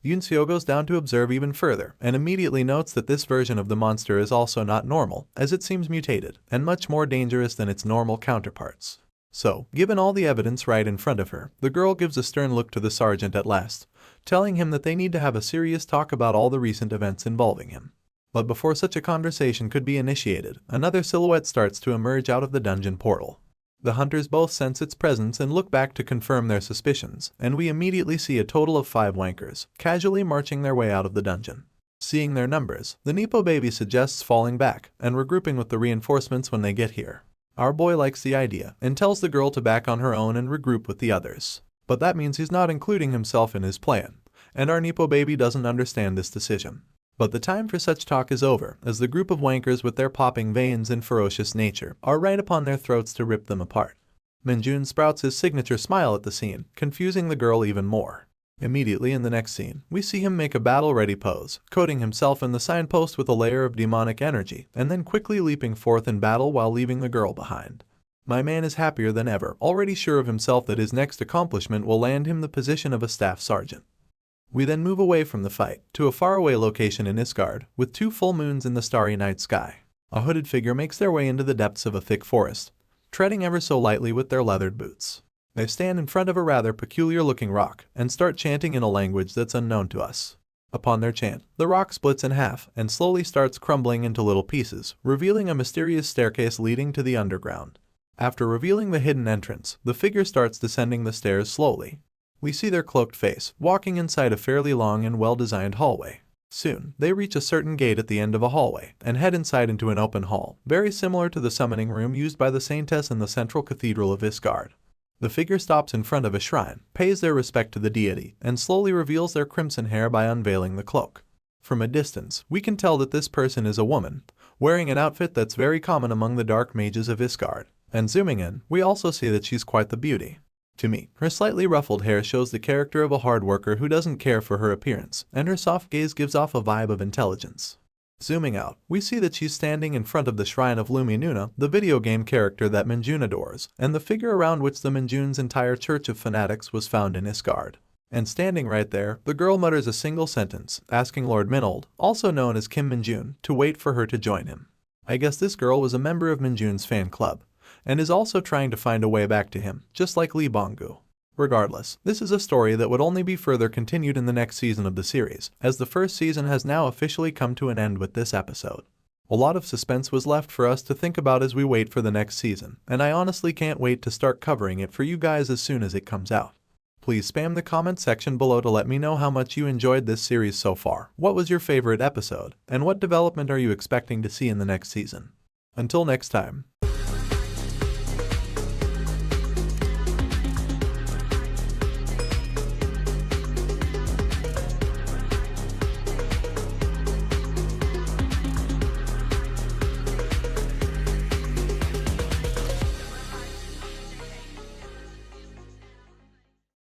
Yunseo goes down to observe even further and immediately notes that this version of the monster is also not normal, as it seems mutated and much more dangerous than its normal counterparts. So, given all the evidence right in front of her, the girl gives a stern look to the sergeant at last, telling him that they need to have a serious talk about all the recent events involving him. But before such a conversation could be initiated, another silhouette starts to emerge out of the dungeon portal. The hunters both sense its presence and look back to confirm their suspicions, and we immediately see a total of 5 wankers, casually marching their way out of the dungeon. Seeing their numbers, the Nepo baby suggests falling back and regrouping with the reinforcements when they get here. Our boy likes the idea and tells the girl to back on her own and regroup with the others. But that means he's not including himself in his plan, and our Nepo baby doesn't understand this decision. But the time for such talk is over, as the group of wankers with their popping veins and ferocious nature are right upon their throats to rip them apart. Minjun sprouts his signature smile at the scene, confusing the girl even more. Immediately in the next scene, we see him make a battle-ready pose, coating himself in the signpost with a layer of demonic energy, and then quickly leaping forth in battle while leaving the girl behind. My man is happier than ever, already sure of himself that his next accomplishment will land him the position of a staff sergeant. We then move away from the fight, to a faraway location in Isgard, with 2 full moons in the starry night sky. A hooded figure makes their way into the depths of a thick forest, treading ever so lightly with their leathered boots. They stand in front of a rather peculiar-looking rock and start chanting in a language that's unknown to us. Upon their chant, the rock splits in half and slowly starts crumbling into little pieces, revealing a mysterious staircase leading to the underground. After revealing the hidden entrance, the figure starts descending the stairs slowly. We see their cloaked face, walking inside a fairly long and well-designed hallway. Soon, they reach a certain gate at the end of a hallway and head inside into an open hall, very similar to the summoning room used by the Saintess in the central cathedral of Isgard. The figure stops in front of a shrine, pays their respect to the deity, and slowly reveals their crimson hair by unveiling the cloak. From a distance, we can tell that this person is a woman, wearing an outfit that's very common among the dark mages of Isgard. And zooming in, we also see that she's quite the beauty. To me, her slightly ruffled hair shows the character of a hard worker who doesn't care for her appearance, and her soft gaze gives off a vibe of intelligence. Zooming out, we see that she's standing in front of the shrine of Luminuna, the video game character that Minjun adores, and the figure around which the Minjun's entire church of fanatics was found in Isgard. And standing right there, the girl mutters a single sentence, asking Lord Minold, also known as Kim Minjun, to wait for her to join him. I guess this girl was a member of Minjun's fan club, and is also trying to find a way back to him, just like Lee Bonggu. Regardless, this is a story that would only be further continued in the next season of the series, as the first season has now officially come to an end with this episode. A lot of suspense was left for us to think about as we wait for the next season, and I honestly can't wait to start covering it for you guys as soon as it comes out. Please spam the comment section below to let me know how much you enjoyed this series so far, what was your favorite episode, and what development are you expecting to see in the next season. Until next time.